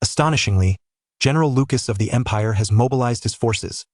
Astonishingly, General Lucas of the Empire has mobilized his forces,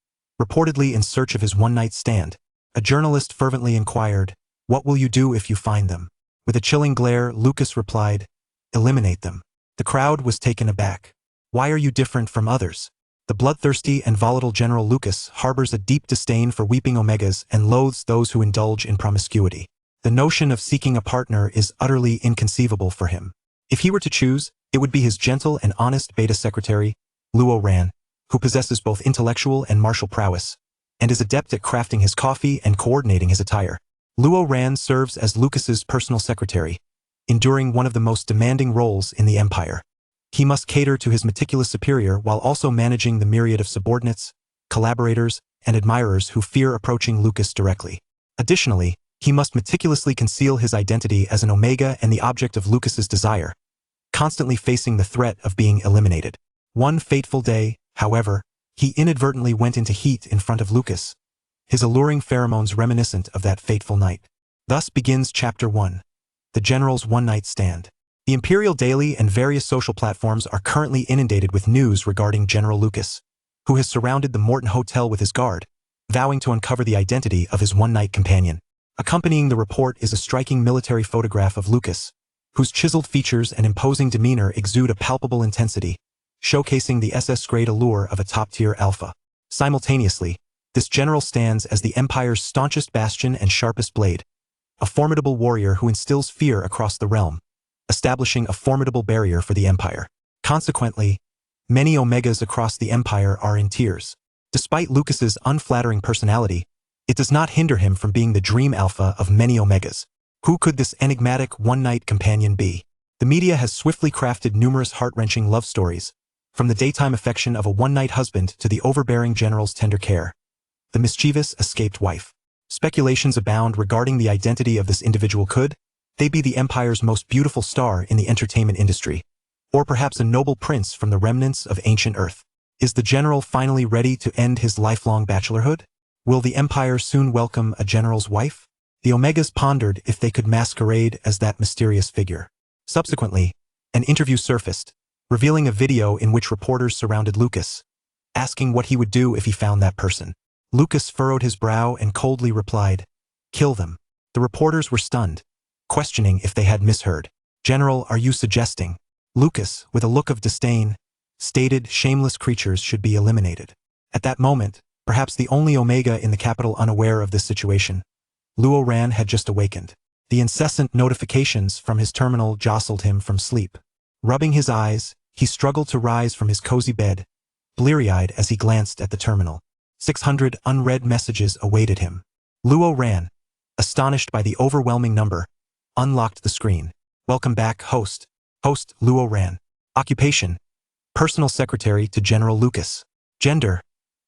reportedly in search of his one-night stand. A journalist fervently inquired, "What will you do if you find them?" With a chilling glare, Lucas replied, "Eliminate them." The crowd was taken aback. Why are you different from others? The bloodthirsty and volatile General Lucas harbors a deep disdain for weeping Omegas and loathes those who indulge in promiscuity. The notion of seeking a partner is utterly inconceivable for him. If he were to choose, it would be his gentle and honest beta secretary, Luo Ran, who possesses both intellectual and martial prowess, and is adept at crafting his coffee and coordinating his attire. Luo Ran serves as Lucas's personal secretary, enduring one of the most demanding roles in the Empire. He must cater to his meticulous superior while also managing the myriad of subordinates, collaborators, and admirers who fear approaching Lucas directly. Additionally, he must meticulously conceal his identity as an Omega and the object of Lucas's desire, constantly facing the threat of being eliminated. One fateful day, however, he inadvertently went into heat in front of Lucas, his alluring pheromones reminiscent of that fateful night. Thus begins Chapter 1, The General's One-Night Stand. The Imperial Daily and various social platforms are currently inundated with news regarding General Lucas, who has surrounded the Morton Hotel with his guard, vowing to uncover the identity of his one-night companion. Accompanying the report is a striking military photograph of Lucas, whose chiseled features and imposing demeanor exude a palpable intensity, showcasing the SS-grade allure of a top-tier alpha. Simultaneously, this general stands as the Empire's staunchest bastion and sharpest blade, a formidable warrior who instills fear across the realm, establishing a formidable barrier for the Empire. Consequently, many Omegas across the Empire are in tears. Despite Lucas's unflattering personality, it does not hinder him from being the dream alpha of many Omegas. Who could this enigmatic one-night companion be? The media has swiftly crafted numerous heart-wrenching love stories, from the daytime affection of a one-night husband to the overbearing general's tender care, the mischievous escaped wife. Speculations abound regarding the identity of this individual. Could they be the Empire's most beautiful star in the entertainment industry, or perhaps a noble prince from the remnants of ancient Earth? Is the general finally ready to end his lifelong bachelorhood? Will the Empire soon welcome a general's wife? The Omegas pondered if they could masquerade as that mysterious figure. Subsequently, an interview surfaced, revealing a video in which reporters surrounded Lucas, asking what he would do if he found that person. Lucas furrowed his brow and coldly replied, "Kill them." The reporters were stunned, questioning if they had misheard. "General, are you suggesting?" Lucas, with a look of disdain, stated shameless creatures should be eliminated. At that moment, perhaps the only Omega in the capital unaware of this situation, Luo Ran had just awakened. The incessant notifications from his terminal jostled him from sleep. Rubbing his eyes, he struggled to rise from his cozy bed, bleary-eyed as he glanced at the terminal. 600 unread messages awaited him. Luo Ran, astonished by the overwhelming number, unlocked the screen. "Welcome back, host." Host Luo Ran. Occupation: Personal Secretary to General Lucas. Gender: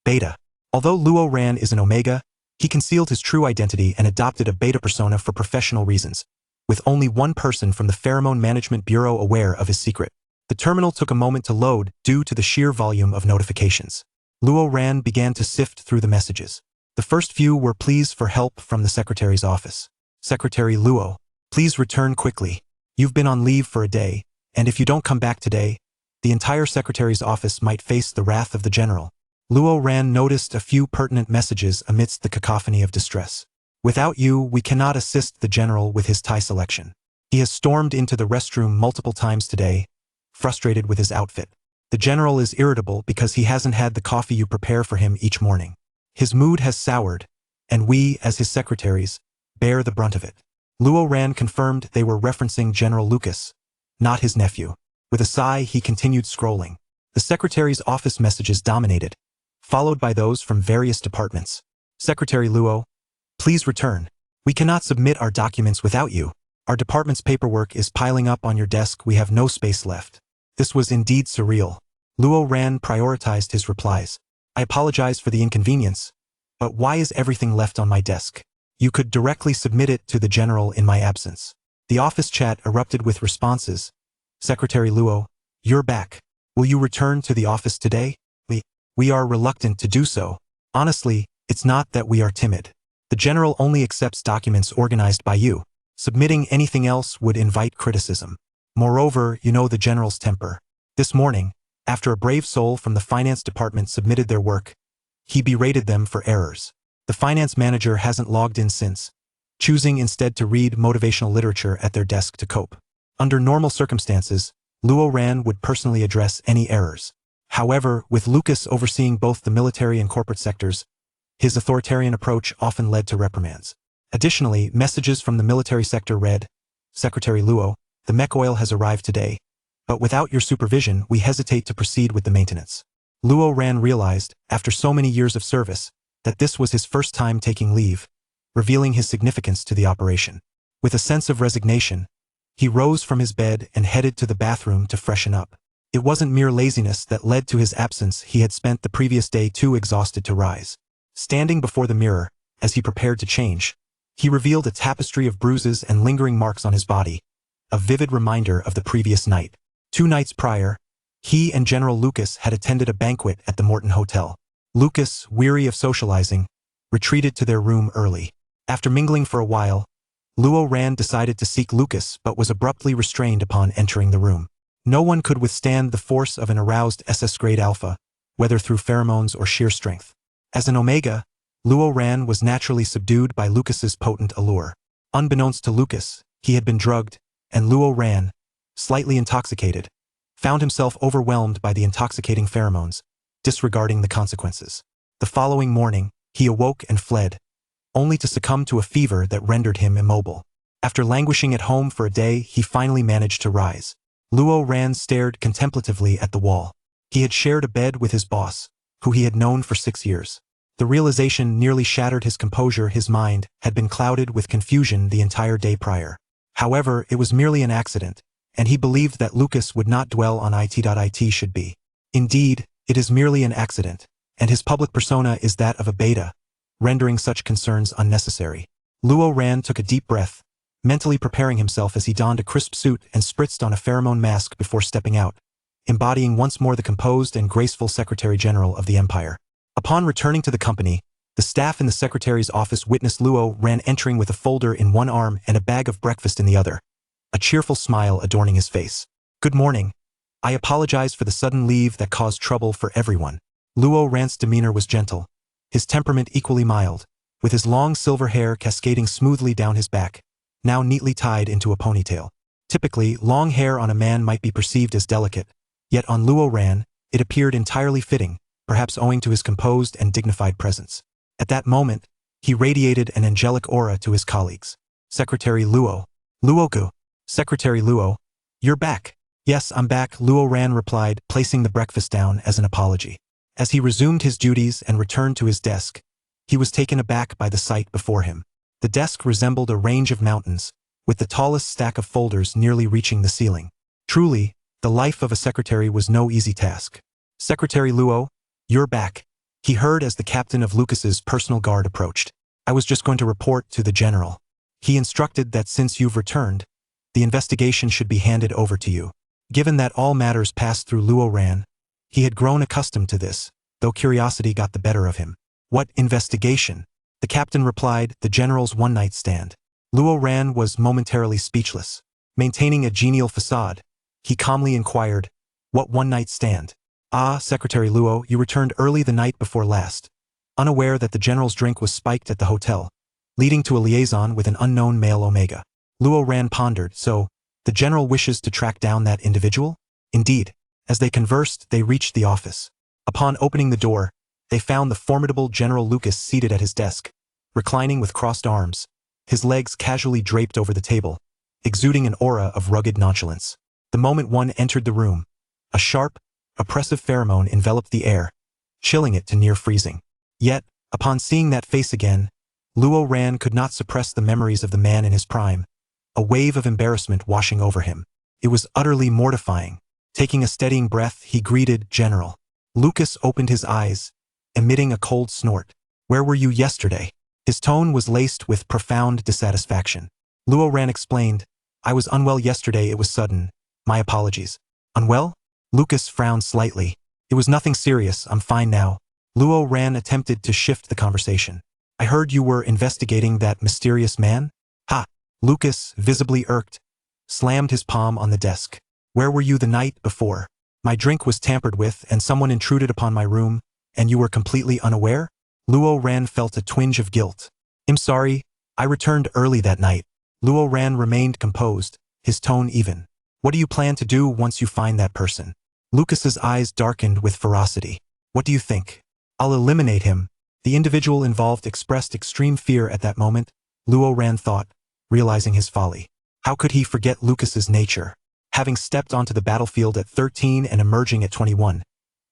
Beta. Although Luo Ran is an Omega, he concealed his true identity and adopted a Beta persona for professional reasons, with only one person from the Pheromone Management Bureau aware of his secret. The terminal took a moment to load due to the sheer volume of notifications. Luo Ran began to sift through the messages. The first few were pleas for help from the Secretary's office. "Secretary Luo, please return quickly. You've been on leave for a day, and if you don't come back today, the entire Secretary's office might face the wrath of the General." Luo Ran noticed a few pertinent messages amidst the cacophony of distress. "Without you, we cannot assist the General with his tie selection. He has stormed into the restroom multiple times today, frustrated with his outfit. The General is irritable because he hasn't had the coffee you prepare for him each morning. His mood has soured, and we, as his secretaries, bear the brunt of it." Luo Ran confirmed they were referencing General Lucas, not his nephew. With a sigh, he continued scrolling. The Secretary's office messages dominated, followed by those from various departments. "Secretary Luo, please return. We cannot submit our documents without you. Our department's paperwork is piling up on your desk. We have no space left." This was indeed surreal. Luo Ran prioritized his replies. "I apologize for the inconvenience, but why is everything left on my desk? You could directly submit it to the General in my absence." The office chat erupted with responses. "Secretary Luo, you're back. Will you return to the office today? We are reluctant to do so. Honestly, it's not that we are timid. The General only accepts documents organized by you. Submitting anything else would invite criticism. Moreover, you know the General's temper. This morning, After a brave soul from the finance department submitted their work, he berated them for errors. The finance manager hasn't logged in since, choosing instead to read motivational literature at their desk to cope. Under normal circumstances, Luo Ran would personally address any errors. However, with Lucas overseeing both the military and corporate sectors, his authoritarian approach often led to reprimands. Additionally, messages from the military sector read, "Secretary Luo, the mech oil has arrived today, but without your supervision, we hesitate to proceed with the maintenance." Luo Ran realized, after so many years of service, that this was his first time taking leave, revealing his significance to the operation. With a sense of resignation, he rose from his bed and headed to the bathroom to freshen up. It wasn't mere laziness that led to his absence. He had spent the previous day too exhausted to rise. Standing before the mirror, as he prepared to change, he revealed a tapestry of bruises and lingering marks on his body, a vivid reminder of the previous night. 2 nights prior, he and General Lucas had attended a banquet at the Morton Hotel. Lucas, weary of socializing, retreated to their room early. After mingling for a while, Luo Ran decided to seek Lucas but was abruptly restrained upon entering the room. No one could withstand the force of an aroused SS-grade alpha, whether through pheromones or sheer strength. As an Omega, Luo Ran was naturally subdued by Lucas's potent allure. Unbeknownst to Lucas, he had been drugged, and Luo Ran, slightly intoxicated, found himself overwhelmed by the intoxicating pheromones, disregarding the consequences. The following morning, he awoke and fled, only to succumb to a fever that rendered him immobile. After languishing at home for a day, he finally managed to rise. Luo Ran stared contemplatively at the wall. He had shared a bed with his boss, who he had known for 6 years. The realization nearly shattered his composure. His mind had been clouded with confusion the entire day prior. However, it was merely an accident, and he believed that Lucas would not dwell on it should be. Indeed, it is merely an accident, and his public persona is that of a beta, rendering such concerns unnecessary. Luo Ran took a deep breath, mentally preparing himself as he donned a crisp suit and spritzed on a pheromone mask before stepping out, embodying once more the composed and graceful Secretary General of the Empire. Upon returning to the company, the staff in the secretary's office witnessed Luo Ran entering with a folder in one arm and a bag of breakfast in the other, a cheerful smile adorning his face. "Good morning. I apologize for the sudden leave that caused trouble for everyone." Luo Ran's demeanor was gentle, his temperament equally mild, with his long silver hair cascading smoothly down his back, now neatly tied into a ponytail. Typically, long hair on a man might be perceived as delicate, yet on Luo Ran, it appeared entirely fitting, perhaps owing to his composed and dignified presence. At that moment, he radiated an angelic aura to his colleagues. "Secretary Luo. Luoku. Secretary Luo. You're back." "Yes, I'm back," Luo Ran replied, placing the breakfast down as an apology. As he resumed his duties and returned to his desk, he was taken aback by the sight before him. The desk resembled a range of mountains, with the tallest stack of folders nearly reaching the ceiling. Truly, the life of a secretary was no easy task. "Secretary Luo, you're back," he heard as the captain of Lucas's personal guard approached. "I was just going to report to the general. He instructed that since you've returned, the investigation should be handed over to you." Given that all matters passed through Luo Ran, he had grown accustomed to this, though curiosity got the better of him. "What investigation?" The captain replied, "The general's one-night stand." Luo Ran was momentarily speechless. Maintaining a genial facade, he calmly inquired, "What one-night stand?" "Ah, Secretary Luo, you returned early the night before last, unaware that the general's drink was spiked at the hotel, leading to a liaison with an unknown male Omega." Luo Ran pondered. "So, the general wishes to track down that individual?" Indeed. As they conversed, they reached the office. Upon opening the door, they found the formidable General Lucas seated at his desk, reclining with crossed arms, his legs casually draped over the table, exuding an aura of rugged nonchalance. The moment one entered the room, a sharp, oppressive pheromone enveloped the air, chilling it to near freezing. Yet, upon seeing that face again, Luo Ran could not suppress the memories of the man in his prime, a wave of embarrassment washing over him. It was utterly mortifying. Taking a steadying breath, he greeted, "General." Lucas opened his eyes, emitting a cold snort. "Where were you yesterday?" His tone was laced with profound dissatisfaction. Luo Ran explained, "I was unwell yesterday. It was sudden. My apologies." "Unwell?" Lucas frowned slightly. "It was nothing serious. I'm fine now." Luo Ran attempted to shift the conversation. "I heard you were investigating that mysterious man?" "Ha!" Lucas, visibly irked, slammed his palm on the desk. "Where were you the night before?" My drink was tampered with and someone intruded upon my room, and you were completely unaware? Luo Ran felt a twinge of guilt. I'm sorry, I returned early that night. Luo Ran remained composed, his tone even. What do you plan to do once you find that person? Lucas's eyes darkened with ferocity. What do you think? I'll eliminate him. The individual involved expressed extreme fear at that moment, Luo Ran thought, realizing his folly. How could he forget Lucas's nature? Having stepped onto the battlefield at 13 and emerging at 21,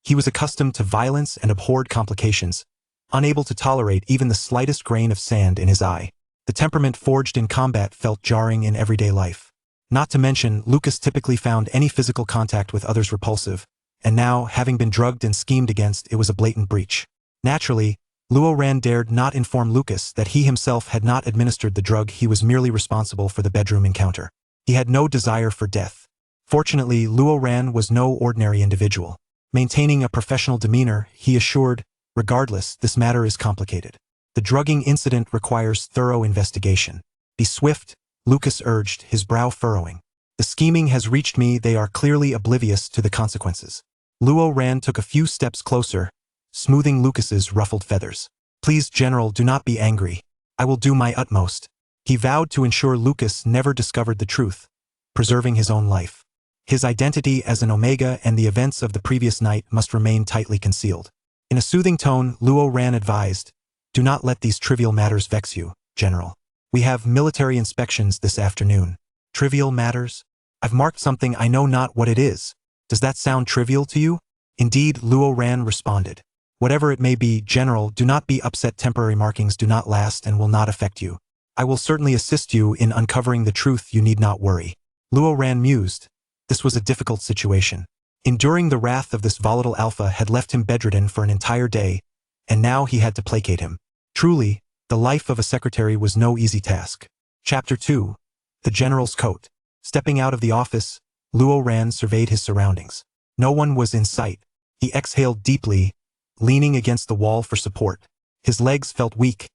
he was accustomed to violence and abhorred complications, unable to tolerate even the slightest grain of sand in his eye. The temperament forged in combat felt jarring in everyday life. Not to mention, Lucas typically found any physical contact with others repulsive, and now, having been drugged and schemed against, it was a blatant breach. Naturally, Luo Ran dared not inform Lucas that he himself had not administered the drug. He was merely responsible for the bedroom encounter. He had no desire for death. Fortunately, Luo Ran was no ordinary individual. Maintaining a professional demeanor, he assured, regardless, this matter is complicated. The drugging incident requires thorough investigation. Be swift, Lucas urged, his brow furrowing. The scheming has reached me. They are clearly oblivious to the consequences. Luo Ran took a few steps closer, smoothing Lucas's ruffled feathers. Please, General, do not be angry. I will do my utmost. He vowed to ensure Lucas never discovered the truth, preserving his own life. His identity as an Omega and the events of the previous night must remain tightly concealed. In a soothing tone, Luo Ran advised, do not let these trivial matters vex you, General. We have military inspections this afternoon. Trivial matters? I've marked something, I know not what it is. Does that sound trivial to you? Indeed, Luo Ran responded. Whatever it may be, General, do not be upset. Temporary markings do not last and will not affect you. I will certainly assist you in uncovering the truth. You need not worry. Luo Ran mused. This was a difficult situation. Enduring the wrath of this volatile alpha had left him bedridden for an entire day, and now he had to placate him. Truly, the life of a secretary was no easy task. Chapter 2. The General's Coat. Stepping out of the office, Luo Ran surveyed his surroundings. No one was in sight. He exhaled deeply, leaning against the wall for support. His legs felt weak,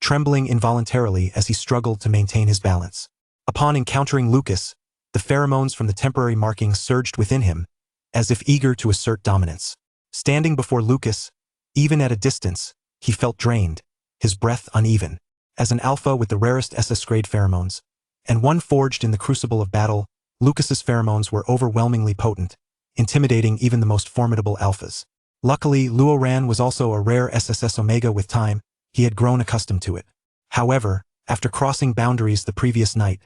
trembling involuntarily as he struggled to maintain his balance. Upon encountering Lucas, the pheromones from the temporary markings surged within him, as if eager to assert dominance. Standing before Lucas, even at a distance, he felt drained, his breath uneven. As an alpha with the rarest SS-grade pheromones, and one forged in the crucible of battle, Lucas's pheromones were overwhelmingly potent, intimidating even the most formidable alphas. Luckily, Luo Ran was also a rare SSS Omega. With time, he had grown accustomed to it. However, after crossing boundaries the previous night,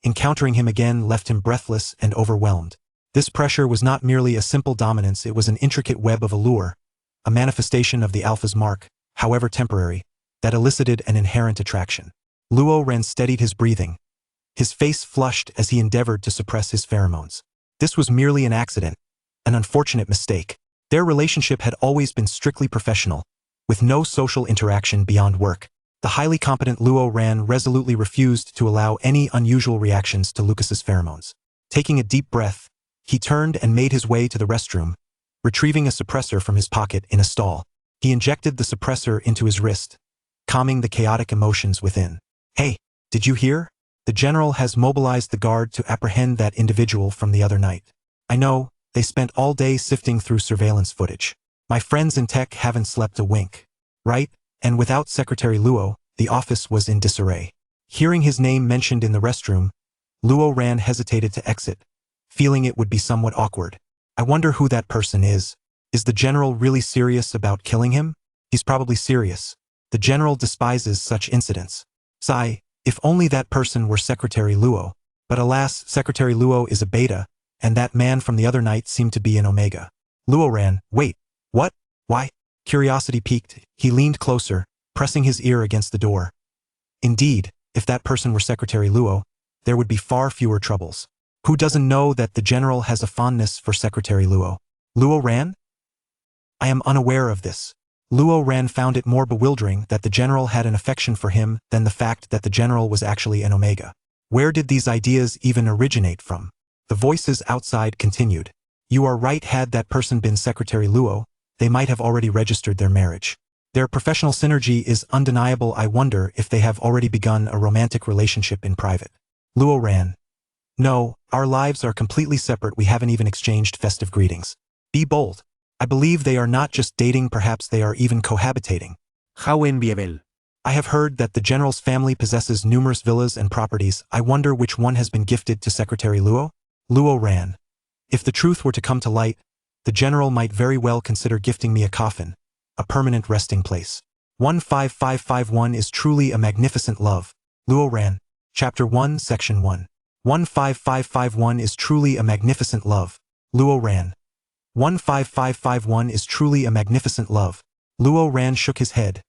encountering him again left him breathless and overwhelmed. This pressure was not merely a simple dominance, it was an intricate web of allure, a manifestation of the alpha's mark, however temporary, that elicited an inherent attraction. Luo Ran steadied his breathing, his face flushed as he endeavored to suppress his pheromones. This was merely an accident, an unfortunate mistake. Their relationship had always been strictly professional, with no social interaction beyond work. The highly competent Luo Ran resolutely refused to allow any unusual reactions to Lucas's pheromones. Taking a deep breath, he turned and made his way to the restroom, retrieving a suppressor from his pocket in a stall. He injected the suppressor into his wrist, calming the chaotic emotions within. Hey, did you hear? The General has mobilized the guard to apprehend that individual from the other night. I know, they spent all day sifting through surveillance footage. My friends in tech haven't slept a wink. Right? And without Secretary Luo, the office was in disarray. Hearing his name mentioned in the restroom, Luo Ran hesitated to exit, feeling it would be somewhat awkward. I wonder who that person is. Is the General really serious about killing him? He's probably serious. The General despises such incidents. Sigh, if only that person were Secretary Luo. But alas, Secretary Luo is a beta, and that man from the other night seemed to be an Omega. Luo Ran, wait, what? Why? Curiosity piqued, he leaned closer, pressing his ear against the door. Indeed, if that person were Secretary Luo, there would be far fewer troubles. Who doesn't know that the General has a fondness for Secretary Luo? Luo Ran? I am unaware of this. Luo Ran found it more bewildering that the General had an affection for him than the fact that the General was actually an Omega. Where did these ideas even originate from? The voices outside continued. You are right, had that person been Secretary Luo, they might have already registered their marriage. Their professional synergy is undeniable. I wonder if they have already begun a romantic relationship in private. Luo Ran. No, our lives are completely separate. We haven't even exchanged festive greetings. Be bold. I believe they are not just dating, perhaps they are even cohabitating. Hauen Biebel. I have heard that the general's family possesses numerous villas and properties. I wonder which one has been gifted to Secretary Luo? Luo ran. If the truth were to come to light, the general might very well consider gifting me a coffin, a permanent resting place. 15551 is truly a magnificent love. Luo ran. Chapter 1, Section 1. 15551 is truly a magnificent love. Luo ran. 15551 is truly a magnificent love. Luo ran shook his head,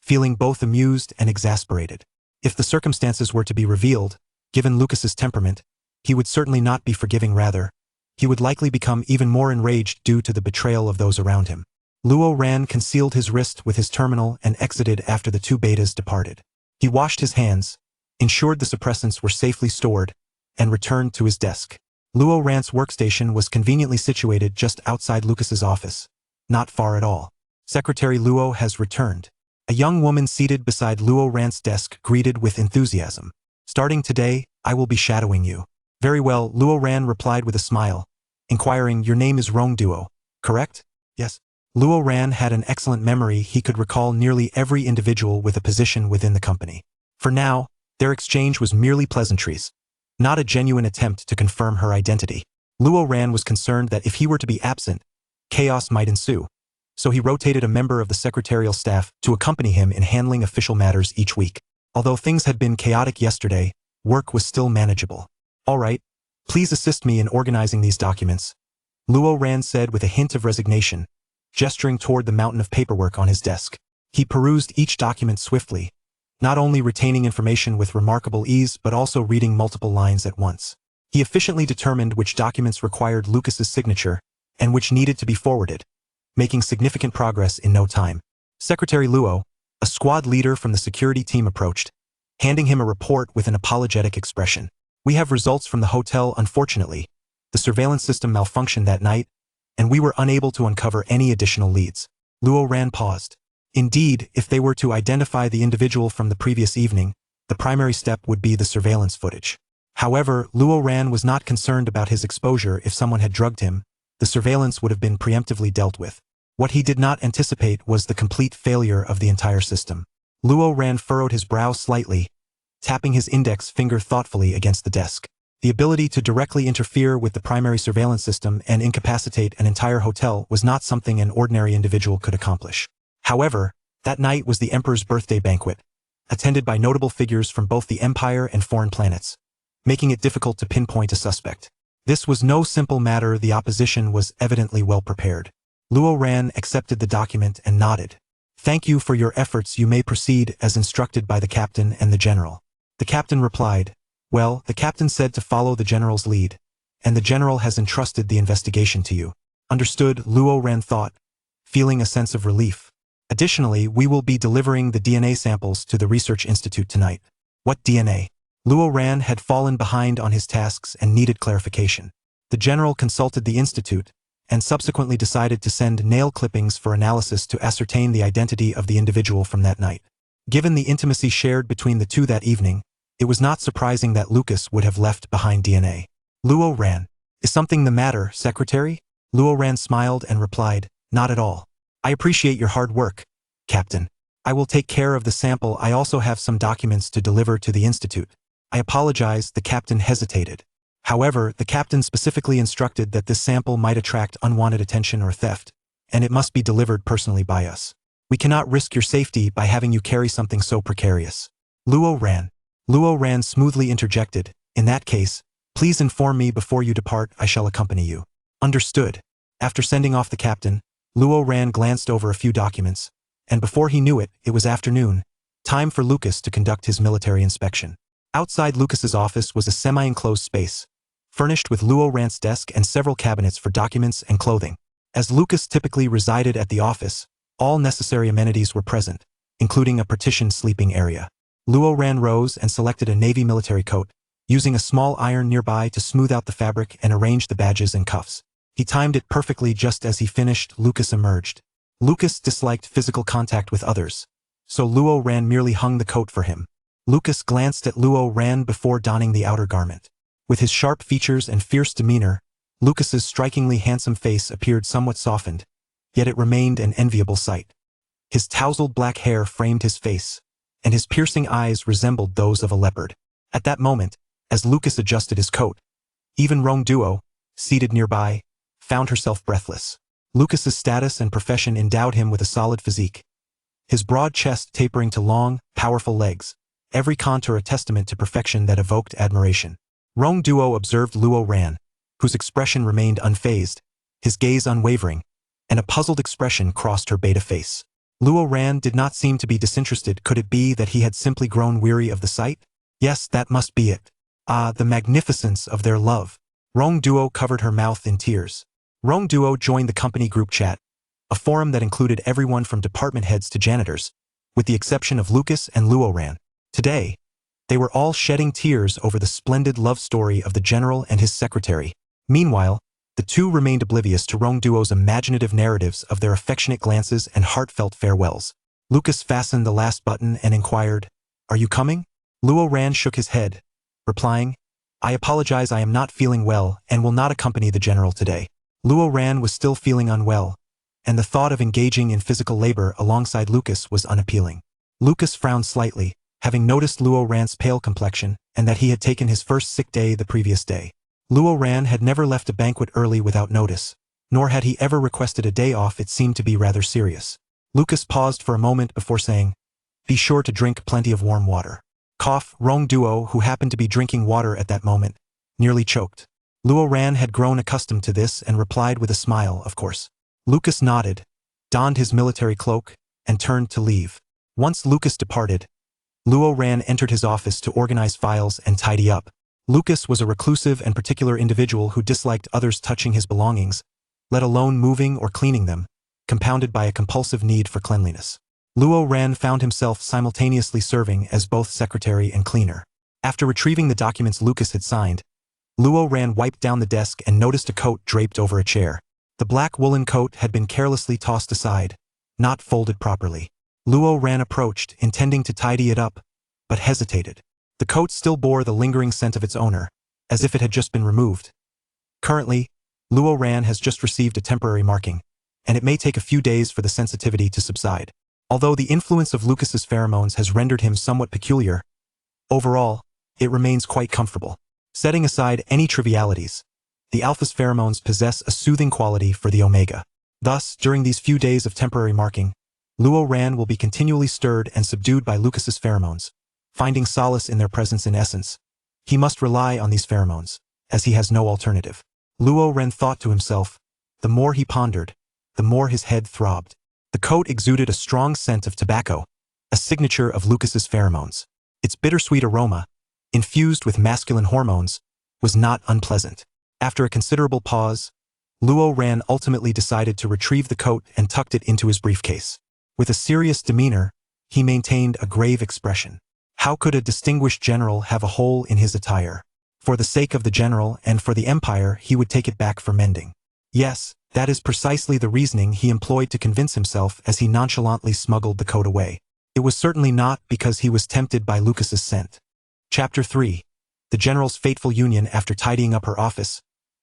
feeling both amused and exasperated. If the circumstances were to be revealed, given Lucas's temperament, he would certainly not be forgiving, rather, he would likely become even more enraged due to the betrayal of those around him. Luo ran concealed his wrist with his terminal and exited after the two betas departed. He washed his hands, ensured the suppressants were safely stored, and returned to his desk. Luo Ran's workstation was conveniently situated just outside Lucas's office, not far at all. Secretary Luo has returned. A young woman seated beside Luo Ran's desk greeted with enthusiasm. Starting today, I will be shadowing you. Very well, Luo Ran replied with a smile, inquiring, your name is Rong Duo, correct? Yes. Luo Ran had an excellent memory. He could recall nearly every individual with a position within the company. For now, their exchange was merely pleasantries, not a genuine attempt to confirm her identity. Luo Ran was concerned that if he were to be absent, chaos might ensue, so he rotated a member of the secretarial staff to accompany him in handling official matters each week. Although things had been chaotic yesterday, work was still manageable. All right, please assist me in organizing these documents, Luo Ran said with a hint of resignation, gesturing toward the mountain of paperwork on his desk. He perused each document swiftly, not only retaining information with remarkable ease but also reading multiple lines at once. He efficiently determined which documents required Lucas's signature and which needed to be forwarded, making significant progress in no time. Secretary Luo, a squad leader from the security team, approached, handing him a report with an apologetic expression. We have results from the hotel. Unfortunately, the surveillance system malfunctioned that night, and we were unable to uncover any additional leads. Luo Ran paused. Indeed, if they were to identify the individual from the previous evening, the primary step would be the surveillance footage. However, Luo Ran was not concerned about his exposure. If someone had drugged him, the surveillance would have been preemptively dealt with. What he did not anticipate was the complete failure of the entire system. Luo Ran furrowed his brow slightly, tapping his index finger thoughtfully against the desk. The ability to directly interfere with the primary surveillance system and incapacitate an entire hotel was not something an ordinary individual could accomplish. However, that night was the Emperor's birthday banquet, attended by notable figures from both the Empire and foreign planets, making it difficult to pinpoint a suspect. This was no simple matter. The opposition was evidently well prepared. Luo Ran accepted the document and nodded. Thank you for your efforts. You may proceed as instructed by the captain and the general. The captain replied, well, the captain said to follow the general's lead, and the general has entrusted the investigation to you. Understood, Luo Ran thought, feeling a sense of relief. Additionally, we will be delivering the DNA samples to the Research Institute tonight. What DNA? Luo Ran had fallen behind on his tasks and needed clarification. The general consulted the institute and subsequently decided to send nail clippings for analysis to ascertain the identity of the individual from that night. Given the intimacy shared between the two that evening, it was not surprising that Lucas would have left behind DNA. Luo Ran, is something the matter, Secretary? Luo Ran smiled and replied, not at all. I appreciate your hard work, Captain. I will take care of the sample. I also have some documents to deliver to the institute. I apologize, the captain hesitated. However, the captain specifically instructed that this sample might attract unwanted attention or theft, and it must be delivered personally by us. We cannot risk your safety by having you carry something so precarious. Luo Ran. Luo Ran smoothly interjected, in that case, please inform me before you depart. I shall accompany you. Understood. After sending off the captain, Luo Ran glanced over a few documents, and before he knew it, it was afternoon, time for Lucas to conduct his military inspection. Outside Lucas's office was a semi-enclosed space, furnished with Luo Ran's desk and several cabinets for documents and clothing. As Lucas typically resided at the office, all necessary amenities were present, including a partitioned sleeping area. Luo Ran rose and selected a navy military coat, using a small iron nearby to smooth out the fabric and arrange the badges and cuffs. He timed it perfectly. Just as he finished, Lucas emerged. Lucas disliked physical contact with others, so Luo Ran merely hung the coat for him. Lucas glanced at Luo Ran before donning the outer garment. With his sharp features and fierce demeanor, Lucas's strikingly handsome face appeared somewhat softened, yet it remained an enviable sight. His tousled black hair framed his face, and his piercing eyes resembled those of a leopard. At that moment, as Lucas adjusted his coat, even Rong Duo, seated nearby, found herself breathless. Lucas's status and profession endowed him with a solid physique. His broad chest tapering to long, powerful legs, every contour a testament to perfection that evoked admiration. Rong Duo observed Luo Ran, whose expression remained unfazed, his gaze unwavering, and a puzzled expression crossed her beta face. Luo Ran did not seem to be disinterested. Could it be that he had simply grown weary of the sight? Yes, that must be it. Ah, the magnificence of their love. Rong Duo covered her mouth in tears. Rong Duo joined the company group chat, a forum that included everyone from department heads to janitors, with the exception of Lucas and Luo Ran. Today, they were all shedding tears over the splendid love story of the general and his secretary. Meanwhile, the two remained oblivious to Rong Duo's imaginative narratives of their affectionate glances and heartfelt farewells. Lucas fastened the last button and inquired, "Are you coming?" Luo Ran shook his head, replying, "I apologize, I am not feeling well and will not accompany the general today." Luo Ran was still feeling unwell, and the thought of engaging in physical labor alongside Lucas was unappealing. Lucas frowned slightly, having noticed Luo Ran's pale complexion and that he had taken his first sick day the previous day. Luo Ran had never left a banquet early without notice, nor had he ever requested a day off. It seemed to be rather serious. Lucas paused for a moment before saying, "Be sure to drink plenty of warm water." Cough. Rong Duo, who happened to be drinking water at that moment, nearly choked. Luo Ran had grown accustomed to this and replied with a smile, "Of course." Lucas nodded, donned his military cloak, and turned to leave. Once Lucas departed, Luo Ran entered his office to organize files and tidy up. Lucas was a reclusive and particular individual who disliked others touching his belongings, let alone moving or cleaning them, compounded by a compulsive need for cleanliness. Luo Ran found himself simultaneously serving as both secretary and cleaner. After retrieving the documents Lucas had signed, Luo Ran wiped down the desk and noticed a coat draped over a chair. The black woolen coat had been carelessly tossed aside, not folded properly. Luo Ran approached, intending to tidy it up, but hesitated. The coat still bore the lingering scent of its owner, as if it had just been removed. Currently, Luo Ran has just received a temporary marking, and it may take a few days for the sensitivity to subside. Although the influence of Lucas's pheromones has rendered him somewhat peculiar, overall, it remains quite comfortable. Setting aside any trivialities, the alpha's pheromones possess a soothing quality for the omega. Thus, during these few days of temporary marking, Luo Ran will be continually stirred and subdued by Lucas's pheromones, finding solace in their presence. In essence, he must rely on these pheromones, as he has no alternative. Luo Ran thought to himself. The more he pondered, the more his head throbbed. The coat exuded a strong scent of tobacco, a signature of Lucas's pheromones. Its bittersweet aroma, infused with masculine hormones, was not unpleasant. After a considerable pause, Luo Ran ultimately decided to retrieve the coat and tucked it into his briefcase. With a serious demeanor, he maintained a grave expression. How could a distinguished general have a hole in his attire? For the sake of the general and for the empire, he would take it back for mending. Yes, that is precisely the reasoning he employed to convince himself as he nonchalantly smuggled the coat away. It was certainly not because he was tempted by Lucas's scent. Chapter 3. The General's Fateful Union. After tidying up her office,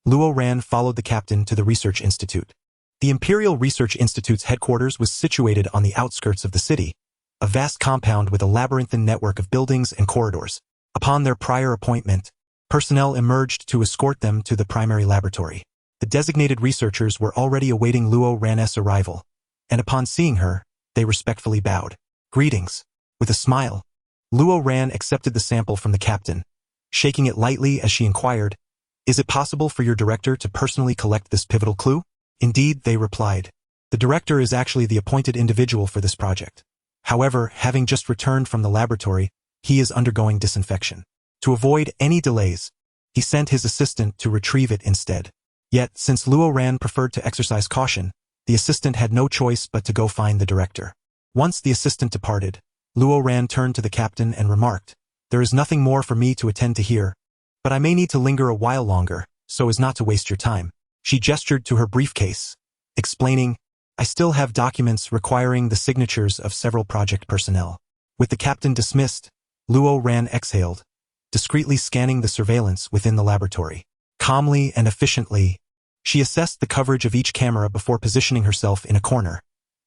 Luo Ran followed the captain to the Research Institute. The Imperial Research Institute's headquarters was situated on the outskirts of the city, a vast compound with a labyrinthine network of buildings and corridors. Upon their prior appointment, personnel emerged to escort them to the primary laboratory. The designated researchers were already awaiting Luo Ran's arrival, and upon seeing her, they respectfully bowed. "Greetings." With a smile, Luo Ran accepted the sample from the captain, shaking it lightly as she inquired, "Is it possible for your director to personally collect this pivotal clue?" "Indeed," they replied. "The director is actually the appointed individual for this project. However, having just returned from the laboratory, he is undergoing disinfection. To avoid any delays, he sent his assistant to retrieve it instead." Yet, since Luo Ran preferred to exercise caution, the assistant had no choice but to go find the director. Once the assistant departed, Luo Ran turned to the captain and remarked, "There is nothing more for me to attend to here, but I may need to linger a while longer, so as not to waste your time." She gestured to her briefcase, explaining, "I still have documents requiring the signatures of several project personnel." With the captain dismissed, Luo Ran exhaled, discreetly scanning the surveillance within the laboratory. Calmly and efficiently, She assessed the coverage of each camera before positioning herself in a corner,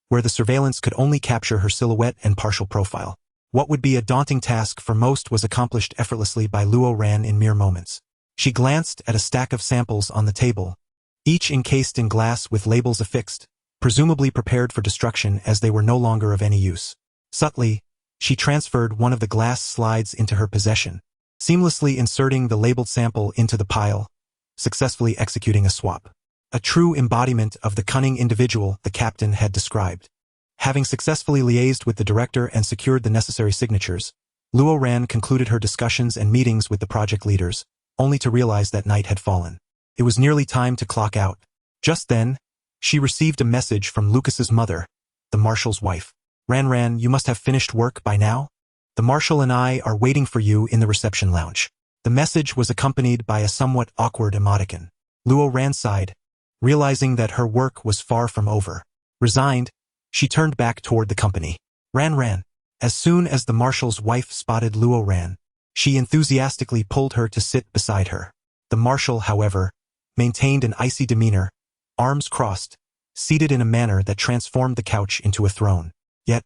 where the surveillance could only capture her silhouette and partial profile. What would be a daunting task for most was accomplished effortlessly by Luo Ran in mere moments. She glanced at a stack of samples on the table, each encased in glass with labels affixed, presumably prepared for destruction as they were no longer of any use. Subtly, she transferred one of the glass slides into her possession, seamlessly inserting the labeled sample into the pile, successfully executing a swap. A true embodiment of the cunning individual the captain had described. Having successfully liaised with the director and secured the necessary signatures, Luo Ran concluded her discussions and meetings with the project leaders, only to realize that night had fallen. It was nearly time to clock out. Just then, she received a message from Lucas's mother, the marshal's wife. Ran, you must have finished work by now? The marshal and I are waiting for you in the reception lounge. The message was accompanied by a somewhat awkward emoticon. Luo Ran sighed, realizing that her work was far from over. Resigned, she turned back toward the company. Ran. As soon as the marshal's wife spotted Luo Ran, she enthusiastically pulled her to sit beside her. The marshal, however, maintained an icy demeanor, arms crossed, seated in a manner that transformed the couch into a throne. Yet,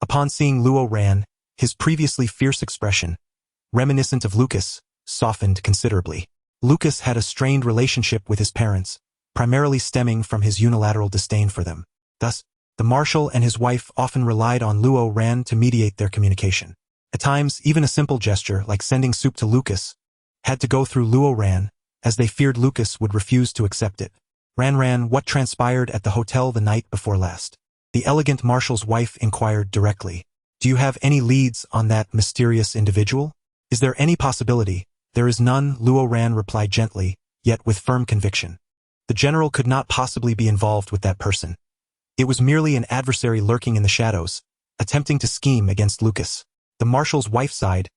upon seeing Luo Ran, his previously fierce expression, reminiscent of Lucas, softened considerably. Lucas had a strained relationship with his parents, primarily stemming from his unilateral disdain for them. Thus, the marshal and his wife often relied on Luo Ran to mediate their communication. At times, even a simple gesture like sending soup to Lucas had to go through Luo Ran, as they feared Lucas would refuse to accept it. Ran, what transpired at the hotel the night before last? The elegant marshal's wife inquired directly. Do you have any leads on that mysterious individual? Is there any possibility? There is none, Luo Ran replied gently, yet with firm conviction. The general could not possibly be involved with that person. It was merely an adversary lurking in the shadows, attempting to scheme against Lucas. The marshal's wife sighed,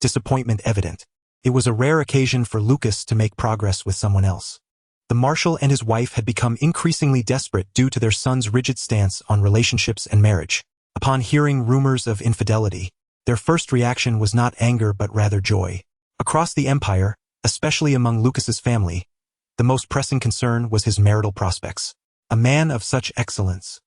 disappointment evident. It was a rare occasion for Lucas to make progress with someone else. The marshal and his wife had become increasingly desperate due to their son's rigid stance on relationships and marriage. Upon hearing rumors of infidelity, their first reaction was not anger but rather joy. Across the empire, especially among Lucas's family, the most pressing concern was his marital prospects. A man of such excellence,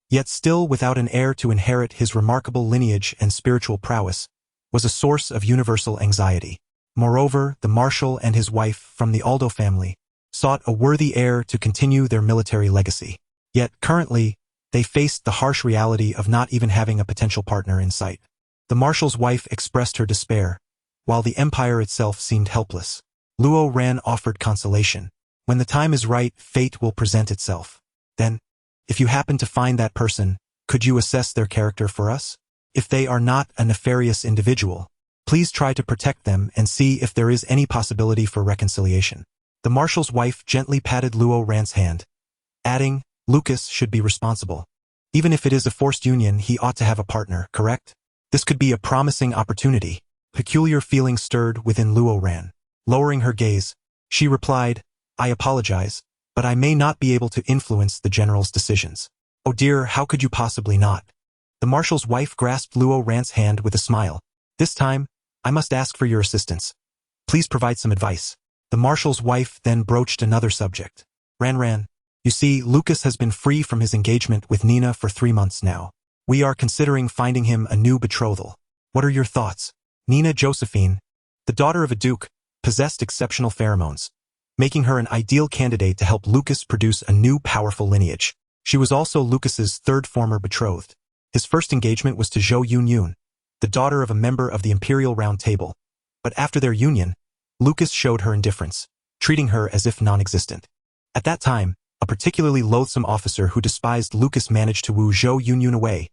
yet still without an heir to inherit his remarkable lineage and spiritual prowess, was a source of universal anxiety. Moreover, the marshal and his wife from the Aldo family sought a worthy heir to continue their military legacy. Yet, currently, they faced the harsh reality of not even having a potential partner in sight. The marshal's wife expressed her despair, while the empire itself seemed helpless. Luo Ran offered consolation. When the time is right, fate will present itself. Then, if you happen to find that person, could you assess their character for us? If they are not a nefarious individual, please try to protect them and see if there is any possibility for reconciliation. The marshal's wife gently patted Luo Ran's hand, adding, Lucas should be responsible. Even if it is a forced union, he ought to have a partner, correct? This could be a promising opportunity. Peculiar feelings stirred within Luo Ran. Lowering her gaze, she replied, I apologize, but I may not be able to influence the general's decisions. Oh dear, how could you possibly not? The marshal's wife grasped Luo Ran's hand with a smile. This time, I must ask for your assistance. Please provide some advice. The marshal's wife then broached another subject. Ran, you see, Lucas has been free from his engagement with Nina for 3 months now. We are considering finding him a new betrothal. What are your thoughts? Nina Josephine, the daughter of a duke, possessed exceptional pheromones, making her an ideal candidate to help Lucas produce a new powerful lineage. She was also Lucas's third former betrothed. His first engagement was to Zhou Yunyun, the daughter of a member of the Imperial Round Table. But after their union, Lucas showed her indifference, treating her as if non-existent. At that time, a particularly loathsome officer who despised Lucas managed to woo Zhou Yunyun away,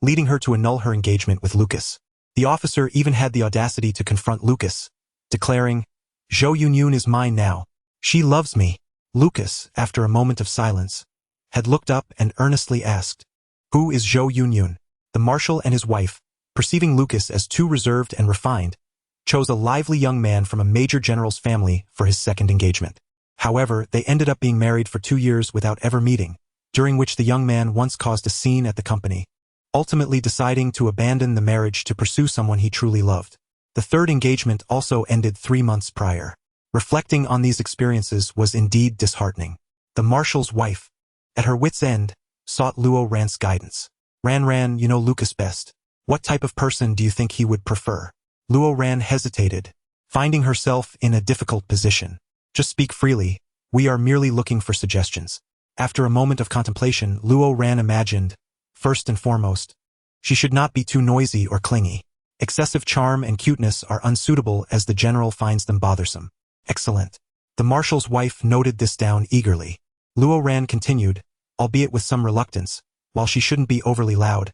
leading her to annul her engagement with Lucas. The officer even had the audacity to confront Lucas, declaring, Zhou Yunyun is mine now. She loves me. Lucas, after a moment of silence, had looked up and earnestly asked, Who is Zhou Yunyun? The marshal and his wife, perceiving Lucas as too reserved and refined, chose a lively young man from a major general's family for his second engagement. However, they ended up being married for 2 years without ever meeting, during which the young man once caused a scene at the company, ultimately deciding to abandon the marriage to pursue someone he truly loved. The third engagement also ended 3 months prior. Reflecting on these experiences was indeed disheartening. The marshal's wife, at her wit's end, sought Luo Ran's guidance. Ran, you know Lucas best. What type of person do you think he would prefer? Luo Ran hesitated, finding herself in a difficult position. Just speak freely, we are merely looking for suggestions. After a moment of contemplation, Luo Ran imagined, first and foremost, she should not be too noisy or clingy. Excessive charm and cuteness are unsuitable as the general finds them bothersome. Excellent. The marshal's wife noted this down eagerly. Luo Ran continued, albeit with some reluctance, while she shouldn't be overly loud,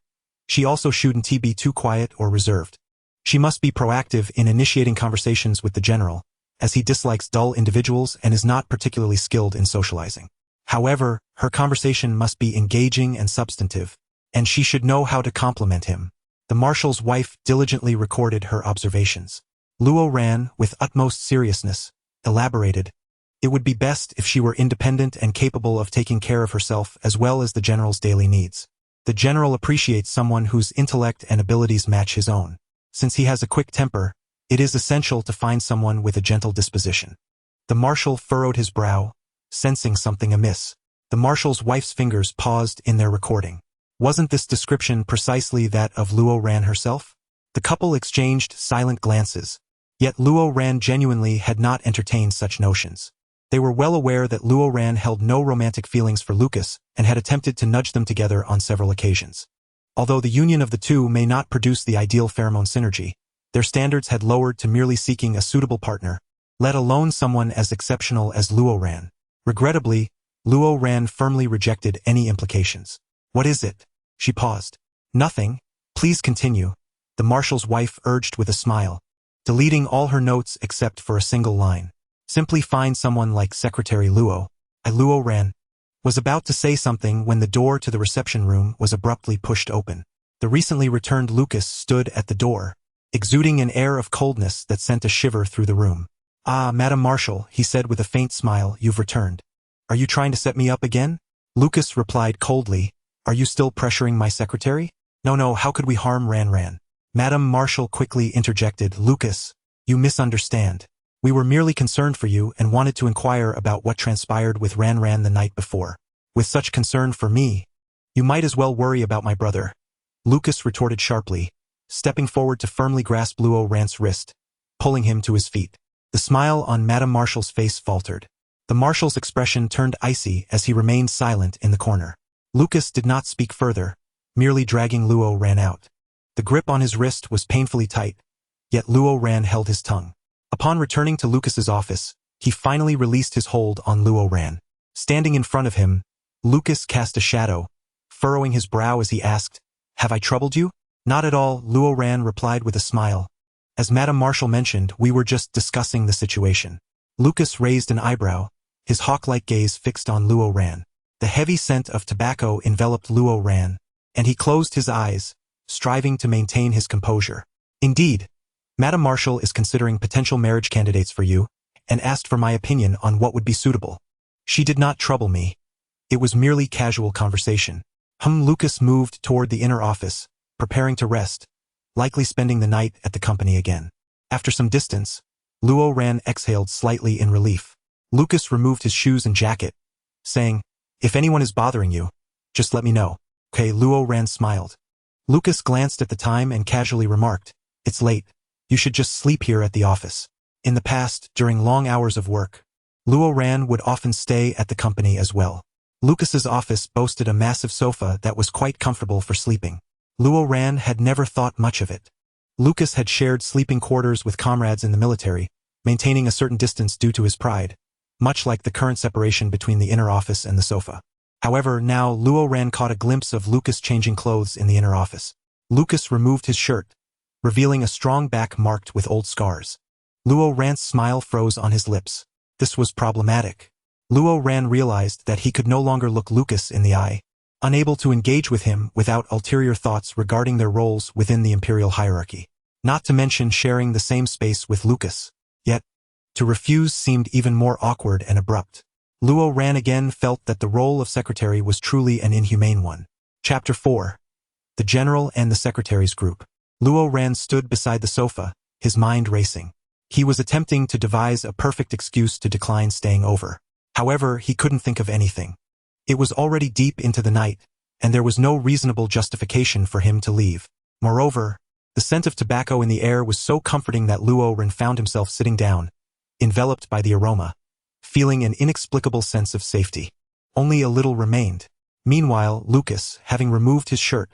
she also shouldn't be too quiet or reserved. She must be proactive in initiating conversations with the general, as he dislikes dull individuals and is not particularly skilled in socializing. However, her conversation must be engaging and substantive, and she should know how to compliment him. The marshal's wife diligently recorded her observations. Luo Ran, with utmost seriousness, elaborated, it would be best if she were independent and capable of taking care of herself as well as the general's daily needs. The general appreciates someone whose intellect and abilities match his own. Since he has a quick temper, it is essential to find someone with a gentle disposition. The marshal furrowed his brow, sensing something amiss. The marshal's wife's fingers paused in their recording. Wasn't this description precisely that of Luo Ran herself? The couple exchanged silent glances, yet Luo Ran genuinely had not entertained such notions. They were well aware that Luo Ran held no romantic feelings for Lucas and had attempted to nudge them together on several occasions. Although the union of the two may not produce the ideal pheromone synergy, their standards had lowered to merely seeking a suitable partner, let alone someone as exceptional as Luo Ran. Regrettably, Luo Ran firmly rejected any implications. What is it? She paused. Nothing. Please continue, the marshal's wife urged with a smile, deleting all her notes except for a single line. Simply find someone like Secretary Luo. Luo Ran was about to say something when the door to the reception room was abruptly pushed open. The recently returned Lucas stood at the door, exuding an air of coldness that sent a shiver through the room. Ah, Madam Marshal, he said with a faint smile, you've returned. Are you trying to set me up again? Lucas replied coldly, are you still pressuring my secretary? No, how could we harm Ran? Madam Marshal quickly interjected, Lucas, you misunderstand. We were merely concerned for you and wanted to inquire about what transpired with Ran the night before. With such concern for me, you might as well worry about my brother. Lucas retorted sharply, stepping forward to firmly grasp Luo Ran's wrist, pulling him to his feet. The smile on Madame Marshal's face faltered. The marshal's expression turned icy as he remained silent in the corner. Lucas did not speak further, merely dragging Luo Ran out. The grip on his wrist was painfully tight, yet Luo Ran held his tongue. Upon returning to Lucas's office, he finally released his hold on Luo Ran. Standing in front of him, Lucas cast a shadow, furrowing his brow as he asked, have I troubled you? Not at all, Luo Ran replied with a smile. As Madame Marshal mentioned, we were just discussing the situation. Lucas raised an eyebrow, his hawk-like gaze fixed on Luo Ran. The heavy scent of tobacco enveloped Luo Ran, and he closed his eyes, striving to maintain his composure. Indeed, Madame Marshal is considering potential marriage candidates for you, and asked for my opinion on what would be suitable. She did not trouble me. It was merely casual conversation. Lucas moved toward the inner office, preparing to rest, likely spending the night at the company again. After some distance, Luo Ran exhaled slightly in relief. Lucas removed his shoes and jacket, saying, if anyone is bothering you, just let me know. Okay, Luo Ran smiled. Lucas glanced at the time and casually remarked, it's late. You should just sleep here at the office. In the past, during long hours of work, Luo Ran would often stay at the company as well. Lucas's office boasted a massive sofa that was quite comfortable for sleeping. Luo Ran had never thought much of it. Lucas had shared sleeping quarters with comrades in the military, maintaining a certain distance due to his pride, much like the current separation between the inner office and the sofa. However, now Luo Ran caught a glimpse of Lucas changing clothes in the inner office. Lucas removed his shirt, revealing a strong back marked with old scars. Luo Ran's smile froze on his lips. This was problematic. Luo Ran realized that he could no longer look Lucas in the eye, unable to engage with him without ulterior thoughts regarding their roles within the imperial hierarchy, not to mention sharing the same space with Lucas. Yet, to refuse seemed even more awkward and abrupt. Luo Ran again felt that the role of secretary was truly an inhumane one. Chapter 4. The General and the Secretary's Group. Luo Ran stood beside the sofa, his mind racing. He was attempting to devise a perfect excuse to decline staying over. However, he couldn't think of anything. It was already deep into the night, and there was no reasonable justification for him to leave. Moreover, the scent of tobacco in the air was so comforting that Luo Ren found himself sitting down, enveloped by the aroma, feeling an inexplicable sense of safety. Only a little remained. Meanwhile, Lucas, having removed his shirt,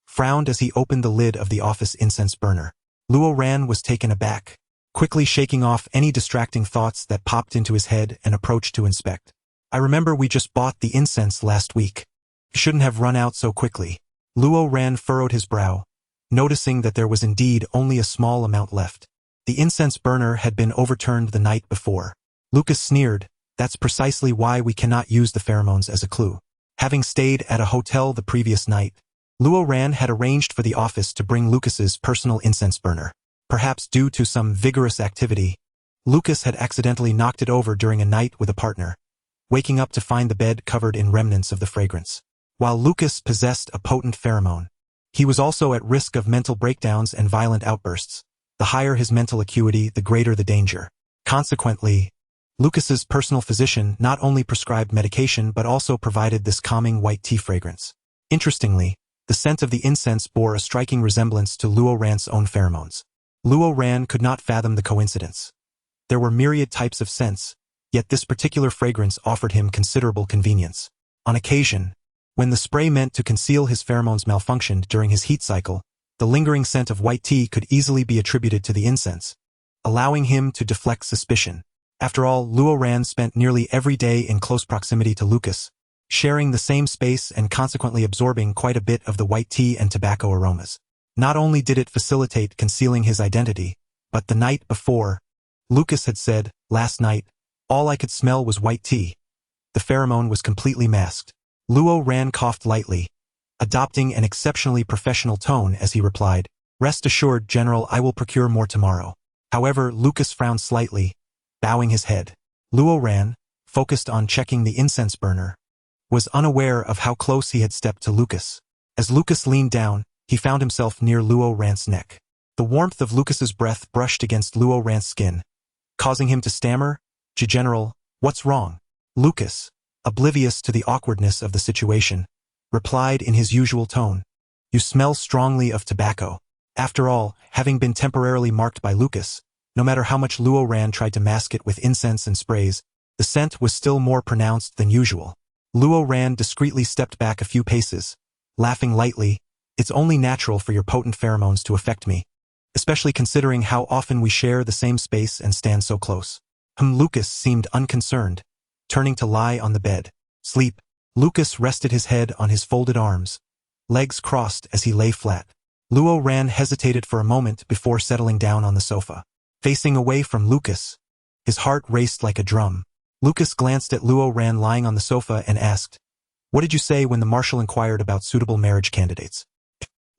frowned as he opened the lid of the office incense burner. Luo Ran was taken aback, quickly shaking off any distracting thoughts that popped into his head and approached to inspect. I remember we just bought the incense last week. You shouldn't have run out so quickly. Luo Ran furrowed his brow, noticing that there was indeed only a small amount left. The incense burner had been overturned the night before. Lucas sneered, that's precisely why we cannot use the pheromones as a clue. Having stayed at a hotel the previous night, Luo Ran had arranged for the office to bring Lucas's personal incense burner. Perhaps due to some vigorous activity, Lucas had accidentally knocked it over during a night with a partner, waking up to find the bed covered in remnants of the fragrance. While Lucas possessed a potent pheromone, he was also at risk of mental breakdowns and violent outbursts. The higher his mental acuity, the greater the danger. Consequently, Lucas's personal physician not only prescribed medication but also provided this calming white tea fragrance. Interestingly, the scent of the incense bore a striking resemblance to Luo Ran's own pheromones. Luo Ran could not fathom the coincidence. There were myriad types of scents, yet this particular fragrance offered him considerable convenience. On occasion, when the spray meant to conceal his pheromones malfunctioned during his heat cycle, the lingering scent of white tea could easily be attributed to the incense, allowing him to deflect suspicion. After all, Luo Ran spent nearly every day in close proximity to Lucas, sharing the same space and consequently absorbing quite a bit of the white tea and tobacco aromas. Not only did it facilitate concealing his identity, but the night before, Lucas had said, last night, all I could smell was white tea. The pheromone was completely masked. Luo Ran coughed lightly, adopting an exceptionally professional tone as he replied, rest assured, General, I will procure more tomorrow. However, Lucas frowned slightly, bowing his head. Luo Ran, focused on checking the incense burner, was unaware of how close he had stepped to Lucas. As Lucas leaned down, he found himself near Luo Ran's neck. The warmth of Lucas's breath brushed against Luo Ran's skin, causing him to stammer, General, what's wrong? Lucas, oblivious to the awkwardness of the situation, replied in his usual tone, you smell strongly of tobacco. After all, having been temporarily marked by Lucas, no matter how much Luo Ran tried to mask it with incense and sprays, the scent was still more pronounced than usual. Luo Ran discreetly stepped back a few paces, laughing lightly, it's only natural for your potent pheromones to affect me, especially considering how often we share the same space and stand so close. Lucas seemed unconcerned, turning to lie on the bed. Sleep. Lucas rested his head on his folded arms, legs crossed as he lay flat. Luo Ran hesitated for a moment before settling down on the sofa. Facing away from Lucas, his heart raced like a drum. Lucas glanced at Luo Ran lying on the sofa and asked, what did you say when the marshal inquired about suitable marriage candidates?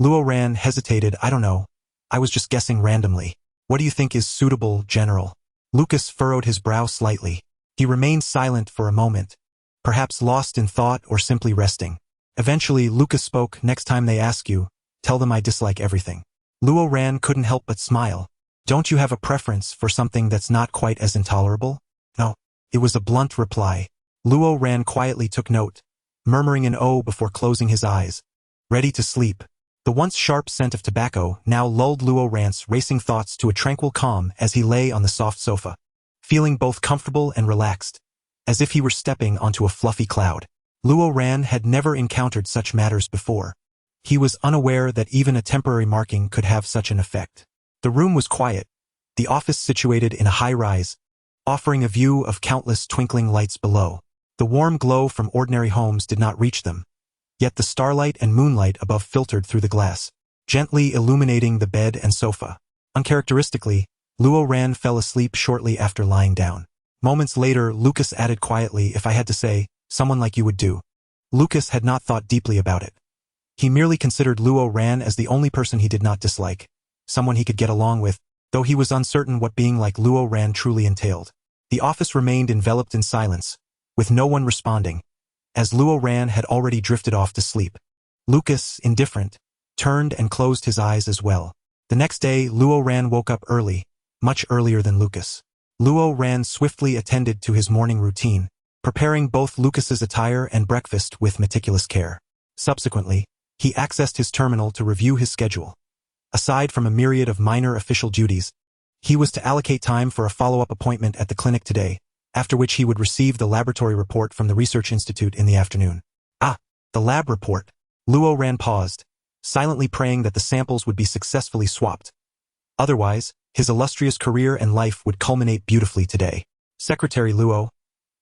Luo Ran hesitated, I don't know. I was just guessing randomly. What do you think is suitable, General? Lucas furrowed his brow slightly. He remained silent for a moment, perhaps lost in thought or simply resting. Eventually, Lucas spoke, next time they ask you, tell them I dislike everything. Luo Ran couldn't help but smile. Don't you have a preference for something that's not quite as intolerable? No. It was a blunt reply. Luo Ran quietly took note, murmuring an O before closing his eyes, ready to sleep. The once sharp scent of tobacco now lulled Luo Ran's racing thoughts to a tranquil calm as he lay on the soft sofa, feeling both comfortable and relaxed, as if he were stepping onto a fluffy cloud. Luo Ran had never encountered such matters before. He was unaware that even a temporary marking could have such an effect. The room was quiet, the office situated in a high-rise, offering a view of countless twinkling lights below. The warm glow from ordinary homes did not reach them, yet the starlight and moonlight above filtered through the glass, gently illuminating the bed and sofa. Uncharacteristically, Luo Ran fell asleep shortly after lying down. Moments later, Lucas added quietly, if I had to say, someone like you would do. Lucas had not thought deeply about it. He merely considered Luo Ran as the only person he did not dislike, someone he could get along with, though he was uncertain what being like Luo Ran truly entailed. The office remained enveloped in silence, with no one responding, as Luo Ran had already drifted off to sleep. Lucas, indifferent, turned and closed his eyes as well. The next day, Luo Ran woke up early, much earlier than Lucas. Luo Ran swiftly attended to his morning routine, preparing both Lucas's attire and breakfast with meticulous care. Subsequently, he accessed his terminal to review his schedule. Aside from a myriad of minor official duties, he was to allocate time for a follow-up appointment at the clinic today, after which he would receive the laboratory report from the Research Institute in the afternoon. Ah, the lab report. Luo Ran paused, silently praying that the samples would be successfully swapped. Otherwise, his illustrious career and life would culminate beautifully today. Secretary Luo.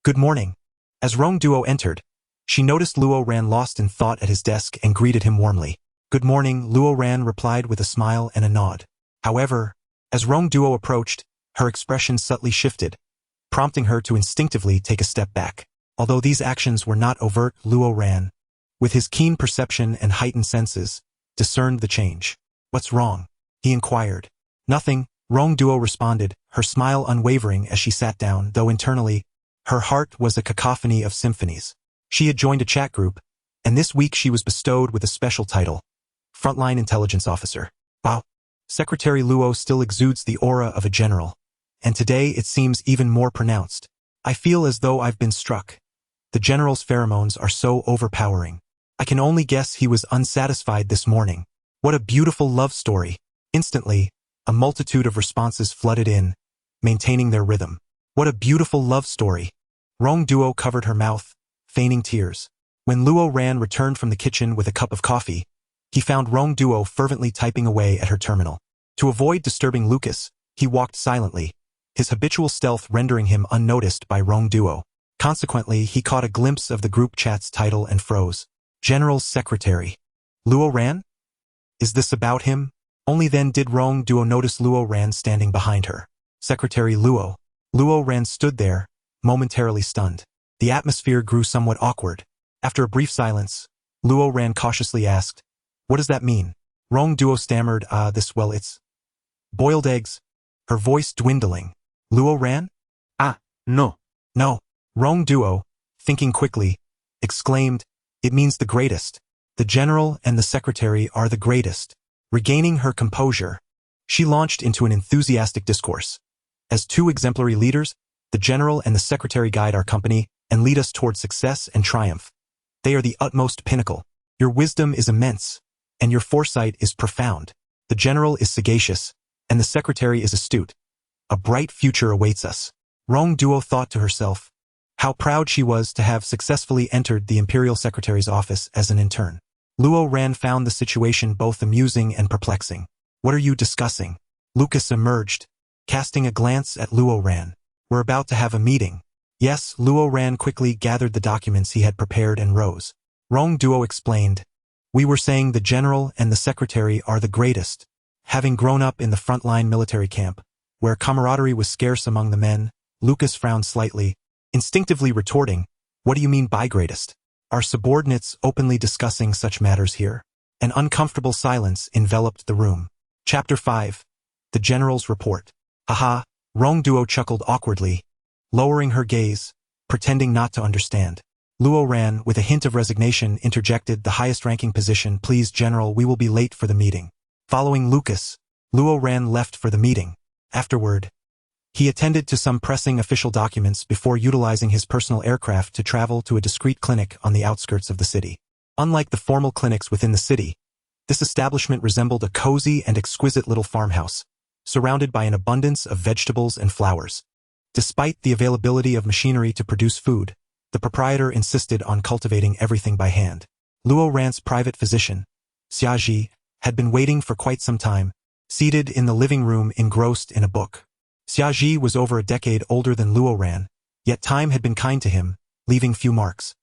Good morning. As Rong Duo entered, she noticed Luo Ran lost in thought at his desk and greeted him warmly. Good morning, Luo Ran replied with a smile and a nod. However, as Rong Duo approached, her expression subtly shifted, prompting her to instinctively take a step back. Although these actions were not overt, Luo Ran, with his keen perception and heightened senses, discerned the change. What's wrong? He inquired. Nothing, Rong Duo responded, her smile unwavering as she sat down, though internally, her heart was a cacophony of symphonies. She had joined a chat group, and this week she was bestowed with a special title, Frontline Intelligence Officer. Wow. Secretary Luo still exudes the aura of a general, and today it seems even more pronounced. I feel as though I've been struck. The general's pheromones are so overpowering. I can only guess he was unsatisfied this morning. What a beautiful love story. Instantly, a multitude of responses flooded in, maintaining their rhythm. What a beautiful love story. Rong Duo covered her mouth, feigning tears. When Luo Ran returned from the kitchen with a cup of coffee, he found Rong Duo fervently typing away at her terminal. To avoid disturbing Lucas, he walked silently, his habitual stealth rendering him unnoticed by Rong Duo. Consequently, he caught a glimpse of the group chat's title and froze. General's Secretary. Luo Ran? Is this about him? Only then did Rong Duo notice Luo Ran standing behind her. Secretary Luo. Luo Ran stood there, momentarily stunned. The atmosphere grew somewhat awkward. After a brief silence, Luo Ran cautiously asked, what does that mean? Rong Duo stammered, it's boiled eggs, her voice dwindling. Luo Ran? No. No. Rong Duo, thinking quickly, exclaimed, it means the greatest. The general and the secretary are the greatest. Regaining her composure, she launched into an enthusiastic discourse. As two exemplary leaders, the general and the secretary guide our company and lead us toward success and triumph. They are the utmost pinnacle. Your wisdom is immense, and your foresight is profound. The general is sagacious, and the secretary is astute. A bright future awaits us. Rong Duo thought to herself, how proud she was to have successfully entered the imperial secretary's office as an intern. Luo Ran found the situation both amusing and perplexing. What are you discussing? Lucas emerged, casting a glance at Luo Ran. We're about to have a meeting. Yes, Luo Ran quickly gathered the documents he had prepared and rose. Rong Duo explained, we were saying the general and the secretary are the greatest. Having grown up in the frontline military camp, where camaraderie was scarce among the men, Lucas frowned slightly, instinctively retorting, what do you mean by greatest? Are subordinates openly discussing such matters here? An uncomfortable silence enveloped the room. Chapter 5. The General's Report. Haha, Rong Duo chuckled awkwardly, lowering her gaze, pretending not to understand. Luo Ran, with a hint of resignation, interjected, the highest-ranking position, please General, we will be late for the meeting. Following Lucas, Luo Ran left for the meeting. Afterward, he attended to some pressing official documents before utilizing his personal aircraft to travel to a discreet clinic on the outskirts of the city. Unlike the formal clinics within the city, this establishment resembled a cozy and exquisite little farmhouse, surrounded by an abundance of vegetables and flowers. Despite the availability of machinery to produce food, the proprietor insisted on cultivating everything by hand. Luo Ran's private physician, Xiaji, had been waiting for quite some time, seated in the living room engrossed in a book. Xiaji was over a decade older than Luo Ran, yet time had been kind to him, leaving few marks.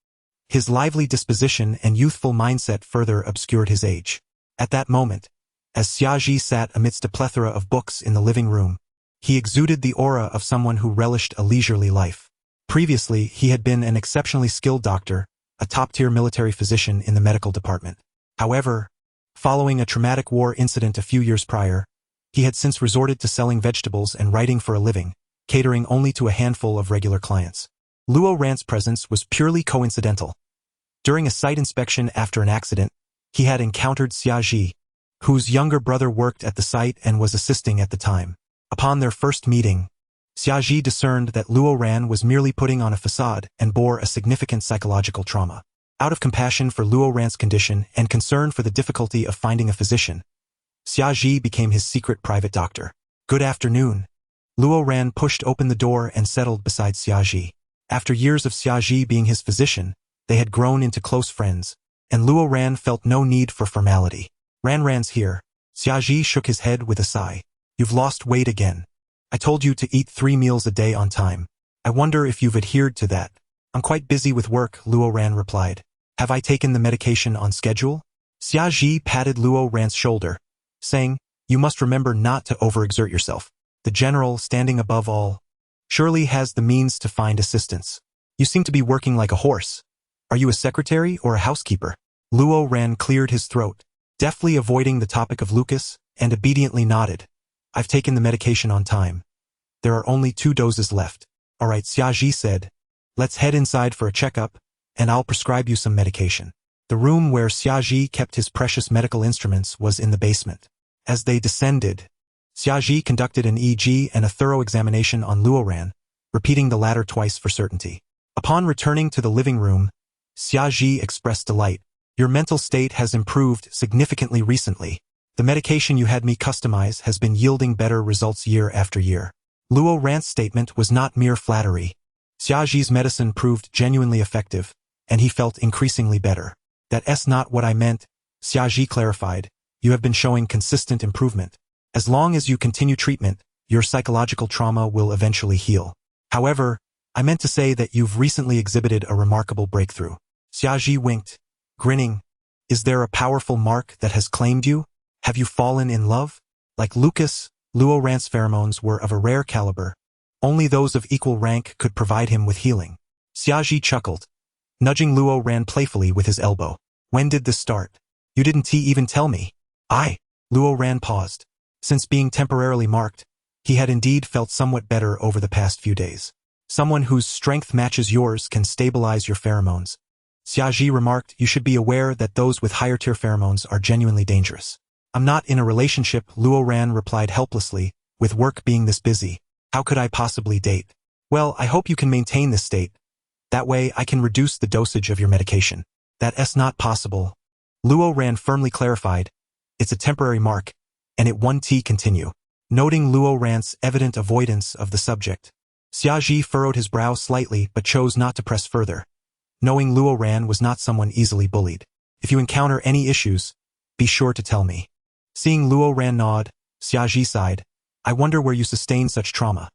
His lively disposition and youthful mindset further obscured his age. At that moment, as Xiaji sat amidst a plethora of books in the living room, he exuded the aura of someone who relished a leisurely life. Previously, he had been an exceptionally skilled doctor, a top-tier military physician in the medical department. However, following a traumatic war incident a few years prior, he had since resorted to selling vegetables and writing for a living, catering only to a handful of regular clients. Luo Ran's presence was purely coincidental. During a site inspection after an accident, he had encountered Xiaji, whose younger brother worked at the site and was assisting at the time. Upon their first meeting, Xiaji discerned that Luo Ran was merely putting on a facade and bore a significant psychological trauma. Out of compassion for Luo Ran's condition and concern for the difficulty of finding a physician, Xiaji became his secret private doctor. Good afternoon. Luo Ran pushed open the door and settled beside Xiaji. After years of Xiaji being his physician, they had grown into close friends, and Luo Ran felt no need for formality. Ran's here. Xiaji shook his head with a sigh. You've lost weight again. I told you to eat 3 meals a day on time. I wonder if you've adhered to that. I'm quite busy with work, Luo Ran replied. Have I taken the medication on schedule? Xiaji patted Luo Ran's shoulder, saying, You must remember not to overexert yourself. The general, standing above all, surely has the means to find assistance. You seem to be working like a horse. Are you a secretary or a housekeeper? Luo Ran cleared his throat, deftly avoiding the topic of Lucas, and obediently nodded. I've taken the medication on time. There are only 2 doses left. All right, Xiaji said. Let's head inside for a checkup, and I'll prescribe you some medication. The room where Xiaji kept his precious medical instruments was in the basement. As they descended, Xiaji conducted an EEG and a thorough examination on Luo Ran, repeating the latter twice for certainty. Upon returning to the living room, Xiaji expressed delight. Your mental state has improved significantly recently. The medication you had me customize has been yielding better results year after year. Luo Ran's statement was not mere flattery. Xiaji's medicine proved genuinely effective, and he felt increasingly better. That's not what I meant, Xiaji clarified. You have been showing consistent improvement. As long as you continue treatment, your psychological trauma will eventually heal. However, I meant to say that you've recently exhibited a remarkable breakthrough. Xiaji winked, grinning. Is there a powerful mark that has claimed you? Have you fallen in love? Like Lucas, Luo Ran's pheromones were of a rare caliber. Only those of equal rank could provide him with healing. Xiaji chuckled, nudging Luo Ran playfully with his elbow. When did this start? You didn't even tell me. Luo Ran paused. Since being temporarily marked, he had indeed felt somewhat better over the past few days. Someone whose strength matches yours can stabilize your pheromones. Xiaji remarked, you should be aware that those with higher tier pheromones are genuinely dangerous. I'm not in a relationship, Luo Ran replied helplessly, with work being this busy. How could I possibly date? Well, I hope you can maintain this state. That way I can reduce the dosage of your medication. That's not possible. Luo Ran firmly clarified. It's a temporary mark, and it won't continue. Noting Luo Ran's evident avoidance of the subject, Xiaji furrowed his brow slightly but chose not to press further, knowing Luo Ran was not someone easily bullied. If you encounter any issues, be sure to tell me. Seeing Luo Ran nod, Xiaji sighed. I wonder where you sustained such trauma.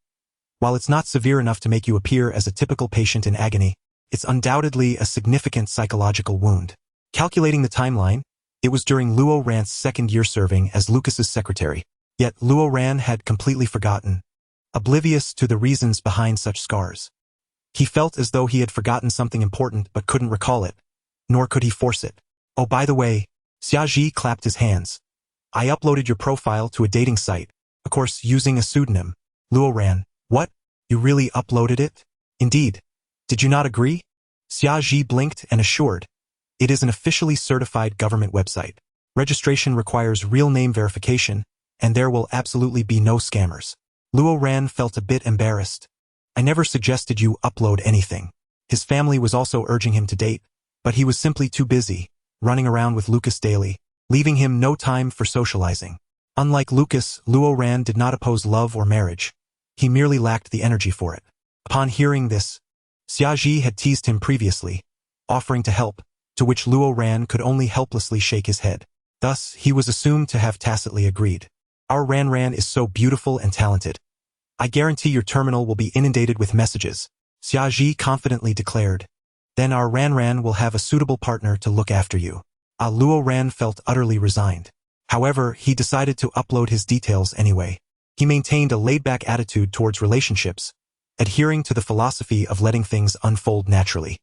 While it's not severe enough to make you appear as a typical patient in agony, it's undoubtedly a significant psychological wound. Calculating the timeline, it was during Luo Ran's 2nd year serving as Lucas's secretary. Yet Luo Ran had completely forgotten, oblivious to the reasons behind such scars. He felt as though he had forgotten something important but couldn't recall it, nor could he force it. Oh, by the way, Xiaji clapped his hands. I uploaded your profile to a dating site, of course using a pseudonym. Luo Ran, what? You really uploaded it? Indeed. Did you not agree? Xiaji blinked and assured. It is an officially certified government website. Registration requires real name verification, and there will absolutely be no scammers. Luo Ran felt a bit embarrassed. I never suggested you upload anything. His family was also urging him to date, but he was simply too busy, running around with Lucas daily, leaving him no time for socializing. Unlike Lucas, Luo Ran did not oppose love or marriage. He merely lacked the energy for it. Upon hearing this, Xiaji had teased him previously, offering to help, to which Luo Ran could only helplessly shake his head. Thus, he was assumed to have tacitly agreed. Our Ran is so beautiful and talented. I guarantee your terminal will be inundated with messages, Xiaji confidently declared. Then our Ran will have a suitable partner to look after you. Luo Ran felt utterly resigned. However, he decided to upload his details anyway. He maintained a laid-back attitude towards relationships, adhering to the philosophy of letting things unfold naturally.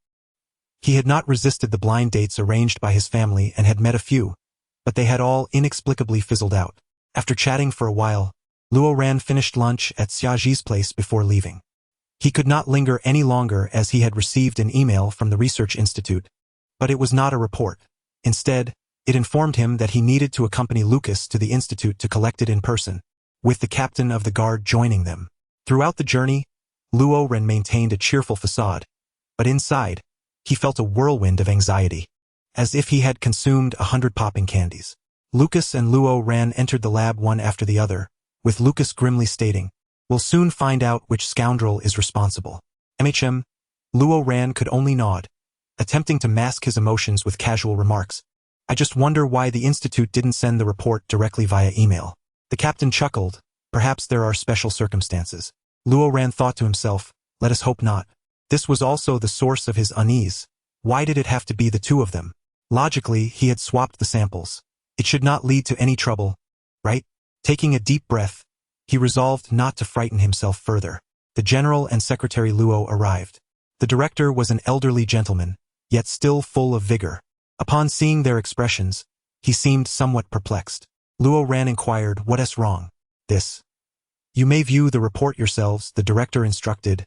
He had not resisted the blind dates arranged by his family and had met a few, but they had all inexplicably fizzled out. After chatting for a while, Luo Ran finished lunch at Xiaji's place before leaving. He could not linger any longer as he had received an email from the research institute, but it was not a report. Instead, it informed him that he needed to accompany Lucas to the institute to collect it in person, with the captain of the guard joining them. Throughout the journey, Luo Ren maintained a cheerful facade, but inside, he felt a whirlwind of anxiety, as if he had consumed 100 popping candies. Lucas and Luo Ran entered the lab one after the other, with Lucas grimly stating, "We'll soon find out which scoundrel is responsible." Luo Ran could only nod, attempting to mask his emotions with casual remarks. "I just wonder why the Institute didn't send the report directly via email." The captain chuckled. "Perhaps there are special circumstances." Luo Ran thought to himself, "Let us hope not." This was also the source of his unease. Why did it have to be the two of them? Logically, he had swapped the samples. It should not lead to any trouble, right? Taking a deep breath, he resolved not to frighten himself further. The general and Secretary Luo arrived. The director was an elderly gentleman, yet still full of vigor. Upon seeing their expressions, he seemed somewhat perplexed. Luo Ran inquired, "What is wrong?" "This. You may view the report yourselves," the director instructed,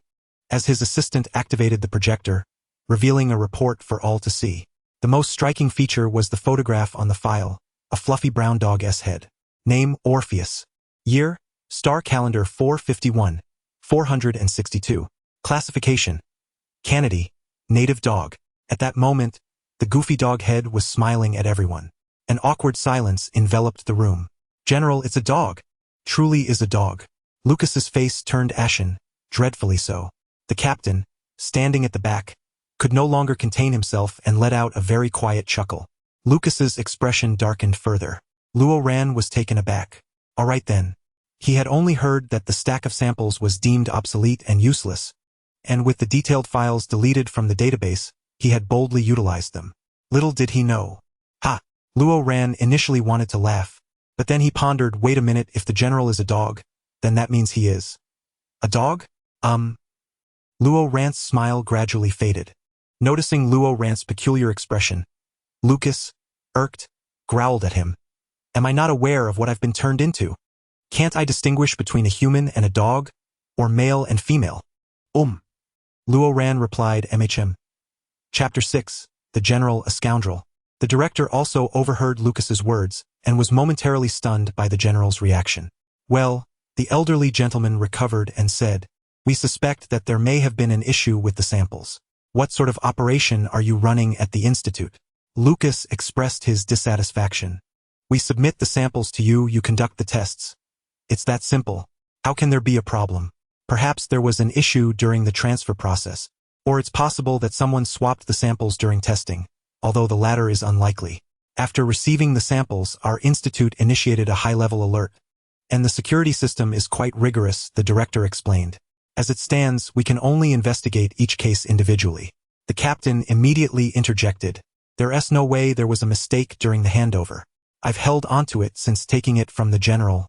as his assistant activated the projector, revealing a report for all to see. The most striking feature was the photograph on the file, a fluffy brown dog's head. Name, Orpheus. Year, star calendar 451, 462. Classification, Canady, native dog. At that moment, the goofy dog head was smiling at everyone. An awkward silence enveloped the room. "General, it's a dog." "Truly is a dog." Lucas's face turned ashen, dreadfully so. The captain, standing at the back, could no longer contain himself and let out a very quiet chuckle. Lucas's expression darkened further. Luo Ran was taken aback. All right then. He had only heard that the stack of samples was deemed obsolete and useless, and with the detailed files deleted from the database, he had boldly utilized them. Little did he know. Ha! Luo Ran initially wanted to laugh, but then he pondered, wait a minute, if the general is a dog, then that means he is. A dog? Luo Ran's smile gradually faded. Noticing Luo Ran's peculiar expression, Lucas, irked, growled at him. "Am I not aware of what I've been turned into? Can't I distinguish between a human and a dog, or male and female?" Luo Ran replied, Chapter 6, The General a Scoundrel. The director also overheard Lucas's words, and was momentarily stunned by the general's reaction. Well, the elderly gentleman recovered and said, "We suspect that there may have been an issue with the samples. What sort of operation are you running at the Institute?" Lucas expressed his dissatisfaction. "We submit the samples to you, you conduct the tests. It's that simple. How can there be a problem? Perhaps there was an issue during the transfer process, or it's possible that someone swapped the samples during testing, although the latter is unlikely. After receiving the samples, our institute initiated a high-level alert, and the security system is quite rigorous," the director explained. "As it stands, we can only investigate each case individually." The captain immediately interjected, "There's no way there was a mistake during the handover. I've held onto it since taking it from the general,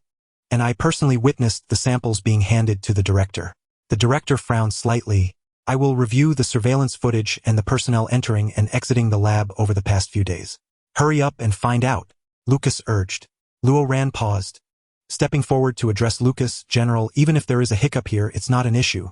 and I personally witnessed the samples being handed to the director." The director frowned slightly. "I will review the surveillance footage and the personnel entering and exiting the lab over the past few days." "Hurry up and find out," Lucas urged. Luo Ran paused. Stepping forward to address Lucas, "General, even if there is a hiccup here, it's not an issue.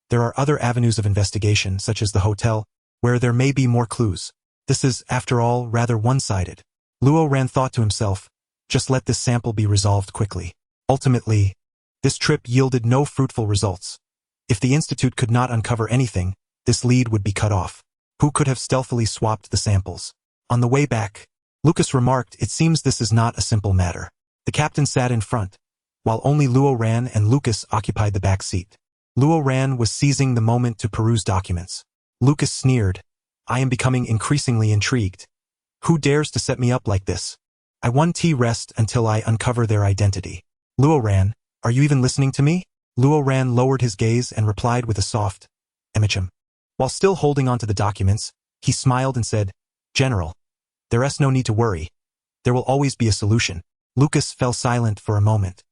There are other avenues of investigation, such as the hotel, where there may be more clues. This is, after all, rather one-sided." Luo Ran thought to himself, "Just let this sample be resolved quickly." Ultimately, this trip yielded no fruitful results. If the Institute could not uncover anything, this lead would be cut off. Who could have stealthily swapped the samples? On the way back, Lucas remarked, "It seems this is not a simple matter." The captain sat in front, while only Luo Ran and Lucas occupied the back seat. Luo Ran was seizing the moment to peruse documents. Lucas sneered, "I am becoming increasingly intrigued. Who dares to set me up like this? I won't rest until I uncover their identity." "Luo Ran, are you even listening to me?" Luo Ran lowered his gaze and replied with a soft, "Emichim." While still holding onto the documents, he smiled and said, "General, there's no need to worry. There will always be a solution." Lucas fell silent for a moment.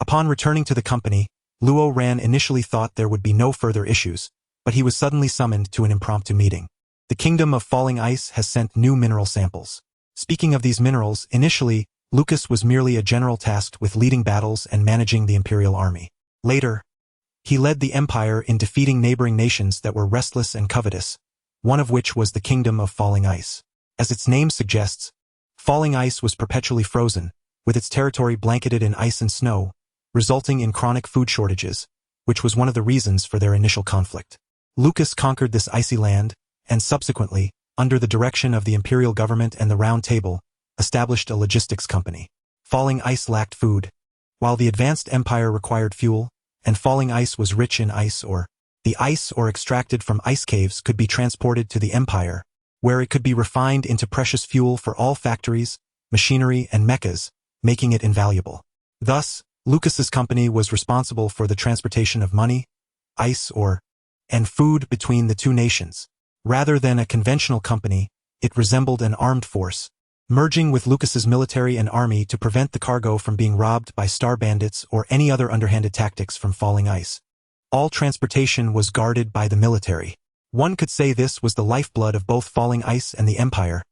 Upon returning to the company, Luo Ran initially thought there would be no further issues, but he was suddenly summoned to an impromptu meeting. The Kingdom of Falling Ice has sent new mineral samples. Speaking of these minerals, initially, Lucas was merely a general tasked with leading battles and managing the Imperial Army. Later, he led the Empire in defeating neighboring nations that were restless and covetous, one of which was the Kingdom of Falling Ice. As its name suggests, Falling Ice was perpetually frozen, with its territory blanketed in ice and snow, resulting in chronic food shortages, which was one of the reasons for their initial conflict. Lucas conquered this icy land, and subsequently, under the direction of the imperial government and the Round Table, established a logistics company. Falling Ice lacked food, while the advanced empire required fuel, and Falling Ice was rich in ice ore. The ice ore extracted from ice caves could be transported to the empire, where it could be refined into precious fuel for all factories, machinery, and mechas, making it invaluable. Thus, Lucas's company was responsible for the transportation of money, ice ore, and food between the two nations. Rather than a conventional company, it resembled an armed force, merging with Lucas's military and army to prevent the cargo from being robbed by star bandits or any other underhanded tactics from Falling Ice. All transportation was guarded by the military. One could say this was the lifeblood of both Falling Ice and the Empire,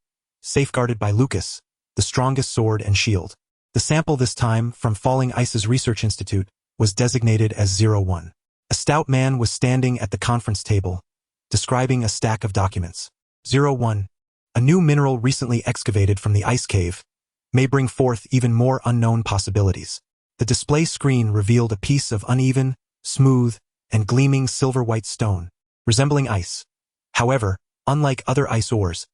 safeguarded by Lucas, the strongest sword and shield. The sample this time from Falling Ice's research institute was designated as 01. A stout man was standing at the conference table, describing a stack of documents. 01. A new mineral recently excavated from the ice cave may bring forth even more unknown possibilities. The display screen revealed a piece of uneven, smooth, and gleaming silver-white stone, resembling ice. However, unlike other ice ores,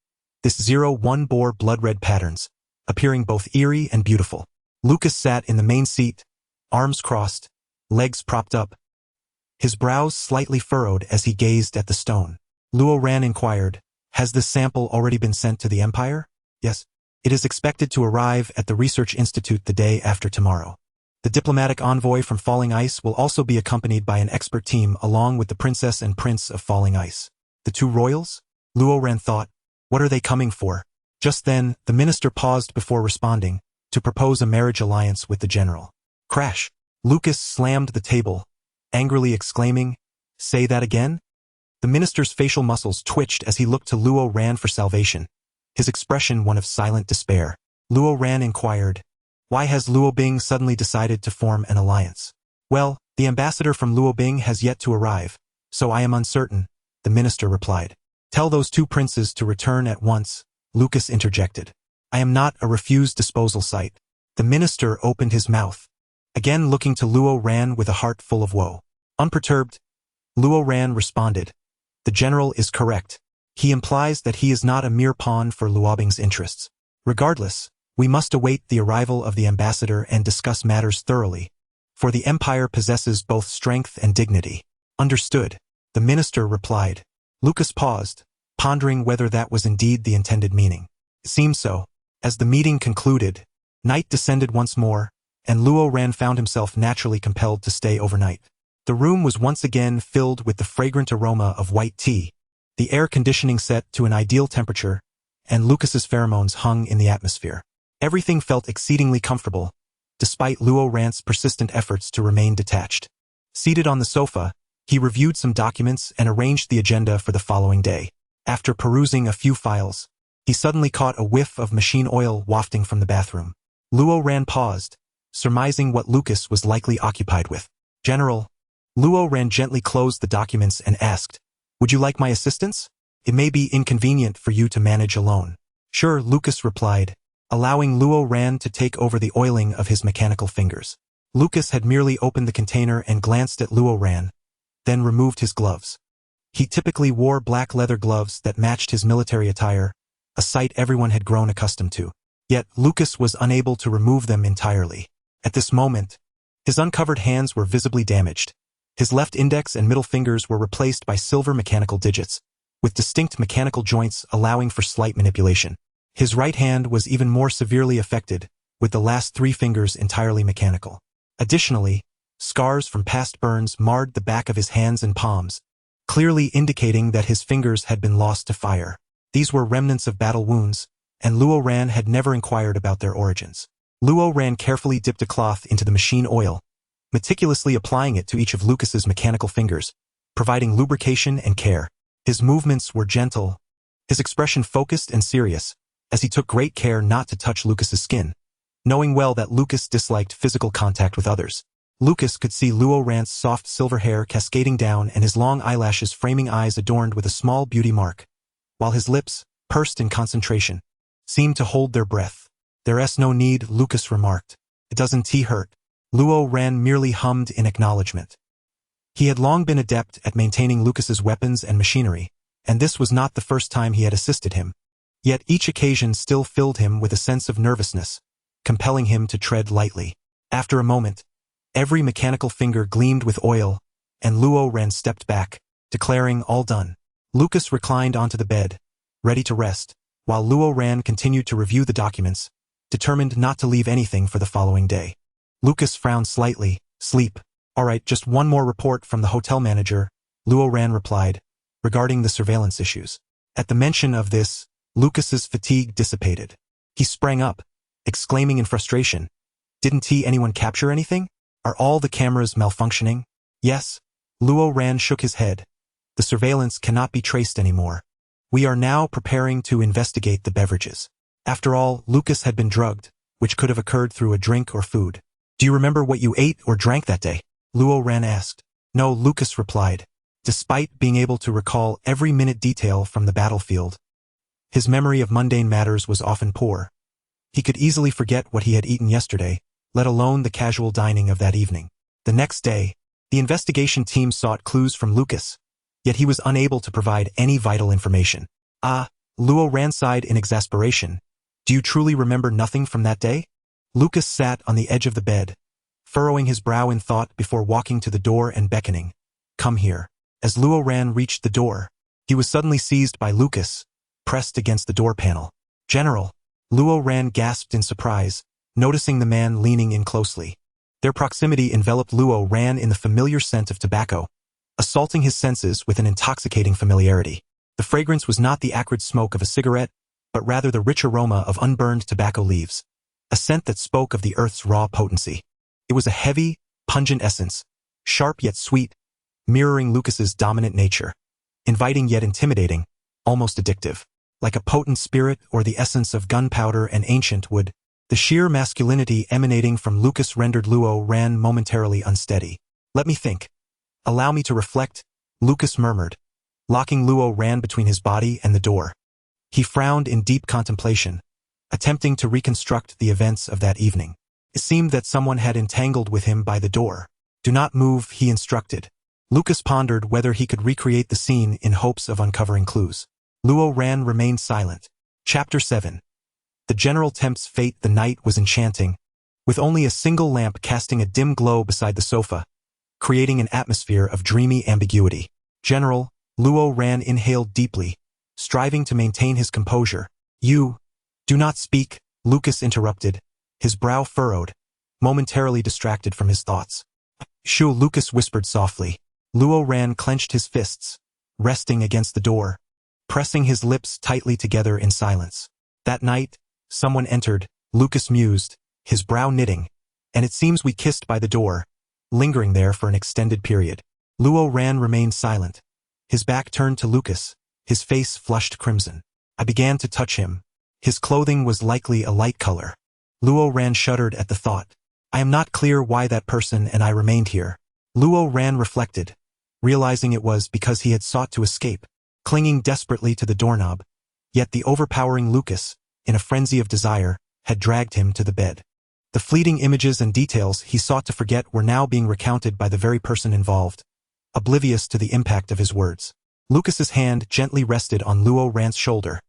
this 01 bore blood-red patterns, appearing both eerie and beautiful. Lucas sat in the main seat, arms crossed, legs propped up, his brows slightly furrowed as he gazed at the stone. Luo Ran inquired, "Has this sample already been sent to the Empire?" "Yes. It is expected to arrive at the Research Institute the day after tomorrow. The diplomatic envoy from Falling Ice will also be accompanied by an expert team along with the Princess and Prince of Falling Ice." "The two royals?" Luo Ran thought. "What are they coming for?" Just then, the minister paused before responding, to propose a marriage alliance with the general. Crash! Lucas slammed the table, angrily exclaiming, "Say that again?" The minister's facial muscles twitched as he looked to Luo Ran for salvation, his expression one of silent despair. Luo Ran inquired, "Why has Luo Bing suddenly decided to form an alliance?" "Well, the ambassador from Luo Bing has yet to arrive, so I am uncertain," the minister replied. "Tell those two princes to return at once," Lucas interjected. "I am not a refused disposal site." The minister opened his mouth, again looking to Luo Ran with a heart full of woe. Unperturbed, Luo Ran responded, "The general is correct. He implies that he is not a mere pawn for Luobing's interests. Regardless, we must await the arrival of the ambassador and discuss matters thoroughly, for the empire possesses both strength and dignity." "Understood," the minister replied. Lucas paused, pondering whether that was indeed the intended meaning. It seemed so. As the meeting concluded, night descended once more, and Luo Ran found himself naturally compelled to stay overnight. The room was once again filled with the fragrant aroma of white tea, the air conditioning set to an ideal temperature, and Lucas's pheromones hung in the atmosphere. Everything felt exceedingly comfortable, despite Luo Ran's persistent efforts to remain detached. Seated on the sofa, he reviewed some documents and arranged the agenda for the following day. After perusing a few files, he suddenly caught a whiff of machine oil wafting from the bathroom. Luo Ran paused, surmising what Lucas was likely occupied with. "General." Luo Ran gently closed the documents and asked, "Would you like my assistance? It may be inconvenient for you to manage alone." "Sure," Lucas replied, allowing Luo Ran to take over the oiling of his mechanical fingers. Lucas had merely opened the container and glanced at Luo Ran, then removed his gloves. He typically wore black leather gloves that matched his military attire, a sight everyone had grown accustomed to. Yet Lucas was unable to remove them entirely. At this moment, his uncovered hands were visibly damaged. His left index and middle fingers were replaced by silver mechanical digits, with distinct mechanical joints allowing for slight manipulation. His right hand was even more severely affected, with the last 3 fingers entirely mechanical. Additionally, scars from past burns marred the back of his hands and palms, clearly indicating that his fingers had been lost to fire. These were remnants of battle wounds, and Luo Ran had never inquired about their origins. Luo Ran carefully dipped a cloth into the machine oil, meticulously applying it to each of Lucas's mechanical fingers, providing lubrication and care. His movements were gentle, his expression focused and serious, as he took great care not to touch Lucas's skin, knowing well that Lucas disliked physical contact with others. Lucas could see Luo Ran's soft silver hair cascading down and his long eyelashes framing eyes adorned with a small beauty mark, while his lips, pursed in concentration, seemed to hold their breath. "There's no need," Lucas remarked. "It doesn't hurt." Luo Ran merely hummed in acknowledgement. He had long been adept at maintaining Lucas's weapons and machinery, and this was not the first time he had assisted him. Yet each occasion still filled him with a sense of nervousness, compelling him to tread lightly. After a moment, every mechanical finger gleamed with oil, and Luo Ran stepped back, declaring all done. Lucas reclined onto the bed, ready to rest, while Luo Ran continued to review the documents, determined not to leave anything for the following day. Lucas frowned slightly. Sleep. All right, just one more report from the hotel manager, Luo Ran replied, regarding the surveillance issues. At the mention of this, Lucas's fatigue dissipated. He sprang up, exclaiming in frustration, "Didn't anyone capture anything? Are all the cameras malfunctioning?" "Yes." Luo Ran shook his head. "The surveillance cannot be traced anymore. We are now preparing to investigate the beverages." After all, Lucas had been drugged, which could have occurred through a drink or food. "Do you remember what you ate or drank that day?" Luo Ran asked. "No," Lucas replied. Despite being able to recall every minute detail from the battlefield, his memory of mundane matters was often poor. He could easily forget what he had eaten yesterday, let alone the casual dining of that evening. The next day, the investigation team sought clues from Lucas, yet he was unable to provide any vital information. "Ah," Luo Ran sighed in exasperation. "Do you truly remember nothing from that day?" Lucas sat on the edge of the bed, furrowing his brow in thought before walking to the door and beckoning, "Come here." As Luo Ran reached the door, he was suddenly seized by Lucas, pressed against the door panel. "General!" Luo Ran gasped in surprise, noticing the man leaning in closely. Their proximity enveloped Luo Ran in the familiar scent of tobacco, assaulting his senses with an intoxicating familiarity. The fragrance was not the acrid smoke of a cigarette, but rather the rich aroma of unburned tobacco leaves, a scent that spoke of the earth's raw potency. It was a heavy, pungent essence, sharp yet sweet, mirroring Lucas's dominant nature, inviting yet intimidating, almost addictive. Like a potent spirit or the essence of gunpowder and ancient wood, the sheer masculinity emanating from Lucas rendered Luo Ran momentarily unsteady. "Let me think. Allow me to reflect," Lucas murmured, locking Luo Ran between his body and the door. He frowned in deep contemplation, attempting to reconstruct the events of that evening. It seemed that someone had entangled with him by the door. "Do not move," he instructed. Lucas pondered whether he could recreate the scene in hopes of uncovering clues. Luo Ran remained silent. Chapter 7. The general tempts fate. The night was enchanting, with only a single lamp casting a dim glow beside the sofa, creating an atmosphere of dreamy ambiguity. "General," Luo Ran inhaled deeply, striving to maintain his composure. "You, do not speak," Lucas interrupted, his brow furrowed, momentarily distracted from his thoughts. "Shoo," Lucas whispered softly. Luo Ran clenched his fists, resting against the door, pressing his lips tightly together in silence. That night, someone entered, Lucas mused, his brow knitting, "and it seems we kissed by the door," lingering there for an extended period. Luo Ran remained silent, his back turned to Lucas, his face flushed crimson. "I began to touch him. His clothing was likely a light color." Luo Ran shuddered at the thought. "I am not clear why that person and I remained here." Luo Ran reflected, realizing it was because he had sought to escape, clinging desperately to the doorknob, yet the overpowering Lucas, in a frenzy of desire, had dragged him to the bed. The fleeting images and details he sought to forget were now being recounted by the very person involved, oblivious to the impact of his words. Lucas's hand gently rested on Luo Ran's shoulder,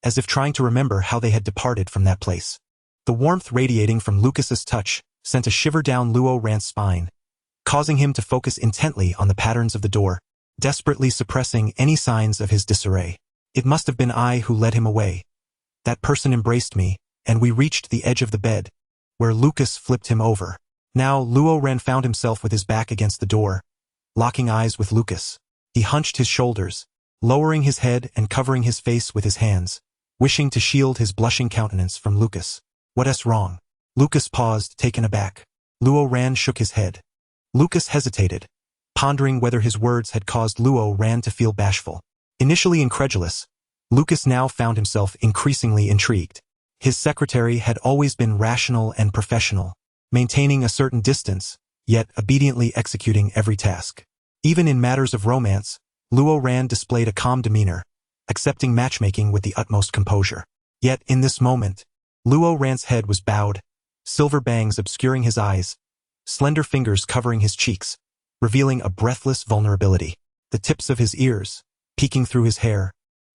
as if trying to remember how they had departed from that place. The warmth radiating from Lucas's touch sent a shiver down Luo Ran's spine, causing him to focus intently on the patterns of the door, desperately suppressing any signs of his disarray. "It must have been I who led him away. That person embraced me, and we reached the edge of the bed, where Lucas flipped him over." Now Luo Ran found himself with his back against the door, locking eyes with Lucas. He hunched his shoulders, lowering his head and covering his face with his hands, wishing to shield his blushing countenance from Lucas. "What's wrong?" Lucas paused, taken aback. Luo Ran shook his head. Lucas hesitated, pondering whether his words had caused Luo Ran to feel bashful. Initially incredulous, Lucas now found himself increasingly intrigued. His secretary had always been rational and professional, maintaining a certain distance, yet obediently executing every task. Even in matters of romance, Luo Ran displayed a calm demeanor, accepting matchmaking with the utmost composure. Yet in this moment, Luo Ran's head was bowed, silver bangs obscuring his eyes, slender fingers covering his cheeks, revealing a breathless vulnerability. The tips of his ears, peeking through his hair,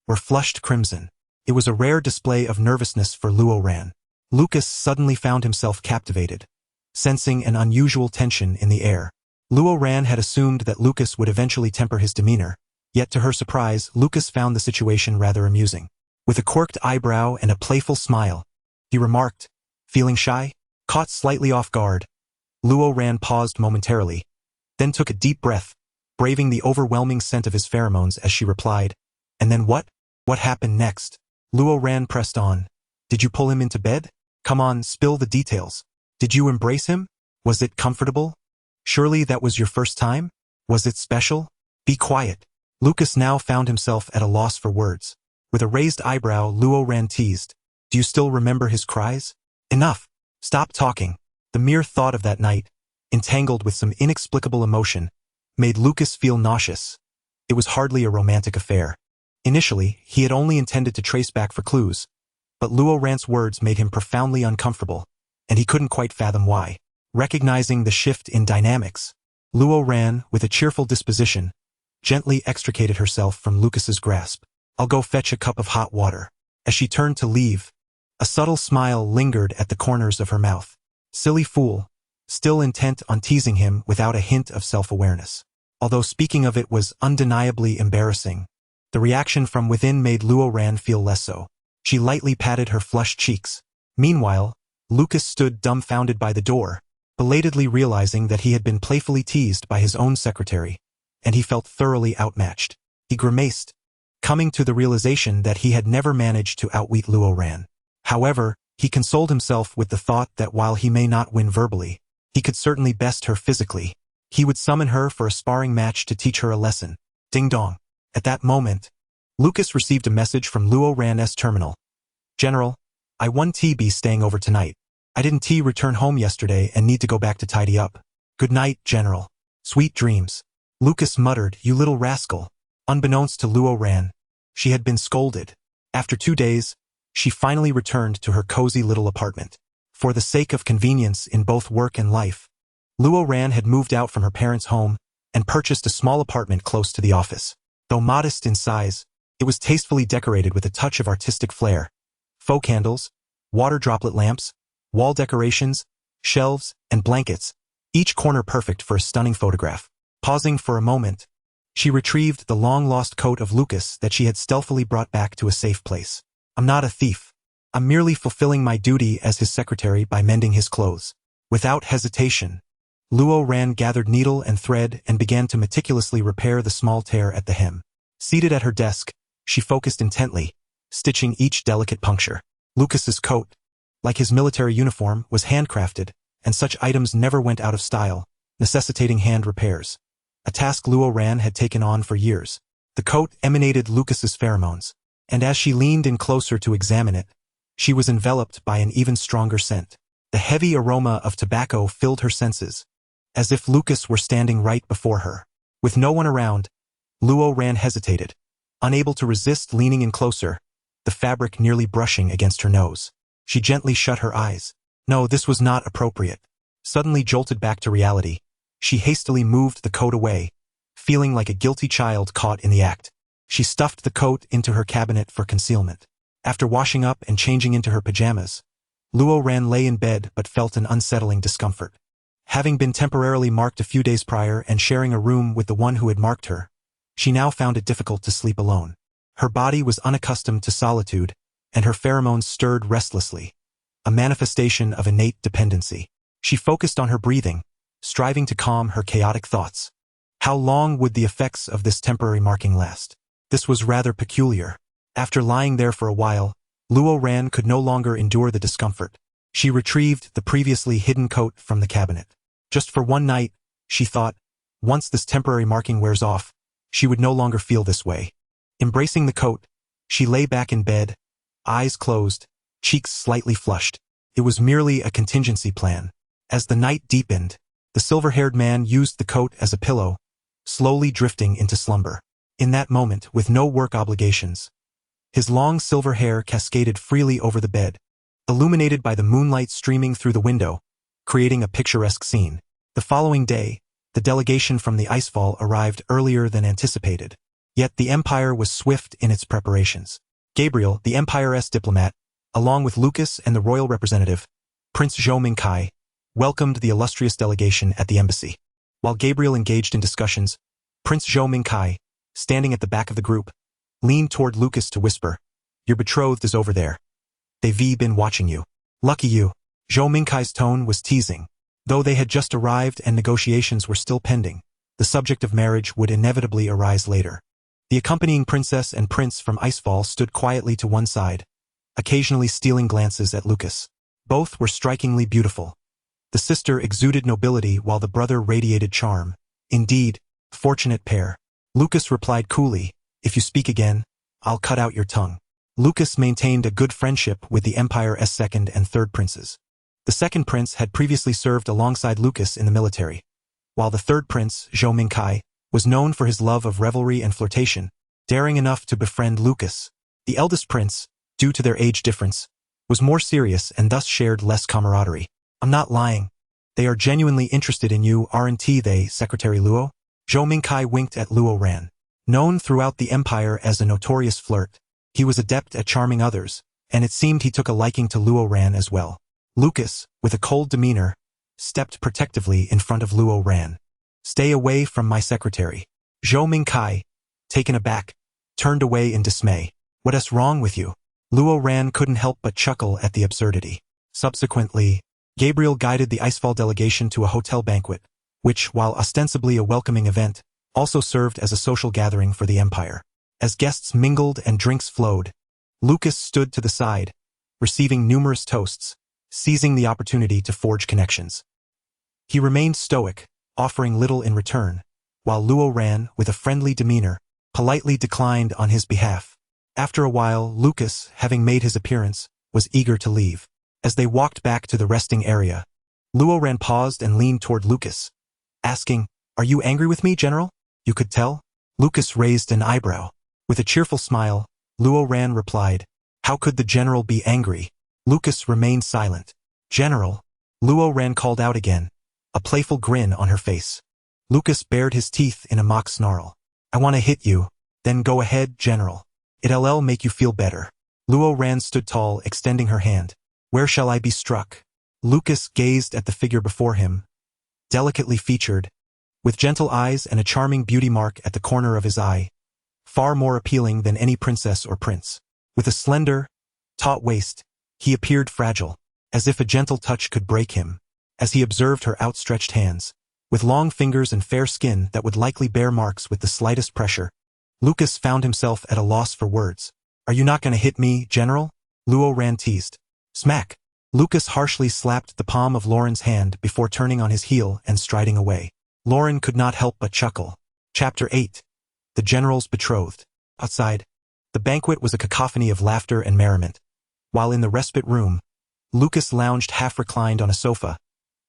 were flushed crimson. It was a rare display of nervousness for Luo Ran. Lucas suddenly found himself captivated, sensing an unusual tension in the air. Luo Ran had assumed that Lucas would eventually temper his demeanor, yet to her surprise, Lucas found the situation rather amusing. With a quirked eyebrow and a playful smile, he remarked, "Feeling shy?" Caught slightly off guard, Luo Ran paused momentarily, then took a deep breath, braving the overwhelming scent of his pheromones as she replied, "And then what? What happened next?" Luo Ran pressed on. "Did you pull him into bed? Come on, spill the details. Did you embrace him? Was it comfortable? Surely that was your first time? Was it special? Be quiet." Lucas now found himself at a loss for words. With a raised eyebrow, Luo Ran teased, "Do you still remember his cries? Enough. Stop talking." The mere thought of that night, entangled with some inexplicable emotion, made Lucas feel nauseous. It was hardly a romantic affair. Initially, he had only intended to trace back for clues, but Luo Ran's words made him profoundly uncomfortable, and he couldn't quite fathom why. Recognizing the shift in dynamics, Luo Ran, with a cheerful disposition, gently extricated herself from Lucas's grasp. "I'll go fetch a cup of hot water." As she turned to leave, a subtle smile lingered at the corners of her mouth. Silly fool, still intent on teasing him without a hint of self-awareness. Although speaking of it was undeniably embarrassing, the reaction from within made Luo Ran feel less so. She lightly patted her flushed cheeks. Meanwhile, Lucas stood dumbfounded by the door, belatedly realizing that he had been playfully teased by his own secretary, and he felt thoroughly outmatched. He grimaced, coming to the realization that he had never managed to outwit Luo Ran. However, he consoled himself with the thought that while he may not win verbally, he could certainly best her physically. He would summon her for a sparring match to teach her a lesson. Ding dong. At that moment, Lucas received a message from Luo Ran's terminal. "General, I 1TB staying over tonight. I didn't return home yesterday and need to go back to tidy up. Good night, General. Sweet dreams." Lucas muttered, "You little rascal." Unbeknownst to Luo Ran, she had been scolded. After 2 days, she finally returned to her cozy little apartment. For the sake of convenience in both work and life, Luo Ran had moved out from her parents' home and purchased a small apartment close to the office. Though modest in size, it was tastefully decorated with a touch of artistic flair. Faux candles, water droplet lamps, wall decorations, shelves, and blankets, each corner perfect for a stunning photograph. Pausing for a moment, she retrieved the long-lost coat of Lucas that she had stealthily brought back to a safe place. "I'm not a thief. I'm merely fulfilling my duty as his secretary by mending his clothes." Without hesitation, Luo Ran gathered needle and thread and began to meticulously repair the small tear at the hem. Seated at her desk, she focused intently, stitching each delicate puncture. Lucas's coat, like his military uniform, was handcrafted, and such items never went out of style, necessitating hand repairs. A task Luo Ran had taken on for years. The coat emanated Lucas's pheromones, and as she leaned in closer to examine it, she was enveloped by an even stronger scent. The heavy aroma of tobacco filled her senses, as if Lucas were standing right before her. With no one around, Luo Ran hesitated, unable to resist leaning in closer, the fabric nearly brushing against her nose. She gently shut her eyes. No, this was not appropriate. Suddenly jolted back to reality, she hastily moved the coat away, feeling like a guilty child caught in the act. She stuffed the coat into her cabinet for concealment. After washing up and changing into her pajamas, Luo Ran lay in bed but felt an unsettling discomfort. Having been temporarily marked a few days prior and sharing a room with the one who had marked her, she now found it difficult to sleep alone. Her body was unaccustomed to solitude, and her pheromones stirred restlessly, a manifestation of innate dependency. She focused on her breathing, striving to calm her chaotic thoughts. How long would the effects of this temporary marking last? This was rather peculiar. After lying there for a while, Luo Ran could no longer endure the discomfort. She retrieved the previously hidden coat from the cabinet. Just for one night, she thought, once this temporary marking wears off, she would no longer feel this way. Embracing the coat, she lay back in bed, eyes closed, cheeks slightly flushed. It was merely a contingency plan. As the night deepened, the silver-haired man used the coat as a pillow, slowly drifting into slumber. In that moment, with no work obligations, his long silver hair cascaded freely over the bed, illuminated by the moonlight streaming through the window, creating a picturesque scene. The following day, the delegation from the Icefall arrived earlier than anticipated. Yet the Empire was swift in its preparations. Gabriel, the Empire's diplomat, along with Lucas and the royal representative, Prince Zhou Mingkai, welcomed the illustrious delegation at the embassy. While Gabriel engaged in discussions, Prince Zhou Mingkai, standing at the back of the group, leaned toward Lucas to whisper, "Your betrothed is over there. They've been watching you. Lucky you." Zhou Mingkai's tone was teasing. Though they had just arrived and negotiations were still pending, the subject of marriage would inevitably arise later. The accompanying princess and prince from Icefall stood quietly to one side, occasionally stealing glances at Lucas. Both were strikingly beautiful. The sister exuded nobility while the brother radiated charm. Indeed, fortunate pair. Lucas replied coolly, "If you speak again, I'll cut out your tongue." Lucas maintained a good friendship with the Empire's second and third princes. The second prince had previously served alongside Lucas in the military, while the third prince, Zhou Mingkai, was known for his love of revelry and flirtation, daring enough to befriend Lucas. The eldest prince, due to their age difference, was more serious and thus shared less camaraderie. "I'm not lying. They are genuinely interested in you, aren't they, Secretary Luo?" Zhou Mingkai winked at Luo Ran. Known throughout the Empire as a notorious flirt, he was adept at charming others, and it seemed he took a liking to Luo Ran as well. Lucas, with a cold demeanor, stepped protectively in front of Luo Ran. "Stay away from my secretary." Zhou Mingkai, taken aback, turned away in dismay. "What's wrong with you?" Luo Ran couldn't help but chuckle at the absurdity. Subsequently, Gabriel guided the Icefall delegation to a hotel banquet, which, while ostensibly a welcoming event, also served as a social gathering for the Empire. As guests mingled and drinks flowed, Lucas stood to the side, receiving numerous toasts, seizing the opportunity to forge connections. He remained stoic, offering little in return, while Luo Ran, with a friendly demeanor, politely declined on his behalf. After a while, Lucas, having made his appearance, was eager to leave. As they walked back to the resting area, Luo Ran paused and leaned toward Lucas, asking, "Are you angry with me, General?" "You could tell?" Lucas raised an eyebrow. With a cheerful smile, Luo Ran replied, "How could the General be angry?" Lucas remained silent. "General," Luo Ran called out again, a playful grin on her face. Lucas bared his teeth in a mock snarl. "I want to hit you." "Then go ahead, General. It'll make you feel better." Luo Ran stood tall, extending her hand. "Where shall I be struck?" Lucas gazed at the figure before him, delicately featured, with gentle eyes and a charming beauty mark at the corner of his eye, far more appealing than any princess or prince. With a slender, taut waist, he appeared fragile, as if a gentle touch could break him. As he observed her outstretched hands, with long fingers and fair skin that would likely bear marks with the slightest pressure, Lucas found himself at a loss for words. "Are you not going to hit me, General?" Luo Ran teased. Smack! Lucas harshly slapped the palm of Lauren's hand before turning on his heel and striding away. Lauren could not help but chuckle. Chapter 8. The General's Betrothed. Outside, the banquet was a cacophony of laughter and merriment, while in the respite room, Lucas lounged half-reclined on a sofa,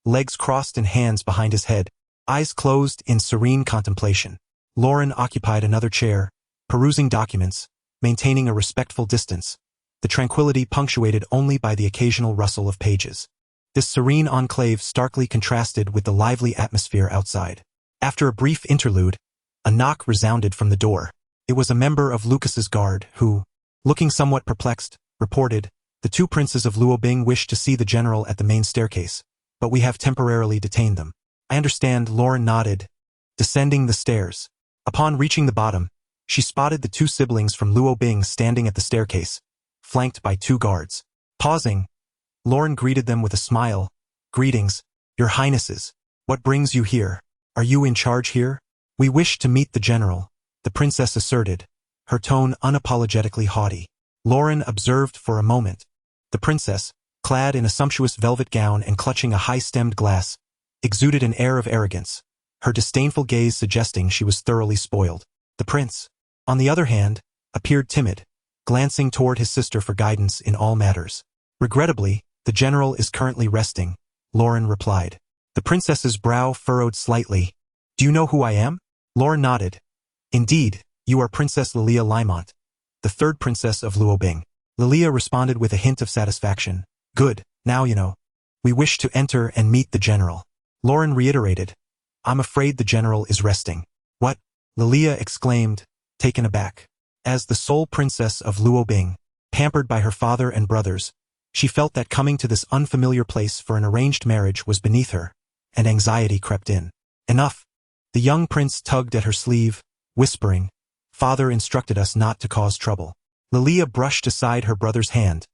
legs crossed and hands behind his head, eyes closed in serene contemplation. Lauren occupied another chair, perusing documents, maintaining a respectful distance, the tranquility punctuated only by the occasional rustle of pages. This serene enclave starkly contrasted with the lively atmosphere outside. After a brief interlude, a knock resounded from the door. It was a member of Lucas's guard who, looking somewhat perplexed, reported, "The two princes of Luobing wish to see the general at the main staircase, but we have temporarily detained them." "I understand," Lauren nodded, descending the stairs. Upon reaching the bottom, she spotted the two siblings from Luobing standing at the staircase, flanked by two guards. Pausing, Lauren greeted them with a smile. "Greetings, Your Highnesses. What brings you here? Are you in charge here?" "We wish to meet the general," the princess asserted, her tone unapologetically haughty. Lauren observed for a moment. The princess, clad in a sumptuous velvet gown and clutching a high-stemmed glass, exuded an air of arrogance, her disdainful gaze suggesting she was thoroughly spoiled. The prince, on the other hand, appeared timid, glancing toward his sister for guidance in all matters. "Regrettably, the general is currently resting," Lauren replied. The princess's brow furrowed slightly. "Do you know who I am?" Lauren nodded. "Indeed, you are Princess Lilia Limont, the third princess of Luobing." Lilia responded with a hint of satisfaction. "Good, now you know. We wish to enter and meet the general." Lauren reiterated, I'm afraid the general is resting. What? Lilia exclaimed, taken aback. As the sole princess of Luobing, pampered by her father and brothers, she felt that coming to this unfamiliar place for an arranged marriage was beneath her, and anxiety crept in. Enough. The young prince tugged at her sleeve, whispering, Father instructed us not to cause trouble. Lilia brushed aside her brother's hand,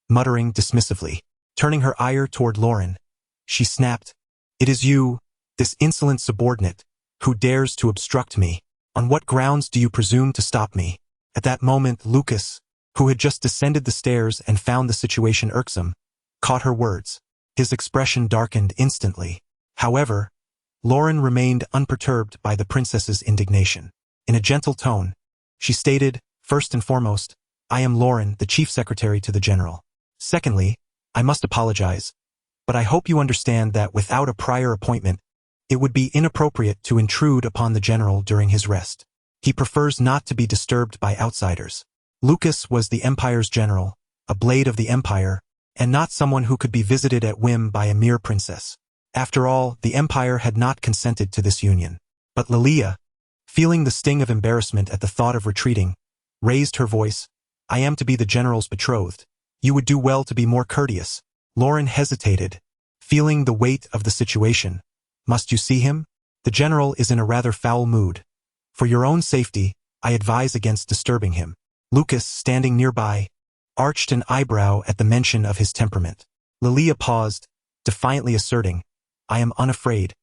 muttering dismissively. Turning her ire toward Lauren, she snapped, It is you, this insolent subordinate, who dares to obstruct me. On what grounds do you presume to stop me? At that moment, Lucas, who had just descended the stairs and found the situation irksome, caught her words. His expression darkened instantly. However, Lauren remained unperturbed by the princess's indignation. In a gentle tone, she stated, First and foremost, I am Lauren, the chief secretary to the general. Secondly, I must apologize, but I hope you understand that without a prior appointment, it would be inappropriate to intrude upon the general during his rest. He prefers not to be disturbed by outsiders. Lucas was the empire's general, a blade of the empire, and not someone who could be visited at whim by a mere princess. After all, the empire had not consented to this union. But Lilia, feeling the sting of embarrassment at the thought of retreating, raised her voice, I am to be the general's betrothed. You would do well to be more courteous. Lauren hesitated, feeling the weight of the situation. Must you see him? The general is in a rather foul mood. For your own safety, I advise against disturbing him. Lucas, standing nearby, arched an eyebrow at the mention of his temperament. Lilia paused, defiantly asserting, I am unafraid.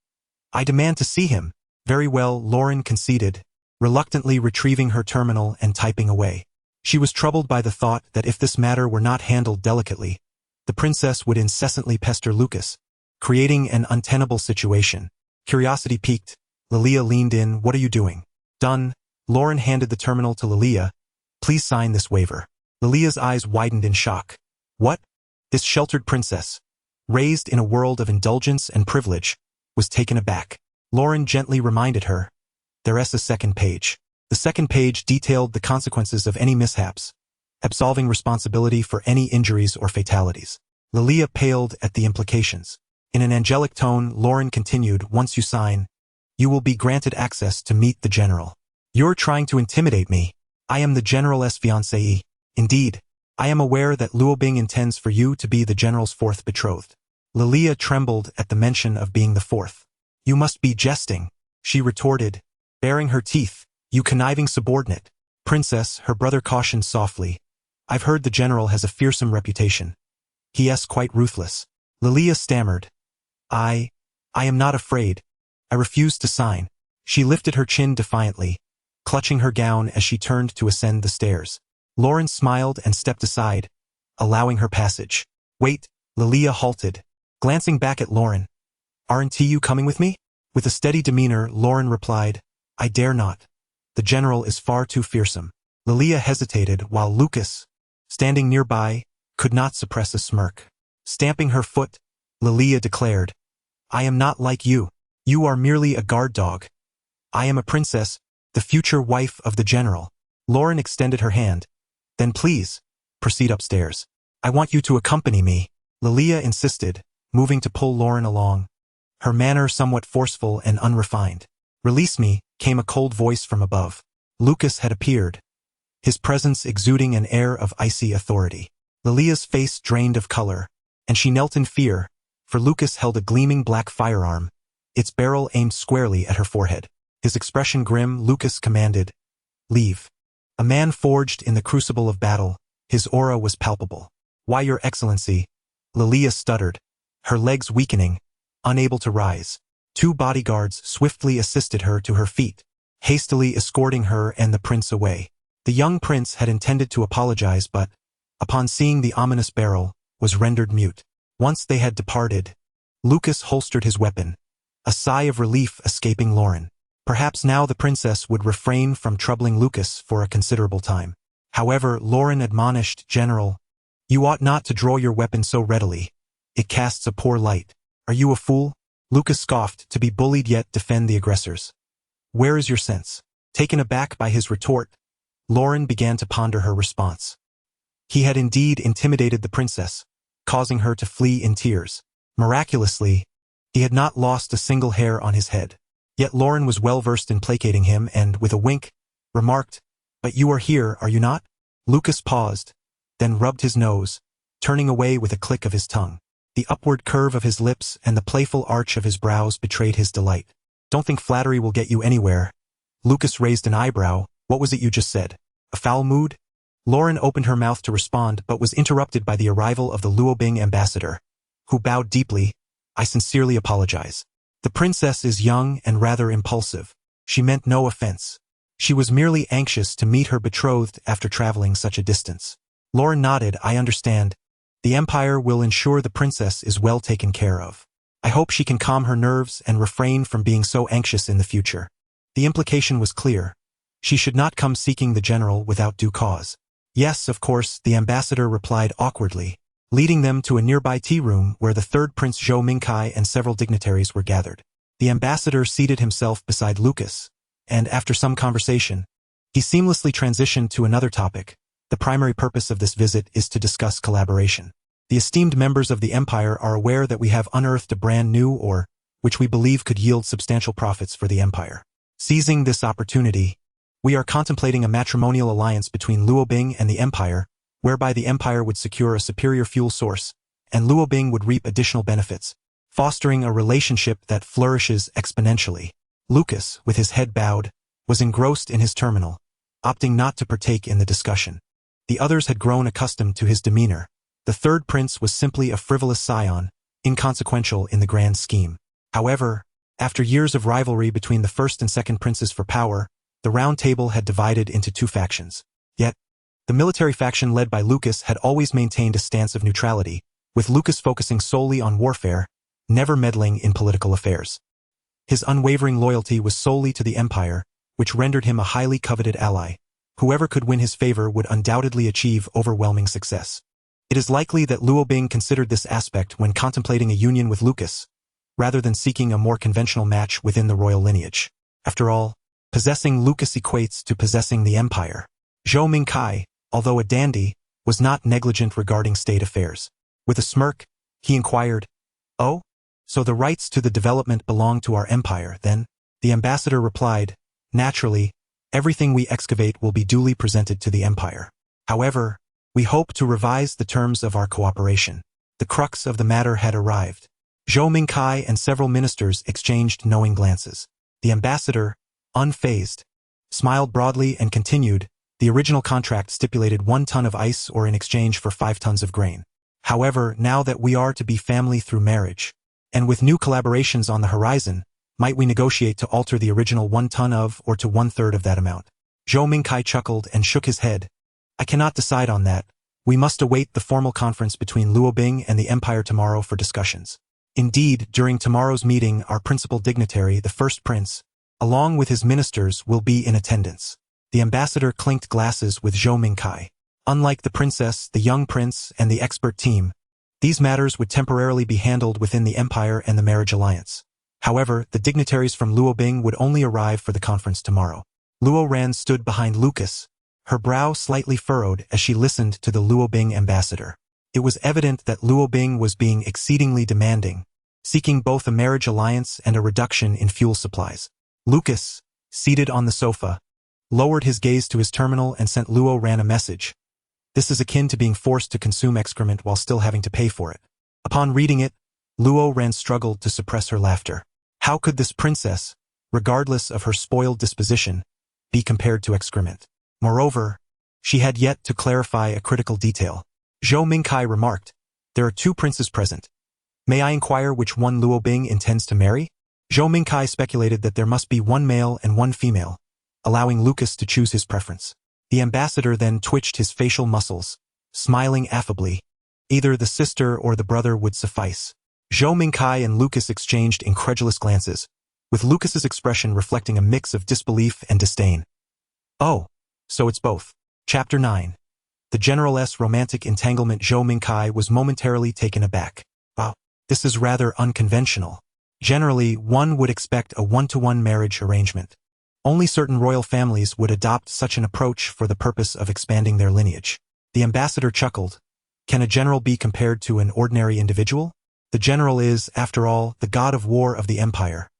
I demand to see him. Very well, Lauren conceded, reluctantly retrieving her terminal and typing away. She was troubled by the thought that if this matter were not handled delicately, the princess would incessantly pester Lucas, creating an untenable situation. Curiosity piqued, Lilia leaned in. What are you doing? Done. Lauren handed the terminal to Lilia. Please sign this waiver. Lilia's eyes widened in shock. What? This sheltered princess, raised in a world of indulgence and privilege, was taken aback. Lauren gently reminded her, There's a second page. The second page detailed the consequences of any mishaps, absolving responsibility for any injuries or fatalities. Lilia paled at the implications. In an angelic tone, Lauren continued, Once you sign, you will be granted access to meet the general. You're trying to intimidate me. I am the general's fiancée. Indeed, I am aware that Luobing intends for you to be the general's fourth betrothed. Lilia trembled at the mention of being the fourth. You must be jesting, she retorted, baring her teeth. You conniving subordinate. Princess, her brother cautioned softly. I've heard the general has a fearsome reputation. He is quite ruthless. Lilia stammered. I am not afraid. I refuse to sign. She lifted her chin defiantly, clutching her gown as she turned to ascend the stairs. Lauren smiled and stepped aside, allowing her passage. Wait, Lilia halted, glancing back at Lauren. Aren't you coming with me? With a steady demeanor, Lauren replied, I dare not. The general is far too fearsome. Lilia hesitated while Lucas, standing nearby, could not suppress a smirk. Stamping her foot, Lilia declared, I am not like you. You are merely a guard dog. I am a princess, the future wife of the general. Lauren extended her hand. Then please, proceed upstairs. I want you to accompany me. Lilia insisted, moving to pull Lauren along, her manner somewhat forceful and unrefined. Release me, came a cold voice from above. Lucas had appeared, his presence exuding an air of icy authority. Lilia's face drained of color, and she knelt in fear, for Lucas held a gleaming black firearm, its barrel aimed squarely at her forehead. His expression grim, Lucas commanded, Leave. A man forged in the crucible of battle, his aura was palpable. Why, Your Excellency? Lilia stuttered, her legs weakening, unable to rise. Two bodyguards swiftly assisted her to her feet, hastily escorting her and the prince away. The young prince had intended to apologize but, upon seeing the ominous barrel, was rendered mute. Once they had departed, Lucas holstered his weapon, a sigh of relief escaping Lauren. Perhaps now the princess would refrain from troubling Lucas for a considerable time. However, Lauren admonished, General, you ought not to draw your weapon so readily. It casts a poor light. Are you a fool? Lucas scoffed, to be bullied yet defend the aggressors. Where is your sense? Taken aback by his retort, Lauren began to ponder her response. He had indeed intimidated the princess, causing her to flee in tears. Miraculously, He had not lost a single hair on his head. Yet Lauren was well versed in placating him and, with a wink, remarked, "But you are here, are you not?" Lucas paused, then rubbed his nose, turning away with a click of his tongue. The upward curve of his lips and the playful arch of his brows betrayed his delight. "Don't think flattery will get you anywhere." Lucas raised an eyebrow. "What was it you just said? A foul mood?" Lauren opened her mouth to respond but was interrupted by the arrival of the Luobing ambassador, who bowed deeply. "I sincerely apologize. The princess is young and rather impulsive. She meant no offense. She was merely anxious to meet her betrothed after traveling such a distance." Lauren nodded. "I understand. The Empire will ensure the princess is well taken care of. I hope she can calm her nerves and refrain from being so anxious in the future." The implication was clear. She should not come seeking the general without due cause. "Yes, of course," the ambassador replied awkwardly, leading them to a nearby tea room where the third Prince Zhou Mingkai and several dignitaries were gathered. The ambassador seated himself beside Lucas, and after some conversation, he seamlessly transitioned to another topic. The primary purpose of this visit is to discuss collaboration. The esteemed members of the Empire are aware that we have unearthed a brand new ore, which we believe could yield substantial profits for the Empire. Seizing this opportunity, we are contemplating a matrimonial alliance between Luobing and the Empire, whereby the Empire would secure a superior fuel source, and Luobing would reap additional benefits, fostering a relationship that flourishes exponentially. Lucas, with his head bowed, was engrossed in his terminal, opting not to partake in the discussion. The others had grown accustomed to his demeanor. The third prince was simply a frivolous scion, inconsequential in the grand scheme. However, after years of rivalry between the first and second princes for power, the Round Table had divided into two factions. Yet, the military faction led by Lucas had always maintained a stance of neutrality, with Lucas focusing solely on warfare, never meddling in political affairs. His unwavering loyalty was solely to the Empire, which rendered him a highly coveted ally. Whoever could win his favor would undoubtedly achieve overwhelming success. It is likely that Luobing considered this aspect when contemplating a union with Lucas, rather than seeking a more conventional match within the royal lineage. After all, possessing Lucas equates to possessing the Empire. Zhou Mingkai, although a dandy, was not negligent regarding state affairs. With a smirk, he inquired, "Oh? So the rights to the development belong to our Empire, then?" The ambassador replied, "Naturally, everything we excavate will be duly presented to the Empire. However, we hope to revise the terms of our cooperation." The crux of the matter had arrived. Zhou Mingkai and several ministers exchanged knowing glances. The ambassador, unfazed, smiled broadly and continued, "The original contract stipulated 1 ton of ice ore in exchange for 5 tons of grain. However, now that we are to be family through marriage, and with new collaborations on the horizon, might we negotiate to alter the original 1 ton of or to 1/3 of that amount?" Zhou Mingkai chuckled and shook his head. "I cannot decide on that. We must await the formal conference between Luobing and the Empire tomorrow for discussions. Indeed, during tomorrow's meeting, our principal dignitary, the first prince, along with his ministers, will be in attendance." The ambassador clinked glasses with Zhou Mingkai. Unlike the princess, the young prince, and the expert team, these matters would temporarily be handled within the Empire and the marriage alliance. However, the dignitaries from Luobing would only arrive for the conference tomorrow. Luo Ran stood behind Lucas, her brow slightly furrowed as she listened to the Luobing ambassador. It was evident that Luobing was being exceedingly demanding, seeking both a marriage alliance and a reduction in fuel supplies. Lucas, seated on the sofa, lowered his gaze to his terminal and sent Luo Ran a message. This is akin to being forced to consume excrement while still having to pay for it. Upon reading it, Luo Ran struggled to suppress her laughter. How could this princess, regardless of her spoiled disposition, be compared to excrement? Moreover, she had yet to clarify a critical detail. Zhou Mingkai remarked, "There are 2 princes present. May I inquire which one Luobing intends to marry?" Zhou Mingkai speculated that there must be 1 male and 1 female, allowing Lucas to choose his preference. The ambassador then twitched his facial muscles, smiling affably. Either the sister or the brother would suffice. Zhou Mingkai and Lucas exchanged incredulous glances, with Lucas's expression reflecting a mix of disbelief and disdain. "Oh, so it's both." Chapter 9. The general's romantic entanglement. Zhou Mingkai was momentarily taken aback. "Wow, this is rather unconventional. Generally, one would expect a 1-to-1 marriage arrangement. Only certain royal families would adopt such an approach for the purpose of expanding their lineage." The ambassador chuckled. "Can a general be compared to an ordinary individual?" The general is, after all, the god of war of the empire.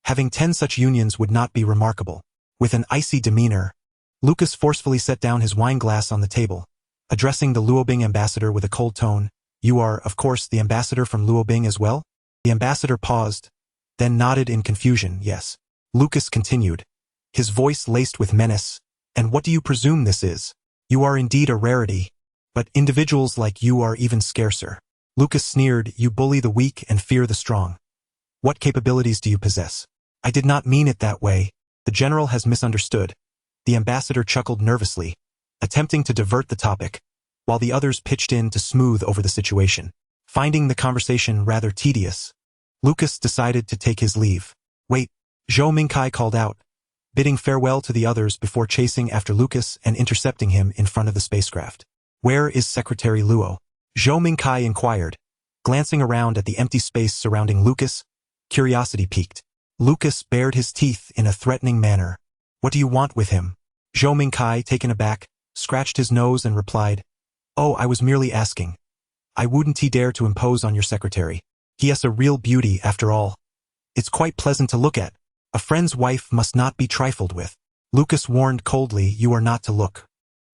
Having 10 such unions would not be remarkable. With an icy demeanor, Lucas forcefully set down his wine glass on the table, addressing the Luobing ambassador with a cold tone. You are, of course, the ambassador from Luobing as well? The ambassador paused, then nodded in confusion. Yes. Lucas continued, his voice laced with menace. And what do you presume this is? You are indeed a rarity, but individuals like you are even scarcer. Lucas sneered. You bully the weak and fear the strong. What capabilities do you possess? I did not mean it that way. The general has misunderstood. The ambassador chuckled nervously, attempting to divert the topic, while the others pitched in to smooth over the situation. Finding the conversation rather tedious, Lucas decided to take his leave. Wait, Zhou Mingkai called out, bidding farewell to the others before chasing after Lucas and intercepting him in front of the spacecraft. Where is Secretary Luo? Zhou Mingkai inquired, glancing around at the empty space surrounding Lucas. Curiosity piqued. Lucas bared his teeth in a threatening manner. What do you want with him? Zhou Mingkai, taken aback, scratched his nose and replied, Oh, I was merely asking. I wouldn't dare to impose on your secretary. He is a real beauty after all. It's quite pleasant to look at. A friend's wife must not be trifled with. Lucas warned coldly, You are not to look.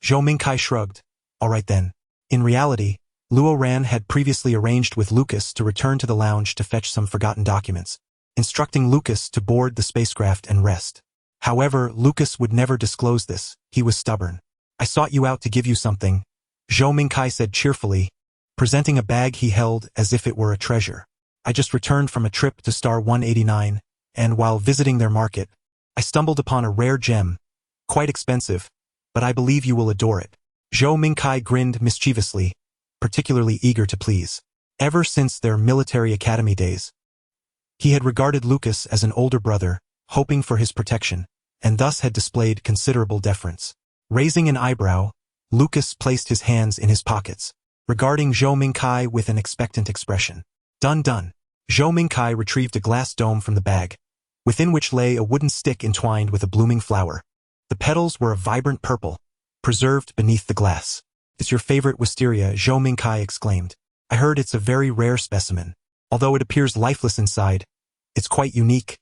Zhou Mingkai shrugged. All right then. In reality, Luo Ran had previously arranged with Lucas to return to the lounge to fetch some forgotten documents, instructing Lucas to board the spacecraft and rest. However, Lucas would never disclose this. He was stubborn. I sought you out to give you something, Zhou Mingkai said cheerfully, presenting a bag he held as if it were a treasure. I just returned from a trip to Star 189, and while visiting their market, I stumbled upon a rare gem. Quite expensive, but I believe you will adore it. Zhou Mingkai grinned mischievously, particularly eager to please. Ever since their military academy days, he had regarded Lucas as an older brother, hoping for his protection, and thus had displayed considerable deference. Raising an eyebrow, Lucas placed his hands in his pockets, regarding Zhou Mingkai with an expectant expression. Done. Zhou Mingkai retrieved a glass dome from the bag, within which lay a wooden stick entwined with a blooming flower. The petals were a vibrant purple, preserved beneath the glass. It's your favorite wisteria, Zhou Mingkai exclaimed. I heard it's a very rare specimen. Although it appears lifeless inside, it's quite unique.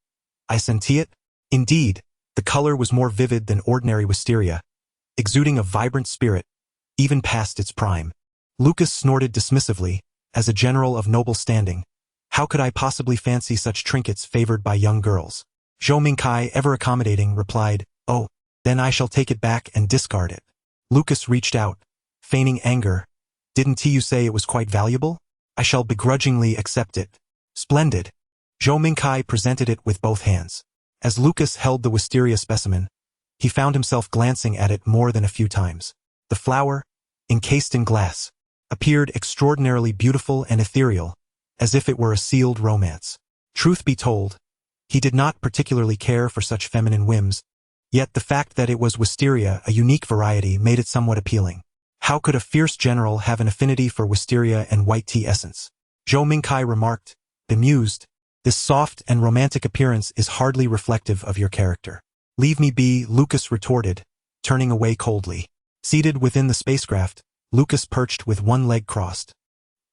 I senti it? Indeed, the color was more vivid than ordinary wisteria, exuding a vibrant spirit, even past its prime. Lucas snorted dismissively, as a general of noble standing. How could I possibly fancy such trinkets favored by young girls? Zhou Mingkai, ever accommodating, replied, Oh, then I shall take it back and discard it. Lucas reached out, feigning anger. Didn't you say it was quite valuable? I shall begrudgingly accept it. Splendid. Zhou Mingkai presented it with both hands. As Lucas held the wisteria specimen, he found himself glancing at it more than a few times. The flower, encased in glass, appeared extraordinarily beautiful and ethereal, as if it were a sealed romance. Truth be told, he did not particularly care for such feminine whims, yet the fact that it was wisteria, a unique variety, made it somewhat appealing. How could a fierce general have an affinity for wisteria and white tea essence? Zhou Mingkai remarked, bemused. This soft and romantic appearance is hardly reflective of your character. Leave me be, Lucas retorted, turning away coldly. Seated within the spacecraft, Lucas perched with one leg crossed,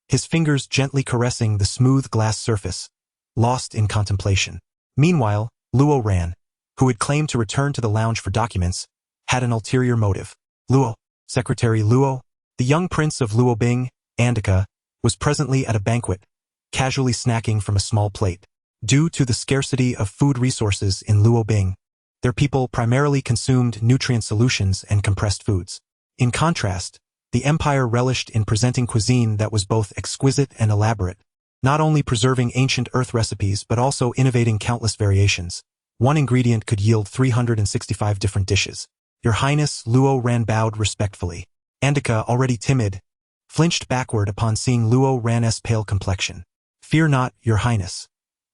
his fingers gently caressing the smooth glass surface, lost in contemplation. Meanwhile, Luo Ran, who had claimed to return to the lounge for documents, had an ulterior motive. Luo, Secretary Luo, the young prince of Luobing, Andika, was presently at a banquet, casually snacking from a small plate. Due to the scarcity of food resources in Luobing, their people primarily consumed nutrient solutions and compressed foods. In contrast, the empire relished in presenting cuisine that was both exquisite and elaborate, not only preserving ancient earth recipes but also innovating countless variations. One ingredient could yield 365 different dishes. Your Highness, Luo Ran bowed respectfully. Andika, already timid, flinched backward upon seeing Luo Ran's pale complexion. Fear not, Your Highness.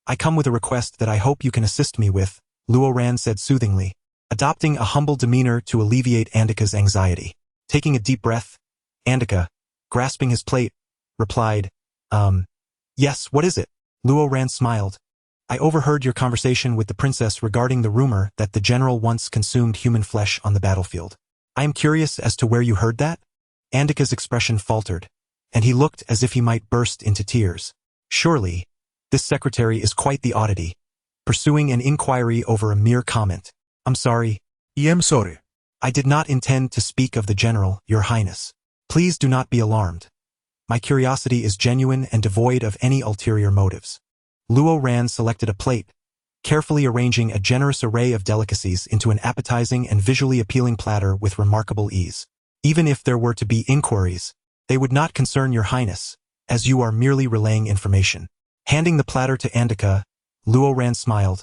I come with a request that I hope you can assist me with, Luo Ran said soothingly, adopting a humble demeanor to alleviate Andika's anxiety. Taking a deep breath, Andika, grasping his plate, replied, Yes, what is it? Luo Ran smiled. I overheard your conversation with the princess regarding the rumor that the general once consumed human flesh on the battlefield. I am curious as to where you heard that? Andika's expression faltered, and he looked as if he might burst into tears. Surely, this secretary is quite the oddity, pursuing an inquiry over a mere comment. I'm sorry. I am sorry. I did not intend to speak of the general, Your Highness. Please do not be alarmed. My curiosity is genuine and devoid of any ulterior motives. Luo Ran selected a plate, carefully arranging a generous array of delicacies into an appetizing and visually appealing platter with remarkable ease. Even if there were to be inquiries, they would not concern Your Highness, as you are merely relaying information. Handing the platter to Andika, Luo Ran smiled.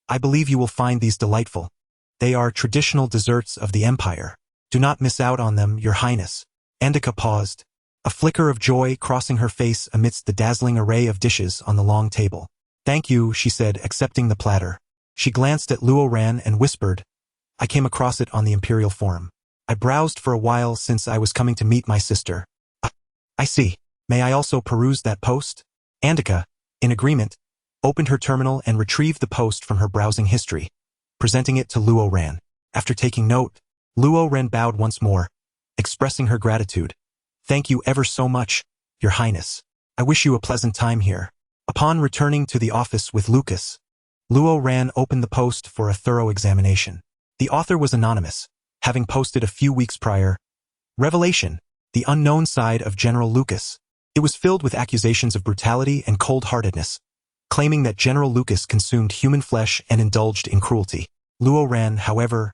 I believe you will find these delightful. They are traditional desserts of the Empire. Do not miss out on them, Your Highness. Andika paused, a flicker of joy crossing her face amidst the dazzling array of dishes on the long table. Thank you, she said, accepting the platter. She glanced at Luo Ran and whispered, I came across it on the Imperial Forum. I browsed for a while since I was coming to meet my sister. I see. May I also peruse that post? Andika, in agreement, opened her terminal and retrieved the post from her browsing history, presenting it to Luo Ran. After taking note, Luo Ran bowed once more, expressing her gratitude. Thank you ever so much, Your Highness. I wish you a pleasant time here. Upon returning to the office with Lucas, Luo Ran opened the post for a thorough examination. The author was anonymous, having posted a few weeks prior. Revelation, the unknown side of General Lucas. It was filled with accusations of brutality and cold-heartedness, claiming that General Lucas consumed human flesh and indulged in cruelty. Luo Ran, however,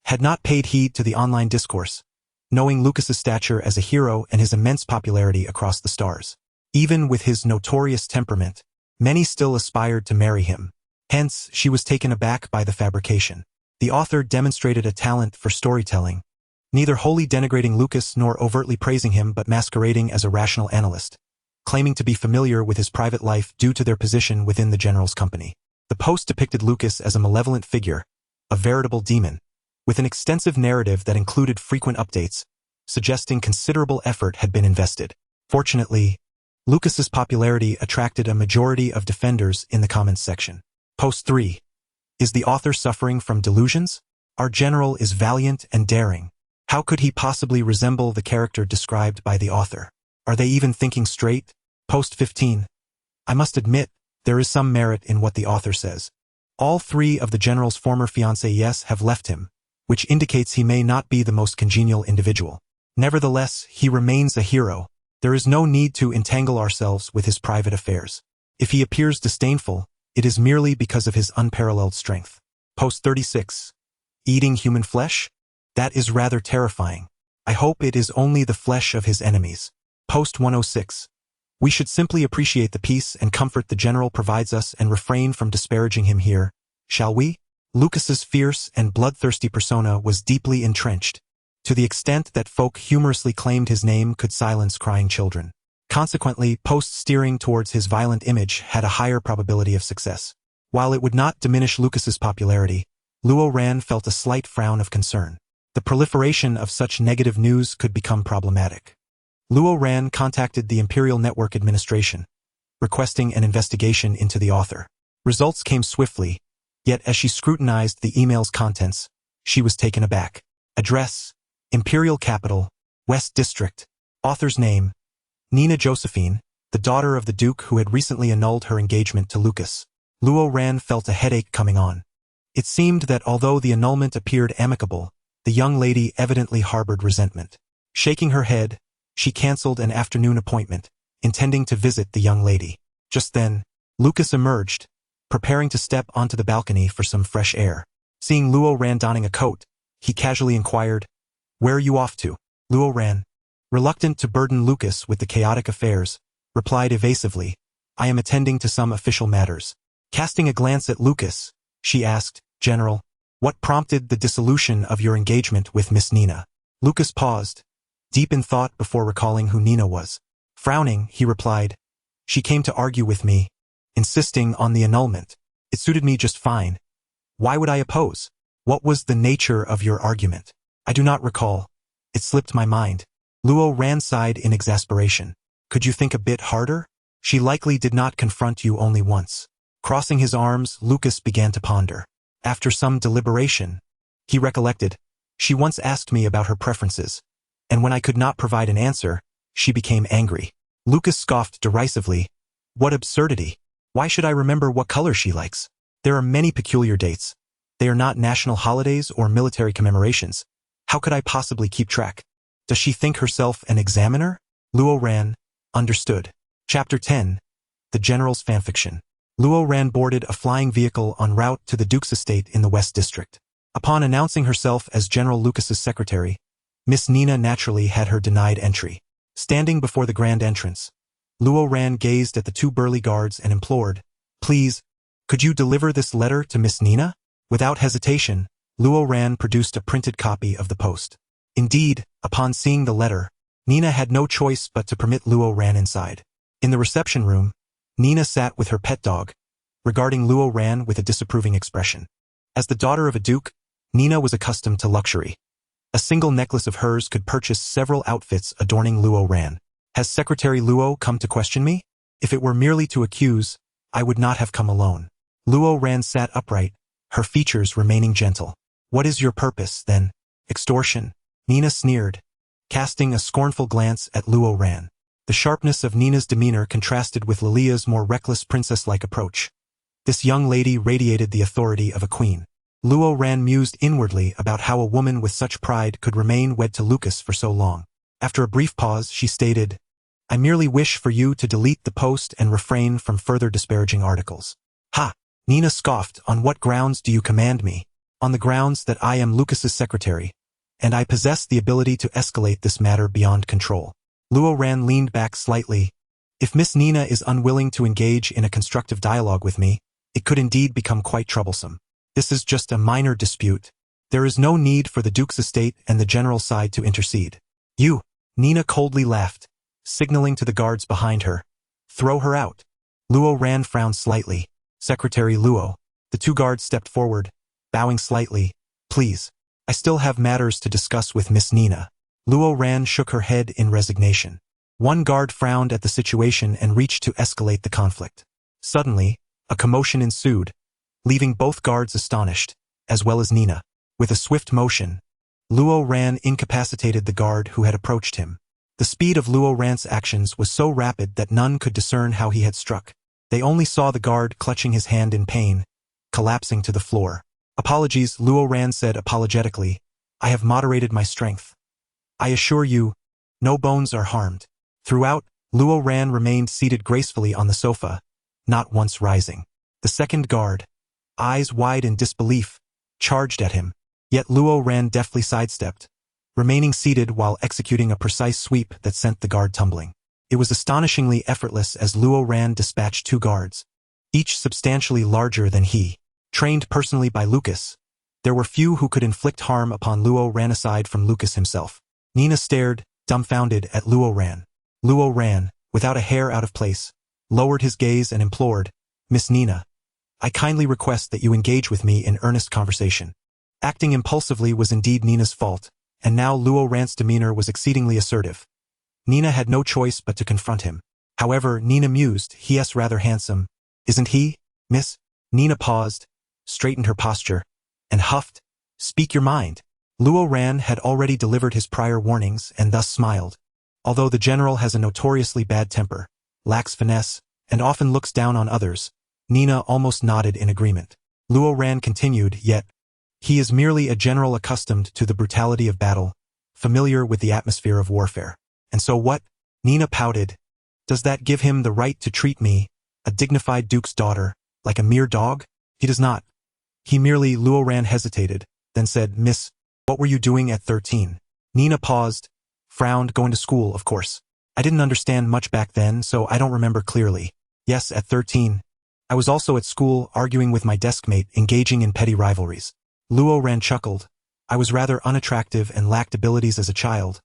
had not paid heed to the online discourse, knowing Lucas's stature as a hero and his immense popularity across the stars. Even with his notorious temperament, many still aspired to marry him. Hence, she was taken aback by the fabrication. The author demonstrated a talent for storytelling, neither wholly denigrating Lucas nor overtly praising him but masquerading as a rational analyst, claiming to be familiar with his private life due to their position within the general's company. The post depicted Lucas as a malevolent figure, a veritable demon, with an extensive narrative that included frequent updates, suggesting considerable effort had been invested. Fortunately, Lucas's popularity attracted a majority of defenders in the comments section. Post 3. Is the author suffering from delusions? Our general is valiant and daring. How could he possibly resemble the character described by the author? Are they even thinking straight? Post 15. I must admit, there is some merit in what the author says. All three of the general's former fiancées have left him, which indicates he may not be the most congenial individual. Nevertheless, he remains a hero. There is no need to entangle ourselves with his private affairs. If he appears disdainful, it is merely because of his unparalleled strength. Post 36. Eating human flesh? That is rather terrifying. I hope it is only the flesh of his enemies. Post 106. We should simply appreciate the peace and comfort the general provides us and refrain from disparaging him here, shall we? Lucas's fierce and bloodthirsty persona was deeply entrenched, to the extent that folk humorously claimed his name could silence crying children. Consequently, posts steering towards his violent image had a higher probability of success. While it would not diminish Lucas's popularity, Luo Ran felt a slight frown of concern. The proliferation of such negative news could become problematic. Luo Ran contacted the Imperial Network Administration, requesting an investigation into the author. Results came swiftly, yet as she scrutinized the email's contents, she was taken aback. Address: Imperial Capital, West District. Author's name: Nina Josephine, the daughter of the Duke who had recently annulled her engagement to Lucas. Luo Ran felt a headache coming on. It seemed that although the annulment appeared amicable, the young lady evidently harbored resentment. Shaking her head, she cancelled an afternoon appointment, intending to visit the young lady. Just then, Lucas emerged, preparing to step onto the balcony for some fresh air. Seeing Luo Ran donning a coat, he casually inquired, "Where are you off to?" Luo Ran, reluctant to burden Lucas with the chaotic affairs, replied evasively, "I am attending to some official matters." Casting a glance at Lucas, she asked, "General, what prompted the dissolution of your engagement with Miss Nina?" Lucas paused, deep in thought before recalling who Nina was. Frowning, he replied, "She came to argue with me, insisting on the annulment. It suited me just fine. Why would I oppose? What was the nature of your argument?" "I do not recall. It slipped my mind." Luo Ran sighed in exasperation. "Could you think a bit harder? She likely did not confront you only once." Crossing his arms, Lucas began to ponder. After some deliberation, he recollected, "She once asked me about her preferences, and when I could not provide an answer, she became angry." Lucas scoffed derisively. What absurdity! Why should I remember what color she likes? There are many peculiar dates. They are not national holidays or military commemorations. How could I possibly keep track? Does she think herself an examiner? Luo Ran, understood. Chapter 10. The General's Fanfiction. Luo Ran boarded a flying vehicle en route to the Duke's estate in the West District. Upon announcing herself as General Lucas's secretary, Miss Nina naturally had her denied entry. Standing before the grand entrance, Luo Ran gazed at the two burly guards and implored, "Please, could you deliver this letter to Miss Nina?" Without hesitation, Luo Ran produced a printed copy of the post. Indeed, upon seeing the letter, Nina had no choice but to permit Luo Ran inside. In the reception room, Nina sat with her pet dog, regarding Luo Ran with a disapproving expression. As the daughter of a duke, Nina was accustomed to luxury. A single necklace of hers could purchase several outfits adorning Luo Ran. Has Secretary Luo come to question me? If it were merely to accuse, I would not have come alone. Luo Ran sat upright, her features remaining gentle. What is your purpose, then? Extortion? Nina sneered, casting a scornful glance at Luo Ran. The sharpness of Nina's demeanor contrasted with Lilia's more reckless princess-like approach. This young lady radiated the authority of a queen. Luo Ran mused inwardly about how a woman with such pride could remain wed to Lucas for so long. After a brief pause, she stated, "I merely wish for you to delete the post and refrain from further disparaging articles." Ha! Nina scoffed. On what grounds do you command me? On the grounds that I am Lucas's secretary, and I possess the ability to escalate this matter beyond control. Luo Ran leaned back slightly. If Miss Nina is unwilling to engage in a constructive dialogue with me, it could indeed become quite troublesome. This is just a minor dispute. There is no need for the Duke's estate and the general side to intercede. You, Nina coldly laughed, signaling to the guards behind her. Throw her out. Luo Ran frowned slightly. Secretary Luo. The two guards stepped forward, bowing slightly. Please. I still have matters to discuss with Miss Nina. Luo Ran shook her head in resignation. One guard frowned at the situation and reached to escalate the conflict. Suddenly, a commotion ensued, leaving both guards astonished, as well as Nina. With a swift motion, Luo Ran incapacitated the guard who had approached him. The speed of Luo Ran's actions was so rapid that none could discern how he had struck. They only saw the guard clutching his hand in pain, collapsing to the floor. Apologies, Luo Ran said apologetically. I have moderated my strength. I assure you, no bones are harmed. Throughout, Luo Ran remained seated gracefully on the sofa, not once rising. The second guard, eyes wide in disbelief, charged at him. Yet Luo Ran deftly sidestepped, remaining seated while executing a precise sweep that sent the guard tumbling. It was astonishingly effortless as Luo Ran dispatched two guards, each substantially larger than he. Trained personally by Lucas, there were few who could inflict harm upon Luo Ran aside from Lucas himself. Nina stared, dumbfounded, at Luo Ran. Luo Ran, without a hair out of place, lowered his gaze and implored, Miss Nina, I kindly request that you engage with me in earnest conversation. Acting impulsively was indeed Nina's fault, and now Luo Ran's demeanor was exceedingly assertive. Nina had no choice but to confront him. However, Nina mused, he is rather handsome. Isn't he, miss? Nina paused, straightened her posture, and huffed, Speak your mind. Luo Ran had already delivered his prior warnings and thus smiled. Although the general has a notoriously bad temper, lacks finesse, and often looks down on others, Nina almost nodded in agreement. Luo Ran continued, yet, he is merely a general accustomed to the brutality of battle, familiar with the atmosphere of warfare. And so what? Nina pouted. Does that give him the right to treat me, a dignified duke's daughter, like a mere dog? He does not. He merely, Luo Ran hesitated, then said, Miss, what were you doing at 13? Nina paused, frowned, going to school, of course. I didn't understand much back then, so I don't remember clearly. Yes, at 13. I was also at school, arguing with my deskmate, engaging in petty rivalries. Luo Ran chuckled. I was rather unattractive and lacked abilities as a child,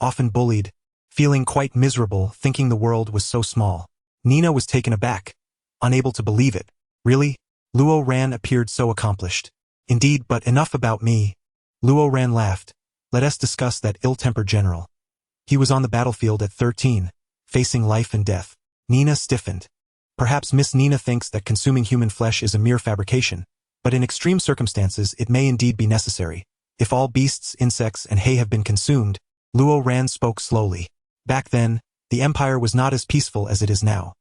often bullied, feeling quite miserable, thinking the world was so small. Nina was taken aback, unable to believe it. Really? Luo Ran appeared so accomplished. Indeed, but enough about me. Luo Ran laughed. Let us discuss that ill-tempered general. He was on the battlefield at 13, facing life and death. Nina stiffened. Perhaps Miss Nina thinks that consuming human flesh is a mere fabrication, but in extreme circumstances it may indeed be necessary. If all beasts, insects, and hay have been consumed, Luo Ran spoke slowly. Back then, the empire was not as peaceful as it is now.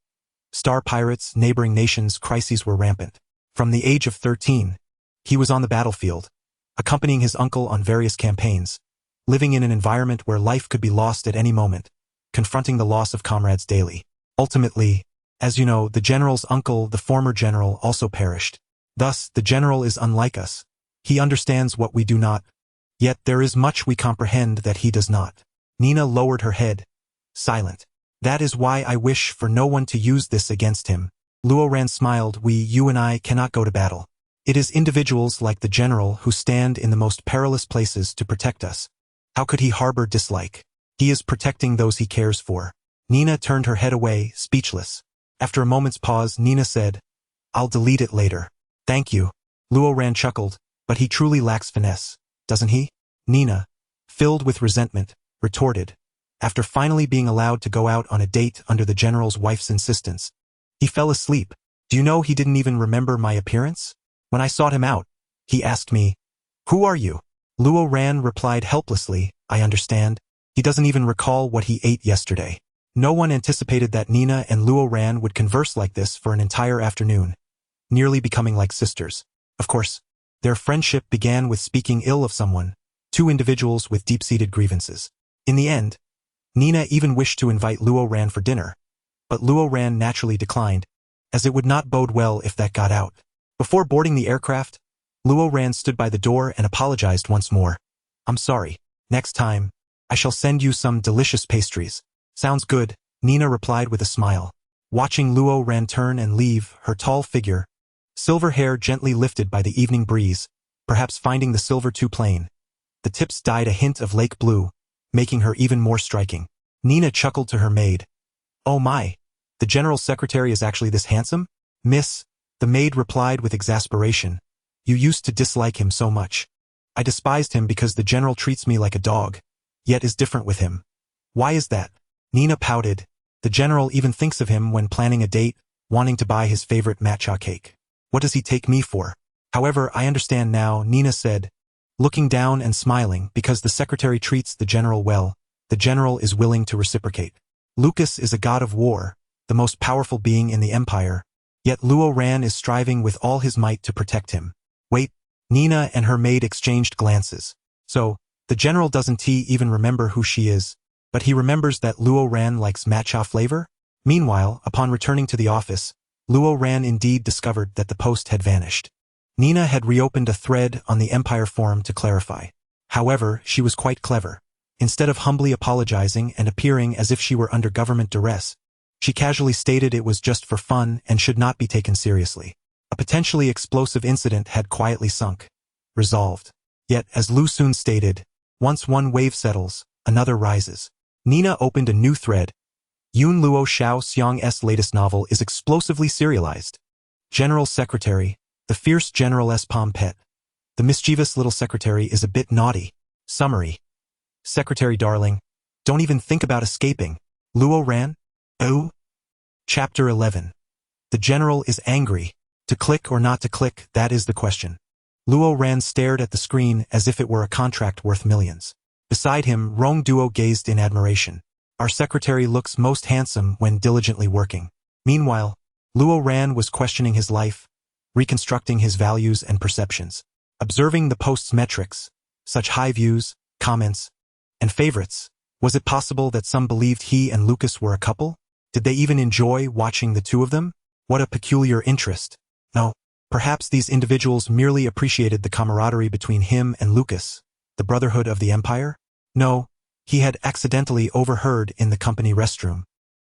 Star pirates, neighboring nations, crises were rampant. From the age of 13, he was on the battlefield, accompanying his uncle on various campaigns, living in an environment where life could be lost at any moment, confronting the loss of comrades daily. Ultimately, as you know, the general's uncle, the former general, also perished. Thus, the general is unlike us. He understands what we do not. Yet there is much we comprehend that he does not. Nina lowered her head, silent. That is why I wish for no one to use this against him. Luo Ran smiled. You and I cannot go to battle. It is individuals like the general who stand in the most perilous places to protect us. How could he harbor dislike? He is protecting those he cares for. Nina turned her head away, speechless. After a moment's pause, Nina said, I'll delete it later. Thank you. Luo Ran chuckled, but he truly lacks finesse, doesn't he? Nina, filled with resentment, retorted, after finally being allowed to go out on a date under the general's wife's insistence. He fell asleep. Do you know he didn't even remember my appearance? When I sought him out, he asked me, Who are you? Luo Ran replied helplessly, I understand. He doesn't even recall what he ate yesterday. No one anticipated that Nina and Luo Ran would converse like this for an entire afternoon, nearly becoming like sisters. Of course, their friendship began with speaking ill of someone, two individuals with deep-seated grievances. In the end, Nina even wished to invite Luo Ran for dinner, but Luo Ran naturally declined, as it would not bode well if that got out. Before boarding the aircraft, Luo Ran stood by the door and apologized once more. I'm sorry. Next time, I shall send you some delicious pastries. Sounds good, Nina replied with a smile. Watching Luo Ran turn and leave, her tall figure, silver hair gently lifted by the evening breeze, perhaps finding the silver too plain. The tips dyed a hint of lake blue, making her even more striking. Nina chuckled to her maid. Oh my, the general secretary is actually this handsome? Miss, the maid replied with exasperation. You used to dislike him so much. I despised him because the general treats me like a dog, yet is different with him. Why is that? Nina pouted. The general even thinks of him when planning a date, wanting to buy his favorite matcha cake. What does he take me for? However, I understand now, Nina said, looking down and smiling, because the secretary treats the general well, the general is willing to reciprocate. Lucas is a god of war, the most powerful being in the empire, yet Luo Ran is striving with all his might to protect him. Wait, Nina and her maid exchanged glances. So, the general doesn't even remember who she is, but he remembers that Luo Ran likes matcha flavor? Meanwhile, upon returning to the office, Luo Ran indeed discovered that the post had vanished. Nina had reopened a thread on the Empire forum to clarify. However, she was quite clever. Instead of humbly apologizing and appearing as if she were under government duress, she casually stated it was just for fun and should not be taken seriously. A potentially explosive incident had quietly sunk. Resolved. Yet, as Lu Sun stated, once one wave settles, another rises. Nina opened a new thread. Yun Luo Xiao Xiang's latest novel is explosively serialized. General Secretary, the fierce General S. Pet. The mischievous little secretary is a bit naughty. Summary. Secretary darling, don't even think about escaping. Luo Ran? Oh? Chapter 11. The general is angry. To click or not to click, that is the question. Luo Ran stared at the screen as if it were a contract worth millions. Beside him, Rong Duo gazed in admiration. Our secretary looks most handsome when diligently working. Meanwhile, Luo Ran was questioning his life, reconstructing his values and perceptions. Observing the post's metrics, such high views, comments, and favorites, was it possible that some believed he and Lucas were a couple? Did they even enjoy watching the two of them? What a peculiar interest. No, perhaps these individuals merely appreciated the camaraderie between him and Lucas, the Brotherhood of the Empire? No, he had accidentally overheard in the company restroom.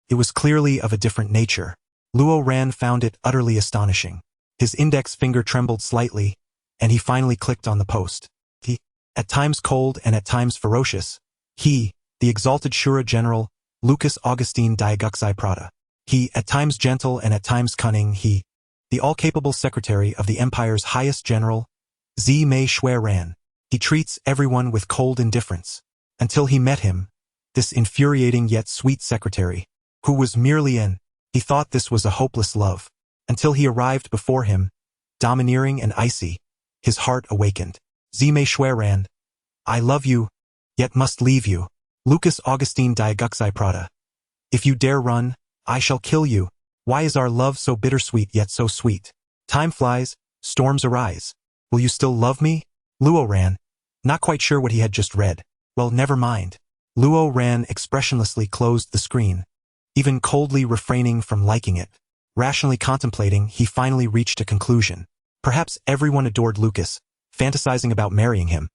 It was clearly of a different nature. Luo Ran found it utterly astonishing. His index finger trembled slightly, and he finally clicked on the post. He, at times cold and at times ferocious, he, the exalted Shura General, Lucas Augustine Diaguxi Prada. He, at times gentle and at times cunning, he, the all-capable secretary of the Empire's highest general, Mei Shui Ran. He treats everyone with cold indifference. Until he met him, this infuriating yet sweet secretary, who was merely he thought this was a hopeless love. Until he arrived before him, domineering and icy, his heart awakened. Mei Shui Ran. I love you, yet must leave you. Lucas Augustine Diaguxi Prada. If you dare run, I shall kill you. Why is our love so bittersweet yet so sweet? Time flies, storms arise. Will you still love me? Luo ran, not quite sure what he had just read. Well, never mind. Luo ran expressionlessly closed the screen, even coldly refraining from liking it. Rationally contemplating, he finally reached a conclusion. Perhaps everyone adored Lucas, fantasizing about marrying him.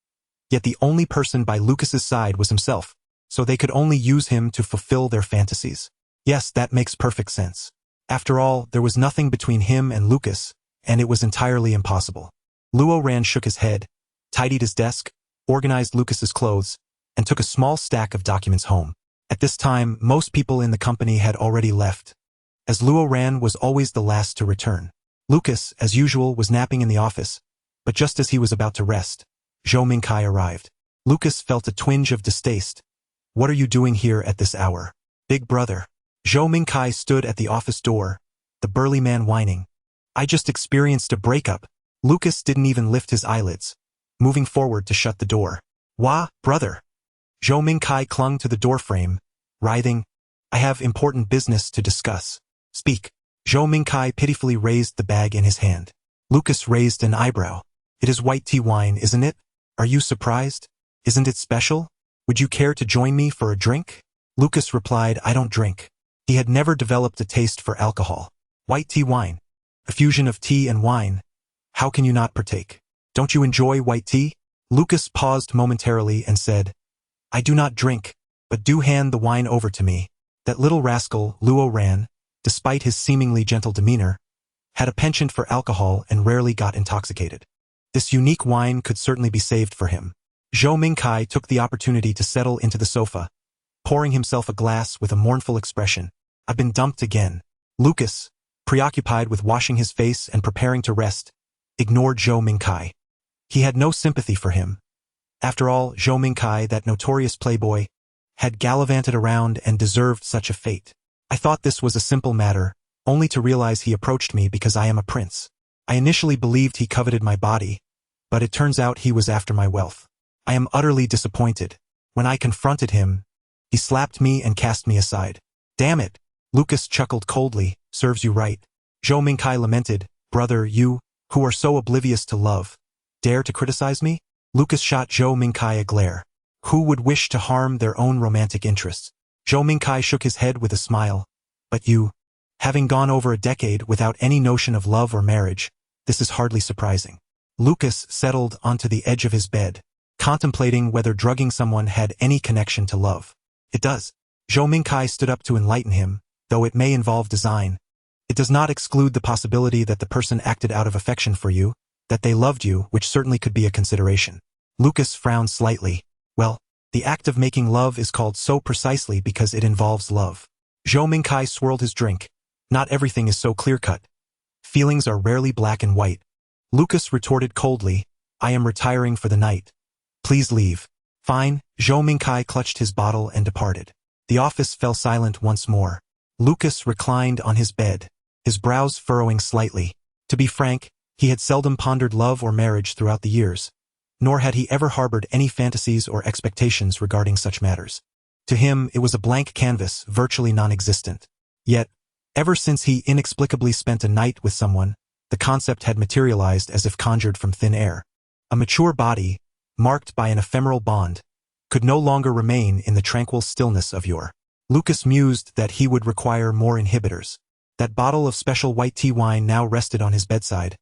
Yet the only person by Lucas's side was himself, so they could only use him to fulfill their fantasies. Yes, that makes perfect sense. After all, there was nothing between him and Lucas, and it was entirely impossible. Luo Ran shook his head, tidied his desk, organized Lucas's clothes, and took a small stack of documents home. At this time, most people in the company had already left, as Luo Ran was always the last to return. Lucas, as usual, was napping in the office, but just as he was about to rest, Zhou Mingkai arrived. Lucas felt a twinge of distaste. What are you doing here at this hour? Big brother. Zhou Mingkai stood at the office door, the burly man whining. I just experienced a breakup. Lucas didn't even lift his eyelids, moving forward to shut the door. Wah, brother. Zhou Mingkai clung to the doorframe, writhing. I have important business to discuss. Speak. Zhou Mingkai pitifully raised the bag in his hand. Lucas raised an eyebrow. It is white tea wine, isn't it? Are you surprised? Isn't it special? Would you care to join me for a drink? Lucas replied, I don't drink. He had never developed a taste for alcohol. White tea wine. A fusion of tea and wine. How can you not partake? Don't you enjoy white tea? Lucas paused momentarily and said, I do not drink, but do hand the wine over to me. That little rascal, Luo Ran, despite his seemingly gentle demeanor, had a penchant for alcohol and rarely got intoxicated. This unique wine could certainly be saved for him. Zhou Mingkai took the opportunity to settle into the sofa, pouring himself a glass with a mournful expression. I've been dumped again. Lucas, preoccupied with washing his face and preparing to rest, ignored Zhou Mingkai. He had no sympathy for him. After all, Zhou Mingkai, that notorious playboy, had gallivanted around and deserved such a fate. I thought this was a simple matter, only to realize he approached me because I am a prince. I initially believed he coveted my body, but it turns out he was after my wealth. I am utterly disappointed. When I confronted him, he slapped me and cast me aside. Damn it! Lucas chuckled coldly, serves you right. Zhou Mingkai lamented, brother, you, who are so oblivious to love, dare to criticize me? Lucas shot Zhou Mingkai a glare. Who would wish to harm their own romantic interests? Zhou Mingkai shook his head with a smile. But you, having gone over a decade without any notion of love or marriage, this is hardly surprising. Lucas settled onto the edge of his bed, contemplating whether drugging someone had any connection to love. It does. Zhou Mingkai stood up to enlighten him, though it may involve design. It does not exclude the possibility that the person acted out of affection for you, that they loved you, which certainly could be a consideration. Lucas frowned slightly. Well, the act of making love is called so precisely because it involves love. Zhou Mingkai swirled his drink. Not everything is so clear-cut. Feelings are rarely black and white. Lucas retorted coldly, I am retiring for the night. Please leave. Fine. Zhou Mingkai clutched his bottle and departed. The office fell silent once more. Lucas reclined on his bed, his brows furrowing slightly. To be frank, he had seldom pondered love or marriage throughout the years, nor had he ever harbored any fantasies or expectations regarding such matters. To him, it was a blank canvas, virtually non-existent. Yet, ever since he inexplicably spent a night with someone, the concept had materialized as if conjured from thin air. A mature body, marked by an ephemeral bond, could no longer remain in the tranquil stillness of yore. Lucas mused that he would require more inhibitors. That bottle of special white tea wine now rested on his bedside,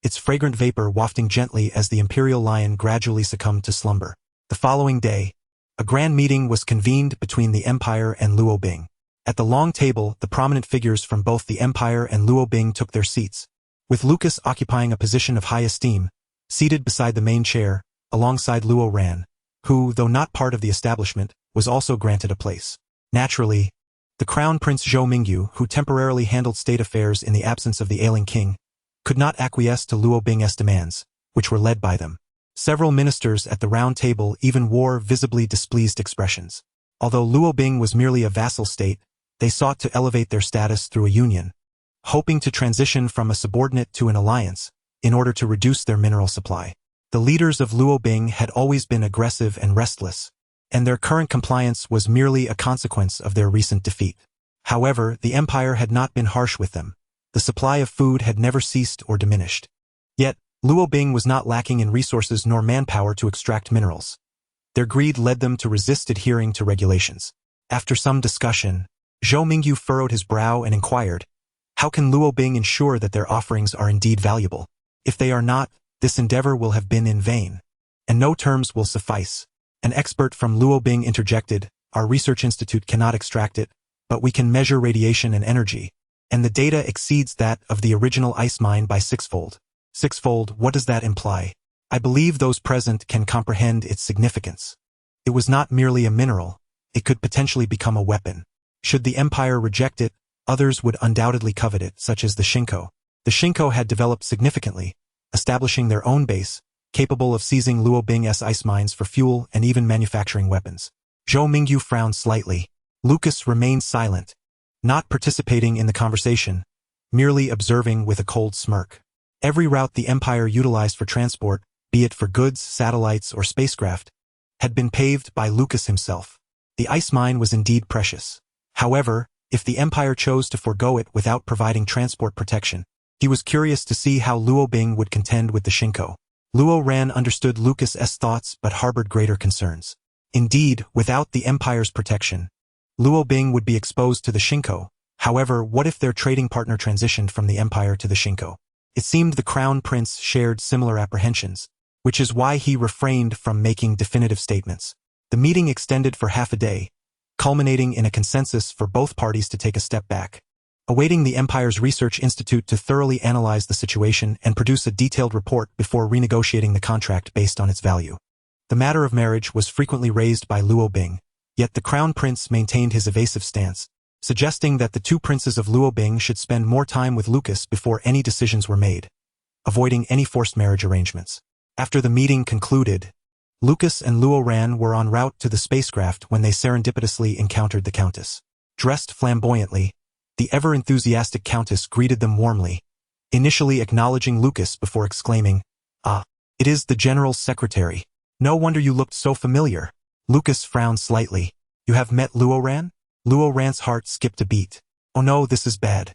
its fragrant vapor wafting gently as the imperial lion gradually succumbed to slumber. The following day, a grand meeting was convened between the Empire and Luo Bing. At the long table, the prominent figures from both the Empire and Luo Bing took their seats, with Lucas occupying a position of high esteem, seated beside the main chair, alongside Luo Ran, who, though not part of the establishment, was also granted a place. Naturally, the Crown Prince Zhou Mingyu, who temporarily handled state affairs in the absence of the ailing king, could not acquiesce to Luo Bing's demands, which were led by them. Several ministers at the round table even wore visibly displeased expressions. Although Luo Bing was merely a vassal state, they sought to elevate their status through a union, hoping to transition from a subordinate to an alliance, in order to reduce their mineral supply. The leaders of Luo Bing had always been aggressive and restless, and their current compliance was merely a consequence of their recent defeat. However, the empire had not been harsh with them. The supply of food had never ceased or diminished. Yet, Luo Bing was not lacking in resources nor manpower to extract minerals. Their greed led them to resist adhering to regulations. After some discussion, Zhou Mingyu furrowed his brow and inquired, how can Luo Bing ensure that their offerings are indeed valuable? If they are not, this endeavor will have been in vain, and no terms will suffice. An expert from Luo Bing interjected, our research institute cannot extract it, but we can measure radiation and energy, and the data exceeds that of the original ice mine by sixfold. Sixfold, what does that imply? I believe those present can comprehend its significance. It was not merely a mineral, it could potentially become a weapon. Should the empire reject it, others would undoubtedly covet it, such as the Shinko. The Shinko had developed significantly, establishing their own base, capable of seizing Luo Bing's ice mines for fuel and even manufacturing weapons. Zhou Mingyu frowned slightly. Lucas remained silent, not participating in the conversation, merely observing with a cold smirk. Every route the empire utilized for transport, be it for goods, satellites, or spacecraft, had been paved by Lucas himself. The ice mine was indeed precious. However, if the empire chose to forego it without providing transport protection, he was curious to see how Luo Bing would contend with the Shinko. Luo Ran understood Lucas's thoughts but harbored greater concerns. Indeed, without the empire's protection, Luo Bing would be exposed to the Shinko. However, what if their trading partner transitioned from the empire to the Shinko? It seemed the crown prince shared similar apprehensions, which is why he refrained from making definitive statements. The meeting extended for half a day, culminating in a consensus for both parties to take a step back, awaiting the empire's research institute to thoroughly analyze the situation and produce a detailed report before renegotiating the contract based on its value. The matter of marriage was frequently raised by Luo Bing, yet the crown prince maintained his evasive stance, suggesting that the two princes of Luo Bing should spend more time with Lucas before any decisions were made, avoiding any forced marriage arrangements. After the meeting concluded, Lucas and Luo Ran were en route to the spacecraft when they serendipitously encountered the Countess. Dressed flamboyantly, the ever-enthusiastic Countess greeted them warmly, initially acknowledging Lucas before exclaiming, "Ah, it is the General's secretary. No wonder you looked so familiar." Lucas frowned slightly. "You have met Luo Ran?" Luo Ran's heart skipped a beat. "Oh no, this is bad."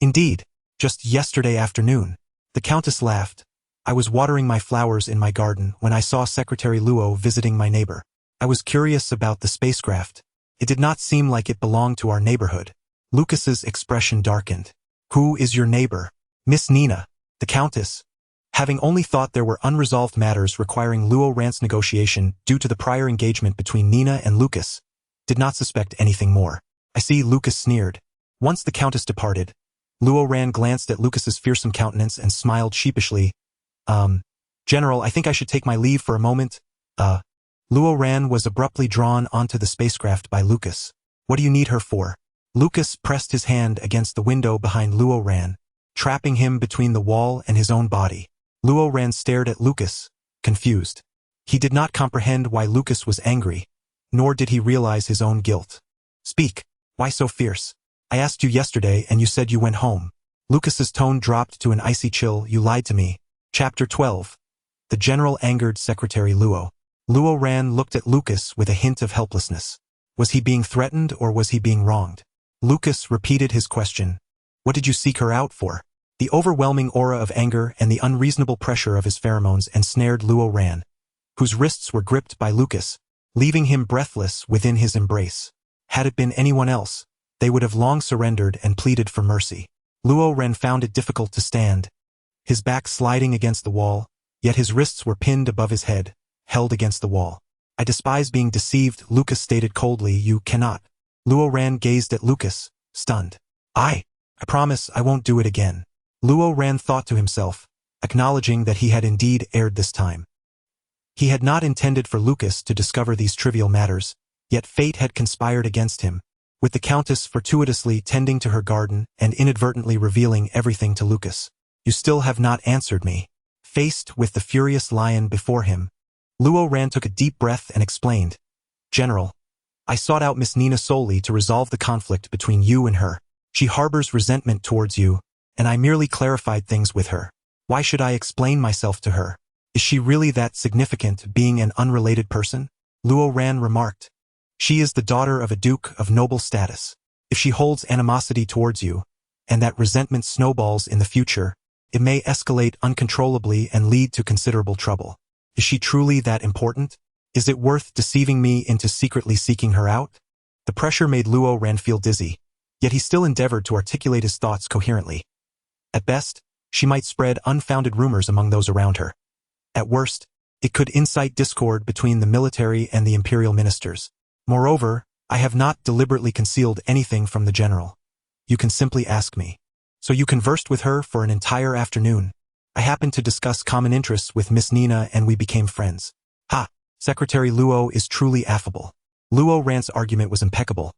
"Indeed, just yesterday afternoon." The Countess laughed. "I was watering my flowers in my garden when I saw Secretary Luo visiting my neighbor. I was curious about the spacecraft. It did not seem like it belonged to our neighborhood." Lucas's expression darkened. "Who is your neighbor?" "Miss Nina." The Countess, having only thought there were unresolved matters requiring Luo Ran's negotiation due to the prior engagement between Nina and Lucas, did not suspect anything more. "I see," Lucas sneered. Once the Countess departed, Luo Ran glanced at Lucas's fearsome countenance and smiled sheepishly. General, I think I should take my leave for a moment." Luo Ran was abruptly drawn onto the spacecraft by Lucas. "What do you need her for?" Lucas pressed his hand against the window behind Luo Ran, trapping him between the wall and his own body. Luo Ran stared at Lucas, confused. He did not comprehend why Lucas was angry, nor did he realize his own guilt. "Speak. Why so fierce? I asked you yesterday and you said you went home." Lucas's tone dropped to an icy chill. "You lied to me." Chapter 12. The General angered Secretary Luo. Luo Ran looked at Lucas with a hint of helplessness. Was he being threatened or was he being wronged? Lucas repeated his question. "What did you seek her out for?" The overwhelming aura of anger and the unreasonable pressure of his pheromones ensnared Luo Ran, whose wrists were gripped by Lucas, leaving him breathless within his embrace. Had it been anyone else, they would have long surrendered and pleaded for mercy. Luo Ran found it difficult to stand, his back sliding against the wall, yet his wrists were pinned above his head, held against the wall. "I despise being deceived," Lucas stated coldly. "You cannot." Luo Ran gazed at Lucas, stunned. I promise I won't do it again." Luo Ran thought to himself, acknowledging that he had indeed erred this time. He had not intended for Lucas to discover these trivial matters, yet fate had conspired against him, with the Countess fortuitously tending to her garden and inadvertently revealing everything to Lucas. "You still have not answered me." Faced with the furious lion before him, Luo Ran took a deep breath and explained, "General, I sought out Miss Nina solely to resolve the conflict between you and her. She harbors resentment towards you, and I merely clarified things with her. Why should I explain myself to her? Is she really that significant, being an unrelated person?" Luo Ran remarked. "She is the daughter of a duke of noble status." If she holds animosity towards you, and that resentment snowballs in the future, it may escalate uncontrollably and lead to considerable trouble. Is she truly that important? Is it worth deceiving me into secretly seeking her out? The pressure made Luo Ran feel dizzy, yet he still endeavored to articulate his thoughts coherently. At best, she might spread unfounded rumors among those around her. At worst, it could incite discord between the military and the imperial ministers. Moreover, I have not deliberately concealed anything from the general. You can simply ask me. So you conversed with her for an entire afternoon. I happened to discuss common interests with Miss Nina and we became friends. Ha! Secretary Luo is truly affable. Luo Ran's argument was impeccable,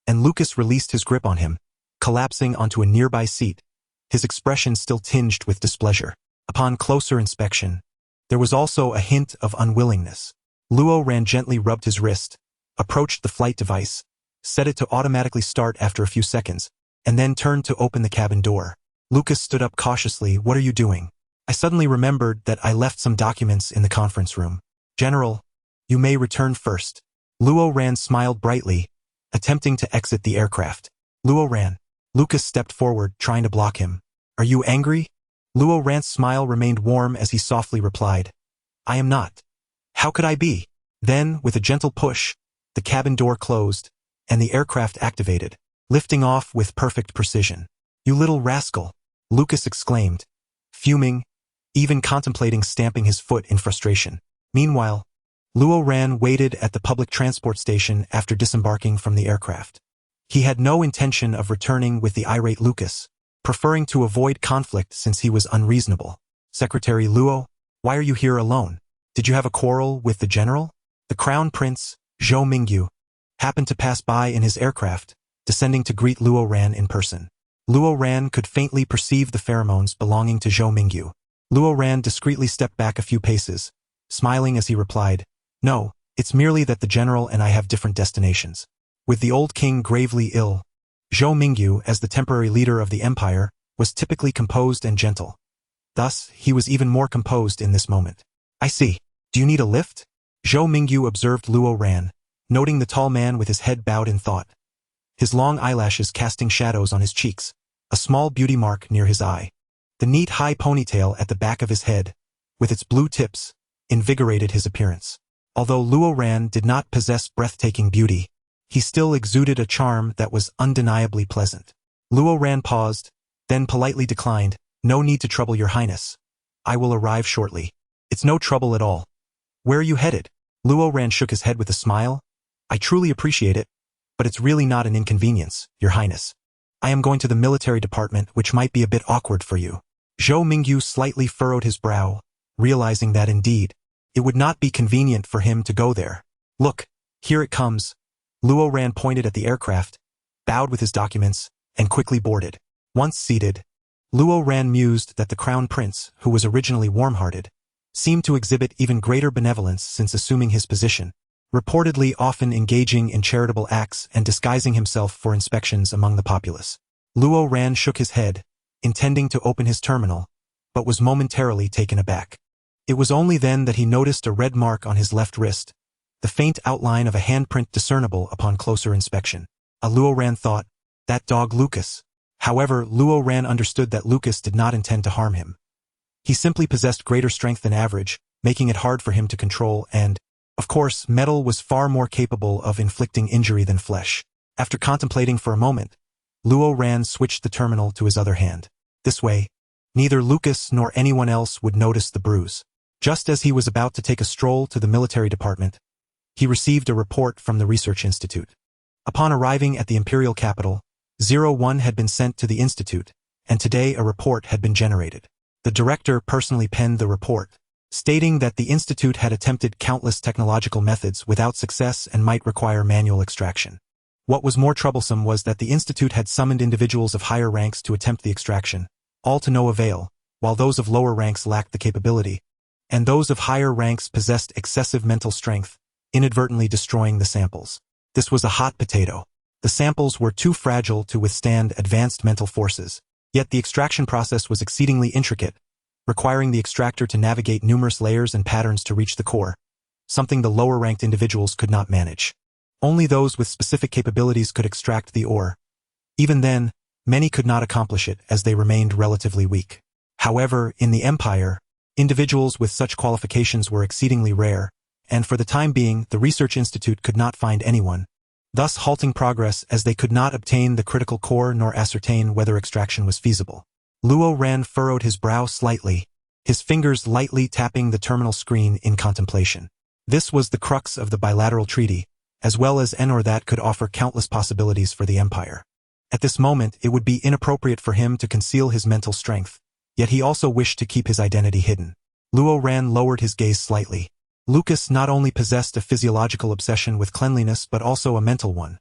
and Lucas released his grip on him, collapsing onto a nearby seat, his expression still tinged with displeasure. Upon closer inspection, there was also a hint of unwillingness. Luo Ran gently rubbed his wrist, approached the flight device, set it to automatically start after a few seconds, and then turned to open the cabin door. Lucas stood up cautiously. What are you doing? I suddenly remembered that I left some documents in the conference room. General, you may return first. Luo Ran smiled brightly, attempting to exit the aircraft. Luo Ran. Lucas stepped forward, trying to block him. Are you angry? Luo Ran's smile remained warm as he softly replied. I am not. How could I be? Then, with a gentle push, the cabin door closed, and the aircraft activated, lifting off with perfect precision. You little rascal, Lucas exclaimed, fuming, even contemplating stamping his foot in frustration. Meanwhile, Luo Ran waited at the public transport station after disembarking from the aircraft. He had no intention of returning with the irate Lucas, preferring to avoid conflict since he was unreasonable. Secretary Luo, why are you here alone? Did you have a quarrel with the general? The Crown Prince, Zhou Mingyu, happened to pass by in his aircraft, descending to greet Luo Ran in person. Luo Ran could faintly perceive the pheromones belonging to Zhou Mingyu. Luo Ran discreetly stepped back a few paces, smiling as he replied, No, it's merely that the general and I have different destinations. With the old king gravely ill, Zhou Mingyu, as the temporary leader of the empire, was typically composed and gentle. Thus, he was even more composed in this moment. I see. Do you need a lift? Zhou Mingyu observed Luo Ran, noting the tall man with his head bowed in thought, his long eyelashes casting shadows on his cheeks, a small beauty mark near his eye. The neat high ponytail at the back of his head, with its blue tips, invigorated his appearance. Although Luo Ran did not possess breathtaking beauty, he still exuded a charm that was undeniably pleasant. Luo Ran paused, then politely declined, No need to trouble your highness. I will arrive shortly. It's no trouble at all. Where are you headed? Luo Ran shook his head with a smile. I truly appreciate it, but it's really not an inconvenience, your highness. I am going to the military department, which might be a bit awkward for you. Zhou Mingyu slightly furrowed his brow, realizing that indeed, it would not be convenient for him to go there. Look, here it comes. Luo Ran pointed at the aircraft, bowed with his documents, and quickly boarded. Once seated, Luo Ran mused that the crown prince, who was originally warm-hearted, seemed to exhibit even greater benevolence since assuming his position, reportedly often engaging in charitable acts and disguising himself for inspections among the populace. Luo Ran shook his head, intending to open his terminal, but was momentarily taken aback. It was only then that he noticed a red mark on his left wrist, the faint outline of a handprint discernible upon closer inspection. Luo Ran thought, that dog Lucas. However, Luo Ran understood that Lucas did not intend to harm him. He simply possessed greater strength than average, making it hard for him to control and, of course, metal was far more capable of inflicting injury than flesh. After contemplating for a moment, Luo Ran switched the terminal to his other hand. This way, neither Lucas nor anyone else would notice the bruise. Just as he was about to take a stroll to the military department, he received a report from the research institute. Upon arriving at the imperial capital, 01 had been sent to the institute, and today a report had been generated. The director personally penned the report, stating that the institute had attempted countless technological methods without success and might require manual extraction. What was more troublesome was that the institute had summoned individuals of higher ranks to attempt the extraction, all to no avail, while those of lower ranks lacked the capability, and those of higher ranks possessed excessive mental strength, inadvertently destroying the samples. This was a hot potato. The samples were too fragile to withstand advanced mental forces, yet the extraction process was exceedingly intricate, requiring the extractor to navigate numerous layers and patterns to reach the core, something the lower-ranked individuals could not manage. Only those with specific capabilities could extract the ore, Even then, many could not accomplish it as they remained relatively weak. However, in the Empire, individuals with such qualifications were exceedingly rare, and for the time being, the Research Institute could not find anyone, thus halting progress as they could not obtain the critical core nor ascertain whether extraction was feasible. Luo Ran furrowed his brow slightly, his fingers lightly tapping the terminal screen in contemplation. This was the crux of the bilateral treaty, as well as an or that could offer countless possibilities for the Empire. At this moment, it would be inappropriate for him to conceal his mental strength, yet he also wished to keep his identity hidden. Luo Ran lowered his gaze slightly. Lucas not only possessed a physiological obsession with cleanliness but also a mental one.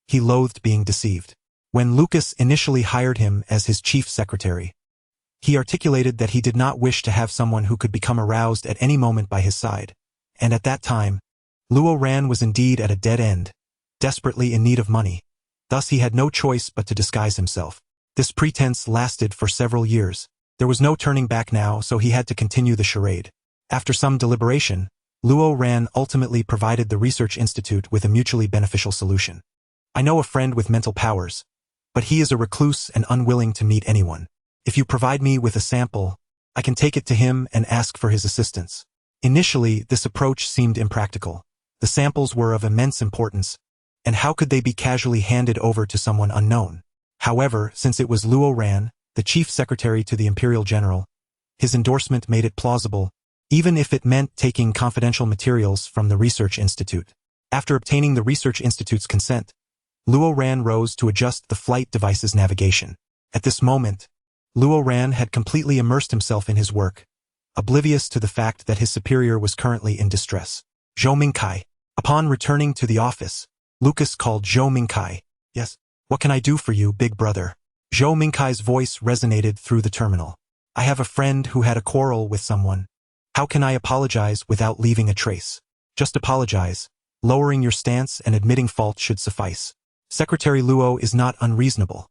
He loathed being deceived. When Lucas initially hired him as his chief secretary, he articulated that he did not wish to have someone who could become aroused at any moment by his side. And at that time, Luo Ran was indeed at a dead end, desperately in need of money. Thus he had no choice but to disguise himself. This pretense lasted for several years. There was no turning back now, so he had to continue the charade. After some deliberation, Luo Ran ultimately provided the Research Institute with a mutually beneficial solution. I know a friend with mental powers, but he is a recluse and unwilling to meet anyone. If you provide me with a sample, I can take it to him and ask for his assistance. Initially, this approach seemed impractical. The samples were of immense importance, and how could they be casually handed over to someone unknown? However, since it was Luo Ran, the chief secretary to the Imperial General, his endorsement made it plausible, even if it meant taking confidential materials from the Research Institute. After obtaining the Research Institute's consent, Luo Ran rose to adjust the flight device's navigation. At this moment, Luo Ran had completely immersed himself in his work, oblivious to the fact that his superior was currently in distress. Zhou Mingkai. Upon returning to the office, Lucas called Zhou Mingkai. Yes, what can I do for you, big brother? Zhou Mingkai's voice resonated through the terminal. I have a friend who had a quarrel with someone. How can I apologize without leaving a trace? Just apologize. Lowering your stance and admitting fault should suffice. Secretary Luo is not unreasonable.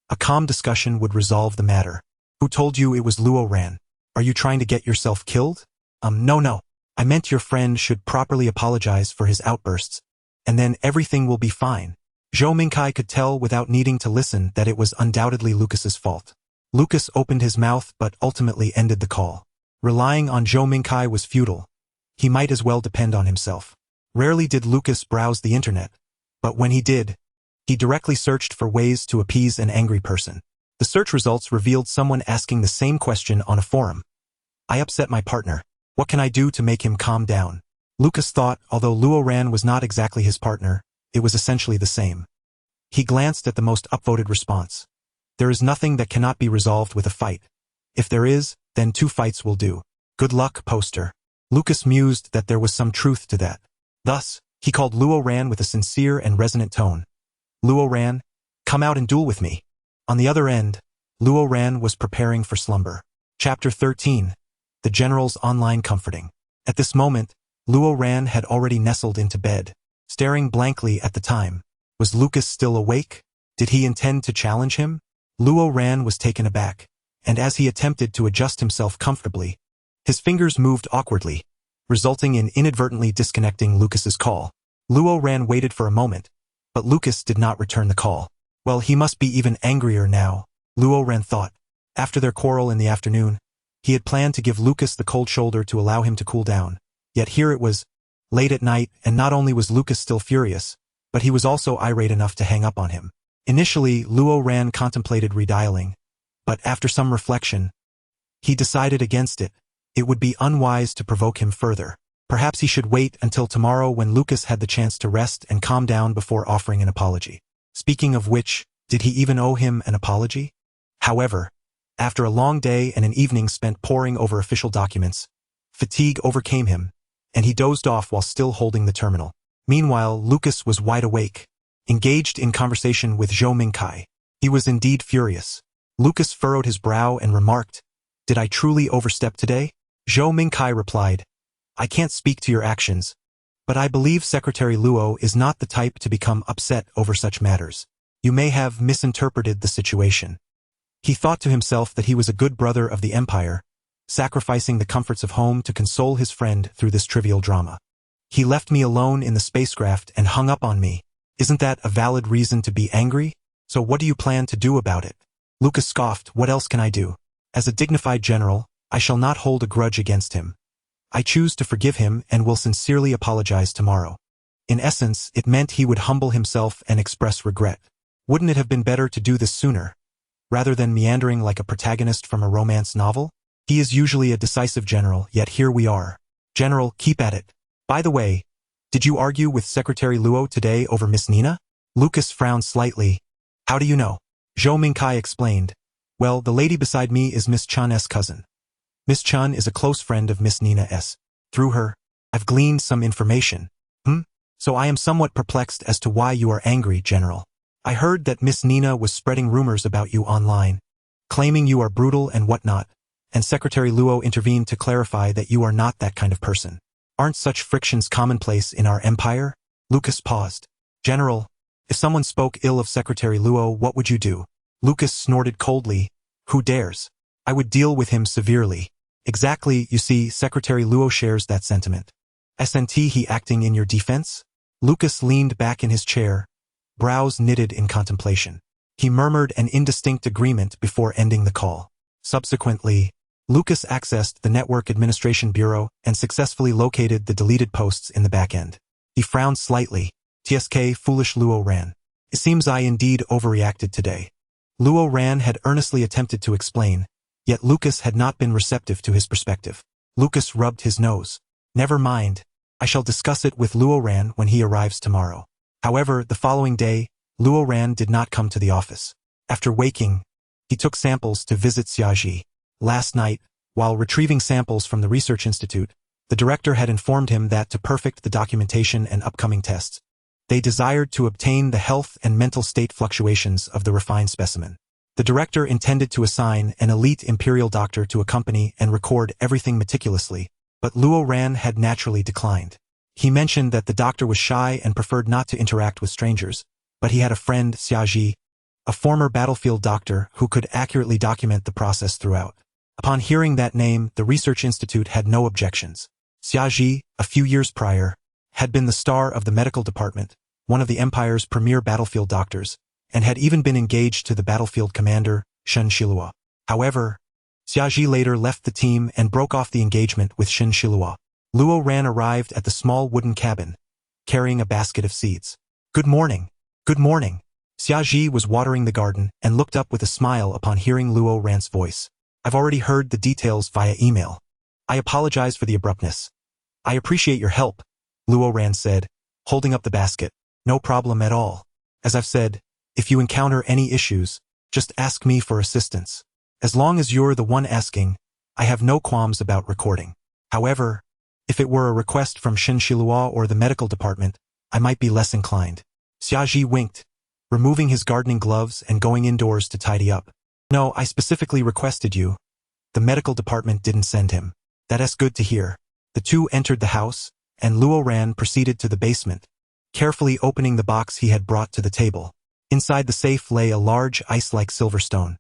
A calm discussion would resolve the matter. Who told you it was Luo Ran? Are you trying to get yourself killed? No. I meant your friend should properly apologize for his outbursts, and then everything will be fine. Zhou Mingkai could tell without needing to listen that it was undoubtedly Lucas's fault. Lucas opened his mouth but ultimately ended the call. Relying on Zhou Mingkai was futile. He might as well depend on himself. Rarely did Lucas browse the internet, but when he did, he directly searched for ways to appease an angry person. The search results revealed someone asking the same question on a forum. I upset my partner. What can I do to make him calm down? Lucas thought, although Luo Ran was not exactly his partner, it was essentially the same. He glanced at the most upvoted response. There is nothing that cannot be resolved with a fight. If there is, then 2 fights will do. Good luck, poster. Lucas mused that there was some truth to that. Thus, he called Luo Ran with a sincere and resonant tone. Luo Ran, come out and duel with me. On the other end, Luo Ran was preparing for slumber. Chapter 13. The General's Online Comforting. At this moment, Luo Ran had already nestled into bed, staring blankly at the time. Was Lucas still awake? Did he intend to challenge him? Luo Ran was taken aback, and as he attempted to adjust himself comfortably, his fingers moved awkwardly, resulting in inadvertently disconnecting Lucas's call. Luo Ran waited for a moment, but Lucas did not return the call. Well, he must be even angrier now, Luo Ran thought. After their quarrel in the afternoon, he had planned to give Lucas the cold shoulder to allow him to cool down. Yet here it was, late at night, and not only was Lucas still furious, but he was also irate enough to hang up on him. Initially, Luo Ran contemplated redialing, but after some reflection, he decided against it. It would be unwise to provoke him further. Perhaps he should wait until tomorrow when Lucas had the chance to rest and calm down before offering an apology. Speaking of which, did he even owe him an apology? However, after a long day and an evening spent poring over official documents, fatigue overcame him, and he dozed off while still holding the terminal. Meanwhile, Lucas was wide awake, engaged in conversation with Zhou Mingkai. He was indeed furious. Lucas furrowed his brow and remarked, "Did I truly overstep today?" Zhou Mingkai replied, "I can't speak to your actions, but I believe Secretary Luo is not the type to become upset over such matters. You may have misinterpreted the situation." He thought to himself that he was a good brother of the Empire, sacrificing the comforts of home to console his friend through this trivial drama. He left me alone in the spacecraft and hung up on me. Isn't that a valid reason to be angry? So what do you plan to do about it? Lucas scoffed. What else can I do? As a dignified general, I shall not hold a grudge against him. I choose to forgive him and will sincerely apologize tomorrow. In essence, it meant he would humble himself and express regret. Wouldn't it have been better to do this sooner, rather than meandering like a protagonist from a romance novel? He is usually a decisive general, yet here we are. General, keep at it. By the way, did you argue with Secretary Luo today over Miss Nina? Lucas frowned slightly. How do you know? Zhou Mingkai explained. Well, the lady beside me is Miss Chun's cousin. Miss Chun is a close friend of Miss Nina's. Through her, I've gleaned some information. So I am somewhat perplexed as to why you are angry, General. I heard that Miss Nina was spreading rumors about you online, claiming you are brutal and whatnot, and Secretary Luo intervened to clarify that you are not that kind of person. Aren't such frictions commonplace in our empire? Lucas paused. General, if someone spoke ill of Secretary Luo, what would you do? Lucas snorted coldly. Who dares? I would deal with him severely. Exactly, you see, Secretary Luo shares that sentiment. Isn't he acting in your defense? Lucas leaned back in his chair, brows knitted in contemplation. He murmured an indistinct agreement before ending the call. Subsequently, Lucas accessed the Network Administration Bureau and successfully located the deleted posts in the back end. He frowned slightly. TSK foolish Luo Ran. It seems I indeed overreacted today. Luo Ran had earnestly attempted to explain, yet Lucas had not been receptive to his perspective. Lucas rubbed his nose. Never mind. I shall discuss it with Luo Ran when he arrives tomorrow. However, the following day, Luo Ran did not come to the office. After waking, he took samples to visit Xiaji. Last night, while retrieving samples from the Research Institute, the director had informed him that to perfect the documentation and upcoming tests, they desired to obtain the health and mental state fluctuations of the refined specimen. The director intended to assign an elite imperial doctor to accompany and record everything meticulously, but Luo Ran had naturally declined. He mentioned that the doctor was shy and preferred not to interact with strangers, but he had a friend, Xiaji, a former battlefield doctor who could accurately document the process throughout. Upon hearing that name, the Research Institute had no objections. Xiaji, a few years prior, had been the star of the medical department, one of the Empire's premier battlefield doctors, and had even been engaged to the battlefield commander, Shen Shilua. However, Xiaji later left the team and broke off the engagement with Shen Shilua. Luo Ran arrived at the small wooden cabin, carrying a basket of seeds. Good morning. Good morning. Xiaji was watering the garden and looked up with a smile upon hearing Luo Ran's voice. I've already heard the details via email. I apologize for the abruptness. I appreciate your help, Luo Ran said, holding up the basket. No problem at all. As I've said, if you encounter any issues, just ask me for assistance. As long as you're the one asking, I have no qualms about recording. However, if it were a request from Shen Shilua or the medical department, I might be less inclined. Xiaji winked, removing his gardening gloves and going indoors to tidy up. No, I specifically requested you. The medical department didn't send him. That's good to hear. The two entered the house, and Luo Ran proceeded to the basement, carefully opening the box he had brought to the table. Inside the safe lay a large ice-like silver stone.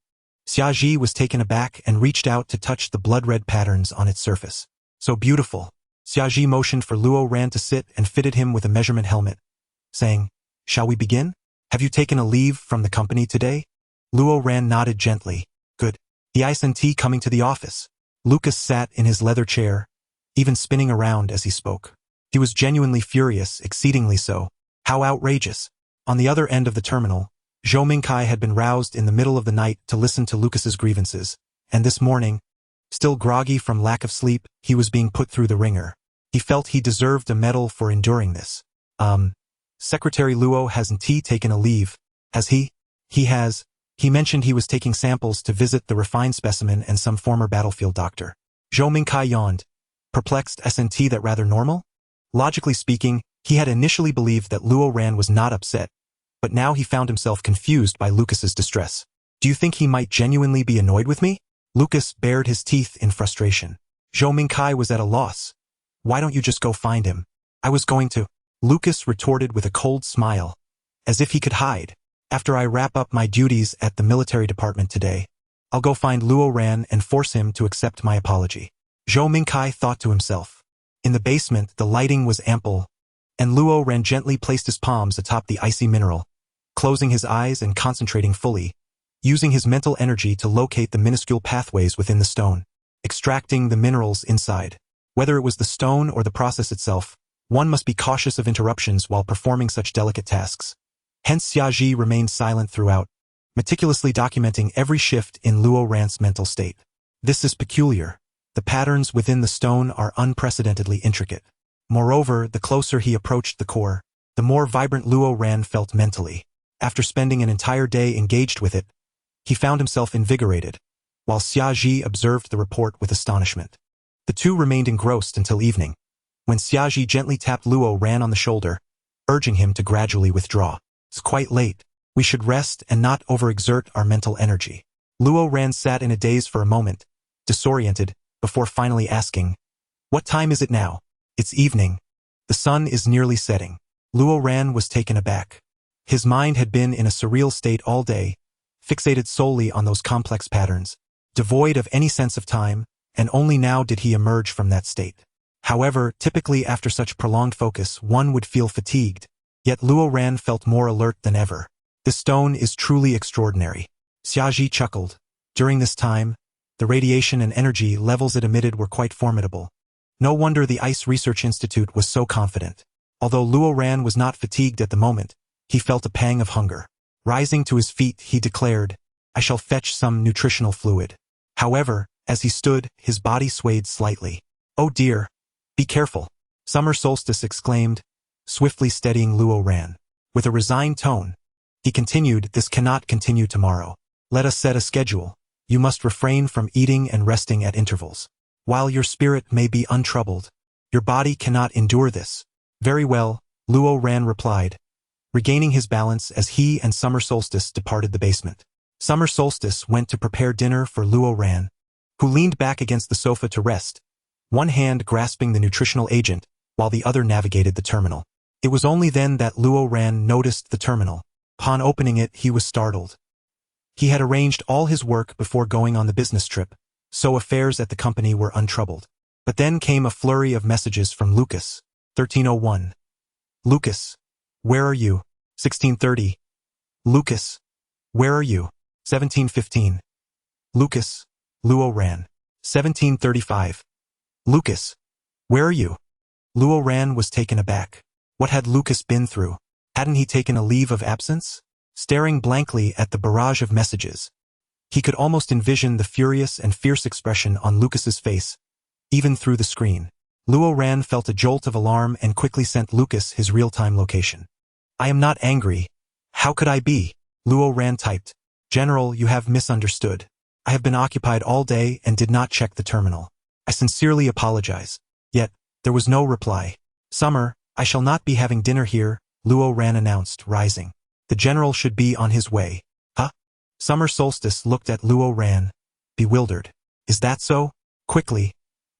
Xiaji was taken aback and reached out to touch the blood-red patterns on its surface. So beautiful. Xiaji motioned for Luo Ran to sit and fitted him with a measurement helmet, saying, Shall we begin? Have you taken a leave from the company today? Luo Ran nodded gently. Good. The isn't coming to the office. Lucas sat in his leather chair, even spinning around as he spoke. He was genuinely furious, exceedingly so. How outrageous. On the other end of the terminal, Zhou Mingkai had been roused in the middle of the night to listen to Lucas's grievances, and this morning, still groggy from lack of sleep, he was being put through the ringer. He felt he deserved a medal for enduring this. Secretary Luo hasn't taken a leave, has he? He has. He mentioned he was taking samples to visit the refined specimen and some former battlefield doctor. Zhou Mingkai yawned. Perplexed, isn't that rather normal? Logically speaking, he had initially believed that Luo Ran was not upset, but now he found himself confused by Lucas's distress. Do you think he might genuinely be annoyed with me? Lucas bared his teeth in frustration. Zhou Mingkai was at a loss. Why don't you just go find him? I was going to. Lucas retorted with a cold smile, as if he could hide. After I wrap up my duties at the military department today, I'll go find Luo Ran and force him to accept my apology. Zhou Mingkai thought to himself. In the basement, the lighting was ample, and Luo Ran gently placed his palms atop the icy mineral, closing his eyes and concentrating fully, using his mental energy to locate the minuscule pathways within the stone, extracting the minerals inside. Whether it was the stone or the process itself, one must be cautious of interruptions while performing such delicate tasks. Hence Xiaji remained silent throughout, meticulously documenting every shift in Luo Ran's mental state. This is peculiar. The patterns within the stone are unprecedentedly intricate. Moreover, the closer he approached the core, the more vibrant Luo Ran felt mentally. After spending an entire day engaged with it, he found himself invigorated, while Xiaji observed the report with astonishment. The two remained engrossed until evening, when Xiaji gently tapped Luo Ran on the shoulder, urging him to gradually withdraw. It's quite late. We should rest and not overexert our mental energy. Luo Ran sat in a daze for a moment, disoriented, before finally asking, "What time is it now?" "It's evening. The sun is nearly setting." Luo Ran was taken aback. His mind had been in a surreal state all day, fixated solely on those complex patterns, devoid of any sense of time, and only now did he emerge from that state. However, typically after such prolonged focus one would feel fatigued, yet Luo Ran felt more alert than ever. This stone is truly extraordinary. Xiaji chuckled. During this time, the radiation and energy levels it emitted were quite formidable. No wonder the Ice Research Institute was so confident. Although Luo Ran was not fatigued at the moment, he felt a pang of hunger. Rising to his feet, he declared, "I shall fetch some nutritional fluid." However, as he stood, his body swayed slightly. "Oh dear! Be careful!" Summer Solstice exclaimed, swiftly steadying Luo Ran. With a resigned tone, he continued, "This cannot continue tomorrow. Let us set a schedule. You must refrain from eating and resting at intervals. While your spirit may be untroubled, your body cannot endure this." "Very well," Luo Ran replied, regaining his balance as he and Summer Solstice departed the basement. Summer Solstice went to prepare dinner for Luo Ran, who leaned back against the sofa to rest, one hand grasping the nutritional agent while the other navigated the terminal. It was only then that Luo Ran noticed the terminal. Upon opening it, he was startled. He had arranged all his work before going on the business trip, so affairs at the company were untroubled. But then came a flurry of messages from Lucas. 1301. "Lucas, where are you?" 1630. "Lucas, where are you?" 1715. "Lucas, Luo Ran." 1735. "Lucas, where are you?" Luo Ran was taken aback. What had Lucas been through? Hadn't he taken a leave of absence? Staring blankly at the barrage of messages, he could almost envision the furious and fierce expression on Lucas's face, even through the screen. Luo Ran felt a jolt of alarm and quickly sent Lucas his real-time location. "I am not angry. How could I be?" Luo Ran typed. "General, you have misunderstood. I have been occupied all day and did not check the terminal. I sincerely apologize." Yet, there was no reply. "Summer, I shall not be having dinner here," Luo Ran announced, rising. "The general should be on his way." "Huh?" Summer Solstice looked at Luo Ran, bewildered. "Is that so?" Quickly,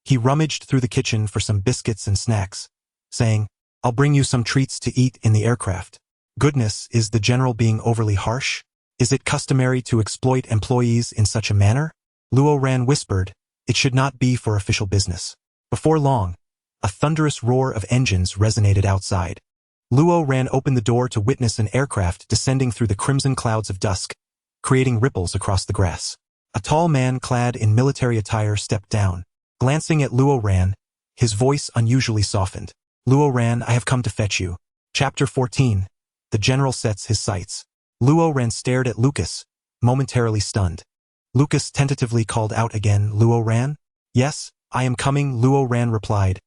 he rummaged through the kitchen for some biscuits and snacks, saying, "I'll bring you some treats to eat in the aircraft." Goodness, is the general being overly harsh? Is it customary to exploit employees in such a manner? Luo Ran whispered, "It should not be for official business." Before long, a thunderous roar of engines resonated outside. Luo Ran opened the door to witness an aircraft descending through the crimson clouds of dusk, creating ripples across the grass. A tall man clad in military attire stepped down. Glancing at Luo Ran, his voice unusually softened. "Luo Ran, I have come to fetch you." Chapter 14. The General Sets His Sights. Luo Ran stared at Lucas, momentarily stunned. Lucas tentatively called out again, "Luo Ran?" "Yes, I am coming," Luo Ran replied,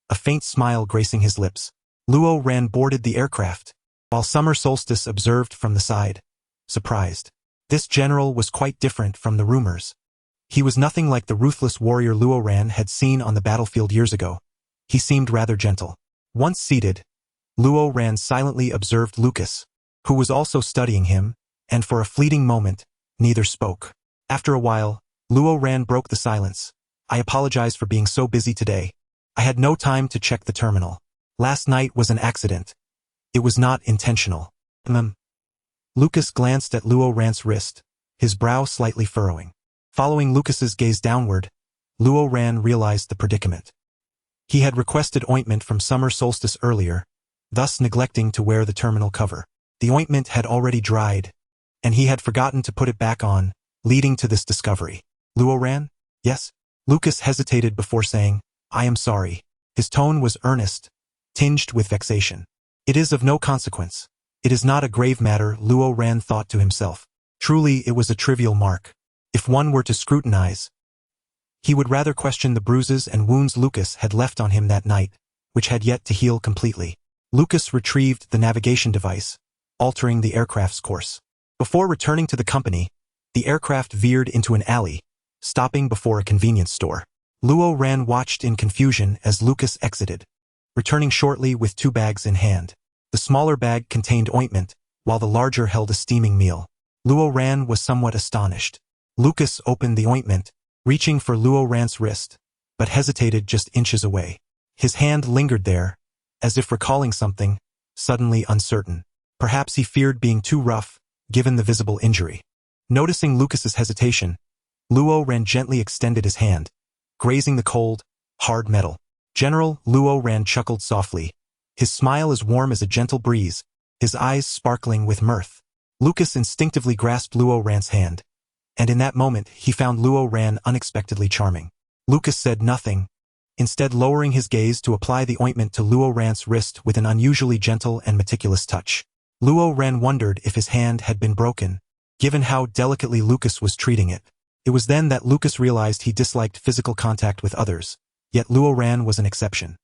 a faint smile gracing his lips. Luo Ran boarded the aircraft, while Summer Solstice observed from the side, surprised. This general was quite different from the rumors. He was nothing like the ruthless warrior Luo Ran had seen on the battlefield years ago. He seemed rather gentle. Once seated, Luo Ran silently observed Lucas, who was also studying him, and for a fleeting moment, neither spoke. After a while, Luo Ran broke the silence. "I apologize for being so busy today. I had no time to check the terminal. Last night was an accident. It was not intentional." Lucas glanced at Luo Ran's wrist, his brow slightly furrowing. Following Lucas's gaze downward, Luo Ran realized the predicament. He had requested ointment from Summer Solstice earlier, thus neglecting to wear the terminal cover. The ointment had already dried, and he had forgotten to put it back on, leading to this discovery. Luo Ran? Yes? Lucas hesitated before saying, I am sorry. His tone was earnest, tinged with vexation. It is of no consequence. It is not a grave matter, Luo Ran thought to himself. Truly, it was a trivial mark. If one were to scrutinize, he would rather question the bruises and wounds Lucas had left on him that night, which had yet to heal completely. Lucas retrieved the navigation device, altering the aircraft's course. Before returning to the company, the aircraft veered into an alley, stopping before a convenience store. Luo Ran watched in confusion as Lucas exited, returning shortly with 2 bags in hand. The smaller bag contained ointment, while the larger held a steaming meal. Luo Ran was somewhat astonished. Lucas opened the ointment, reaching for Luo Ran's wrist, but hesitated just inches away. His hand lingered there, as if recalling something, suddenly uncertain. Perhaps he feared being too rough, given the visible injury. Noticing Lucas's hesitation, Luo Ran gently extended his hand, grazing the cold, hard metal. General, Luo Ran chuckled softly, his smile as warm as a gentle breeze, his eyes sparkling with mirth. Lucas instinctively grasped Luo Ran's hand, and in that moment he found Luo Ran unexpectedly charming. Lucas said nothing, instead lowering his gaze to apply the ointment to Luo Ran's wrist with an unusually gentle and meticulous touch. Luo Ran wondered if his hand had been broken, given how delicately Lucas was treating it. It was then that Lucas realized he disliked physical contact with others, yet Luo Ran was an exception.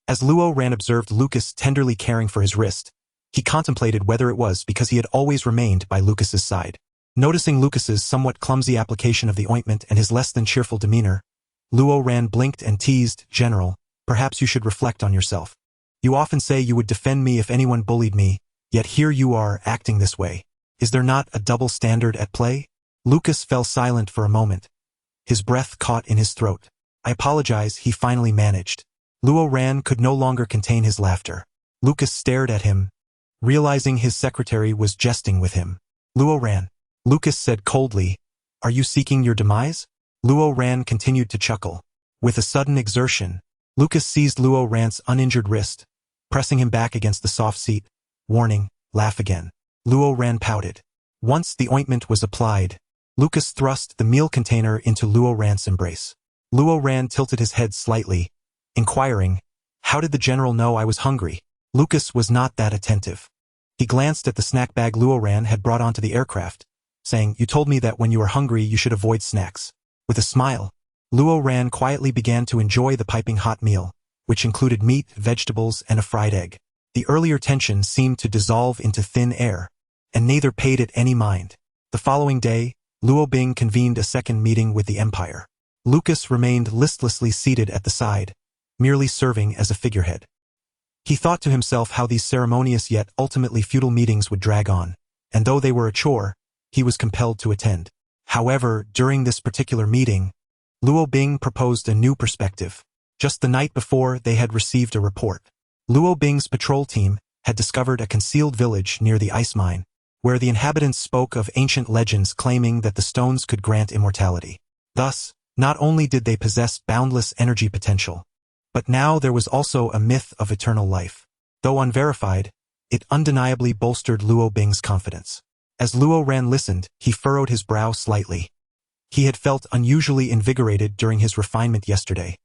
As Luo Ran observed Lucas tenderly caring for his wrist, he contemplated whether it was because he had always remained by Lucas's side. Noticing Lucas's somewhat clumsy application of the ointment and his less than cheerful demeanor, Luo Ran blinked and teased, General, perhaps you should reflect on yourself. You often say you would defend me if anyone bullied me, yet here you are acting this way. Is there not a double standard at play? Lucas fell silent for a moment, his breath caught in his throat. I apologize, he finally managed. Luo Ran could no longer contain his laughter. Lucas stared at him, realizing his secretary was jesting with him. Luo Ran. Lucas said coldly, are you seeking your demise? Luo Ran continued to chuckle. With a sudden exertion, Lucas seized Luo Ran's uninjured wrist, pressing him back against the soft seat, warning, laugh again. Luo Ran pouted. Once the ointment was applied, Lucas thrust the meal container into Luo Ran's embrace. Luo Ran tilted his head slightly, inquiring, how did the general know I was hungry? Lucas was not that attentive. He glanced at the snack bag Luo Ran had brought onto the aircraft, saying, you told me that when you are hungry you should avoid snacks. With a smile, Luo Ran quietly began to enjoy the piping hot meal, which included meat, vegetables, and a fried egg. The earlier tension seemed to dissolve into thin air, and neither paid it any mind. The following day, Luo Bing convened a second meeting with the Empire. Lucas remained listlessly seated at the side, merely serving as a figurehead. He thought to himself how these ceremonious yet ultimately futile meetings would drag on, and though they were a chore, he was compelled to attend. However, during this particular meeting, Luo Bing proposed a new perspective. Just the night before, they had received a report. Luo Bing's patrol team had discovered a concealed village near the ice mine, where the inhabitants spoke of ancient legends claiming that the stones could grant immortality. Thus, not only did they possess boundless energy potential, but now there was also a myth of eternal life. Though unverified, it undeniably bolstered Luo Bing's confidence. As Luo Ran listened, he furrowed his brow slightly. He had felt unusually invigorated during his refinement yesterday.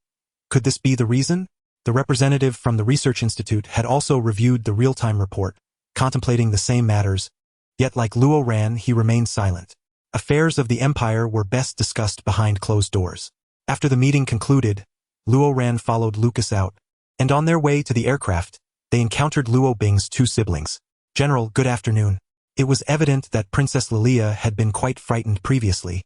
Could this be the reason? The representative from the Research Institute had also reviewed the real-time report, contemplating the same matters, yet like Luo Ran, he remained silent. Affairs of the Empire were best discussed behind closed doors. After the meeting concluded, Luo Ran followed Lucas out, and on their way to the aircraft, they encountered Luo Bing's 2 siblings. General, good afternoon. It was evident that Princess Lilia had been quite frightened previously,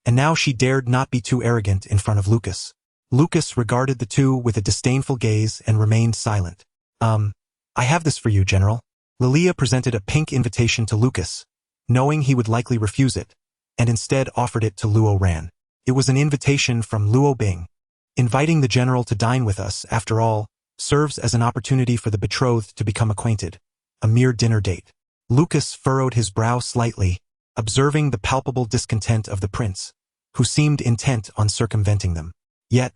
and now she dared not be too arrogant in front of Lucas. Lucas regarded the two with a disdainful gaze and remained silent. I have this for you, General. Lilia presented a pink invitation to Lucas, knowing he would likely refuse it, and instead offered it to Luo Ran. It was an invitation from Luo Bing. Inviting the general to dine with us, after all, serves as an opportunity for the betrothed to become acquainted, a mere dinner date. Lucas furrowed his brow slightly, observing the palpable discontent of the prince, who seemed intent on circumventing them. Yet,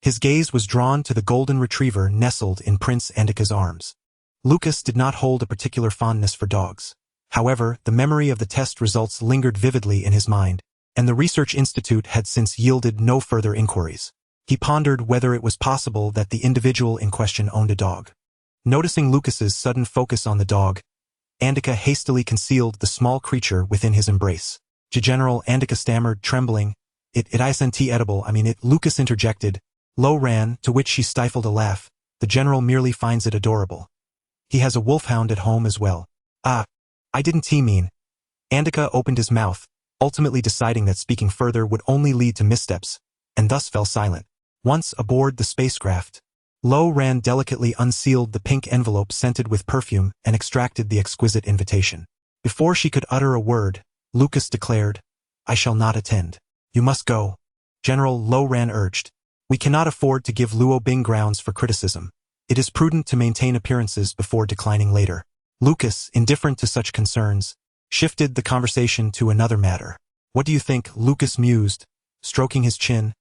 his gaze was drawn to the golden retriever nestled in Prince Andika's arms. Lucas did not hold a particular fondness for dogs. However, the memory of the test results lingered vividly in his mind, and the research institute had since yielded no further inquiries. He pondered whether it was possible that the individual in question owned a dog. Noticing Lucas's sudden focus on the dog, Andika hastily concealed the small creature within his embrace. General, Andika stammered, trembling. It isn't edible, Lucas interjected. Lo ran, to which she stifled a laugh. The general merely finds it adorable. He has a wolfhound at home as well. Ah, I didn't mean. Andika opened his mouth, ultimately deciding that speaking further would only lead to missteps, and thus fell silent. Once aboard the spacecraft, Lo Ran delicately unsealed the pink envelope scented with perfume and extracted the exquisite invitation. Before she could utter a word, Lucas declared, I shall not attend. You must go. General Lo Ran urged. We cannot afford to give Luo Bing grounds for criticism. It is prudent to maintain appearances before declining later. Lucas, indifferent to such concerns, shifted the conversation to another matter. What do you think? Lucas mused, stroking his chin,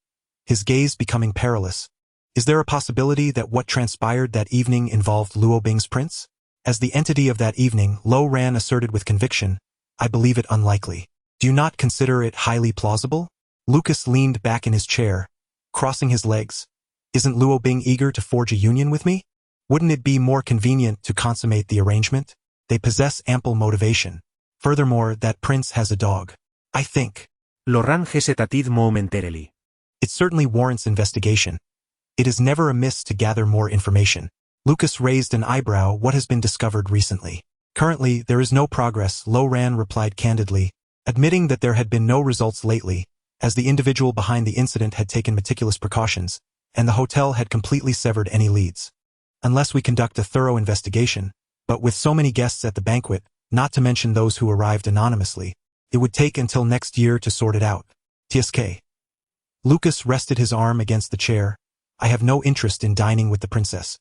his gaze becoming perilous. Is there a possibility that what transpired that evening involved Luo Bing's prince? As the entity of that evening, Lo Ran asserted with conviction, I believe it unlikely. Do you not consider it highly plausible? Lucas leaned back in his chair, crossing his legs. Isn't Luo Bing eager to forge a union with me? Wouldn't it be more convenient to consummate the arrangement? They possess ample motivation. Furthermore, that prince has a dog. I think. Loran hesitated momentarily. It certainly warrants investigation. It is never amiss to gather more information. Lucas raised an eyebrow. What has been discovered recently? Currently, there is no progress, Lo Ran replied candidly, admitting that there had been no results lately, as the individual behind the incident had taken meticulous precautions, and the hotel had completely severed any leads. Unless we conduct a thorough investigation, but with so many guests at the banquet, not to mention those who arrived anonymously, it would take until next year to sort it out. TSK. Lucas rested his arm against the chair. I have no interest in dining with the princess.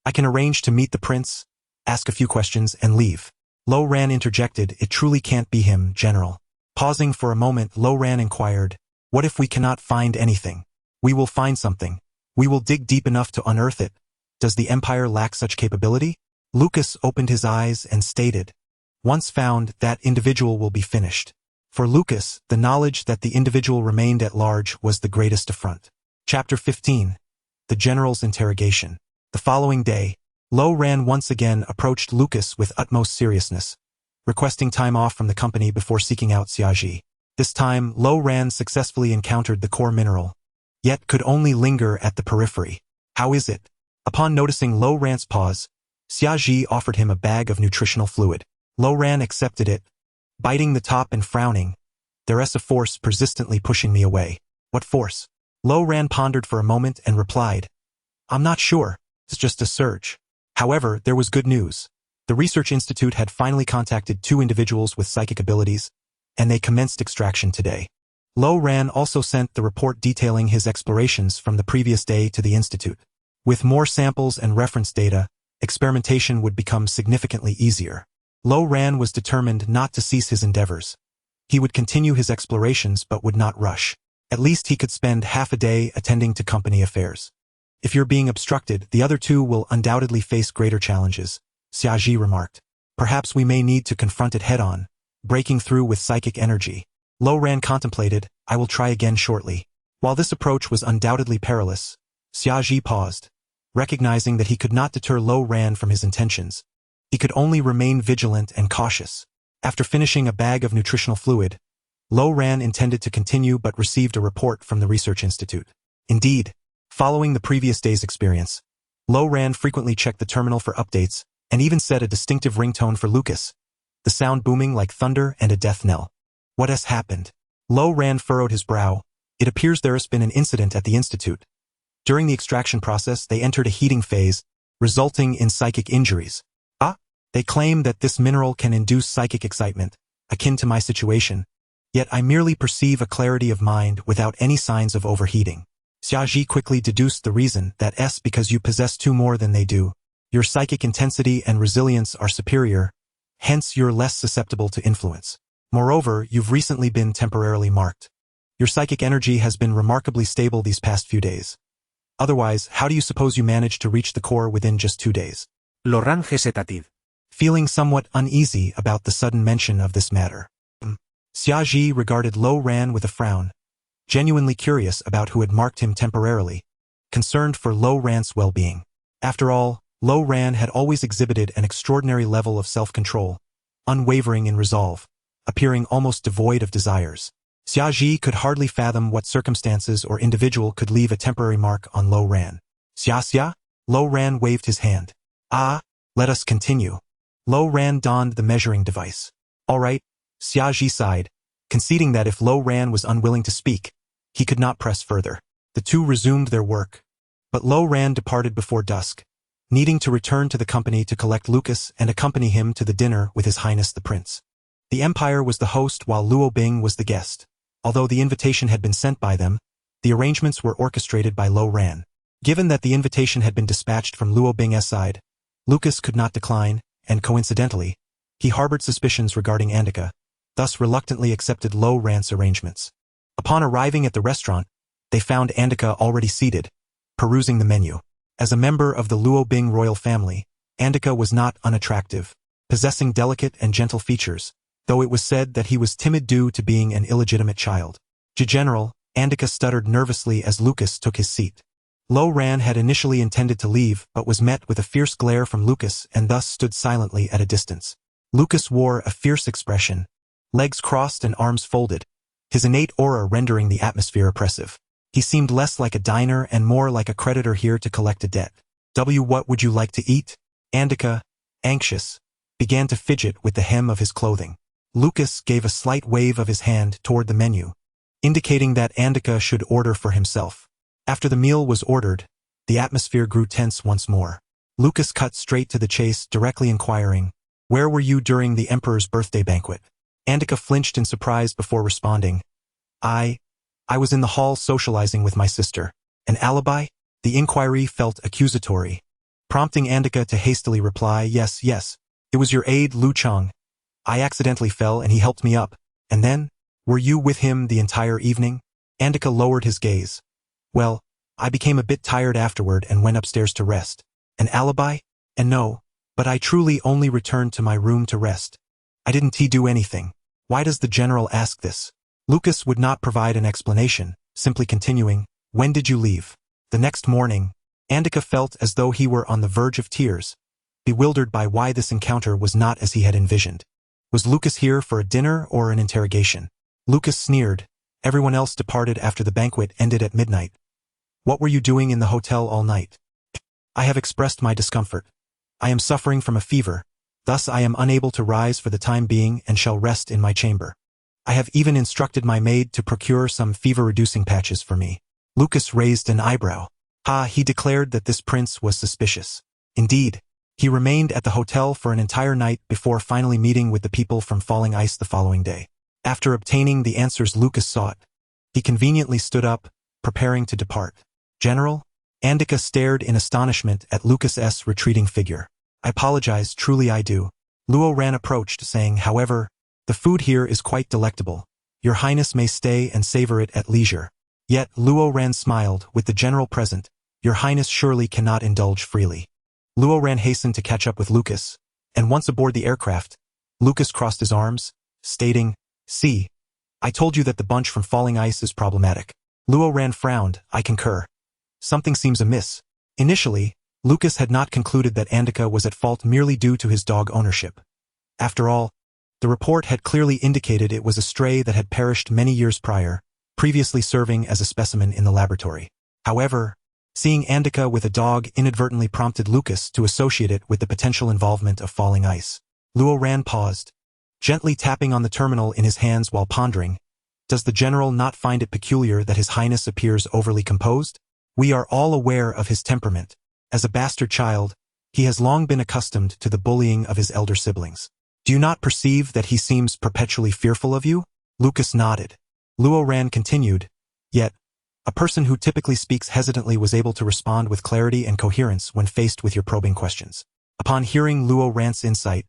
I can arrange to meet the prince, ask a few questions, and leave. Lo Ran interjected, it truly can't be him, General. Pausing for a moment, Lo Ran inquired, what if we cannot find anything? We will find something. We will dig deep enough to unearth it. Does the Empire lack such capability? Lucas opened his eyes and stated, once found, that individual will be finished. For Lucas, the knowledge that the individual remained at large was the greatest affront. Chapter 15. The General's Interrogation. The following day, Lo Ran once again approached Lucas with utmost seriousness, requesting time off from the company before seeking out Xiaji. This time, Lo Ran successfully encountered the core mineral, yet could only linger at the periphery. How is it? Upon noticing Lo Ran's pause, Xiaji offered him a bag of nutritional fluid. Lo Ran accepted it, biting the top and frowning. There is a force persistently pushing me away. What force? Lo Ran pondered for a moment and replied, I'm not sure. It's just a surge. However, there was good news. The Research Institute had finally contacted 2 individuals with psychic abilities, and they commenced extraction today. Lo Ran also sent the report detailing his explorations from the previous day to the Institute. With more samples and reference data, experimentation would become significantly easier. Lo Ran was determined not to cease his endeavors. He would continue his explorations but would not rush. At least he could spend half a day attending to company affairs. If you're being obstructed, the other 2 will undoubtedly face greater challenges, Xiaji remarked. Perhaps we may need to confront it head-on, breaking through with psychic energy. Lo Ran contemplated, I will try again shortly. While this approach was undoubtedly perilous, Xiaji paused, recognizing that he could not deter Lo Ran from his intentions. He could only remain vigilant and cautious. After finishing a bag of nutritional fluid, Lo Ran intended to continue but received a report from the Research Institute. Indeed, following the previous day's experience, Lo Ran frequently checked the terminal for updates and even set a distinctive ringtone for Lucas, the sound booming like thunder and a death knell. What has happened? Lo Ran furrowed his brow. It appears there has been an incident at the Institute. During the extraction process, they entered a heating phase, resulting in psychic injuries. They claim that this mineral can induce psychic excitement, akin to my situation, yet I merely perceive a clarity of mind without any signs of overheating. Xiaji quickly deduced the reason, that is because you possess 2 more than they do. Your psychic intensity and resilience are superior, hence you're less susceptible to influence. Moreover, you've recently been temporarily marked. Your psychic energy has been remarkably stable these past few days. Otherwise, how do you suppose you managed to reach the core within just 2 days? Loran hesitated. feeling somewhat uneasy about the sudden mention of this matter. Xiaji regarded Lo Ran with a frown, genuinely curious about who had marked him temporarily, concerned for Lo Ran's well-being. After all, Lo Ran had always exhibited an extraordinary level of self-control, unwavering in resolve, appearing almost devoid of desires. Xiaji could hardly fathom what circumstances or individual could leave a temporary mark on Lo Ran. Xia? Lo Ran waved his hand. Ah, let us continue. Lo Ran donned the measuring device. All right, Xiaji sighed, conceding that if Lo Ran was unwilling to speak, he could not press further. The two resumed their work. But Lo Ran departed before dusk, needing to return to the company to collect Lucas and accompany him to the dinner with His Highness the Prince. The Empire was the host while Luo Bing was the guest. Although the invitation had been sent by them, the arrangements were orchestrated by Lo Ran. Given that the invitation had been dispatched from Luo Bing's side, Lucas could not decline, and coincidentally, he harbored suspicions regarding Andika, thus reluctantly accepted Lo Ran's arrangements. Upon arriving at the restaurant, they found Andika already seated, perusing the menu. As a member of the Luo Bing royal family, Andika was not unattractive, possessing delicate and gentle features, though it was said that he was timid due to being an illegitimate child. General, Andika stuttered nervously as Lucas took his seat. Lo Ran had initially intended to leave but was met with a fierce glare from Lucas and thus stood silently at a distance. Lucas wore a fierce expression, legs crossed and arms folded, his innate aura rendering the atmosphere oppressive. He seemed less like a diner and more like a creditor here to collect a debt. What would you like to eat? Andika, anxious, began to fidget with the hem of his clothing. Lucas gave a slight wave of his hand toward the menu, indicating that Andika should order for himself. After the meal was ordered, the atmosphere grew tense once more. Lucas cut straight to the chase, directly inquiring, "Where were you during the Emperor's birthday banquet?" Andika flinched in surprise before responding, I was in the hall socializing with my sister." An alibi? The inquiry felt accusatory, prompting Andika to hastily reply, Yes, it was your aide Lu Cheng. I accidentally fell and he helped me up. And then, were you with him the entire evening? Andika lowered his gaze. Well, I became a bit tired afterward and went upstairs to rest. An alibi? And no, but I truly only returned to my room to rest. I didn't do anything. Why does the general ask this? Lucas would not provide an explanation, simply continuing, When did you leave? The next morning, Andika felt as though he were on the verge of tears, bewildered by why this encounter was not as he had envisioned. Was Lucas here for a dinner or an interrogation? Lucas sneered. Everyone else departed after the banquet ended at midnight. What were you doing in the hotel all night? I have expressed my discomfort. I am suffering from a fever, thus I am unable to rise for the time being and shall rest in my chamber. I have even instructed my maid to procure some fever-reducing patches for me. Lucas raised an eyebrow. He declared that this prince was suspicious. Indeed, he remained at the hotel for an entire night before finally meeting with the people from Falling Ice the following day. After obtaining the answers Lucas sought, he conveniently stood up, preparing to depart. General? Andika stared in astonishment at Lucas's retreating figure. I apologize, truly I do. Luo Ran approached, saying, However, the food here is quite delectable. Your Highness may stay and savor it at leisure. Yet, Luo Ran smiled, with the general present. Your Highness surely cannot indulge freely. Luo Ran hastened to catch up with Lucas, and once aboard the aircraft, Lucas crossed his arms, stating, See, I told you that the bunch from Falling Ice is problematic. Luo Ran frowned, I concur. Something seems amiss. Initially, Lucas had not concluded that Andika was at fault merely due to his dog ownership. After all, the report had clearly indicated it was a stray that had perished many years prior, previously serving as a specimen in the laboratory. However, seeing Andika with a dog inadvertently prompted Lucas to associate it with the potential involvement of Falling Ice. Luo Ran paused, gently tapping on the terminal in his hands while pondering. Does the general not find it peculiar that His Highness appears overly composed? We are all aware of his temperament. As a bastard child, he has long been accustomed to the bullying of his elder siblings. Do you not perceive that he seems perpetually fearful of you? Lucas nodded. Luo Ran continued, Yet, a person who typically speaks hesitantly was able to respond with clarity and coherence when faced with your probing questions. Upon hearing Luo Ran's insight,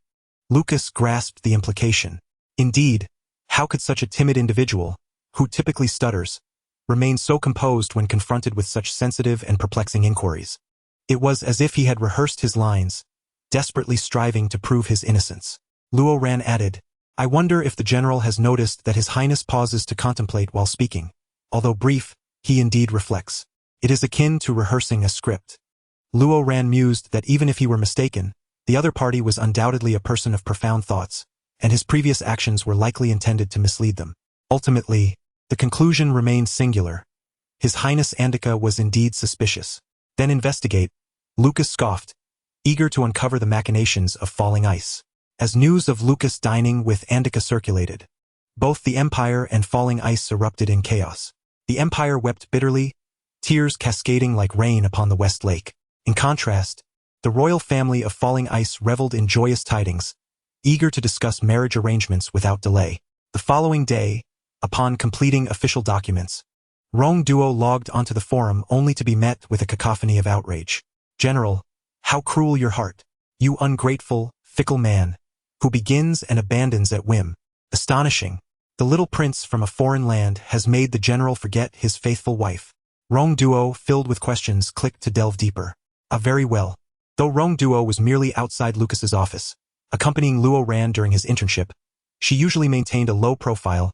Lucas grasped the implication. Indeed, how could such a timid individual, who typically stutters, remain so composed when confronted with such sensitive and perplexing inquiries? It was as if he had rehearsed his lines, desperately striving to prove his innocence. Luo Ran added, I wonder if the general has noticed that His Highness pauses to contemplate while speaking. Although brief, he indeed reflects. It is akin to rehearsing a script. Luo Ran mused that even if he were mistaken, the other party was undoubtedly a person of profound thoughts, and his previous actions were likely intended to mislead them. Ultimately, the conclusion remained singular. His Highness Andika was indeed suspicious. Then investigate, Lucas scoffed, eager to uncover the machinations of falling ice. As news of Lucas dining with Andika circulated, both the Empire and falling ice erupted in chaos. The Empire wept bitterly, tears cascading like rain upon the West Lake. In contrast, the royal family of falling ice reveled in joyous tidings, eager to discuss marriage arrangements without delay. The following day, upon completing official documents, Rong Duo logged onto the forum only to be met with a cacophony of outrage. General, how cruel your heart, you ungrateful, fickle man, who begins and abandons at whim. Astonishing, the little prince from a foreign land has made the general forget his faithful wife. Rong Duo, filled with questions, clicked to delve deeper. Very well. Though Rong Duo was merely outside Lucas's office, accompanying Luo Ran during his internship, she usually maintained a low profile,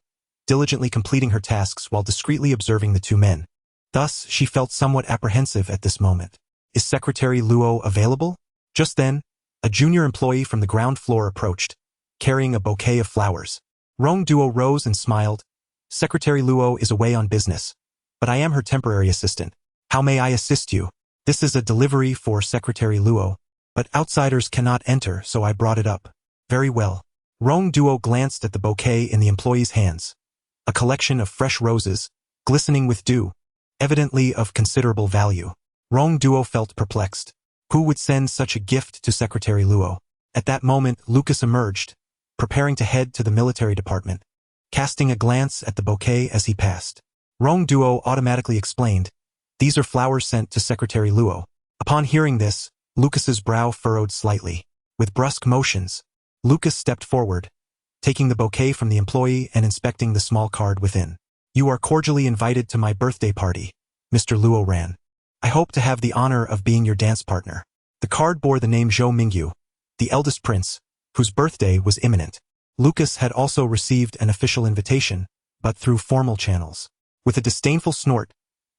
diligently completing her tasks while discreetly observing the two men. Thus, she felt somewhat apprehensive at this moment. Is Secretary Luo available? Just then, a junior employee from the ground floor approached, carrying a bouquet of flowers. Rong Duo rose and smiled. Secretary Luo is away on business, but I am her temporary assistant. How may I assist you? This is a delivery for Secretary Luo, but outsiders cannot enter, so I brought it up. Very well. Rong Duo glanced at the bouquet in the employee's hands. A collection of fresh roses, glistening with dew, evidently of considerable value. Rong Duo felt perplexed. Who would send such a gift to Secretary Luo? At that moment, Lucas emerged, preparing to head to the military department, casting a glance at the bouquet as he passed. Rong Duo automatically explained, these are flowers sent to Secretary Luo. Upon hearing this, Lucas's brow furrowed slightly. With brusque motions, Lucas stepped forward, taking the bouquet from the employee and inspecting the small card within. You are cordially invited to my birthday party, Mr. Luo Ran. I hope to have the honor of being your dance partner. The card bore the name Zhou Mingyu, the eldest prince, whose birthday was imminent. Lucas had also received an official invitation, but through formal channels. With a disdainful snort,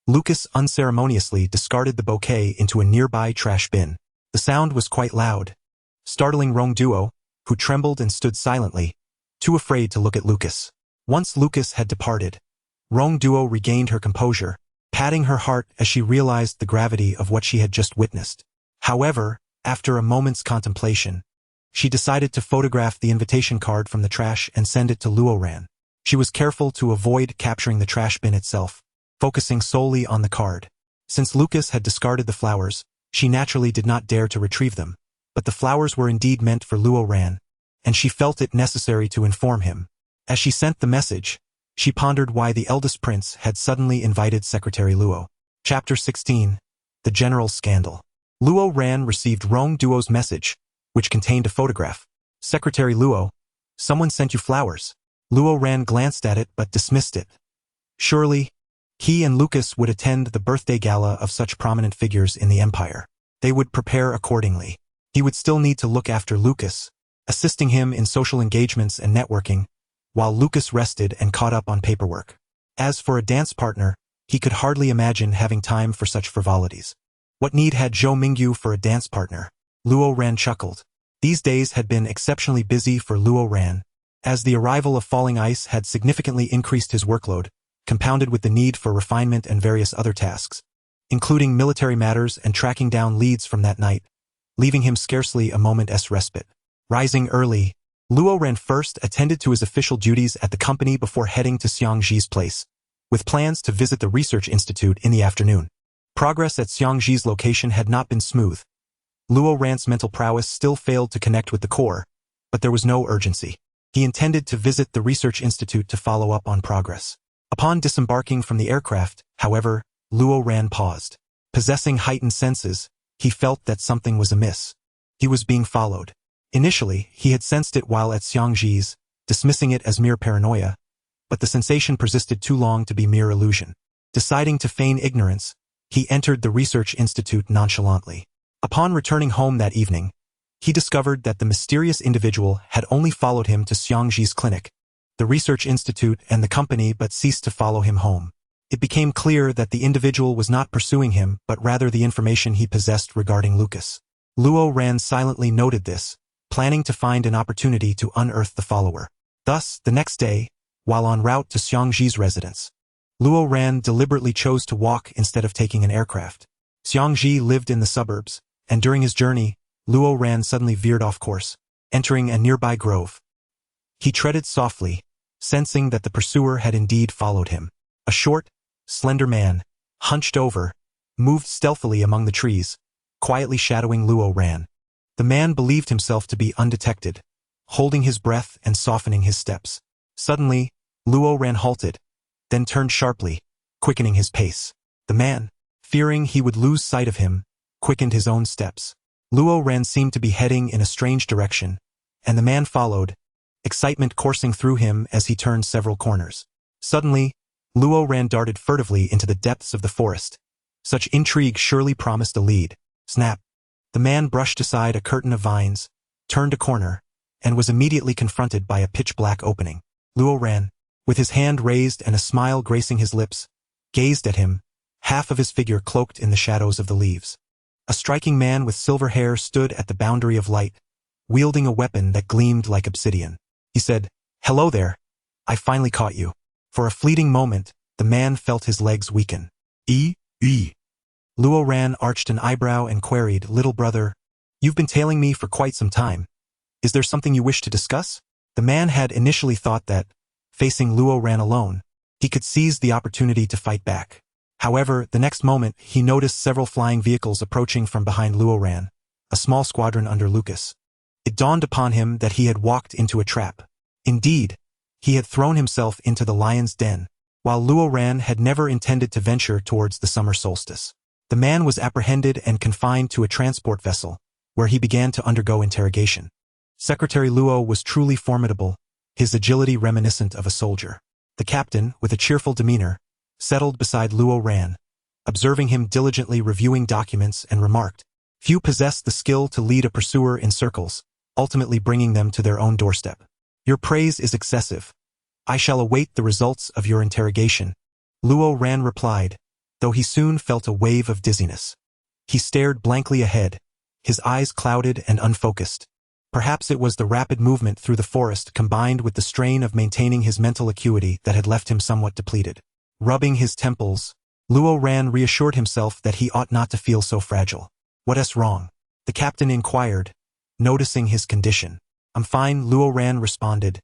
Lucas unceremoniously discarded the bouquet into a nearby trash bin. The sound was quite loud, startling Rong Duo, who trembled and stood silently, too afraid to look at Lucas. Once Lucas had departed, Rong Duo regained her composure, patting her heart as she realized the gravity of what she had just witnessed. However, after a moment's contemplation, she decided to photograph the invitation card from the trash and send it to Luo Ran. She was careful to avoid capturing the trash bin itself, focusing solely on the card. Since Lucas had discarded the flowers, she naturally did not dare to retrieve them, but the flowers were indeed meant for Luo Ran, and she felt it necessary to inform him. As she sent the message, she pondered why the eldest prince had suddenly invited Secretary Luo. Chapter 16. The General's Scandal. Luo Ran received Rong Duo's message, which contained a photograph. Secretary Luo, someone sent you flowers. Luo Ran glanced at it but dismissed it. Surely, he and Lucas would attend the birthday gala of such prominent figures in the Empire. They would prepare accordingly. He would still need to look after Lucas, assisting him in social engagements and networking, while Lucas rested and caught up on paperwork. As for a dance partner, he could hardly imagine having time for such frivolities. What need had Zhou Mingyu for a dance partner? Luo Ran chuckled. These days had been exceptionally busy for Luo Ran, as the arrival of falling ice had significantly increased his workload, compounded with the need for refinement and various other tasks, including military matters and tracking down leads from that night, leaving him scarcely a moment's respite. Rising early, Luo Ran first attended to his official duties at the company before heading to Xiangji's place, with plans to visit the research institute in the afternoon. Progress at Xiangji's location had not been smooth. Luo Ran's mental prowess still failed to connect with the core, but there was no urgency. He intended to visit the research institute to follow up on progress. Upon disembarking from the aircraft, however, Luo Ran paused. Possessing heightened senses, he felt that something was amiss. He was being followed. Initially, he had sensed it while at Xiangji's, dismissing it as mere paranoia, but the sensation persisted too long to be mere illusion. Deciding to feign ignorance, he entered the research institute nonchalantly. Upon returning home that evening, He discovered that the mysterious individual had only followed him to Xiangji's clinic, the research institute and the company, but ceased to follow him home. It became clear that the individual was not pursuing him, but rather the information he possessed regarding Lucas. Luo Ran silently noted this, planning to find an opportunity to unearth the follower. Thus, the next day, while en route to Xiangji's residence, Luo Ran deliberately chose to walk instead of taking an aircraft. Xiangji lived in the suburbs, and during his journey, Luo Ran suddenly veered off course, entering a nearby grove. He treaded softly, sensing that the pursuer had indeed followed him. A short, slender man, hunched over, moved stealthily among the trees, quietly shadowing Luo Ran. The man believed himself to be undetected, holding his breath and softening his steps. Suddenly, Luo Ran halted, then turned sharply, quickening his pace. The man, fearing he would lose sight of him, quickened his own steps. Luo Ran seemed to be heading in a strange direction, and the man followed, excitement coursing through him as he turned several corners. Suddenly, Luo Ran darted furtively into the depths of the forest. Such intrigue surely promised a lead. Snap! The man brushed aside a curtain of vines, turned a corner, and was immediately confronted by a pitch-black opening. Luo Ran, with his hand raised and a smile gracing his lips, gazed at him, half of his figure cloaked in the shadows of the leaves. A striking man with silver hair stood at the boundary of light, wielding a weapon that gleamed like obsidian. He said, "Hello there. I finally caught you." For a fleeting moment, the man felt his legs weaken. Luo Ran arched an eyebrow and queried, "Little brother, you've been tailing me for quite some time. Is there something you wish to discuss?" The man had initially thought that, facing Luo Ran alone, he could seize the opportunity to fight back. However, the next moment, he noticed several flying vehicles approaching from behind Luo Ran, a small squadron under Lucas. It dawned upon him that he had walked into a trap. Indeed, he had thrown himself into the lion's den, while Luo Ran had never intended to venture towards the summer solstice. The man was apprehended and confined to a transport vessel, where he began to undergo interrogation. Secretary Luo was truly formidable, his agility reminiscent of a soldier. The captain, with a cheerful demeanor, settled beside Luo Ran, observing him diligently reviewing documents, and remarked, "Few possess the skill to lead a pursuer in circles, ultimately bringing them to their own doorstep. Your praise is excessive. I shall await the results of your interrogation." Luo Ran replied, though he soon felt a wave of dizziness. He stared blankly ahead, his eyes clouded and unfocused. Perhaps it was the rapid movement through the forest combined with the strain of maintaining his mental acuity that had left him somewhat depleted. Rubbing his temples, Luo Ran reassured himself that he ought not to feel so fragile. "What's wrong?" the captain inquired, noticing his condition. "I'm fine," Luo Ran responded,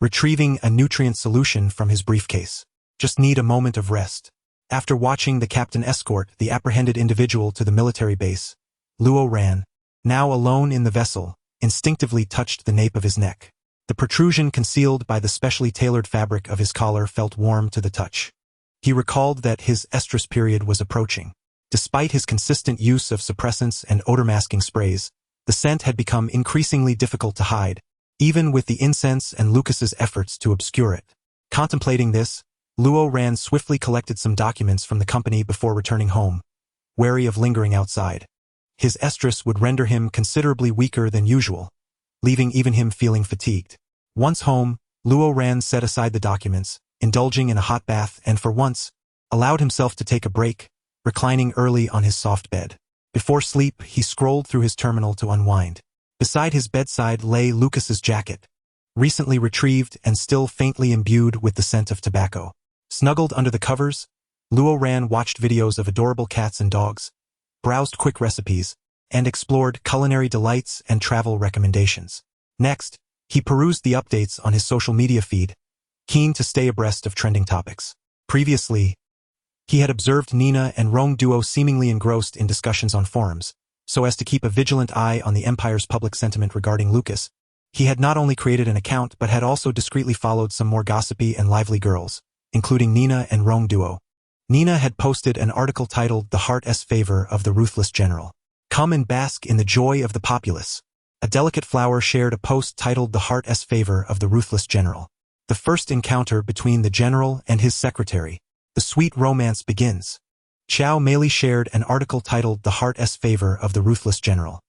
retrieving a nutrient solution from his briefcase. "Just need a moment of rest." After watching the captain escort the apprehended individual to the military base, Luo Ran, now alone in the vessel, instinctively touched the nape of his neck. The protrusion concealed by the specially tailored fabric of his collar felt warm to the touch. He recalled that his estrus period was approaching. Despite his consistent use of suppressants and odor-masking sprays, the scent had become increasingly difficult to hide, even with the incense and Lucas's efforts to obscure it. Contemplating this, Luo Ran swiftly collected some documents from the company before returning home, wary of lingering outside. His estrus would render him considerably weaker than usual, leaving even him feeling fatigued. Once home, Luo Ran set aside the documents, indulging in a hot bath, and for once, allowed himself to take a break, reclining early on his soft bed. Before sleep, he scrolled through his terminal to unwind. Beside his bedside lay Lucas's jacket, recently retrieved and still faintly imbued with the scent of tobacco. Snuggled under the covers, Luo Ran watched videos of adorable cats and dogs, browsed quick recipes, and explored culinary delights and travel recommendations. Next, he perused the updates on his social media feed, keen to stay abreast of trending topics. Previously, he had observed Nina and Rong Duo seemingly engrossed in discussions on forums, so as to keep a vigilant eye on the Empire's public sentiment regarding Lucas. He had not only created an account but had also discreetly followed some more gossipy and lively girls, including Nina and Rong Duo. Nina had posted an article titled "The Heart's Favor of the Ruthless General. Come and bask in the joy of the populace." A delicate flower shared a post titled "The Heart's Favor of the Ruthless General. The first encounter between the general and his secretary. The sweet romance begins." Xiao Meili shared an article titled "The Heart's Favor of the Ruthless General.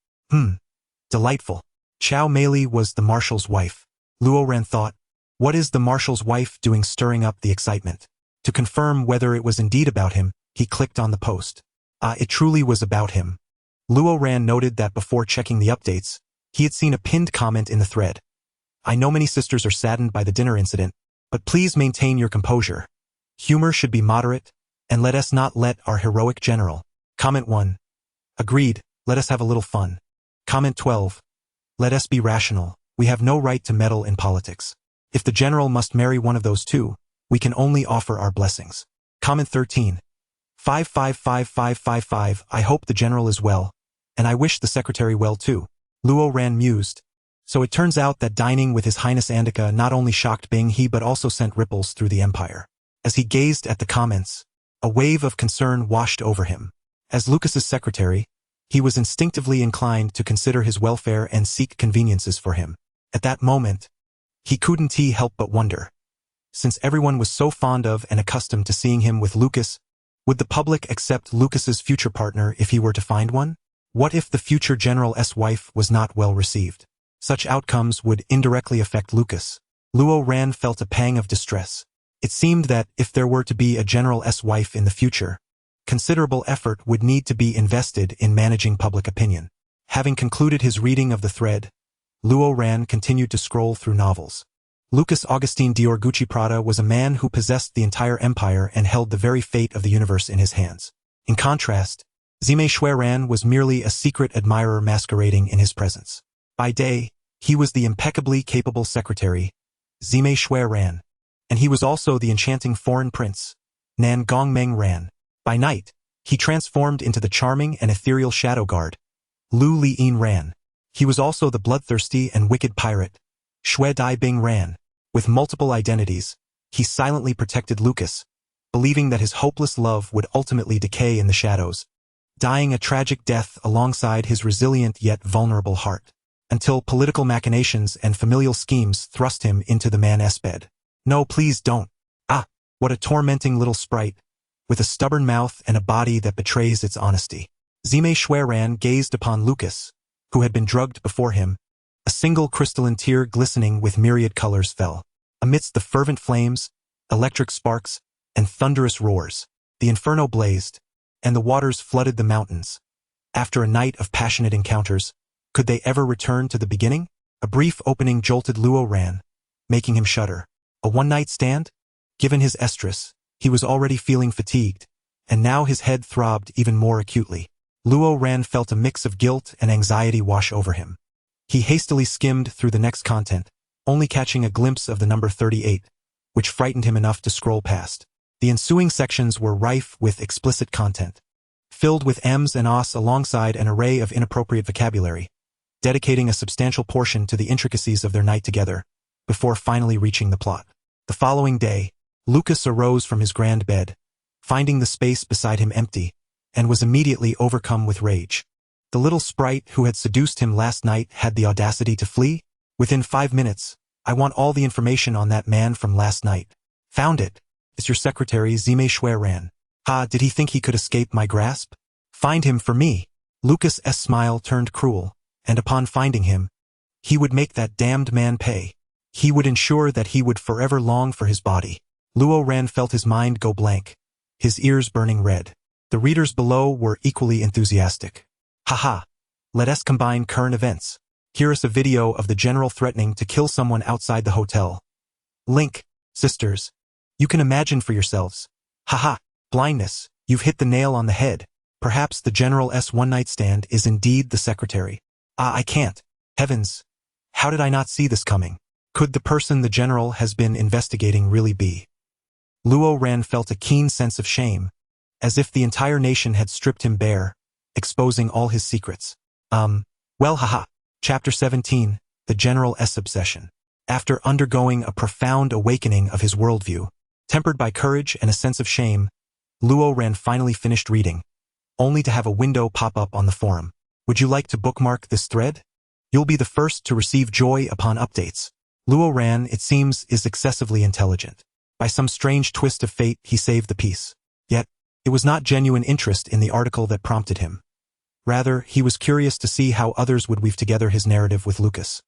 Delightful. Chow Meili was the marshal's wife. Luo Ran thought, what is the marshal's wife doing stirring up the excitement? To confirm whether it was indeed about him, he clicked on the post. It truly was about him. Luo Ran noted that before checking the updates, he had seen a pinned comment in the thread. I know many sisters are saddened by the dinner incident, but please maintain your composure. Humor should be moderate, and let us not let our heroic general. Comment 1. Agreed, let us have a little fun. Comment 12. Let us be rational, we have no right to meddle in politics. If the general must marry one of those two, we can only offer our blessings. Comment 13. 555555 I hope the general is well, and I wish the secretary well too. Luo Ran mused. So it turns out that dining with His Highness Andika not only shocked Bing He but also sent ripples through the empire. As he gazed at the comments, a wave of concern washed over him. As Lucas's secretary, he was instinctively inclined to consider his welfare and seek conveniences for him. At that moment, he couldn't help but wonder. Since everyone was so fond of and accustomed to seeing him with Lucas, would the public accept Lucas's future partner if he were to find one? What if the future general's wife was not well received? Such outcomes would indirectly affect Lucas. Luo Ran felt a pang of distress. It seemed that if there were to be a general's wife in the future, considerable effort would need to be invested in managing public opinion. Having concluded his reading of the thread, Luo Ran continued to scroll through novels. Lucas Augustin Diorgucci Prada was a man who possessed the entire empire and held the very fate of the universe in his hands. In contrast, Zime Xueran was merely a secret admirer masquerading in his presence. By day, he was the impeccably capable secretary, Zime Xueran, and he was also the enchanting foreign prince, Nan Gongmeng Ran. By night, he transformed into the charming and ethereal shadow guard, Lu Liyin Ran. He was also the bloodthirsty and wicked pirate, Xue Dai Bing Ran. With multiple identities, he silently protected Lucas, believing that his hopeless love would ultimately decay in the shadows, dying a tragic death alongside his resilient yet vulnerable heart, until political machinations and familial schemes thrust him into the man's bed. No, please don't. Ah, what a tormenting little sprite, with a stubborn mouth and a body that betrays its honesty. Zime Xueran gazed upon Lucas, who had been drugged before him. A single crystalline tear glistening with myriad colors fell. Amidst the fervent flames, electric sparks, and thunderous roars, the inferno blazed, and the waters flooded the mountains. After a night of passionate encounters, could they ever return to the beginning? A brief opening jolted Luo Ran, making him shudder. A one-night stand? Given his estrus, he was already feeling fatigued, and now his head throbbed even more acutely. Luo Ran felt a mix of guilt and anxiety wash over him. He hastily skimmed through the next content, only catching a glimpse of the number 38, which frightened him enough to scroll past. The ensuing sections were rife with explicit content, filled with M's and Os alongside an array of inappropriate vocabulary, dedicating a substantial portion to the intricacies of their night together, before finally reaching the plot. The following day, Lucas arose from his grand bed, finding the space beside him empty, and was immediately overcome with rage. The little sprite who had seduced him last night had the audacity to flee? Within 5 minutes, I want all the information on that man from last night. Found it. It's your secretary, Zime Xueran. Ha, did he think he could escape my grasp? Find him for me. Lucas's smile turned cruel, and upon finding him, he would make that damned man pay. He would ensure that he would forever long for his body. Luo Ran felt his mind go blank, his ears burning red. The readers below were equally enthusiastic. Haha, let us combine current events. Here is a video of the general threatening to kill someone outside the hotel. Link, sisters. You can imagine for yourselves. Haha, blindness, you've hit the nail on the head. Perhaps the general's one-night stand is indeed the secretary. I can't. Heavens, how did I not see this coming? Could the person the general has been investigating really be? Luo Ran felt a keen sense of shame, as if the entire nation had stripped him bare, exposing all his secrets. Well haha. Chapter 17, The General's Obsession. After undergoing a profound awakening of his worldview, tempered by courage and a sense of shame, Luo Ran finally finished reading, only to have a window pop up on the forum. Would you like to bookmark this thread? You'll be the first to receive joy upon updates. Luo Ran, it seems, is excessively intelligent. By some strange twist of fate, he saved the peace. Yet, it was not genuine interest in the article that prompted him. Rather, he was curious to see how others would weave together his narrative with Lucas.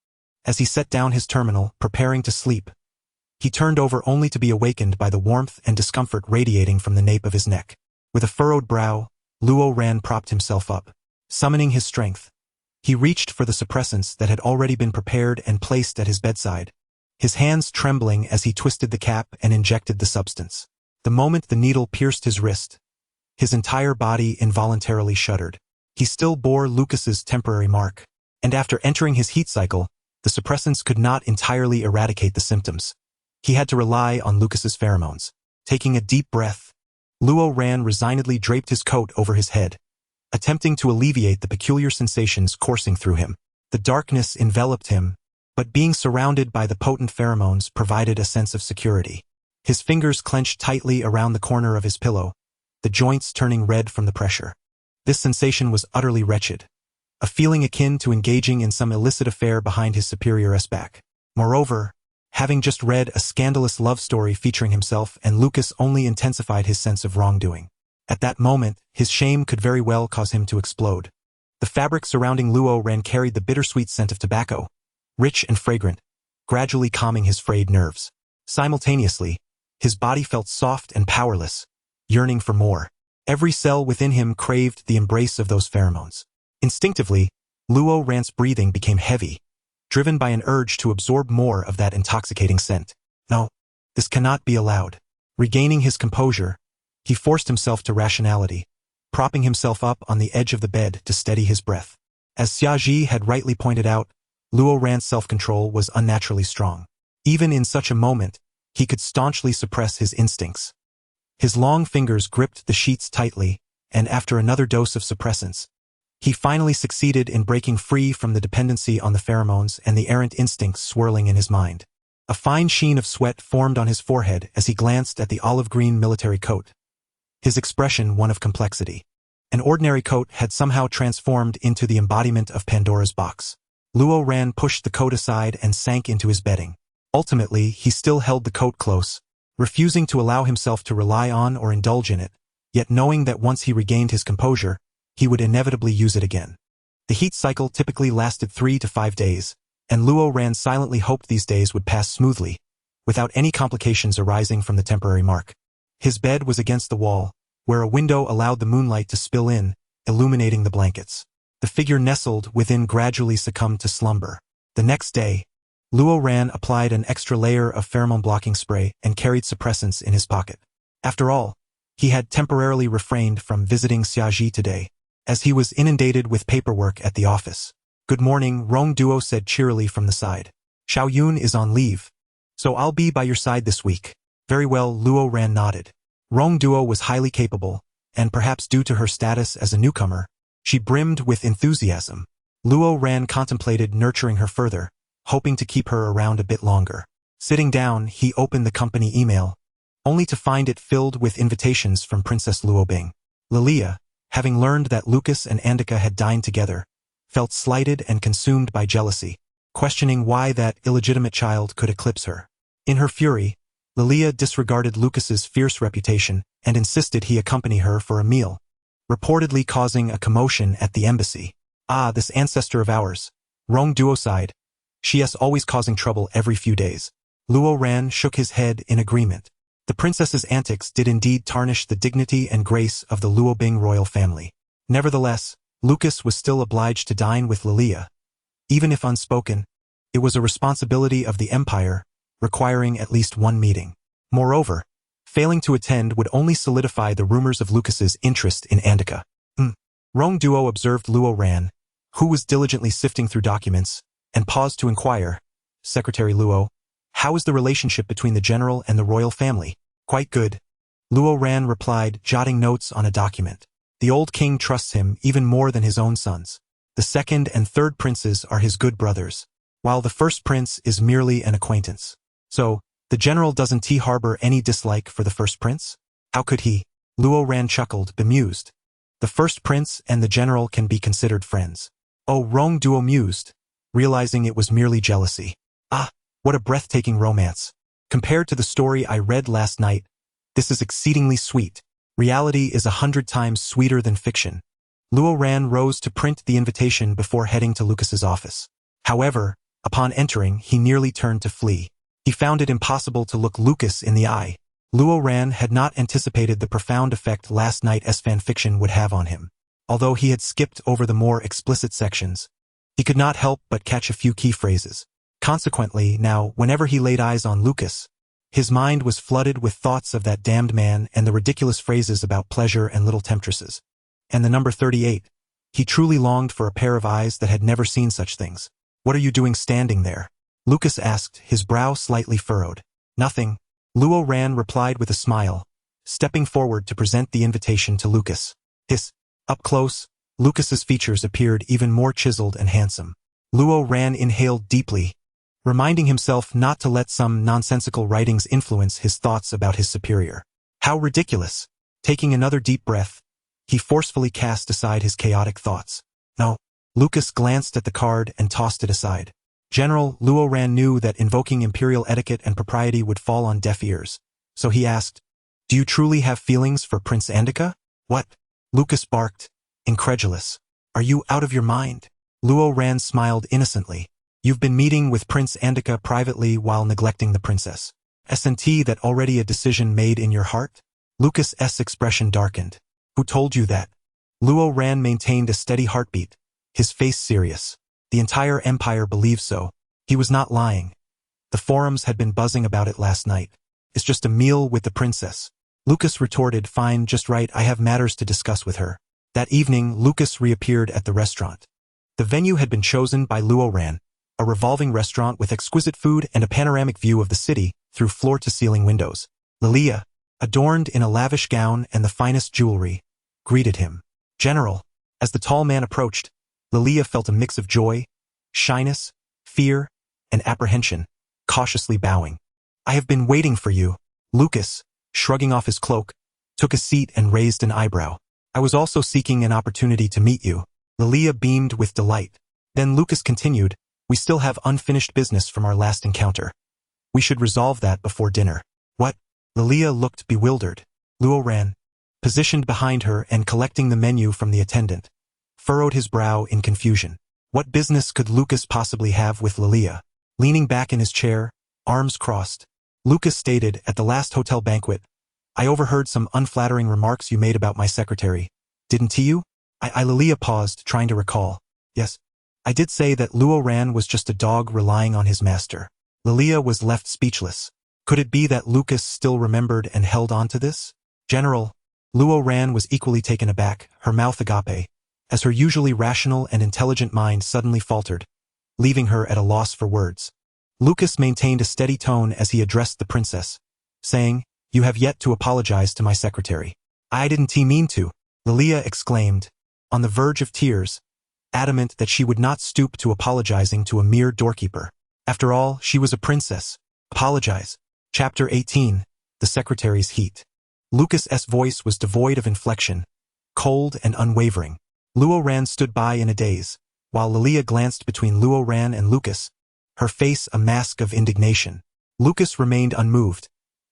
As he set down his terminal, preparing to sleep, he turned over only to be awakened by the warmth and discomfort radiating from the nape of his neck. With a furrowed brow, Luo Ran propped himself up. Summoning his strength, he reached for the suppressants that had already been prepared and placed at his bedside, his hands trembling as he twisted the cap and injected the substance. The moment the needle pierced his wrist, his entire body involuntarily shuddered. He still bore Lucas's temporary mark, and after entering his heat cycle, the suppressants could not entirely eradicate the symptoms. He had to rely on Lucas's pheromones. Taking a deep breath, Luo Ran resignedly draped his coat over his head, attempting to alleviate the peculiar sensations coursing through him. The darkness enveloped him, but being surrounded by the potent pheromones provided a sense of security. His fingers clenched tightly around the corner of his pillow, the joints turning red from the pressure. This sensation was utterly wretched, a feeling akin to engaging in some illicit affair behind his superior's back. Moreover, having just read a scandalous love story featuring himself and Lucas only intensified his sense of wrongdoing. At that moment, his shame could very well cause him to explode. The fabric surrounding Luo Ran carried the bittersweet scent of tobacco, rich and fragrant, gradually calming his frayed nerves. Simultaneously, his body felt soft and powerless, yearning for more. Every cell within him craved the embrace of those pheromones. Instinctively, Luo Ran's breathing became heavy, driven by an urge to absorb more of that intoxicating scent. No, this cannot be allowed. Regaining his composure, he forced himself to rationality, propping himself up on the edge of the bed to steady his breath. As Xiaji had rightly pointed out, Luo Ran's self-control was unnaturally strong. Even in such a moment, he could staunchly suppress his instincts. His long fingers gripped the sheets tightly, and after another dose of suppressants, he finally succeeded in breaking free from the dependency on the pheromones and the errant instincts swirling in his mind. A fine sheen of sweat formed on his forehead as he glanced at the olive-green military coat, his expression one of complexity. An ordinary coat had somehow transformed into the embodiment of Pandora's box. Luo Ran pushed the coat aside and sank into his bedding. Ultimately, he still held the coat close, refusing to allow himself to rely on or indulge in it, yet knowing that once he regained his composure, he would inevitably use it again. The heat cycle typically lasted 3 to 5 days, and Luo Ran silently hoped these days would pass smoothly, without any complications arising from the temporary mark. His bed was against the wall, where a window allowed the moonlight to spill in, illuminating the blankets. The figure nestled within gradually succumbed to slumber. The next day, Luo Ran applied an extra layer of pheromone-blocking spray and carried suppressants in his pocket. After all, he had temporarily refrained from visiting Xiaji today, as he was inundated with paperwork at the office. "Good morning," Rong Duo said cheerily from the side. "Xiao Yun is on leave, so I'll be by your side this week." "Very well," Luo Ran nodded. Rong Duo was highly capable, and perhaps due to her status as a newcomer, she brimmed with enthusiasm. Luo Ran contemplated nurturing her further, hoping to keep her around a bit longer. Sitting down, he opened the company email, only to find it filled with invitations from Princess Luobing. Lilia, having learned that Lucas and Andika had dined together, felt slighted and consumed by jealousy, questioning why that illegitimate child could eclipse her. In her fury, Lilia disregarded Lucas's fierce reputation and insisted he accompany her for a meal, reportedly causing a commotion at the embassy. "Ah, this ancestor of ours," Rong Duo sighed. "She is always causing trouble every few days." Luo Ran shook his head in agreement. The princess's antics did indeed tarnish the dignity and grace of the Luobing royal family. Nevertheless, Lucas was still obliged to dine with Lilia. Even if unspoken, it was a responsibility of the empire, requiring at least one meeting. Moreover, failing to attend would only solidify the rumors of Lucas's interest in Andika. Rong Duo observed Luo Ran, who was diligently sifting through documents, and paused to inquire, "Secretary Luo, how is the relationship between the general and the royal family?" "Quite good," Luo Ran replied, jotting notes on a document. "The old king trusts him even more than his own sons. The second and third princes are his good brothers, while the first prince is merely an acquaintance. So, the general doesn't harbor any dislike for the first prince?" "How could he?" Luo Ran chuckled, bemused. "The first prince and the general can be considered friends." "Oh," Rong Duo mused, realizing it was merely jealousy. "Ah, what a breathtaking romance. Compared to the story I read last night, this is exceedingly sweet. Reality is 100 times sweeter than fiction." Luo Ran rose to print the invitation before heading to Lucas's office. However, upon entering, he nearly turned to flee. He found it impossible to look Lucas in the eye. Luo Ran had not anticipated the profound effect last night's fanfiction would have on him. Although he had skipped over the more explicit sections, he could not help but catch a few key phrases. Consequently, now, whenever he laid eyes on Lucas, his mind was flooded with thoughts of that damned man and the ridiculous phrases about pleasure and little temptresses. And the number 38. He truly longed for a pair of eyes that had never seen such things. "What are you doing standing there?" Lucas asked, his brow slightly furrowed. "Nothing," Luo Ran replied with a smile, stepping forward to present the invitation to Lucas. Up close, Lucas's features appeared even more chiseled and handsome. Luo Ran inhaled deeply, reminding himself not to let some nonsensical writings influence his thoughts about his superior. How ridiculous! Taking another deep breath, he forcefully cast aside his chaotic thoughts. "No." Lucas glanced at the card and tossed it aside. General, Luo Ran knew that invoking imperial etiquette and propriety would fall on deaf ears, so he asked, "Do you truly have feelings for Prince Andika?" "What?" Lucas barked, incredulous. "Are you out of your mind?" Luo Ran smiled innocently. "You've been meeting with Prince Andika privately while neglecting the princess. Isn't that already a decision made in your heart?" Lucas's expression darkened. "Who told you that?" Luo Ran maintained a steady heartbeat, his face serious. The entire empire believed so. He was not lying. The forums had been buzzing about it last night. "It's just a meal with the princess." Lucas retorted, "Fine, just right, I have matters to discuss with her." That evening, Lucas reappeared at the restaurant. The venue had been chosen by Luo Ran, a revolving restaurant with exquisite food and a panoramic view of the city through floor-to-ceiling windows. Lilia, adorned in a lavish gown and the finest jewelry, greeted him. "General." As the tall man approached, Lilia felt a mix of joy, shyness, fear, and apprehension, cautiously bowing. "I have been waiting for you." Lucas, shrugging off his cloak, took a seat and raised an eyebrow. "I was also seeking an opportunity to meet you." Lilia beamed with delight. Then Lucas continued, "We still have unfinished business from our last encounter. We should resolve that before dinner." "What?" Lilia looked bewildered. Luo Ran, positioned behind her and collecting the menu from the attendant, furrowed his brow in confusion. What business could Lucas possibly have with Lilia? Leaning back in his chair, arms crossed, Lucas stated, "At the last hotel banquet, I overheard some unflattering remarks you made about my secretary. Didn't you?" Lilia paused, trying to recall. "Yes. I did say that Luo Ran was just a dog relying on his master." Lilia was left speechless. Could it be that Lucas still remembered and held on to this? "General." Luo Ran was equally taken aback, her mouth agape, as her usually rational and intelligent mind suddenly faltered, leaving her at a loss for words. Lucas maintained a steady tone as he addressed the princess, saying, "You have yet to apologize to my secretary." "I didn't mean to," Lilia exclaimed, on the verge of tears, adamant that she would not stoop to apologizing to a mere doorkeeper. After all, she was a princess. Apologize. Chapter 18. The Secretary's Heat. Lucas's voice was devoid of inflection, cold and unwavering. Luo Ran stood by in a daze, while Lilia glanced between Luo Ran and Lucas, her face a mask of indignation. Lucas remained unmoved,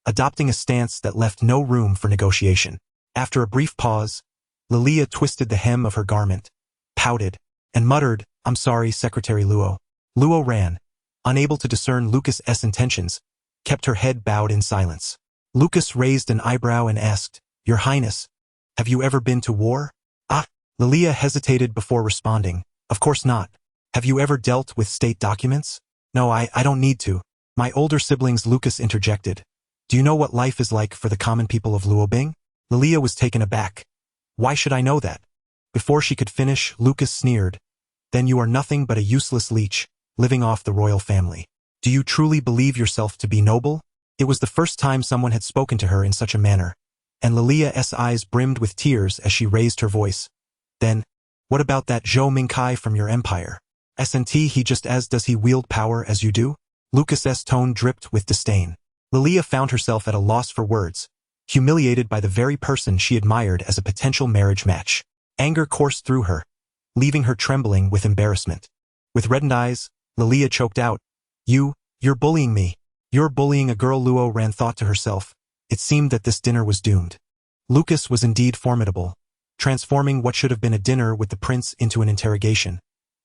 adopting a stance that left no room for negotiation. After a brief pause, Lilia twisted the hem of her garment, pouted, and muttered, "I'm sorry, Secretary Luo." Luo Ran, unable to discern Lucas's intentions, kept her head bowed in silence. Lucas raised an eyebrow and asked, "Your Highness, have you ever been to war?" "Ah." Lilia hesitated before responding, "Of course not." "Have you ever dealt with state documents?" "No, I don't need to." "My older siblings," Lucas interjected. "Do you know what life is like for the common people of Luobing?" Lilia was taken aback. "Why should I know that?" Before she could finish, Lucas sneered, "Then you are nothing but a useless leech, living off the royal family. Do you truly believe yourself to be noble?" It was the first time someone had spoken to her in such a manner, and Lilia's eyes brimmed with tears as she raised her voice. "Then, what about that Zhou Mingkai from your empire? Isn't he just as does he wield power as you do?" Lucas's tone dripped with disdain. Lilia found herself at a loss for words, humiliated by the very person she admired as a potential marriage match. Anger coursed through her, leaving her trembling with embarrassment. With reddened eyes, Lilia choked out, You're bullying me. You're bullying a girl." Luo Ran thought to herself. It seemed that this dinner was doomed. Lucas was indeed formidable, transforming what should have been a dinner with the prince into an interrogation,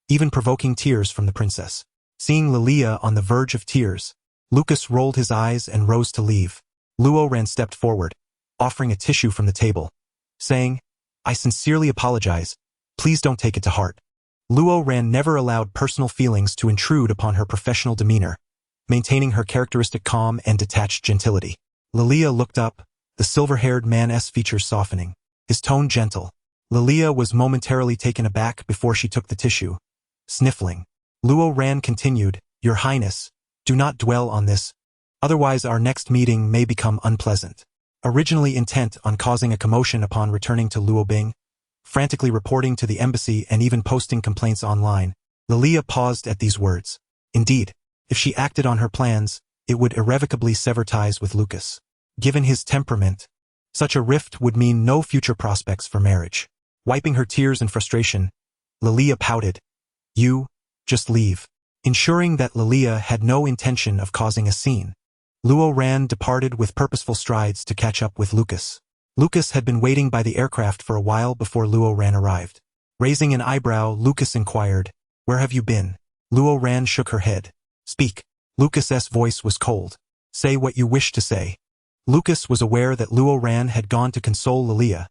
even provoking tears from the princess. Seeing Lilia on the verge of tears, Lucas rolled his eyes and rose to leave. Luo Ran stepped forward, offering a tissue from the table, saying, "I sincerely apologize. Please don't take it to heart." Luo Ran never allowed personal feelings to intrude upon her professional demeanor, maintaining her characteristic calm and detached gentility. Lilia looked up, the silver-haired man's features softening, his tone gentle. Lilia was momentarily taken aback before she took the tissue, sniffling. Luo Ran continued, "Your Highness, do not dwell on this, otherwise our next meeting may become unpleasant." Originally intent on causing a commotion upon returning to Luobing, frantically reporting to the embassy and even posting complaints online, Lilia paused at these words. Indeed, if she acted on her plans, it would irrevocably sever ties with Lucas. Given his temperament, such a rift would mean no future prospects for marriage. Wiping her tears in frustration, Lilia pouted, "You, just leave." Ensuring that Lilia had no intention of causing a scene, Luo Ran departed with purposeful strides to catch up with Lucas. Lucas had been waiting by the aircraft for a while before Luo Ran arrived. Raising an eyebrow, Lucas inquired, "Where have you been?" Luo Ran shook her head. "Speak." Lucas's voice was cold. "Say what you wish to say." Lucas was aware that Luo Ran had gone to console Lilia,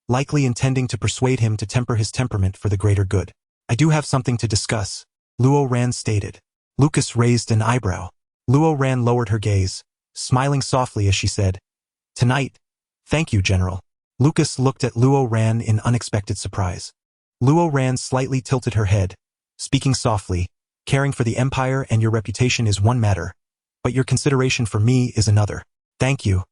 likely intending to persuade him to temper his temperament for the greater good. "I do have something to discuss," Luo Ran stated. Lucas raised an eyebrow. Luo Ran lowered her gaze, smiling softly as she said, "Tonight, thank you, General." Lucas looked at Luo Ran in unexpected surprise. Luo Ran slightly tilted her head, speaking softly, "Caring for the Empire and your reputation is one matter, but your consideration for me is another." "Thank you."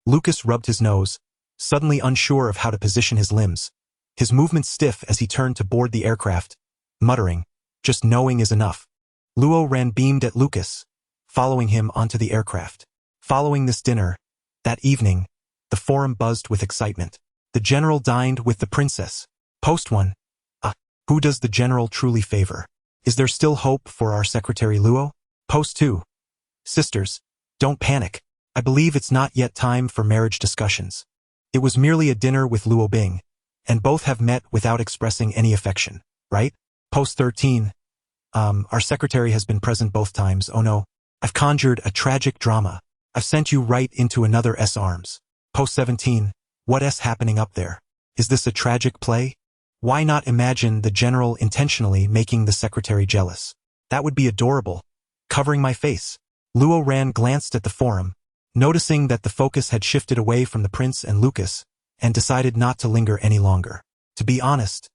Lucas rubbed his nose, suddenly unsure of how to position his limbs, his movements stiff as he turned to board the aircraft, muttering, "Just knowing is enough." Luo Ran beamed at Lucas, following him onto the aircraft. Following this dinner, that evening, the forum buzzed with excitement. The general dined with the princess. Post 1. Who does the general truly favor? Is there still hope for our secretary Luo? Post 2. Sisters, don't panic. I believe it's not yet time for marriage discussions. It was merely a dinner with Luo Bing, and both have met without expressing any affection, right? Post 13. Our secretary has been present both times. Oh no. I've conjured a tragic drama. I've sent you right into another arms. Post 17. What's happening up there? Is this a tragic play? Why not imagine the general intentionally making the secretary jealous? That would be adorable. Covering my face. Luo Ran glanced at the forum, noticing that the focus had shifted away from the prince and Lucas, and decided not to linger any longer. To be honest,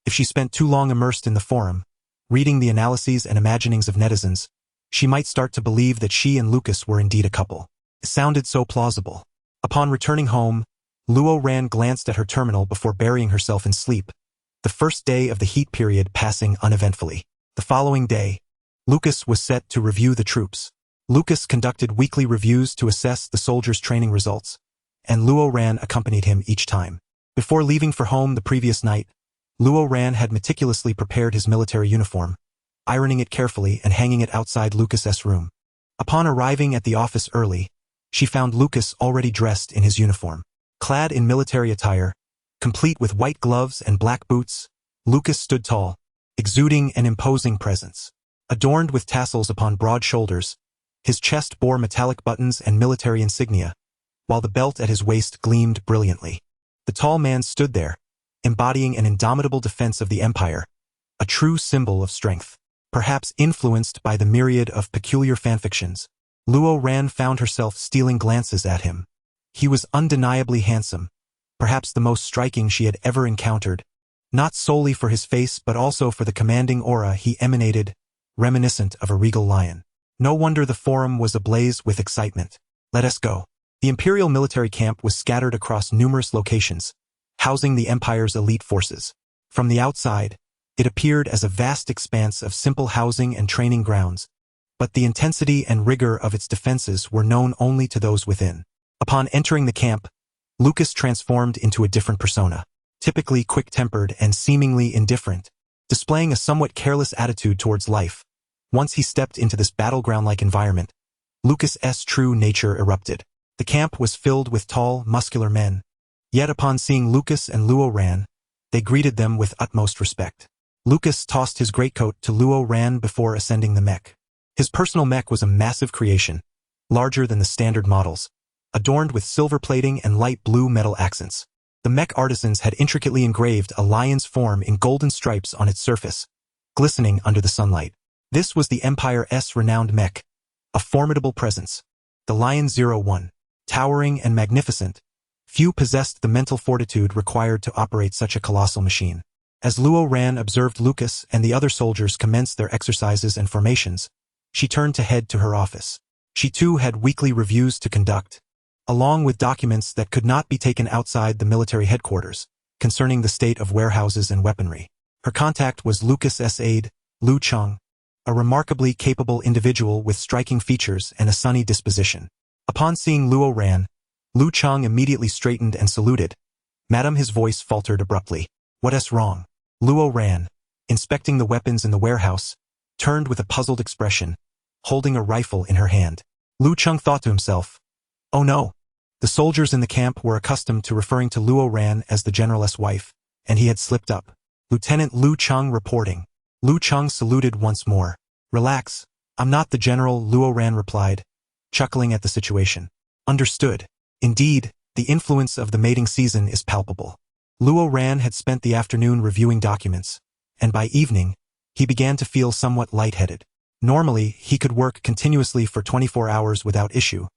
if she spent too long immersed in the forum, reading the analyses and imaginings of netizens, she might start to believe that she and Lucas were indeed a couple. It sounded so plausible. Upon returning home, Luo Ran glanced at her terminal before burying herself in sleep, the first day of the heat period passing uneventfully. The following day, Lucas was set to review the troops. Lucas conducted weekly reviews to assess the soldiers' training results, and Luo Ran accompanied him each time. Before leaving for home the previous night, Luo Ran had meticulously prepared his military uniform, ironing it carefully and hanging it outside Lucas's room. Upon arriving at the office early, she found Lucas already dressed in his uniform. Clad in military attire, complete with white gloves and black boots, Lucas stood tall, exuding an imposing presence. Adorned with tassels upon broad shoulders, his chest bore metallic buttons and military insignia, while the belt at his waist gleamed brilliantly. The tall man stood there, embodying an indomitable defense of the empire, a true symbol of strength. Perhaps influenced by the myriad of peculiar fanfictions, Luo Ran found herself stealing glances at him. He was undeniably handsome, perhaps the most striking she had ever encountered, not solely for his face but also for the commanding aura he emanated, reminiscent of a regal lion. No wonder the forum was ablaze with excitement. Let us go. The Imperial military camp was scattered across numerous locations, housing the Empire's elite forces. From the outside, it appeared as a vast expanse of simple housing and training grounds, but the intensity and rigor of its defenses were known only to those within. Upon entering the camp, Lucas transformed into a different persona, typically quick-tempered and seemingly indifferent, displaying a somewhat careless attitude towards life. Once he stepped into this battleground-like environment, Lucas's true nature erupted. The camp was filled with tall, muscular men, Yet upon seeing Lucas and Luo Ran, they greeted them with utmost respect. Lucas tossed his greatcoat to Luo Ran before ascending the mech. His personal mech was a massive creation, larger than the standard models, adorned with silver plating and light blue metal accents. The mech artisans had intricately engraved a lion's form in golden stripes on its surface, glistening under the sunlight. This was the Empire's renowned mech, a formidable presence. The Lion 01, towering and magnificent, few possessed the mental fortitude required to operate such a colossal machine. As Luo Ran observed Lucas and the other soldiers commence their exercises and formations, she turned to head to her office. She too had weekly reviews to conduct, along with documents that could not be taken outside the military headquarters, concerning the state of warehouses and weaponry. Her contact was Lucas's aide, Lu Cheng, a remarkably capable individual with striking features and a sunny disposition. Upon seeing Luo Ran, Lu Cheng immediately straightened and saluted. "Madam," his voice faltered abruptly. "What's wrong?" Luo Ran, inspecting the weapons in the warehouse, turned with a puzzled expression, holding a rifle in her hand. Lu Cheng thought to himself, "Oh no." The soldiers in the camp were accustomed to referring to Luo Ran as the general's wife, and he had slipped up. "Lieutenant Lu Cheng reporting." Lu Cheng saluted once more. "Relax, I'm not the general," Luo Ran replied, chuckling at the situation. "Understood. Indeed, the influence of the mating season is palpable." Luo Ran had spent the afternoon reviewing documents, and by evening, he began to feel somewhat lightheaded. Normally, he could work continuously for 24 hours without issue,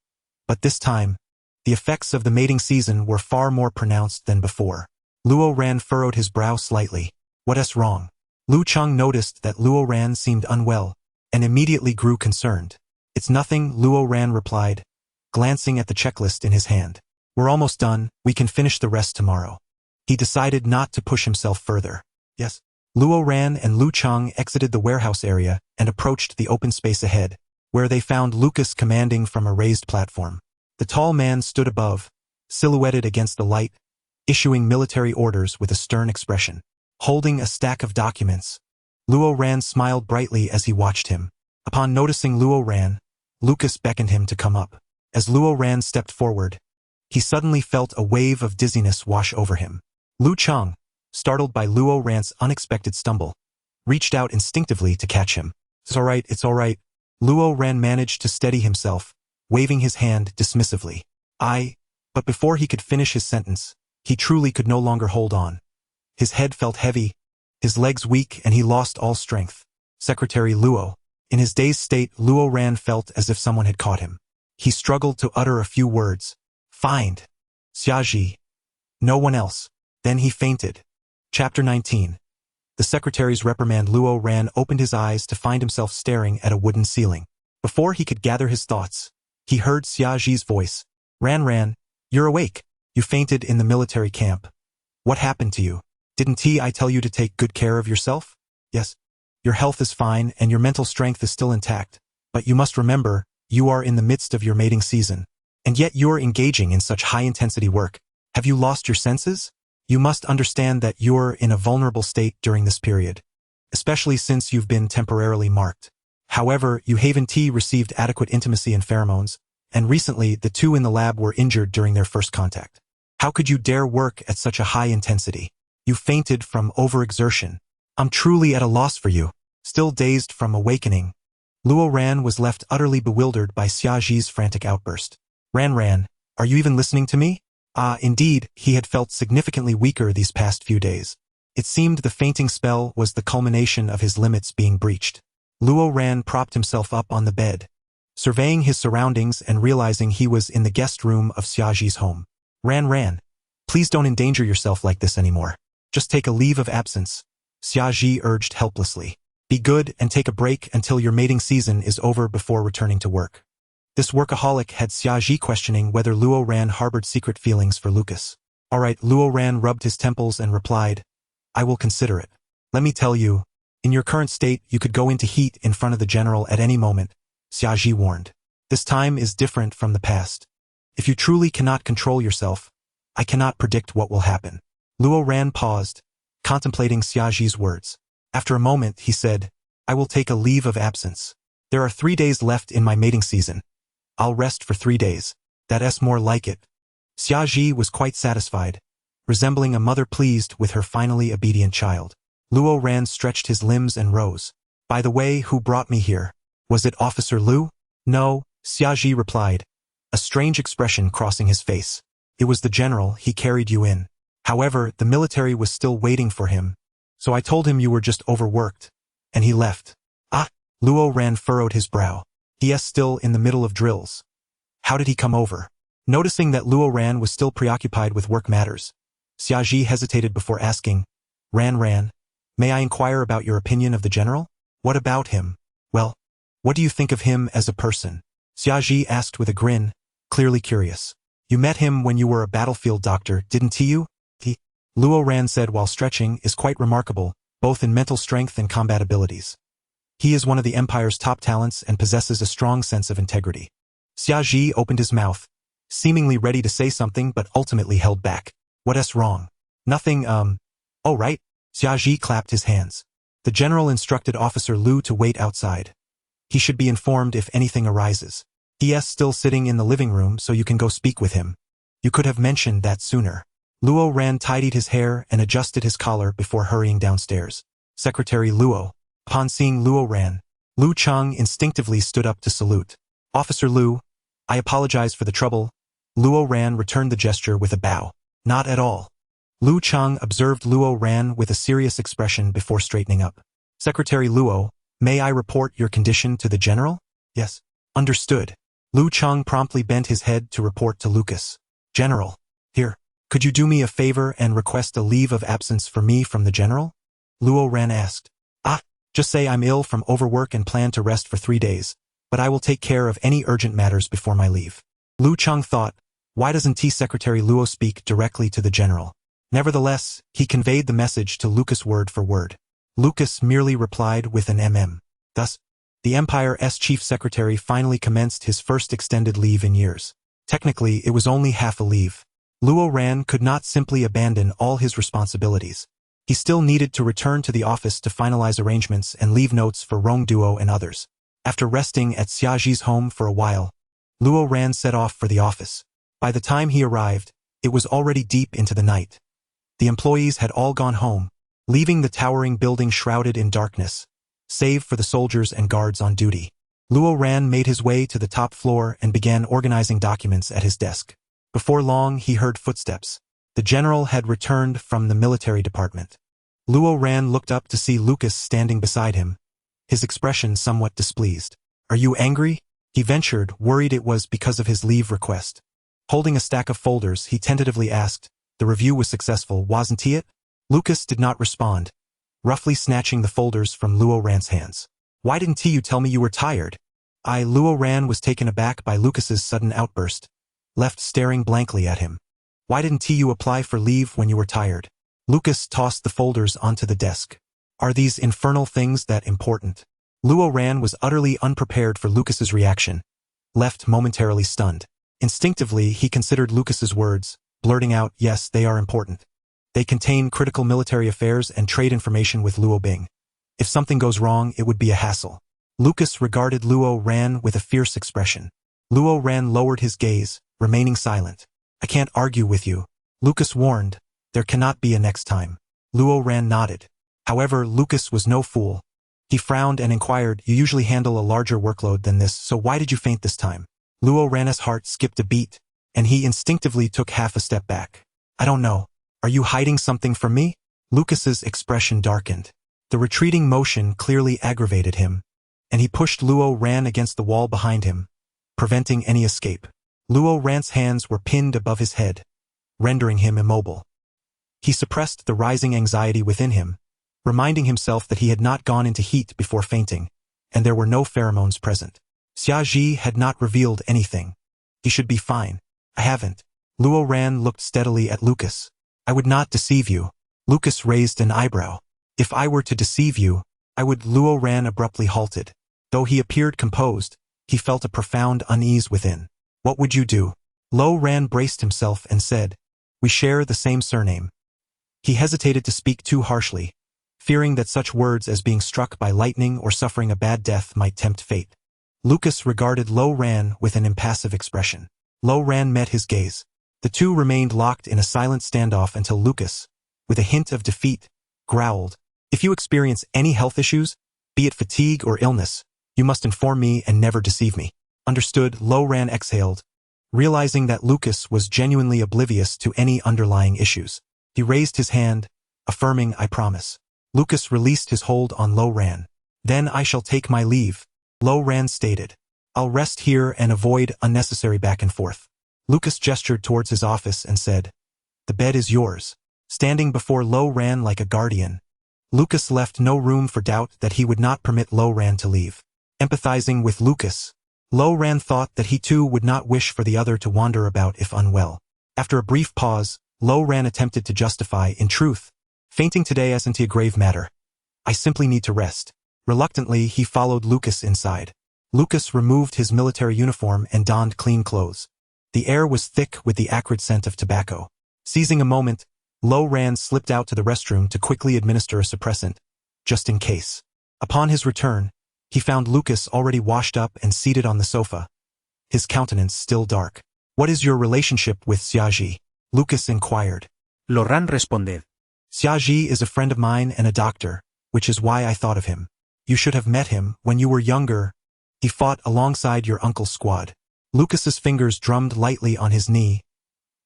but this time, the effects of the mating season were far more pronounced than before. Luo Ran furrowed his brow slightly. "What's wrong?" Lu Cheng noticed that Luo Ran seemed unwell, and immediately grew concerned. "It's nothing," Luo Ran replied, glancing at the checklist in his hand. "We're almost done, we can finish the rest tomorrow." He decided not to push himself further. "Yes." Luo Ran and Lu Cheng exited the warehouse area and approached the open space ahead, where they found Lucas commanding from a raised platform. The tall man stood above, silhouetted against the light, issuing military orders with a stern expression. Holding a stack of documents, Luo Ran smiled brightly as he watched him. Upon noticing Luo Ran, Lucas beckoned him to come up. As Luo Ran stepped forward, he suddenly felt a wave of dizziness wash over him. Lu Cheng, startled by Luo Ran's unexpected stumble, reached out instinctively to catch him. It's all right. Luo Ran managed to steady himself, waving his hand dismissively. But before he could finish his sentence, he truly could no longer hold on. His head felt heavy, his legs weak, and he lost all strength. Secretary Luo. In his dazed state, Luo Ran felt as if someone had caught him. He struggled to utter a few words. "Find Xiaji. No one else." Then he fainted. Chapter 19. The secretary's reprimand. Luo Ran opened his eyes to find himself staring at a wooden ceiling. Before he could gather his thoughts, he heard Xiaji's voice. Ran, you're awake. You fainted in the military camp. What happened to you? Didn't I tell you to take good care of yourself? Yes. Your health is fine and your mental strength is still intact, but you must remember, you are in the midst of your mating season. And yet you are engaging in such high-intensity work. Have you lost your senses? You must understand that you're in a vulnerable state during this period, especially since you've been temporarily marked. However, you haven't received adequate intimacy and pheromones, and recently the two in the lab were injured during their first contact. How could you dare work at such a high intensity? You fainted from overexertion. I'm truly at a loss for you. Still dazed from awakening, Luo Ran was left utterly bewildered by Xiaji's frantic outburst. Ran, are you even listening to me? Indeed, he had felt significantly weaker these past few days. It seemed the fainting spell was the culmination of his limits being breached. Luo Ran propped himself up on the bed, surveying his surroundings and realizing he was in the guest room of Xiaji's home. Ran, please don't endanger yourself like this anymore. Just take a leave of absence, Xiaji urged helplessly. Be good and take a break until your mating season is over before returning to work. This workaholic had Xiaji questioning whether Luo Ran harbored secret feelings for Lucas. All right, Luo Ran rubbed his temples and replied, I will consider it. Let me tell you, in your current state, you could go into heat in front of the general at any moment, Xiaji warned. This time is different from the past. If you truly cannot control yourself, I cannot predict what will happen. Luo Ran paused, contemplating Xiaji's words. After a moment, he said, I will take a leave of absence. There are 3 days left in my mating season. I'll rest for 3 days. That's more like it. Xiaji was quite satisfied, resembling a mother pleased with her finally obedient child. Luo Ran stretched his limbs and rose. By the way, who brought me here? Was it Officer Lu? No, Xiaji replied, a strange expression crossing his face. It was the general. He carried you in. However, the military was still waiting for him, so I told him you were just overworked, and he left. Ah, Luo Ran furrowed his brow. He is still in the middle of drills. How did he come over? Noticing that Luo Ran was still preoccupied with work matters, Xiaji hesitated before asking, Ran, may I inquire about your opinion of the general? What about him? Well, what do you think of him as a person? Xiaji asked with a grin, clearly curious. You met him when you were a battlefield doctor, didn't you? Luo Ran said while stretching, is quite remarkable, both in mental strength and combat abilities. He is one of the Empire's top talents and possesses a strong sense of integrity. Xiaji opened his mouth, seemingly ready to say something but ultimately held back. What's wrong? Nothing, Oh right. Xiaji clapped his hands. The general instructed Officer Lu to wait outside. He should be informed if anything arises. He is still sitting in the living room, so you can go speak with him. You could have mentioned that sooner. Luo Ran tidied his hair and adjusted his collar before hurrying downstairs. Secretary Luo. Upon seeing Luo Ran, Lu Cheng instinctively stood up to salute. Officer Lu, I apologize for the trouble. Luo Ran returned the gesture with a bow. Not at all. Lu Cheng observed Luo Ran with a serious expression before straightening up. Secretary Luo, may I report your condition to the general? Yes. Understood. Lu Cheng promptly bent his head to report to Lucas. General. Here. Could you do me a favor and request a leave of absence for me from the general? Luo Ran asked. Just say I'm ill from overwork and plan to rest for 3 days, but I will take care of any urgent matters before my leave. Lu Cheng thought, why doesn't Secretary Luo speak directly to the general? Nevertheless, he conveyed the message to Lucas word for word. Lucas merely replied with an Thus, the Empire's chief secretary finally commenced his first extended leave in years. Technically, it was only half a leave. Luo Ran could not simply abandon all his responsibilities. He still needed to return to the office to finalize arrangements and leave notes for Rong Duo and others. After resting at Xiaji's home for a while, Luo Ran set off for the office. By the time he arrived, it was already deep into the night. The employees had all gone home, leaving the towering building shrouded in darkness, save for the soldiers and guards on duty. Luo Ran made his way to the top floor and began organizing documents at his desk. Before long, he heard footsteps. The general had returned from the military department. Luo Ran looked up to see Lucas standing beside him, his expression somewhat displeased. Are you angry? He ventured, worried it was because of his leave request. Holding a stack of folders, he tentatively asked, the review was successful, wasn't it? Lucas did not respond, roughly snatching the folders from Luo Ran's hands. Why didn't you tell me you were tired? Luo Ran was taken aback by Lucas's sudden outburst, left staring blankly at him. Why didn't you apply for leave when you were tired? Lucas tossed the folders onto the desk. Are these infernal things that important? Luo Ran was utterly unprepared for Lucas's reaction, left momentarily stunned. Instinctively, he considered Lucas's words, blurting out, yes, they are important. They contain critical military affairs and trade information with Luo Bing. If something goes wrong, it would be a hassle. Lucas regarded Luo Ran with a fierce expression. Luo Ran lowered his gaze, remaining silent. I can't argue with you. Lucas warned, there cannot be a next time. Luo Ran nodded. However, Lucas was no fool. He frowned and inquired, you usually handle a larger workload than this, so why did you faint this time? Luo Ran's heart skipped a beat, and he instinctively took half a step back. I don't know. Are you hiding something from me? Lucas's expression darkened. The retreating motion clearly aggravated him, and he pushed Luo Ran against the wall behind him, preventing any escape. Luo Ran's hands were pinned above his head, rendering him immobile. He suppressed the rising anxiety within him, reminding himself that he had not gone into heat before fainting, and there were no pheromones present. Xiaji had not revealed anything. He should be fine. I haven't. Luo Ran looked steadily at Lucas. I would not deceive you. Lucas raised an eyebrow. If I were to deceive you, I would. Luo Ran abruptly halted. Though he appeared composed, he felt a profound unease within. What would you do? Luo Ran braced himself and said, we share the same surname. He hesitated to speak too harshly, fearing that such words as being struck by lightning or suffering a bad death might tempt fate. Lucas regarded Luo Ran with an impassive expression. Luo Ran met his gaze. The two remained locked in a silent standoff until Lucas, with a hint of defeat, growled, "If you experience any health issues, be it fatigue or illness, you must inform me and never deceive me." Understood. Lo-Ran exhaled, realizing that Lucas was genuinely oblivious to any underlying issues. He raised his hand, affirming, "I promise." Lucas released his hold on Lo-Ran. "Then I shall take my leave," Lo-Ran stated. "I'll rest here and avoid unnecessary back and forth." Lucas gestured towards his office and said, "The bed is yours." Standing before Lo-Ran like a guardian, Lucas left no room for doubt that he would not permit Lo-Ran to leave. Empathizing with Lucas, Lo-Ran thought that he too would not wish for the other to wander about if unwell. After a brief pause, Lo-Ran attempted to justify, "In truth, fainting today isn't a grave matter. I simply need to rest." Reluctantly, he followed Lucas inside. Lucas removed his military uniform and donned clean clothes. The air was thick with the acrid scent of tobacco. Seizing a moment, Lo-Ran slipped out to the restroom to quickly administer a suppressant, just in case. Upon his return, he found Lucas already washed up and seated on the sofa, his countenance still dark. "What is your relationship with Xiaji?" Lucas inquired. Lo-Ran responded. "Xiaji is a friend of mine and a doctor, which is why I thought of him. You should have met him when you were younger. He fought alongside your uncle's squad." Lucas's fingers drummed lightly on his knee,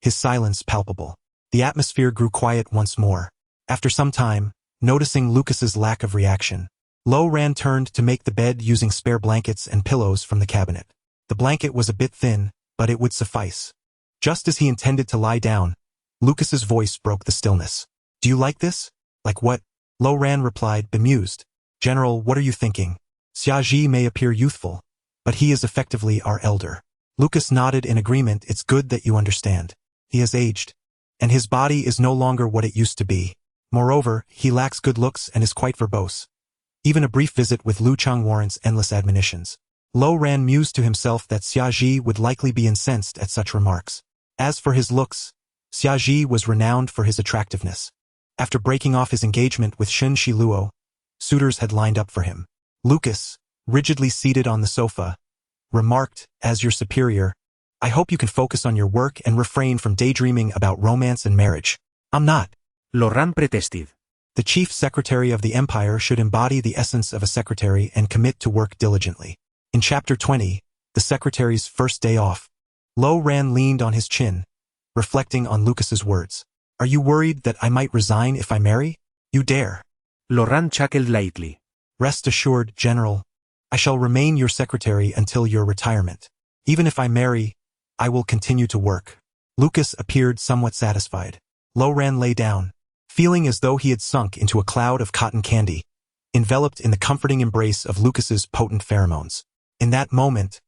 his silence palpable. The atmosphere grew quiet once more. After some time, noticing Lucas's lack of reaction, Lo-Ran turned to make the bed using spare blankets and pillows from the cabinet. The blanket was a bit thin, but it would suffice. Just as he intended to lie down, Lucas's voice broke the stillness. "Do you like this?" "Like what?" Lo-Ran replied, bemused. "General, what are you thinking? Xiaji may appear youthful, but he is effectively our elder." Lucas nodded in agreement. "It's good that you understand. He has aged, and his body is no longer what it used to be. Moreover, he lacks good looks and is quite verbose. Even a brief visit with Lu Chang warrants endless admonitions." Lo-Ran mused to himself that Xiaji would likely be incensed at such remarks. As for his looks, Xiaji was renowned for his attractiveness. After breaking off his engagement with Shen Shiluo, suitors had lined up for him. Lucas, rigidly seated on the sofa, remarked, "As your superior, I hope you can focus on your work and refrain from daydreaming about romance and marriage." "I'm not," Lo-Ran protested. "The chief secretary of the empire should embody the essence of a secretary and commit to work diligently." In Chapter 20, The Secretary's First Day Off, Lo-Ran leaned on his chin, reflecting on Lucas's words. "Are you worried that I might resign if I marry? You dare." Lo-Ran chuckled lightly. "Rest assured, General, I shall remain your secretary until your retirement. Even if I marry, I will continue to work." Lucas appeared somewhat satisfied. Lo-Ran lay down, feeling as though he had sunk into a cloud of cotton candy, enveloped in the comforting embrace of Lucas's potent pheromones. In that moment,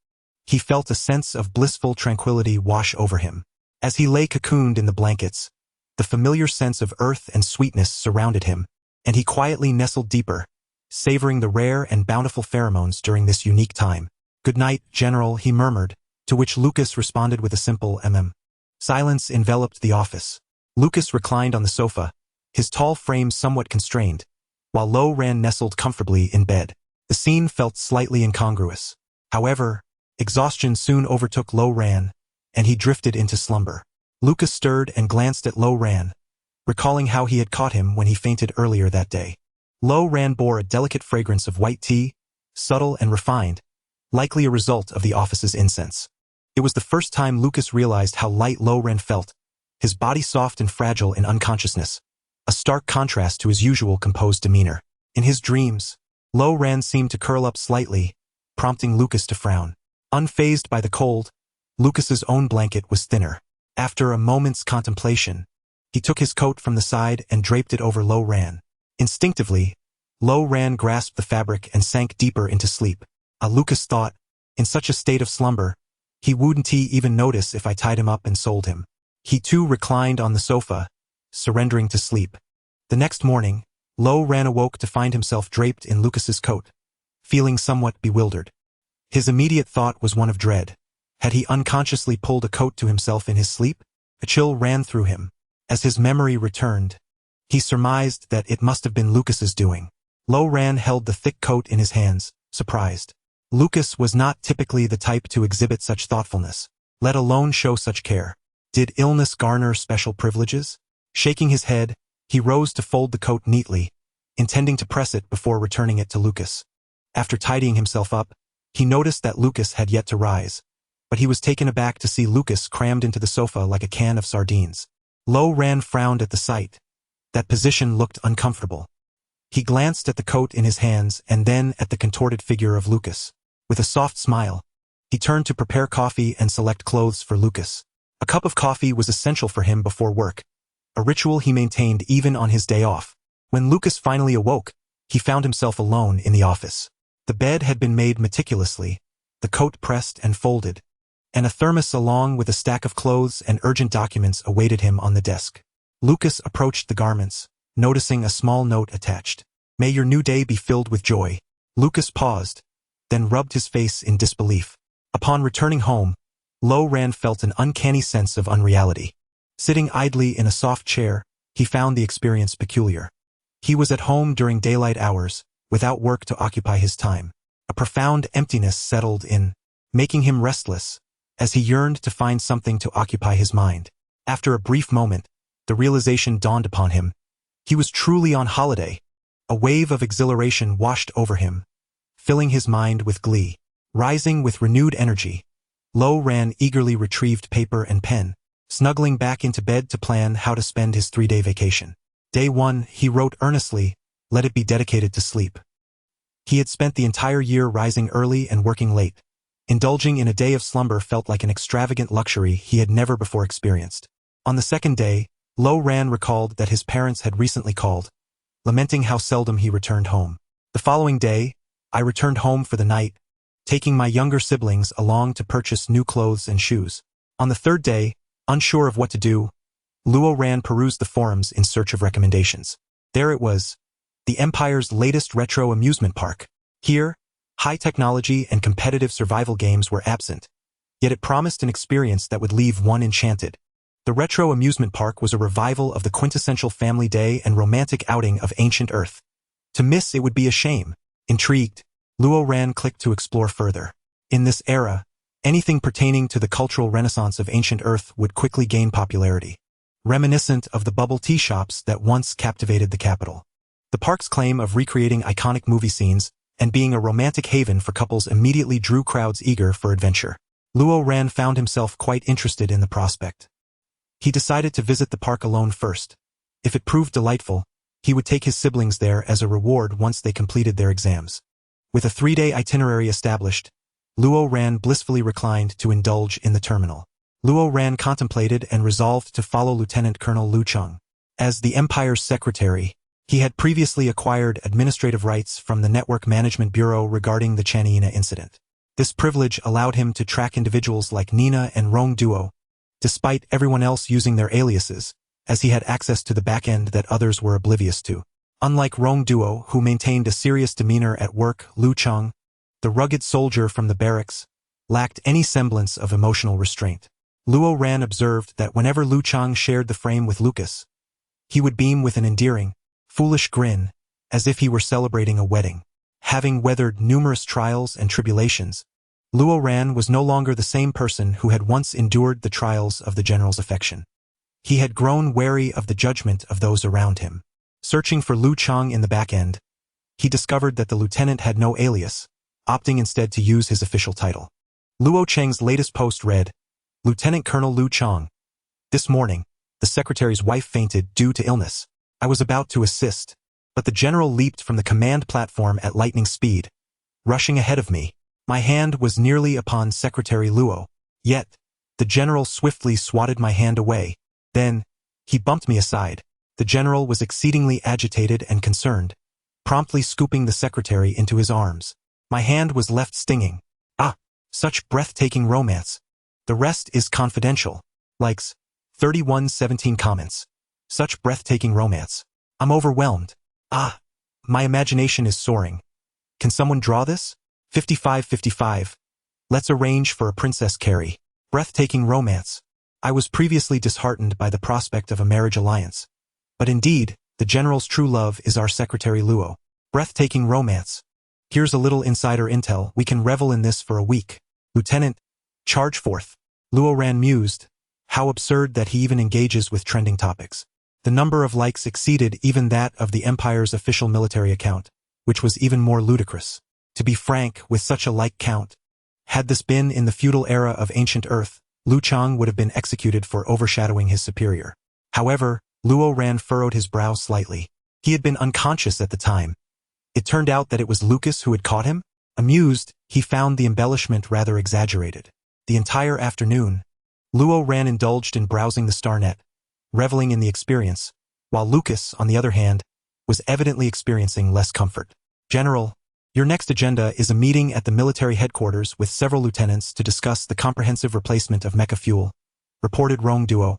he felt a sense of blissful tranquility wash over him. As he lay cocooned in the blankets, the familiar sense of earth and sweetness surrounded him, and he quietly nestled deeper, savoring the rare and bountiful pheromones during this unique time. "Good night, General," he murmured, to which Lucas responded with a simple mm. Silence enveloped the office. Lucas reclined on the sofa, his tall frame somewhat constrained, while Lo-Ran nestled comfortably in bed. The scene felt slightly incongruous. However, exhaustion soon overtook Lo-Ran, and he drifted into slumber. Lucas stirred and glanced at Lo-Ran, recalling how he had caught him when he fainted earlier that day. Lo-Ran bore a delicate fragrance of white tea, subtle and refined, likely a result of the office's incense. It was the first time Lucas realized how light Lo-Ran felt, his body soft and fragile in unconsciousness, a stark contrast to his usual composed demeanor. In his dreams, Lo-Ran seemed to curl up slightly, prompting Lucas to frown. Unfazed by the cold, Lucas's own blanket was thinner. After a moment's contemplation, he took his coat from the side and draped it over Lo-Ran. Instinctively, Lo-Ran grasped the fabric and sank deeper into sleep. Lucas thought, in such a state of slumber, he wouldn't even notice if I tied him up and sold him. He too reclined on the sofa, surrendering to sleep. The next morning, Lo-Ran awoke to find himself draped in Lucas's coat, feeling somewhat bewildered. His immediate thought was one of dread. Had he unconsciously pulled a coat to himself in his sleep? A chill ran through him. As his memory returned, he surmised that it must have been Lucas's doing. Lo-Ran held the thick coat in his hands, surprised. Lucas was not typically the type to exhibit such thoughtfulness, let alone show such care. Did illness garner special privileges? Shaking his head, he rose to fold the coat neatly, intending to press it before returning it to Lucas. After tidying himself up, he noticed that Lucas had yet to rise, but he was taken aback to see Lucas crammed into the sofa like a can of sardines. Lo Ran frowned at the sight. That position looked uncomfortable. He glanced at the coat in his hands and then at the contorted figure of Lucas. With a soft smile, he turned to prepare coffee and select clothes for Lucas. A cup of coffee was essential for him before work, a ritual he maintained even on his day off. When Lucas finally awoke, he found himself alone in the office. The bed had been made meticulously, the coat pressed and folded, and a thermos along with a stack of clothes and urgent documents awaited him on the desk. Lucas approached the garments, noticing a small note attached. "May your new day be filled with joy." Lucas paused, then rubbed his face in disbelief. Upon returning home, Lo Ran felt an uncanny sense of unreality. Sitting idly in a soft chair, he found the experience peculiar. He was at home during daylight hours, without work to occupy his time. A profound emptiness settled in, making him restless, as he yearned to find something to occupy his mind. After a brief moment, the realization dawned upon him. He was truly on holiday. A wave of exhilaration washed over him, filling his mind with glee. Rising with renewed energy, Lo Ran eagerly retrieved paper and pen, snuggling back into bed to plan how to spend his 3-day vacation. Day 1, he wrote earnestly, let it be dedicated to sleep. He had spent the entire year rising early and working late. Indulging in a day of slumber felt like an extravagant luxury he had never before experienced. On the second day, Lo Ran recalled that his parents had recently called, lamenting how seldom he returned home. The following day, I returned home for the night, taking my younger siblings along to purchase new clothes and shoes. On the third day, unsure of what to do, Luo Ran perused the forums in search of recommendations. There it was, the Empire's latest retro amusement park. Here, high technology and competitive survival games were absent, yet it promised an experience that would leave one enchanted. The retro amusement park was a revival of the quintessential family day and romantic outing of ancient Earth. To miss it would be a shame. Intrigued, Luo Ran clicked to explore further. In this era, anything pertaining to the cultural renaissance of ancient Earth would quickly gain popularity, reminiscent of the bubble tea shops that once captivated the capital. The park's claim of recreating iconic movie scenes and being a romantic haven for couples immediately drew crowds eager for adventure. Luo Ran found himself quite interested in the prospect. He decided to visit the park alone first. If it proved delightful, he would take his siblings there as a reward once they completed their exams. With a 3-day itinerary established, Luo Ran blissfully reclined to indulge in the terminal. Luo Ran contemplated and resolved to follow Lieutenant Colonel Lu Cheng. As the Empire's secretary, he had previously acquired administrative rights from the Network Management Bureau regarding the Chanina incident. This privilege allowed him to track individuals like Nina and Rong Duo, despite everyone else using their aliases, as he had access to the back end that others were oblivious to. Unlike Rong Duo, who maintained a serious demeanor at work, Lu Cheng, the rugged soldier from the barracks, lacked any semblance of emotional restraint. Luo Ran observed that whenever Lu Cheng shared the frame with Lucas, he would beam with an endearing, foolish grin, as if he were celebrating a wedding. Having weathered numerous trials and tribulations, Luo Ran was no longer the same person who had once endured the trials of the general's affection. He had grown wary of the judgment of those around him. Searching for Lu Cheng in the back end, he discovered that the lieutenant had no alias, opting instead to use his official title. Luo Cheng's latest post read, Lieutenant Colonel Lu Cheng. This morning, the secretary's wife fainted due to illness. I was about to assist, but the general leaped from the command platform at lightning speed, rushing ahead of me. My hand was nearly upon Secretary Luo, yet, the general swiftly swatted my hand away. Then, he bumped me aside. The general was exceedingly agitated and concerned, promptly scooping the secretary into his arms. My hand was left stinging. Ah, such breathtaking romance. The rest is confidential. Likes, 3117 comments. Such breathtaking romance. I'm overwhelmed. Ah, my imagination is soaring. Can someone draw this? 5555. Let's arrange for a Princess Carrie. Breathtaking romance. I was previously disheartened by the prospect of a marriage alliance. But indeed, the general's true love is our Secretary Luo. Breathtaking romance. Here's a little insider intel. We can revel in this for a week. Lieutenant, charge forth. Luo Ran mused, How absurd that he even engages with trending topics. The number of likes exceeded even that of the Empire's official military account, which was even more ludicrous. To be frank, with such a like count, had this been in the feudal era of ancient Earth, Lu Chang would have been executed for overshadowing his superior. However, Luo Ran furrowed his brow slightly. He had been unconscious at the time. It turned out that it was Lucas who had caught him. Amused, he found the embellishment rather exaggerated. The entire afternoon, Luo Ran indulged in browsing the Starnet, reveling in the experience, while Lucas, on the other hand, was evidently experiencing less comfort. General, your next agenda is a meeting at the military headquarters with several lieutenants to discuss the comprehensive replacement of mecha fuel, reported Rong Duo,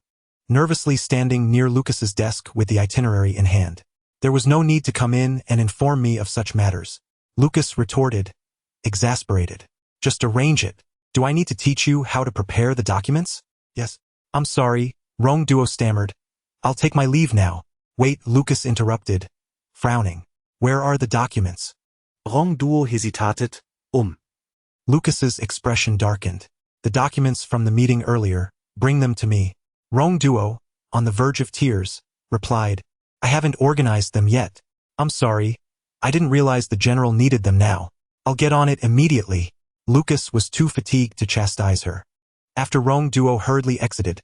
nervously standing near Lucas's desk with the itinerary in hand. There was no need to come in and inform me of such matters. Lucas retorted, exasperated. Just arrange it. Do I need to teach you how to prepare the documents? Yes. I'm sorry, Rong Duo stammered. I'll take my leave now. Wait, Lucas interrupted, frowning. Where are the documents? Rong Duo hesitated. Lucas's expression darkened. The documents from the meeting earlier, bring them to me. Rong Duo, on the verge of tears, replied, I haven't organized them yet. I'm sorry. I didn't realize the general needed them now. I'll get on it immediately. Lucas was too fatigued to chastise her. After Rong Duo hurriedly exited,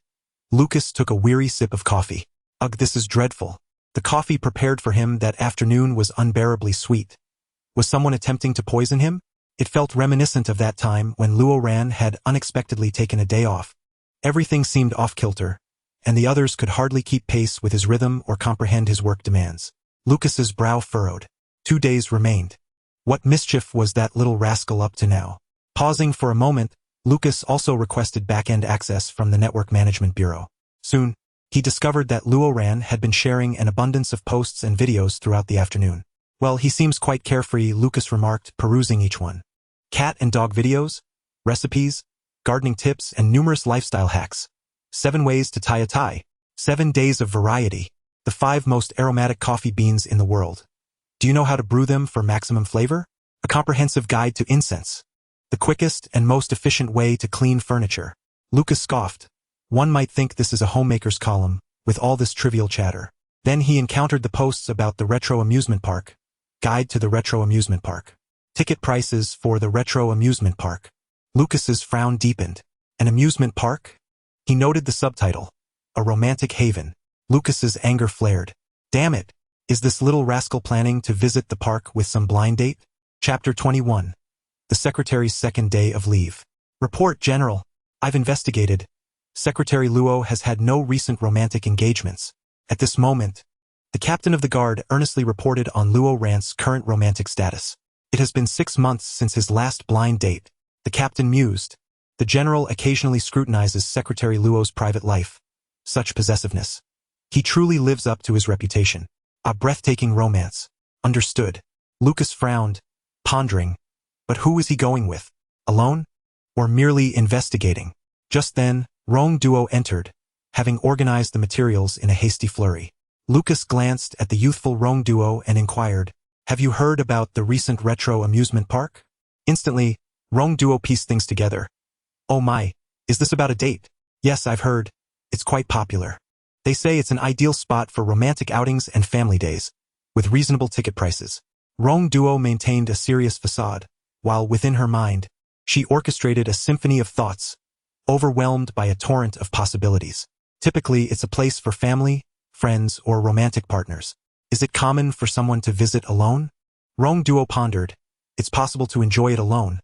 Lucas took a weary sip of coffee. Ugh, this is dreadful. The coffee prepared for him that afternoon was unbearably sweet. Was someone attempting to poison him? It felt reminiscent of that time when Luo Ran had unexpectedly taken a day off. Everything seemed off-kilter, and the others could hardly keep pace with his rhythm or comprehend his work demands. Lucas's brow furrowed. 2 days remained. What mischief was that little rascal up to now? Pausing for a moment, Lucas also requested back-end access from the Network Management Bureau. Soon, he discovered that Luo Ran had been sharing an abundance of posts and videos throughout the afternoon. Well, he seems quite carefree, Lucas remarked, perusing each one. Cat and dog videos, recipes, gardening tips, and numerous lifestyle hacks. 7 ways to tie a tie. 7 days of variety. The 5 most aromatic coffee beans in the world. Do you know how to brew them for maximum flavor? A comprehensive guide to incense. The quickest and most efficient way to clean furniture. Lucas scoffed. One might think this is a homemaker's column, with all this trivial chatter. Then he encountered the posts about the Retro Amusement Park. Guide to the Retro Amusement Park. Ticket prices for the Retro Amusement Park. Lucas's frown deepened. An amusement park? He noted the subtitle. A romantic haven. Lucas's anger flared. Damn it! Is this little rascal planning to visit the park with some blind date? Chapter 21. The Secretary's second day of leave. Report, General. I've investigated. Secretary Luo has had no recent romantic engagements. At this moment, the captain of the guard earnestly reported on Luo Ran's current romantic status. It has been 6 months since his last blind date. The captain mused. The general occasionally scrutinizes Secretary Luo's private life. Such possessiveness. He truly lives up to his reputation. A breathtaking romance. Understood. Lucas frowned, pondering. But who is he going with? Alone? Or merely investigating? Just then, Rong Duo entered, having organized the materials in a hasty flurry. Lucas glanced at the youthful Rong Duo and inquired, Have you heard about the recent Retro Amusement Park? Instantly, Rong Duo pieced things together. Oh my, is this about a date? Yes, I've heard. It's quite popular. They say it's an ideal spot for romantic outings and family days, with reasonable ticket prices. Rong Duo maintained a serious facade, while within her mind, she orchestrated a symphony of thoughts, overwhelmed by a torrent of possibilities. Typically, it's a place for family, friends, or romantic partners. Is it common for someone to visit alone? Rong Duo pondered. It's possible to enjoy it alone,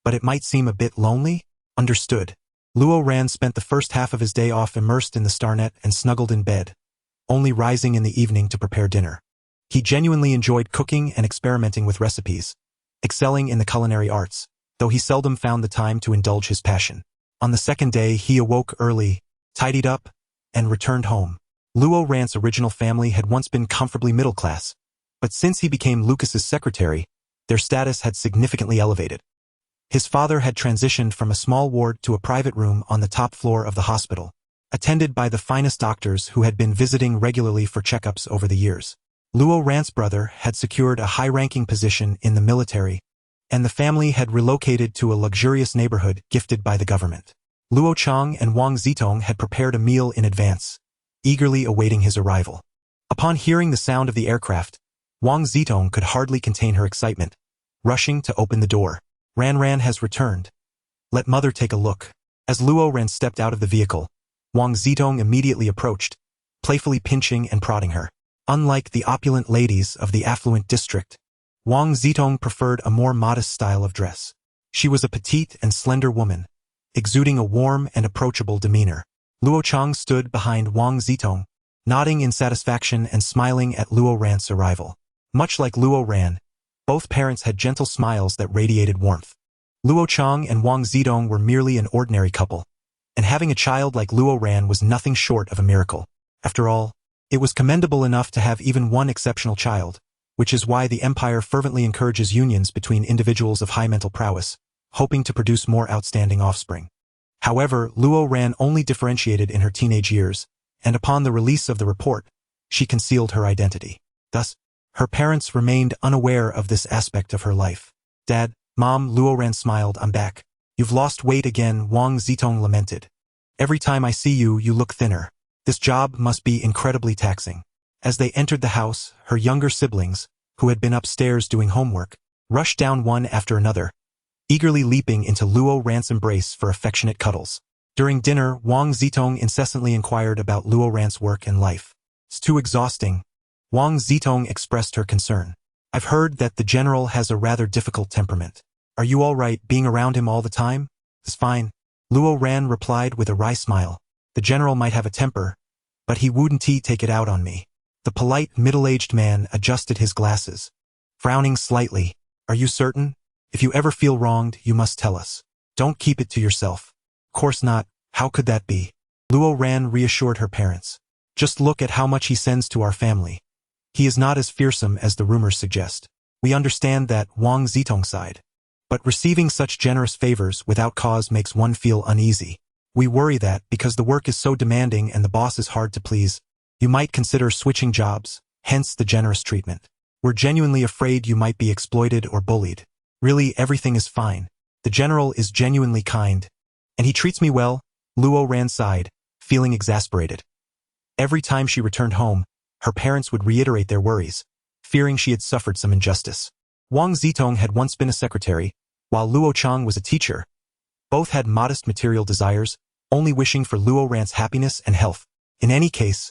but it might seem a bit lonely? Understood. Luo Ran spent the first half of his day off immersed in the Starnet and snuggled in bed, only rising in the evening to prepare dinner. He genuinely enjoyed cooking and experimenting with recipes, excelling in the culinary arts, though he seldom found the time to indulge his passion. On the second day, he awoke early, tidied up, and returned home. Luo Ran's original family had once been comfortably middle class, but since he became Lucas's secretary, their status had significantly elevated. His father had transitioned from a small ward to a private room on the top floor of the hospital, attended by the finest doctors who had been visiting regularly for checkups over the years. Luo Ran's brother had secured a high-ranking position in the military, and the family had relocated to a luxurious neighborhood gifted by the government. Luo Chang and Wang Zitong had prepared a meal in advance, eagerly awaiting his arrival. Upon hearing the sound of the aircraft, Wang Zitong could hardly contain her excitement, rushing to open the door. Ran has returned. Let mother take a look. As Luo Ran stepped out of the vehicle, Wang Zitong immediately approached, playfully pinching and prodding her. Unlike the opulent ladies of the affluent district, Wang Zitong preferred a more modest style of dress. She was a petite and slender woman, exuding a warm and approachable demeanor. Luo Chang stood behind Wang Zitong, nodding in satisfaction and smiling at Luo Ran's arrival. Much like Luo Ran, both parents had gentle smiles that radiated warmth. Luo Chang and Wang Zitong were merely an ordinary couple, and having a child like Luo Ran was nothing short of a miracle. After all, it was commendable enough to have even one exceptional child, which is why the Empire fervently encourages unions between individuals of high mental prowess, hoping to produce more outstanding offspring. However, Luo Ran only differentiated in her teenage years, and upon the release of the report, she concealed her identity. Thus, her parents remained unaware of this aspect of her life. Dad, Mom, Luo Ran smiled. I'm back. You've lost weight again, Wang Zitong lamented. Every time I see you, you look thinner. This job must be incredibly taxing. As they entered the house, her younger siblings, who had been upstairs doing homework, rushed down one after another, eagerly leaping into Luo Ran's embrace for affectionate cuddles. During dinner, Wang Zitong incessantly inquired about Luo Ran's work and life. It's too exhausting. Wang Zitong expressed her concern. I've heard that the general has a rather difficult temperament. Are you all right being around him all the time? It's fine. Luo Ran replied with a wry smile. The general might have a temper, but he wouldn't take it out on me. The polite, middle-aged man adjusted his glasses, frowning slightly. Are you certain? If you ever feel wronged, you must tell us. Don't keep it to yourself. Of course not. How could that be? Luo Ran reassured her parents. Just look at how much he sends to our family. He is not as fearsome as the rumors suggest. We understand that, Wang Zitong sighed. But receiving such generous favors without cause makes one feel uneasy. We worry that, because the work is so demanding and the boss is hard to please, you might consider switching jobs, hence the generous treatment. We're genuinely afraid you might be exploited or bullied. Really, everything is fine. The general is genuinely kind, and he treats me well. Luo Ran sighed, feeling exasperated. Every time she returned home, her parents would reiterate their worries, fearing she had suffered some injustice. Wang Zitong had once been a secretary, while Luo Chang was a teacher. Both had modest material desires, only wishing for Luo Ran's happiness and health. In any case,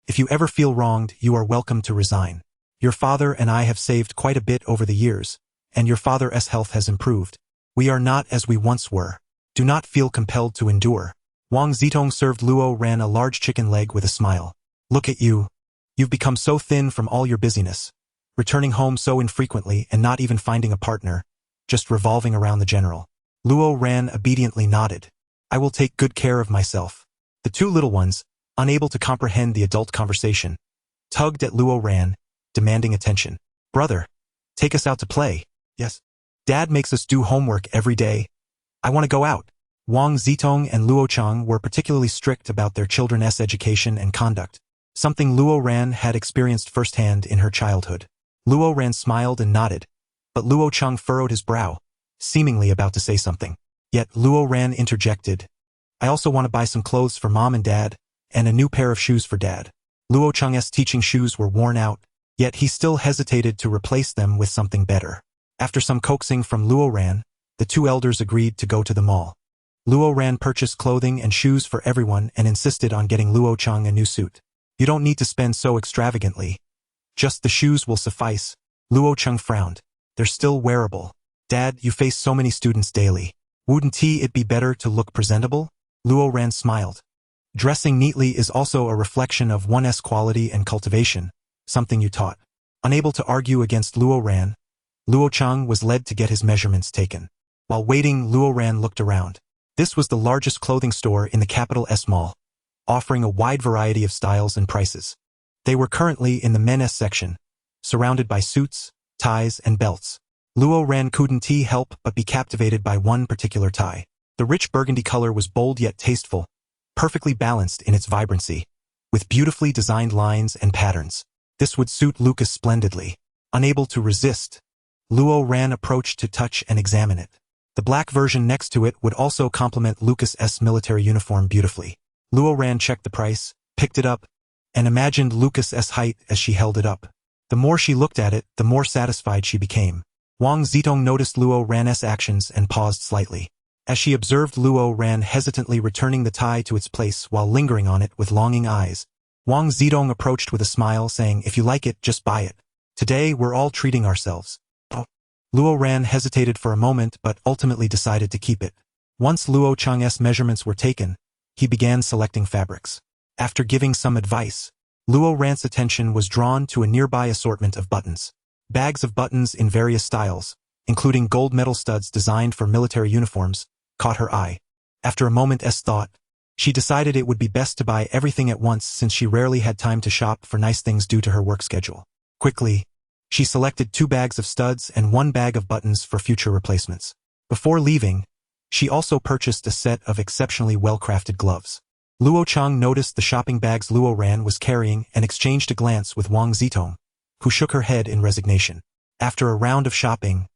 if you ever feel wronged, you are welcome to resign. Your father and I have saved quite a bit over the years, and your father's health has improved. We are not as we once were. Do not feel compelled to endure. Wang Zitong served Luo Ran a large chicken leg with a smile. Look at you. You've become so thin from all your busyness, returning home so infrequently and not even finding a partner, just revolving around the general. Luo Ran obediently nodded. I will take good care of myself. The two little ones, unable to comprehend the adult conversation, tugged at Luo Ran, demanding attention. Brother, take us out to play. Yes. Dad makes us do homework every day. I want to go out. Wang Zitong and Luo Chang were particularly strict about their children's education and conduct, something Luo Ran had experienced firsthand in her childhood. Luo Ran smiled and nodded, but Luo Chang furrowed his brow, seemingly about to say something. Yet Luo Ran interjected. I also want to buy some clothes for Mom and Dad, and a new pair of shoes for Dad. Luo Chang's teaching shoes were worn out, yet he still hesitated to replace them with something better. After some coaxing from Luo Ran, the two elders agreed to go to the mall. Luo Ran purchased clothing and shoes for everyone and insisted on getting Luo Chang a new suit. You don't need to spend so extravagantly. Just the shoes will suffice. Luo Chang frowned. They're still wearable. Dad, you face so many students daily. Wouldn't it be better to look presentable? Luo Ran smiled. Dressing neatly is also a reflection of one's quality and cultivation, something you taught. Unable to argue against Luo Ran, Luo Chang was led to get his measurements taken. While waiting, Luo Ran looked around. This was the largest clothing store in the capital S Mall, offering a wide variety of styles and prices. They were currently in the men's section, surrounded by suits, ties, and belts. Luo Ran couldn't help but be captivated by one particular tie. The rich burgundy color was bold yet tasteful, perfectly balanced in its vibrancy, with beautifully designed lines and patterns. This would suit Lucas splendidly. Unable to resist, Luo Ran approached to touch and examine it. The black version next to it would also complement Lucas's military uniform beautifully. Luo Ran checked the price, picked it up, and imagined Lucas's height as she held it up. The more she looked at it, the more satisfied she became. Wang Zitong noticed Luo Ran's actions and paused slightly. As she observed Luo Ran hesitantly returning the tie to its place while lingering on it with longing eyes, Wang Zitong approached with a smile saying, "If you like it, just buy it. Today we're all treating ourselves." Luo Ran hesitated for a moment but ultimately decided to keep it. Once Luo Chang's measurements were taken, he began selecting fabrics. After giving some advice, Luo Ran's attention was drawn to a nearby assortment of buttons. Bags of buttons in various styles, including gold metal studs designed for military uniforms, caught her eye. After a moment's thought, she decided it would be best to buy everything at once since she rarely had time to shop for nice things due to her work schedule. Quickly, she selected 2 bags of studs and 1 bag of buttons for future replacements. Before leaving, she also purchased a set of exceptionally well-crafted gloves. Luo Chang noticed the shopping bags Luo Ran was carrying and exchanged a glance with Wang Zitong, who shook her head in resignation. After a round of shopping,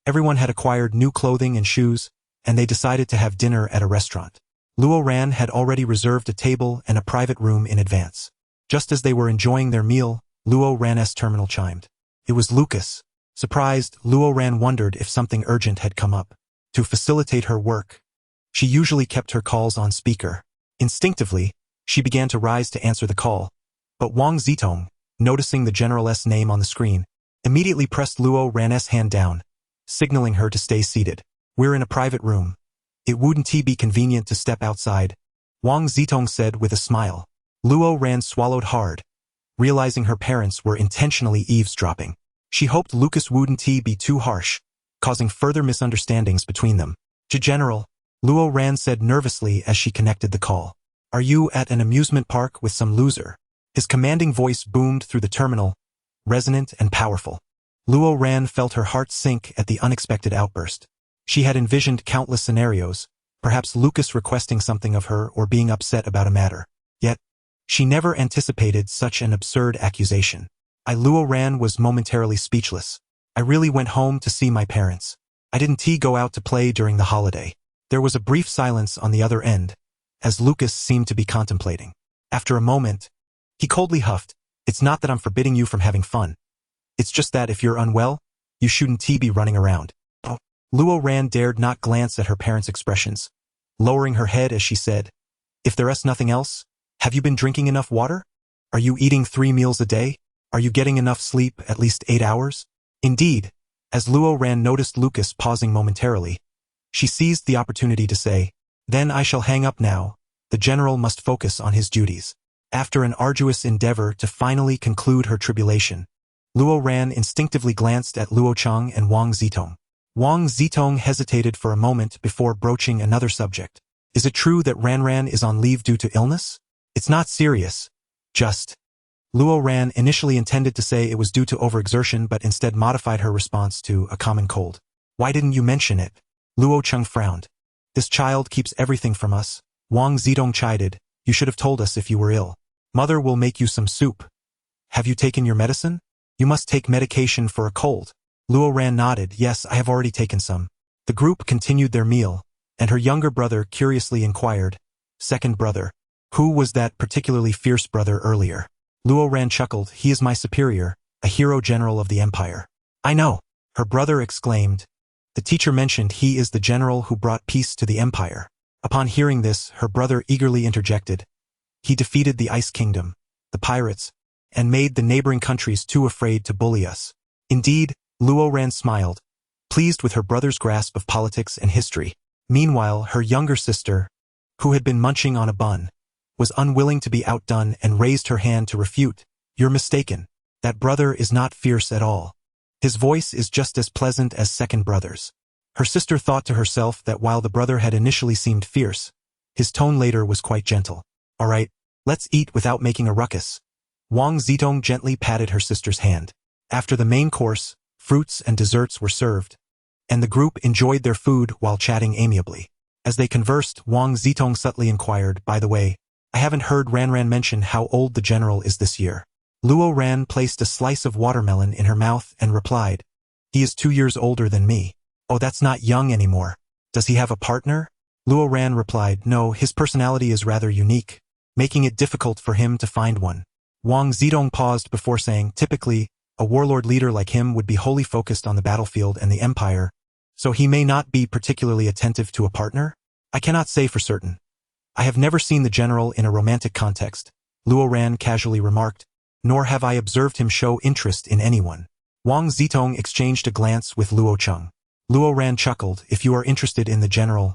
everyone had acquired new clothing and shoes, and they decided to have dinner at a restaurant. Luo Ran had already reserved a table and a private room in advance. Just as they were enjoying their meal, Luo Ran's terminal chimed. It was Lucas. Surprised, Luo Ran wondered if something urgent had come up. To facilitate her work, she usually kept her calls on speaker. Instinctively, she began to rise to answer the call, but Wang Zitong, noticing the general's name on the screen, immediately pressed Luo Ran's hand down, signaling her to stay seated. "We're in a private room. It wouldn't be convenient to step outside," Wang Zitong said with a smile. Luo Ran swallowed hard, realizing her parents were intentionally eavesdropping. She hoped Lucas wouldn't be too harsh, causing further misunderstandings between them. "General," Luo Ran said nervously as she connected the call. "Are you at an amusement park with some loser?" His commanding voice boomed through the terminal, resonant and powerful. Luo Ran felt her heart sink at the unexpected outburst. She had envisioned countless scenarios, perhaps Lucas requesting something of her or being upset about a matter. Yet, she never anticipated such an absurd accusation. Luo Ran was momentarily speechless. "I really went home to see my parents. I didn't go out to play during the holiday." There was a brief silence on the other end, as Lucas seemed to be contemplating. After a moment, he coldly huffed, "It's not that I'm forbidding you from having fun. It's just that if you're unwell, you shouldn't be running around." Luo Ran dared not glance at her parents' expressions, lowering her head as she said, "If there's nothing else, have you been drinking enough water? Are you eating 3 meals a day? Are you getting enough sleep, at least 8 hours? Indeed, as Luo Ran noticed Lucas pausing momentarily, she seized the opportunity to say, "Then I shall hang up now. The general must focus on his duties." After an arduous endeavor to finally conclude her tribulation, Luo Ran instinctively glanced at Luo Chang and Wang Zitong. Wang Zitong hesitated for a moment before broaching another subject. "Is it true that Ran is on leave due to illness? It's not serious. Just..." Luo Ran initially intended to say it was due to overexertion but instead modified her response to a common cold. "Why didn't you mention it?" Luo Chang frowned. "This child keeps everything from us," Wang Zitong chided. "You should have told us if you were ill. Mother will make you some soup. Have you taken your medicine? You must take medication for a cold." Luo Ran nodded. "Yes, I have already taken some." The group continued their meal, and her younger brother curiously inquired, "Second brother, who was that particularly fierce brother earlier?" Luo Ran chuckled. "He is my superior, a hero general of the empire." "I know," her brother exclaimed. "The teacher mentioned he is the general who brought peace to the empire." Upon hearing this, her brother eagerly interjected, "He defeated the Ice Kingdom, the pirates, and made the neighboring countries too afraid to bully us." Indeed, Luo Ran smiled, pleased with her brother's grasp of politics and history. Meanwhile, her younger sister, who had been munching on a bun, was unwilling to be outdone and raised her hand to refute. "You're mistaken. That brother is not fierce at all. His voice is just as pleasant as second brother's." Her sister thought to herself that while the brother had initially seemed fierce, his tone later was quite gentle. "All right, let's eat without making a ruckus." Wang Zitong gently patted her sister's hand. After the main course, fruits and desserts were served, and the group enjoyed their food while chatting amiably. As they conversed, Wang Zitong subtly inquired, "By the way, I haven't heard Ran mention how old the general is this year." Luo Ran placed a slice of watermelon in her mouth and replied, "He is 2 years older than me." "Oh, that's not young anymore." Does he have a partner? Luo Ran replied, no, his personality is rather unique, making it difficult for him to find one. Wang Zidong paused before saying, typically, a warlord leader like him would be wholly focused on the battlefield and the empire, so he may not be particularly attentive to a partner? I cannot say for certain. I have never seen the general in a romantic context, Luo Ran casually remarked, nor have I observed him show interest in anyone. Wang Zitong exchanged a glance with Luo Cheng. Luo Ran chuckled, if you are interested in the general,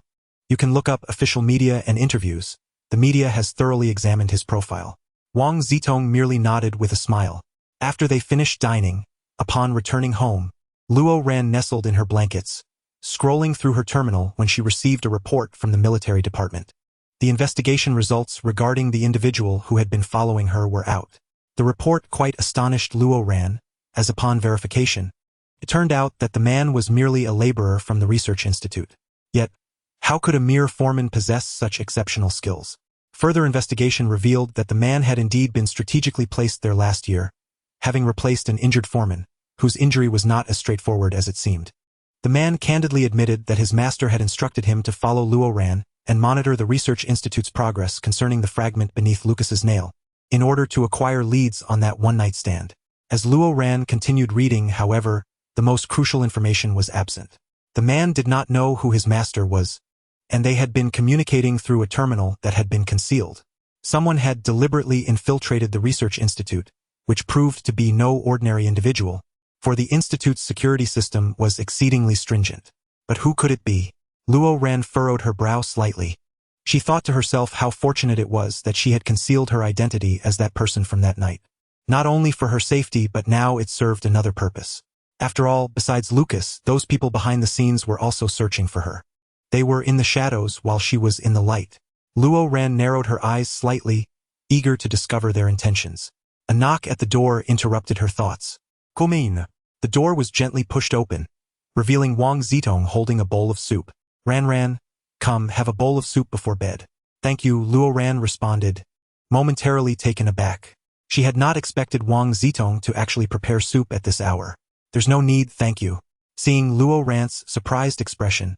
you can look up official media and interviews. The media has thoroughly examined his profile. Wang Zitong merely nodded with a smile. After they finished dining, upon returning home, Luo Ran nestled in her blankets, scrolling through her terminal when she received a report from the military department. The investigation results regarding the individual who had been following her were out. The report quite astonished Luo Ran, as upon verification, it turned out that the man was merely a laborer from the research institute. Yet, how could a mere foreman possess such exceptional skills? Further investigation revealed that the man had indeed been strategically placed there last year, having replaced an injured foreman, whose injury was not as straightforward as it seemed. The man candidly admitted that his master had instructed him to follow Luo Ran and monitor the research institute's progress concerning the fragment beneath Lucas's nail, in order to acquire leads on that one-night stand. As Luo Ran continued reading, however, the most crucial information was absent. The man did not know who his master was, and they had been communicating through a terminal that had been concealed. Someone had deliberately infiltrated the research institute, which proved to be no ordinary individual, for the institute's security system was exceedingly stringent. But who could it be? Luo Ran furrowed her brow slightly. She thought to herself how fortunate it was that she had concealed her identity as that person from that night. Not only for her safety, but now it served another purpose. After all, besides Lucas, those people behind the scenes were also searching for her. They were in the shadows while she was in the light. Luo Ran narrowed her eyes slightly, eager to discover their intentions. A knock at the door interrupted her thoughts. Come in. The door was gently pushed open, revealing Wang Zitong holding a bowl of soup. Ran, come, have a bowl of soup before bed. Thank you, Luo Ran responded, momentarily taken aback. She had not expected Wang Zitong to actually prepare soup at this hour. There's no need, thank you. Seeing Luo Ran's surprised expression,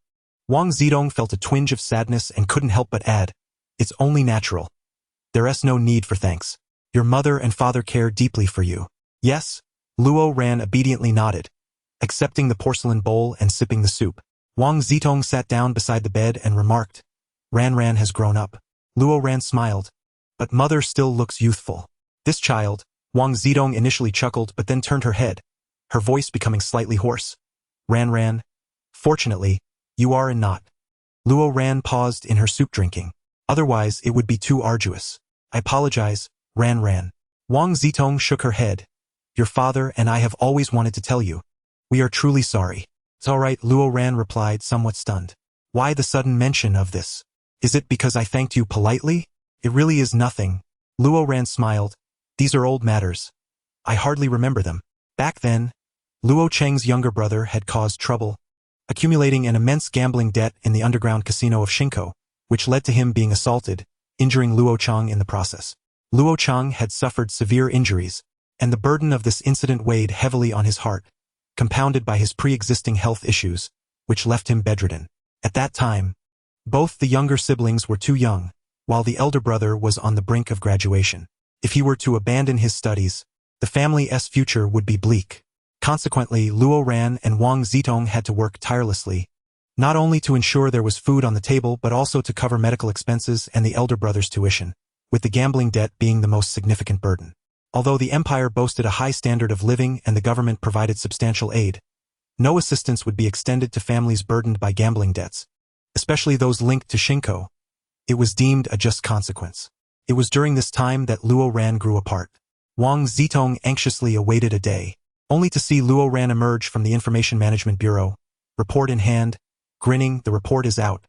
Wang Zitong felt a twinge of sadness and couldn't help but add, it's only natural. There's no need for thanks. Your mother and father care deeply for you. Yes? Luo Ran obediently nodded, accepting the porcelain bowl and sipping the soup. Wang Zitong sat down beside the bed and remarked, Ran has grown up. Luo Ran smiled, but mother still looks youthful. This child, Wang Zitong initially chuckled but then turned her head, her voice becoming slightly hoarse. Ran, fortunately, you are and not. Luo Ran paused in her soup drinking. Otherwise, it would be too arduous. I apologize, Ran. Wang Zitong shook her head. Your father and I have always wanted to tell you. We are truly sorry. It's all right, Luo Ran replied, somewhat stunned. Why the sudden mention of this? Is it because I thanked you politely? It really is nothing. Luo Ran smiled. These are old matters. I hardly remember them. Back then, Luo Cheng's younger brother had caused trouble, accumulating an immense gambling debt in the underground casino of Shinko, which led to him being assaulted, injuring Luo Cheng in the process. Luo Cheng had suffered severe injuries, and the burden of this incident weighed heavily on his heart, compounded by his pre-existing health issues, which left him bedridden. At that time, both the younger siblings were too young, while the elder brother was on the brink of graduation. If he were to abandon his studies, the family's future would be bleak. Consequently, Luo Ran and Wang Zitong had to work tirelessly, not only to ensure there was food on the table but also to cover medical expenses and the elder brother's tuition, with the gambling debt being the most significant burden. Although the empire boasted a high standard of living and the government provided substantial aid, no assistance would be extended to families burdened by gambling debts, especially those linked to Shinko. It was deemed a just consequence. It was during this time that Luo Ran grew apart. Wang Zitong anxiously awaited a day, only to see Luo Ran emerge from the Information Management Bureau, report in hand, grinning, the report is out.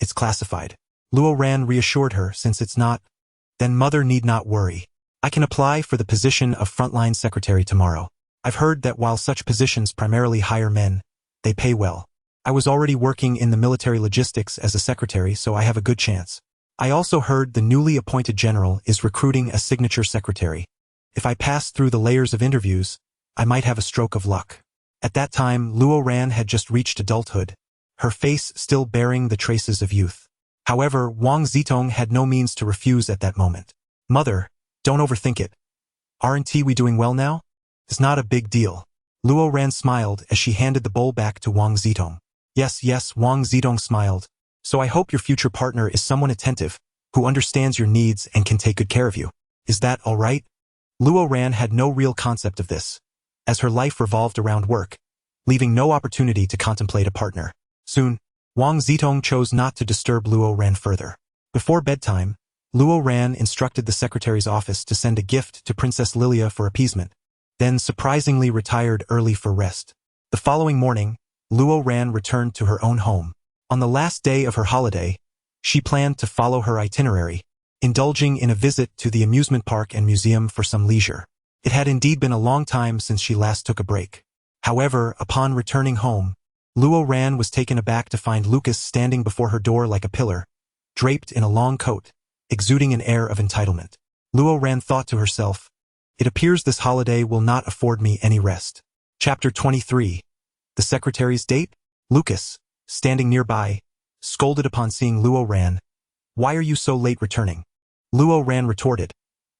It's classified. Luo Ran reassured her, since it's not, then mother need not worry. I can apply for the position of frontline secretary tomorrow. I've heard that while such positions primarily hire men, they pay well. I was already working in the military logistics as a secretary, so I have a good chance. I also heard the newly appointed general is recruiting a signature secretary. If I pass through the layers of interviews, I might have a stroke of luck. At that time, Luo Ran had just reached adulthood. her face still bearing the traces of youth. However, Wang Zitong had no means to refuse at that moment. Mother, don't overthink it. Aren't we doing well now? It's not a big deal. Luo Ran smiled as she handed the bowl back to Wang Zitong. Yes, Wang Zitong smiled. So I hope your future partner is someone attentive, who understands your needs and can take good care of you. Is that all right? Luo Ran had no real concept of this, as her life revolved around work, leaving no opportunity to contemplate a partner. Soon, Wang Zitong chose not to disturb Luo Ran further. Before bedtime, Luo Ran instructed the secretary's office to send a gift to Princess Lilia for appeasement, then surprisingly retired early for rest. The following morning, Luo Ran returned to her own home. On the last day of her holiday, she planned to follow her itinerary, indulging in a visit to the amusement park and museum for some leisure. It had indeed been a long time since she last took a break. However, upon returning home, Luo Ran was taken aback to find Lucas standing before her door like a pillar, draped in a long coat, exuding an air of entitlement. Luo Ran thought to herself, "It appears this holiday will not afford me any rest." Chapter 23. The Secretary's Date? Lucas, standing nearby, scolded upon seeing Luo Ran. "Why are you so late returning?" Luo Ran retorted,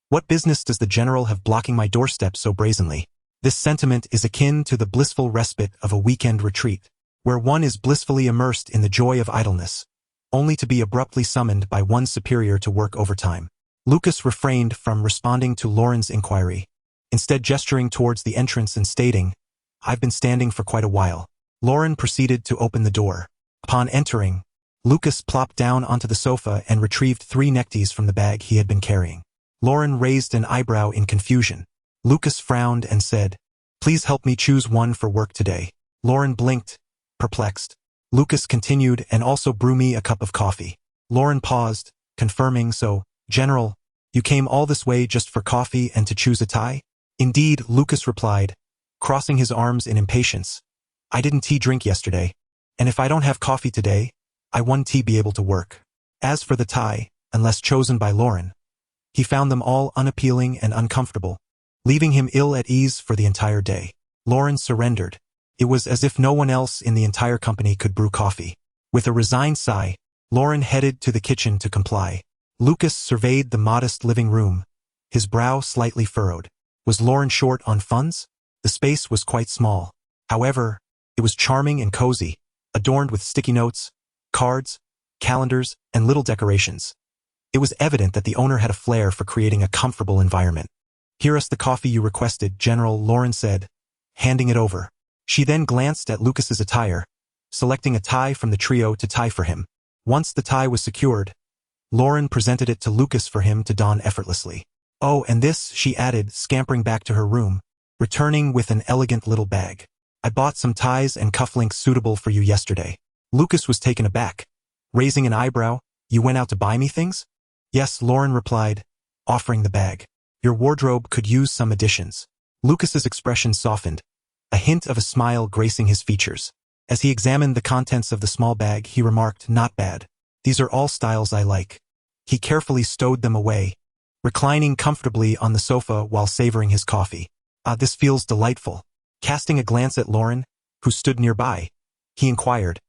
"What business does the general have blocking my doorstep so brazenly?" This sentiment is akin to the blissful respite of a weekend retreat, where one is blissfully immersed in the joy of idleness, only to be abruptly summoned by one's superior to work overtime. Lucas refrained from responding to Lauren's inquiry, instead gesturing towards the entrance and stating, "I've been standing for quite a while." Lauren proceeded to open the door. Upon entering, Lucas plopped down onto the sofa and retrieved 3 neckties from the bag he had been carrying. Lauren raised an eyebrow in confusion. Lucas frowned and said, "Please help me choose one for work today." Lauren blinked, perplexed. Lucas continued, "And also brew me a cup of coffee." Lauren paused, confirming, "So, General, you came all this way just for coffee and to choose a tie?" "Indeed," Lucas replied, crossing his arms in impatience. "I didn't tea drink yesterday, and if I don't have coffee today, I won't be able to work." As for the tie, unless chosen by Lauren, he found them all unappealing and uncomfortable, leaving him ill at ease for the entire day. Lauren surrendered. It was as if no one else in the entire company could brew coffee. With a resigned sigh, Lauren headed to the kitchen to comply. Lucas surveyed the modest living room, his brow slightly furrowed. Was Lauren short on funds? The space was quite small. However, it was charming and cozy, adorned with sticky notes, cards, calendars, and little decorations. It was evident that the owner had a flair for creating a comfortable environment. "Here is the coffee you requested, General," Lauren said, handing it over. She then glanced at Lucas's attire, selecting a tie from the trio to tie for him. Once the tie was secured, Lauren presented it to Lucas for him to don effortlessly. "Oh, and this," she added, scampering back to her room, returning with an elegant little bag. "I bought some ties and cufflinks suitable for you yesterday." Lucas was taken aback, raising an eyebrow. "You went out to buy me things?" "Yes," Lauren replied, offering the bag. "Your wardrobe could use some additions." Lucas's expression softened, a hint of a smile gracing his features. As he examined the contents of the small bag, he remarked, "Not bad. These are all styles I like." He carefully stowed them away, reclining comfortably on the sofa while savoring his coffee. This feels delightful." Casting a glance at Lauren, who stood nearby, he inquired,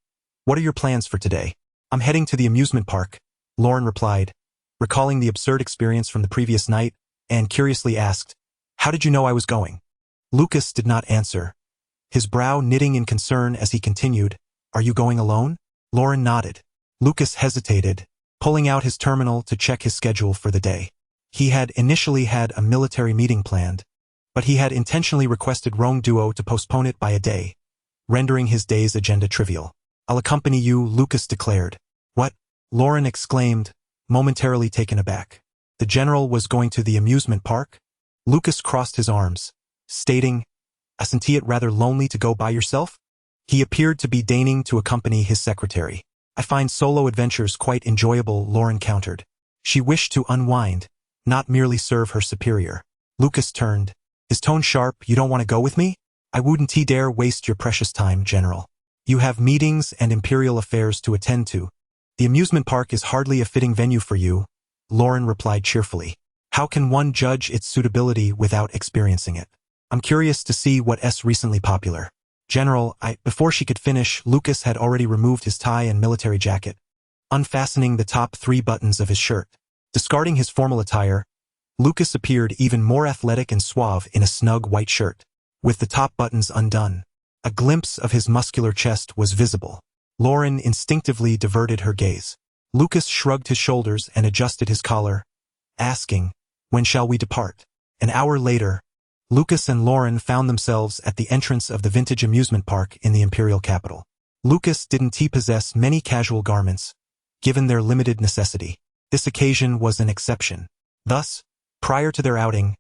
"What are your plans for today?" "I'm heading to the amusement park," Lauren replied, recalling the absurd experience from the previous night, and curiously asked, "How did you know I was going?" Lucas did not answer, his brow knitting in concern as he continued, "Are you going alone?" Lauren nodded. Lucas hesitated, pulling out his terminal to check his schedule for the day. He had initially had a military meeting planned, but he had intentionally requested Rong Duo to postpone it by a day, rendering his day's agenda trivial. "I'll accompany you," Lucas declared. "What?" Lauren exclaimed, momentarily taken aback. The general was going to the amusement park? Lucas crossed his arms, stating, "Isn't it rather lonely to go by yourself?" He appeared to be deigning to accompany his secretary. "I find solo adventures quite enjoyable," Lauren countered. She wished to unwind, not merely serve her superior. Lucas turned, his tone sharp. "You don't want to go with me? I wouldn't dare waste your precious time, General. You have meetings and imperial affairs to attend to. The amusement park is hardly a fitting venue for you," Lauren replied cheerfully. "How can one judge its suitability without experiencing it? I'm curious to see what is recently popular." General, Before she could finish, Lucas had already removed his tie and military jacket, unfastening the top 3 buttons of his shirt. Discarding his formal attire, Lucas appeared even more athletic and suave in a snug white shirt. With the top buttons undone, a glimpse of his muscular chest was visible. Lauren instinctively diverted her gaze. Lucas shrugged his shoulders and adjusted his collar, asking, "When shall we depart?" An hour later, Lucas and Lauren found themselves at the entrance of the vintage amusement park in the imperial capital. Lucas didn't possess many casual garments, given their limited necessity. This occasion was an exception. Thus, prior to their outing,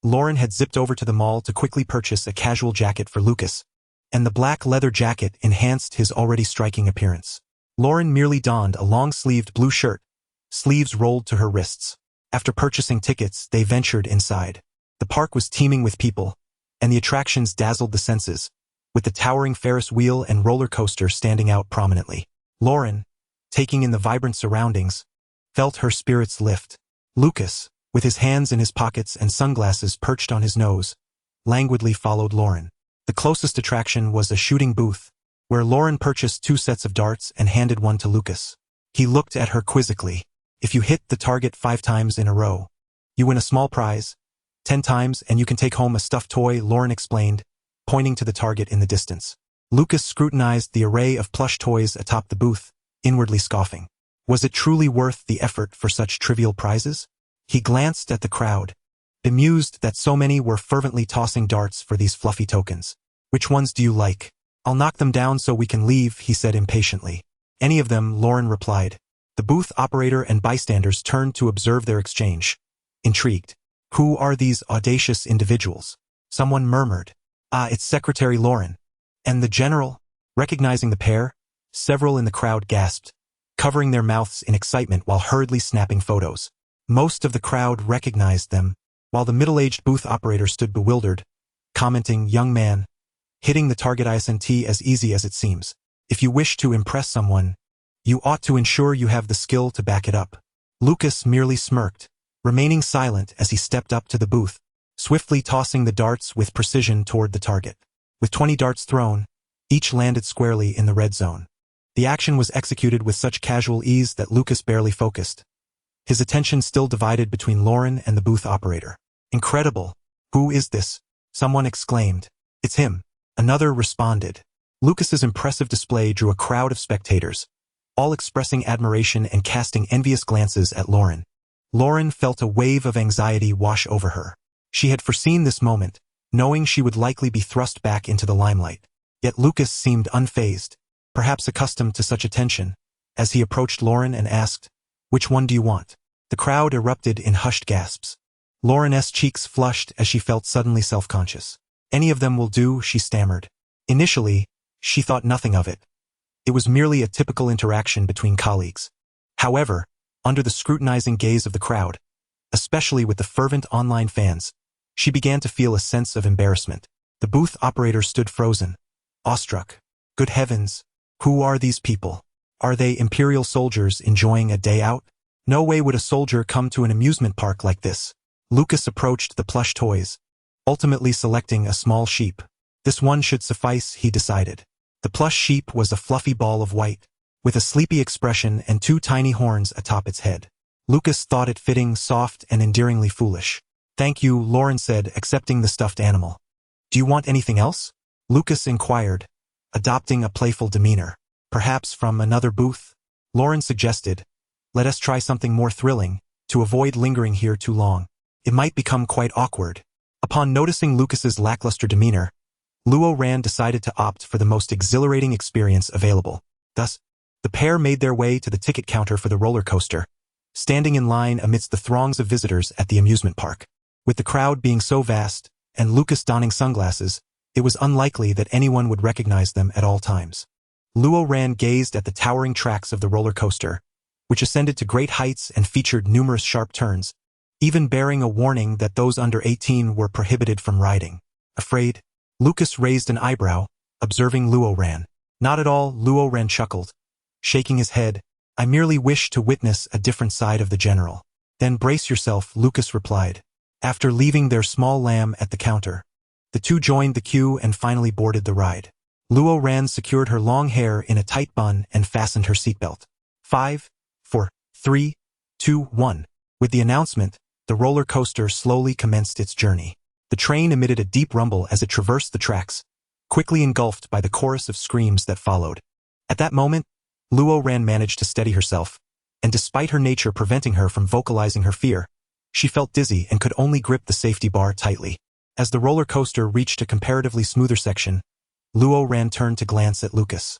Lauren had zipped over to the mall to quickly purchase a casual jacket for Lucas, and the black leather jacket enhanced his already striking appearance. Lauren merely donned a long-sleeved blue shirt, sleeves rolled to her wrists. After purchasing tickets, they ventured inside. The park was teeming with people, and the attractions dazzled the senses, with the towering Ferris wheel and roller coaster standing out prominently. Lauren, taking in the vibrant surroundings, felt her spirits lift. Lucas, with his hands in his pockets and sunglasses perched on his nose, languidly followed Lauren. The closest attraction was a shooting booth, where Lauren purchased 2 sets of darts and handed one to Lucas. He looked at her quizzically. "If you hit the target 5 times in a row, you win a small prize. 10 times and you can take home a stuffed toy," Lauren explained, pointing to the target in the distance. Lucas scrutinized the array of plush toys atop the booth, inwardly scoffing. Was it truly worth the effort for such trivial prizes? He glanced at the crowd, bemused that so many were fervently tossing darts for these fluffy tokens. "Which ones do you like?" "I'll knock them down so we can leave," he said impatiently. "Any of them," Lauren replied. The booth operator and bystanders turned to observe their exchange, intrigued. "Who are these audacious individuals?" Someone murmured. It's Secretary Lauren." "And the General?" Recognizing the pair, several in the crowd gasped, covering their mouths in excitement while hurriedly snapping photos. Most of the crowd recognized them, while the middle-aged booth operator stood bewildered, commenting, "Young man, hitting the target isn't as easy as it seems. If you wish to impress someone, you ought to ensure you have the skill to back it up." Lucas merely smirked, remaining silent as he stepped up to the booth, swiftly tossing the darts with precision toward the target. With 20 darts thrown, each landed squarely in the red zone. The action was executed with such casual ease that Lucas barely focused, his attention still divided between Lauren and the booth operator. "Incredible! Who is this?" someone exclaimed. "It's him," another responded. Lucas's impressive display drew a crowd of spectators, all expressing admiration and casting envious glances at Lauren. Lauren felt a wave of anxiety wash over her. She had foreseen this moment, knowing she would likely be thrust back into the limelight. Yet Lucas seemed unfazed, perhaps accustomed to such attention, as he approached Lauren and asked, "Which one do you want?" The crowd erupted in hushed gasps. Lauren's cheeks flushed as she felt suddenly self-conscious. "Any of them will do," she stammered. Initially, she thought nothing of it. It was merely a typical interaction between colleagues. However, under the scrutinizing gaze of the crowd, especially with the fervent online fans, she began to feel a sense of embarrassment. The booth operator stood frozen, awestruck. Good heavens, who are these people? Are they Imperial soldiers enjoying a day out? No way would a soldier come to an amusement park like this. Lucas approached the plush toys, ultimately selecting a small sheep. This one should suffice, he decided. The plush sheep was a fluffy ball of white, with a sleepy expression and 2 tiny horns atop its head. Lucas thought it fitting, soft, and endearingly foolish. "Thank you," Lauren said, accepting the stuffed animal. "Do you want anything else?" Lucas inquired, adopting a playful demeanor. "Perhaps from another booth?" Lauren suggested, "Let us try something more thrilling, to avoid lingering here too long. It might become quite awkward." Upon noticing Lucas's lackluster demeanor, Luo Ran decided to opt for the most exhilarating experience available. Thus, the pair made their way to the ticket counter for the roller coaster, standing in line amidst the throngs of visitors at the amusement park. With the crowd being so vast, and Lucas donning sunglasses, it was unlikely that anyone would recognize them at all times. Luo Ran gazed at the towering tracks of the roller coaster, which ascended to great heights and featured numerous sharp turns, even bearing a warning that those under 18 were prohibited from riding. Afraid? Lucas raised an eyebrow, observing Luo Ran. "Not at all," Luo Ran chuckled, shaking his head. "I merely wish to witness a different side of the General." "Then brace yourself," Lucas replied. After leaving their small lamb at the counter, the two joined the queue and finally boarded the ride. Luo Ran secured her long hair in a tight bun and fastened her seatbelt. 5, 4, 3, 2, 1. With the announcement, the roller coaster slowly commenced its journey. The train emitted a deep rumble as it traversed the tracks, quickly engulfed by the chorus of screams that followed. At that moment, Luo Ran managed to steady herself, and despite her nature preventing her from vocalizing her fear, she felt dizzy and could only grip the safety bar tightly. As the roller coaster reached a comparatively smoother section, Luo Ran turned to glance at Lucas.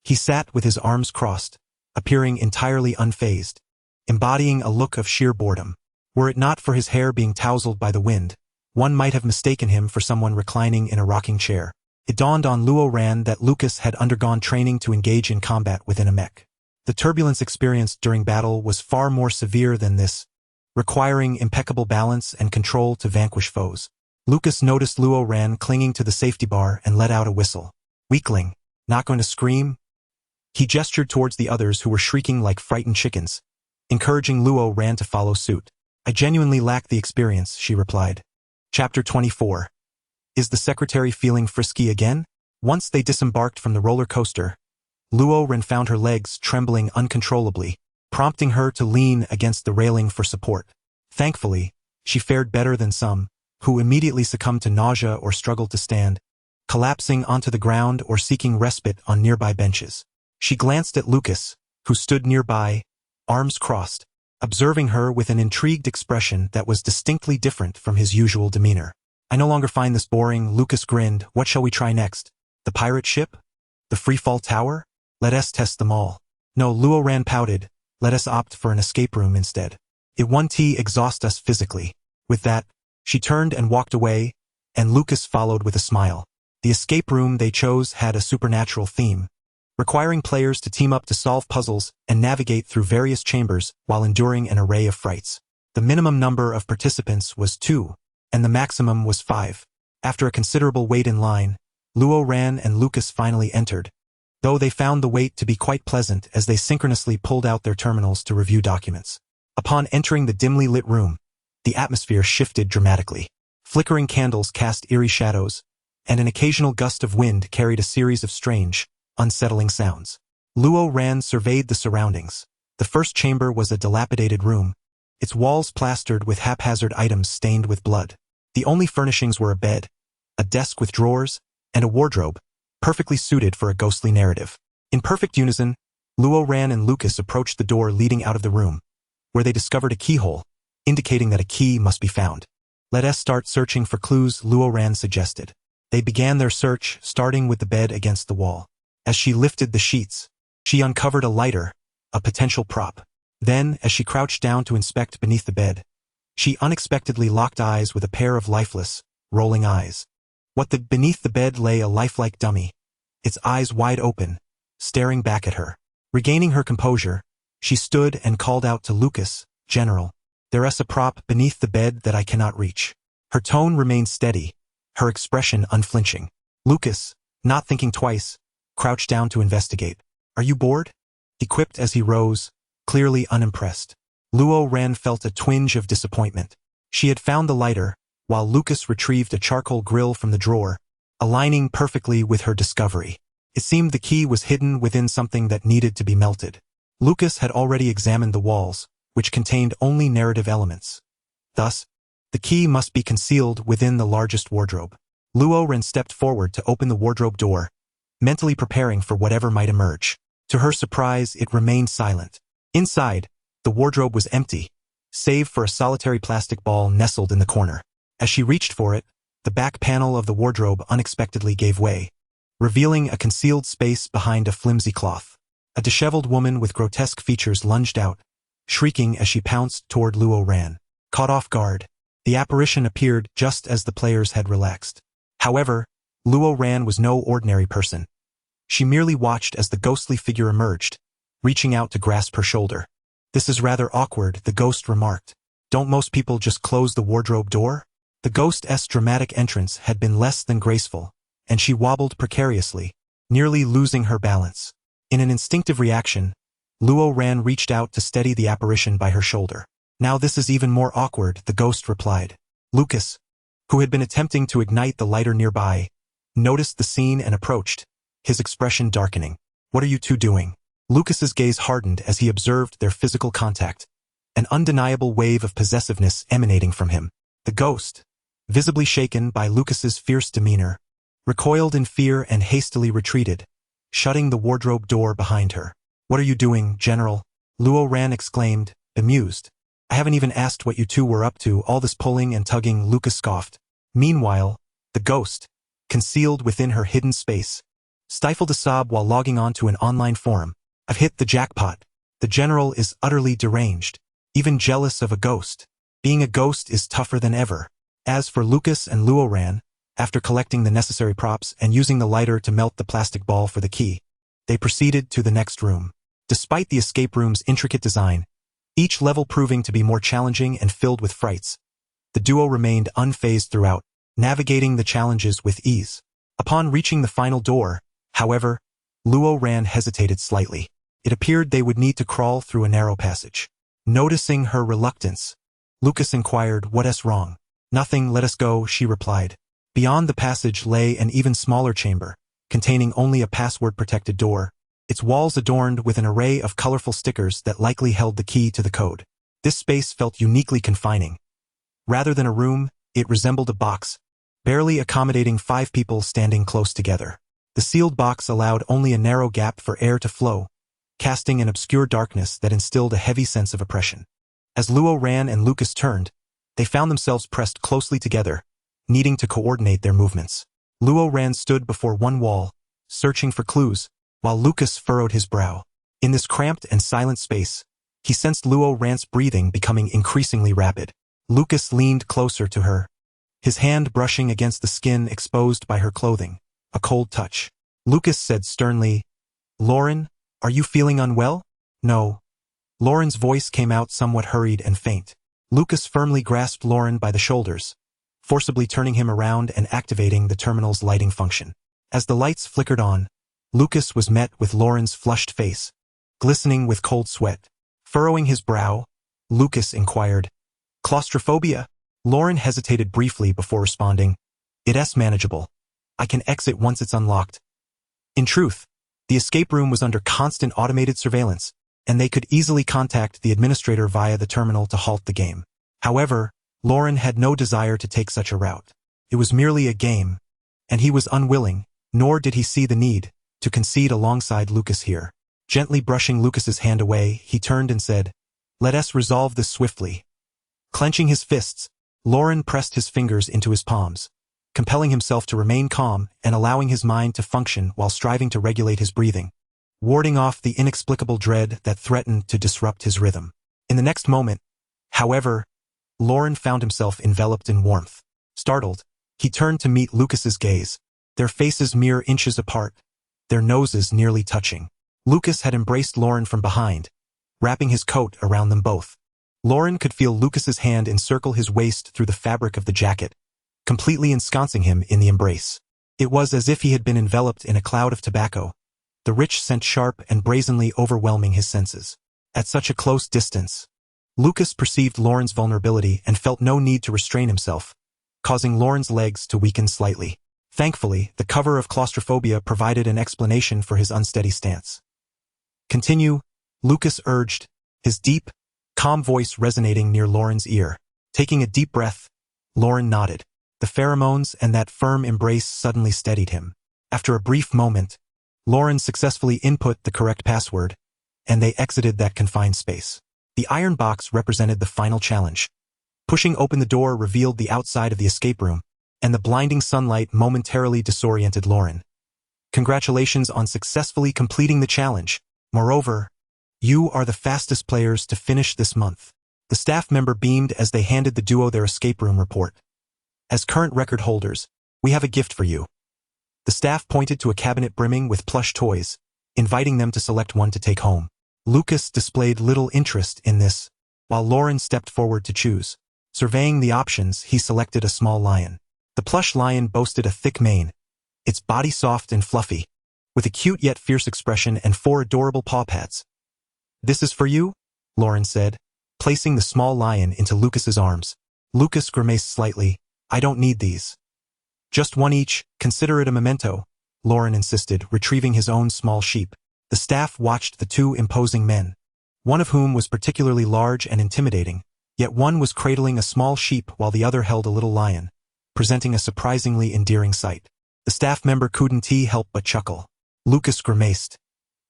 He sat with his arms crossed, appearing entirely unfazed, embodying a look of sheer boredom. Were it not for his hair being tousled by the wind, one might have mistaken him for someone reclining in a rocking chair. It dawned on Luo Ran that Lucas had undergone training to engage in combat within a mech. The turbulence experienced during battle was far more severe than this, requiring impeccable balance and control to vanquish foes. Lucas noticed Luo Ran clinging to the safety bar and let out a whistle. Weakling, not going to scream? He gestured towards the others who were shrieking like frightened chickens, encouraging Luo Ran to follow suit. I genuinely lack the experience, she replied. Chapter 24. Is the secretary feeling frisky again? Once they disembarked from the roller coaster, Luo Ran found her legs trembling uncontrollably, prompting her to lean against the railing for support. Thankfully, she fared better than some, who immediately succumbed to nausea or struggled to stand, collapsing onto the ground or seeking respite on nearby benches. She glanced at Lucas, who stood nearby, arms crossed, observing her with an intrigued expression that was distinctly different from his usual demeanor. I no longer find this boring, Lucas grinned. What shall we try next? The pirate ship? The freefall tower? Let us test them all. No, Luo Ran pouted. Let us opt for an escape room instead. It won't exhaust us physically. With that, she turned and walked away, and Lucas followed with a smile. The escape room they chose had a supernatural theme, requiring players to team up to solve puzzles and navigate through various chambers while enduring an array of frights. The minimum number of participants was 2, and the maximum was 5. After a considerable wait in line, Luo Ran and Lucas finally entered, though they found the wait to be quite pleasant as they synchronously pulled out their terminals to review documents. Upon entering the dimly lit room, the atmosphere shifted dramatically. Flickering candles cast eerie shadows, and an occasional gust of wind carried a series of strange, unsettling sounds. Luo Ran surveyed the surroundings. The first chamber was a dilapidated room, its walls plastered with haphazard items stained with blood. The only furnishings were a bed, a desk with drawers, and a wardrobe, perfectly suited for a ghostly narrative. In perfect unison, Luo Ran and Lucas approached the door leading out of the room, where they discovered a keyhole, indicating that a key must be found. Let us start searching for clues, Luo Ran suggested. They began their search, starting with the bed against the wall. As she lifted the sheets, she uncovered a lighter, a potential prop. Then, as she crouched down to inspect beneath the bed, she unexpectedly locked eyes with a pair of lifeless, rolling eyes. Beneath the bed lay a lifelike dummy, its eyes wide open, staring back at her. Regaining her composure, she stood and called out to Lucas, General, there's a prop beneath the bed that I cannot reach. Her tone remained steady, her expression unflinching. Lucas, not thinking twice, crouched down to investigate. Are you bored? He quipped as he rose, clearly unimpressed. Luo Ran felt a twinge of disappointment. She had found the lighter, while Lucas retrieved a charcoal grill from the drawer, aligning perfectly with her discovery. It seemed the key was hidden within something that needed to be melted. Lucas had already examined the walls, which contained only narrative elements. Thus, the key must be concealed within the largest wardrobe. Luo Ran stepped forward to open the wardrobe door, mentally preparing for whatever might emerge. To her surprise, it remained silent. Inside, the wardrobe was empty, save for a solitary plastic ball nestled in the corner. As she reached for it, the back panel of the wardrobe unexpectedly gave way, revealing a concealed space behind a flimsy cloth. A disheveled woman with grotesque features lunged out, shrieking as she pounced toward Luo Ran. Caught off guard, the apparition appeared just as the players had relaxed. However, Luo Ran was no ordinary person. She merely watched as the ghostly figure emerged, reaching out to grasp her shoulder. This is rather awkward, the ghost remarked. Don't most people just close the wardrobe door? The ghost's dramatic entrance had been less than graceful, and she wobbled precariously, nearly losing her balance. In an instinctive reaction, Luo Ran reached out to steady the apparition by her shoulder. Now this is even more awkward, the ghost replied. Lucas, who had been attempting to ignite the lighter nearby, noticed the scene and approached, his expression darkening. "What are you two doing?" Lucas's gaze hardened as he observed their physical contact, an undeniable wave of possessiveness emanating from him. The ghost, visibly shaken by Lucas's fierce demeanor, recoiled in fear and hastily retreated, shutting the wardrobe door behind her. "What are you doing, General?" Luo Ran exclaimed, bemused. "I haven't even asked what you two were up to, all this pulling and tugging," Lucas scoffed. Meanwhile, the ghost, concealed within her hidden space, stifled a sob while logging on to an online forum. "I've hit the jackpot. The General is utterly deranged, even jealous of a ghost. Being a ghost is tougher than ever." As for Lucas and Luo Ran, after collecting the necessary props and using the lighter to melt the plastic ball for the key, they proceeded to the next room. Despite the escape room's intricate design, each level proving to be more challenging and filled with frights, the duo remained unfazed throughout, navigating the challenges with ease. Upon reaching the final door, however, Luo Ran hesitated slightly. It appeared they would need to crawl through a narrow passage. Noticing her reluctance, Lucas inquired, "What's wrong?" "Nothing, let us go," she replied. Beyond the passage lay an even smaller chamber, containing only a password-protected door, its walls adorned with an array of colorful stickers that likely held the key to the code. This space felt uniquely confining. Rather than a room, it resembled a box, barely accommodating 5 people standing close together. The sealed box allowed only a narrow gap for air to flow, casting an obscure darkness that instilled a heavy sense of oppression. As Luo Ran and Lucas turned, they found themselves pressed closely together, needing to coordinate their movements. Luo Ran stood before one wall, searching for clues, while Lucas furrowed his brow. In this cramped and silent space, he sensed Luo Ran's breathing becoming increasingly rapid. Lucas leaned closer to her, his hand brushing against the skin exposed by her clothing, a cold touch. Lucas said sternly, "Lauren, are you feeling unwell?" "No." Lauren's voice came out somewhat hurried and faint. Lucas firmly grasped Lauren by the shoulders, forcibly turning him around and activating the terminal's lighting function. As the lights flickered on, Lucas was met with Lauren's flushed face, glistening with cold sweat. Furrowing his brow, Lucas inquired, "Claustrophobia?" Lauren hesitated briefly before responding, "It's manageable. I can exit once it's unlocked." In truth, the escape room was under constant automated surveillance, and they could easily contact the administrator via the terminal to halt the game. However, Lauren had no desire to take such a route. It was merely a game, and he was unwilling, nor did he see the need, to concede alongside Lucas here. Gently brushing Lucas's hand away, he turned and said, "Let us resolve this swiftly." Clenching his fists, Lauren pressed his fingers into his palms, compelling himself to remain calm and allowing his mind to function while striving to regulate his breathing, warding off the inexplicable dread that threatened to disrupt his rhythm. In the next moment, however, Lauren found himself enveloped in warmth. Startled, he turned to meet Lucas's gaze, their faces mere inches apart, their noses nearly touching. Lucas had embraced Lauren from behind, wrapping his coat around them both. Lauren could feel Lucas's hand encircle his waist through the fabric of the jacket, completely ensconcing him in the embrace. It was as if he had been enveloped in a cloud of tobacco, the rich scent sharp and brazenly overwhelming his senses. At such a close distance, Lucas perceived Lauren's vulnerability and felt no need to restrain himself, causing Lauren's legs to weaken slightly. Thankfully, the cover of claustrophobia provided an explanation for his unsteady stance. "Continue," Lucas urged, his deep, calm voice resonating near Lauren's ear. Taking a deep breath, Lauren nodded. The pheromones and that firm embrace suddenly steadied him. After a brief moment, Lauren successfully input the correct password, and they exited that confined space. The iron box represented the final challenge. Pushing open the door revealed the outside of the escape room, and the blinding sunlight momentarily disoriented Lauren. "Congratulations on successfully completing the challenge. Moreover, you are the fastest players to finish this month." The staff member beamed as they handed the duo their escape room report. "As current record holders, we have a gift for you." The staff pointed to a cabinet brimming with plush toys, inviting them to select one to take home. Lucas displayed little interest in this, while Lauren stepped forward to choose. Surveying the options, he selected a small lion. The plush lion boasted a thick mane, its body soft and fluffy, with a cute yet fierce expression and 4 adorable paw pads. "This is for you," Lauren said, placing the small lion into Lucas's arms. Lucas grimaced slightly. "I don't need these." Just one each, consider it a memento, Lauren insisted, retrieving his own small sheep. The staff watched the two imposing men, one of whom was particularly large and intimidating, yet one was cradling a small sheep while the other held a little lion, presenting a surprisingly endearing sight. The staff member couldn't help but chuckle. Lucas grimaced.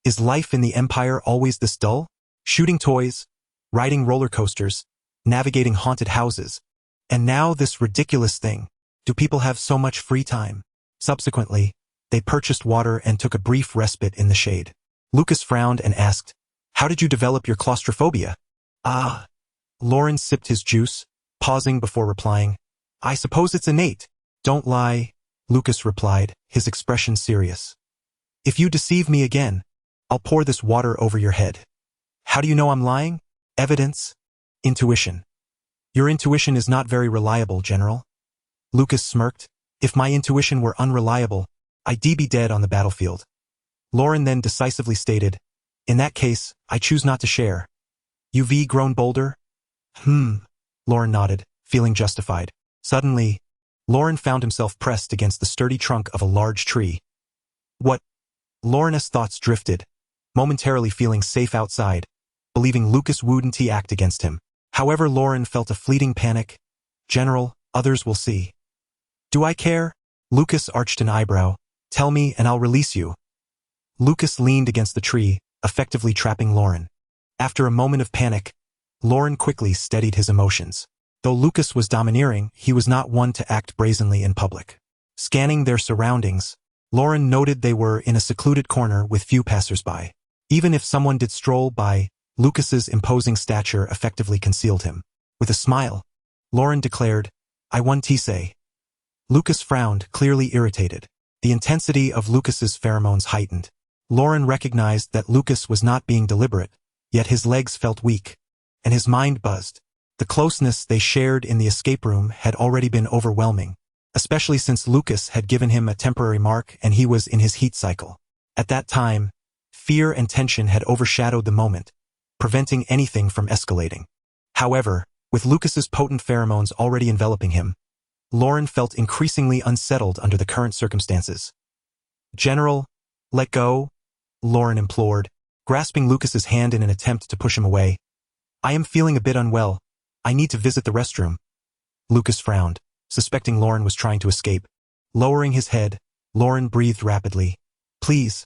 Is life in the Empire always this dull? Shooting toys, riding roller coasters, navigating haunted houses, and now this ridiculous thing. Do people have so much free time? Subsequently, they purchased water and took a brief respite in the shade. Lucas frowned and asked, "How did you develop your claustrophobia?" "Ah." Lauren sipped his juice, pausing before replying, "I suppose it's innate." "Don't lie," Lucas replied, his expression serious. "If you deceive me again, I'll pour this water over your head." "How do you know I'm lying?" "Evidence." "Intuition." "Your intuition is not very reliable, General." Lucas smirked. "If my intuition were unreliable, I'd be dead on the battlefield." Lauren then decisively stated, "In that case, I choose not to share." "You've grown bolder?" Lauren nodded, feeling justified. Suddenly, Lauren found himself pressed against the sturdy trunk of a large tree. What? Lauren's thoughts drifted, momentarily feeling safe outside, believing Lucas wouldn't act against him. However, Lauren felt a fleeting panic. "General, others will see." "Do I care?" Lucas arched an eyebrow. "Tell me and I'll release you." Lucas leaned against the tree, effectively trapping Lauren. After a moment of panic, Lauren quickly steadied his emotions. Though Lucas was domineering, he was not one to act brazenly in public. Scanning their surroundings, Lauren noted they were in a secluded corner with few passersby. Even if someone did stroll by, Lucas's imposing stature effectively concealed him. With a smile, Lauren declared, "I want to say." Lucas frowned, clearly irritated. The intensity of Lucas's pheromones heightened. Lauren recognized that Lucas was not being deliberate, yet his legs felt weak, and his mind buzzed. The closeness they shared in the escape room had already been overwhelming, especially since Lucas had given him a temporary mark and he was in his heat cycle. At that time, fear and tension had overshadowed the moment, preventing anything from escalating. However, with Lucas's potent pheromones already enveloping him, Lauren felt increasingly unsettled under the current circumstances. "General, let go," Lauren implored, grasping Lucas's hand in an attempt to push him away. "I am feeling a bit unwell. I need to visit the restroom." Lucas frowned, suspecting Lauren was trying to escape. Lowering his head, Lauren breathed rapidly. "Please."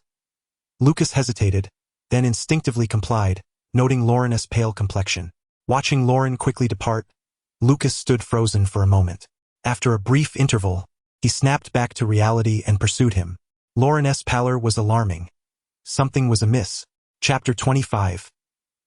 Lucas hesitated, then instinctively complied, noting Lauren's pale complexion. Watching Lauren quickly depart, Lucas stood frozen for a moment. After a brief interval, he snapped back to reality and pursued him. Lauren's pallor was alarming. Something was amiss. Chapter 25.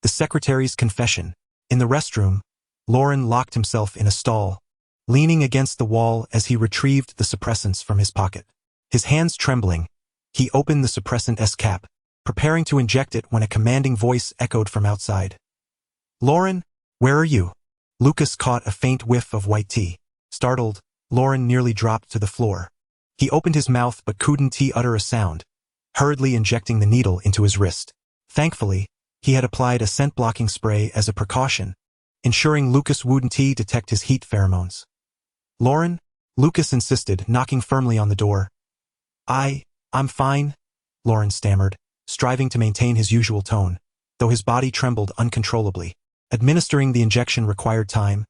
The Secretary's Confession. In the restroom, Lauren locked himself in a stall, leaning against the wall as he retrieved the suppressants from his pocket. His hands trembling, he opened the suppressant's cap, preparing to inject it when a commanding voice echoed from outside. "Lauren, where are you?" Lucas caught a faint whiff of white tea. Startled, Lauren nearly dropped to the floor. He opened his mouth but couldn't utter a sound, hurriedly injecting the needle into his wrist. Thankfully, he had applied a scent-blocking spray as a precaution, ensuring Lucas wouldn't detect his heat pheromones. "Lauren?" Lucas insisted, knocking firmly on the door. I'm fine," Lauren stammered, striving to maintain his usual tone, though his body trembled uncontrollably. Administering the injection required time,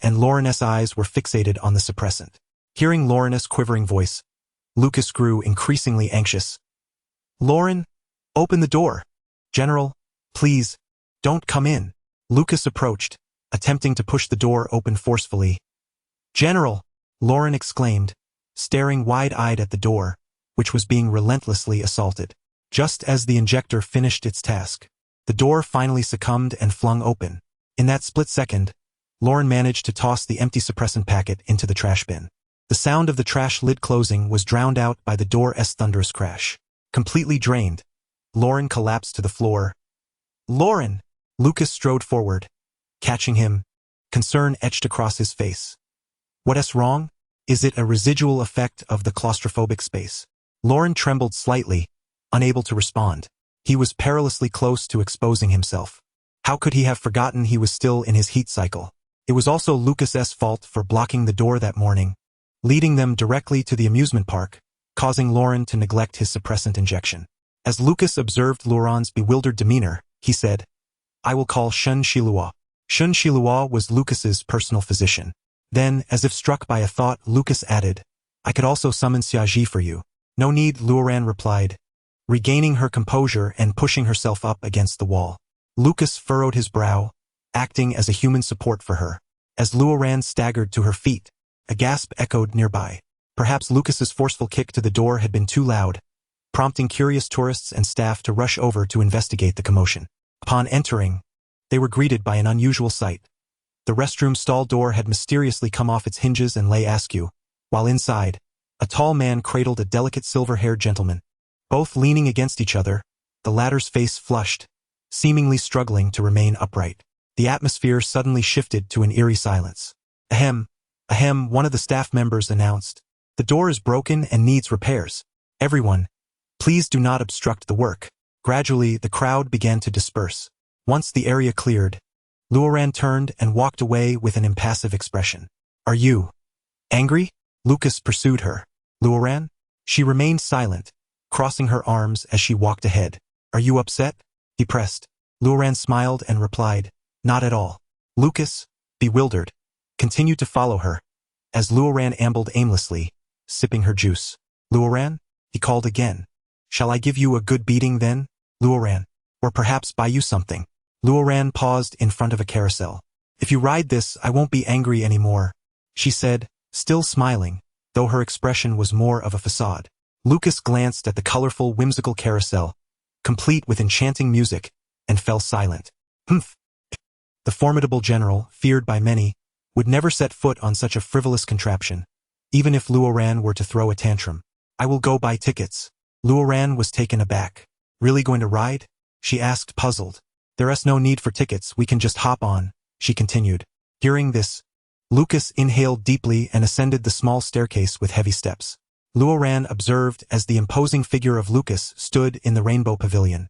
and Lauren's eyes were fixated on the suppressant. Hearing Lauren's quivering voice, Lucas grew increasingly anxious. "Lauren, open the door." "General, please, don't come in." Lucas approached, attempting to push the door open forcefully. "General," Lauren exclaimed, staring wide-eyed at the door, which was being relentlessly assaulted. Just as the injector finished its task, the door finally succumbed and flung open. In that split second, Lauren managed to toss the empty suppressant packet into the trash bin. The sound of the trash lid closing was drowned out by the door's thunderous crash. Completely drained, Lauren collapsed to the floor. "Lauren!" Lucas strode forward, catching him, concern etched across his face. "What's wrong? Is it a residual effect of the claustrophobic space?" Lauren trembled slightly, unable to respond. He was perilously close to exposing himself. How could he have forgotten he was still in his heat cycle? It was also Lucas's fault for blocking the door that morning. leading them directly to the amusement park, causing Lauren to neglect his suppressant injection. As Lucas observed Lauren's bewildered demeanor, he said, "I will call Shun Shilua." Shun Shilua was Lucas's personal physician. Then, as if struck by a thought, Lucas added, "I could also summon Xiaji for you." "No need," Lauren replied, regaining her composure and pushing herself up against the wall. Lucas furrowed his brow, acting as a human support for her. As Lauren staggered to her feet, a gasp echoed nearby. Perhaps Lucas's forceful kick to the door had been too loud, prompting curious tourists and staff to rush over to investigate the commotion. Upon entering, they were greeted by an unusual sight. The restroom stall door had mysteriously come off its hinges and lay askew, while inside, a tall man cradled a delicate silver-haired gentleman. Both leaning against each other, the latter's face flushed, seemingly struggling to remain upright. The atmosphere suddenly shifted to an eerie silence. "Ahem, ahem," one of the staff members announced. "The door is broken and needs repairs. Everyone, please do not obstruct the work." Gradually, the crowd began to disperse. Once the area cleared, Lauren turned and walked away with an impassive expression. "Are you angry?" Lucas pursued her. "Lauren?" She remained silent, crossing her arms as she walked ahead. "Are you upset?" he pressed. Lauren smiled and replied, "Not at all." Lucas, bewildered, continued to follow her, as Lauren ambled aimlessly, sipping her juice. "Lauren?" he called again. "Shall I give you a good beating then, Lauren? Or perhaps buy you something?" Lauren paused in front of a carousel. "If you ride this, I won't be angry anymore," she said, still smiling, though her expression was more of a facade. Lucas glanced at the colorful, whimsical carousel, complete with enchanting music, and fell silent. Humph! The formidable general, feared by many, would never set foot on such a frivolous contraption, even if Lauren were to throw a tantrum. "I will go buy tickets." Lauren was taken aback. "Really going to ride?" she asked, puzzled. "There's no need for tickets, we can just hop on," she continued. Hearing this, Lucas inhaled deeply and ascended the small staircase with heavy steps. Lauren observed as the imposing figure of Lucas stood in the Rainbow Pavilion,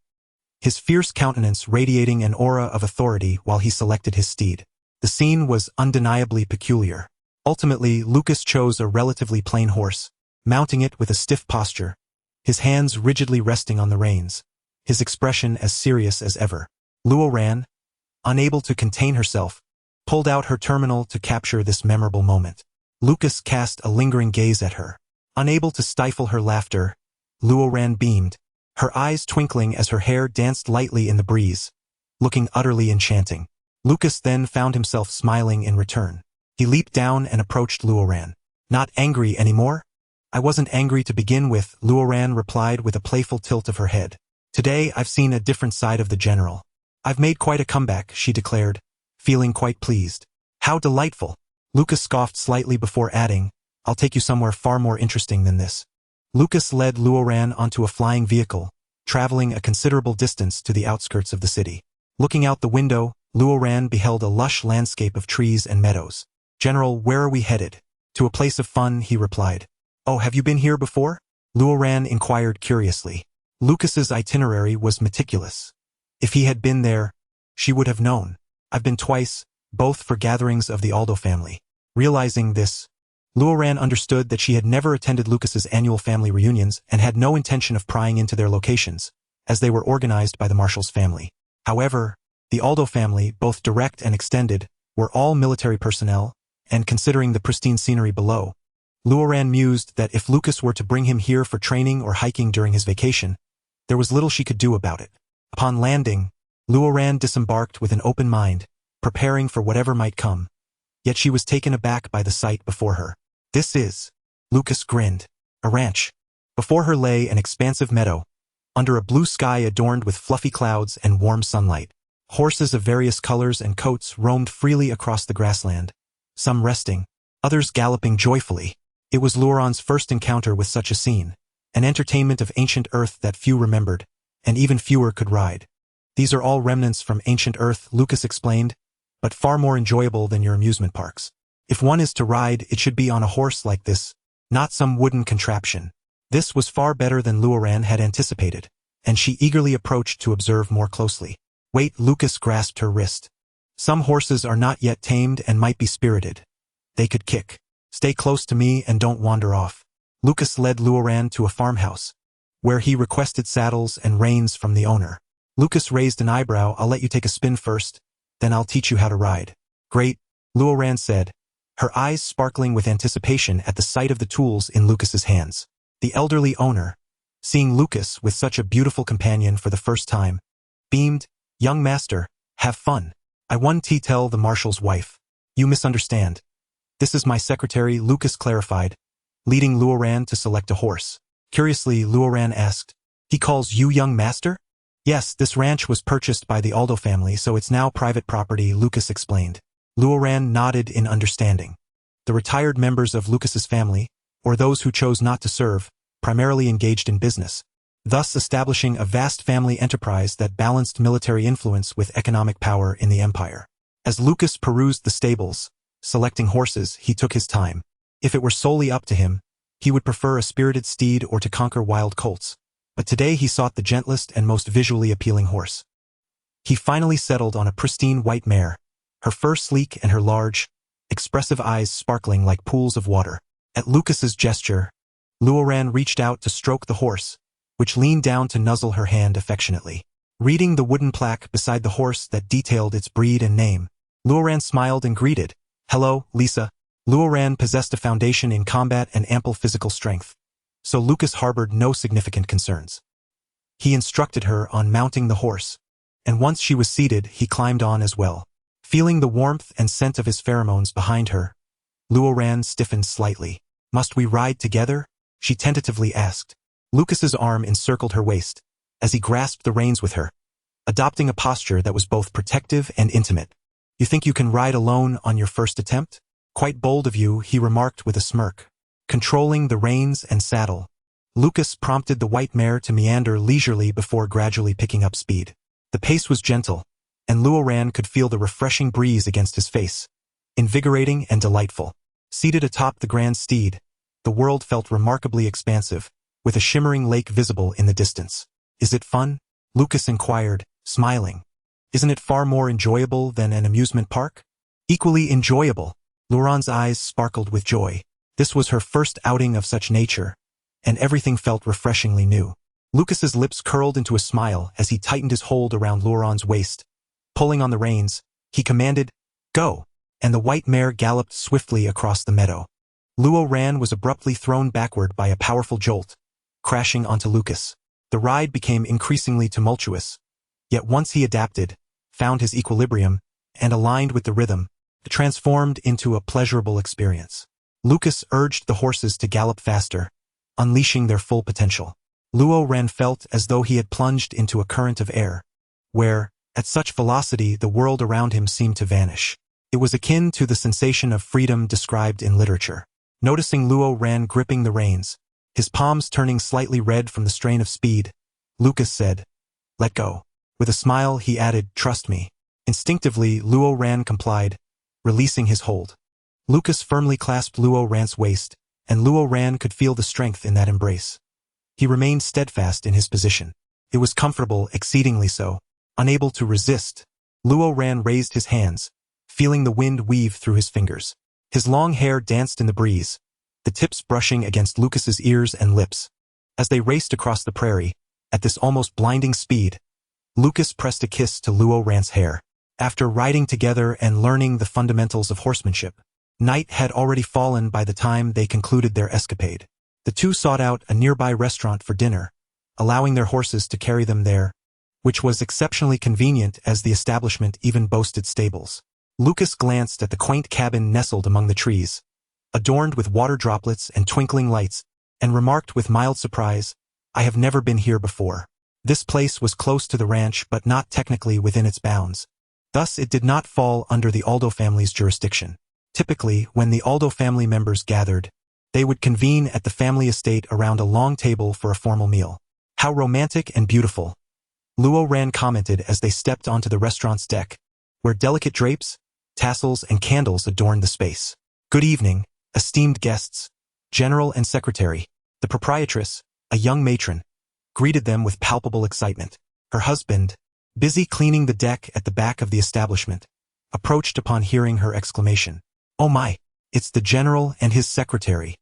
his fierce countenance radiating an aura of authority while he selected his steed. The scene was undeniably peculiar. Ultimately, Lucas chose a relatively plain horse, mounting it with a stiff posture, his hands rigidly resting on the reins, his expression as serious as ever. Lauren, unable to contain herself, pulled out her terminal to capture this memorable moment. Lucas cast a lingering gaze at her. Unable to stifle her laughter, Lauren beamed, her eyes twinkling as her hair danced lightly in the breeze, looking utterly enchanting. Lucas then found himself smiling in return. He leaped down and approached Lauren. "Not angry anymore?" "I wasn't angry to begin with," Lauren replied with a playful tilt of her head. "Today I've seen a different side of the general. I've made quite a comeback," she declared, feeling quite pleased. "How delightful." Lucas scoffed slightly before adding, "I'll take you somewhere far more interesting than this." Lucas led Lauren onto a flying vehicle, traveling a considerable distance to the outskirts of the city. Looking out the window, Lauren beheld a lush landscape of trees and meadows. "General, where are we headed?" "To a place of fun," he replied. "Oh, have you been here before?" Lauren inquired curiously. Lucas's itinerary was meticulous. If he had been there, she would have known. "I've been twice, both for gatherings of the Aldo family." Realizing this, Lauren understood that she had never attended Lucas's annual family reunions and had no intention of prying into their locations, as they were organized by the Marshall's family. However, the Aldo family, both direct and extended, were all military personnel, and considering the pristine scenery below, Lauren mused that if Lucas were to bring him here for training or hiking during his vacation, there was little she could do about it. Upon landing, Lauren disembarked with an open mind, preparing for whatever might come. Yet she was taken aback by the sight before her. "This is," Lucas grinned, "a ranch." Before her lay an expansive meadow, under a blue sky adorned with fluffy clouds and warm sunlight. Horses of various colors and coats roamed freely across the grassland, some resting, others galloping joyfully. It was Lauren's first encounter with such a scene, an entertainment of ancient Earth that few remembered, and even fewer could ride. "These are all remnants from ancient Earth," Lucas explained, "but far more enjoyable than your amusement parks. If one is to ride, it should be on a horse like this, not some wooden contraption." This was far better than Lauren had anticipated, and she eagerly approached to observe more closely. "Wait," Lucas grasped her wrist. "Some horses are not yet tamed and might be spirited. They could kick." Stay close to me and don't wander off. Lucas led Luoran to a farmhouse, where he requested saddles and reins from the owner. Lucas raised an eyebrow. I'll let you take a spin first, then I'll teach you how to ride. Great, Luoran said, her eyes sparkling with anticipation at the sight of the tools in Lucas's hands. The elderly owner, seeing Lucas with such a beautiful companion for the first time, beamed, young master, have fun. I want to tell the marshal's wife. You misunderstand. This is my secretary, Lucas clarified, leading Luoran to select a horse. Curiously, Luoran asked, he calls you young master? Yes, this ranch was purchased by the Aldo family, so it's now private property, Lucas explained. Luoran nodded in understanding. The retired members of Lucas's family, or those who chose not to serve, primarily engaged in business, thus establishing a vast family enterprise that balanced military influence with economic power in the empire. As Lucas perused the stables, selecting horses, he took his time. If it were solely up to him, he would prefer a spirited steed or to conquer wild colts. But today he sought the gentlest and most visually appealing horse. He finally settled on a pristine white mare, her fur sleek and her large, expressive eyes sparkling like pools of water. At Lucas's gesture, Luoran reached out to stroke the horse, which leaned down to nuzzle her hand affectionately. Reading the wooden plaque beside the horse that detailed its breed and name, Luoran smiled and greeted, "Hello, Lisa." Luoran possessed a foundation in combat and ample physical strength, so Lucas harbored no significant concerns. He instructed her on mounting the horse, and once she was seated, he climbed on as well. Feeling the warmth and scent of his pheromones behind her, Luoran stiffened slightly. "Must we ride together?" she tentatively asked. Lucas's arm encircled her waist, as he grasped the reins with her, adopting a posture that was both protective and intimate. "You think you can ride alone on your first attempt? Quite bold of you," he remarked with a smirk. Controlling the reins and saddle, Lucas prompted the white mare to meander leisurely before gradually picking up speed. The pace was gentle, and Luoran could feel the refreshing breeze against his face, invigorating and delightful. Seated atop the grand steed, the world felt remarkably expansive, with a shimmering lake visible in the distance. "Is it fun?" Lucas inquired, smiling. "Isn't it far more enjoyable than an amusement park?" "Equally enjoyable." Luoran's eyes sparkled with joy. This was her first outing of such nature, and everything felt refreshingly new. Lucas's lips curled into a smile as he tightened his hold around Luoran's waist. Pulling on the reins, he commanded, "Go!" and the white mare galloped swiftly across the meadow. Luoran was abruptly thrown backward by a powerful jolt, crashing onto Lucas. The ride became increasingly tumultuous, yet once he adapted, found his equilibrium, and aligned with the rhythm, it transformed into a pleasurable experience. Lucas urged the horses to gallop faster, unleashing their full potential. Luoran felt as though he had plunged into a current of air, where, at such velocity, the world around him seemed to vanish. It was akin to the sensation of freedom described in literature. Noticing Luoran gripping the reins, his palms turning slightly red from the strain of speed, Lucas said, "Let go." With a smile, he added, "Trust me." Instinctively, Luoran complied, releasing his hold. Lucas firmly clasped Luoran's waist, and Luoran could feel the strength in that embrace. He remained steadfast in his position. It was comfortable, exceedingly so. Unable to resist, Luoran raised his hands, feeling the wind weave through his fingers. His long hair danced in the breeze, the tips brushing against Lucas's ears and lips. As they raced across the prairie, at this almost blinding speed, Lucas pressed a kiss to Luoran's hair. After riding together and learning the fundamentals of horsemanship, night had already fallen by the time they concluded their escapade. The two sought out a nearby restaurant for dinner, allowing their horses to carry them there, which was exceptionally convenient as the establishment even boasted stables. Lucas glanced at the quaint cabin nestled among the trees, adorned with water droplets and twinkling lights, and remarked with mild surprise, "I have never been here before." This place was close to the ranch but not technically within its bounds. Thus it did not fall under the Aldo family's jurisdiction. Typically, when the Aldo family members gathered, they would convene at the family estate around a long table for a formal meal. "How romantic and beautiful," Luoran commented as they stepped onto the restaurant's deck, where delicate drapes, tassels, and candles adorned the space. "Good evening, esteemed guests." General and secretary, the proprietress, a young matron, greeted them with palpable excitement. Her husband, busy cleaning the deck at the back of the establishment, approached upon hearing her exclamation. "Oh my, It's the general and his secretary.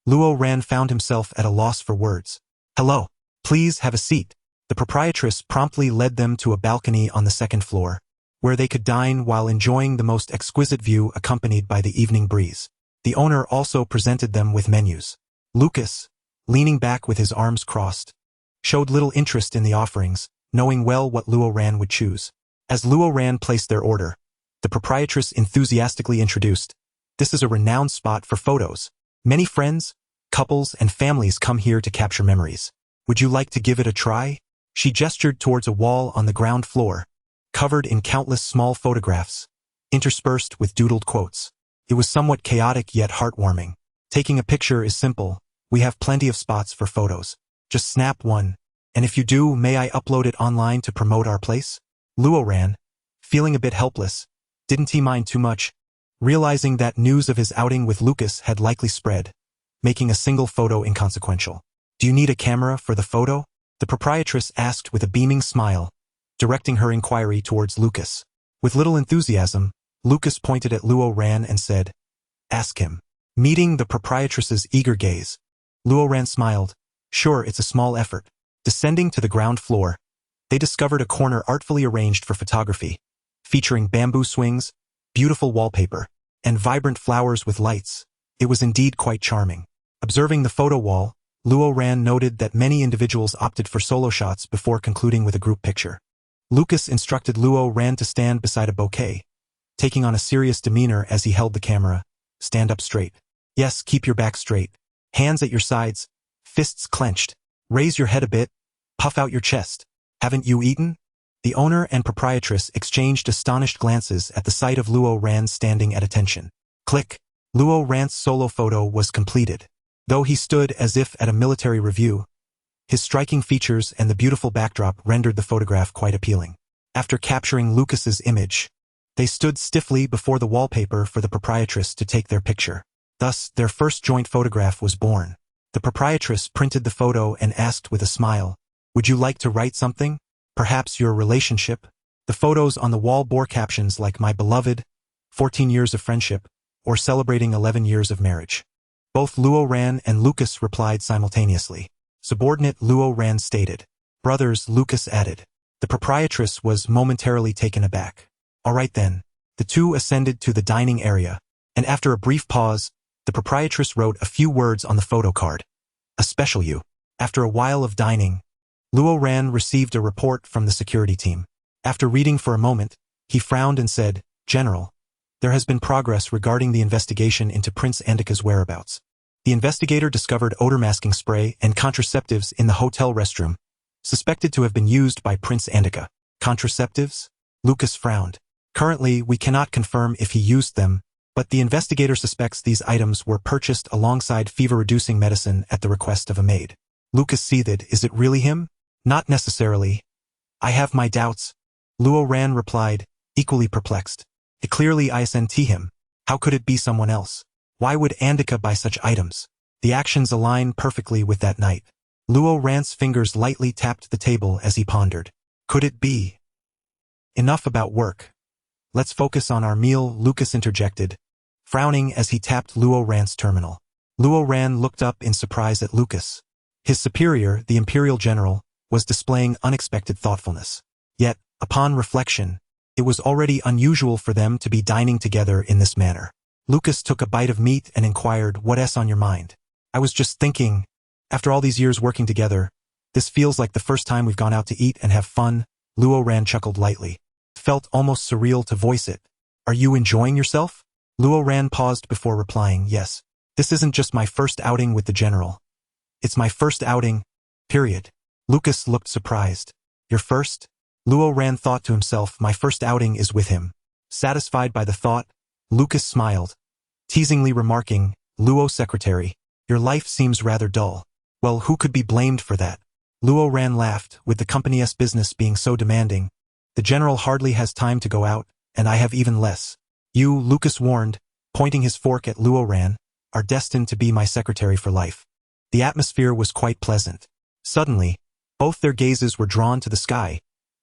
Luo Ran found himself at a loss for words. Hello. Please have a seat. The proprietress promptly led them to a balcony on the second floor, where they could dine while enjoying the most exquisite view accompanied by the evening breeze. The owner also presented them with menus. Lucas, leaning back with his arms crossed, showed little interest in the offerings, knowing well what Luo Ran would choose. As Luo Ran placed their order, the proprietress enthusiastically introduced, "This is a renowned spot for photos. Many friends, couples, and families come here to capture memories. Would you like to give it a try?" She gestured towards a wall on the ground floor, covered in countless small photographs, interspersed with doodled quotes. It was somewhat chaotic yet heartwarming. Taking a picture is simple. We have plenty of spots for photos. Just snap one. And if you do, may I upload it online to promote our place? Luo Ran, feeling a bit helpless, didn't he mind too much, realizing that news of his outing with Lucas had likely spread, making a single photo inconsequential. Do you need a camera for the photo? The proprietress asked with a beaming smile, directing her inquiry towards Lucas. With little enthusiasm, Lucas pointed at Luo Ran and said, "Ask him." Meeting the proprietress's eager gaze, Luo Ran smiled. Sure, it's a small effort. Descending to the ground floor, they discovered a corner artfully arranged for photography, featuring bamboo swings, beautiful wallpaper, and vibrant flowers with lights. It was indeed quite charming. Observing the photo wall, Luo Ran noted that many individuals opted for solo shots before concluding with a group picture. Lucas instructed Luo Ran to stand beside a bouquet, taking on a serious demeanor as he held the camera. Stand up straight. Yes, keep your back straight. Hands at your sides, fists clenched. Raise your head a bit, puff out your chest. Haven't you eaten? The owner and proprietress exchanged astonished glances at the sight of Luo Ran standing at attention. Click. Luo Ran's solo photo was completed. Though he stood as if at a military review, his striking features and the beautiful backdrop rendered the photograph quite appealing. After capturing Lucas's image, they stood stiffly before the wallpaper for the proprietress to take their picture. Thus, their first joint photograph was born. The proprietress printed the photo and asked with a smile, "Would you like to write something? Perhaps your relationship?" The photos on the wall bore captions like "My beloved," 14 years of friendship, or celebrating 11 years of marriage. Both Luo Ran and Lucas replied simultaneously. Subordinate Luo Ran stated. Brothers, Lucas added. The proprietress was momentarily taken aback. All right then. The two ascended to the dining area, and after a brief pause, the proprietress wrote a few words on the photo card. A special you. After a while of dining, Luo Ran received a report from the security team. After reading for a moment, he frowned and said, "General, there has been progress regarding the investigation into Prince Andika's whereabouts. The investigator discovered odor-masking spray and contraceptives in the hotel restroom, suspected to have been used by Prince Andika." Contraceptives? Lucas frowned. Currently, we cannot confirm if he used them, but the investigator suspects these items were purchased alongside fever-reducing medicine at the request of a maid. Lucas seethed. Is it really him? Not necessarily. I have my doubts. Luo Ran replied, equally perplexed. It clearly isn't him. How could it be someone else? Why would Andika buy such items? The actions align perfectly with that night. Luo Ran's fingers lightly tapped the table as he pondered. Could it be? Enough about work. Let's focus on our meal, Lucas interjected, frowning as he tapped Luo Ran's terminal. Luo Ran looked up in surprise at Lucas. His superior, the Imperial General, was displaying unexpected thoughtfulness. Yet, upon reflection, it was already unusual for them to be dining together in this manner. Lucas took a bite of meat and inquired, "What's on your mind?" "I was just thinking, after all these years working together, this feels like the first time we've gone out to eat and have fun." Luo Ran chuckled lightly. It felt almost surreal to voice it. "Are you enjoying yourself?" Luo Ran paused before replying, "Yes. This isn't just my first outing with the general. It's my first outing, period." Lucas looked surprised. "Your first?" Luo Ran thought to himself, "My first outing is with him." Satisfied by the thought, Lucas smiled, teasingly remarking, "Luo secretary, your life seems rather dull." "Well, who could be blamed for that?" Luo Ran laughed, "With the company's business being so demanding, the general hardly has time to go out, and I have even less. You," Lucas warned, pointing his fork at Luo Ran, "are destined to be my secretary for life." The atmosphere was quite pleasant. Suddenly, both their gazes were drawn to the sky,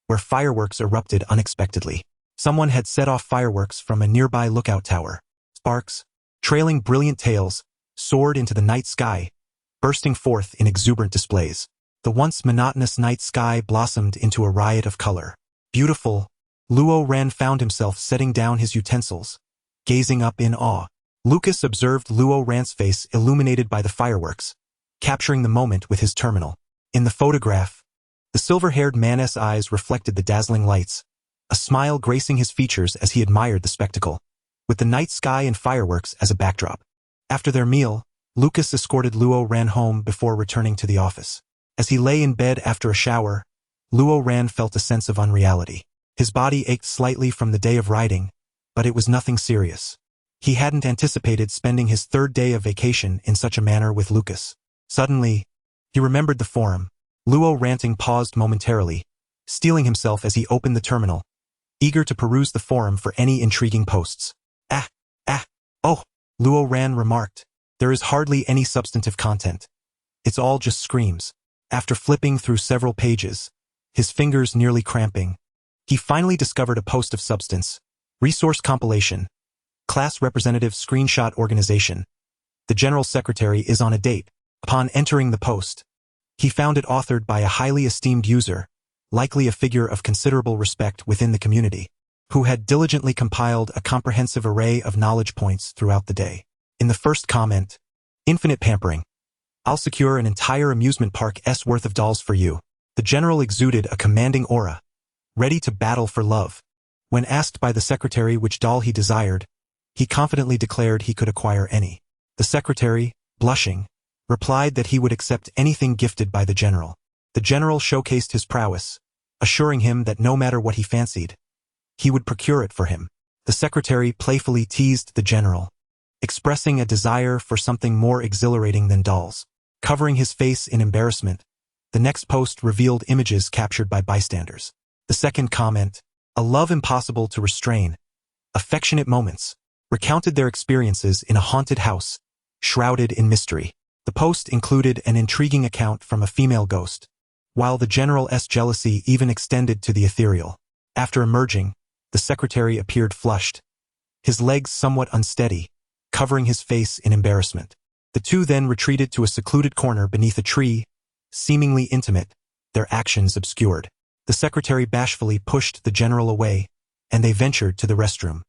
where fireworks erupted unexpectedly. Someone had set off fireworks from a nearby lookout tower. Sparks, trailing brilliant tails, soared into the night sky, bursting forth in exuberant displays. The once monotonous night sky blossomed into a riot of color. Beautiful, Luo Ran found himself setting down his utensils, gazing up in awe. Lucas observed Luo Ran's face illuminated by the fireworks, capturing the moment with his terminal. In the photograph, the silver-haired man's eyes reflected the dazzling lights, a smile gracing his features as he admired the spectacle, with the night sky and fireworks as a backdrop. After their meal, Lucas escorted Luo Ran home before returning to the office. As he lay in bed after a shower, Luo Ran felt a sense of unreality. His body ached slightly from the day of riding, but it was nothing serious. He hadn't anticipated spending his third day of vacation in such a manner with Lucas. Suddenly, he remembered the forum. Luo Ranting paused momentarily, steeling himself as he opened the terminal, eager to peruse the forum for any intriguing posts. Oh, Luo Ran remarked. There is hardly any substantive content. It's all just screams. After flipping through several pages, his fingers nearly cramping, he finally discovered a post of substance. Resource compilation. Class representative screenshot organization. The general secretary is on a date. Upon entering the post, he found it authored by a highly esteemed user, likely a figure of considerable respect within the community, who had diligently compiled a comprehensive array of knowledge points throughout the day. In the first comment, infinite pampering. I'll secure an entire amusement park's worth of dolls for you. The general exuded a commanding aura, ready to battle for love. When asked by the secretary which doll he desired, he confidently declared he could acquire any. The secretary, blushing, replied that he would accept anything gifted by the general. The general showcased his prowess, assuring him that no matter what he fancied, he would procure it for him. The secretary playfully teased the general, expressing a desire for something more exhilarating than dolls. Covering his face in embarrassment, the next post revealed images captured by bystanders. The second comment, a love impossible to restrain, affectionate moments, recounted their experiences in a haunted house, shrouded in mystery. The post included an intriguing account from a female ghost, while the general's jealousy even extended to the ethereal. After emerging, the secretary appeared flushed, his legs somewhat unsteady, covering his face in embarrassment. The two then retreated to a secluded corner beneath a tree, seemingly intimate, their actions obscured. The secretary bashfully pushed the general away, and they ventured to the restroom.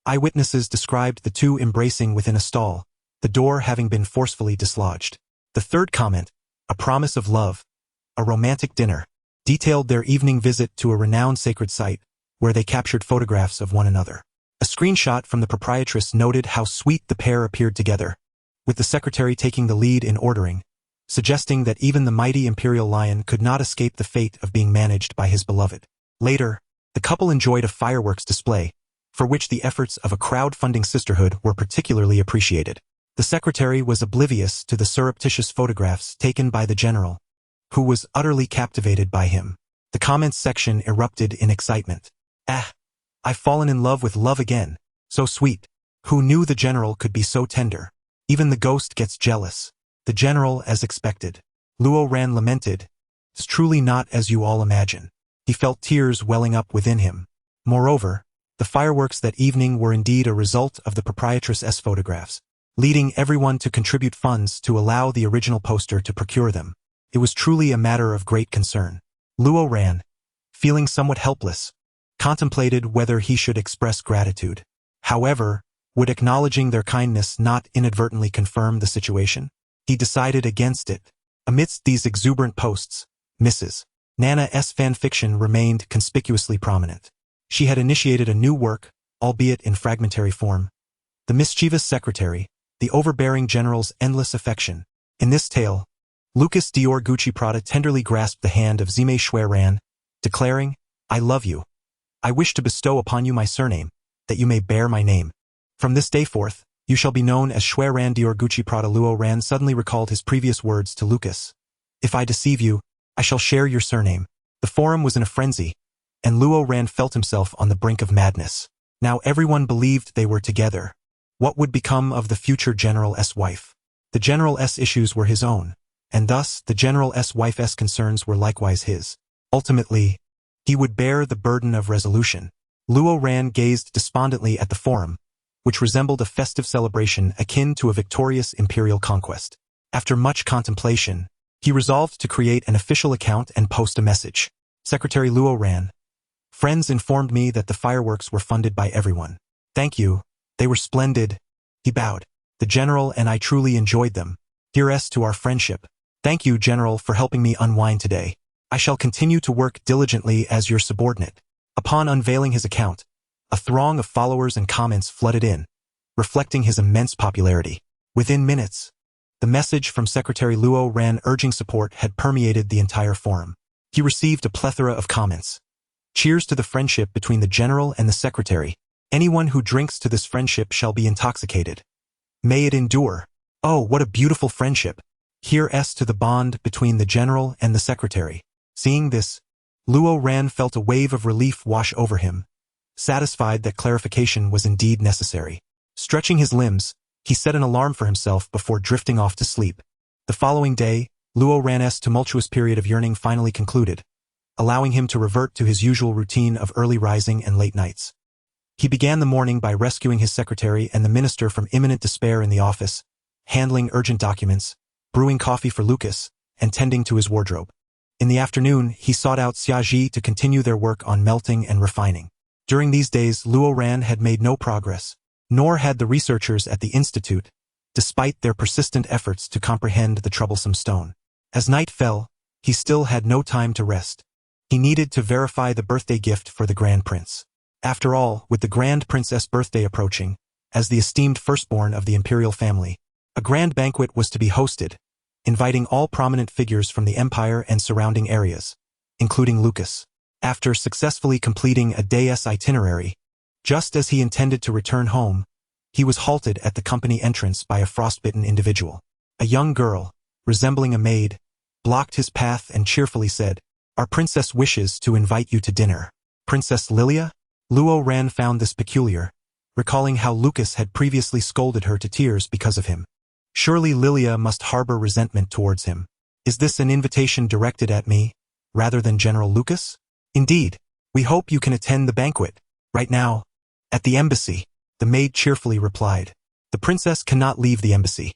Eyewitnesses described the two embracing within a stall, the door having been forcefully dislodged. The third comment, a promise of love, a romantic dinner, detailed their evening visit to a renowned sacred site, where they captured photographs of one another. A screenshot from the proprietress noted how sweet the pair appeared together, with the secretary taking the lead in ordering, suggesting that even the mighty imperial lion could not escape the fate of being managed by his beloved. Later, the couple enjoyed a fireworks display, for which the efforts of a crowd-funding sisterhood were particularly appreciated. The secretary was oblivious to the surreptitious photographs taken by the general, who was utterly captivated by him. The comments section erupted in excitement. I've fallen in love with love again. So sweet. Who knew the general could be so tender? Even the ghost gets jealous. The general, as expected. Luo Ran lamented. It's truly not as you all imagine. He felt tears welling up within him. Moreover, the fireworks that evening were indeed a result of the proprietress's photographs, leading everyone to contribute funds to allow the original poster to procure them. It was truly a matter of great concern. Luo Ran, feeling somewhat helpless, contemplated whether he should express gratitude. However, would acknowledging their kindness not inadvertently confirm the situation? He decided against it. Amidst these exuberant posts, Mrs. Nana's fanfiction remained conspicuously prominent. She had initiated a new work, albeit in fragmentary form. The mischievous secretary, the overbearing general's endless affection. In this tale, Lucas Dior Gucci Prada tenderly grasped the hand of Zime Shui Ran, declaring, I love you. I wish to bestow upon you my surname, that you may bear my name. From this day forth, you shall be known as Shui Ran Dior Gucci Prada. Luo Ran suddenly recalled his previous words to Lucas. If I deceive you, I shall share your surname. The forum was in a frenzy, and Luo Ran felt himself on the brink of madness. Now everyone believed they were together. What would become of the future general's wife? The general's issues were his own, and thus the general's wife's concerns were likewise his. Ultimately, he would bear the burden of resolution. Luo Ran gazed despondently at the forum, which resembled a festive celebration akin to a victorious imperial conquest. After much contemplation, he resolved to create an official account and post a message. Secretary Luo ran. Friends informed me that the fireworks were funded by everyone. Thank you. They were splendid. He bowed. The General and I truly enjoyed them. Here's to our friendship. Thank you, General, for helping me unwind today. I shall continue to work diligently as your subordinate. Upon unveiling his account, a throng of followers and comments flooded in, reflecting his immense popularity. Within minutes, the message from Secretary Luo Ran urging support had permeated the entire forum. He received a plethora of comments. Cheers to the friendship between the General and the Secretary. Anyone who drinks to this friendship shall be intoxicated. May it endure. Oh, what a beautiful friendship. Here's to the bond between the General and the Secretary. Seeing this, Luo Ran felt a wave of relief wash over him, satisfied that clarification was indeed necessary. Stretching his limbs, he set an alarm for himself before drifting off to sleep. The following day, Luo Ran's tumultuous period of yearning finally concluded, allowing him to revert to his usual routine of early rising and late nights. He began the morning by rescuing his secretary and the minister from imminent despair in the office, handling urgent documents, brewing coffee for Lucas, and tending to his wardrobe. In the afternoon, he sought out Xiaji to continue their work on melting and refining. During these days, Luo Ran had made no progress, nor had the researchers at the institute, despite their persistent efforts to comprehend the troublesome stone. As night fell, he still had no time to rest. He needed to verify the birthday gift for the Grand Prince. After all, with the Grand Princess' birthday approaching, as the esteemed firstborn of the imperial family, a grand banquet was to be hosted, inviting all prominent figures from the empire and surrounding areas, including Lucas. After successfully completing a day's itinerary, just as he intended to return home, he was halted at the company entrance by a frostbitten individual. A young girl, resembling a maid, blocked his path and cheerfully said, "Our princess wishes to invite you to dinner." Princess Lilia? Luo Ran found this peculiar, recalling how Lucas had previously scolded her to tears because of him. Surely Lilia must harbor resentment towards him. Is this an invitation directed at me, rather than General Lucas? Indeed, we hope you can attend the banquet. Right now, at the embassy, the maid cheerfully replied. The princess cannot leave the embassy.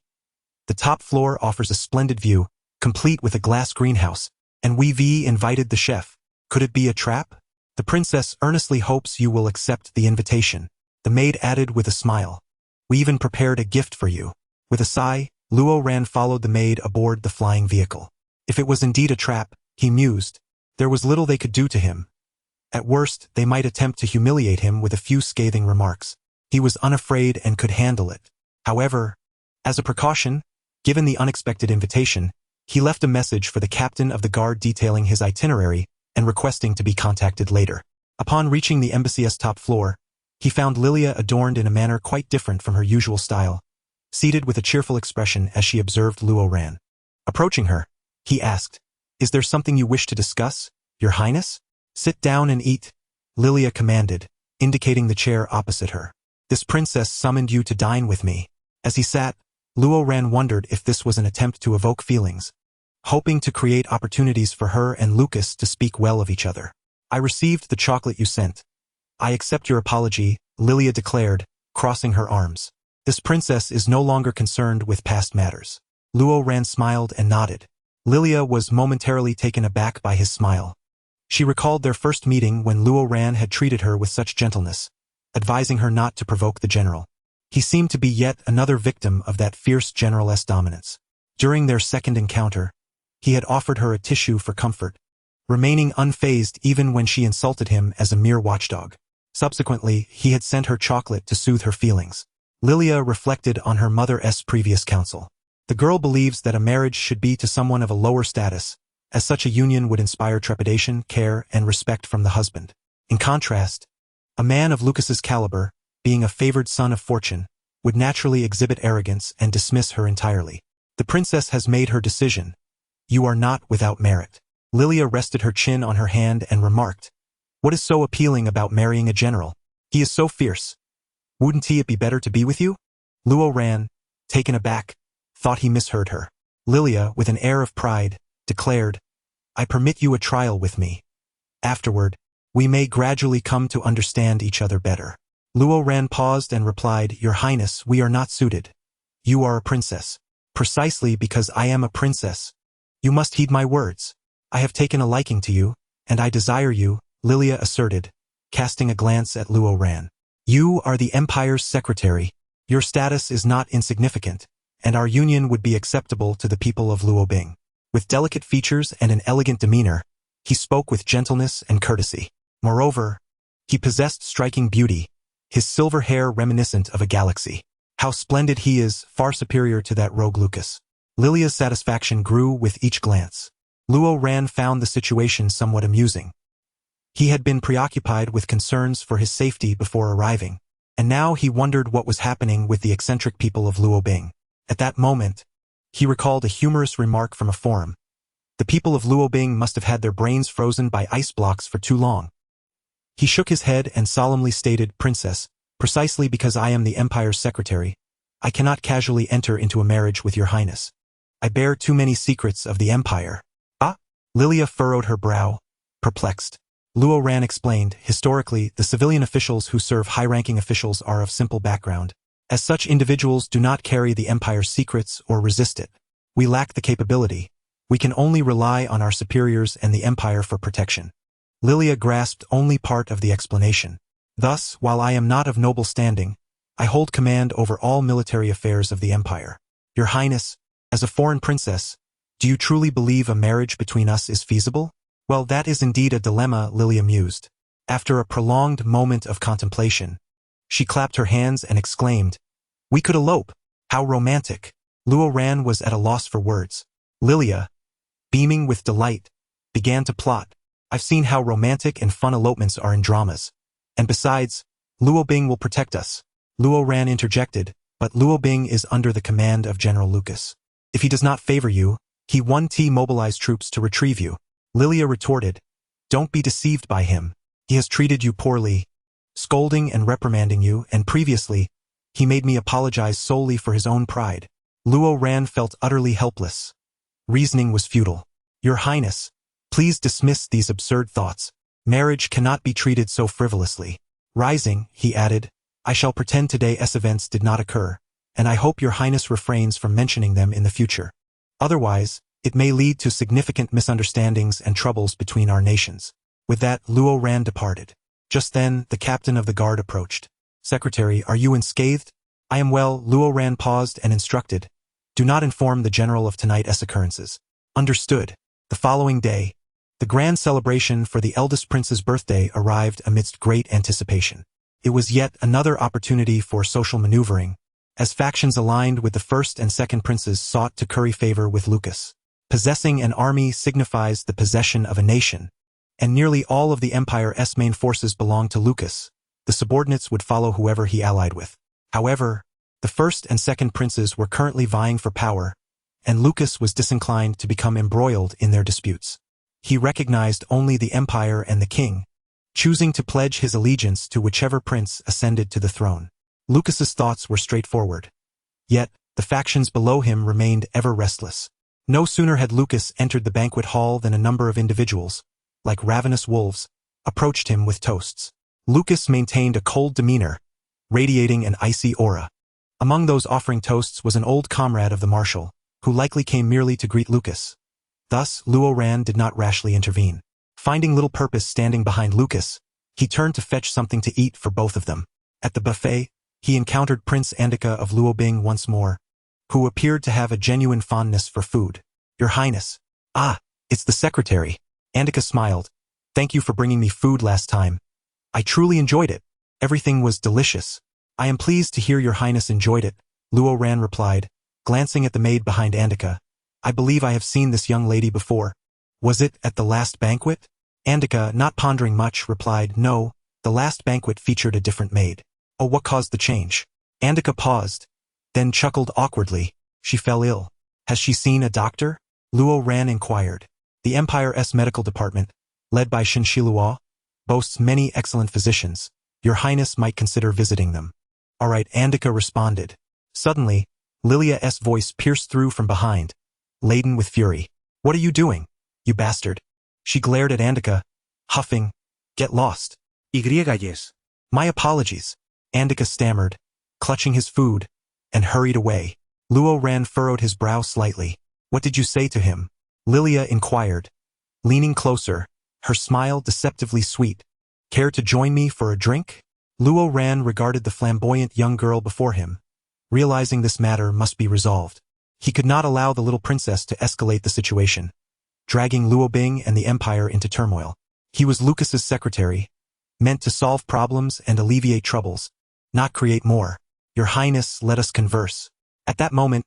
The top floor offers a splendid view, complete with a glass greenhouse, and we've invited the chef. Could it be a trap? The princess earnestly hopes you will accept the invitation. The maid added with a smile. We even prepared a gift for you. With a sigh, Luo Ran followed the maid aboard the flying vehicle. If it was indeed a trap, he mused, there was little they could do to him. At worst, they might attempt to humiliate him with a few scathing remarks. He was unafraid and could handle it. However, as a precaution, given the unexpected invitation, he left a message for the captain of the guard detailing his itinerary and requesting to be contacted later. Upon reaching the embassy's top floor, he found Lilia adorned in a manner quite different from her usual style, seated with a cheerful expression as she observed Luo Ran. Approaching her, he asked, "Is there something you wish to discuss, Your Highness?" "Sit down and eat," Lilia commanded, indicating the chair opposite her. "This princess summoned you to dine with me." As he sat, Luo Ran wondered if this was an attempt to evoke feelings, hoping to create opportunities for her and Lucas to speak well of each other. "I received the chocolate you sent. I accept your apology," Lilia declared, crossing her arms. This princess is no longer concerned with past matters. Luo Ran smiled and nodded. Lilia was momentarily taken aback by his smile. She recalled their first meeting when Luo Ran had treated her with such gentleness, advising her not to provoke the general. He seemed to be yet another victim of that fierce general's dominance. During their second encounter, he had offered her a tissue for comfort, remaining unfazed even when she insulted him as a mere watchdog. Subsequently, he had sent her chocolate to soothe her feelings. Lilia reflected on her mother's previous counsel. The girl believes that a marriage should be to someone of a lower status, as such a union would inspire trepidation, care, and respect from the husband. In contrast, a man of Lucas's caliber, being a favored son of fortune, would naturally exhibit arrogance and dismiss her entirely. The princess has made her decision. You are not without merit. Lilia rested her chin on her hand and remarked, "What is so appealing about marrying a general? He is so fierce. Wouldn't it be better to be with you?" Luo Ran, taken aback, thought he misheard her. Lilia, with an air of pride, declared, "I permit you a trial with me. Afterward, we may gradually come to understand each other better." Luo Ran paused and replied, Your Highness, we are not suited. You are a princess. Precisely because I am a princess. You must heed my words. I have taken a liking to you, and I desire you, Lilia asserted, casting a glance at Luo Ran. You are the Empire's secretary. Your status is not insignificant, and our union would be acceptable to the people of Luobing. With delicate features and an elegant demeanor, he spoke with gentleness and courtesy. Moreover, he possessed striking beauty, his silver hair reminiscent of a galaxy. How splendid he is, far superior to that rogue Lucas. Lilia's satisfaction grew with each glance. Luo Ran found the situation somewhat amusing. He had been preoccupied with concerns for his safety before arriving, and now he wondered what was happening with the eccentric people of Luobing. At that moment, he recalled a humorous remark from a forum. The people of Luobing must have had their brains frozen by ice blocks for too long. He shook his head and solemnly stated, Princess, precisely because I am the Empire's secretary, I cannot casually enter into a marriage with your Highness. I bear too many secrets of the Empire. Ah? Lilia furrowed her brow, perplexed. Luo Ran explained, historically, the civilian officials who serve high-ranking officials are of simple background. As such individuals do not carry the Empire's secrets or resist it. We lack the capability. We can only rely on our superiors and the Empire for protection. Lilia grasped only part of the explanation. Thus, while I am not of noble standing, I hold command over all military affairs of the Empire. Your Highness, as a foreign princess, do you truly believe a marriage between us is feasible? Well, that is indeed a dilemma, Lilia mused. After a prolonged moment of contemplation, she clapped her hands and exclaimed, We could elope! How romantic! Luo Ran was at a loss for words. Lilia, beaming with delight, began to plot. I've seen how romantic and fun elopements are in dramas. And besides, Luobing will protect us. Luo Ran interjected, but Luobing is under the command of General Lucas. If he does not favor you, he won't mobilize troops to retrieve you. Lilia retorted, Don't be deceived by him. He has treated you poorly, scolding and reprimanding you, and previously, he made me apologize solely for his own pride. Luo Ran felt utterly helpless. Reasoning was futile. Your Highness, please dismiss these absurd thoughts. Marriage cannot be treated so frivolously. Rising, he added, I shall pretend today's events did not occur, and I hope your Highness refrains from mentioning them in the future. Otherwise, it may lead to significant misunderstandings and troubles between our nations. With that, Luo Ran departed. Just then, the captain of the guard approached. Secretary, are you unscathed? I am well. Luo Ran paused and instructed. Do not inform the general of tonight's occurrences. Understood. The following day, the grand celebration for the eldest prince's birthday arrived amidst great anticipation. It was yet another opportunity for social maneuvering, as factions aligned with the first and second princes sought to curry favor with Lucas. Possessing an army signifies the possession of a nation, and nearly all of the Empire's main forces belonged to Lucas. The subordinates would follow whoever he allied with. However, the first and second princes were currently vying for power, and Lucas was disinclined to become embroiled in their disputes. He recognized only the Empire and the king, choosing to pledge his allegiance to whichever prince ascended to the throne. Lucas's thoughts were straightforward. Yet, the factions below him remained ever restless. No sooner had Lucas entered the banquet hall than a number of individuals, like ravenous wolves, approached him with toasts. Lucas maintained a cold demeanor, radiating an icy aura. Among those offering toasts was an old comrade of the marshal, who likely came merely to greet Lucas. Thus, Luo Ran did not rashly intervene. Finding little purpose standing behind Lucas, he turned to fetch something to eat for both of them. At the buffet, he encountered Prince Andika of Luobing once more, who appeared to have a genuine fondness for food. Your Highness. Ah, it's the secretary. Andika smiled. Thank you for bringing me food last time. I truly enjoyed it. Everything was delicious. I am pleased to hear your Highness enjoyed it, Luo Ran replied, glancing at the maid behind Andika. I believe I have seen this young lady before. Was it at the last banquet? Andika, not pondering much, replied, No, the last banquet featured a different maid. Oh, what caused the change? Andika paused, then chuckled awkwardly. She fell ill. Has she seen a doctor? Luo Ran inquired. The Empire's medical department, led by Shinshilua, boasts many excellent physicians. Your Highness might consider visiting them. All right, Andika responded. Suddenly, Lilia's voice pierced through from behind, laden with fury. What are you doing, you bastard? She glared at Andika, huffing, Get lost. Y yes. My apologies. Andika stammered, clutching his food, and hurried away. Luo Ran furrowed his brow slightly. What did you say to him? Lilia inquired, leaning closer, her smile deceptively sweet. Care to join me for a drink? Luo Ran regarded the flamboyant young girl before him, realizing this matter must be resolved. He could not allow the little princess to escalate the situation, dragging Luo Bing and the empire into turmoil. He was Lucas's secretary, meant to solve problems and alleviate troubles, not create more. Your Highness, let us converse. At that moment,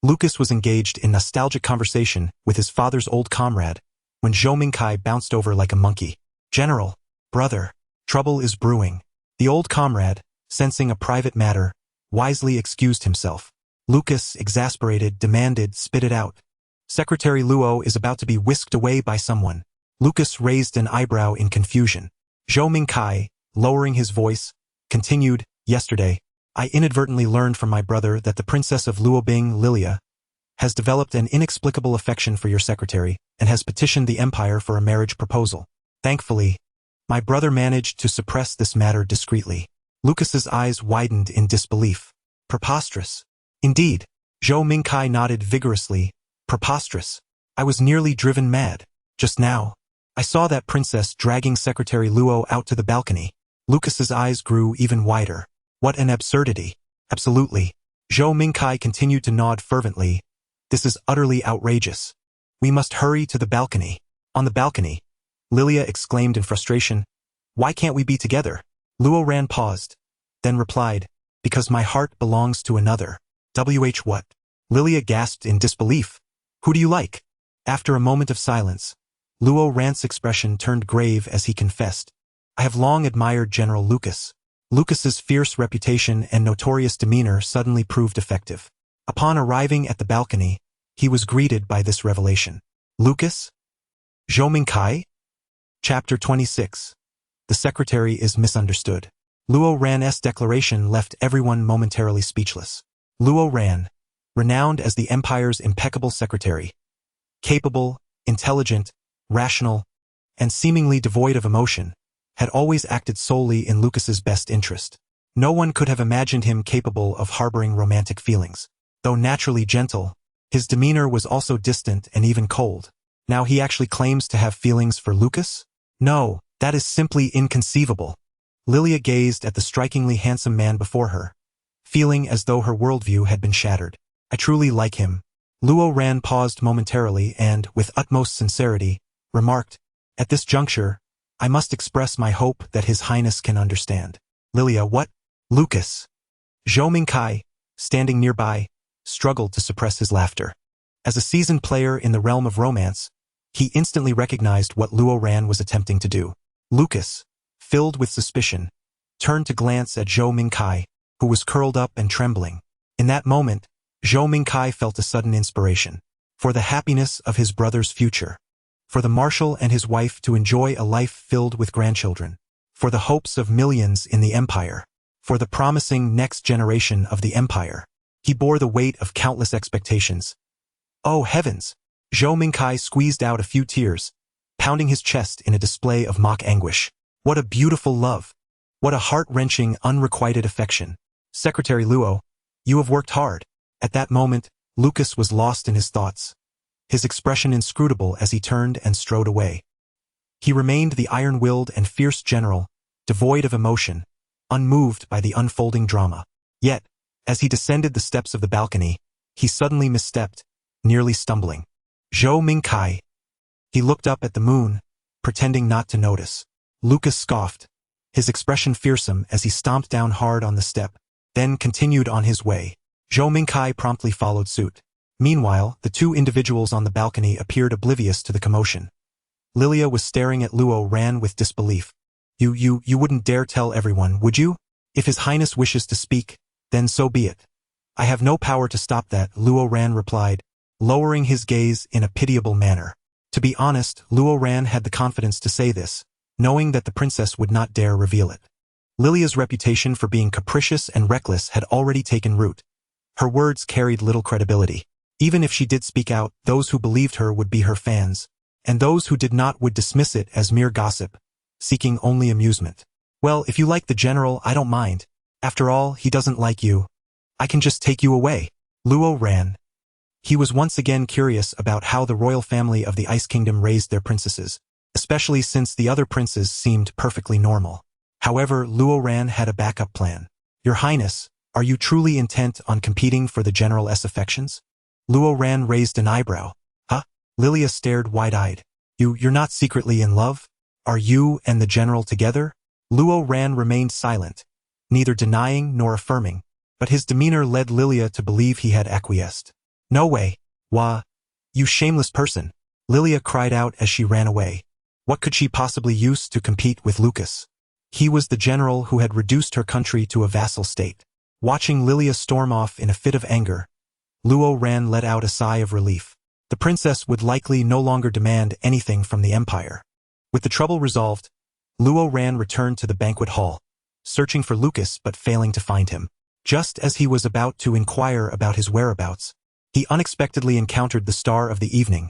Lucas was engaged in nostalgic conversation with his father's old comrade, when Zhou Mingkai bounced over like a monkey. General, brother, trouble is brewing. The old comrade, sensing a private matter, wisely excused himself. Lucas, exasperated, demanded, spit it out. Secretary Luo is about to be whisked away by someone. Lucas raised an eyebrow in confusion. Zhou Mingkai, lowering his voice, continued, yesterday, I inadvertently learned from my brother that the princess of Luobing, Lilia, has developed an inexplicable affection for your secretary and has petitioned the empire for a marriage proposal. Thankfully, my brother managed to suppress this matter discreetly. Lucas's eyes widened in disbelief. Preposterous. Indeed. Zhou Mingkai nodded vigorously. Preposterous. I was nearly driven mad. Just now, I saw that princess dragging Secretary Luo out to the balcony. Lucas's eyes grew even wider. What an absurdity. Absolutely. Zhou Mingkai continued to nod fervently. This is utterly outrageous. We must hurry to the balcony. On the balcony, Lilia exclaimed in frustration, why can't we be together? Luo Ran paused, then replied, because my heart belongs to another. What? Lilia gasped in disbelief. Who do you like? After a moment of silence, Luo Ran's expression turned grave as he confessed, I have long admired General Lucas. Lucas's fierce reputation and notorious demeanor suddenly proved effective. Upon arriving at the balcony, he was greeted by this revelation. Lucas? Zhou Mingkai? Chapter 26. The secretary is misunderstood. Luo Ran's declaration left everyone momentarily speechless. Luo Ran, renowned as the empire's impeccable secretary, capable, intelligent, rational, and seemingly devoid of emotion, had always acted solely in Lucas's best interest. No one could have imagined him capable of harboring romantic feelings. Though naturally gentle, his demeanor was also distant and even cold. Now he actually claims to have feelings for Lucas? No, that is simply inconceivable. Lilia gazed at the strikingly handsome man before her, feeling as though her worldview had been shattered. I truly like him. Luo Ran paused momentarily and, with utmost sincerity, remarked, at this juncture, I must express my hope that His Highness can understand. Lilia, what? Lucas. Zhou Mingkai, standing nearby, struggled to suppress his laughter. As a seasoned player in the realm of romance, he instantly recognized what Luo Ran was attempting to do. Lucas, filled with suspicion, turned to glance at Zhou Mingkai, who was curled up and trembling. In that moment, Zhou Mingkai felt a sudden inspiration. For the happiness of his brother's future. For the marshal and his wife to enjoy a life filled with grandchildren. For the hopes of millions in the empire. For the promising next generation of the empire. He bore the weight of countless expectations. Oh heavens! Zhou Mingkai squeezed out a few tears, pounding his chest in a display of mock anguish. What a beautiful love! What a heart-wrenching, unrequited affection! Secretary Luo, you have worked hard. At that moment, Lucas was lost in his thoughts, his expression inscrutable as he turned and strode away. He remained the iron-willed and fierce general, devoid of emotion, unmoved by the unfolding drama. Yet, as he descended the steps of the balcony, he suddenly misstepped, nearly stumbling. Zhou Mingkai. He looked up at the moon, pretending not to notice. Lucas scoffed, his expression fearsome as he stomped down hard on the step, then continued on his way. Zhou Mingkai promptly followed suit. Meanwhile, the two individuals on the balcony appeared oblivious to the commotion. Lilia was staring at Luo Ran with disbelief. You wouldn't dare tell everyone, would you? If His Highness wishes to speak, then so be it. I have no power to stop that, Luo Ran replied, lowering his gaze in a pitiable manner. To be honest, Luo Ran had the confidence to say this, knowing that the princess would not dare reveal it. Lilia's reputation for being capricious and reckless had already taken root. Her words carried little credibility. Even if she did speak out, those who believed her would be her fans, and those who did not would dismiss it as mere gossip, seeking only amusement. Well, if you like the general, I don't mind. After all, he doesn't like you. I can just take you away. Luo ran. He was once again curious about how the royal family of the Ice Kingdom raised their princesses, especially since the other princes seemed perfectly normal. However, Luo Ran had a backup plan. Your Highness, are you truly intent on competing for the General's affections? Luo Ran raised an eyebrow. Huh? Lilia stared wide-eyed. You're not secretly in love? Are you and the General together? Luo Ran remained silent, neither denying nor affirming, but his demeanor led Lilia to believe he had acquiesced. No way. Wah. You shameless person. Lilia cried out as she ran away. What could she possibly use to compete with Lucas? He was the general who had reduced her country to a vassal state. Watching Lilia storm off in a fit of anger, Luo Ran let out a sigh of relief. The princess would likely no longer demand anything from the empire. With the trouble resolved, Luo Ran returned to the banquet hall, searching for Lucas but failing to find him. Just as he was about to inquire about his whereabouts, he unexpectedly encountered the star of the evening,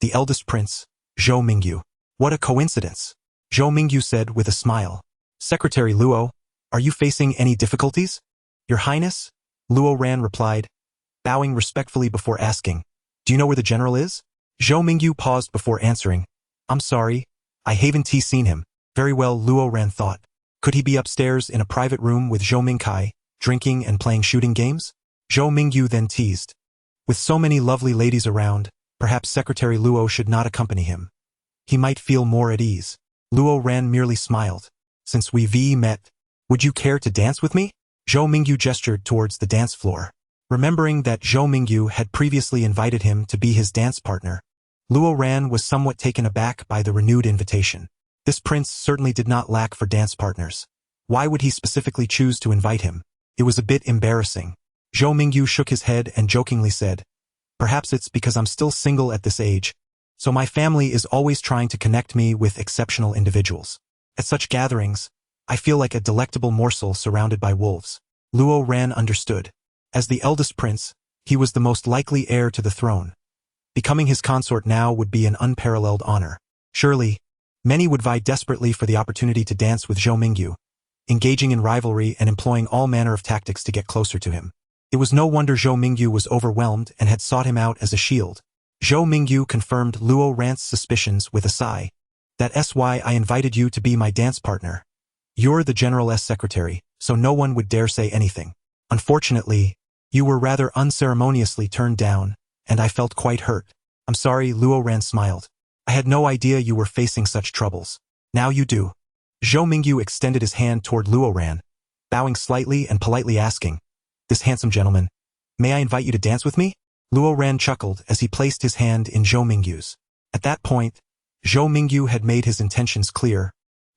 the eldest prince, Zhou Mingyu. What a coincidence, Zhou Mingyu said with a smile. Secretary Luo, are you facing any difficulties? Your Highness? Luo Ran replied, bowing respectfully before asking, do you know where the general is? Zhou Mingyu paused before answering, I'm sorry, I haven't seen him. Very well, Luo Ran thought. Could he be upstairs in a private room with Zhou Mingkai, drinking and playing shooting games? Zhou Mingyu then teased. With so many lovely ladies around, perhaps Secretary Luo should not accompany him. He might feel more at ease. Luo Ran merely smiled. Since we've met, would you care to dance with me? Zhou Mingyu gestured towards the dance floor. Remembering that Zhou Mingyu had previously invited him to be his dance partner, Luo Ran was somewhat taken aback by the renewed invitation. This prince certainly did not lack for dance partners. Why would he specifically choose to invite him? It was a bit embarrassing. Zhou Mingyu shook his head and jokingly said, perhaps it's because I'm still single at this age, so my family is always trying to connect me with exceptional individuals. At such gatherings, I feel like a delectable morsel surrounded by wolves. Luo Ran understood. As the eldest prince, he was the most likely heir to the throne. Becoming his consort now would be an unparalleled honor. Surely, many would vie desperately for the opportunity to dance with Zhou Mingyu, engaging in rivalry and employing all manner of tactics to get closer to him. It was no wonder Zhou Mingyu was overwhelmed and had sought him out as a shield. Zhou Mingyu confirmed Luo Ran's suspicions with a sigh. That's why I invited you to be my dance partner. You're the General's secretary, so no one would dare say anything. Unfortunately, you were rather unceremoniously turned down, and I felt quite hurt. I'm sorry, Luo Ran smiled. I had no idea you were facing such troubles. Now you do. Zhou Mingyu extended his hand toward Luo Ran, bowing slightly and politely asking, this handsome gentleman, may I invite you to dance with me? Luo Ran chuckled as he placed his hand in Zhou Mingyu's. At that point, Zhou Mingyu had made his intentions clear,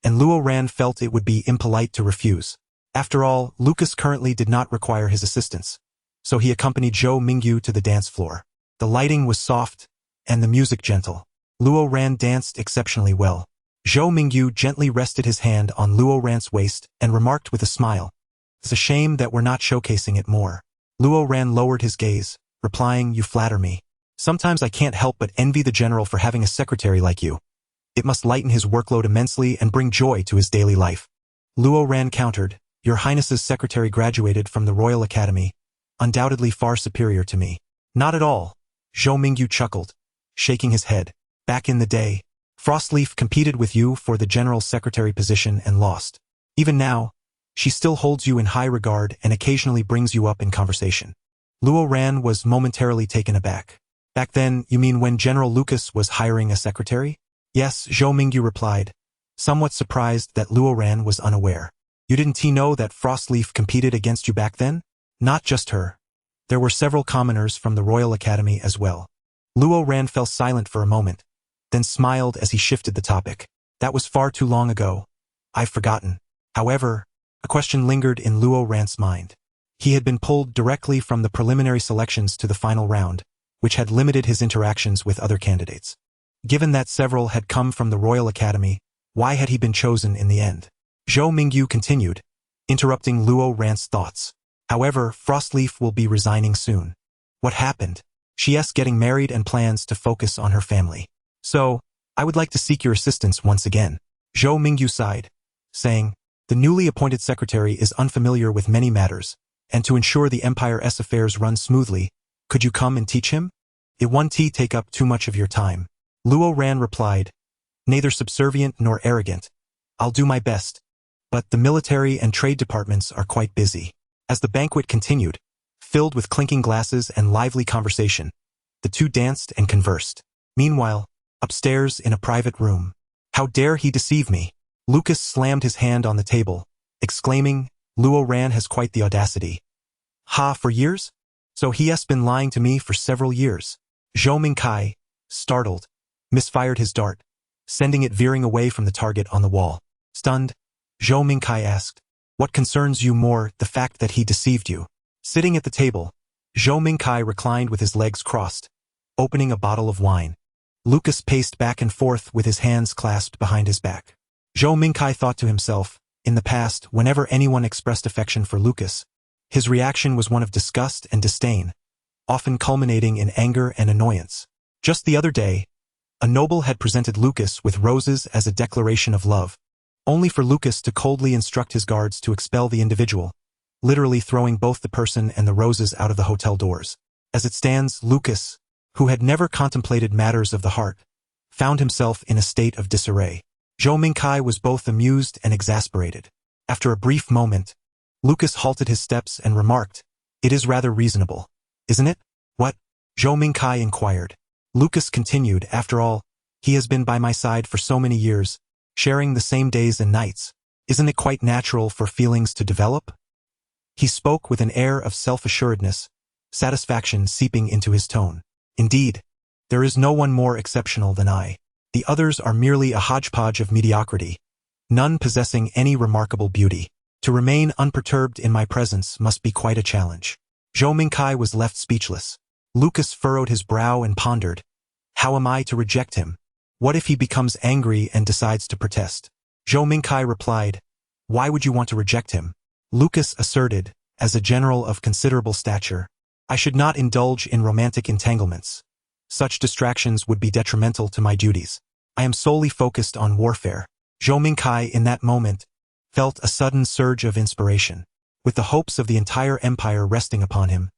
and Luo Ran felt it would be impolite to refuse. After all, Lucas currently did not require his assistance, so he accompanied Zhou Mingyu to the dance floor. The lighting was soft, and the music gentle. Luo Ran danced exceptionally well. Zhou Mingyu gently rested his hand on Luo Ran's waist and remarked with a smile, it's a shame that we're not showcasing it more. Luo Ran lowered his gaze, replying, you flatter me. Sometimes I can't help but envy the general for having a secretary like you. It must lighten his workload immensely and bring joy to his daily life. Luo Ran countered, Your Highness's secretary graduated from the Royal Academy, undoubtedly far superior to me. Not at all, Zhou Mingyu chuckled, shaking his head. Back in the day, Frostleaf competed with you for the general secretary position and lost. Even now, she still holds you in high regard and occasionally brings you up in conversation. Luo Ran was momentarily taken aback. Back then, you mean when General Lucas was hiring a secretary? Yes, Zhou Mingyu replied, somewhat surprised that Luo Ran was unaware. You didn't know that Frostleaf competed against you back then? Not just her. There were several commoners from the Royal Academy as well. Luo Ran fell silent for a moment, then smiled as he shifted the topic. That was far too long ago. I've forgotten. However, a question lingered in Luo Ran's mind. He had been pulled directly from the preliminary selections to the final round, which had limited his interactions with other candidates. Given that several had come from the Royal Academy, why had he been chosen in the end? Zhou Mingyu continued, interrupting Luo Ran's thoughts. However, Frostleaf will be resigning soon. What happened? She's getting married and plans to focus on her family. So, I would like to seek your assistance once again. Zhou Mingyu sighed, saying, The newly appointed secretary is unfamiliar with many matters, and to ensure the Empire's affairs run smoothly, could you come and teach him? It won't take up too much of your time. Luo Ran replied, neither subservient nor arrogant. I'll do my best. But the military and trade departments are quite busy. As the banquet continued, filled with clinking glasses and lively conversation, the two danced and conversed. Meanwhile, upstairs in a private room, how dare he deceive me? Lucas slammed his hand on the table, exclaiming, Luo Ran has quite the audacity. Ha, for years? So he has been lying to me for several years. Zhou Mingkai, startled, misfired his dart, sending it veering away from the target on the wall. Stunned, Zhou Mingkai asked, what concerns you more, the fact that he deceived you? Sitting at the table, Zhou Mingkai reclined with his legs crossed, opening a bottle of wine. Lucas paced back and forth with his hands clasped behind his back. Zhou Mingkai thought to himself, in the past, whenever anyone expressed affection for Lucas, his reaction was one of disgust and disdain, often culminating in anger and annoyance. Just the other day, a noble had presented Lucas with roses as a declaration of love, only for Lucas to coldly instruct his guards to expel the individual, literally throwing both the person and the roses out of the hotel doors. As it stands, Lucas, who had never contemplated matters of the heart, found himself in a state of disarray. Zhou Mingkai was both amused and exasperated. After a brief moment, Lucas halted his steps and remarked, it is rather reasonable, isn't it? What? Zhou Mingkai inquired. Lucas continued, after all, he has been by my side for so many years, sharing the same days and nights. Isn't it quite natural for feelings to develop? He spoke with an air of self-assuredness, satisfaction seeping into his tone. Indeed, there is no one more exceptional than I. The others are merely a hodgepodge of mediocrity, none possessing any remarkable beauty. To remain unperturbed in my presence must be quite a challenge. Zhou Mingkai was left speechless. Lucas furrowed his brow and pondered, how am I to reject him? What if he becomes angry and decides to protest? Zhou Mingkai replied, why would you want to reject him? Lucas asserted, as a general of considerable stature, I should not indulge in romantic entanglements. Such distractions would be detrimental to my duties. I am solely focused on warfare. Zhou Mingkai, in that moment, felt a sudden surge of inspiration. With the hopes of the entire empire resting upon him,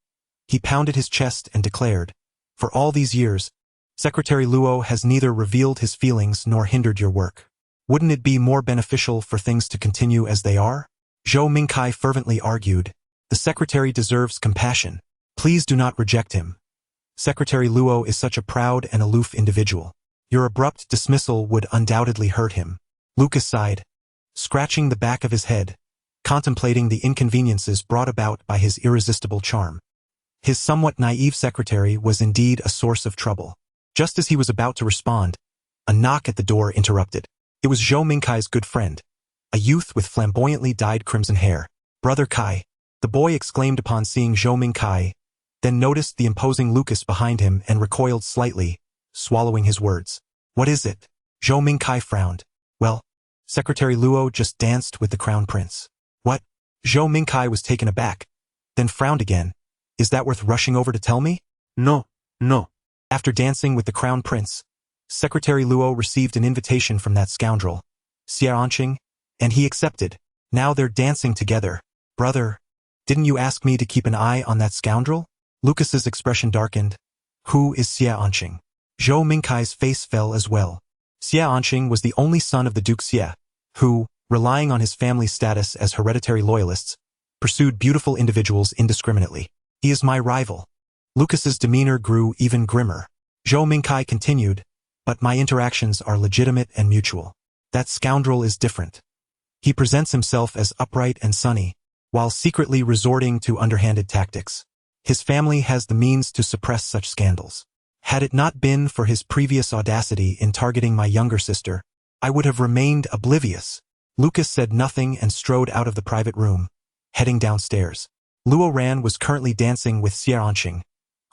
he pounded his chest and declared, for all these years, Secretary Luo has neither revealed his feelings nor hindered your work. Wouldn't it be more beneficial for things to continue as they are? Zhou Mingkai fervently argued, the secretary deserves compassion. Please do not reject him. Secretary Luo is such a proud and aloof individual. Your abrupt dismissal would undoubtedly hurt him. Lucas sighed, scratching the back of his head, contemplating the inconveniences brought about by his irresistible charm. His somewhat naive secretary was indeed a source of trouble. Just as he was about to respond, a knock at the door interrupted. It was Zhou Mingkai's good friend, a youth with flamboyantly dyed crimson hair. Brother Kai, the boy exclaimed upon seeing Zhou Mingkai, then noticed the imposing Lucas behind him and recoiled slightly, swallowing his words. What is it? Zhou Mingkai frowned. Well, Secretary Luo just danced with the crown prince. What? Zhou Mingkai was taken aback, then frowned again. Is that worth rushing over to tell me? No. After dancing with the crown prince, Secretary Luo received an invitation from that scoundrel, Xia Anqing, and he accepted. Now they're dancing together. Brother, didn't you ask me to keep an eye on that scoundrel? Lucas's expression darkened. Who is Xia Anqing? Zhou Mingkai's face fell as well. Xia Anqing was the only son of the Duke Xia, who, relying on his family's status as hereditary loyalists, pursued beautiful individuals indiscriminately. He is my rival. Lucas's demeanor grew even grimmer. Zhou Mingkai continued, but my interactions are legitimate and mutual. That scoundrel is different. He presents himself as upright and sunny, while secretly resorting to underhanded tactics. His family has the means to suppress such scandals. Had it not been for his previous audacity in targeting my younger sister, I would have remained oblivious. Lucas said nothing and strode out of the private room, heading downstairs. Luo Ran was currently dancing with Xia Anqing,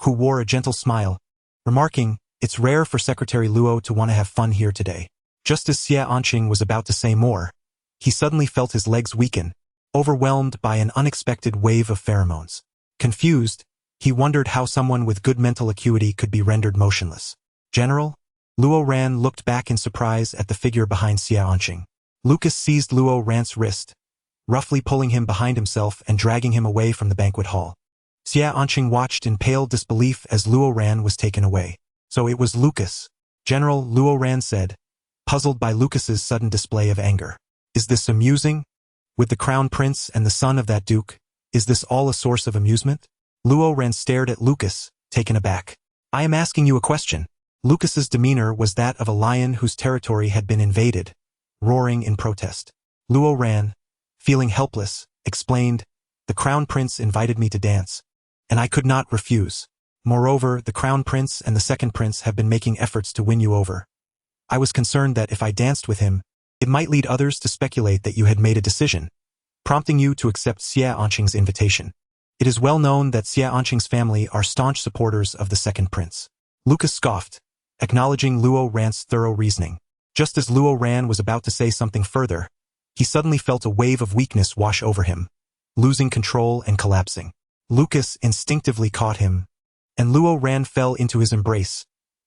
who wore a gentle smile, remarking, it's rare for Secretary Luo to want to have fun here today. Just as Xia Anqing was about to say more, he suddenly felt his legs weaken, overwhelmed by an unexpected wave of pheromones. Confused, he wondered how someone with good mental acuity could be rendered motionless. General? Luo Ran looked back in surprise at the figure behind Xia Anqing. Lucas seized Luo Ran's wrist, roughly pulling him behind himself and dragging him away from the banquet hall. Xia Anqing watched in pale disbelief as Luo Ran was taken away. So it was Lucas. General, Luo Ran said, puzzled by Lucas's sudden display of anger. Is this amusing? With the crown prince and the son of that duke, is this all a source of amusement? Luo Ran stared at Lucas, taken aback. I am asking you a question. Lucas's demeanor was that of a lion whose territory had been invaded, roaring in protest. Luo Ran, feeling helpless, explained, the crown prince invited me to dance, and I could not refuse. Moreover, the crown prince and the second prince have been making efforts to win you over. I was concerned that if I danced with him, it might lead others to speculate that you had made a decision, prompting you to accept Xia Anqing's invitation. It is well known that Xia Anqing's family are staunch supporters of the second prince. Lucas scoffed, acknowledging Luo Ran's thorough reasoning. Just as Luo Ran was about to say something further, he suddenly felt a wave of weakness wash over him, losing control and collapsing. Lucas instinctively caught him, and Luo Ran fell into his embrace,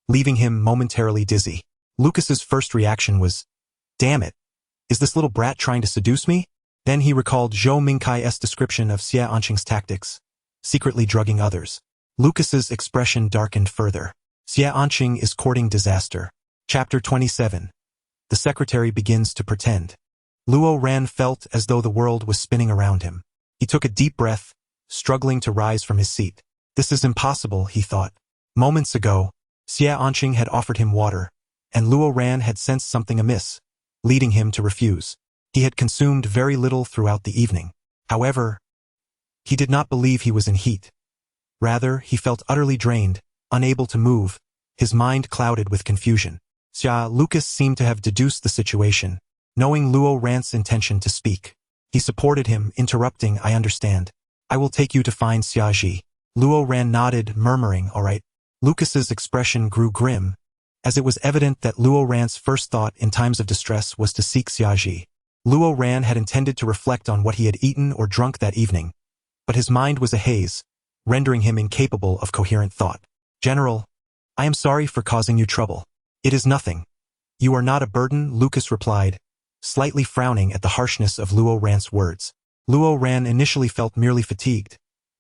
leaving him momentarily dizzy. Lucas's first reaction was, damn it, is this little brat trying to seduce me? Then he recalled Zhou Mingkai's description of Xia Anqing's tactics, secretly drugging others. Lucas's expression darkened further. Xia Anqing is courting disaster. Chapter 27. The secretary begins to pretend. Luo Ran felt as though the world was spinning around him. He took a deep breath, struggling to rise from his seat. This is impossible, he thought. Moments ago, Xia Anqing had offered him water, and Luo Ran had sensed something amiss, leading him to refuse. He had consumed very little throughout the evening. However, he did not believe he was in heat. Rather, he felt utterly drained, unable to move, his mind clouded with confusion. Lucas seemed to have deduced the situation, knowing Luo Ran's intention to speak. He supported him, interrupting, I understand. I will take you to find Xia Ji. Luo Ran nodded, murmuring, all right. Lucas's expression grew grim, as it was evident that Luo Ran's first thought in times of distress was to seek Xia Ji. Luo Ran had intended to reflect on what he had eaten or drunk that evening, but his mind was a haze, rendering him incapable of coherent thought. General, I am sorry for causing you trouble. It is nothing. You are not a burden, Lucas replied, slightly frowning at the harshness of Luo Ran's words. Luo Ran initially felt merely fatigued,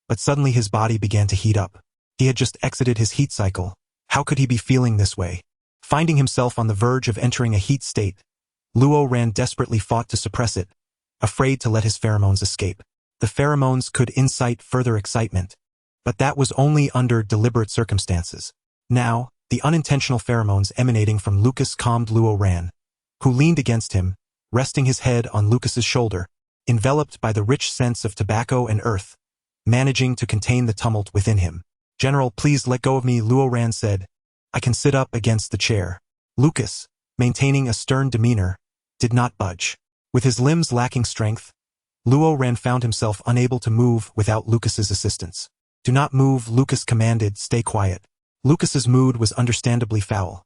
but suddenly his body began to heat up. He had just exited his heat cycle. How could he be feeling this way? Finding himself on the verge of entering a heat state, Luo Ran desperately fought to suppress it, afraid to let his pheromones escape. The pheromones could incite further excitement, but that was only under deliberate circumstances. Now, the unintentional pheromones emanating from Lucas calmed Luo Ran, who leaned against him, resting his head on Lucas's shoulder, enveloped by the rich scents of tobacco and earth, managing to contain the tumult within him. General, please let go of me, Luo Ran said. I can sit up against the chair. Lucas, maintaining a stern demeanor, did not budge. With his limbs lacking strength, Luo Ran found himself unable to move without Lucas's assistance. Do not move, Lucas commanded, stay quiet. Lucas's mood was understandably foul.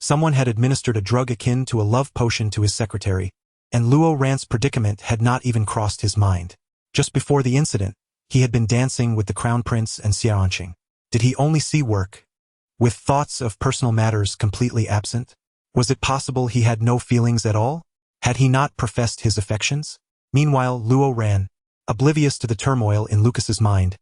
Someone had administered a drug akin to a love potion to his secretary, and Luo Ran's predicament had not even crossed his mind. Just before the incident, he had been dancing with the crown prince and Xia Anqing. Did he only see work, with thoughts of personal matters completely absent? Was it possible he had no feelings at all? Had he not professed his affections? Meanwhile, Luo Ran, oblivious to the turmoil in Lucas's mind,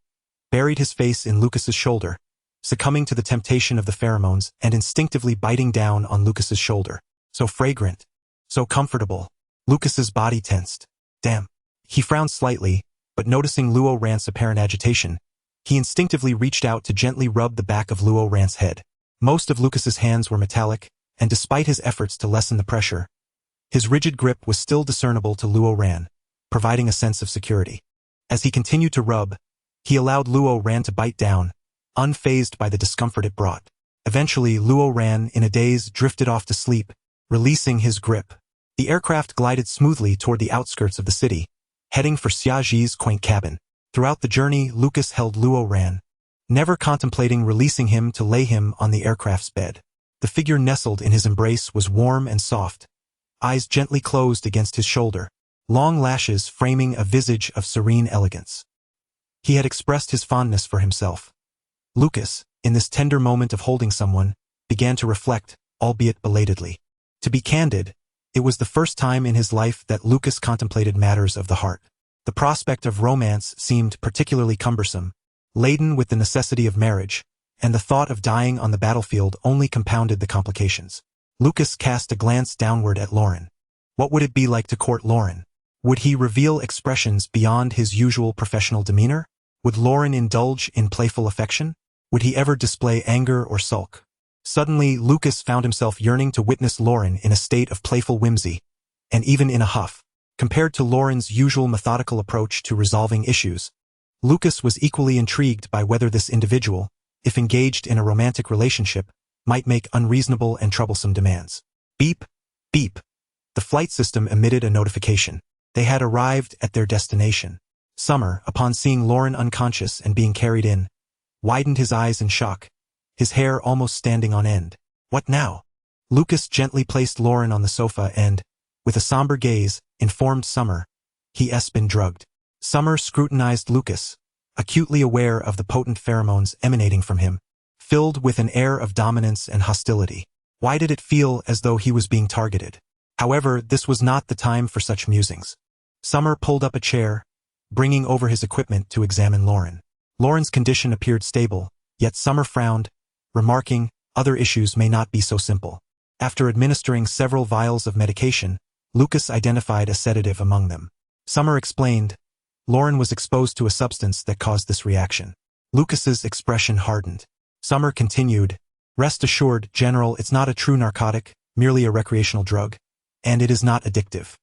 buried his face in Lucas's shoulder, succumbing to the temptation of the pheromones and instinctively biting down on Lucas's shoulder. So fragrant, so comfortable. Lucas's body tensed. Damn. He frowned slightly, but noticing Luo Ran's apparent agitation, he instinctively reached out to gently rub the back of Luo Ran's head. Most of Lucas's hands were metallic, and despite his efforts to lessen the pressure, his rigid grip was still discernible to Luo Ran, providing a sense of security. As he continued to rub, he allowed Luo Ran to bite down, unfazed by the discomfort it brought. Eventually, Luo Ran, in a daze, drifted off to sleep, releasing his grip. The aircraft glided smoothly toward the outskirts of the city, heading for Xia Ji's quaint cabin. Throughout the journey, Lucas held Luo Ran, never contemplating releasing him to lay him on the aircraft's bed. The figure nestled in his embrace was warm and soft, eyes gently closed against his shoulder, long lashes framing a visage of serene elegance. He had expressed his fondness for himself. Lucas, in this tender moment of holding someone, began to reflect, albeit belatedly. To be candid, It was the first time in his life that Lucas contemplated matters of the heart. The prospect of romance seemed particularly cumbersome, laden with the necessity of marriage, and the thought of dying on the battlefield only compounded the complications. Lucas cast a glance downward at Lauren. What would it be like to court Lauren? Would he reveal expressions beyond his usual professional demeanor? Would Lauren indulge in playful affection? Would he ever display anger or sulk? Suddenly, Lucas found himself yearning to witness Lauren in a state of playful whimsy, and even in a huff. Compared to Lauren's usual methodical approach to resolving issues, Lucas was equally intrigued by whether this individual, if engaged in a romantic relationship, might make unreasonable and troublesome demands. Beep, beep. The flight system emitted a notification. They had arrived at their destination. Summer, upon seeing Lauren unconscious and being carried in, widened his eyes in shock, his hair almost standing on end. What now? Lucas gently placed Lauren on the sofa and, with a somber gaze, informed Summer, he's been drugged. Summer scrutinized Lucas, acutely aware of the potent pheromones emanating from him, filled with an air of dominance and hostility. Why did it feel as though he was being targeted? However, this was not the time for such musings. Summer pulled up a chair, bringing over his equipment to examine Lauren. Lauren's condition appeared stable, yet Summer frowned, remarking, other issues may not be so simple. After administering several vials of medication, Lucas identified a sedative among them. Summer explained, Lauren was exposed to a substance that caused this reaction. Lucas's expression hardened. Summer continued, rest assured, General, it's not a true narcotic, merely a recreational drug, and it is not addictive.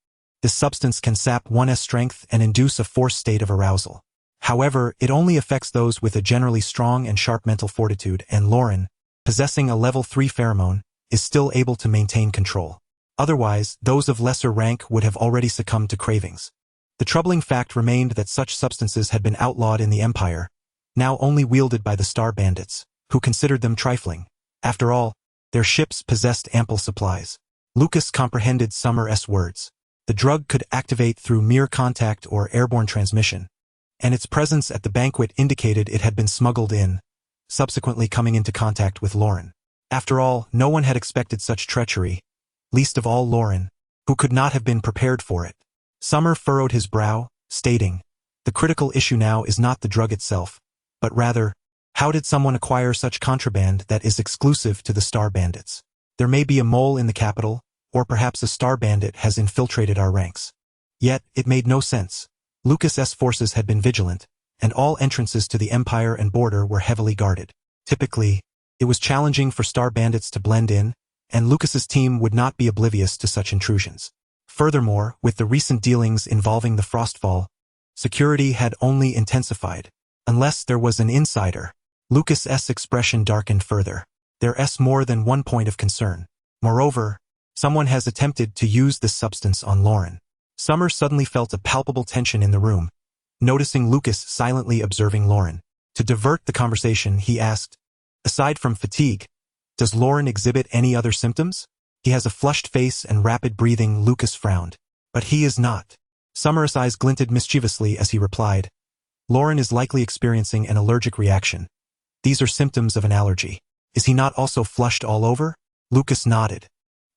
This substance can sap one's strength and induce a forced state of arousal. However, it only affects those with a generally strong and sharp mental fortitude, and Lauren, possessing a level 3 pheromone, is still able to maintain control. Otherwise, those of lesser rank would have already succumbed to cravings. The troubling fact remained that such substances had been outlawed in the Empire, now only wielded by the Star Bandits, who considered them trifling. After all, their ships possessed ample supplies. Lucas comprehended Summer's words. The drug could activate through mere contact or airborne transmission, and its presence at the banquet indicated it had been smuggled in, subsequently coming into contact with Lauren. After all, no one had expected such treachery, least of all Lauren, who could not have been prepared for it. Summer furrowed his brow, stating, the critical issue now is not the drug itself, but rather, how did someone acquire such contraband that is exclusive to the Star Bandits? There may be a mole in the capital, or perhaps a Star Bandit has infiltrated our ranks. Yet, it made no sense. Lucas's forces had been vigilant, and all entrances to the Empire and border were heavily guarded. Typically, it was challenging for Star Bandits to blend in, and Lucas's team would not be oblivious to such intrusions. Furthermore, with the recent dealings involving the Frostfall, security had only intensified. Unless there was an insider, Lucas's expression darkened further. There's more than one point of concern. Moreover, someone has attempted to use this substance on Lauren. Summer suddenly felt a palpable tension in the room, noticing Lucas silently observing Lauren. To divert the conversation, he asked, aside from fatigue, does Lauren exhibit any other symptoms? He has a flushed face and rapid breathing. Lucas frowned. But he is not. Summer's eyes glinted mischievously as he replied, Lauren is likely experiencing an allergic reaction. These are symptoms of an allergy. Is he not also flushed all over? Lucas nodded.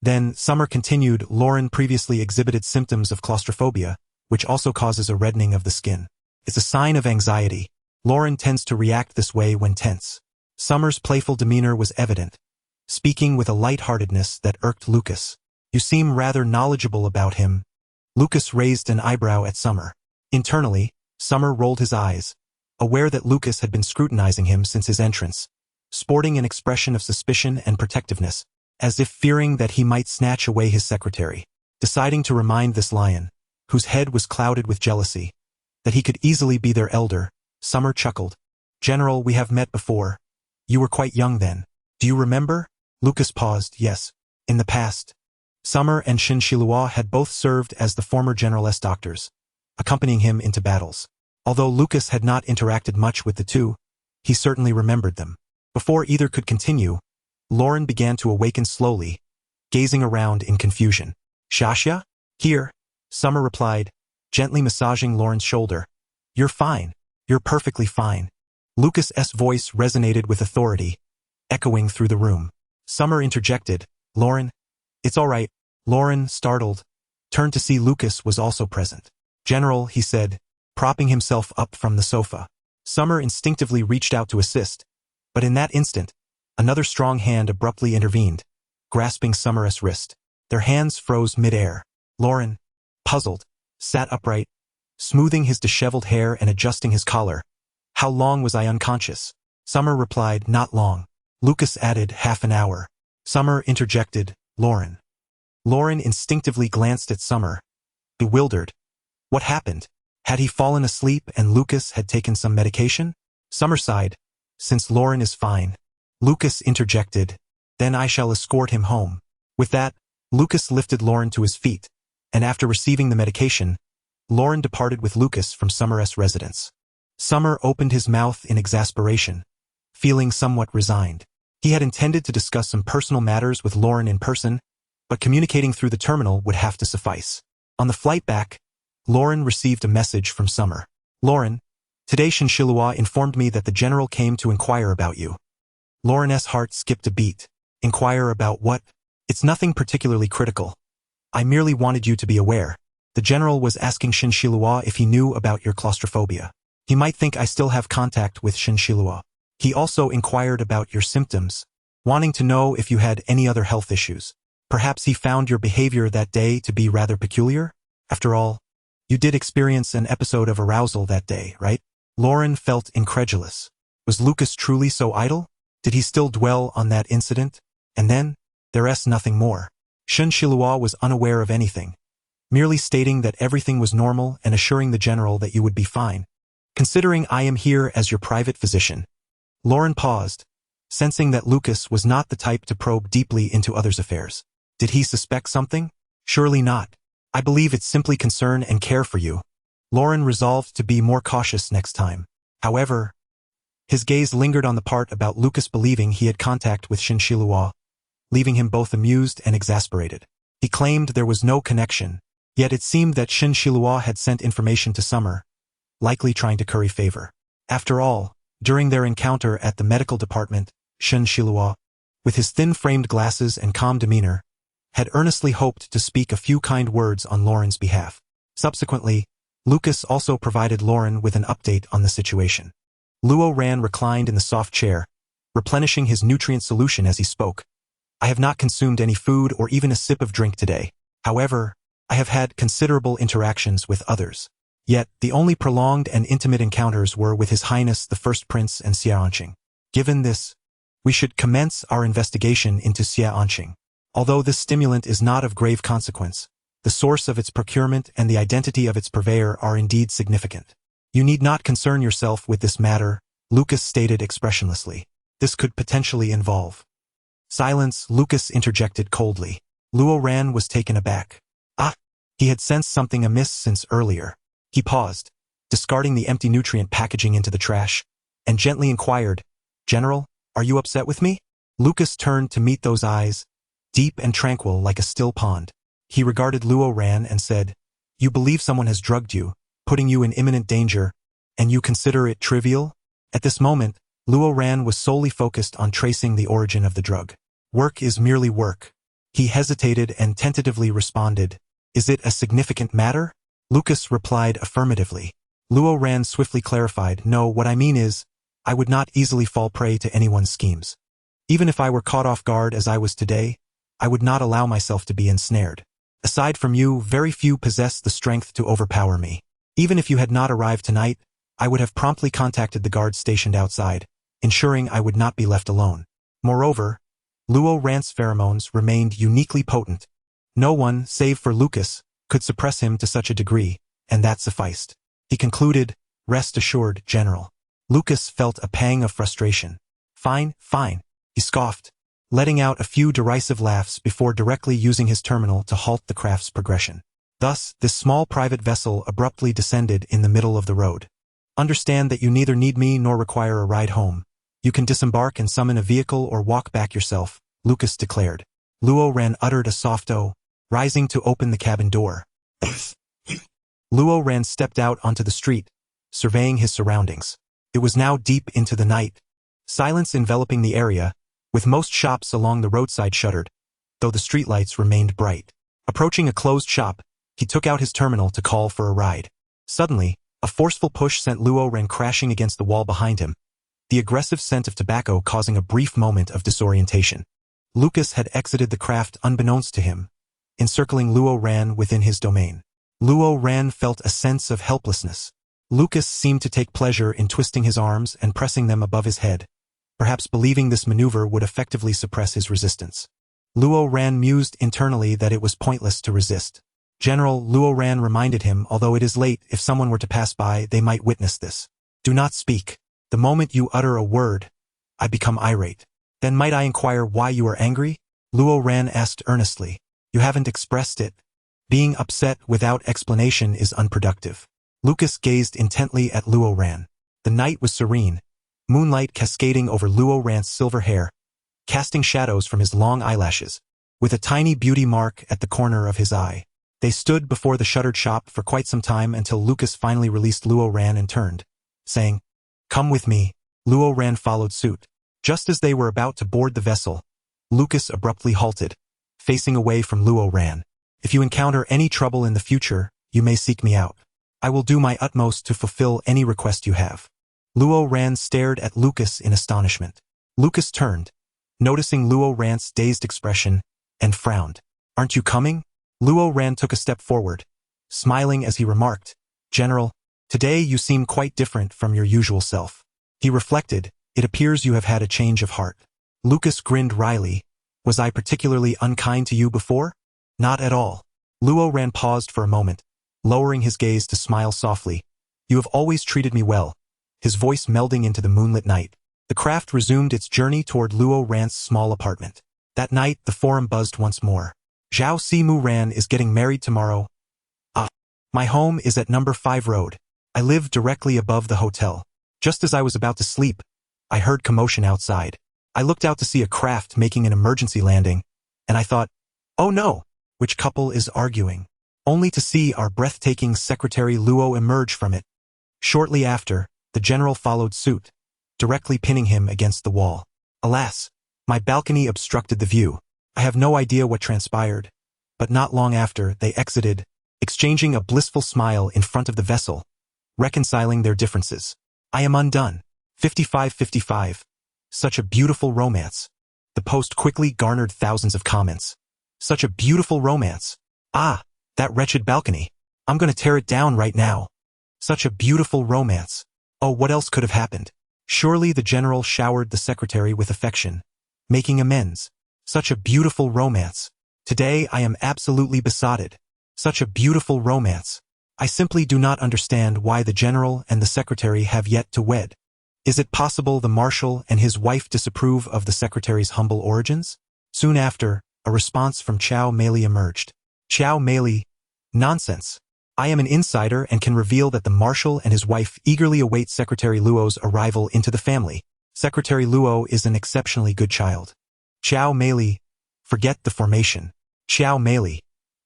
Then, Summer continued, Lauren previously exhibited symptoms of claustrophobia, which also causes a reddening of the skin. It's a sign of anxiety. Lauren tends to react this way when tense. Summer's playful demeanor was evident, speaking with a lightheartedness that irked Lucas. You seem rather knowledgeable about him. Lucas raised an eyebrow at Summer. Internally, Summer rolled his eyes, aware that Lucas had been scrutinizing him since his entrance, sporting an expression of suspicion and protectiveness, as if fearing that he might snatch away his secretary. Deciding to remind this lion, whose head was clouded with jealousy, that he could easily be their elder, Summer chuckled. General, we have met before. You were quite young then. Do you remember? Lucas paused. Yes. In the past. Summer and Shin Shilua had both served as the former general's doctors, accompanying him into battles. Although Lucas had not interacted much with the two, he certainly remembered them. Before either could continue, Lauren began to awaken slowly, gazing around in confusion. Shasha? Here, Summer replied, gently massaging Lauren's shoulder. You're fine. You're perfectly fine. Lucas's voice resonated with authority, echoing through the room. Summer interjected, Lauren, it's all right. Lauren, startled, turned to see Lucas was also present. "General," he said, propping himself up from the sofa. Summer instinctively reached out to assist, but in that instant, another strong hand abruptly intervened, grasping Summer's wrist. Their hands froze mid-air. Lauren, puzzled, sat upright, smoothing his disheveled hair and adjusting his collar. "How long was I unconscious?" Summer replied, "Not long." Lucas added, "Half an hour." Summer interjected, "Lauren." Lauren instinctively glanced at Summer, bewildered. What happened? Had he fallen asleep and Lucas had taken some medication? Summer sighed, "Since Lauren is fine." Lucas interjected, "Then I shall escort him home." With that, Lucas lifted Lauren to his feet, and after receiving the medication, Lauren departed with Lucas from Summer's residence. Summer opened his mouth in exasperation, feeling somewhat resigned. He had intended to discuss some personal matters with Lauren in person, but communicating through the terminal would have to suffice. On the flight back, Lauren received a message from Summer. "Lauren, today Shinshilua informed me that the general came to inquire about you." Lauren's heart skipped a beat. "Inquire about what?" "It's nothing particularly critical. I merely wanted you to be aware. The general was asking Shinshilua if he knew about your claustrophobia. He might think I still have contact with Shinshilua. He also inquired about your symptoms, wanting to know if you had any other health issues. Perhaps he found your behavior that day to be rather peculiar? After all, you did experience an episode of arousal that day, right?" Lauren felt incredulous. Was Lucas truly so idle? Did he still dwell on that incident? And then, there's nothing more. Shinshilua was unaware of anything, merely stating that everything was normal and assuring the general that you would be fine. "Considering I am here as your private physician." Lauren paused, sensing that Lucas was not the type to probe deeply into others' affairs. Did he suspect something? Surely not. "I believe it's simply concern and care for you." Lauren resolved to be more cautious next time. However, his gaze lingered on the part about Lucas believing he had contact with Shinshilua, leaving him both amused and exasperated. He claimed there was no connection, yet it seemed that Shinshilua had sent information to Summer, likely trying to curry favor. After all, during their encounter at the medical department, Shinshilua, with his thin-framed glasses and calm demeanor, had earnestly hoped to speak a few kind words on Lauren's behalf. Subsequently, Lucas also provided Lauren with an update on the situation. Luo Ran reclined in the soft chair, replenishing his nutrient solution as he spoke. "I have not consumed any food or even a sip of drink today. However, I have had considerable interactions with others. Yet, the only prolonged and intimate encounters were with His Highness the First Prince and Xia Anqing. Given this, we should commence our investigation into Xia Anqing. Although this stimulant is not of grave consequence, the source of its procurement and the identity of its purveyor are indeed significant. You need not concern yourself with this matter," Lucas stated expressionlessly. "This could potentially involve—" Silence, Lucas interjected coldly. Luo Ran was taken aback. He had sensed something amiss since earlier. He paused, discarding the empty nutrient packaging into the trash, and gently inquired, "General, are you upset with me?" Lucas turned to meet those eyes, deep and tranquil like a still pond. He regarded Luo Ran and said, "You believe someone has drugged you, putting you in imminent danger, and you consider it trivial?" At this moment, Luo Ran was solely focused on tracing the origin of the drug. "Work is merely work." He hesitated and tentatively responded, "Is it a significant matter?" Lucas replied affirmatively. Luo Ran swiftly clarified, "No, what I mean is, I would not easily fall prey to anyone's schemes. Even if I were caught off guard as I was today, I would not allow myself to be ensnared. Aside from you, very few possess the strength to overpower me. Even if you had not arrived tonight, I would have promptly contacted the guards stationed outside, ensuring I would not be left alone. Moreover, Luo Ran's pheromones remained uniquely potent. No one, save for Lucas, could suppress him to such a degree, and that sufficed." He concluded, "Rest assured, General." Lucas felt a pang of frustration. Fine, he scoffed, letting out a few derisive laughs before directly using his terminal to halt the craft's progression. Thus, this small private vessel abruptly descended in the middle of the road. "Understand that you neither need me nor require a ride home. You can disembark and summon a vehicle or walk back yourself," Lucas declared. Luo Ran uttered a soft "oh," rising to open the cabin door. Luo Ran stepped out onto the street, surveying his surroundings. It was now deep into the night, silence enveloping the area, with most shops along the roadside shuttered, though the streetlights remained bright. Approaching a closed shop, he took out his terminal to call for a ride. Suddenly, a forceful push sent Luo Ran crashing against the wall behind him, the aggressive scent of tobacco causing a brief moment of disorientation. Lucas had exited the craft unbeknownst to him, encircling Luo Ran within his domain. Luo Ran felt a sense of helplessness. Lucas seemed to take pleasure in twisting his arms and pressing them above his head, perhaps believing this maneuver would effectively suppress his resistance. Luo Ran mused internally that it was pointless to resist. General, Luo Ran reminded him, although it is late, if someone were to pass by, they might witness this. Do not speak. The moment you utter a word, I become irate. Then might I inquire why you are angry? Luo Ran asked earnestly. You haven't expressed it. Being upset without explanation is unproductive. Lucas gazed intently at Luo Ran. The night was serene, moonlight cascading over Luo Ran's silver hair, casting shadows from his long eyelashes, with a tiny beauty mark at the corner of his eye. They stood before the shuttered shop for quite some time until Lucas finally released Luo Ran and turned, saying, Come with me. Luo Ran followed suit. Just as they were about to board the vessel, Lucas abruptly halted, facing away from Luo Ran. If you encounter any trouble in the future, you may seek me out. I will do my utmost to fulfill any request you have. Luo Ran stared at Lucas in astonishment. Lucas turned, noticing Luo Ran's dazed expression, and frowned. Aren't you coming? Luo Ran took a step forward, smiling as he remarked, General, today you seem quite different from your usual self. He reflected, it appears you have had a change of heart. Lucas grinned wryly. Was I particularly unkind to you before? Not at all. Luo Ran paused for a moment, lowering his gaze to smile softly. You have always treated me well, his voice melding into the moonlit night. The craft resumed its journey toward Luo Ran's small apartment. That night, the forum buzzed once more. Zhao Simu Ran is getting married tomorrow. My home is at number 5 Road. I live directly above the hotel. Just as I was about to sleep, I heard commotion outside. I looked out to see a craft making an emergency landing, and I thought, oh no, which couple is arguing? Only to see our breathtaking Secretary Luo emerge from it. Shortly after, the general followed suit, directly pinning him against the wall. Alas, my balcony obstructed the view. I have no idea what transpired, but not long after, they exited, exchanging a blissful smile in front of the vessel, reconciling their differences. I am undone. 55-55. Such a beautiful romance. The post quickly garnered thousands of comments. Such a beautiful romance. Ah, that wretched balcony. I'm gonna tear it down right now. Such a beautiful romance. Oh, what else could have happened? Surely the general showered the secretary with affection, making amends. Such a beautiful romance. Today I am absolutely besotted. Such a beautiful romance. I simply do not understand why the general and the secretary have yet to wed. Is it possible the marshal and his wife disapprove of the secretary's humble origins? Soon after, a response from Chao Meili emerged. Chao Meili, nonsense. I am an insider and can reveal that the marshal and his wife eagerly await Secretary Luo's arrival into the family. Secretary Luo is an exceptionally good child. Chao Meili, forget the formation. Chao Meili,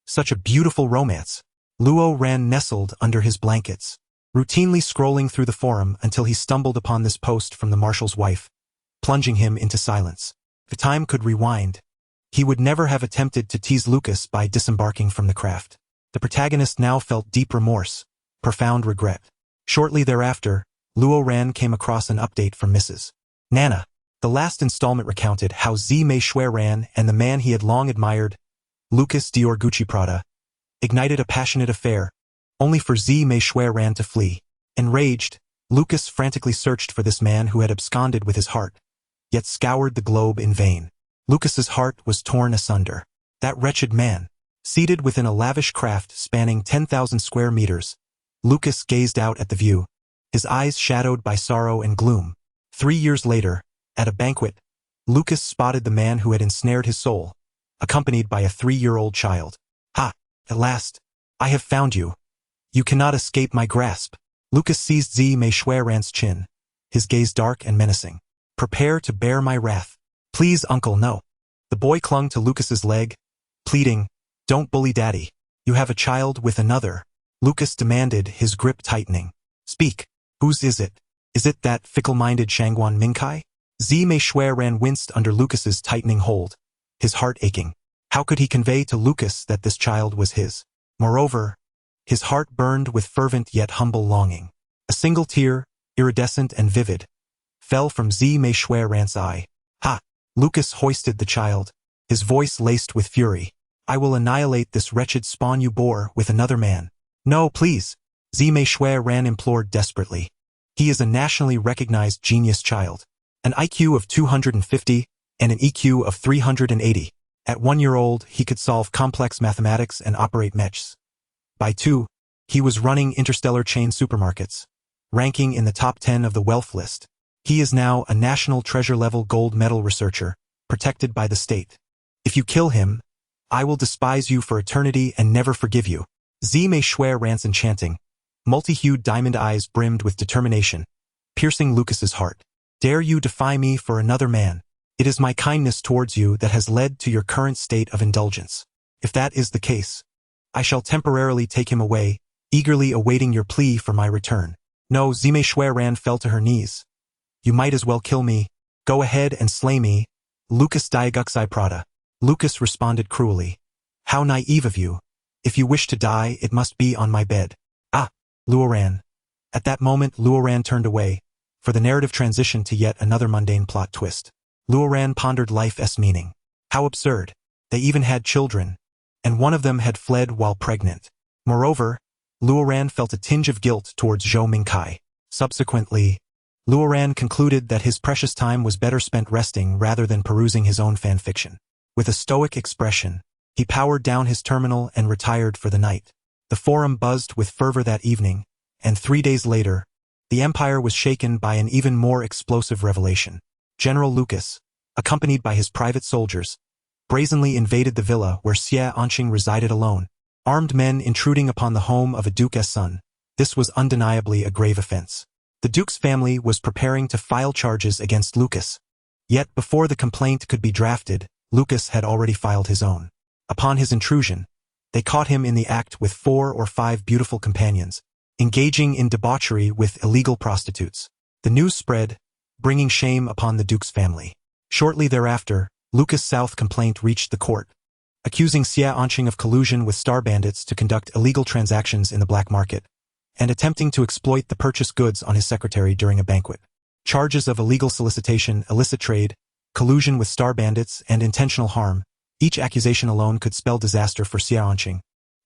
such a beautiful romance. Luo Ran nestled under his blankets, routinely scrolling through the forum until he stumbled upon this post from the marshal's wife, plunging him into silence. If time could rewind, he would never have attempted to tease Lucas by disembarking from the craft. The protagonist now felt deep remorse, profound regret. Shortly thereafter, Luo Ran came across an update from Mrs. Nana. The last installment recounted how Mei Shui Ran and the man he had long admired, Lucas Dior Gucci Prada, ignited a passionate affair, only for Mei Shui Ran to flee. Enraged, Lucas frantically searched for this man who had absconded with his heart, yet scoured the globe in vain. Lucas's heart was torn asunder. That wretched man. Seated within a lavish craft spanning 10,000 square meters, Lucas gazed out at the view, his eyes shadowed by sorrow and gloom. 3 years later, at a banquet, Lucas spotted the man who had ensnared his soul, accompanied by a 3-year-old child. Ha! At last, I have found you. You cannot escape my grasp. Lucas seized Mei Shui Ran's chin, his gaze dark and menacing. Prepare to bear my wrath. Please, uncle, no. The boy clung to Lucas's leg, pleading, Don't bully daddy. You have a child with another. Lucas demanded, his grip tightening. Speak. Whose is it? Is it that fickle-minded Shangguan Mingkai? Mei Shui Ran winced under Lucas's tightening hold, his heart aching. How could he convey to Lucas that this child was his? Moreover, his heart burned with fervent yet humble longing. A single tear, iridescent and vivid, fell from Danmei Ran's eye. Ha! Lucas hoisted the child, his voice laced with fury. I will annihilate this wretched spawn you bore with another man. No, please, Danmei Ran implored desperately. He is a nationally recognized genius child. An IQ of 250 and an EQ of 380. At 1 year old, he could solve complex mathematics and operate mechs. By 2, he was running interstellar chain supermarkets, ranking in the top 10 of the wealth list. He is now a national treasure-level gold medal researcher, protected by the state. If you kill him, I will despise you for eternity and never forgive you. Danmei Ran's enchanting, multi-hued diamond eyes brimmed with determination, piercing Lucas's heart. Dare you defy me for another man? It is my kindness towards you that has led to your current state of indulgence. If that is the case, I shall temporarily take him away, eagerly awaiting your plea for my return. No, Danmei Ran fell to her knees. You might as well kill me. Go ahead and slay me, Lucas Diaguxai Prada. Lucas responded cruelly. How naive of you. If you wish to die, it must be on my bed. Ah, Luoran. At that moment, Luoran turned away, for the narrative transitioned to yet another mundane plot twist. Luoran pondered life's meaning. How absurd. They even had children, and one of them had fled while pregnant. Moreover, Luoran felt a tinge of guilt towards Zhou Mingkai. Subsequently, Luoran concluded that his precious time was better spent resting rather than perusing his own fanfiction. With a stoic expression, he powered down his terminal and retired for the night. The forum buzzed with fervor that evening, and 3 days later, the empire was shaken by an even more explosive revelation. General Lucas, accompanied by his private soldiers, brazenly invaded the villa where Xie Anqing resided alone, armed men intruding upon the home of a duke's son. This was undeniably a grave offense. The duke's family was preparing to file charges against Lucas. Yet before the complaint could be drafted, Lucas had already filed his own. Upon his intrusion, they caught him in the act with 4 or 5 beautiful companions, engaging in debauchery with illegal prostitutes. The news spread, bringing shame upon the duke's family. Shortly thereafter, Lucas' South complaint reached the court, accusing Xie Anqing of collusion with star bandits to conduct illegal transactions in the black market, and attempting to exploit the purchased goods on his secretary during a banquet. Charges of illegal solicitation, illicit trade, collusion with star bandits, and intentional harm, each accusation alone could spell disaster for Xie Anqing,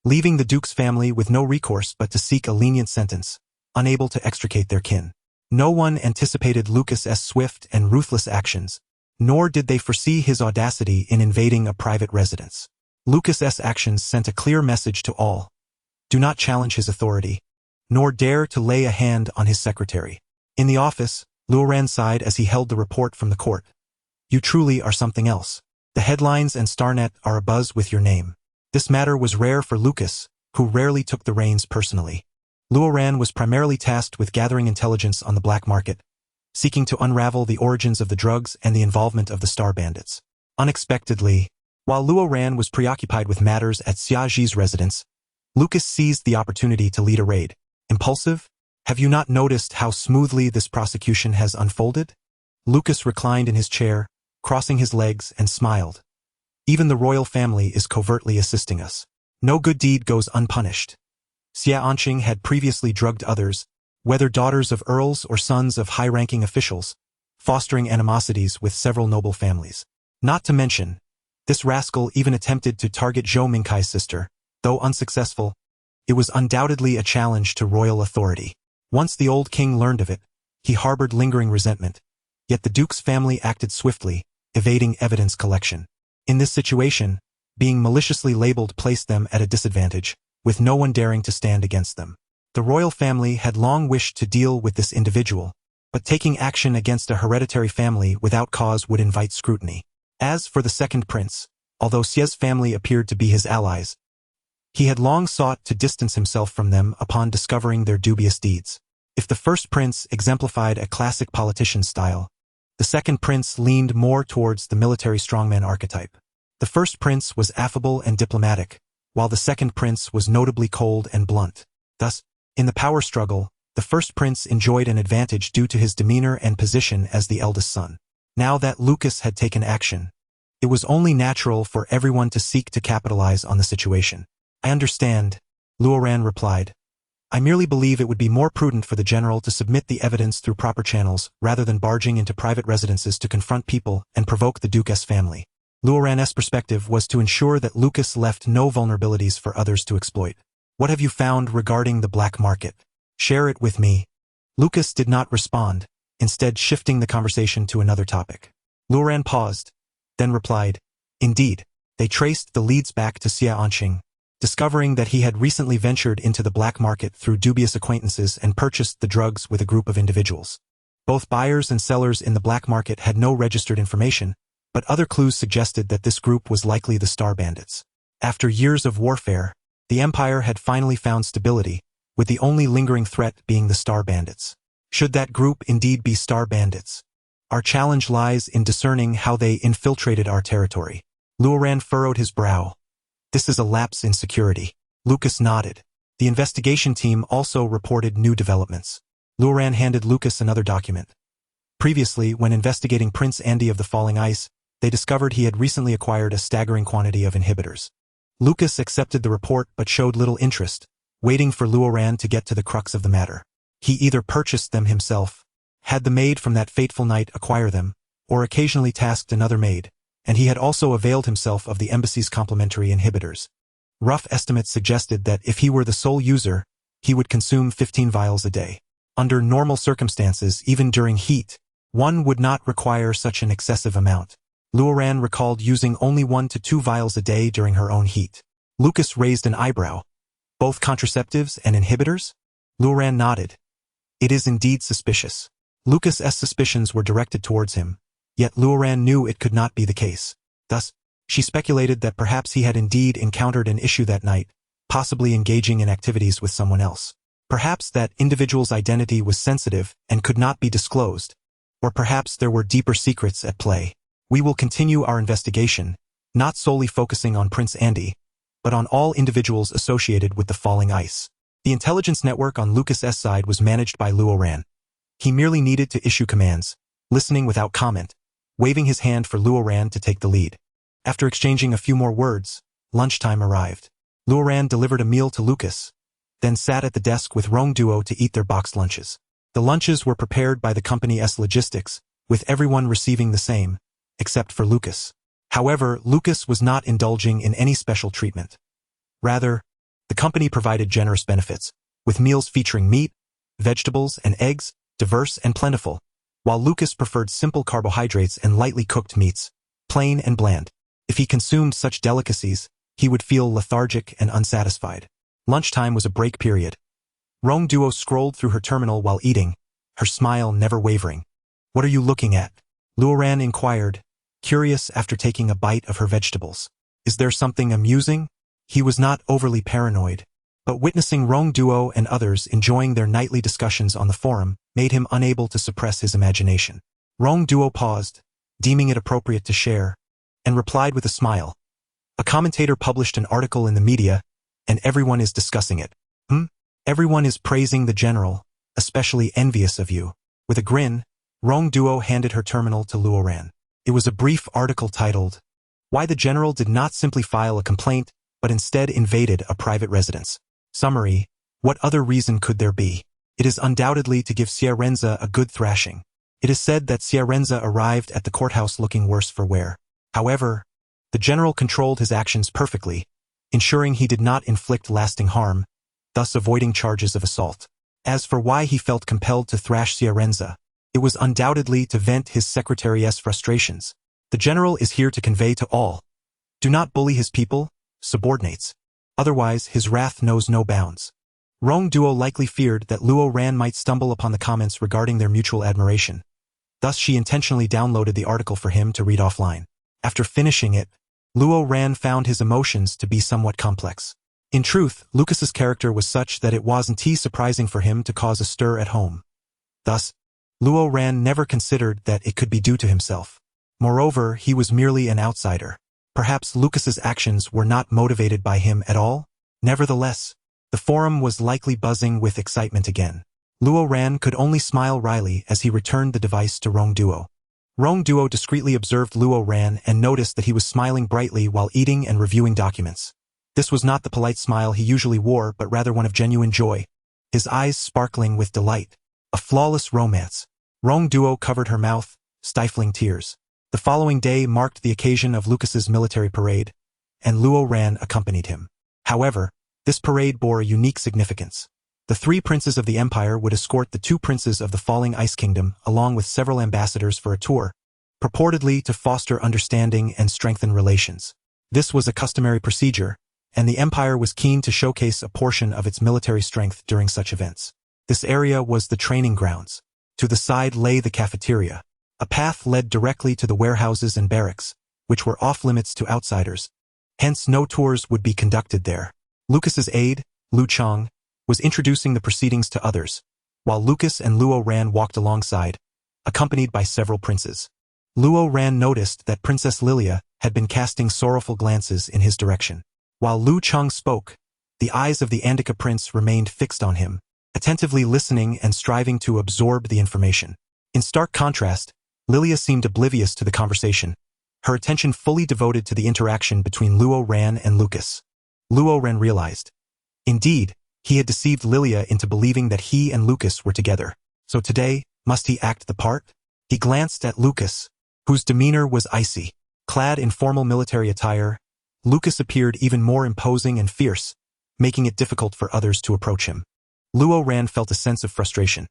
leaving the duke's family with no recourse but to seek a lenient sentence, unable to extricate their kin. No one anticipated Lucas's swift and ruthless actions, nor did they foresee his audacity in invading a private residence. Lucas's actions sent a clear message to all. Do not challenge his authority, nor dare to lay a hand on his secretary. In the office, Luoran sighed as he held the report from the court. You truly are something else. The headlines and Starnet are abuzz with your name. This matter was rare for Lucas, who rarely took the reins personally. Luoran was primarily tasked with gathering intelligence on the black market, seeking to unravel the origins of the drugs and the involvement of the star bandits. Unexpectedly, while Luoran was preoccupied with matters at Xiaji's residence, Lucas seized the opportunity to lead a raid. Impulsive? Have you not noticed how smoothly this prosecution has unfolded? Lucas reclined in his chair, crossing his legs, and smiled. Even the royal family is covertly assisting us. No good deed goes unpunished. Xie Anqing had previously drugged others, whether daughters of earls or sons of high-ranking officials, fostering animosities with several noble families. Not to mention, this rascal even attempted to target Zhou Mingkai's sister. Though unsuccessful, it was undoubtedly a challenge to royal authority. Once the old king learned of it, he harbored lingering resentment, yet the duke's family acted swiftly, evading evidence collection. In this situation, being maliciously labeled placed them at a disadvantage, with no one daring to stand against them. The royal family had long wished to deal with this individual, but taking action against a hereditary family without cause would invite scrutiny. As for the second prince, although Xie's family appeared to be his allies, he had long sought to distance himself from them upon discovering their dubious deeds. If the first prince exemplified a classic politician style, the second prince leaned more towards the military strongman archetype. The first prince was affable and diplomatic, while the second prince was notably cold and blunt. Thus, in the power struggle, the first prince enjoyed an advantage due to his demeanor and position as the eldest son. Now that Lucas had taken action, It was only natural for everyone to seek to capitalize on the situation. I understand, Luoran replied. I merely believe it would be more prudent for the general to submit the evidence through proper channels rather than barging into private residences to confront people and provoke the Duke's family. Luoran's perspective was to ensure that Lucas left no vulnerabilities for others to exploit. What have you found regarding the black market? Share it with me. Lucas did not respond, instead shifting the conversation to another topic. Luoran paused, then replied, Indeed, they traced the leads back to Xia Anqing, discovering that he had recently ventured into the black market through dubious acquaintances and purchased the drugs with a group of individuals. Both buyers and sellers in the black market had no registered information, but other clues suggested that this group was likely the Star Bandits. After years of warfare, the Empire had finally found stability, with the only lingering threat being the Star Bandits. Should that group indeed be Star Bandits? Our challenge lies in discerning how they infiltrated our territory. Luoran furrowed his brow. This is a lapse in security. Lucas nodded. The investigation team also reported new developments. Luoran handed Lucas another document. Previously, when investigating Prince Andy of the Falling Ice, they discovered he had recently acquired a staggering quantity of inhibitors. Lucas accepted the report but showed little interest, waiting for Luoran to get to the crux of the matter. He either purchased them himself, had the maid from that fateful night acquire them, or occasionally tasked another maid, and he had also availed himself of the embassy's complimentary inhibitors. Rough estimates suggested that if he were the sole user, he would consume 15 vials a day. Under normal circumstances, even during heat, one would not require such an excessive amount. Luoran recalled using only 1 to 2 vials a day during her own heat. Lucas raised an eyebrow. Both contraceptives and inhibitors? Luoran nodded. It is indeed suspicious. Lucas's suspicions were directed towards him, yet Luoran knew it could not be the case. Thus, she speculated that perhaps he had indeed encountered an issue that night, possibly engaging in activities with someone else. Perhaps that individual's identity was sensitive and could not be disclosed, or perhaps there were deeper secrets at play. We will continue our investigation, not solely focusing on Prince Andy, but on all individuals associated with the Falling Ice. The intelligence network on Lucas's side was managed by Luoran. He merely needed to issue commands, listening without comment, waving his hand for Luoran to take the lead. After exchanging a few more words, lunchtime arrived. Luoran delivered a meal to Lucas, then sat at the desk with Rong Duo to eat their boxed lunches. The lunches were prepared by the company's logistics, with everyone receiving the same, except for Lucas. However, Lucas was not indulging in any special treatment. Rather, the company provided generous benefits, with meals featuring meat, vegetables, and eggs, diverse and plentiful, while Lucas preferred simple carbohydrates and lightly cooked meats, plain and bland. If he consumed such delicacies, he would feel lethargic and unsatisfied. Lunchtime was a break period. Rong Duo scrolled through her terminal while eating, her smile never wavering. What are you looking at? Luoran inquired, curious after taking a bite of her vegetables. Is there something amusing? He was not overly paranoid, but witnessing Rong Duo and others enjoying their nightly discussions on the forum made him unable to suppress his imagination. Rong Duo paused, deeming it appropriate to share, and replied with a smile. A commentator published an article in the media, and everyone is discussing it. Everyone is praising the general, especially envious of you. With a grin, Rong Duo handed her terminal to Luoran. It was a brief article titled, Why the General Did Not Simply File a Complaint, but Instead Invaded a Private Residence. Summary, what other reason could there be? It is undoubtedly to give Sierrenza a good thrashing. It is said that Sierrenza arrived at the courthouse looking worse for wear. However, the general controlled his actions perfectly, ensuring he did not inflict lasting harm, thus avoiding charges of assault. As for why he felt compelled to thrash Sierrenza, it was undoubtedly to vent his secretary's frustrations. The general is here to convey to all. Do not bully his people, subordinates. Otherwise, his wrath knows no bounds. Rong Duo likely feared that Luoran might stumble upon the comments regarding their mutual admiration. Thus she intentionally downloaded the article for him to read offline. After finishing it, Luoran found his emotions to be somewhat complex. In truth, Lucas's character was such that it wasn't surprising for him to cause a stir at home. Thus, Luoran never considered that it could be due to himself. Moreover, he was merely an outsider. Perhaps Lucas's actions were not motivated by him at all? Nevertheless, the forum was likely buzzing with excitement again. Luoran could only smile wryly as he returned the device to Rong Duo. Rong Duo discreetly observed Luo Ran and noticed that he was smiling brightly while eating and reviewing documents. This was not the polite smile he usually wore, but rather one of genuine joy, his eyes sparkling with delight. A flawless romance. Rong Duo covered her mouth, stifling tears. The following day marked the occasion of Lucas's military parade, and Luo Ran accompanied him. However, this parade bore a unique significance. The 3 princes of the empire would escort the 2 princes of the falling Ice Kingdom along with several ambassadors for a tour, purportedly to foster understanding and strengthen relations. This was a customary procedure, and the empire was keen to showcase a portion of its military strength during such events. This area was the training grounds. To the side lay the cafeteria. A path led directly to the warehouses and barracks, which were off-limits to outsiders. Hence, no tours would be conducted there. Lucas's aide, Lu Chang, was introducing the proceedings to others, while Lucas and Luo Ran walked alongside, accompanied by several princes. Luo Ran noticed that Princess Lilia had been casting sorrowful glances in his direction. While Lu Chang spoke, the eyes of the Andika prince remained fixed on him, attentively listening and striving to absorb the information. In stark contrast, Lilia seemed oblivious to the conversation, her attention fully devoted to the interaction between Luo Ran and Lucas. Luo Ran realized. Indeed, he had deceived Lilia into believing that he and Lucas were together. So today, must he act the part? He glanced at Lucas, whose demeanor was icy. Clad in formal military attire, Lucas appeared even more imposing and fierce, making it difficult for others to approach him. Luo Ran felt a sense of frustration.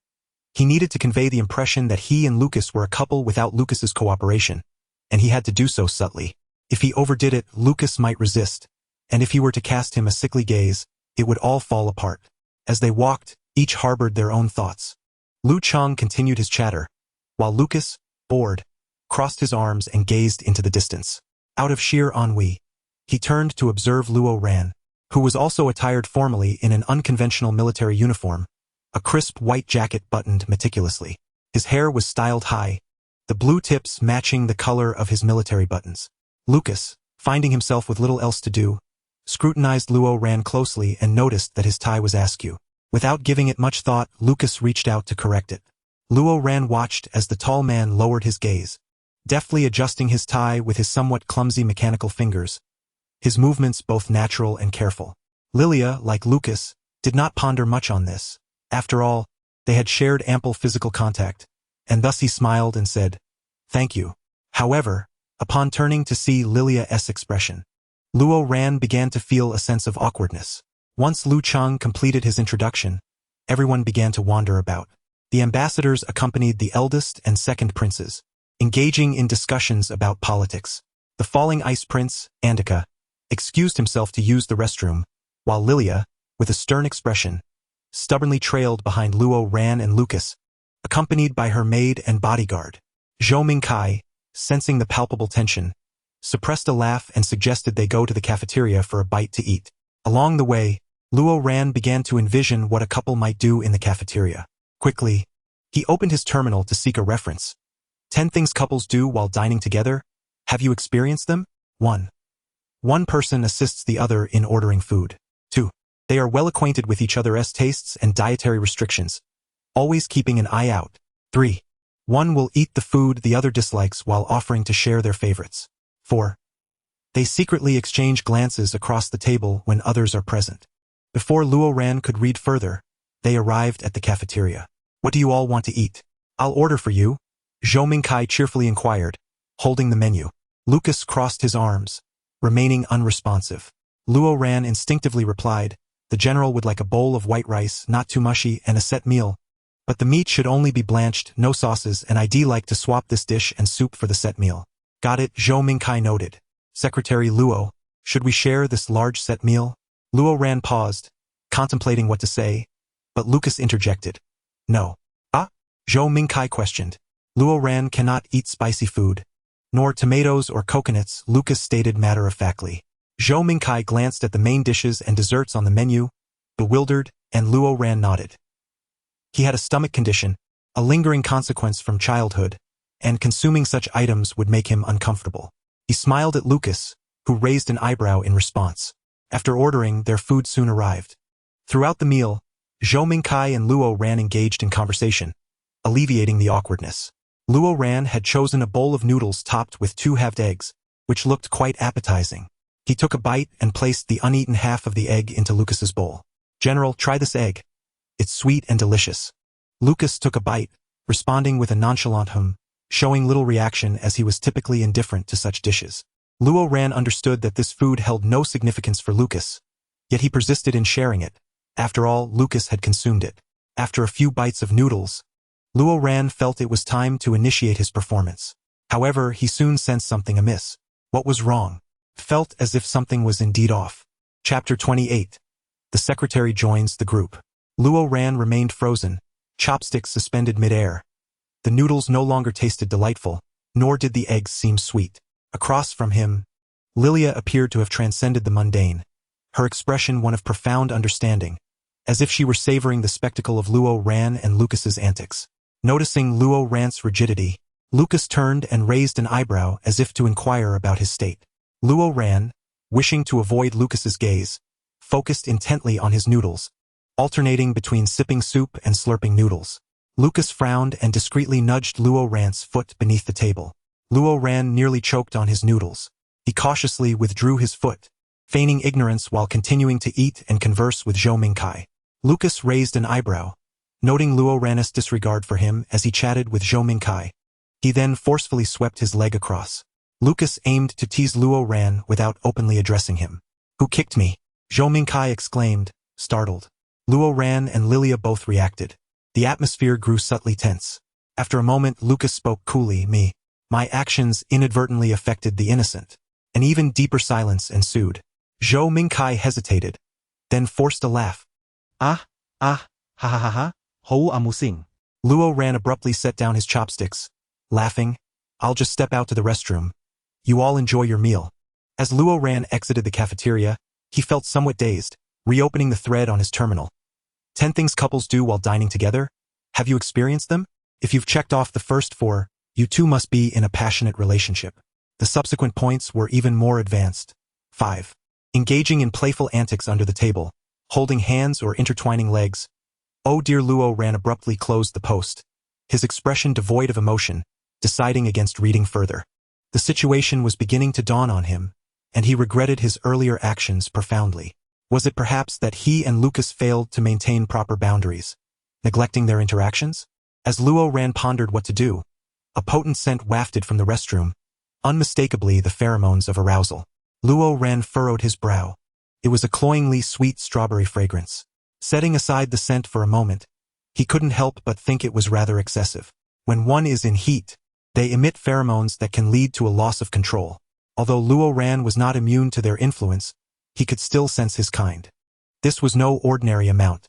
He needed to convey the impression that he and Lucas were a couple without Lucas's cooperation, and he had to do so subtly. If he overdid it, Lucas might resist, and if he were to cast him a sickly gaze, it would all fall apart. As they walked, each harbored their own thoughts. Lu Chang continued his chatter, while Lucas, bored, crossed his arms and gazed into the distance. Out of sheer ennui, he turned to observe Luo Ran, who was also attired formally in an unconventional military uniform, a crisp white jacket buttoned meticulously. His hair was styled high, the blue tips matching the color of his military buttons. Lucas, finding himself with little else to do, scrutinized Luo Ran closely and noticed that his tie was askew. Without giving it much thought, Lucas reached out to correct it. Luo Ran watched as the tall man lowered his gaze, deftly adjusting his tie with his somewhat clumsy mechanical fingers, his movements both natural and careful. Lilia, like Lucas, did not ponder much on this. After all, they had shared ample physical contact, and thus he smiled and said, "Thank you." However, upon turning to see Lilia's expression, Luo Ran began to feel a sense of awkwardness. Once Lu Chang completed his introduction, everyone began to wander about. The ambassadors accompanied the eldest and second princes, engaging in discussions about politics. The falling ice prince, Andika, excused himself to use the restroom, while Lilia, with a stern expression, stubbornly trailed behind Luo Ran and Lucas, accompanied by her maid and bodyguard. Zhou Mingkai, sensing the palpable tension, suppressed a laugh and suggested they go to the cafeteria for a bite to eat. Along the way, Luo Ran began to envision what a couple might do in the cafeteria. Quickly, he opened his terminal to seek a reference. 10 things couples do while dining together. Have you experienced them? 1. One person assists the other in ordering food. 2. They are well acquainted with each other's tastes and dietary restrictions, always keeping an eye out. 3. One will eat the food the other dislikes while offering to share their favorites. 4. They secretly exchange glances across the table when others are present. Before Luo Ran could read further, they arrived at the cafeteria. What do you all want to eat? I'll order for you, Zhou Mingkai cheerfully inquired, holding the menu. Lucas crossed his arms, remaining unresponsive. Luo Ran instinctively replied, the general would like a bowl of white rice, not too mushy, and a set meal. But the meat should only be blanched, no sauces, and I'd like to swap this dish and soup for the set meal. Got it, Zhou Mingkai noted. Secretary Luo, should we share this large set meal? Luo Ran paused, contemplating what to say, but Lucas interjected. No. Ah? Zhou Mingkai questioned. Luo Ran cannot eat spicy food, nor tomatoes or coconuts, Lucas stated matter-of-factly. Zhou Mingkai glanced at the main dishes and desserts on the menu, bewildered, and Luo Ran nodded. He had a stomach condition, a lingering consequence from childhood, and consuming such items would make him uncomfortable. He smiled at Lucas, who raised an eyebrow in response. After ordering, their food soon arrived. Throughout the meal, Zhou Mingkai and Luo Ran engaged in conversation, alleviating the awkwardness. Luo Ran had chosen a bowl of noodles topped with 2 halved eggs, which looked quite appetizing. He took a bite and placed the uneaten half of the egg into Lucas's bowl. "General, try this egg. It's sweet and delicious." Lucas took a bite, responding with a nonchalant hum, showing little reaction as he was typically indifferent to such dishes. Luo Ran understood that this food held no significance for Lucas, yet he persisted in sharing it. After all, Lucas had consumed it. After a few bites of noodles, Luo Ran felt it was time to initiate his performance. However, he soon sensed something amiss. What was wrong? Felt as if something was indeed off. Chapter 28. The secretary joins the group. Luo Ran remained frozen, chopsticks suspended mid-air. The noodles no longer tasted delightful, nor did the eggs seem sweet. Across from him, Lilia appeared to have transcended the mundane, her expression one of profound understanding, as if she were savoring the spectacle of Luo Ran and Lucas's antics. Noticing Luo Ran's rigidity, Lucas turned and raised an eyebrow as if to inquire about his state. Luo Ran, wishing to avoid Lucas's gaze, focused intently on his noodles, alternating between sipping soup and slurping noodles. Lucas frowned and discreetly nudged Luo Ran's foot beneath the table. Luo Ran nearly choked on his noodles. He cautiously withdrew his foot, feigning ignorance while continuing to eat and converse with Zhou Mingkai. Lucas raised an eyebrow, noting Luo Ran's disregard for him as he chatted with Zhou Mingkai. He then forcefully swept his leg across. Lucas aimed to tease Luo Ran without openly addressing him. "Who kicked me?" Zhou Mingkai exclaimed, startled. Luo Ran and Lilia both reacted. The atmosphere grew subtly tense. After a moment, Lucas spoke coolly, "Me. My actions inadvertently affected the innocent." An even deeper silence ensued. Zhou Mingkai hesitated, then forced a laugh. Ha ha ha, how amusing. Luo Ran abruptly set down his chopsticks, laughing. "I'll just step out to the restroom. You all enjoy your meal." As Luo Ran exited the cafeteria, he felt somewhat dazed, reopening the thread on his terminal. 10 things couples do while dining together? Have you experienced them? If you've checked off the first 4, you too must be in a passionate relationship. The subsequent points were even more advanced. 5. Engaging in playful antics under the table, holding hands or intertwining legs. Oh dear. Luo Ran abruptly closed the post, his expression devoid of emotion, deciding against reading further. The situation was beginning to dawn on him, and he regretted his earlier actions profoundly. Was it perhaps that he and Lucas failed to maintain proper boundaries, neglecting their interactions? As Luo Ran pondered what to do, a potent scent wafted from the restroom, unmistakably the pheromones of arousal. Luo Ran furrowed his brow. It was a cloyingly sweet strawberry fragrance. Setting aside the scent for a moment, he couldn't help but think it was rather excessive. When one is in heat, they emit pheromones that can lead to a loss of control. Although Luo Ran was not immune to their influence, he could still sense his kind. This was no ordinary amount.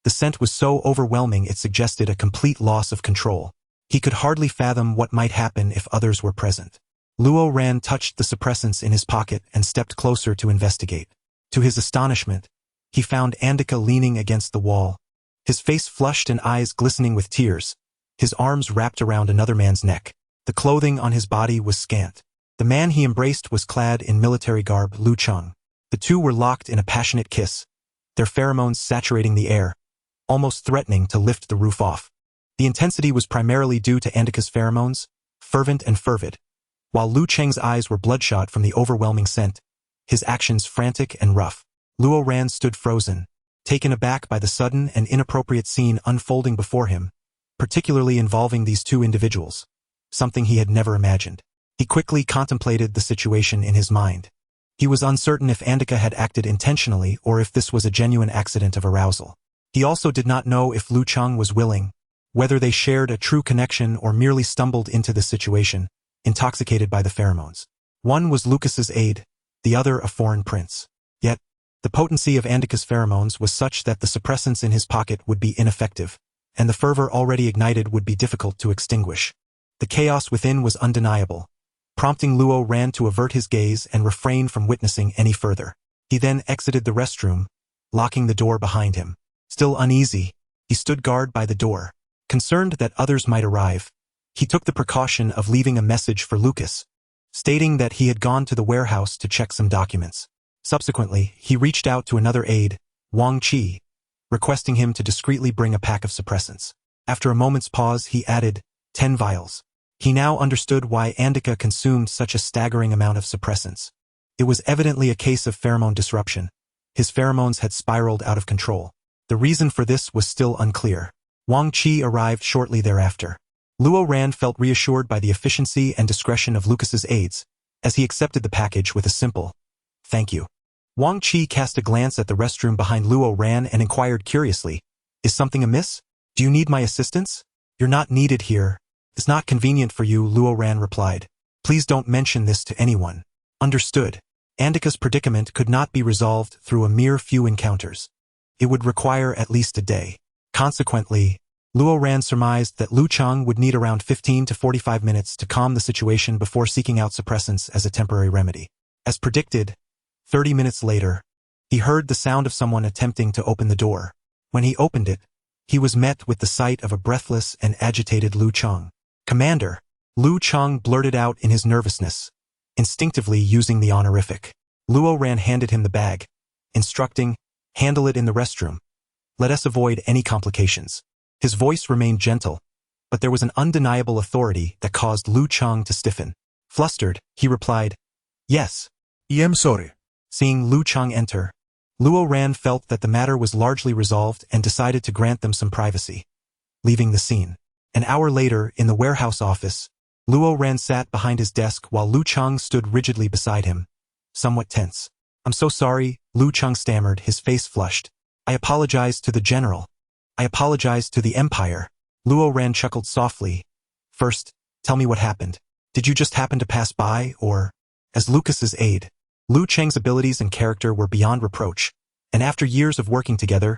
The scent was so overwhelming it suggested a complete loss of control. He could hardly fathom what might happen if others were present. Luo Ran touched the suppressants in his pocket and stepped closer to investigate. To his astonishment, he found Andika leaning against the wall, his face flushed and eyes glistening with tears, his arms wrapped around another man's neck. The clothing on his body was scant. The man he embraced was clad in military garb, Lu Cheng. The two were locked in a passionate kiss, their pheromones saturating the air, almost threatening to lift the roof off. The intensity was primarily due to Andika's pheromones, fervent and fervid, while Lu Cheng's eyes were bloodshot from the overwhelming scent, his actions frantic and rough. Luo Ran stood frozen, taken aback by the sudden and inappropriate scene unfolding before him, particularly involving these two individuals, something he had never imagined. He quickly contemplated the situation in his mind. He was uncertain if Andika had acted intentionally or if this was a genuine accident of arousal. He also did not know if Lu Cheng was willing, whether they shared a true connection or merely stumbled into the situation, intoxicated by the pheromones. One was Lucas's aide, the other a foreign prince. Yet, the potency of Andika's pheromones was such that the suppressants in his pocket would be ineffective, and the fervor already ignited would be difficult to extinguish. The chaos within was undeniable, prompting Luo Ran to avert his gaze and refrain from witnessing any further. He then exited the restroom, locking the door behind him. Still uneasy, he stood guard by the door. Concerned that others might arrive, he took the precaution of leaving a message for Lucas, stating that he had gone to the warehouse to check some documents. Subsequently, he reached out to another aide, Wang Qi, requesting him to discreetly bring a pack of suppressants. After a moment's pause, he added, 10 vials. He now understood why Andika consumed such a staggering amount of suppressants. It was evidently a case of pheromone disruption. His pheromones had spiraled out of control. The reason for this was still unclear. Wang Qi arrived shortly thereafter. Luo Ran felt reassured by the efficiency and discretion of Lucas's aides, as he accepted the package with a simple, "Thank you." Wang Qi cast a glance at the restroom behind Luo Ran and inquired curiously, "Is something amiss? Do you need my assistance?" "You're not needed here. It's not convenient for you," Luo Ran replied. "Please don't mention this to anyone." Understood. Andika's predicament could not be resolved through a mere few encounters. It would require at least a day. Consequently, Luo Ran surmised that Lu Chang would need around 15 to 45 minutes to calm the situation before seeking out suppressants as a temporary remedy. As predicted, 30 minutes later, he heard the sound of someone attempting to open the door. When he opened it, he was met with the sight of a breathless and agitated Lu Chang. "Commander," Lu Chang blurted out in his nervousness, instinctively using the honorific. Luo Ran handed him the bag, instructing, "Handle it in the restroom. Let us avoid any complications." His voice remained gentle, but there was an undeniable authority that caused Lu Chang to stiffen. Flustered, he replied, "Yes." "I'm sorry." Seeing Lu Chang enter, Luo Ran felt that the matter was largely resolved and decided to grant them some privacy. Leaving the scene. An hour later, in the warehouse office, Luo Ran sat behind his desk while Lu Chang stood rigidly beside him, somewhat tense. "I'm so sorry," Lu Chang stammered, his face flushed. "I apologize to the general. I apologize to the Empire." Luo Ran chuckled softly. "First, tell me what happened. Did you just happen to pass by, or?" As Lucas's aide, Lu Chang's abilities and character were beyond reproach, and after years of working together,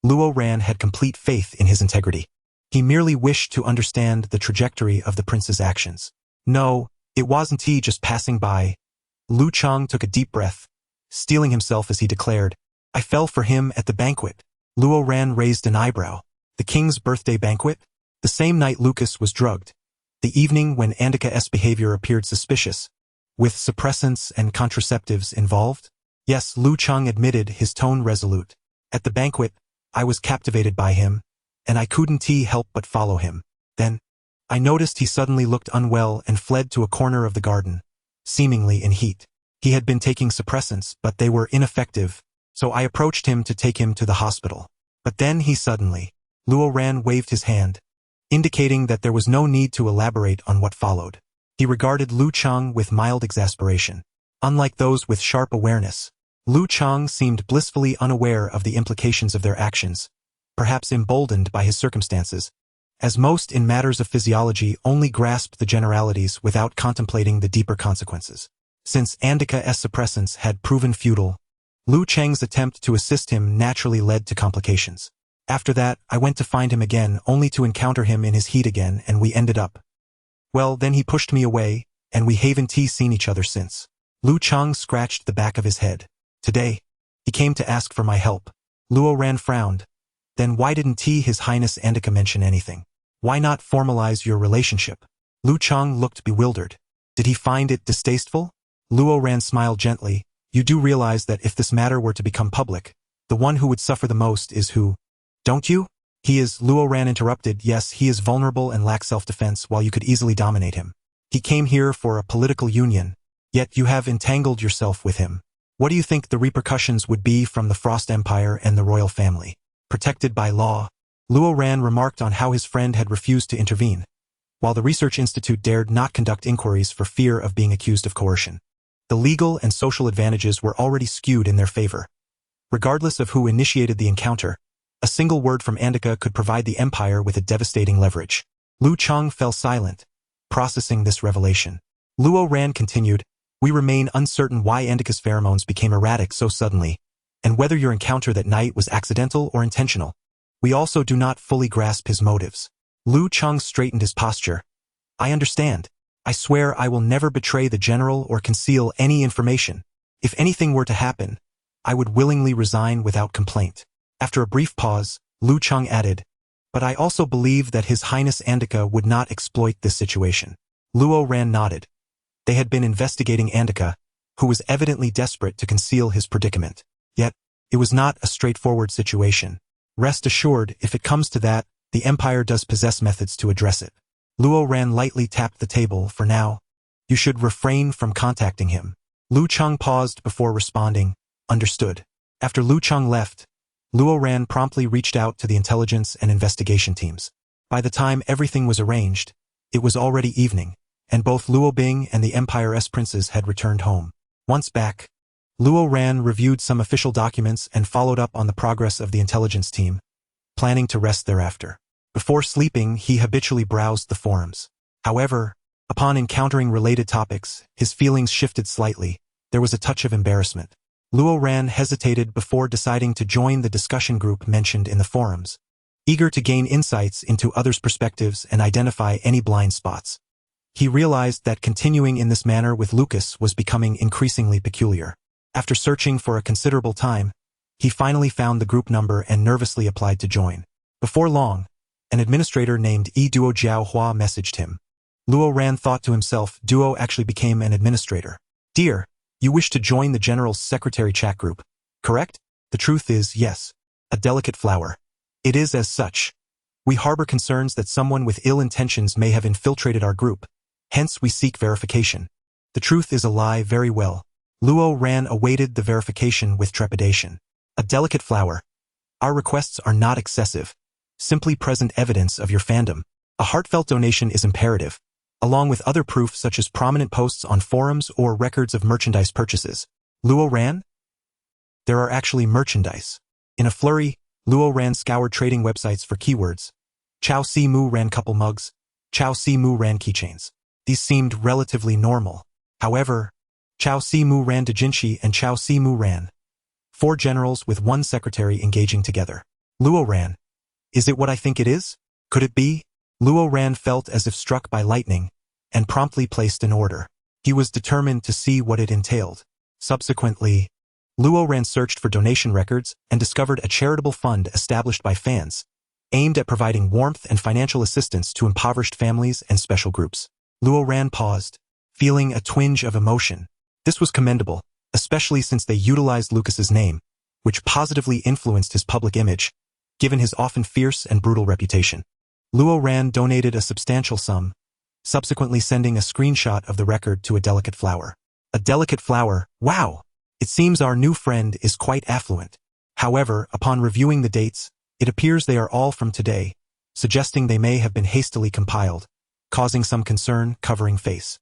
Luo Ran had complete faith in his integrity. He merely wished to understand the trajectory of the prince's actions. "No, it wasn't he just passing by." Lu Chang took a deep breath, steeling himself as he declared, "I fell for him at the banquet." Luo Ran raised an eyebrow. The king's birthday banquet? The same night Lucas was drugged. The evening when Andika's behavior appeared suspicious, with suppressants and contraceptives involved? Yes, Lu Chang admitted, his tone resolute. "At the banquet, I was captivated by him, and I couldn't help but follow him. Then, I noticed he suddenly looked unwell and fled to a corner of the garden, seemingly in heat. He had been taking suppressants, but they were ineffective, so I approached him to take him to the hospital. But then he suddenly..." Luo Ran waved his hand, indicating that there was no need to elaborate on what followed. He regarded Lu Chang with mild exasperation. Unlike those with sharp awareness, Lu Chang seemed blissfully unaware of the implications of their actions, perhaps emboldened by his circumstances, as most in matters of physiology only grasp the generalities without contemplating the deeper consequences. Since Andika's suppressants had proven futile, Lu Chang's attempt to assist him naturally led to complications. After that, I went to find him again, only to encounter him in his heat again, and we ended up. Well, then he pushed me away, and we haven't seen each other since. Lu Chang scratched the back of his head. Today, he came to ask for my help. Luo Ran frowned. Then why didn't His Highness Andika mention anything? Why not formalize your relationship? Lu Chang looked bewildered. Did he find it distasteful? Luo Ran smiled gently. You do realize that if this matter were to become public, the one who would suffer the most is who? Don't you? He is, Luo Ran interrupted. Yes, he is vulnerable and lacks self-defense while you could easily dominate him. He came here for a political union, yet you have entangled yourself with him. What do you think the repercussions would be from the Frost Empire and the royal family? Protected by law. Luo Ran remarked on how his friend had refused to intervene, while the research institute dared not conduct inquiries for fear of being accused of coercion. The legal and social advantages were already skewed in their favor. Regardless of who initiated the encounter, a single word from Andika could provide the Empire with a devastating leverage. Lu Chang fell silent, processing this revelation. Luo Ran continued, we remain uncertain why Andika's pheromones became erratic so suddenly, and whether your encounter that night was accidental or intentional. We also do not fully grasp his motives. Lu Chang straightened his posture. I understand. I swear I will never betray the general or conceal any information. If anything were to happen, I would willingly resign without complaint. After a brief pause, Lu Chang added, but I also believe that His Highness Andika would not exploit this situation. Luo Ran nodded. They had been investigating Andika, who was evidently desperate to conceal his predicament. Yet, it was not a straightforward situation. Rest assured, if it comes to that, the Empire does possess methods to address it. Luo Ran lightly tapped the table. For now, you should refrain from contacting him. Lu Cheng paused before responding. Understood. After Lu Cheng left, Luo Ran promptly reached out to the intelligence and investigation teams. By the time everything was arranged, it was already evening, and both Luo Bing and the Empire's princes had returned home. Once back, Luo Ran reviewed some official documents and followed up on the progress of the intelligence team, planning to rest thereafter. Before sleeping, he habitually browsed the forums. However, upon encountering related topics, his feelings shifted slightly. There was a touch of embarrassment. Luo Ran hesitated before deciding to join the discussion group mentioned in the forums, eager to gain insights into others' perspectives and identify any blind spots. He realized that continuing in this manner with Lucas was becoming increasingly peculiar. After searching for a considerable time, he finally found the group number and nervously applied to join. Before long, an administrator named Yi Duo Jiao Hua messaged him. Luo Ran thought to himself, Duo actually became an administrator. Dear, you wish to join the General's Secretary chat group, correct? The truth is, yes. A delicate flower. It is as such. We harbor concerns that someone with ill intentions may have infiltrated our group. Hence we seek verification. The truth is a lie. Very well. Luo Ran awaited the verification with trepidation. A delicate flower. Our requests are not excessive. Simply present evidence of your fandom. A heartfelt donation is imperative, along with other proof such as prominent posts on forums or records of merchandise purchases. Luo Ran? There are actually merchandise. In a flurry, Luo Ran scoured trading websites for keywords. Chao Si Mu ran couple mugs. Chao Si Mu ran keychains. These seemed relatively normal. However, Chao Si Mu ran Dojinshi and Chao Si Mu ran. 4 generals with 1 secretary engaging together. Luo Ran. Is it what I think it is? Could it be? Luo Ran felt as if struck by lightning, and promptly placed an order. He was determined to see what it entailed. Subsequently, Luo Ran searched for donation records and discovered a charitable fund established by fans, aimed at providing warmth and financial assistance to impoverished families and special groups. Luo Ran paused, feeling a twinge of emotion. This was commendable, especially since they utilized Lucas's name, which positively influenced his public image, given his often fierce and brutal reputation. Luo Ran donated a substantial sum, subsequently sending a screenshot of the record to a delicate flower. A delicate flower, wow! It seems our new friend is quite affluent. However, upon reviewing the dates, it appears they are all from today, suggesting they may have been hastily compiled, causing some concern. Covering face.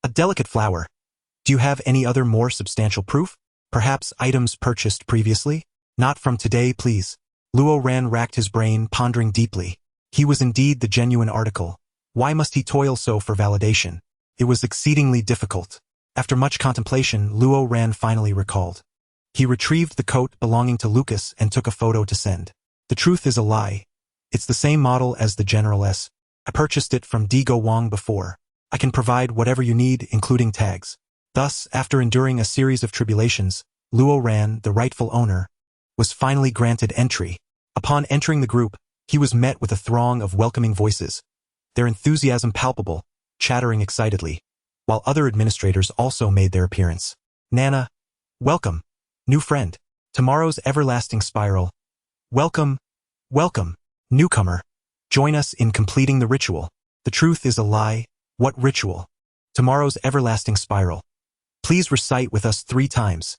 A delicate flower. Do you have any other more substantial proof? Perhaps items purchased previously? Not from today, please. Luo Ran racked his brain, pondering deeply. He was indeed the genuine article. Why must he toil so for validation? It was exceedingly difficult. After much contemplation, Luo Ran finally recalled. He retrieved the coat belonging to Lucas and took a photo to send. The truth is a lie. It's the same model as the General S. I purchased it from Digo Wang before. I can provide whatever you need, including tags. Thus, after enduring a series of tribulations, Luo Ran, the rightful owner, was finally granted entry. Upon entering the group, he was met with a throng of welcoming voices, their enthusiasm palpable, chattering excitedly, while other administrators also made their appearance. Nana, welcome, new friend. Tomorrow's everlasting spiral. Welcome, welcome, newcomer. Join us in completing the ritual. The truth is a lie. What ritual? Tomorrow's everlasting spiral. Please recite with us 3 times.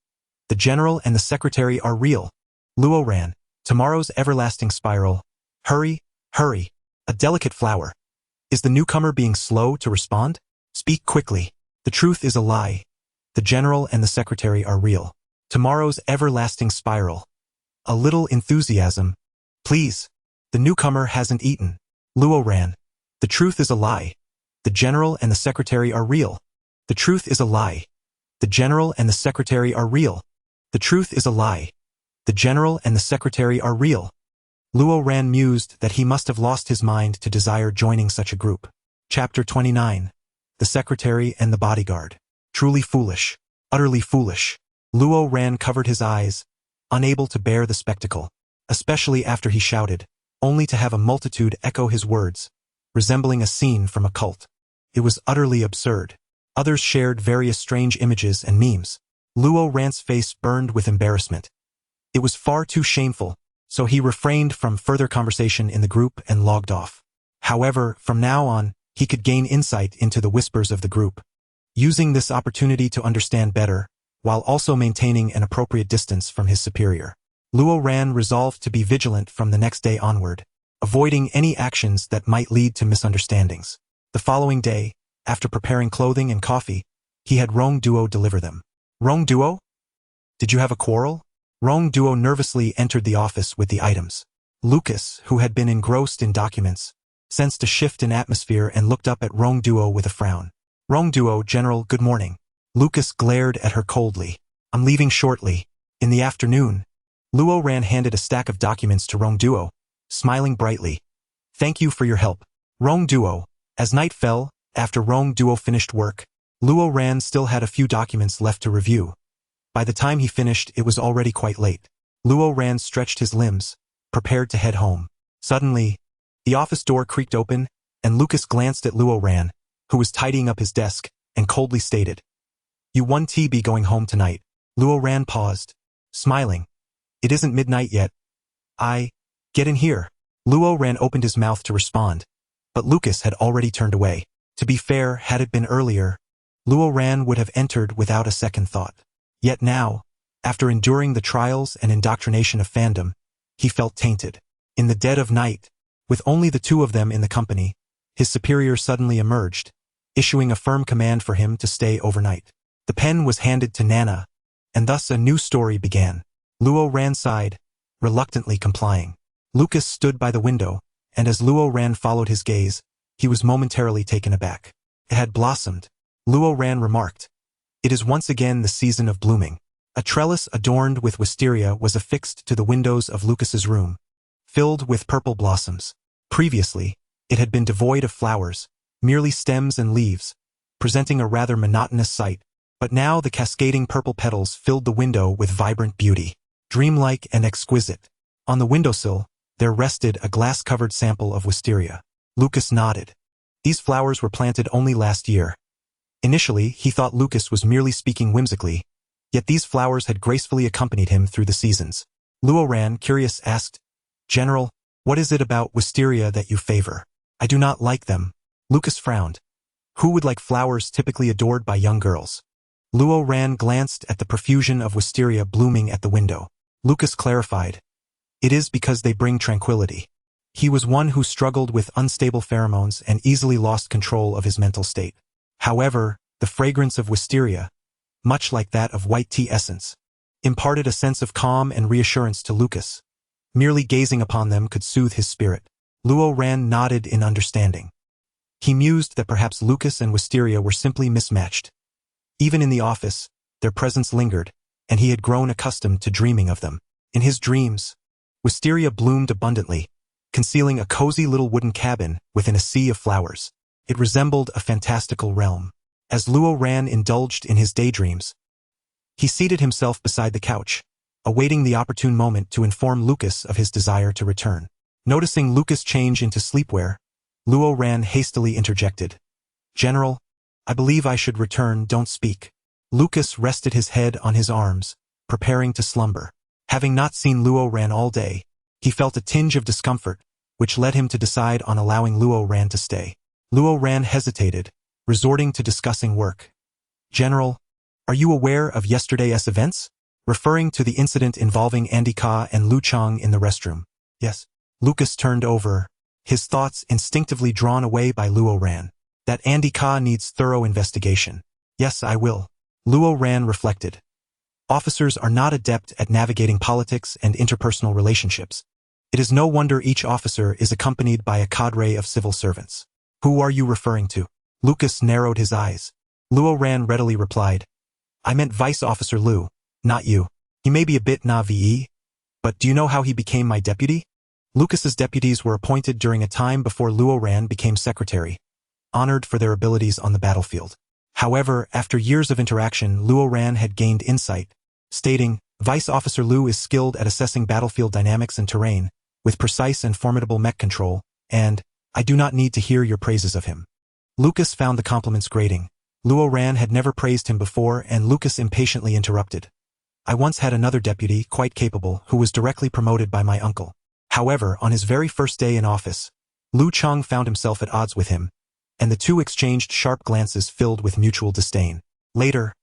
The general and the secretary are real. Luo Ran. Tomorrow's everlasting spiral. Hurry, hurry. A delicate flower. Is the newcomer being slow to respond? Speak quickly. The truth is a lie. The general and the secretary are real. Tomorrow's everlasting spiral. A little enthusiasm. Please. The newcomer hasn't eaten. Luo Ran. The truth is a lie. The general and the secretary are real. The truth is a lie. The general and the secretary are real. The truth is a lie. The general and the secretary are real. Luo Ran mused that he must have lost his mind to desire joining such a group. Chapter 29. The Secretary and the Bodyguard. Truly foolish. Utterly foolish. Luo Ran covered his eyes, unable to bear the spectacle, especially after he shouted, only to have a multitude echo his words, resembling a scene from a cult. It was utterly absurd. Others shared various strange images and memes. Luo Ran's face burned with embarrassment. It was far too shameful, so he refrained from further conversation in the group and logged off. However, from now on, he could gain insight into the whispers of the group. Using this opportunity to understand better, while also maintaining an appropriate distance from his superior, Luo Ran resolved to be vigilant from the next day onward, avoiding any actions that might lead to misunderstandings. The following day, after preparing clothing and coffee, he had Rong Duo deliver them. Rong Duo? Did you have a quarrel? Rong Duo nervously entered the office with the items. Lucas, who had been engrossed in documents, sensed a shift in atmosphere and looked up at Rong Duo with a frown. Rong Duo, General, good morning. Lucas glared at her coldly. I'm leaving shortly. In the afternoon, Luo Ran handed a stack of documents to Rong Duo, smiling brightly. Thank you for your help. Rong Duo. As night fell, after Rong Duo finished work, Luo Ran still had a few documents left to review. By the time he finished, it was already quite late. Luo Ran stretched his limbs, prepared to head home. Suddenly, the office door creaked open, and Lucas glanced at Luo Ran, who was tidying up his desk, and coldly stated, You 1T be going home tonight. Luo Ran paused, smiling. It isn't midnight yet. Get in here. Luo Ran opened his mouth to respond, but Lucas had already turned away. To be fair, had it been earlier, Luo Ran would have entered without a second thought. Yet now, after enduring the trials and indoctrination of fandom, he felt tainted. In the dead of night, with only the two of them in the company, his superior suddenly emerged, issuing a firm command for him to stay overnight. The pen was handed to Nana, and thus a new story began. Luo Ran sighed, reluctantly complying. Lucas stood by the window, and as Luo Ran followed his gaze, he was momentarily taken aback. It had blossomed. Luo Ran remarked. It is once again the season of blooming. A trellis adorned with wisteria was affixed to the windows of Lucas's room, filled with purple blossoms. Previously, it had been devoid of flowers, merely stems and leaves, presenting a rather monotonous sight, but now the cascading purple petals filled the window with vibrant beauty, dreamlike and exquisite. On the windowsill, there rested a glass-covered sample of wisteria. Lucas nodded. These flowers were planted only last year. Initially, he thought Lucas was merely speaking whimsically, yet these flowers had gracefully accompanied him through the seasons. Luo Ran, curious, asked, General, what is it about wisteria that you favor? I do not like them. Lucas frowned. Who would like flowers typically adored by young girls? Luo Ran glanced at the profusion of wisteria blooming at the window. Lucas clarified. It is because they bring tranquility. He was one who struggled with unstable pheromones and easily lost control of his mental state. However, the fragrance of wisteria, much like that of white tea essence, imparted a sense of calm and reassurance to Lucas. Merely gazing upon them could soothe his spirit. Luo Ran nodded in understanding. He mused that perhaps Lucas and wisteria were simply mismatched. Even in the office, their presence lingered, and he had grown accustomed to dreaming of them. In his dreams, wisteria bloomed abundantly, concealing a cozy little wooden cabin within a sea of flowers. It resembled a fantastical realm. As Luo Ran indulged in his daydreams, he seated himself beside the couch, awaiting the opportune moment to inform Lucas of his desire to return. Noticing Lucas change into sleepwear, Luo Ran hastily interjected. General, I believe I should return, don't speak. Lucas rested his head on his arms, preparing to slumber. Having not seen Luo Ran all day, he felt a tinge of discomfort, which led him to decide on allowing Luo Ran to stay. Luo Ran hesitated, resorting to discussing work. General, are you aware of yesterday's events? Referring to the incident involving Andy Ka and Lu Chang in the restroom. Yes. Lucas turned over, his thoughts instinctively drawn away by Luo Ran. That Andy Ka needs thorough investigation. Yes, I will. Luo Ran reflected. Officers are not adept at navigating politics and interpersonal relationships. It is no wonder each officer is accompanied by a cadre of civil servants. Who are you referring to? Lucas narrowed his eyes. Luo Ran readily replied. I meant Vice Officer Lu, not you. He may be a bit naive, but do you know how he became my deputy? Lucas's deputies were appointed during a time before Luo Ran became secretary, honored for their abilities on the battlefield. However, after years of interaction, Luo Ran had gained insight, stating, Vice Officer Lu is skilled at assessing battlefield dynamics and terrain, with precise and formidable mech control, and I do not need to hear your praises of him. Lucas found the compliments grating. Luo Ran had never praised him before, and Lucas impatiently interrupted. I once had another deputy, quite capable, who was directly promoted by my uncle. However, on his very first day in office, Lu Chang found himself at odds with him, and the two exchanged sharp glances filled with mutual disdain. Later,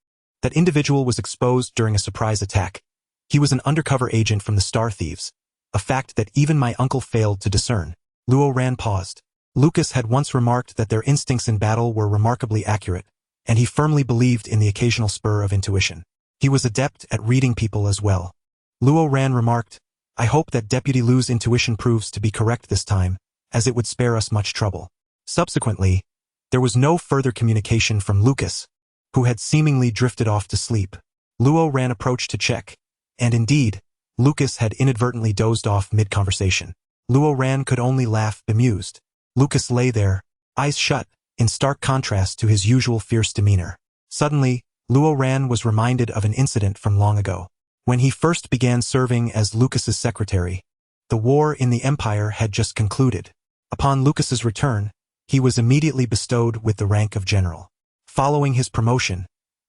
that individual was exposed during a surprise attack. He was an undercover agent from the Star Thieves, a fact that even my uncle failed to discern. Luo Ran paused. Lucas had once remarked that their instincts in battle were remarkably accurate, and he firmly believed in the occasional spur of intuition. He was adept at reading people as well. Luo Ran remarked, "I hope that Deputy Lu's intuition proves to be correct this time, as it would spare us much trouble." Subsequently, there was no further communication from Lucas, who had seemingly drifted off to sleep. Luo Ran approached to check, and indeed, Lucas had inadvertently dozed off mid-conversation. Luo Ran could only laugh, bemused. Lucas lay there, eyes shut, in stark contrast to his usual fierce demeanor. Suddenly, Luo Ran was reminded of an incident from long ago. When he first began serving as Lucas's secretary, the war in the Empire had just concluded. Upon Lucas's return, he was immediately bestowed with the rank of general. Following his promotion,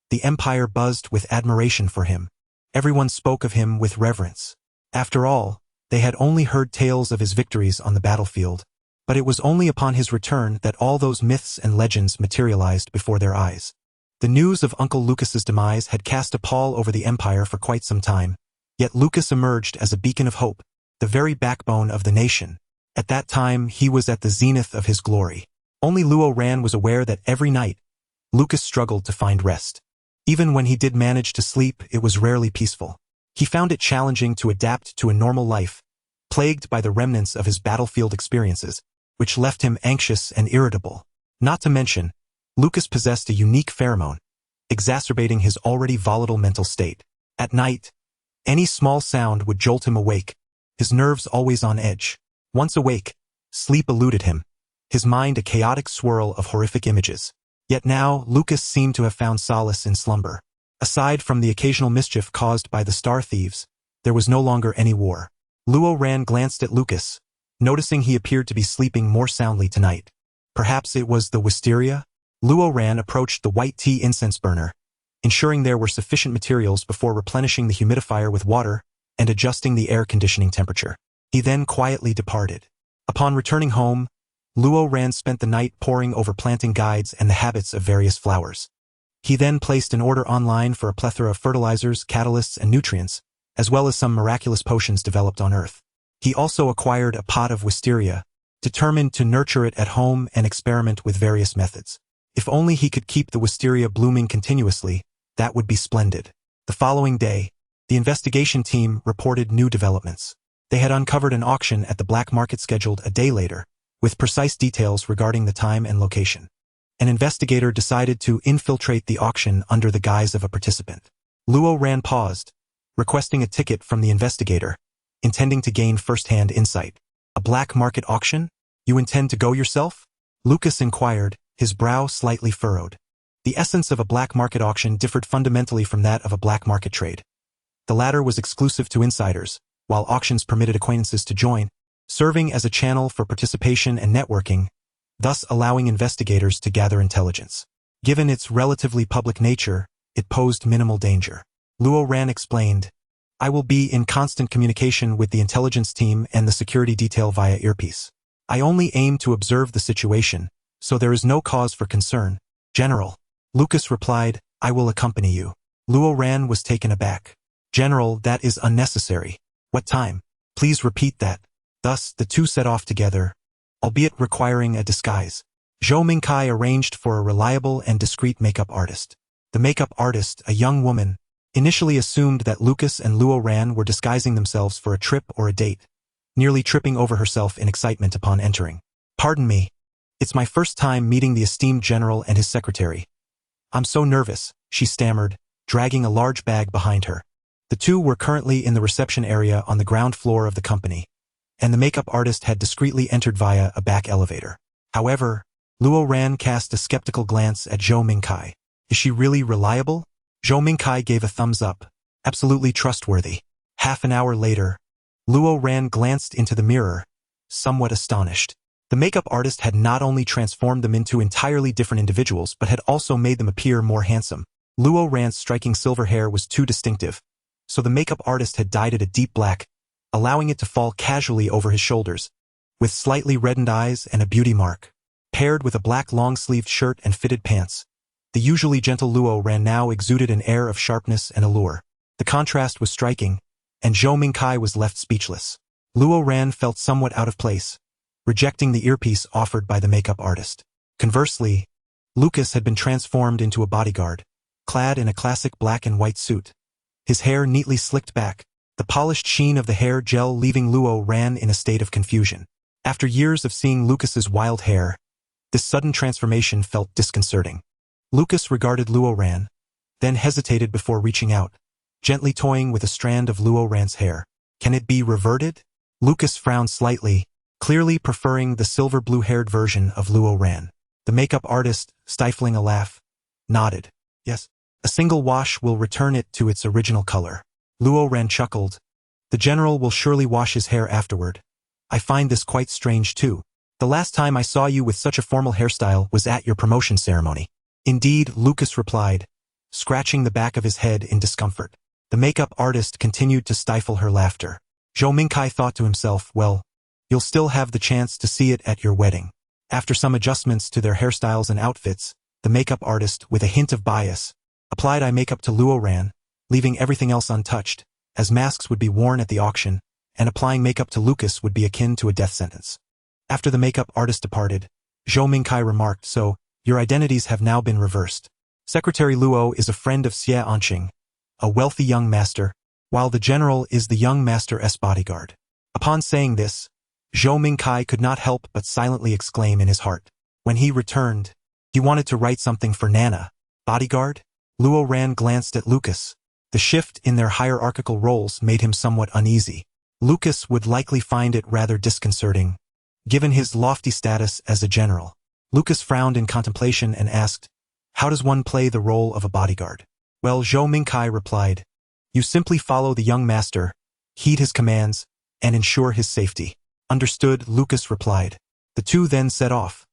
the Empire buzzed with admiration for him. Everyone spoke of him with reverence. After all, they had only heard tales of his victories on the battlefield, but it was only upon his return that all those myths and legends materialized before their eyes. The news of Uncle Lucas's demise had cast a pall over the Empire for quite some time, yet Lucas emerged as a beacon of hope, the very backbone of the nation. At that time, he was at the zenith of his glory. Only Luo Ran was aware that every night, Lucas struggled to find rest. Even when he did manage to sleep, it was rarely peaceful. He found it challenging to adapt to a normal life, plagued by the remnants of his battlefield experiences, which left him anxious and irritable. Not to mention, Lucas possessed a unique pheromone, exacerbating his already volatile mental state. At night, any small sound would jolt him awake, his nerves always on edge. Once awake, sleep eluded him, his mind a chaotic swirl of horrific images. Yet now, Lucas seemed to have found solace in slumber. Aside from the occasional mischief caused by the Star Thieves, there was no longer any war. Luo Ran glanced at Lucas, noticing he appeared to be sleeping more soundly tonight. Perhaps it was the wisteria? Luo Ran approached the white tea incense burner, ensuring there were sufficient materials before replenishing the humidifier with water and adjusting the air conditioning temperature. He then quietly departed. Upon returning home, Luo Ran spent the night poring over planting guides and the habits of various flowers. He then placed an order online for a plethora of fertilizers, catalysts, and nutrients, as well as some miraculous potions developed on Earth. He also acquired a pot of wisteria, determined to nurture it at home and experiment with various methods. If only he could keep the wisteria blooming continuously, that would be splendid. The following day, the investigation team reported new developments. They had uncovered an auction at the black market scheduled a day later, with precise details regarding the time and location. An investigator decided to infiltrate the auction under the guise of a participant. Luo Ran paused, requesting a ticket from the investigator, intending to gain first-hand insight. "A black market auction? You intend to go yourself?" Lucas inquired, his brow slightly furrowed. The essence of a black market auction differed fundamentally from that of a black market trade. The latter was exclusive to insiders, while auctions permitted acquaintances to join, serving as a channel for participation and networking, thus allowing investigators to gather intelligence. Given its relatively public nature, it posed minimal danger. Luo Ran explained, "I will be in constant communication with the intelligence team and the security detail via earpiece. I only aim to observe the situation, so there is no cause for concern, General." Lucas replied, "I will accompany you." Luo Ran was taken aback. "General, that is unnecessary. What time? Please repeat that." Thus, the two set off together, albeit requiring a disguise. Zhou Mingkai arranged for a reliable and discreet makeup artist. The makeup artist, a young woman, initially assumed that Lucas and Luo Ran were disguising themselves for a trip or a date, nearly tripping over herself in excitement upon entering. "Pardon me. It's my first time meeting the esteemed general and his secretary. I'm so nervous," she stammered, dragging a large bag behind her. The two were currently in the reception area on the ground floor of the company, and the makeup artist had discreetly entered via a back elevator. However, Luo Ran cast a skeptical glance at Zhou Mingkai. "Is she really reliable?" Zhou Mingkai gave a thumbs up. "Absolutely trustworthy." Half an hour later, Luo Ran glanced into the mirror, somewhat astonished. The makeup artist had not only transformed them into entirely different individuals but had also made them appear more handsome. Luo Ran's striking silver hair was too distinctive, so the makeup artist had dyed it a deep black, allowing it to fall casually over his shoulders, with slightly reddened eyes and a beauty mark. Paired with a black long-sleeved shirt and fitted pants, the usually gentle Luo Ran now exuded an air of sharpness and allure. The contrast was striking, and Zhou Mingkai was left speechless. Luo Ran felt somewhat out of place, rejecting the earpiece offered by the makeup artist. Conversely, Lucas had been transformed into a bodyguard, clad in a classic black and white suit. His hair neatly slicked back, the polished sheen of the hair gel leaving Luo Ran in a state of confusion. After years of seeing Lucas's wild hair, this sudden transformation felt disconcerting. Lucas regarded Luo Ran, then hesitated before reaching out, gently toying with a strand of Luo Ran's hair. Can it be reverted? Lucas frowned slightly, clearly preferring the silver blue-haired version of Luo Ran. The makeup artist, stifling a laugh, nodded. Yes, a single wash will return it to its original color. Luo Ran chuckled. The general will surely wash his hair afterward. I find this quite strange too. The last time I saw you with such a formal hairstyle was at your promotion ceremony. Indeed, Lucas replied, scratching the back of his head in discomfort. The makeup artist continued to stifle her laughter. Zhou Mingkai thought to himself, well, you'll still have the chance to see it at your wedding. After some adjustments to their hairstyles and outfits, the makeup artist, with a hint of bias, applied eye makeup to Luo Ran, leaving everything else untouched, as masks would be worn at the auction, and applying makeup to Lucas would be akin to a death sentence. After the makeup artist departed, Zhou Mingkai remarked, so, your identities have now been reversed. Secretary Luo is a friend of Xie Anqing, a wealthy young master, while the general is the young master's bodyguard. Upon saying this, Zhou Mingkai could not help but silently exclaim in his heart. When he returned, he wanted to write something for Nana. Bodyguard? Luo Ran glanced at Lucas. The shift in their hierarchical roles made him somewhat uneasy. Lucas would likely find it rather disconcerting, given his lofty status as a general. Lucas frowned in contemplation and asked, how does one play the role of a bodyguard? Well, Zhou Mingkai replied, you simply follow the young master, heed his commands, and ensure his safety. Understood, Lucas replied. The two then set off.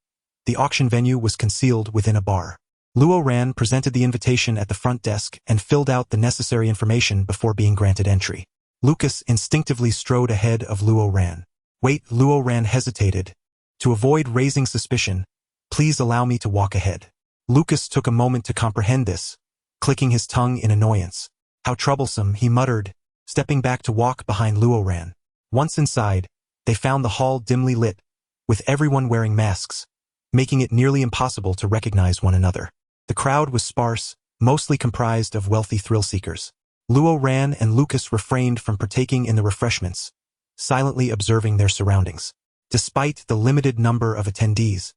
The auction venue was concealed within a bar. Luo Ran presented the invitation at the front desk and filled out the necessary information before being granted entry. Lucas instinctively strode ahead of Luo Ran. Wait, Luo Ran hesitated. To avoid raising suspicion, please allow me to walk ahead. Lucas took a moment to comprehend this, clicking his tongue in annoyance. How troublesome, he muttered, stepping back to walk behind Luo Ran. Once inside, they found the hall dimly lit, with everyone wearing masks, making it nearly impossible to recognize one another. The crowd was sparse, mostly comprised of wealthy thrill-seekers. Luo Ran and Lucas refrained from partaking in the refreshments, silently observing their surroundings. Despite the limited number of attendees,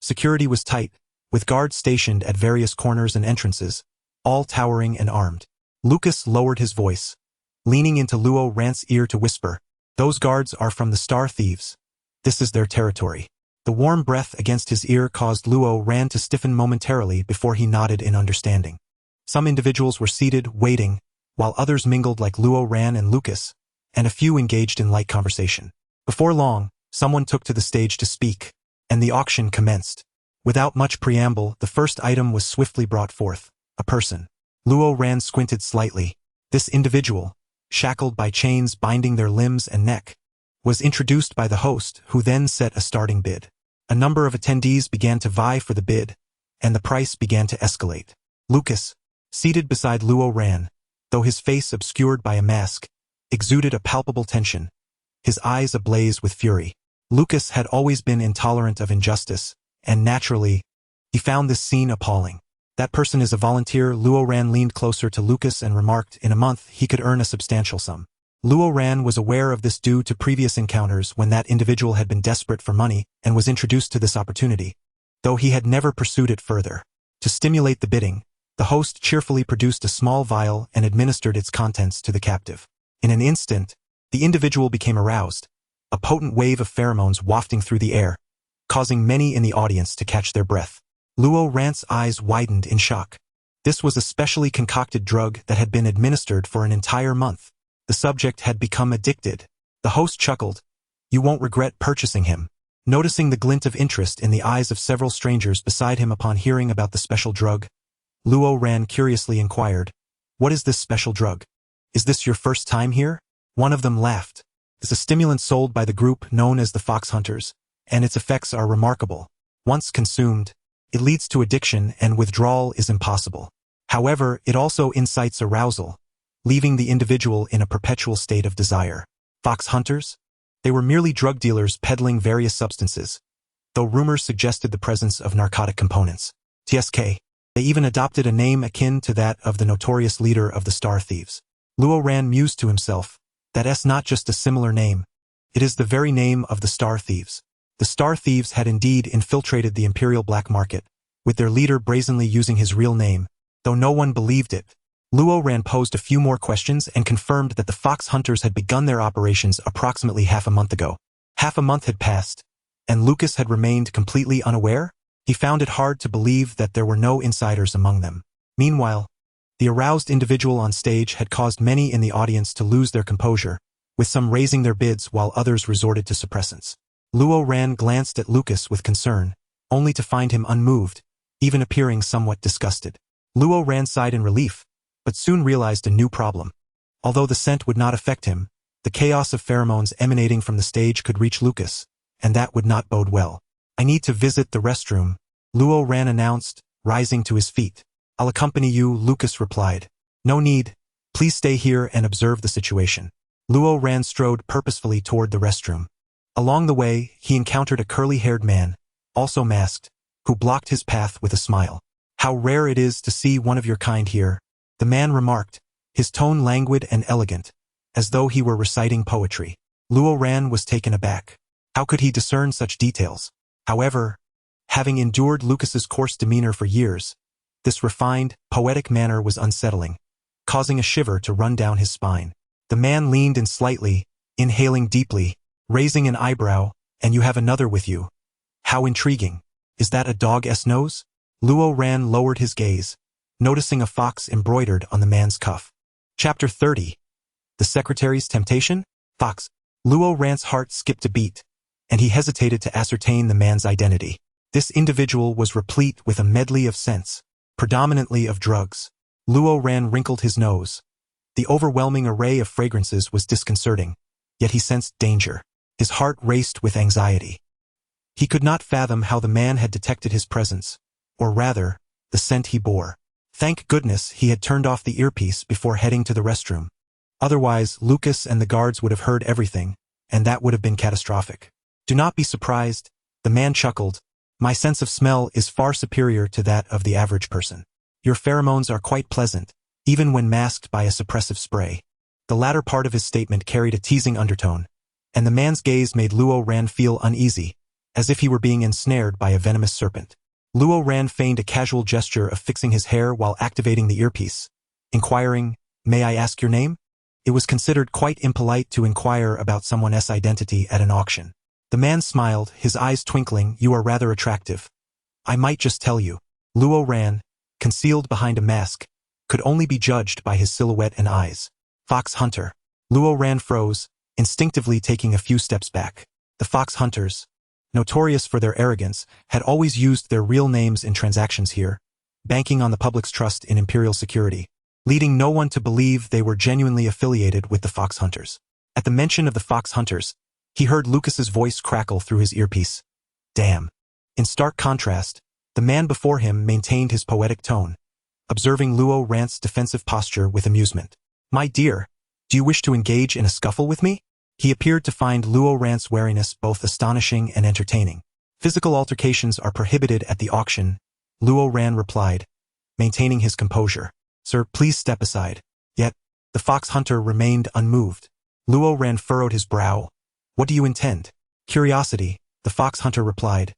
security was tight, with guards stationed at various corners and entrances, all towering and armed. Lucas lowered his voice, leaning into Luo Ran's ear to whisper, those guards are from the Star Thieves. This is their territory. The warm breath against his ear caused Luo Ran to stiffen momentarily before he nodded in understanding. Some individuals were seated, waiting, while others mingled like Luo Ran and Lucas, and a few engaged in light conversation. Before long, someone took to the stage to speak, and the auction commenced. Without much preamble, the first item was swiftly brought forth, a person. Luo Ran squinted slightly. This individual, shackled by chains binding their limbs and neck, was introduced by the host, who then set a starting bid. A number of attendees began to vie for the bid, and the price began to escalate. Lucas, seated beside Luo Ran, though his face obscured by a mask, exuded a palpable tension, his eyes ablaze with fury. Lucas had always been intolerant of injustice, and naturally, he found this scene appalling. That person is a volunteer. Luo Ran leaned closer to Lucas and remarked, in a month he could earn a substantial sum. Luo Ran was aware of this due to previous encounters when that individual had been desperate for money and was introduced to this opportunity, though he had never pursued it further. To stimulate the bidding, the host cheerfully produced a small vial and administered its contents to the captive. In an instant, the individual became aroused, a potent wave of pheromones wafting through the air, causing many in the audience to catch their breath. Luo Ran's eyes widened in shock. This was a specially concocted drug that had been administered for an entire month. The subject had become addicted. The host chuckled. You won't regret purchasing him. Noticing the glint of interest in the eyes of several strangers beside him upon hearing about the special drug, Luo Ran curiously inquired, what is this special drug? Is this your first time here? One of them laughed. It's a stimulant sold by the group known as the Fox Hunters, and its effects are remarkable. Once consumed, it leads to addiction and withdrawal is impossible. However, it also incites arousal, leaving the individual in a perpetual state of desire. Fox hunters? They were merely drug dealers peddling various substances, though rumors suggested the presence of narcotic components. TSK. They even adopted a name akin to that of the notorious leader of the Star Thieves. Luo Ran mused to himself, that's not just a similar name. It is the very name of the Star Thieves. The Star Thieves had indeed infiltrated the imperial black market, with their leader brazenly using his real name, though no one believed it. Luo Ran posed a few more questions and confirmed that the Fox Hunters had begun their operations approximately half a month ago. Half a month had passed, and Lucas had remained completely unaware? He found it hard to believe that there were no insiders among them. Meanwhile, the aroused individual on stage had caused many in the audience to lose their composure, with some raising their bids while others resorted to suppressants. Luo Ran glanced at Lucas with concern, only to find him unmoved, even appearing somewhat disgusted. Luo Ran sighed in relief, but soon realized a new problem. Although the scent would not affect him, the chaos of pheromones emanating from the stage could reach Lucas, and that would not bode well. I need to visit the restroom, Luo Ran announced, rising to his feet. I'll accompany you, Lucas replied. No need, please stay here and observe the situation. Luo Ran strode purposefully toward the restroom. Along the way, he encountered a curly-haired man, also masked, who blocked his path with a smile. How rare it is to see one of your kind here, the man remarked, his tone languid and elegant, as though he were reciting poetry. Luo Ran was taken aback. How could he discern such details? However, having endured Lucas's coarse demeanor for years, this refined, poetic manner was unsettling, causing a shiver to run down his spine. The man leaned in slightly, inhaling deeply, raising an eyebrow, and you have another with you. How intriguing. Is that a dog's nose? Luo Ran lowered his gaze, noticing a fox embroidered on the man's cuff. Chapter 30. The Secretary's Temptation? Fox. Luo Ran's heart skipped a beat, and he hesitated to ascertain the man's identity. This individual was replete with a medley of scents, predominantly of drugs. Luo Ran wrinkled his nose. The overwhelming array of fragrances was disconcerting, yet he sensed danger. His heart raced with anxiety. He could not fathom how the man had detected his presence, or rather, the scent he bore. Thank goodness he had turned off the earpiece before heading to the restroom. Otherwise, Lucas and the guards would have heard everything, and that would have been catastrophic. Do not be surprised, the man chuckled. My sense of smell is far superior to that of the average person. Your pheromones are quite pleasant, even when masked by a suppressive spray. The latter part of his statement carried a teasing undertone, and the man's gaze made Luo Ran feel uneasy, as if he were being ensnared by a venomous serpent. Luo Ran feigned a casual gesture of fixing his hair while activating the earpiece, inquiring, "May I ask your name?" It was considered quite impolite to inquire about someone's identity at an auction. The man smiled, his eyes twinkling. You are rather attractive. I might just tell you. Luo Ran, concealed behind a mask, could only be judged by his silhouette and eyes. Fox Hunter. Luo Ran froze, instinctively taking a few steps back. The Fox Hunters, notorious for their arrogance, had always used their real names in transactions here, banking on the public's trust in imperial security, leading no one to believe they were genuinely affiliated with the Fox Hunters. At the mention of the Fox Hunters, he heard Lucas's voice crackle through his earpiece. Damn. In stark contrast, the man before him maintained his poetic tone, observing Luo Ran's defensive posture with amusement. My dear, do you wish to engage in a scuffle with me? He appeared to find Luo Ran's wariness both astonishing and entertaining. Physical altercations are prohibited at the auction, Luo Ran replied, maintaining his composure. Sir, please step aside. Yet, the Fox Hunter remained unmoved. Luo Ran furrowed his brow. What do you intend? Curiosity, the Fox Hunter replied,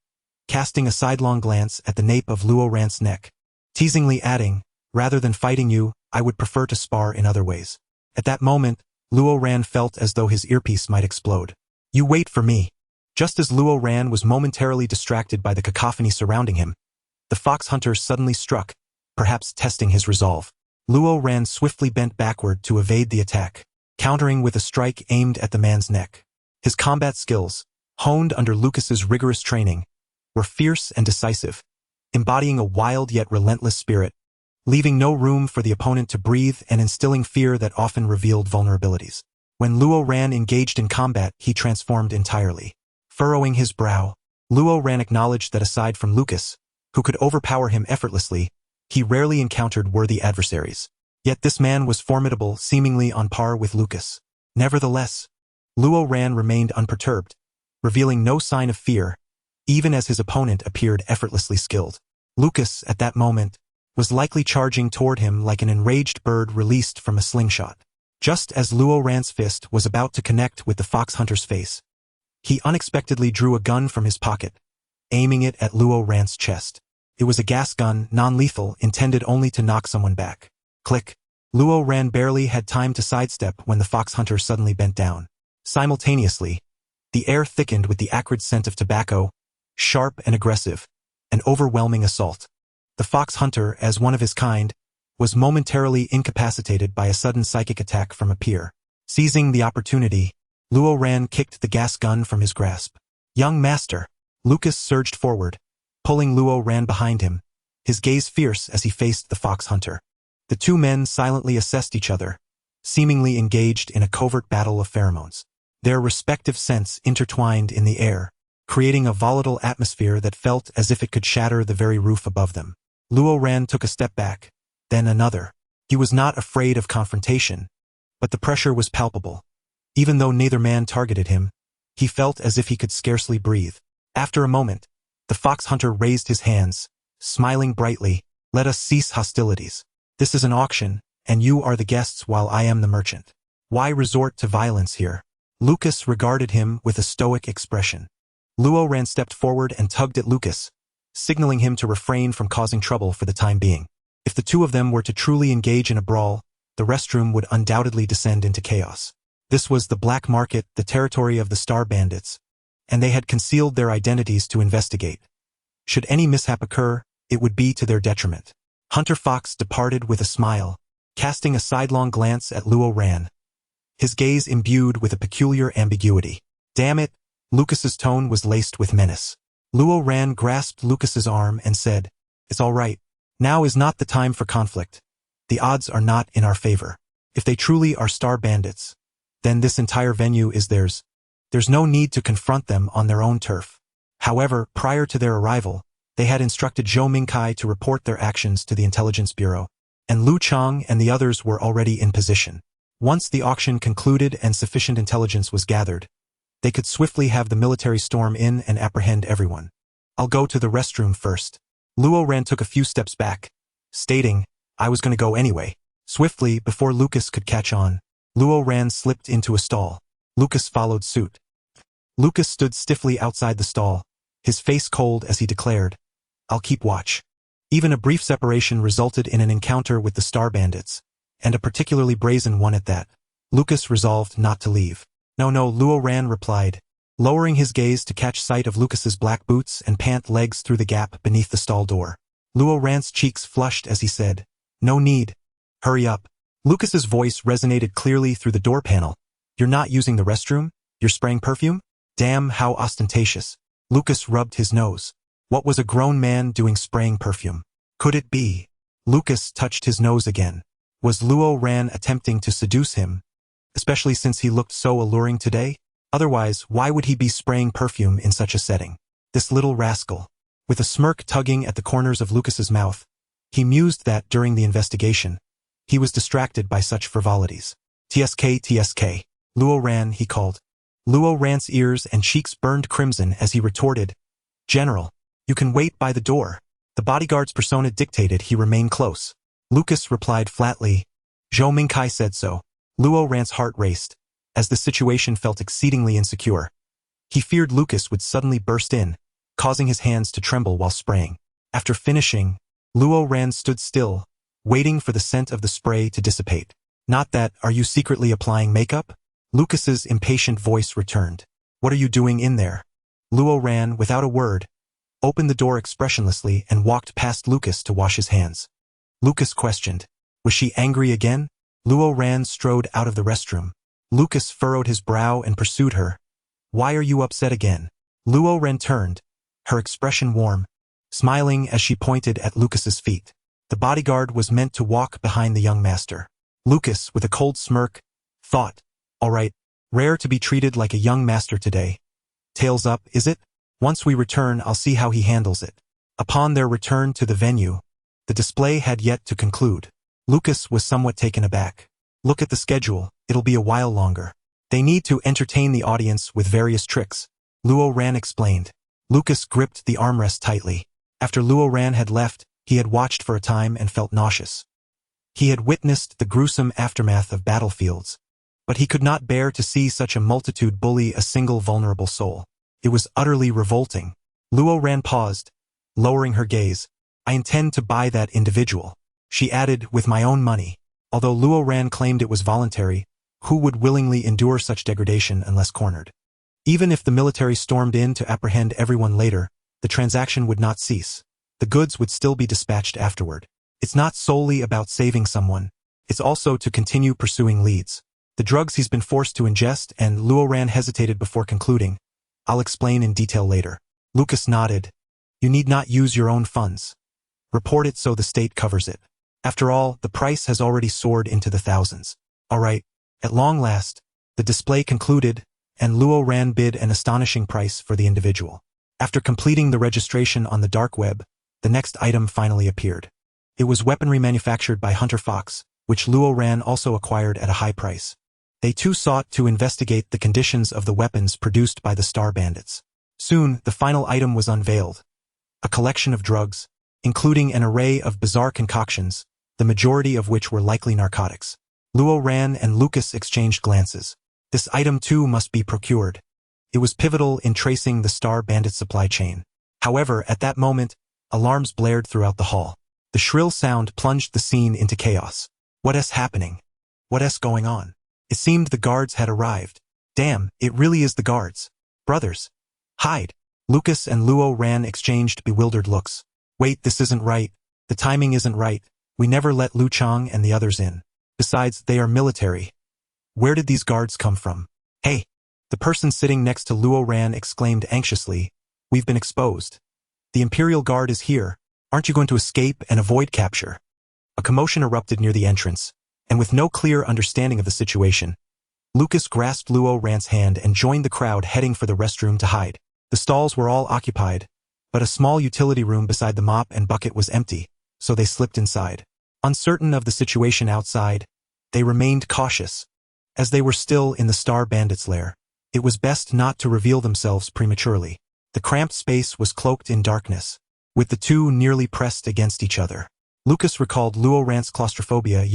casting a sidelong glance at the nape of Luo Ran's neck, teasingly adding, rather than fighting you, I would prefer to spar in other ways. At that moment, Luo Ran felt as though his earpiece might explode. You wait for me. Just as Luo Ran was momentarily distracted by the cacophony surrounding him, the Fox Hunter suddenly struck, perhaps testing his resolve. Luo Ran swiftly bent backward to evade the attack, countering with a strike aimed at the man's neck. His combat skills, honed under Lucas's rigorous training, were fierce and decisive, embodying a wild yet relentless spirit, leaving no room for the opponent to breathe and instilling fear that often revealed vulnerabilities. When Luo Ran engaged in combat, he transformed entirely. Furrowing his brow, Luo Ran acknowledged that aside from Lucas, who could overpower him effortlessly, he rarely encountered worthy adversaries. Yet this man was formidable, seemingly on par with Lucas. Nevertheless, Luo Ran remained unperturbed, revealing no sign of fear, even as his opponent appeared effortlessly skilled. Lucas, at that moment, was likely charging toward him like an enraged bird released from a slingshot. Just as Luo Ran's fist was about to connect with the fox hunter's face, he unexpectedly drew a gun from his pocket, aiming it at Luo Ran's chest. It was a gas gun, non-lethal, intended only to knock someone back. Click. Luo Ran barely had time to sidestep when the fox hunter suddenly bent down. Simultaneously, the air thickened with the acrid scent of tobacco, sharp and aggressive, an overwhelming assault. The fox hunter, as one of his kind, was momentarily incapacitated by a sudden psychic attack from a peer. Seizing the opportunity, Luo Ran kicked the gas gun from his grasp. Young master! Lucas surged forward, pulling Luo Ran behind him, his gaze fierce as he faced the fox hunter. The two men silently assessed each other, seemingly engaged in a covert battle of pheromones. Their respective scents intertwined in the air, creating a volatile atmosphere that felt as if it could shatter the very roof above them. Luo Ran took a step back, then another. He was not afraid of confrontation, but the pressure was palpable. Even though neither man targeted him, he felt as if he could scarcely breathe. After a moment, the fox hunter raised his hands, smiling brightly. Let us cease hostilities. This is an auction, and you are the guests while I am the merchant. Why resort to violence here? Lucas regarded him with a stoic expression. Luo Ran stepped forward and tugged at Lucas, signaling him to refrain from causing trouble for the time being. If the two of them were to truly engage in a brawl, the restroom would undoubtedly descend into chaos. This was the black market, the territory of the Star Bandits, and they had concealed their identities to investigate. Should any mishap occur, it would be to their detriment. Hunter Fox departed with a smile, casting a sidelong glance at Luo Ran, his gaze imbued with a peculiar ambiguity. Damn it! Lucas's tone was laced with menace. Luo Ran grasped Lucas's arm and said, It's all right. Now is not the time for conflict. The odds are not in our favor. If they truly are Star Bandits, then this entire venue is theirs. There's no need to confront them on their own turf. However, prior to their arrival, they had instructed Zhou Mingkai to report their actions to the Intelligence Bureau, and Lu Chang and the others were already in position. Once the auction concluded and sufficient intelligence was gathered, they could swiftly have the military storm in and apprehend everyone. I'll go to the restroom first. Luo Ran took a few steps back, stating, I was going to go anyway. Swiftly, before Lucas could catch on, Luo Ran slipped into a stall. Lucas followed suit. Lucas stood stiffly outside the stall, his face cold as he declared, I'll keep watch. Even a brief separation resulted in an encounter with the Star Bandits, and a particularly brazen one at that. Lucas resolved not to leave. No, Luo Ran replied, lowering his gaze to catch sight of Lucas's black boots and pant legs through the gap beneath the stall door. Luo Ran's cheeks flushed as he said, No need. Hurry up. Lucas's voice resonated clearly through the door panel. You're not using the restroom? You're spraying perfume? Damn, how ostentatious. Lucas rubbed his nose. What was a grown man doing spraying perfume? Could it be? Lucas touched his nose again. Was Luo Ran attempting to seduce him? Especially since he looked so alluring today? Otherwise, why would he be spraying perfume in such a setting? This little rascal. With a smirk tugging at the corners of Lucas's mouth, he mused that during the investigation, he was distracted by such frivolities. TSK. Luo Ran, he called. Luo Ran's ears and cheeks burned crimson as he retorted, General, you can wait by the door. The bodyguard's persona dictated he remain close. Lucas replied flatly, Zhou Mingkai said so. Luo Ran's heart raced, as the situation felt exceedingly insecure. He feared Lucas would suddenly burst in, causing his hands to tremble while spraying. After finishing, Luo Ran stood still, waiting for the scent of the spray to dissipate. Not that, are you secretly applying makeup? Lucas's impatient voice returned. What are you doing in there? Luo Ran, without a word, opened the door expressionlessly and walked past Lucas to wash his hands. Lucas questioned, was she angry again? Luo Ran strode out of the restroom. Lucas furrowed his brow and pursued her. Why are you upset again? Luo Ran turned, her expression warm, smiling as she pointed at Lucas's feet. The bodyguard was meant to walk behind the young master. Lucas, with a cold smirk, thought, all right, rare to be treated like a young master today. Tails up, is it? Once we return, I'll see how he handles it. Upon their return to the venue, the display had yet to conclude. Lucas was somewhat taken aback. Look at the schedule, it'll be a while longer. They need to entertain the audience with various tricks, Luo Ran explained. Lucas gripped the armrest tightly. After Luo Ran had left, he had watched for a time and felt nauseous. He had witnessed the gruesome aftermath of battlefields, but he could not bear to see such a multitude bully a single vulnerable soul. It was utterly revolting. Luo Ran paused, lowering her gaze. I intend to buy that individual, she added, with my own money. Although Luo Ran claimed it was voluntary, who would willingly endure such degradation unless cornered? Even if the military stormed in to apprehend everyone later, the transaction would not cease. The goods would still be dispatched afterward. It's not solely about saving someone, it's also to continue pursuing leads. The drugs he's been forced to ingest, and Luo Ran hesitated before concluding. I'll explain in detail later. Lucas nodded. You need not use your own funds. Report it so the state covers it. After all, the price has already soared into the thousands. All right. At long last, the display concluded, and Luo Ran bid an astonishing price for the individual. After completing the registration on the dark web, the next item finally appeared. It was weaponry manufactured by Hunter Fox, which Luo Ran also acquired at a high price. They too sought to investigate the conditions of the weapons produced by the Star Bandits. Soon, the final item was unveiled. A collection of drugs, including an array of bizarre concoctions, the majority of which were likely narcotics. Luo Ran and Lucas exchanged glances. This item too must be procured. It was pivotal in tracing the Star Bandit supply chain. However, at that moment, alarms blared throughout the hall. The shrill sound plunged the scene into chaos. What is happening? What is going on? It seemed the guards had arrived. Damn, it really is the guards. Brothers, hide. Lucas and Luo Ran exchanged bewildered looks. Wait, this isn't right. The timing isn't right. We never let Lu Chang and the others in. Besides, they are military. Where did these guards come from? Hey! The person sitting next to Luo Ran exclaimed anxiously. We've been exposed. The Imperial Guard is here. Aren't you going to escape and avoid capture? A commotion erupted near the entrance, and with no clear understanding of the situation, Lucas grasped Luo Ran's hand and joined the crowd heading for the restroom to hide. The stalls were all occupied, but a small utility room beside the mop and bucket was empty, so they slipped inside. Uncertain of the situation outside, they remained cautious. As they were still in the Star Bandits' lair, it was best not to reveal themselves prematurely. The cramped space was cloaked in darkness, with the two nearly pressed against each other. Lucas recalled Luo Ran's claustrophobia.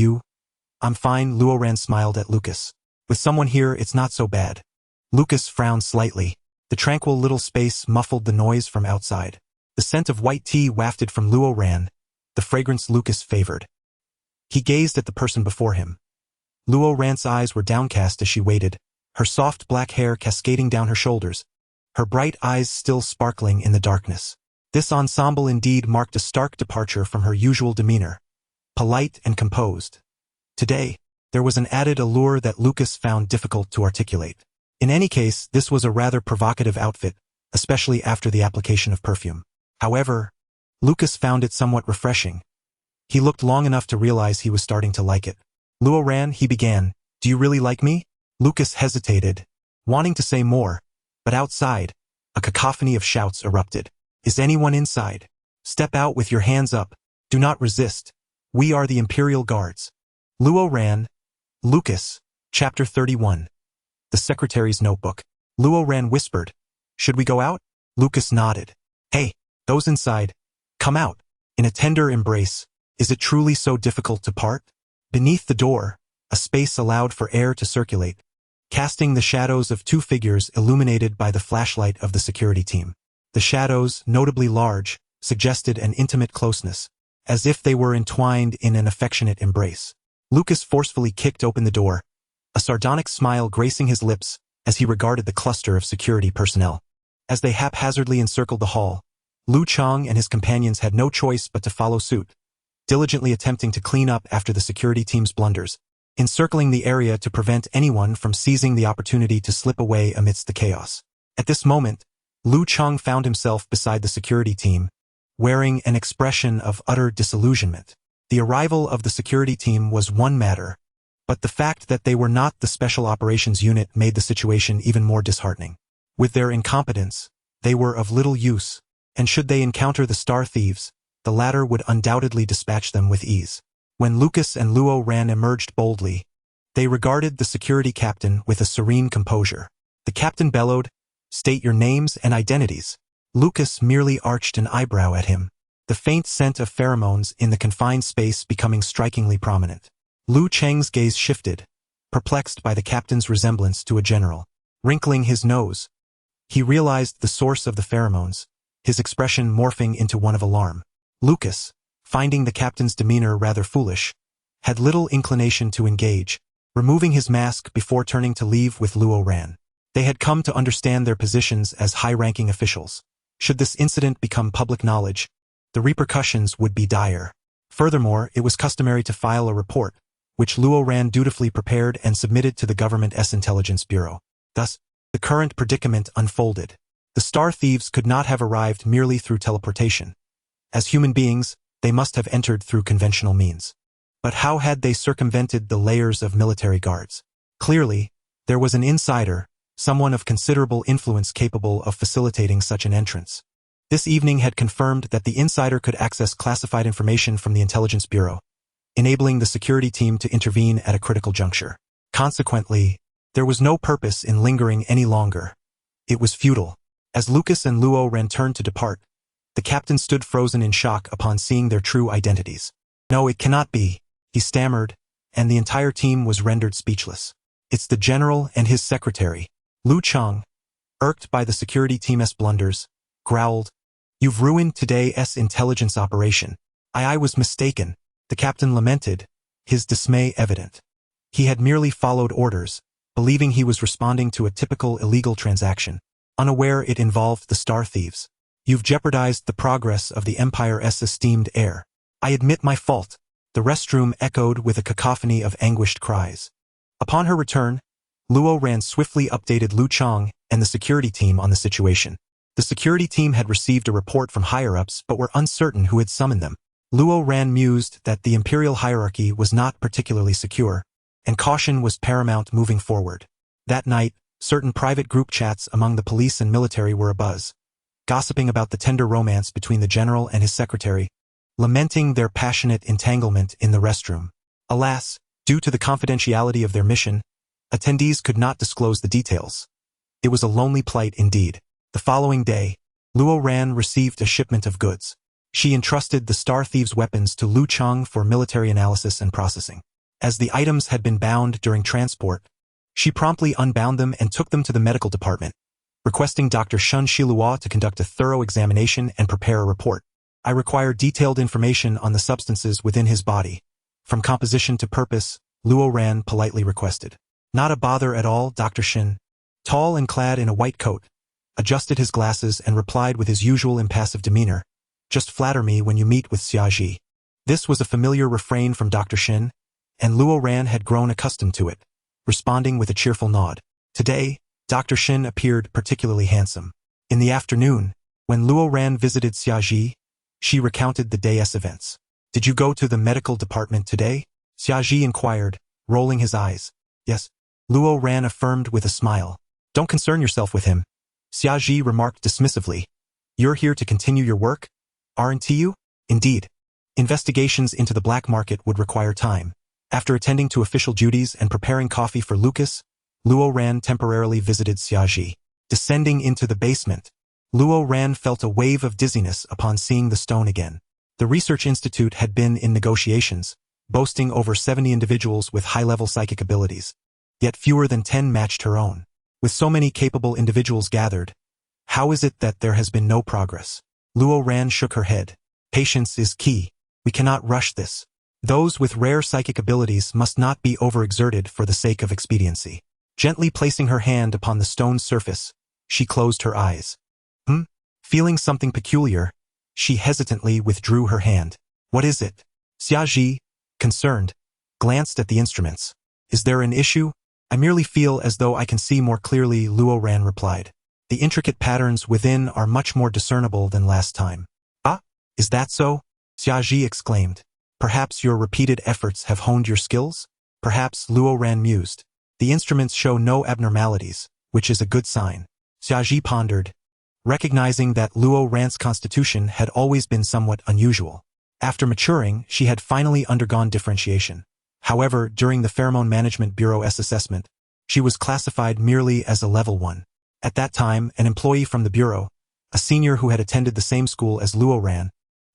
I'm fine, Luo Ran smiled at Lucas. With someone here, it's not so bad. Lucas frowned slightly. The tranquil little space muffled the noise from outside. The scent of white tea wafted from Luo Ran, the fragrance Lucas favored. He gazed at the person before him. Luo Ran's eyes were downcast as she waited, her soft black hair cascading down her shoulders, her bright eyes still sparkling in the darkness. This ensemble indeed marked a stark departure from her usual demeanor, polite and composed. Today, there was an added allure that Lucas found difficult to articulate. In any case, this was a rather provocative outfit, especially after the application of perfume. However, Lucas found it somewhat refreshing. He looked long enough to realize he was starting to like it. Luo Ran, he began, do you really like me? Lucas hesitated, wanting to say more, but outside, a cacophony of shouts erupted. Is anyone inside? Step out with your hands up. Do not resist. We are the Imperial Guards. Luo Ran, Lucas, Chapter 31. The Secretary's Notebook. Luo Ran whispered, should we go out? Lucas nodded. Hey, those inside, come out. In a tender embrace, is it truly so difficult to part? Beneath the door, a space allowed for air to circulate, casting the shadows of two figures illuminated by the flashlight of the security team. The shadows, notably large, suggested an intimate closeness, as if they were entwined in an affectionate embrace. Lucas forcefully kicked open the door, a sardonic smile gracing his lips as he regarded the cluster of security personnel. As they haphazardly encircled the hall, Lu Chang and his companions had no choice but to follow suit, diligently attempting to clean up after the security team's blunders, encircling the area to prevent anyone from seizing the opportunity to slip away amidst the chaos. At this moment, Lu Chang found himself beside the security team, wearing an expression of utter disillusionment. The arrival of the security team was one matter, but the fact that they were not the Special Operations Unit made the situation even more disheartening. With their incompetence, They were of little use, and should they encounter the star thieves, the latter would undoubtedly dispatch them with ease. When Lucas and Luo Ran emerged boldly, they regarded the security captain with a serene composure. The captain bellowed, "State your names and identities." Lucas merely arched an eyebrow at him, the faint scent of pheromones in the confined space becoming strikingly prominent. Lu Cheng's gaze shifted, perplexed by the captain's resemblance to a general. Wrinkling his nose, he realized the source of the pheromones, his expression morphing into one of alarm. Lucas, finding the captain's demeanor rather foolish, had little inclination to engage, removing his mask before turning to leave with Luo Ran. They had come to understand their positions as high-ranking officials. Should this incident become public knowledge, the repercussions would be dire. Furthermore, it was customary to file a report, which Luo Ran dutifully prepared and submitted to the government's intelligence bureau. Thus, the current predicament unfolded. The star thieves could not have arrived merely through teleportation. As human beings, they must have entered through conventional means. But how had they circumvented the layers of military guards? Clearly, there was an insider, someone of considerable influence capable of facilitating such an entrance. This evening had confirmed that the insider could access classified information from the Intelligence Bureau, enabling the security team to intervene at a critical juncture. Consequently, there was no purpose in lingering any longer. It was futile. As Lucas and Luo Ran turned to depart, the captain stood frozen in shock upon seeing their true identities. "No, it cannot be," he stammered, and the entire team was rendered speechless. "It's the general and his secretary." Lu Cheng, irked by the security team's blunders, growled, "You've ruined today's intelligence operation." I was mistaken," the captain lamented, his dismay evident. He had merely followed orders, believing he was responding to a typical illegal transaction, unaware it involved the star thieves. "You've jeopardized the progress of the Empire's esteemed heir." "I admit my fault," the restroom echoed with a cacophony of anguished cries. Upon her return, Luo Ran swiftly updated Lu Cheng and the security team on the situation. The security team had received a report from higher-ups but were uncertain who had summoned them. Luo Ran mused that the imperial hierarchy was not particularly secure, and caution was paramount moving forward. That night, certain private group chats among the police and military were abuzz, gossiping about the tender romance between the general and his secretary, lamenting their passionate entanglement in the restroom. Alas, due to the confidentiality of their mission, attendees could not disclose the details. It was a lonely plight indeed. The following day, Luo Ran received a shipment of goods. She entrusted the star thieves' weapons to Lu Cheng for military analysis and processing. As the items had been bound during transport, she promptly unbound them and took them to the medical department, requesting Dr. Shun Shilua to conduct a thorough examination and prepare a report. "I require detailed information on the substances within his body, from composition to purpose," Luo Ran politely requested. "Not a bother at all," Dr. Shin, tall and clad in a white coat, adjusted his glasses and replied with his usual impassive demeanor, "Just flatter me when you meet with Xiaji." This was a familiar refrain from Dr. Shin, and Luo Ran had grown accustomed to it, responding with a cheerful nod. Today, Dr. Shin appeared particularly handsome. In the afternoon, when Luo Ran visited Xiaji, she recounted the day's events. "Did you go to the medical department today?" Xiaji inquired, rolling his eyes. "Yes," Luo Ran affirmed with a smile. "Don't concern yourself with him," Xiaji remarked dismissively. "You're here to continue your work, aren't you?" "Indeed. Investigations into the black market would require time." After attending to official duties and preparing coffee for Lucas, Luo Ran temporarily visited Xiaji. Descending into the basement, Luo Ran felt a wave of dizziness upon seeing the stone again. The research institute had been in negotiations, boasting over 70 individuals with high-level psychic abilities. Yet fewer than 10 matched her own. With so many capable individuals gathered, how is it that there has been no progress? Luo Ran shook her head. "Patience is key. We cannot rush this. Those with rare psychic abilities must not be overexerted for the sake of expediency." Gently placing her hand upon the stone's surface, she closed her eyes. Feeling something peculiar, she hesitantly withdrew her hand. "What is it?" Xiaji, concerned, glanced at the instruments. "Is there an issue?" "I merely feel as though I can see more clearly," Luo Ran replied. "The intricate patterns within are much more discernible than last time." "Ah, is that so?" Xiaji exclaimed. "Perhaps your repeated efforts have honed your skills?" "Perhaps," Luo Ran mused. "The instruments show no abnormalities, which is a good sign." Xiaji pondered. recognizing that Luo Ran's constitution had always been somewhat unusual. After maturing, she had finally undergone differentiation. However, during the Pheromone Management Bureau's assessment, she was classified merely as a level 1. At that time, an employee from the bureau, a senior who had attended the same school as Luo Ran,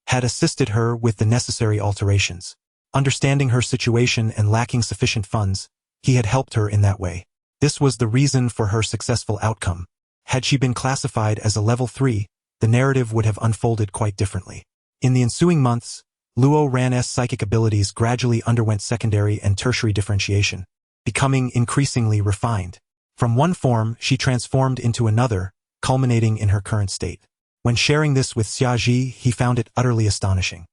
had assisted her with the necessary alterations. Understanding her situation and lacking sufficient funds, he had helped her in that way. This was the reason for her successful outcome. Had she been classified as a level 3, the narrative would have unfolded quite differently. In the ensuing months, Luo Ran's psychic abilities gradually underwent secondary and tertiary differentiation, becoming increasingly refined. From one form, she transformed into another, culminating in her current state. When sharing this with Xiaji, he found it utterly astonishing.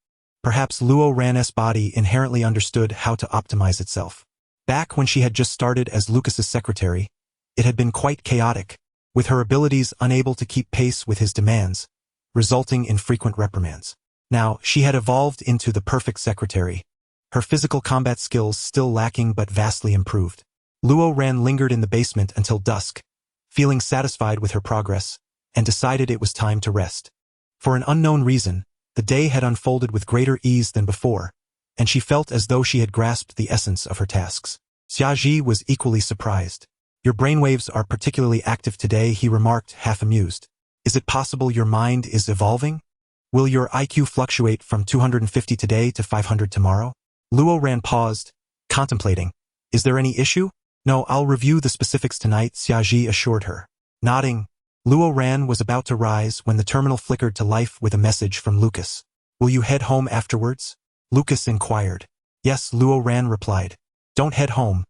Perhaps Luo Ran's body inherently understood how to optimize itself. Back when she had just started as Lucas's secretary, it had been quite chaotic, with her abilities unable to keep pace with his demands, resulting in frequent reprimands. Now, she had evolved into the perfect secretary, her physical combat skills still lacking but vastly improved. Luo Ran lingered in the basement until dusk, feeling satisfied with her progress, and decided it was time to rest. For an unknown reason, the day had unfolded with greater ease than before, and she felt as though she had grasped the essence of her tasks. Xiaji was equally surprised. "Your brainwaves are particularly active today," he remarked, half amused. "Is it possible your mind is evolving? Will your IQ fluctuate from 250 today to 500 tomorrow?" Luo Ran paused, contemplating. "Is there any issue?" "No, I'll review the specifics tonight," Xiaji assured her. Nodding, Luo Ran was about to rise when the terminal flickered to life with a message from Lucas. "Will you head home afterwards?" Lucas inquired. "Yes," Luo Ran replied. "Don't head home.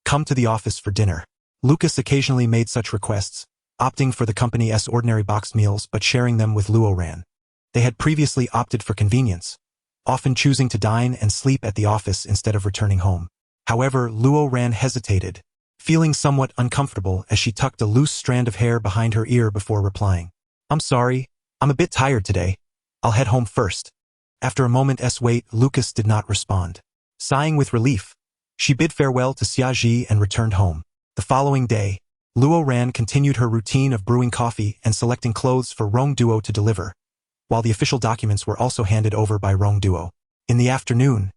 Come to the office for dinner." Lucas occasionally made such requests, opting for the company's ordinary boxed meals but sharing them with Luo Ran. They had previously opted for convenience, often choosing to dine and sleep at the office instead of returning home. However, Luo Ran hesitated, feeling somewhat uncomfortable as she tucked a loose strand of hair behind her ear before replying. "I'm sorry, I'm a bit tired today. I'll head home first." After a moment's wait, Lucas did not respond. Sighing with relief, she bid farewell to Xiaji and returned home. The following day, Luo Ran continued her routine of brewing coffee and selecting clothes for Rong Duo to deliver, while the official documents were also handed over by Rong Duo. In the afternoon,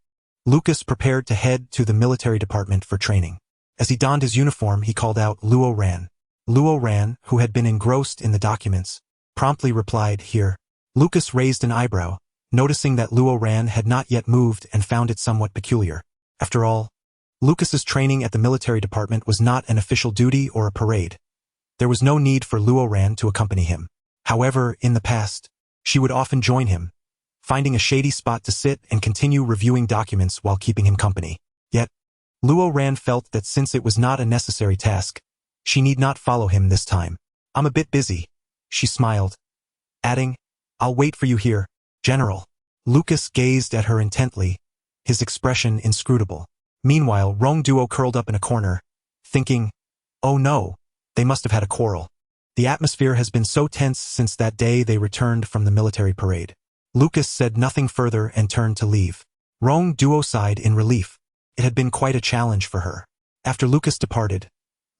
Lucas prepared to head to the military department for training. As he donned his uniform, he called out Luo Ran. Luo Ran, who had been engrossed in the documents, promptly replied, "Here." Lucas raised an eyebrow, noticing that Luo Ran had not yet moved and found it somewhat peculiar. After all, Lucas's training at the military department was not an official duty or a parade. There was no need for Luo Ran to accompany him. However, in the past, she would often join him, finding a shady spot to sit and continue reviewing documents while keeping him company. Yet, Luo Ran felt that since it was not a necessary task, she need not follow him this time. "I'm a bit busy," she smiled, adding, "I'll wait for you here, General." Lucas gazed at her intently, his expression inscrutable. Meanwhile, Rong Duo curled up in a corner, thinking, "Oh no, they must have had a quarrel. The atmosphere has been so tense since that day they returned from the military parade." Lucas said nothing further and turned to leave. Rong Duo sighed in relief. It had been quite a challenge for her. After Lucas departed,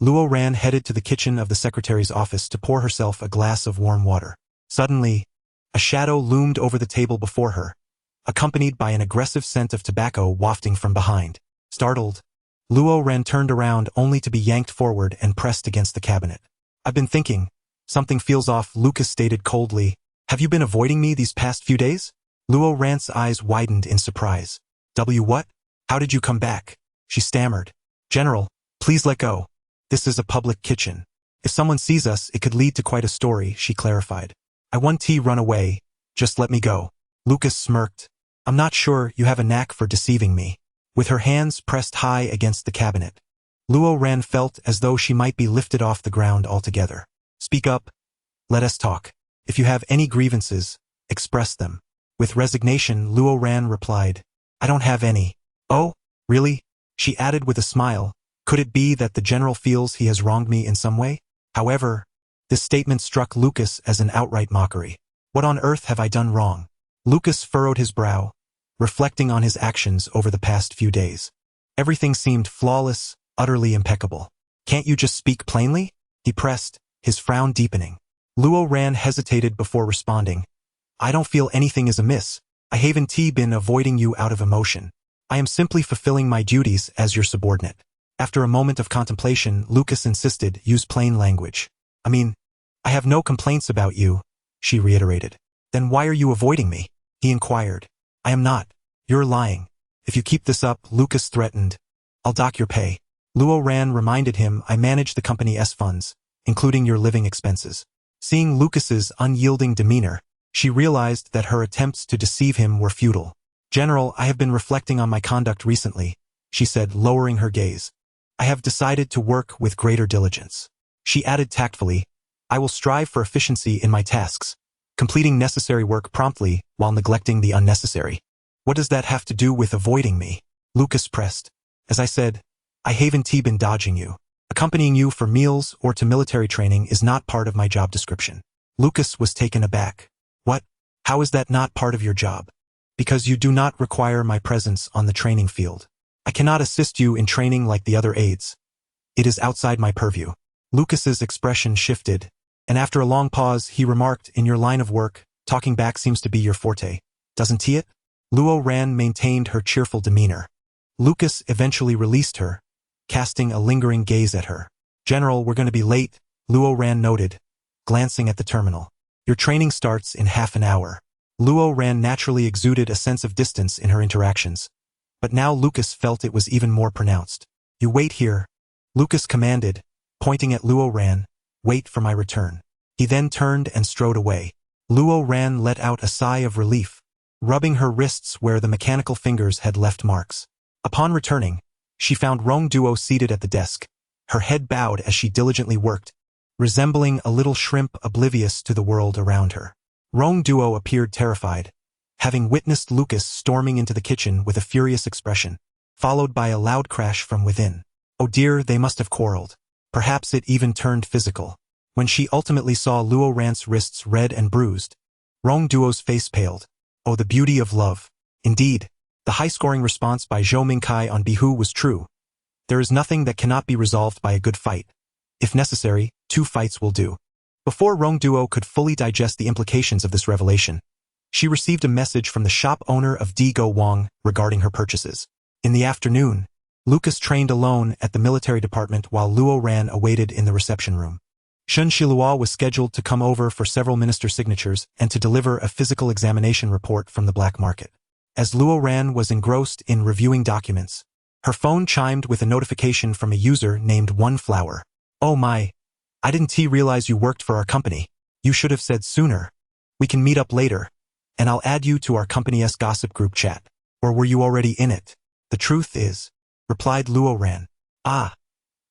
Luo Ran headed to the kitchen of the secretary's office to pour herself a glass of warm water. Suddenly, a shadow loomed over the table before her, accompanied by an aggressive scent of tobacco wafting from behind. Startled, Luo Ran turned around only to be yanked forward and pressed against the cabinet. "I've been thinking. Something feels off," Lucas stated coldly. "Have you been avoiding me these past few days?" Luo Ran's eyes widened in surprise. What? How did you come back?" she stammered. "General, please let go. This is a public kitchen. If someone sees us, it could lead to quite a story," she clarified. "I want to run away. Just let me go." Lucas smirked. "I'm not sure you have a knack for deceiving me." With her hands pressed high against the cabinet, Luo Ran felt as though she might be lifted off the ground altogether. "Speak up. Let us talk. If you have any grievances, express them." With resignation, Luo Ran replied, "I don't have any." "Oh, really?" she added with a smile. "Could it be that the general feels he has wronged me in some way?" However, this statement struck Lucas as an outright mockery. "What on earth have I done wrong?" Lucas furrowed his brow, reflecting on his actions over the past few days. Everything seemed flawless, utterly impeccable. "Can't you just speak plainly?" he pressed, his frown deepening. Luo Ran hesitated before responding. I don't feel anything is amiss. I haven't been avoiding you out of emotion. I am simply fulfilling my duties as your subordinate. After a moment of contemplation, Lucas insisted, use plain language. I mean, I have no complaints about you, she reiterated. Then why are you avoiding me? He inquired. I am not. You're lying. If you keep this up, Lucas threatened, I'll dock your pay. Luo Ran reminded him, I manage the company's funds, including your living expenses. Seeing Lucas's unyielding demeanor, she realized that her attempts to deceive him were futile. General, I have been reflecting on my conduct recently, she said, lowering her gaze. I have decided to work with greater diligence. She added tactfully, I will strive for efficiency in my tasks, completing necessary work promptly while neglecting the unnecessary. What does that have to do with avoiding me? Lucas pressed. As I said, I haven't been dodging you. Accompanying you for meals or to military training is not part of my job description. Lucas was taken aback. What? How is that not part of your job? Because you do not require my presence on the training field. I cannot assist you in training like the other aides. It is outside my purview. Lucas's expression shifted, and after a long pause, he remarked, in your line of work, talking back seems to be your forte. Doesn't it? Luo Ran maintained her cheerful demeanor. Lucas eventually released her, casting a lingering gaze at her. General, we're going to be late, Luo Ran noted, glancing at the terminal. Your training starts in half an hour. Luo Ran naturally exuded a sense of distance in her interactions, but now Lucas felt it was even more pronounced. You wait here, Lucas commanded, pointing at Luo Ran, wait for my return. He then turned and strode away. Luo Ran let out a sigh of relief, rubbing her wrists where the mechanical fingers had left marks. Upon returning, she found Rong Duo seated at the desk, her head bowed as she diligently worked, resembling a little shrimp oblivious to the world around her. Rong Duo appeared terrified, having witnessed Lucas storming into the kitchen with a furious expression, followed by a loud crash from within. Oh dear, they must have quarreled. Perhaps it even turned physical. When she ultimately saw Luo Ran's wrists red and bruised, Rong Duo's face paled. Oh, the beauty of love. Indeed, the high-scoring response by Zhou Mingkai on Bihu was true. There is nothing that cannot be resolved by a good fight. If necessary, 2 fights will do. Before Rong Duo could fully digest the implications of this revelation, she received a message from the shop owner of Digo Wang regarding her purchases. In the afternoon, Lucas trained alone at the military department while Luo Ran awaited in the reception room. Shen Shilua was scheduled to come over for several minister signatures and to deliver a physical examination report from the black market. As Luo Ran was engrossed in reviewing documents, her phone chimed with a notification from a user named One Flower. Oh my, I didn't realize you worked for our company. You should have said sooner. We can meet up later, and I'll add you to our company's gossip group chat. Or were you already in it? The truth is, replied Luo Ran. Ah,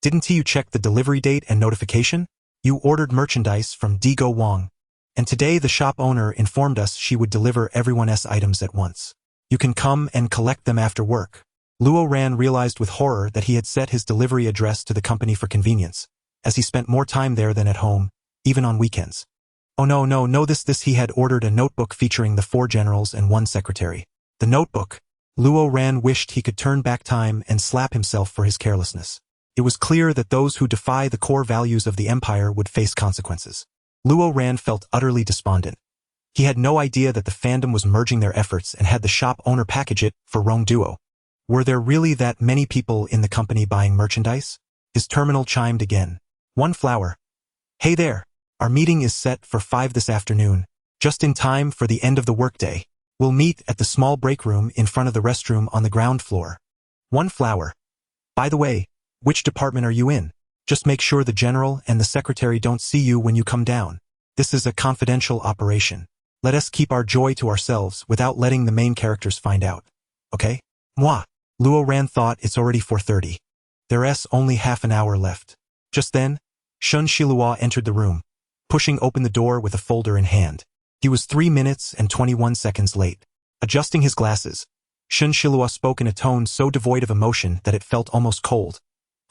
didn't you check the delivery date and notification? You ordered merchandise from Digo Wang, and today the shop owner informed us she would deliver everyone's items at once. You can come and collect them after work. Luo Ran realized with horror that he had set his delivery address to the company for convenience, as he spent more time there than at home, even on weekends. Oh no, this he had ordered a notebook featuring the 4 generals and 1 secretary. The notebook. Luo Ran wished he could turn back time and slap himself for his carelessness. It was clear that those who defy the core values of the empire would face consequences. Luo Ran felt utterly despondent. He had no idea that the fandom was merging their efforts and had the shop owner package it for Rong Duo. Were there really that many people in the company buying merchandise? His terminal chimed again. One Flower. Hey there. Our meeting is set for 5 this afternoon, just in time for the end of the workday. We'll meet at the small break room in front of the restroom on the ground floor. One Flower. By the way, which department are you in? Just make sure the general and the secretary don't see you when you come down. This is a confidential operation. Let us keep our joy to ourselves without letting the main characters find out. Okay? Moi. Luo Ran thought it's already 4:30. There's only half an hour left. Just then, Shun Shilua entered the room, pushing open the door with a folder in hand. He was 3 minutes and 21 seconds late. Adjusting his glasses, Shun Shilua spoke in a tone so devoid of emotion that it felt almost cold.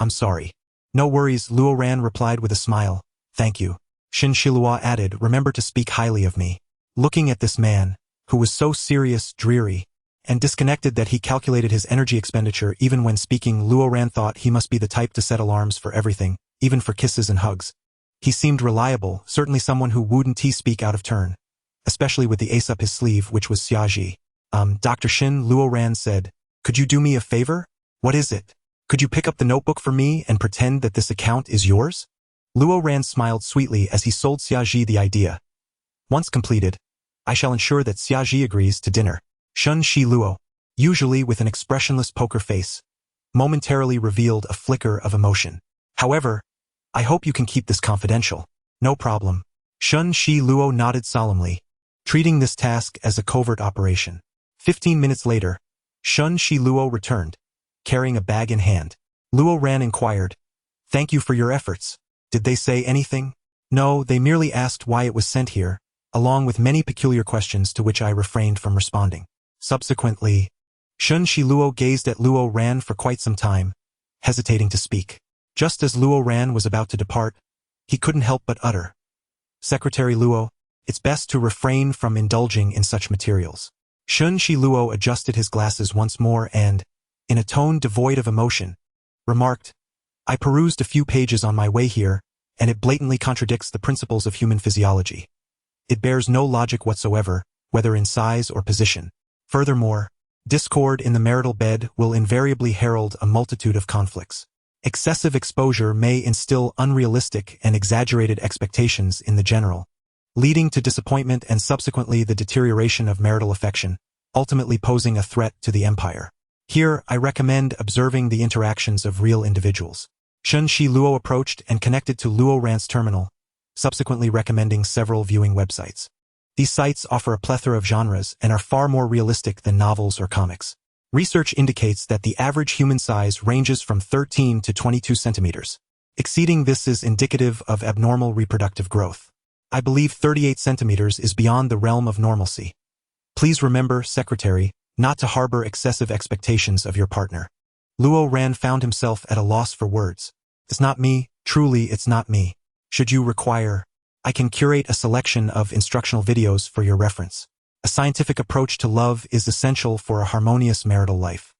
I'm sorry. No worries, Luo Ran replied with a smile. Thank you. Shin Shilua added, remember to speak highly of me. Looking at this man, who was so serious, dreary, and disconnected that he calculated his energy expenditure even when speaking, Luo Ran thought he must be the type to set alarms for everything, even for kisses and hugs. He seemed reliable, certainly someone who wouldn't speak out of turn, especially with the ace up his sleeve, which was Xiaji. Dr. Shin, Luo Ran said, "Could you do me a favor?" "What is it?" "Could you pick up the notebook for me and pretend that this account is yours?" Luo Ran smiled sweetly as he sold Xiaji the idea. "Once completed, I shall ensure that Xiaji agrees to dinner." Shun Shi Luo, usually with an expressionless poker face, momentarily revealed a flicker of emotion. "However, I hope you can keep this confidential." "No problem." Shun Shi Luo nodded solemnly, treating this task as a covert operation. 15 minutes later, Shun Shi Luo returned, carrying a bag in hand. Luo Ran inquired, "Thank you for your efforts. Did they say anything?" "No, they merely asked why it was sent here, along with many peculiar questions to which I refrained from responding." Subsequently, Shun Shi Luo gazed at Luo Ran for quite some time, hesitating to speak. Just as Luo Ran was about to depart, he couldn't help but utter, "Secretary Luo, it's best to refrain from indulging in such materials." Shun Shi Luo adjusted his glasses once more and, in a tone devoid of emotion, remarked, "I perused a few pages on my way here, and it blatantly contradicts the principles of human physiology. It bears no logic whatsoever, whether in size or position. Furthermore, discord in the marital bed will invariably herald a multitude of conflicts. Excessive exposure may instill unrealistic and exaggerated expectations in the general, leading to disappointment and subsequently the deterioration of marital affection, ultimately posing a threat to the empire. Here, I recommend observing the interactions of real individuals." Shun Shi Luo approached and connected to Luo Ran's terminal, subsequently recommending several viewing websites. These sites offer a plethora of genres and are far more realistic than novels or comics. Research indicates that the average human size ranges from 13 to 22 centimeters. Exceeding this is indicative of abnormal reproductive growth. I believe 38 centimeters is beyond the realm of normalcy. Please remember, Secretary, not to harbor excessive expectations of your partner. Luo Ran found himself at a loss for words. "It's not me, truly it's not me. Should you require, I can curate a selection of instructional videos for your reference. A scientific approach to love is essential for a harmonious marital life."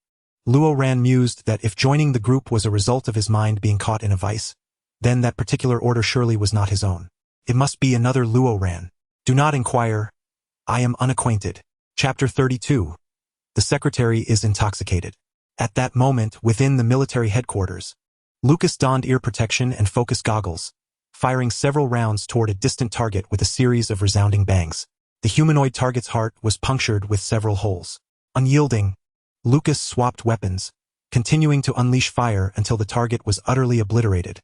Luo Ran mused that if joining the group was a result of his mind being caught in a vice, then that particular order surely was not his own. It must be another Luo Ran. "Do not inquire. I am unacquainted." Chapter 32. The Secretary is intoxicated. At that moment, within the military headquarters, Lucas donned ear protection and focus goggles, firing several rounds toward a distant target with a series of resounding bangs. The humanoid target's heart was punctured with several holes. Unyielding, Lucas swapped weapons, continuing to unleash fire until the target was utterly obliterated,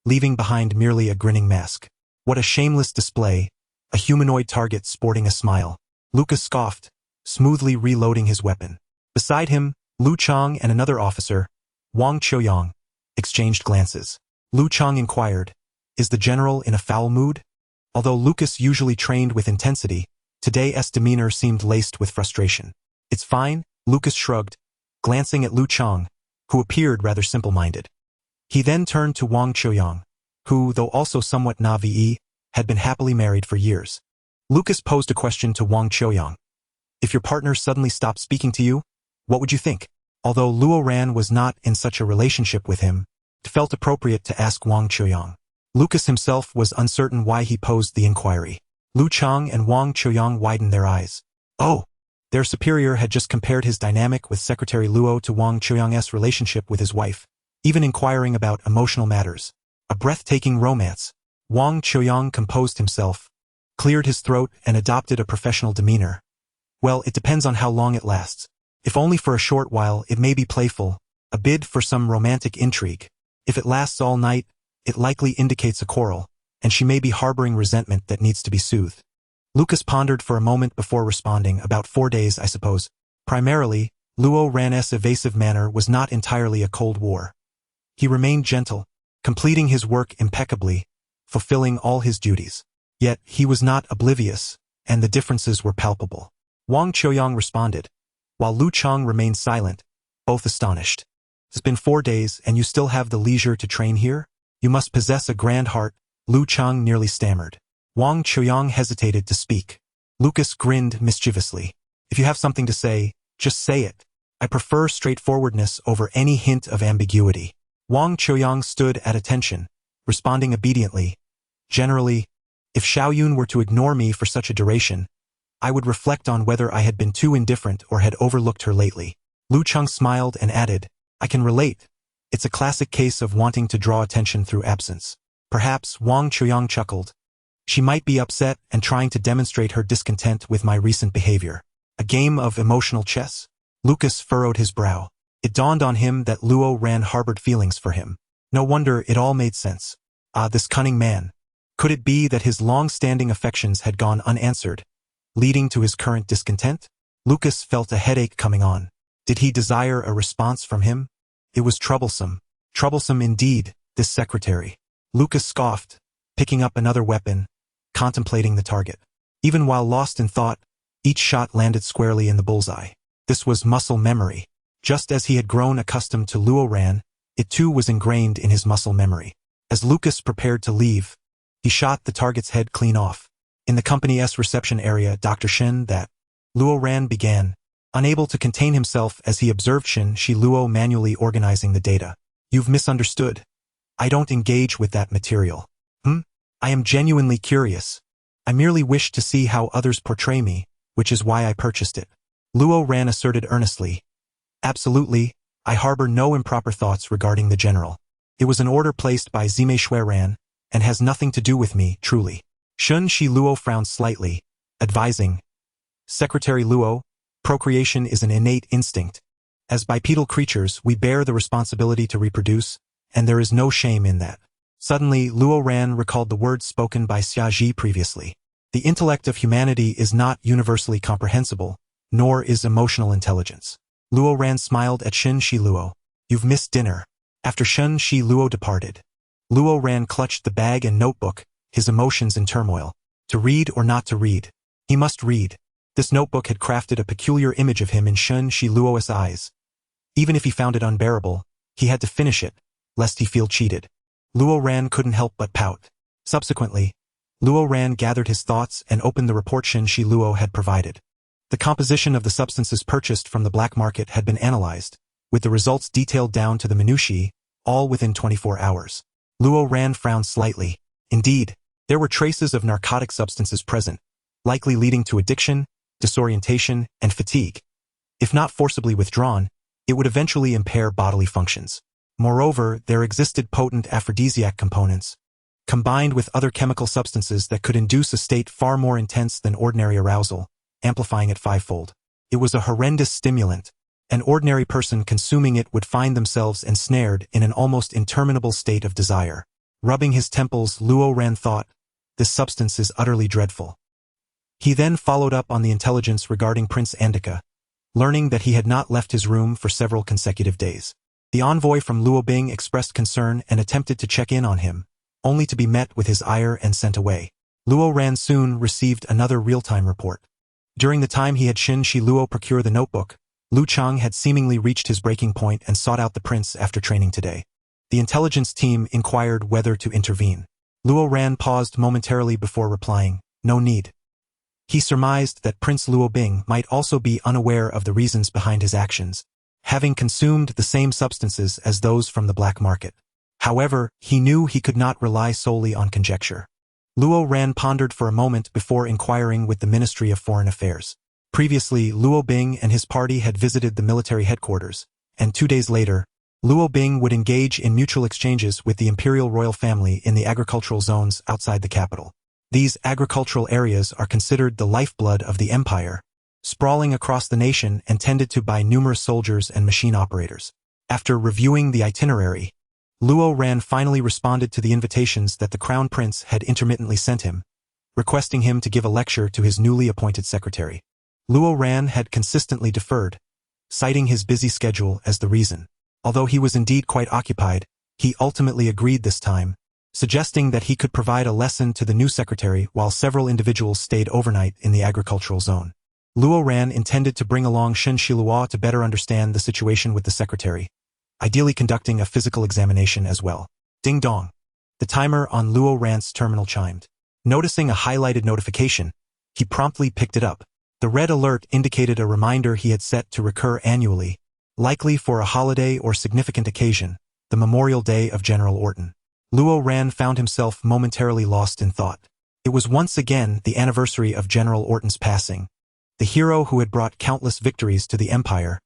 leaving behind merely a grinning mask. What a shameless display, a humanoid target sporting a smile. Lucas scoffed, smoothly reloading his weapon. Beside him, Lu Chang and another officer, Wang Qiuyang, exchanged glances. Lu Chang inquired, "Is the general in a foul mood?" Although Lucas usually trained with intensity, today's demeanor seemed laced with frustration. "It's fine," Lucas shrugged, glancing at Lu Chang, who appeared rather simple-minded. He then turned to Wang Qiuyang, who, though also somewhat naive, had been happily married for years. Lucas posed a question to Wang Qiuyang. "If your partner suddenly stopped speaking to you, what would you think?" Although Luo Ran was not in such a relationship with him, it felt appropriate to ask Wang Qiuyang. Lucas himself was uncertain why he posed the inquiry. Lu Chang and Wang Qiuyang widened their eyes. Oh! Their superior had just compared his dynamic with Secretary Luo to Wang Qiuyang's relationship with his wife, even inquiring about emotional matters. A breathtaking romance. Wang Qiuyang composed himself, cleared his throat and adopted a professional demeanor. "Well, it depends on how long it lasts. If only for a short while, it may be playful, a bid for some romantic intrigue. If it lasts all night, it likely indicates a quarrel, and she may be harboring resentment that needs to be soothed." Lucas pondered for a moment before responding. "About 4 days, I suppose." Primarily, Luo Ran's evasive manner was not entirely a cold war. He remained gentle, completing his work impeccably, fulfilling all his duties. Yet, he was not oblivious, and the differences were palpable. Wang Qiuyang responded, while Lu Chang remained silent, both astonished. "It's been 4 days, and you still have the leisure to train here? You must possess a grand heart," Lu Chang nearly stammered. Wang Qiuyang hesitated to speak. Lucas grinned mischievously. "If you have something to say, just say it. I prefer straightforwardness over any hint of ambiguity." Wang Qiuyang stood at attention, responding obediently, Generally, if Xiaoyun were to ignore me for such a duration, I would reflect on whether I had been too indifferent or had overlooked her lately. Lu Cheng smiled and added, I can relate. It's a classic case of wanting to draw attention through absence. Perhaps Wang Chuyang chuckled. She might be upset and trying to demonstrate her discontent with my recent behavior. A game of emotional chess? Lucas furrowed his brow. It dawned on him that Luo Ran harbored feelings for him. No wonder it all made sense. Ah, this cunning man. Could it be that his long-standing affections had gone unanswered, leading to his current discontent? Lucas felt a headache coming on. Did he desire a response from him? It was troublesome. Troublesome indeed, this secretary. Lucas scoffed, picking up another weapon, contemplating the target. Even while lost in thought, each shot landed squarely in the bullseye. This was muscle memory. Just as he had grown accustomed to Luo Ran, it too was ingrained in his muscle memory. As Lucas prepared to leave, he shot the target's head clean off. In the company's reception area, Dr. Shen that Luo Ran began, unable to contain himself as he observed Shen Shi Luo manually organizing the data. You've misunderstood. I don't engage with that material. I am genuinely curious. I merely wish to see how others portray me, which is why I purchased it. Luo Ran asserted earnestly. Absolutely, I harbor no improper thoughts regarding the general. It was an order placed by Zimei Shui Ran, and has nothing to do with me, truly. Shun Shi Luo frowned slightly, advising, Secretary Luo, procreation is an innate instinct. As bipedal creatures, we bear the responsibility to reproduce, and there is no shame in that. Suddenly, Luo Ran recalled the words spoken by Xia Ji previously. The intellect of humanity is not universally comprehensible, nor is emotional intelligence. Luo Ran smiled at Shen Shi Luo. You've missed dinner. After Shen Shi Luo departed, Luo Ran clutched the bag and notebook, his emotions in turmoil. To read or not to read? He must read. This notebook had crafted a peculiar image of him in Shen Shi Luo's eyes. Even if he found it unbearable, he had to finish it, lest he feel cheated. Luo Ran couldn't help but pout. Subsequently, Luo Ran gathered his thoughts and opened the report Shen Shi Luo had provided. The composition of the substances purchased from the black market had been analyzed, with the results detailed down to the minutiae, all within 24 hours. Luo Ran frowned slightly. Indeed, there were traces of narcotic substances present, likely leading to addiction, disorientation, and fatigue. If not forcibly withdrawn, it would eventually impair bodily functions. Moreover, there existed potent aphrodisiac components, combined with other chemical substances that could induce a state far more intense than ordinary arousal, amplifying it fivefold. It was a horrendous stimulant. An ordinary person consuming it would find themselves ensnared in an almost interminable state of desire. Rubbing his temples, Luo Ran thought, this substance is utterly dreadful. He then followed up on the intelligence regarding Prince Andika, learning that he had not left his room for several consecutive days. The envoy from Luo Bing expressed concern and attempted to check in on him, only to be met with his ire and sent away. Luo Ran soon received another real-time report. During the time he had Shen Shi Luo procure the notebook, Lu Chang had seemingly reached his breaking point and sought out the prince after training today. The intelligence team inquired whether to intervene. Luo Ran paused momentarily before replying, no need. He surmised that Prince Luo Bing might also be unaware of the reasons behind his actions, having consumed the same substances as those from the black market. However, he knew he could not rely solely on conjecture. Luo Ran pondered for a moment before inquiring with the Ministry of Foreign Affairs. Previously, Luo Bing and his party had visited the military headquarters, and 2 days later, Luo Bing would engage in mutual exchanges with the imperial royal family in the agricultural zones outside the capital. These agricultural areas are considered the lifeblood of the empire, sprawling across the nation and tended to by numerous soldiers and machine operators. After reviewing the itinerary, Luo Ran finally responded to the invitations that the Crown Prince had intermittently sent him, requesting him to give a lecture to his newly appointed secretary. Luo Ran had consistently deferred, citing his busy schedule as the reason. Although he was indeed quite occupied, he ultimately agreed this time, suggesting that he could provide a lesson to the new secretary while several individuals stayed overnight in the agricultural zone. Luo Ran intended to bring along Shen Shilua to better understand the situation with the secretary, ideally conducting a physical examination as well. Ding dong. The timer on Luo Ran's terminal chimed. Noticing a highlighted notification, he promptly picked it up. The red alert indicated a reminder he had set to recur annually, likely for a holiday or significant occasion, the Memorial Day of General Orton. Luo Ran found himself momentarily lost in thought. It was once again the anniversary of General Orton's passing, the hero who had brought countless victories to the Empire,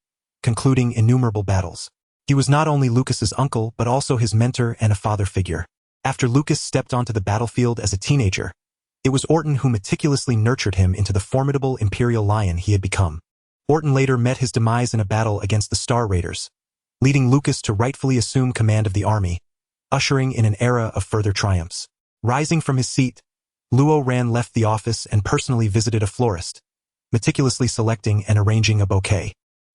concluding innumerable battles. He was not only Lucas's uncle but also his mentor and a father figure. After Lucas stepped onto the battlefield as a teenager, it was Orton who meticulously nurtured him into the formidable Imperial Lion he had become. Orton later met his demise in a battle against the Star Raiders, leading Lucas to rightfully assume command of the army, ushering in an era of further triumphs. Rising from his seat, Luo Ran left the office and personally visited a florist, meticulously selecting and arranging a bouquet.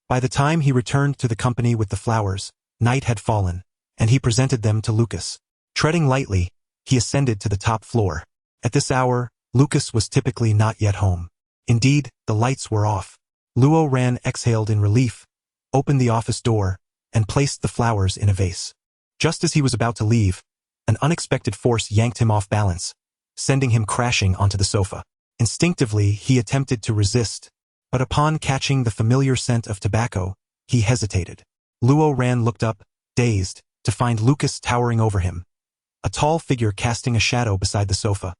By the time he returned to the company with the flowers, night had fallen, and he presented them to Lucas. Treading lightly, he ascended to the top floor. At this hour, Lucas was typically not yet home. Indeed, the lights were off. Luo Ran exhaled in relief, opened the office door, and placed the flowers in a vase. Just as he was about to leave, an unexpected force yanked him off balance, sending him crashing onto the sofa. Instinctively, he attempted to resist, but upon catching the familiar scent of tobacco, he hesitated. Luo Ran looked up, dazed, to find Lucas towering over him, a tall figure casting a shadow beside the sofa,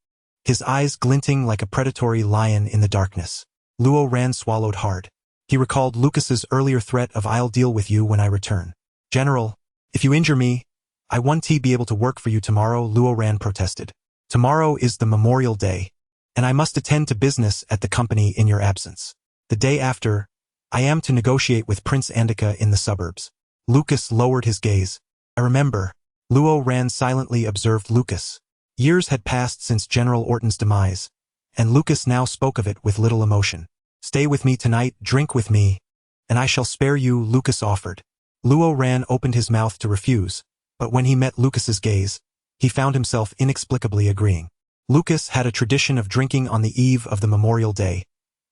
his eyes glinting like a predatory lion in the darkness. Luo Ran swallowed hard. He recalled Lucas's earlier threat of "I'll deal with you when I return." "General, if you injure me, I won't be able to work for you tomorrow," Luo Ran protested. "Tomorrow is the Memorial Day, and I must attend to business at the company in your absence. The day after, I am to negotiate with Prince Andika in the suburbs." Lucas lowered his gaze. "I remember." Luo Ran silently observed Lucas. Years had passed since General Orton's demise, and Lucas now spoke of it with little emotion. "Stay with me tonight, drink with me, and I shall spare you," Lucas offered. Luo Ran opened his mouth to refuse, but when he met Lucas's gaze, he found himself inexplicably agreeing. Lucas had a tradition of drinking on the eve of the Memorial Day,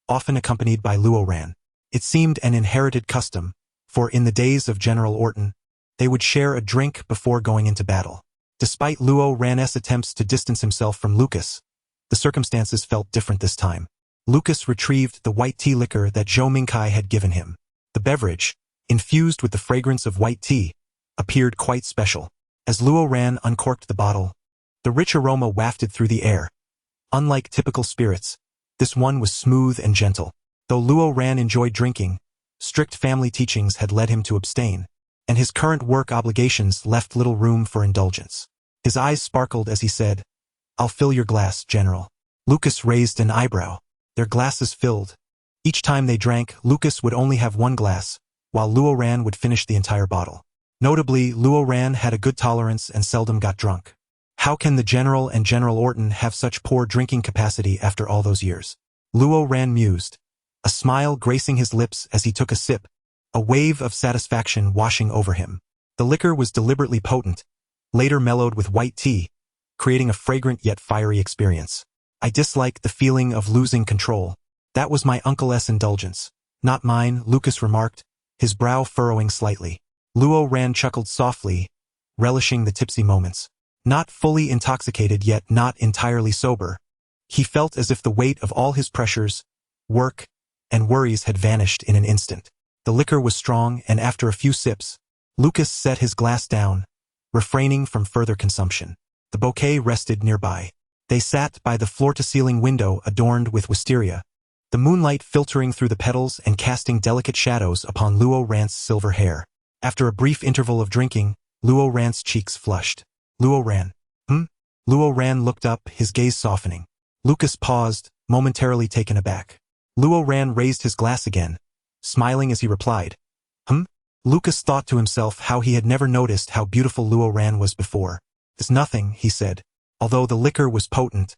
often accompanied by Luo Ran. It seemed an inherited custom, for in the days of General Orton, they would share a drink before going into battle. Despite Luo Ran's attempts to distance himself from Lucas, the circumstances felt different this time. Lucas retrieved the white tea liquor that Zhou Mingkai had given him. The beverage, infused with the fragrance of white tea, appeared quite special. As Luo Ran uncorked the bottle, the rich aroma wafted through the air. Unlike typical spirits, this one was smooth and gentle. Though Luo Ran enjoyed drinking, strict family teachings had led him to abstain, and his current work obligations left little room for indulgence. His eyes sparkled as he said, "I'll fill your glass, General." Lucas raised an eyebrow. Their glasses filled. Each time they drank, Lucas would only have one glass, while Luo Ran would finish the entire bottle. Notably, Luo Ran had a good tolerance and seldom got drunk. How can the General and General Orton have such poor drinking capacity after all those years? Luo Ran mused, a smile gracing his lips as he took a sip, a wave of satisfaction washing over him. The liquor was deliberately potent, later mellowed with white tea, creating a fragrant yet fiery experience. "I dislike the feeling of losing control. That was my uncle's indulgence, not mine," Lucas remarked, his brow furrowing slightly. Luo Ran chuckled softly, relishing the tipsy moments. Not fully intoxicated yet not entirely sober, he felt as if the weight of all his pressures, work, and worries had vanished in an instant. The liquor was strong, and after a few sips, Lucas set his glass down, refraining from further consumption. The bouquet rested nearby. They sat by the floor-to-ceiling window adorned with wisteria, the moonlight filtering through the petals and casting delicate shadows upon Luo Ran's silver hair. After a brief interval of drinking, Luo Ran's cheeks flushed. "Luo Ran. Luo Ran looked up, his gaze softening. Lucas paused, momentarily taken aback. Luo Ran raised his glass again, smiling as he replied, Lucas thought to himself how he had never noticed how beautiful Luo Ran was before. "It's nothing," he said. Although the liquor was potent,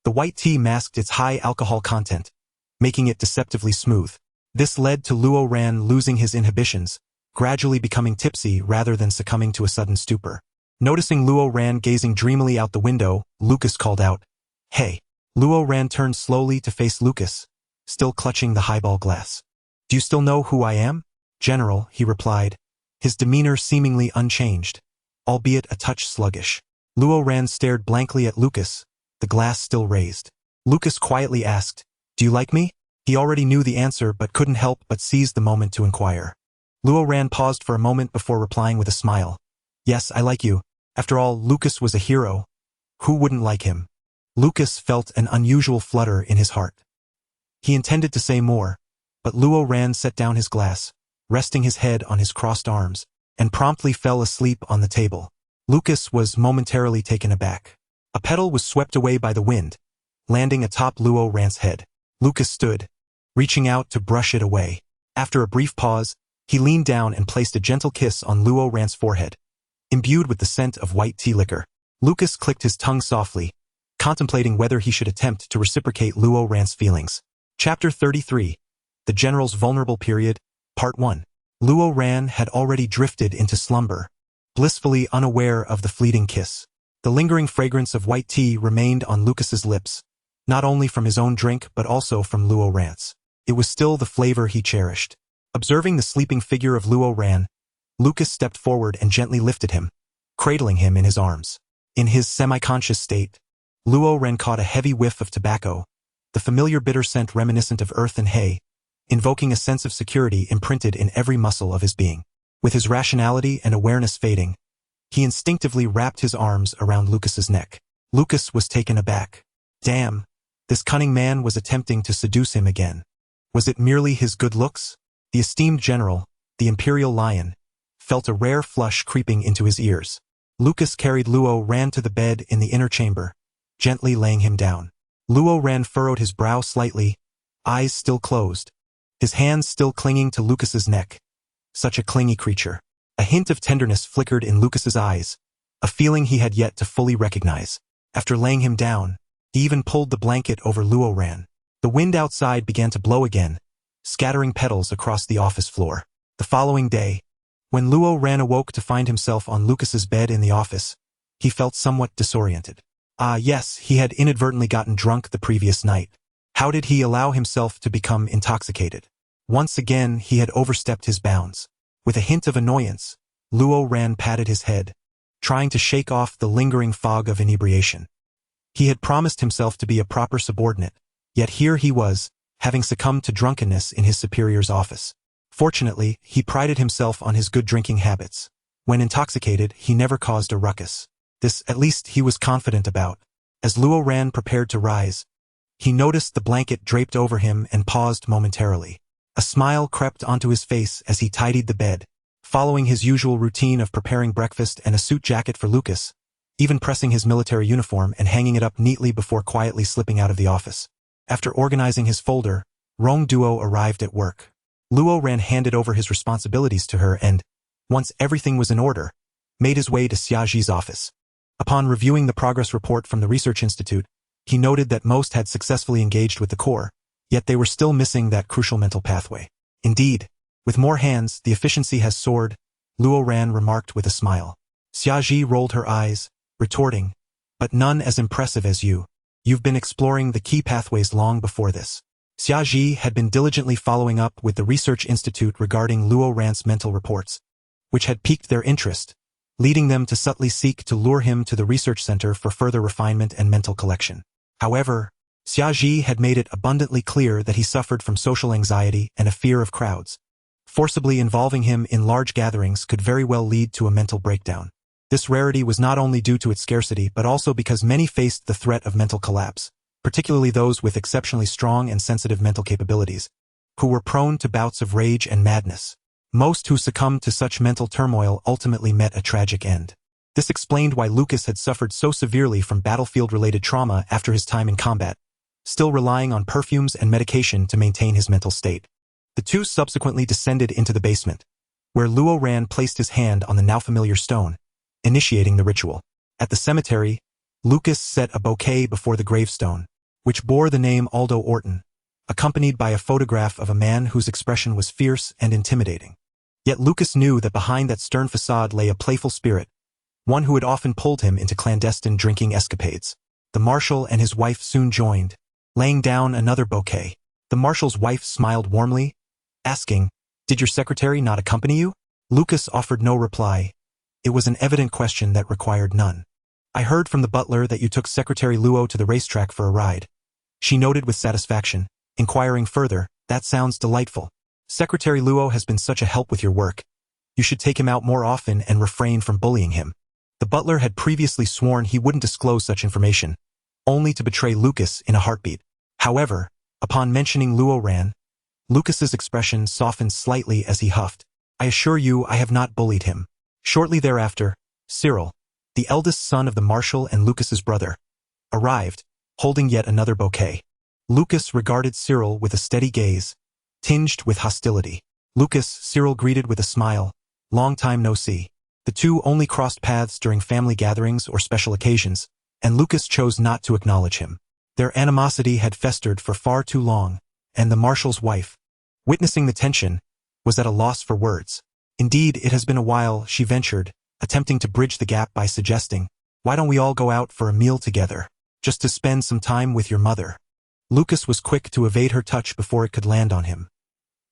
the white tea masked its high alcohol content, making it deceptively smooth. This led to Luo Ran losing his inhibitions, gradually becoming tipsy rather than succumbing to a sudden stupor. Noticing Luo Ran gazing dreamily out the window, Lucas called out, "Hey." Luo Ran turned slowly to face Lucas, still clutching the highball glass. "Do you still know who I am?" "General," he replied, his demeanor seemingly unchanged, albeit a touch sluggish. Luo Ran stared blankly at Lucas, the glass still raised. Lucas quietly asked, "Do you like me?" He already knew the answer but couldn't help but seize the moment to inquire. Luo Ran paused for a moment before replying with a smile. "Yes, I like you. After all, Lucas was a hero. Who wouldn't like him? Lucas felt an unusual flutter in his heart. He intended to say more, but Luo Ran set down his glass, resting his head on his crossed arms, and promptly fell asleep on the table. Lucas was momentarily taken aback. A petal was swept away by the wind, landing atop Luo Ran's head. Lucas stood, reaching out to brush it away. After a brief pause, he leaned down and placed a gentle kiss on Luo Ran's forehead, imbued with the scent of white tea liquor. Lucas clicked his tongue softly, contemplating whether he should attempt to reciprocate Luo Ran's feelings. Chapter 33. The General's Vulnerable Period, Part 1. Luo Ran had already drifted into slumber, blissfully unaware of the fleeting kiss. The lingering fragrance of white tea remained on Lucas's lips, not only from his own drink but also from Luo Ran's. It was still the flavor he cherished. Observing the sleeping figure of Luo Ran, Lucas stepped forward and gently lifted him, cradling him in his arms. In his semi-conscious state, Luo Ran caught a heavy whiff of tobacco, the familiar bitter scent reminiscent of earth and hay, invoking a sense of security imprinted in every muscle of his being. With his rationality and awareness fading, he instinctively wrapped his arms around Lucas's neck. Lucas was taken aback. Damn, this cunning man was attempting to seduce him again. Was it merely his good looks? The esteemed general, the imperial lion, felt a rare flush creeping into his ears. Lucas carried Luo Ran to the bed in the inner chamber, gently laying him down. Luo Ran furrowed his brow slightly, eyes still closed, his hands still clinging to Lucas's neck. Such a clingy creature. A hint of tenderness flickered in Lucas's eyes, a feeling he had yet to fully recognize. After laying him down, he even pulled the blanket over Luo Ran. The wind outside began to blow again, scattering petals across the office floor. The following day, when Luo Ran awoke to find himself on Lucas's bed in the office, he felt somewhat disoriented. Ah yes, he had inadvertently gotten drunk the previous night. How did he allow himself to become intoxicated? Once again, he had overstepped his bounds. With a hint of annoyance, Luo Ran patted his head, trying to shake off the lingering fog of inebriation. He had promised himself to be a proper subordinate, yet here he was, having succumbed to drunkenness in his superior's office. Fortunately, he prided himself on his good drinking habits. When intoxicated, he never caused a ruckus. This, at least, he was confident about. As Luo Ran prepared to rise, he noticed the blanket draped over him and paused momentarily. A smile crept onto his face as he tidied the bed, following his usual routine of preparing breakfast and a suit jacket for Lucas, even pressing his military uniform and hanging it up neatly before quietly slipping out of the office. After organizing his folder, Rong Duo arrived at work. Luo Ran handed over his responsibilities to her and, once everything was in order, made his way to Xiaji's office. Upon reviewing the progress report from the Research Institute, he noted that most had successfully engaged with the core, yet they were still missing that crucial mental pathway. Indeed, with more hands, the efficiency has soared, Luo Ran remarked with a smile. Xiaji rolled her eyes, retorting, but none as impressive as you. You've been exploring the key pathways long before this. Xiaji had been diligently following up with the Research Institute regarding Luo Ran's mental reports, which had piqued their interest, leading them to subtly seek to lure him to the research center for further refinement and mental collection. However, Xiaji had made it abundantly clear that he suffered from social anxiety and a fear of crowds. Forcibly involving him in large gatherings could very well lead to a mental breakdown. This rarity was not only due to its scarcity but also because many faced the threat of mental collapse, particularly those with exceptionally strong and sensitive mental capabilities, who were prone to bouts of rage and madness. Most who succumbed to such mental turmoil ultimately met a tragic end. This explained why Lucas had suffered so severely from battlefield-related trauma after his time in combat, still relying on perfumes and medication to maintain his mental state. The two subsequently descended into the basement, where Luo Ran placed his hand on the now familiar stone, initiating the ritual. At the cemetery, Lucas set a bouquet before the gravestone, which bore the name Aldo Orton, accompanied by a photograph of a man whose expression was fierce and intimidating. Yet Lucas knew that behind that stern facade lay a playful spirit, one who had often pulled him into clandestine drinking escapades. The marshal and his wife soon joined, laying down another bouquet. The marshal's wife smiled warmly, asking, "Did your secretary not accompany you?" Lucas offered no reply. It was an evident question that required none. "I heard from the butler that you took Secretary Luo to the racetrack for a ride," she noted with satisfaction, inquiring further, "That sounds delightful. Secretary Luo has been such a help with your work. You should take him out more often and refrain from bullying him." The butler had previously sworn he wouldn't disclose such information, only to betray Lucas in a heartbeat. However, upon mentioning Luo-ran, Lucas's expression softened slightly as he huffed. I assure you I have not bullied him. Shortly thereafter, Cyril, the eldest son of the Marshal and Lucas's brother, arrived, holding yet another bouquet. Lucas regarded Cyril with a steady gaze, tinged with hostility. Lucas, Cyril greeted with a smile. Long time no see. The two only crossed paths during family gatherings or special occasions, and Lucas chose not to acknowledge him. Their animosity had festered for far too long, and the Marshal's wife, witnessing the tension, was at a loss for words. Indeed, it has been a while, she ventured, attempting to bridge the gap by suggesting, why don't we all go out for a meal together, just to spend some time with your mother? Lucas was quick to evade her touch before it could land on him.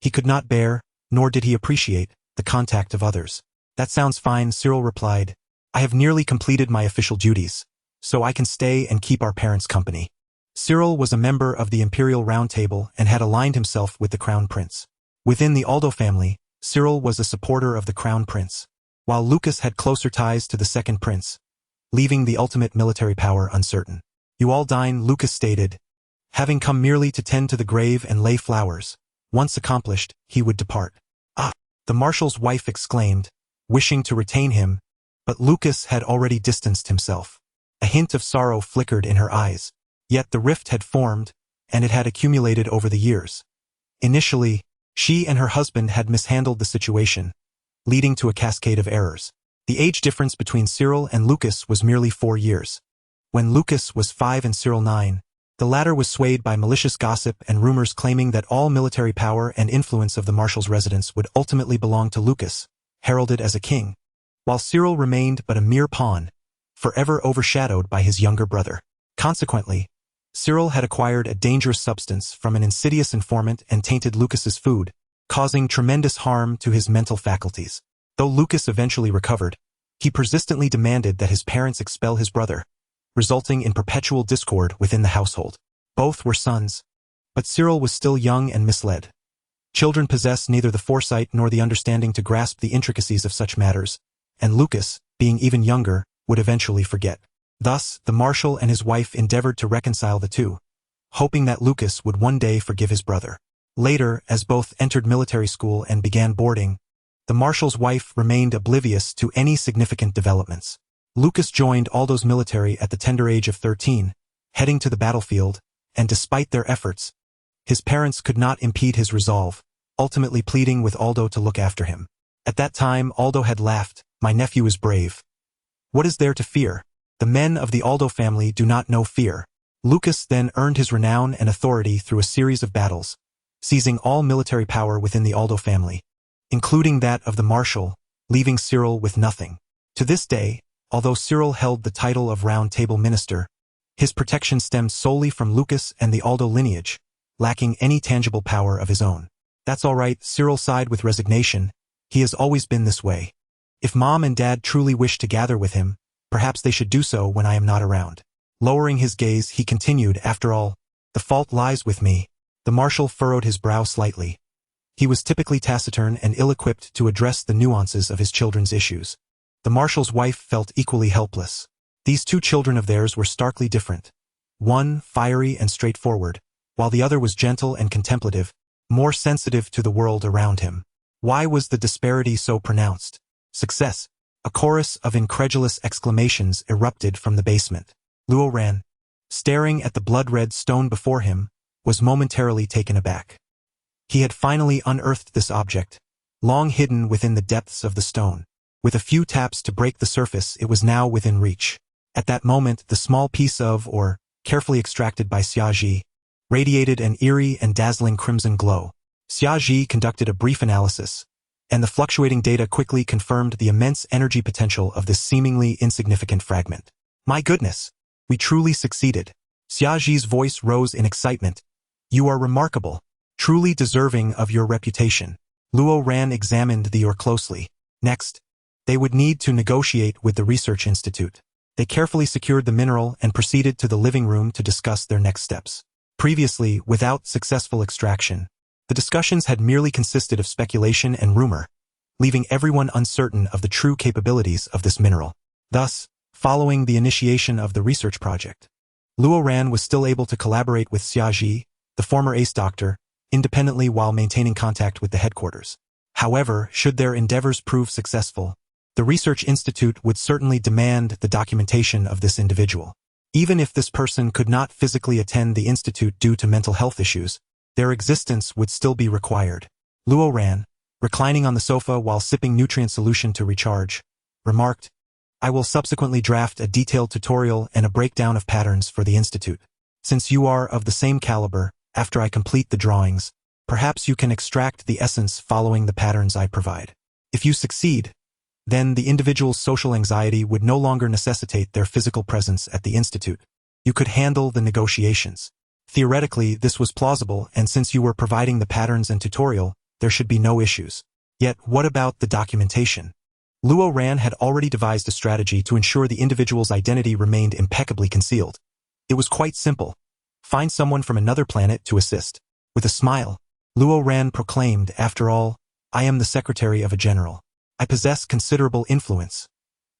He could not bear, nor did he appreciate, the contact of others. That sounds fine, Cyril replied. I have nearly completed my official duties, so I can stay and keep our parents company. Cyril was a member of the Imperial Round Table and had aligned himself with the Crown Prince. Within the Aldo family, Cyril was a supporter of the Crown Prince, while Lucas had closer ties to the Second Prince, leaving the ultimate military power uncertain. You all dine, Lucas stated. Having come merely to tend to the grave and lay flowers, once accomplished, he would depart. Ah! The Marshal's wife exclaimed, wishing to retain him, but Lucas had already distanced himself. A hint of sorrow flickered in her eyes, yet the rift had formed, and it had accumulated over the years. Initially, she and her husband had mishandled the situation, leading to a cascade of errors. The age difference between Cyril and Lucas was merely 4 years. When Lucas was 5 and Cyril 9, the latter was swayed by malicious gossip and rumors claiming that all military power and influence of the Marshal's residence would ultimately belong to Lucas, heralded as a king, while Cyril remained but a mere pawn, forever overshadowed by his younger brother. Consequently, Cyril had acquired a dangerous substance from an insidious informant and tainted Lucas's food, causing tremendous harm to his mental faculties. Though Lucas eventually recovered, he persistently demanded that his parents expel his brother, resulting in perpetual discord within the household. Both were sons, but Cyril was still young and misled. Children possess neither the foresight nor the understanding to grasp the intricacies of such matters, and Lucas, being even younger, would eventually forget. Thus, the Marshal and his wife endeavored to reconcile the two, hoping that Lucas would one day forgive his brother. Later, as both entered military school and began boarding, the Marshal's wife remained oblivious to any significant developments. Lucas joined Aldo's military at the tender age of 13, heading to the battlefield, and despite their efforts, his parents could not impede his resolve, ultimately pleading with Aldo to look after him. At that time, Aldo had laughed, "My nephew is brave. What is there to fear? The men of the Aldo family do not know fear." Lucas then earned his renown and authority through a series of battles, seizing all military power within the Aldo family, including that of the Marshal, leaving Cyril with nothing. To this day, although Cyril held the title of Round Table Minister, his protection stemmed solely from Lucas and the Aldo lineage, lacking any tangible power of his own. That's all right, Cyril sighed with resignation. He has always been this way. If Mom and Dad truly wish to gather with him, perhaps they should do so when I am not around. Lowering his gaze, he continued, after all, the fault lies with me. The Marshal furrowed his brow slightly. He was typically taciturn and ill-equipped to address the nuances of his children's issues. The Marshal's wife felt equally helpless. These two children of theirs were starkly different. One, fiery and straightforward, while the other was gentle and contemplative, more sensitive to the world around him. Why was the disparity so pronounced? Success! A chorus of incredulous exclamations erupted from the basement. Luo-ran, staring at the blood-red stone before him, was momentarily taken aback. He had finally unearthed this object, long hidden within the depths of the stone. With a few taps to break the surface, it was now within reach. At that moment, the small piece of, or carefully extracted by Xiaji, radiated an eerie and dazzling crimson glow. Xiaji conducted a brief analysis, and the fluctuating data quickly confirmed the immense energy potential of this seemingly insignificant fragment. My goodness! We truly succeeded. Xiaji's voice rose in excitement. You are remarkable, truly deserving of your reputation. Luo-ran examined the ore closely. Next, they would need to negotiate with the research institute. They carefully secured the mineral and proceeded to the living room to discuss their next steps. Previously, without successful extraction, the discussions had merely consisted of speculation and rumor, leaving everyone uncertain of the true capabilities of this mineral. Thus, following the initiation of the research project, Luo Ran was still able to collaborate with Xia Ji, the former ace doctor, independently while maintaining contact with the headquarters. However, should their endeavors prove successful, the research institute would certainly demand the documentation of this individual. Even if this person could not physically attend the institute due to mental health issues, their existence would still be required. Luo Ran, reclining on the sofa while sipping nutrient solution to recharge, remarked, "I will subsequently draft a detailed tutorial and a breakdown of patterns for the institute. Since you are of the same caliber, after I complete the drawings, perhaps you can extract the essence following the patterns I provide. If you succeed, then the individual's social anxiety would no longer necessitate their physical presence at the institute. You could handle the negotiations." Theoretically, this was plausible, and since you were providing the patterns and tutorial, there should be no issues. Yet, what about the documentation? Luo Ran had already devised a strategy to ensure the individual's identity remained impeccably concealed. It was quite simple. Find someone from another planet to assist. With a smile, Luo Ran proclaimed, "After all, I am the secretary of a general. I possess considerable influence.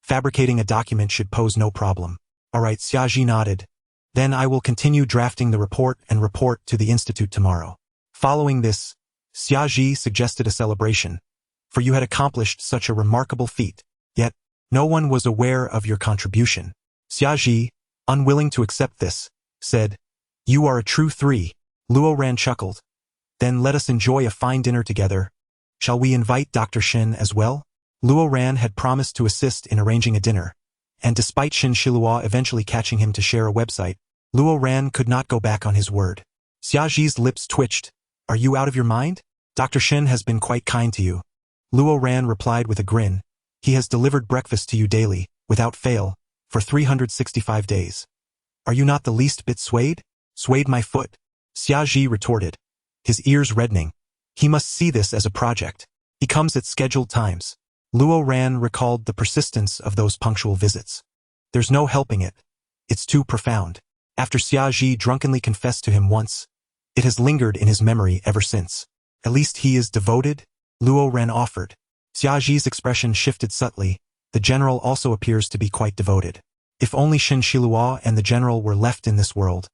Fabricating a document should pose no problem." "All right," Xia Ji nodded. "Then I will continue drafting the report and report to the institute tomorrow." Following this, Xia Ji suggested a celebration, for you had accomplished such a remarkable feat. Yet, no one was aware of your contribution. Xia Ji, unwilling to accept this, said, "You are a true three." Luo Ran chuckled. "Then let us enjoy a fine dinner together. Shall we invite Dr. Shin as well?" Luo Ran had promised to assist in arranging a dinner, and despite Shin Shilua eventually catching him to share a website, Luo Ran could not go back on his word. Xia Ji's lips twitched. "Are you out of your mind? Dr. Shin has been quite kind to you." Luo Ran replied with a grin. "He has delivered breakfast to you daily, without fail, for 365 days. Are you not the least bit swayed?" "Swayed my foot," Xia Ji retorted, his ears reddening. "He must see this as a project. He comes at scheduled times." Luo Ran recalled the persistence of those punctual visits. "There's no helping it. It's too profound." After Xia Ji drunkenly confessed to him once, it has lingered in his memory ever since. "At least he is devoted?" Luo Ran offered. Xia Ji's expression shifted subtly. "The general also appears to be quite devoted. If only Shin Shilua and the general were left in this world,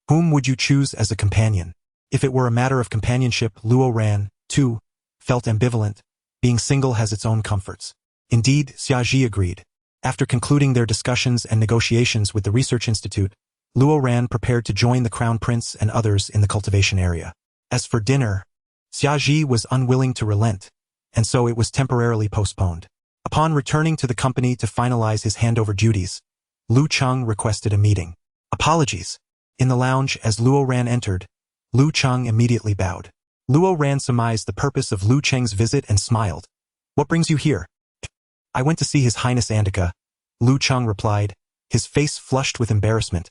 whom would you choose as a companion?" If it were a matter of companionship, Luo Ran, too, felt ambivalent. Being single has its own comforts. Indeed, Xia Ji agreed. After concluding their discussions and negotiations with the research institute, Luo Ran prepared to join the crown prince and others in the cultivation area. As for dinner, Xia Ji was unwilling to relent, and so it was temporarily postponed. Upon returning to the company to finalize his handover duties, Lu Cheng requested a meeting. "Apologies." In the lounge, as Luo Ran entered, Lu Cheng immediately bowed. Luo Ran surmised the purpose of Lu Cheng's visit and smiled. "What brings you here?" "I went to see His Highness Andika," Lu Cheng replied, his face flushed with embarrassment.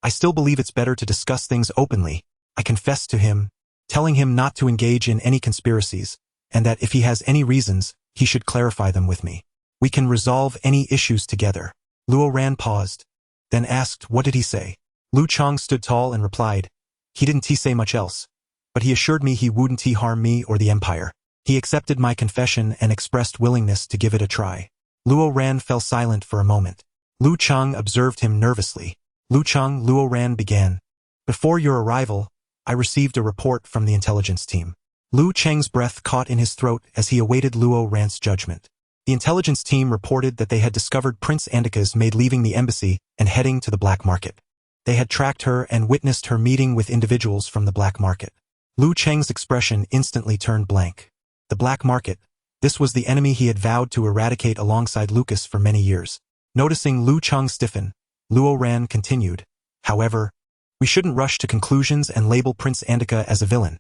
"I still believe it's better to discuss things openly." I confessed to him, telling him not to engage in any conspiracies, and that if he has any reasons, he should clarify them with me. "We can resolve any issues together." Luo Ran paused, then asked, "What did he say?" Lu Cheng stood tall and replied, "He didn't say much else, but he assured me he wouldn't harm me or the empire. He accepted my confession and expressed willingness to give it a try." Luo Ran fell silent for a moment. Lu Cheng observed him nervously. Luo Ran began. "Before your arrival, I received a report from the intelligence team." Lu Cheng's breath caught in his throat as he awaited Luo Ran's judgment. The intelligence team reported that they had discovered Prince Andika's maid leaving the embassy and heading to the black market. They had tracked her and witnessed her meeting with individuals from the black market. Lu Cheng's expression instantly turned blank. The black market, this was the enemy he had vowed to eradicate alongside Lucas for many years. Noticing Lu Cheng stiffen, Luo Ran continued, "However, we shouldn't rush to conclusions and label Prince Andika as a villain.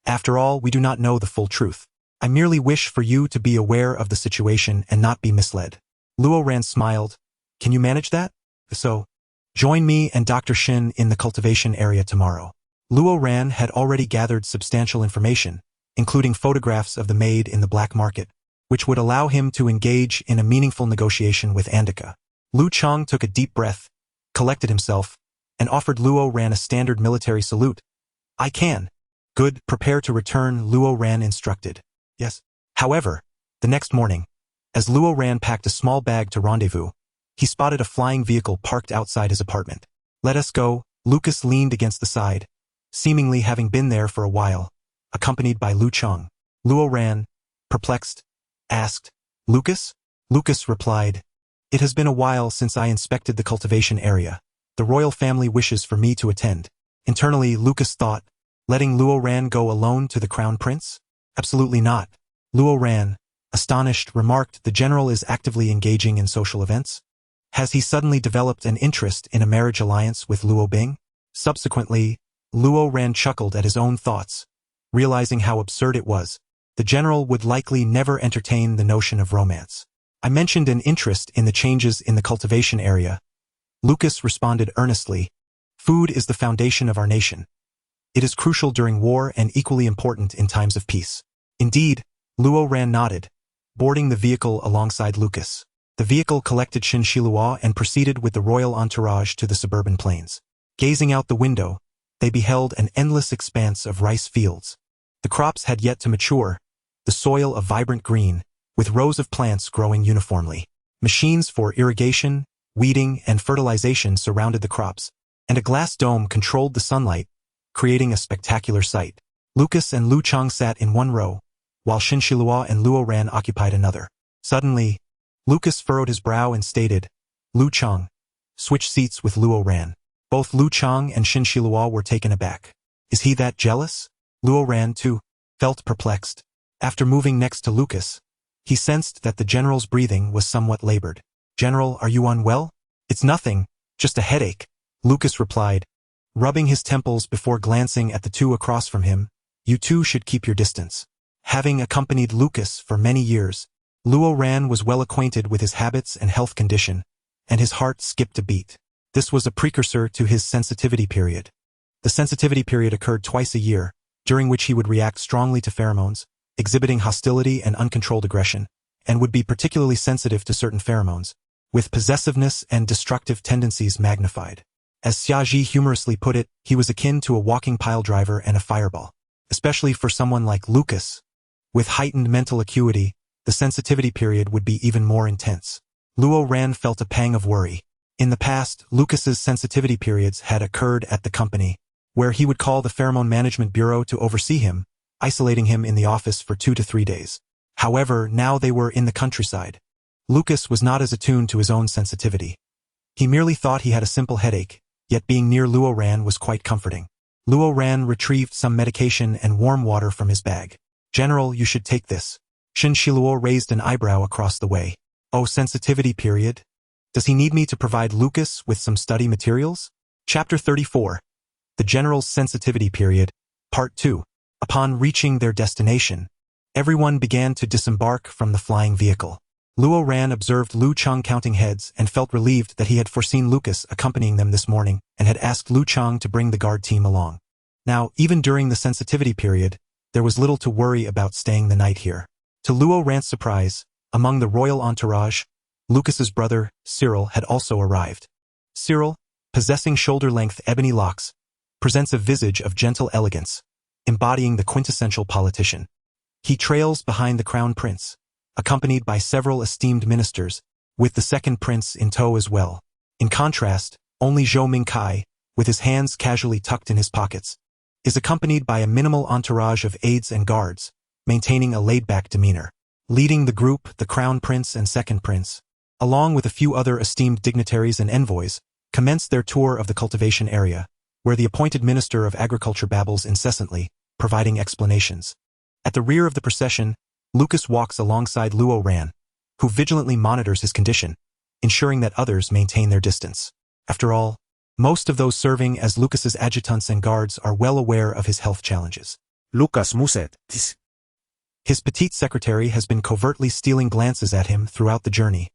After all, we do not know the full truth. I merely wish for you to be aware of the situation and not be misled." Luo Ran smiled. "Can you manage that? So, join me and Dr. Shin in the cultivation area tomorrow." Luo Ran had already gathered substantial information, including photographs of the maid in the black market, which would allow him to engage in a meaningful negotiation with Andika. Lu Cheng took a deep breath, collected himself, and offered Luo Ran a standard military salute. "I can." "Good, prepare to return," Luo Ran instructed. "Yes." However, the next morning, as Luo Ran packed a small bag to rendezvous, he spotted a flying vehicle parked outside his apartment. "Let us go." Lucas leaned against the side, seemingly having been there for a while, accompanied by Lu Cheng. Luo Ran, perplexed, asked, "Lucas?" Lucas replied, "It has been a while since I inspected the cultivation area. The royal family wishes for me to attend." Internally, Lucas thought, letting Luo Ran go alone to the crown prince? Absolutely not. Luo Ran, astonished, remarked, "The general is actively engaging in social events? Has he suddenly developed an interest in a marriage alliance with Luo Bing?" Subsequently, Luo Ran chuckled at his own thoughts, realizing how absurd it was. The general would likely never entertain the notion of romance. "I mentioned an interest in the changes in the cultivation area." Lucas responded earnestly, "Food is the foundation of our nation. It is crucial during war and equally important in times of peace." Indeed, Luo Ran nodded, boarding the vehicle alongside Lucas. The vehicle collected Xin Shilua and proceeded with the royal entourage to the suburban plains. Gazing out the window, they beheld an endless expanse of rice fields. The crops had yet to mature, the soil a vibrant green, with rows of plants growing uniformly. Machines for irrigation, weeding, and fertilization surrounded the crops, and a glass dome controlled the sunlight, creating a spectacular sight. Lucas and Lu Cheng sat in one row, while Xin Shilua and Luo Ran occupied another. Suddenly, Lucas furrowed his brow and stated, "Lu Cheng, switch seats with Luo Ran." Both Lu Cheng and Xin Shilua were taken aback. Is he that jealous? Luo Ran, too, felt perplexed. After moving next to Lucas, he sensed that the general's breathing was somewhat labored. "General, are you unwell?" "It's nothing, just a headache," Lucas replied, rubbing his temples before glancing at the two across from him. "You two should keep your distance." Having accompanied Lucas for many years, Luo Ran was well acquainted with his habits and health condition, and his heart skipped a beat. This was a precursor to his sensitivity period. The sensitivity period occurred twice a year, during which he would react strongly to pheromones, exhibiting hostility and uncontrolled aggression, and would be particularly sensitive to certain pheromones, with possessiveness and destructive tendencies magnified. As Xiaji humorously put it, he was akin to a walking piledriver and a fireball. Especially for someone like Lucas, with heightened mental acuity, the sensitivity period would be even more intense. Luo Ran felt a pang of worry. In the past, Lucas's sensitivity periods had occurred at the company, where he would call the Pheromone Management Bureau to oversee him, isolating him in the office for 2 to 3 days. However, now they were in the countryside. Lucas was not as attuned to his own sensitivity. He merely thought he had a simple headache, yet being near Luo Ran was quite comforting. Luo Ran retrieved some medication and warm water from his bag. "General, you should take this." Xin Shiluo raised an eyebrow across the way. "Oh, sensitivity period? Does he need me to provide Lucas with some study materials?" Chapter 34. The General's Sensitivity Period, Part 2. Upon reaching their destination, everyone began to disembark from the flying vehicle. Luo Ran observed Lu Cheng counting heads and felt relieved that he had foreseen Lucas accompanying them this morning and had asked Lu Cheng to bring the guard team along. Now, even during the sensitivity period, there was little to worry about staying the night here. To Luo Ran's surprise, among the royal entourage, Lucas's brother, Cyril, had also arrived. Cyril, possessing shoulder-length ebony locks, presents a visage of gentle elegance, embodying the quintessential politician. He trails behind the crown prince, accompanied by several esteemed ministers, with the second prince in tow as well. In contrast, only Zhou Mingkai, with his hands casually tucked in his pockets, is accompanied by a minimal entourage of aides and guards, maintaining a laid-back demeanor. Leading the group, the crown prince and second prince, along with a few other esteemed dignitaries and envoys, commenced their tour of the cultivation area, where the appointed minister of agriculture babbles incessantly, providing explanations. At the rear of the procession, Lucas walks alongside Luo Ran, who vigilantly monitors his condition, ensuring that others maintain their distance. After all, most of those serving as Lucas's adjutants and guards are well aware of his health challenges. Lucas Muset. His petite secretary has been covertly stealing glances at him throughout the journey,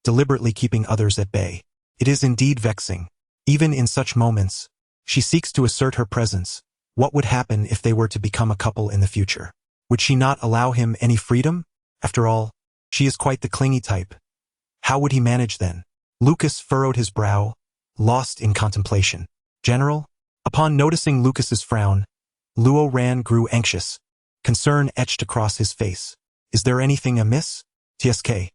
deliberately keeping others at bay. It is indeed vexing. Even in such moments, she seeks to assert her presence. What would happen if they were to become a couple in the future? Would she not allow him any freedom? After all, she is quite the clingy type. How would he manage then? Lucas furrowed his brow, lost in contemplation. "General?" Upon noticing Lucas's frown, Luo Ran grew anxious. Concern etched across his face. "Is there anything amiss?" "Tsk."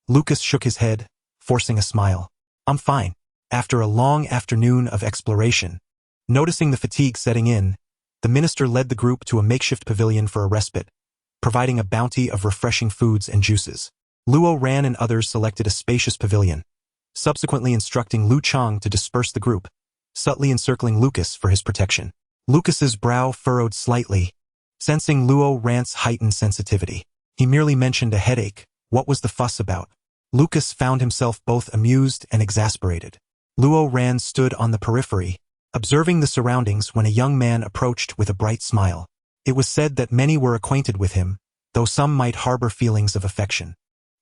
Lucas shook his head, forcing a smile. I'm fine. After a long afternoon of exploration, noticing the fatigue setting in, the minister led the group to a makeshift pavilion for a respite, providing a bounty of refreshing foods and juices. Luo Ran and others selected a spacious pavilion, subsequently instructing Lu Chang to disperse the group, subtly encircling Lucas for his protection. Lucas's brow furrowed slightly, sensing Luo Ran's heightened sensitivity. He merely mentioned a headache. What was the fuss about? Lucas found himself both amused and exasperated. Luo Ran stood on the periphery, observing the surroundings when a young man approached with a bright smile. It was said that many were acquainted with him, though some might harbor feelings of affection.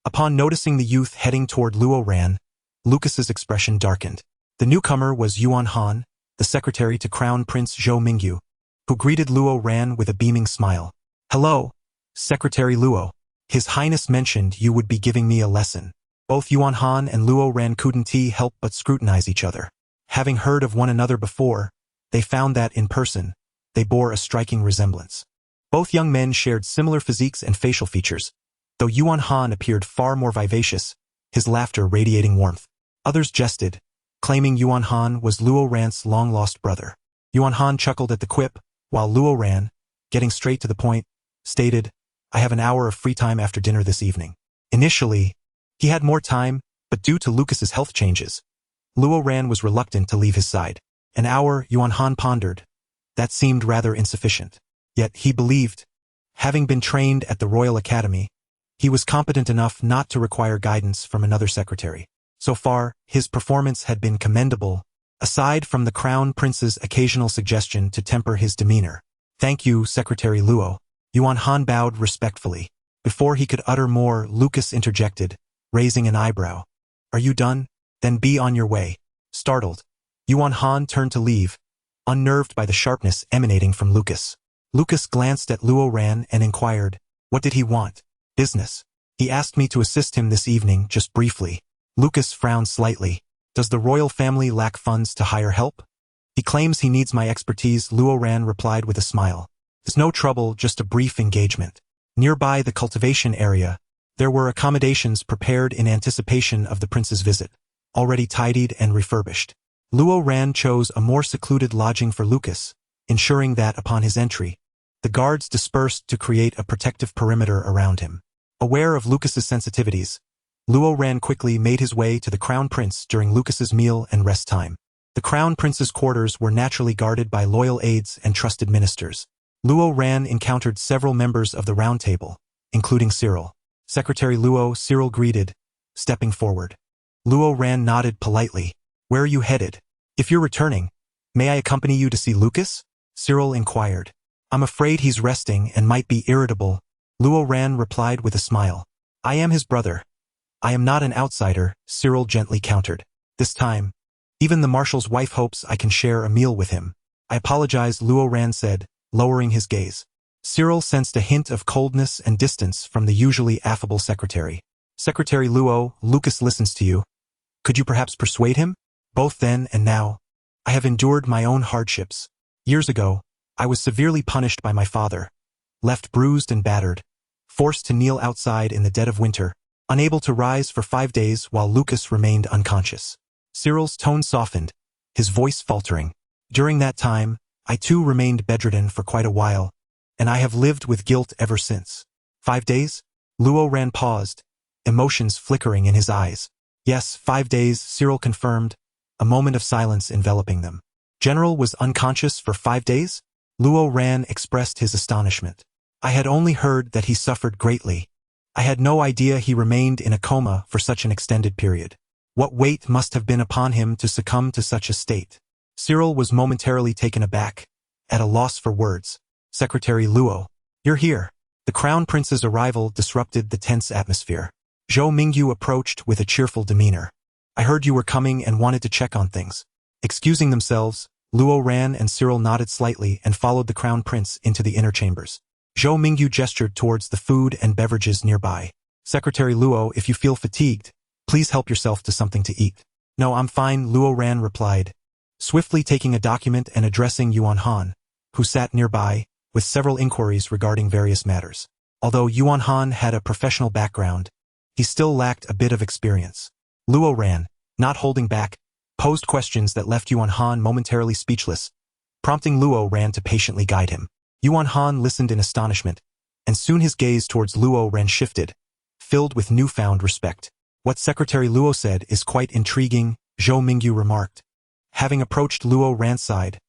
Upon noticing the youth heading toward Luo Ran, Lucas's expression darkened. The newcomer was Yuan Han, the secretary to Crown Prince Zhou Mingyu, who greeted Luo Ran with a beaming smile. Hello, Secretary Luo. His Highness mentioned you would be giving me a lesson. Both Yuan Han and Luo Ran couldn't help but scrutinize each other. Having heard of one another before, they found that, in person, they bore a striking resemblance. Both young men shared similar physiques and facial features, though Yuan Han appeared far more vivacious, his laughter radiating warmth. Others jested, claiming Yuan Han was Luo Ran's long-lost brother. Yuan Han chuckled at the quip, while Luo Ran, getting straight to the point, stated, I have an hour of free time after dinner this evening. Initially, he had more time, but due to Lucas's health changes, Luo Ran was reluctant to leave his side. An hour, Yuan Han pondered. That seemed rather insufficient. Yet he believed, having been trained at the Royal Academy, he was competent enough not to require guidance from another secretary. So far, his performance had been commendable, aside from the Crown Prince's occasional suggestion to temper his demeanor. Thank you, Secretary Luo. Yuan Han bowed respectfully. Before he could utter more, Lucas interjected, raising an eyebrow. Are you done? Then be on your way. Startled, Yuan Han turned to leave, unnerved by the sharpness emanating from Lucas. Lucas glanced at Luo Ran and inquired, what did he want? Business. He asked me to assist him this evening, just briefly. Lucas frowned slightly. Does the royal family lack funds to hire help? He claims he needs my expertise, Luo Ran replied with a smile. There's no trouble, just a brief engagement. Nearby the cultivation area, there were accommodations prepared in anticipation of the prince's visit, already tidied and refurbished. Luo Ran chose a more secluded lodging for Lucas, ensuring that upon his entry, the guards dispersed to create a protective perimeter around him. Aware of Lucas's sensitivities, Luo Ran quickly made his way to the Crown Prince during Lucas's meal and rest time. The Crown Prince's quarters were naturally guarded by loyal aides and trusted ministers. Luo Ran encountered several members of the Round Table, including Cyril. Secretary Luo, Cyril greeted, stepping forward. Luo Ran nodded politely. Where are you headed? If you're returning, may I accompany you to see Lucas? Cyril inquired. I'm afraid he's resting and might be irritable, Luo Ran replied with a smile. I am his brother. I am not an outsider, Cyril gently countered. This time, even the marshal's wife hopes I can share a meal with him. I apologize, Luo Ran said, lowering his gaze. Cyril sensed a hint of coldness and distance from the usually affable secretary. Secretary Luo, Lucas listens to you. Could you perhaps persuade him? Both then and now, I have endured my own hardships. Years ago, I was severely punished by my father, left bruised and battered, forced to kneel outside in the dead of winter, unable to rise for 5 days while Lucas remained unconscious. Cyril's tone softened, his voice faltering. During that time, I too remained bedridden for quite a while, and I have lived with guilt ever since. 5 days? Luo Ran paused, emotions flickering in his eyes. Yes, 5 days, Cyril confirmed, a moment of silence enveloping them. General was unconscious for 5 days? Luo Ran expressed his astonishment. I had only heard that he suffered greatly. I had no idea he remained in a coma for such an extended period. What weight must have been upon him to succumb to such a state? Cyril was momentarily taken aback, at a loss for words. Secretary Luo, you're here. The Crown Prince's arrival disrupted the tense atmosphere. Zhou Mingyu approached with a cheerful demeanor. I heard you were coming and wanted to check on things. Excusing themselves, Luo Ran and Cyril nodded slightly and followed the Crown Prince into the inner chambers. Zhou Mingyu gestured towards the food and beverages nearby. Secretary Luo, if you feel fatigued, please help yourself to something to eat. No, I'm fine, Luo Ran replied, swiftly taking a document and addressing Yuan Han, who sat nearby, with several inquiries regarding various matters. Although Yuan Han had a professional background, he still lacked a bit of experience. Luo ran, not holding back, posed questions that left Yuan Han momentarily speechless, prompting Luo ran to patiently guide him. Yuan Han listened in astonishment, and soon his gaze towards Luo ran shifted, filled with newfound respect. What Secretary Luo said is quite intriguing, Zhou Mingyu remarked. Having approached Luo Ran's side,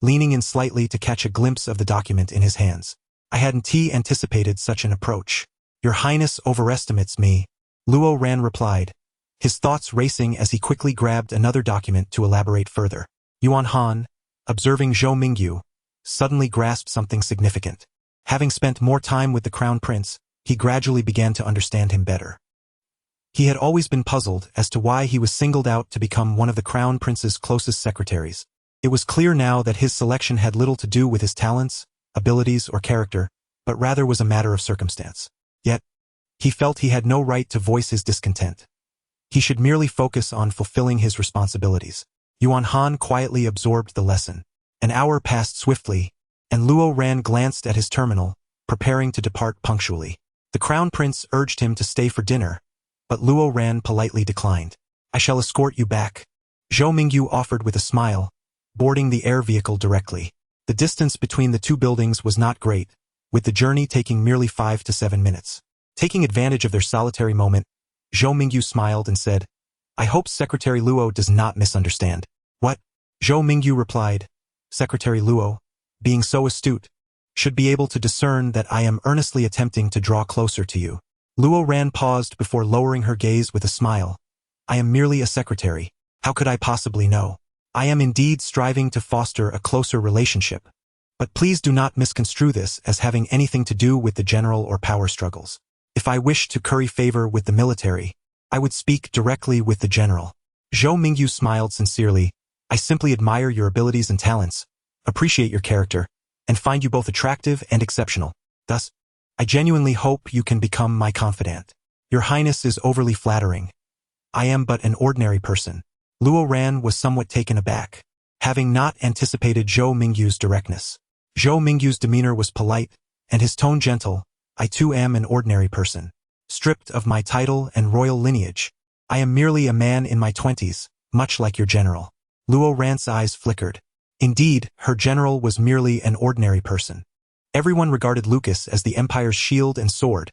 leaning in slightly to catch a glimpse of the document in his hands. I hadn't anticipated such an approach. Your Highness overestimates me, Luo Ran replied, his thoughts racing as he quickly grabbed another document to elaborate further. Yuan Han, observing Zhou Mingyu, suddenly grasped something significant. Having spent more time with the Crown Prince, he gradually began to understand him better. He had always been puzzled as to why he was singled out to become one of the Crown Prince's closest secretaries. It was clear now that his selection had little to do with his talents, abilities, or character, but rather was a matter of circumstance. Yet, he felt he had no right to voice his discontent. He should merely focus on fulfilling his responsibilities. Yuan Han quietly absorbed the lesson. An hour passed swiftly, and Luo Ran glanced at his terminal, preparing to depart punctually. The Crown Prince urged him to stay for dinner, but Luo Ran politely declined. I shall escort you back, Zhou Mingyu offered with a smile, boarding the air vehicle directly. The distance between the two buildings was not great, with the journey taking merely 5 to 7 minutes. Taking advantage of their solitary moment, Zhou Mingyu smiled and said, I hope Secretary Luo does not misunderstand. What? Zhou Mingyu replied, Secretary Luo, being so astute, should be able to discern that I am earnestly attempting to draw closer to you. Luo Ran paused before lowering her gaze with a smile. I am merely a secretary. How could I possibly know? I am indeed striving to foster a closer relationship. But please do not misconstrue this as having anything to do with the general or power struggles. If I wish to curry favor with the military, I would speak directly with the general. Zhou Mingyu smiled sincerely. I simply admire your abilities and talents, appreciate your character, and find you both attractive and exceptional. Thus, I genuinely hope you can become my confidant. Your Highness is overly flattering. I am but an ordinary person. Luo Ran was somewhat taken aback, having not anticipated Zhou Mingyu's directness. Zhou Mingyu's demeanor was polite, and his tone gentle. I too am an ordinary person. Stripped of my title and royal lineage, I am merely a man in my 20s, much like your general. Luo Ran's eyes flickered. Indeed, her general was merely an ordinary person. Everyone regarded Lucas as the Empire's shield and sword,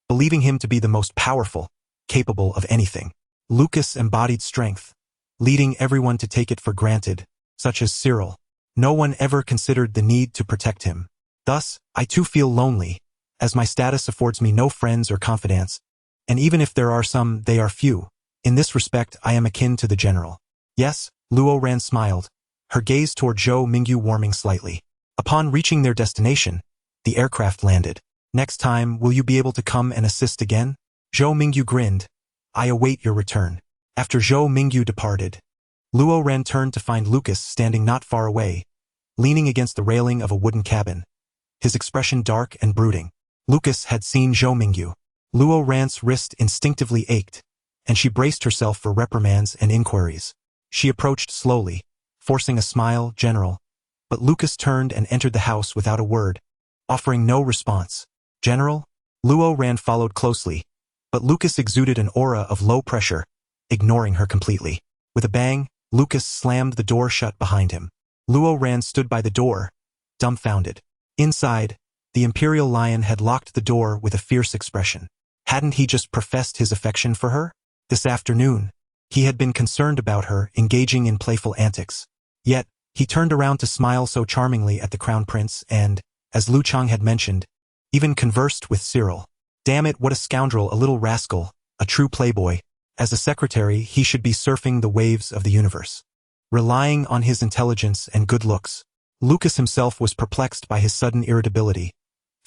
believing him to be the most powerful, capable of anything. Lucas embodied strength, leading everyone to take it for granted, such as Cyril. No one ever considered the need to protect him. Thus, I too feel lonely, as my status affords me no friends or confidants, and even if there are some, they are few. In this respect, I am akin to the general. Yes, Luo Ran smiled, her gaze toward Zhou Mingyu warming slightly. Upon reaching their destination, the aircraft landed. Next time, will you be able to come and assist again? Zhou Mingyu grinned. I await your return. After Zhou Mingyu departed, Luo Ran turned to find Lucas standing not far away, leaning against the railing of a wooden cabin, his expression dark and brooding. Lucas had seen Zhou Mingyu. Luo Ran's wrist instinctively ached, and she braced herself for reprimands and inquiries. She approached slowly, forcing a smile, General, but Lucas turned and entered the house without a word, offering no response. General? Luo Ran followed closely, but Lucas exuded an aura of low pressure, ignoring her completely. With a bang, Lucas slammed the door shut behind him. Luo Ran stood by the door, dumbfounded. Inside, the Imperial Lion had locked the door with a fierce expression. Hadn't he just professed his affection for her? This afternoon, he had been concerned about her engaging in playful antics. Yet, he turned around to smile so charmingly at the Crown Prince and, as Lu Chang had mentioned, even conversed with Cyril. Damn it, what a scoundrel, a little rascal, a true playboy. As a secretary, he should be surfing the waves of the universe, relying on his intelligence and good looks. Lucas himself was perplexed by his sudden irritability,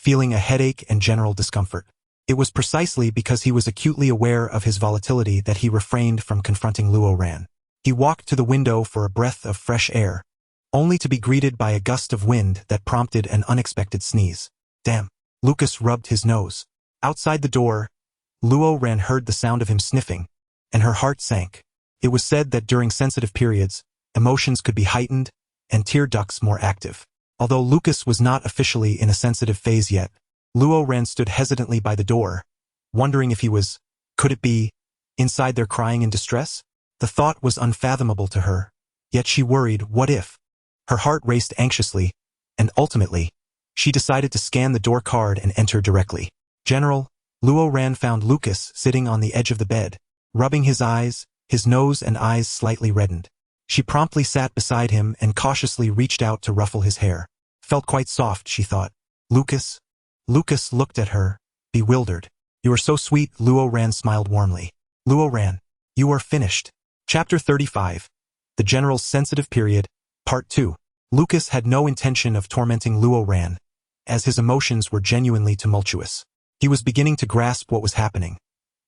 feeling a headache and general discomfort. It was precisely because he was acutely aware of his volatility that he refrained from confronting Luo Ran. He walked to the window for a breath of fresh air, only to be greeted by a gust of wind that prompted an unexpected sneeze. Damn. Lucas rubbed his nose. Outside the door, Luo Ran heard the sound of him sniffing, and her heart sank. It was said that during sensitive periods, emotions could be heightened and tear ducts more active. Although Lucas was not officially in a sensitive phase yet, Luo Ran stood hesitantly by the door, wondering if he was, could it be, inside there crying in distress? The thought was unfathomable to her, yet she worried, what if? Her heart raced anxiously, and ultimately, she decided to scan the door card and enter directly. General, Luo Ran found Lucas sitting on the edge of the bed, rubbing his eyes, his nose and eyes slightly reddened. She promptly sat beside him and cautiously reached out to ruffle his hair. Felt quite soft, she thought. Lucas? Lucas looked at her, bewildered. You are so sweet, Luo Ran smiled warmly. Luo Ran, you are finished. Chapter 35. The General's Sensitive Period, Part 2. Lucas had no intention of tormenting Luo Ran, as his emotions were genuinely tumultuous. He was beginning to grasp what was happening,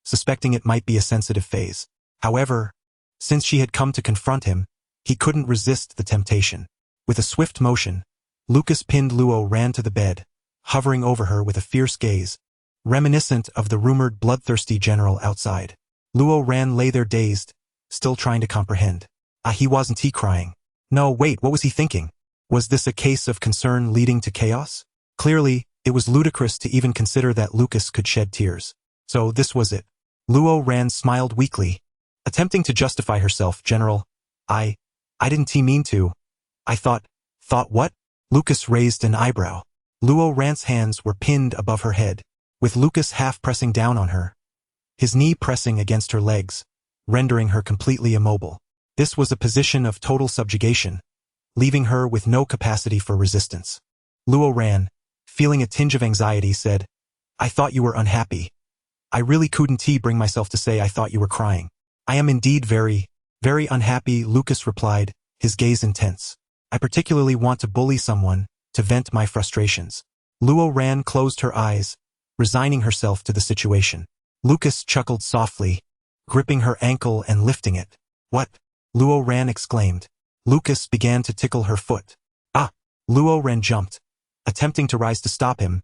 suspecting it might be a sensitive phase. However, since she had come to confront him, he couldn't resist the temptation. With a swift motion, Lucas pinned Luo Ran to the bed, hovering over her with a fierce gaze, reminiscent of the rumored bloodthirsty general outside. Luo Ran lay there dazed, still trying to comprehend. He wasn't crying. No, wait, what was he thinking? Was this a case of concern leading to chaos? Clearly, it was ludicrous to even consider that Lucas could shed tears. So this was it. Luo Ran smiled weakly, attempting to justify herself. General, I didn't mean to. I thought what? Lucas raised an eyebrow. Luo Ran's hands were pinned above her head, with Lucas half pressing down on her, his knee pressing against her legs, rendering her completely immobile. This was a position of total subjugation, leaving her with no capacity for resistance. Luo Ran, feeling a tinge of anxiety, said, I thought you were unhappy. I really couldn't bring myself to say I thought you were crying. I am indeed very, very unhappy, Lucas replied, his gaze intense. I particularly want to bully someone, to vent my frustrations. Luo Ran closed her eyes, resigning herself to the situation. Lucas chuckled softly, gripping her ankle and lifting it. What? Luo Ran exclaimed. Lucas began to tickle her foot. Ah! Luo Ran jumped, attempting to rise to stop him,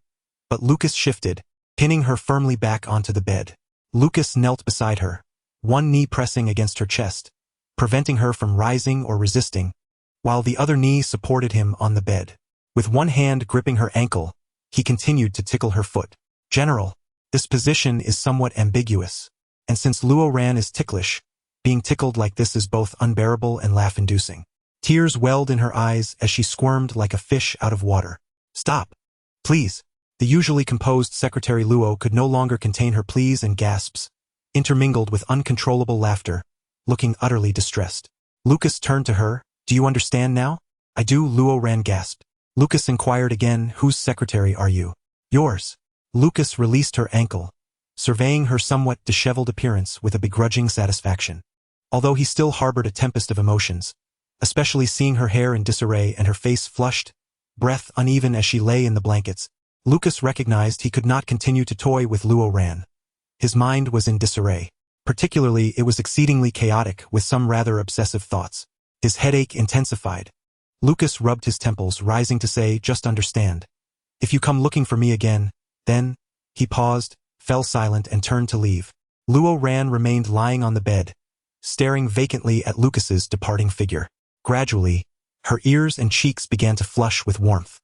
but Lucas shifted, pinning her firmly back onto the bed. Lucas knelt beside her, one knee pressing against her chest, preventing her from rising or resisting, while the other knee supported him on the bed. With one hand gripping her ankle, he continued to tickle her foot. General, this position is somewhat ambiguous, and since Luo Ran is ticklish, being tickled like this is both unbearable and laugh-inducing. Tears welled in her eyes as she squirmed like a fish out of water. Stop, please. The usually composed Secretary Luo could no longer contain her pleas and gasps, intermingled with uncontrollable laughter, looking utterly distressed. Lucas turned to her. Do you understand now? I do, Luo Ran gasped. Lucas inquired again, whose secretary are you? Yours. Lucas released her ankle, surveying her somewhat disheveled appearance with a begrudging satisfaction. Although he still harbored a tempest of emotions, especially seeing her hair in disarray and her face flushed, breath uneven as she lay in the blankets, Lucas recognized he could not continue to toy with Luo Ran. His mind was in disarray. Particularly, it was exceedingly chaotic with some rather obsessive thoughts. His headache intensified. Lucas rubbed his temples, rising to say, just understand. If you come looking for me again, then, he paused, fell silent and turned to leave. Luo Ran remained lying on the bed, staring vacantly at Lucas's departing figure. Gradually, her ears and cheeks began to flush with warmth.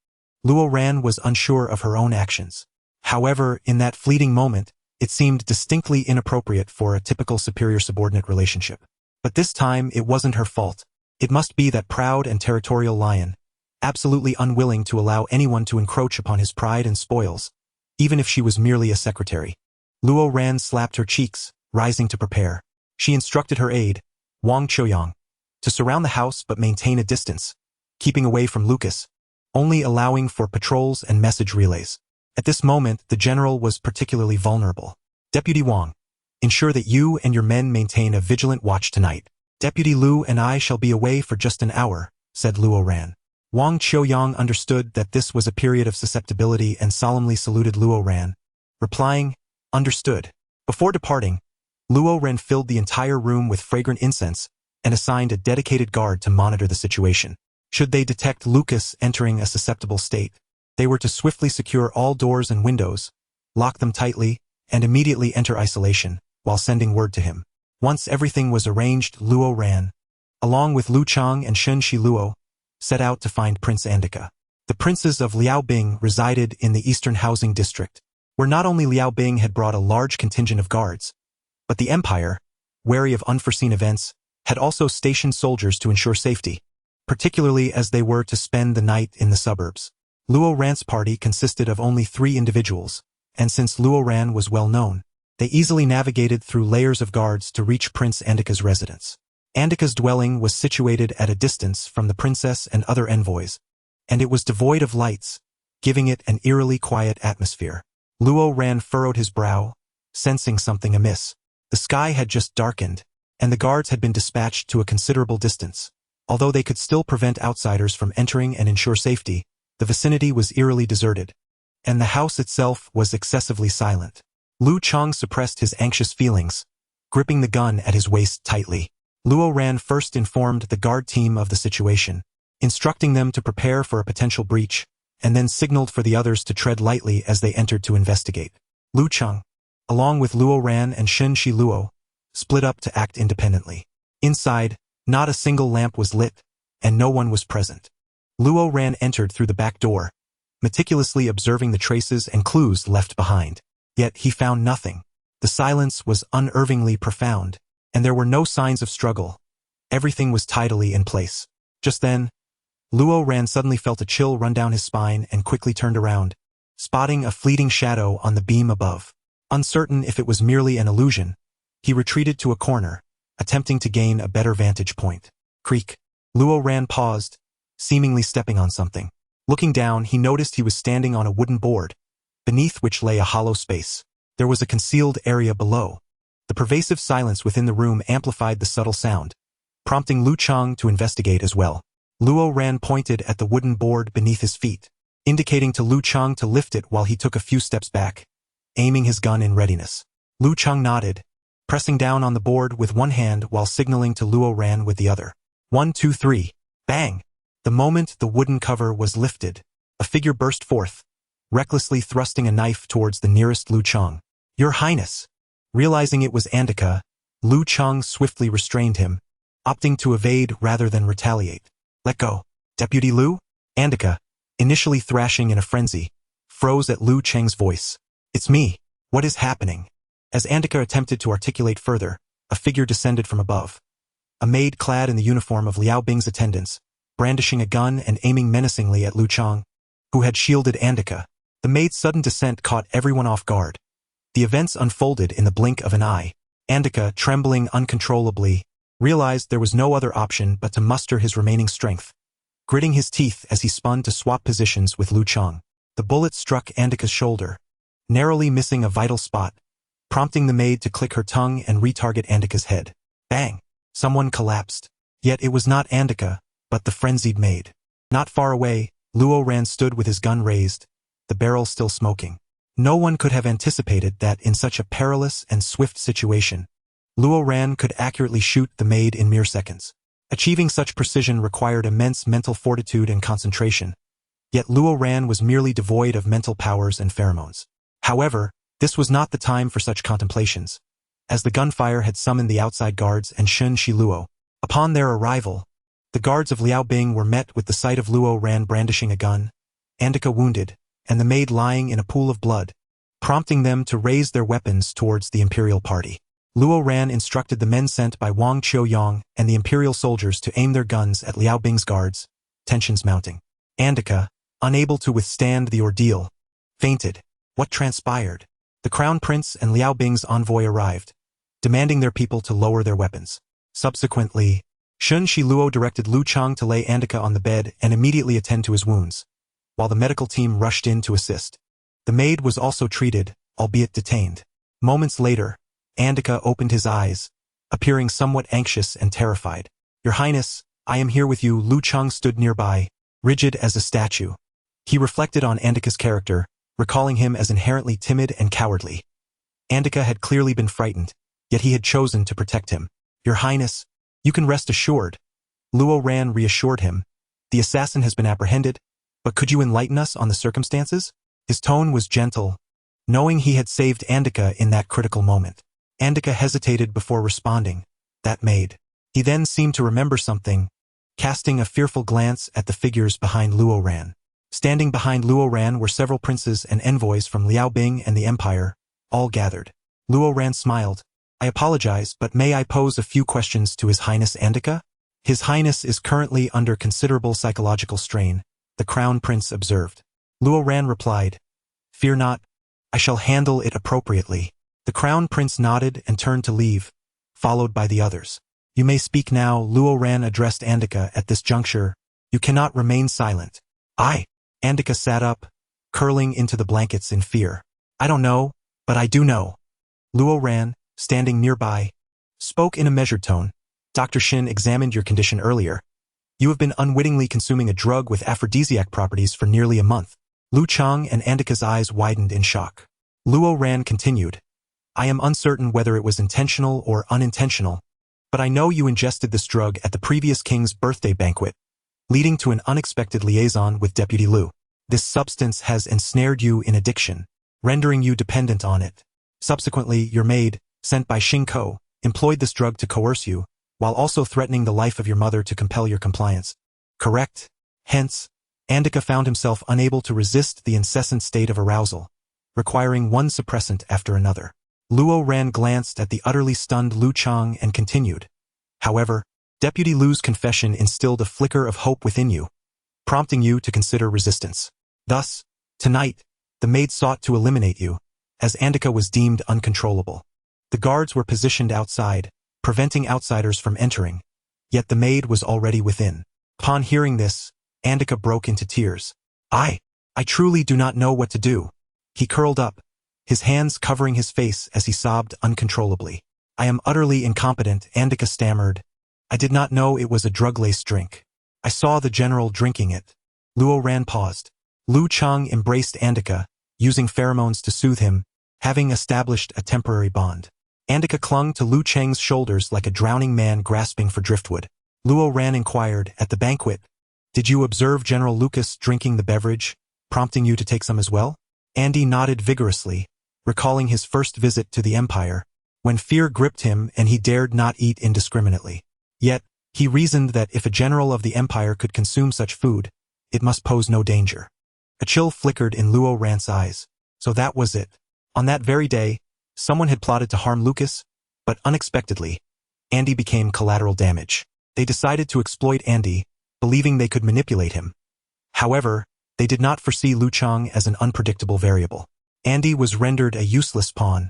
Luo Ran was unsure of her own actions. However, in that fleeting moment, it seemed distinctly inappropriate for a typical superior-subordinate relationship. But this time, it wasn't her fault. It must be that proud and territorial lion, absolutely unwilling to allow anyone to encroach upon his pride and spoils, even if she was merely a secretary. Luo Ran slapped her cheeks, rising to prepare. She instructed her aide, Wang Choyang, to surround the house but maintain a distance, keeping away from Lucas, only allowing for patrols and message relays. At this moment, the general was particularly vulnerable. Deputy Wang, ensure that you and your men maintain a vigilant watch tonight. Deputy Lu and I shall be away for just an hour, said Luo Ran. Wang Choyang understood that this was a period of susceptibility and solemnly saluted Luo Ran, replying, understood. Before departing, Luo Ran filled the entire room with fragrant incense and assigned a dedicated guard to monitor the situation. Should they detect Lucas entering a susceptible state, they were to swiftly secure all doors and windows, lock them tightly, and immediately enter isolation, while sending word to him. Once everything was arranged, Luo Ran, along with Lu Chang and Shen Shi Luo, set out to find Prince Andika. The princes of Liaobing resided in the Eastern Housing District, where not only Liaobing had brought a large contingent of guards, but the empire, wary of unforeseen events, had also stationed soldiers to ensure safety, particularly as they were to spend the night in the suburbs. Luo Ran's party consisted of only 3 individuals, and since Luo Ran was well known, they easily navigated through layers of guards to reach Prince Andika's residence. Andika's dwelling was situated at a distance from the princess and other envoys, and it was devoid of lights, giving it an eerily quiet atmosphere. Luo Ran furrowed his brow, sensing something amiss. The sky had just darkened, and the guards had been dispatched to a considerable distance. Although they could still prevent outsiders from entering and ensure safety, the vicinity was eerily deserted, and the house itself was excessively silent. Lu Chang suppressed his anxious feelings, gripping the gun at his waist tightly. Luo Ran first informed the guard team of the situation, instructing them to prepare for a potential breach, and then signaled for the others to tread lightly as they entered to investigate. Lu Chang, along with Luo Ran and Shen Shi Luo, split up to act independently. Inside, not a single lamp was lit, and no one was present. Luo Ran entered through the back door, meticulously observing the traces and clues left behind. Yet he found nothing. The silence was unnervingly profound, and there were no signs of struggle. Everything was tidily in place. Just then, Luo Ran suddenly felt a chill run down his spine and quickly turned around, spotting a fleeting shadow on the beam above. Uncertain if it was merely an illusion, he retreated to a corner, attempting to gain a better vantage point. Creak. Luo Ran paused, seemingly stepping on something. Looking down, he noticed he was standing on a wooden board, beneath which lay a hollow space. There was a concealed area below. The pervasive silence within the room amplified the subtle sound, prompting Lu Chang to investigate as well. Luo Ran pointed at the wooden board beneath his feet, indicating to Lu Chang to lift it while he took a few steps back, aiming his gun in readiness. Lu Chang nodded, pressing down on the board with one hand while signaling to Luo Ran with the other. 1, 2, 3. Bang! The moment the wooden cover was lifted, a figure burst forth, recklessly thrusting a knife towards the nearest Lu Chang. Your Highness! Realizing it was Andika, Lu Chang swiftly restrained him, opting to evade rather than retaliate. Let go. Deputy Lu? Andika, initially thrashing in a frenzy, froze at Lu Chang's voice. It's me. What is happening? As Andika attempted to articulate further, a figure descended from above. A maid clad in the uniform of Liao Bing's attendants, brandishing a gun and aiming menacingly at Lu Chang, who had shielded Andika. The maid's sudden descent caught everyone off guard. The events unfolded in the blink of an eye. Andika, trembling uncontrollably, realized there was no other option but to muster his remaining strength, gritting his teeth as he spun to swap positions with Lu Chang. The bullet struck Andika's shoulder, narrowly missing a vital spot, prompting the maid to click her tongue and retarget Andika's head. Bang! Someone collapsed. Yet it was not Andika, but the frenzied maid. Not far away, Luo Ran stood with his gun raised, the barrel still smoking. No one could have anticipated that in such a perilous and swift situation, Luo Ran could accurately shoot the maid in mere seconds. Achieving such precision required immense mental fortitude and concentration, yet Luo Ran was merely devoid of mental powers and pheromones. However, this was not the time for such contemplations, as the gunfire had summoned the outside guards and Shen Shi Luo. Upon their arrival, the guards of Liao Bing were met with the sight of Luo Ran brandishing a gun, Andika wounded, and the maid lying in a pool of blood, prompting them to raise their weapons towards the imperial party. Luo Ran instructed the men sent by Wang Qiuyang and the imperial soldiers to aim their guns at Liao Bing's guards, tensions mounting. Andika, unable to withstand the ordeal, fainted. What transpired? The crown prince and Liao Bing's envoy arrived, demanding their people to lower their weapons. Subsequently, Shen Shi Luo directed Lu Chang to lay Andika on the bed and immediately attend to his wounds, while the medical team rushed in to assist. The maid was also treated, albeit detained. Moments later, Andika opened his eyes, appearing somewhat anxious and terrified. Your Highness, I am here with you. Lu Chang stood nearby, rigid as a statue. He reflected on Andika's character, recalling him as inherently timid and cowardly. Andika had clearly been frightened, yet he had chosen to protect him. Your Highness, you can rest assured. Luo Ran reassured him. The assassin has been apprehended, but could you enlighten us on the circumstances? His tone was gentle, knowing he had saved Andika in that critical moment. Andika hesitated before responding. That maid. He then seemed to remember something, casting a fearful glance at the figures behind Luo Ran. Standing behind Luo Ran were several princes and envoys from Liao Bing and the Empire, all gathered. Luo Ran smiled, I apologize, but may I pose a few questions to His Highness Andika? His Highness is currently under considerable psychological strain, the Crown Prince observed. Luo Ran replied, Fear not, I shall handle it appropriately. The Crown Prince nodded and turned to leave, followed by the others. You may speak now, Luo Ran addressed Andika at this juncture. You cannot remain silent. Andika sat up, curling into the blankets in fear. I don't know, but I do know. Luo Ran, standing nearby, spoke in a measured tone. Dr. Shin examined your condition earlier. You have been unwittingly consuming a drug with aphrodisiac properties for nearly a month. Lu Chang and Andika's eyes widened in shock. Luo Ran continued. I am uncertain whether it was intentional or unintentional, but I know you ingested this drug at the previous king's birthday banquet, leading to an unexpected liaison with Deputy Lu. This substance has ensnared you in addiction, rendering you dependent on it. Subsequently, your maid, sent by Xingko, employed this drug to coerce you, while also threatening the life of your mother to compel your compliance. Correct? Hence, Andika found himself unable to resist the incessant state of arousal, requiring one suppressant after another. Luo Ran glanced at the utterly stunned Lu Chang and continued. However, Deputy Lu's confession instilled a flicker of hope within you, prompting you to consider resistance. Thus, tonight, the maid sought to eliminate you, as Andika was deemed uncontrollable. The guards were positioned outside, preventing outsiders from entering, yet the maid was already within. Upon hearing this, Andika broke into tears. I truly do not know what to do. He curled up, his hands covering his face as he sobbed uncontrollably. I am utterly incompetent, Andika stammered. I did not know it was a drug-laced drink. I saw the general drinking it. Luo Ran paused. Lu Chang embraced Andika, using pheromones to soothe him, having established a temporary bond. Andika clung to Lu Chang's shoulders like a drowning man grasping for driftwood. Luo Ran inquired, at the banquet, did you observe General Lucas drinking the beverage, prompting you to take some as well? Andy nodded vigorously, recalling his first visit to the Empire, when fear gripped him and he dared not eat indiscriminately. Yet, he reasoned that if a general of the Empire could consume such food, it must pose no danger. A chill flickered in Luo Ran's eyes. So that was it. On that very day, someone had plotted to harm Lucas, but unexpectedly, Andy became collateral damage. They decided to exploit Andy, believing they could manipulate him. However, they did not foresee Lu Chang as an unpredictable variable. Andy was rendered a useless pawn,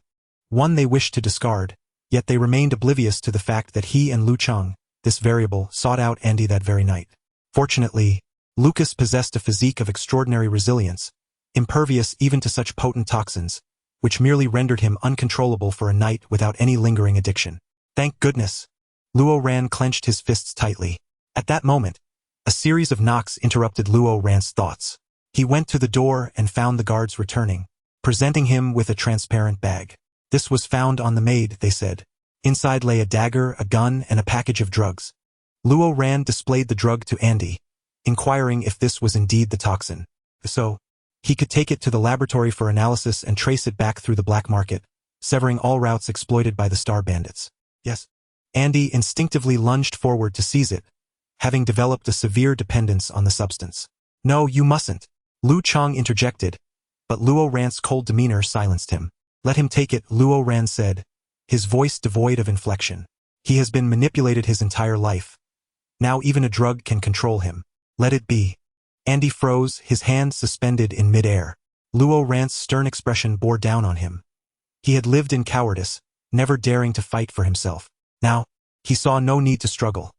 one they wished to discard, yet they remained oblivious to the fact that he and Lu Chang, this variable, sought out Andy that very night. Fortunately, Lucas possessed a physique of extraordinary resilience, impervious even to such potent toxins, which merely rendered him uncontrollable for a night without any lingering addiction. Thank goodness! Luo Ran clenched his fists tightly. At that moment, a series of knocks interrupted Luo Ran's thoughts. He went to the door and found the guards returning, presenting him with a transparent bag. This was found on the maid, they said. Inside lay a dagger, a gun, and a package of drugs. Luo Ran displayed the drug to Andy, inquiring if this was indeed the toxin. So, he could take it to the laboratory for analysis and trace it back through the black market, severing all routes exploited by the Star Bandits. Yes. Andy instinctively lunged forward to seize it, having developed a severe dependence on the substance. No, you mustn't. Lu Chang interjected, but Luo Ran's cold demeanor silenced him. Let him take it, Luo Ran said, his voice devoid of inflection. He has been manipulated his entire life. Now even a drug can control him. Let it be. Andy froze, his hand suspended in midair. Luo Ran's stern expression bore down on him. He had lived in cowardice, never daring to fight for himself. Now, he saw no need to struggle.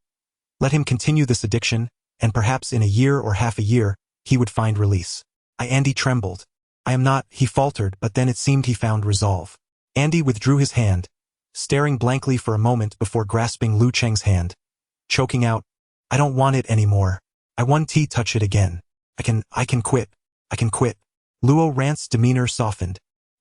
Let him continue this addiction, and perhaps in a year or half a year, he would find release. Andy trembled. I am not, he faltered, but then it seemed he found resolve. Andy withdrew his hand, staring blankly for a moment before grasping Lu Cheng's hand, choking out, I don't want it anymore. I want to touch it again. I can quit. I can quit. Luo Ran's demeanor softened,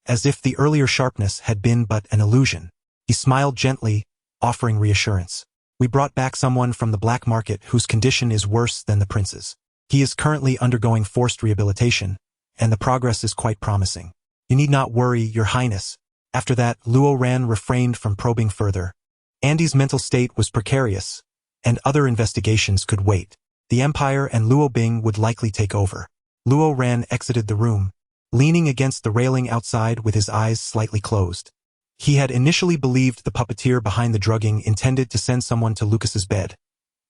as if the earlier sharpness had been but an illusion. He smiled gently, offering reassurance. We brought back someone from the black market whose condition is worse than the prince's. He is currently undergoing forced rehabilitation, and the progress is quite promising. You need not worry, Your Highness. After that, Luo Ran refrained from probing further. Andy's mental state was precarious, and other investigations could wait. The Empire and Luo Bing would likely take over. Luo Ran exited the room, leaning against the railing outside with his eyes slightly closed. He had initially believed the puppeteer behind the drugging intended to send someone to Lucas's bed.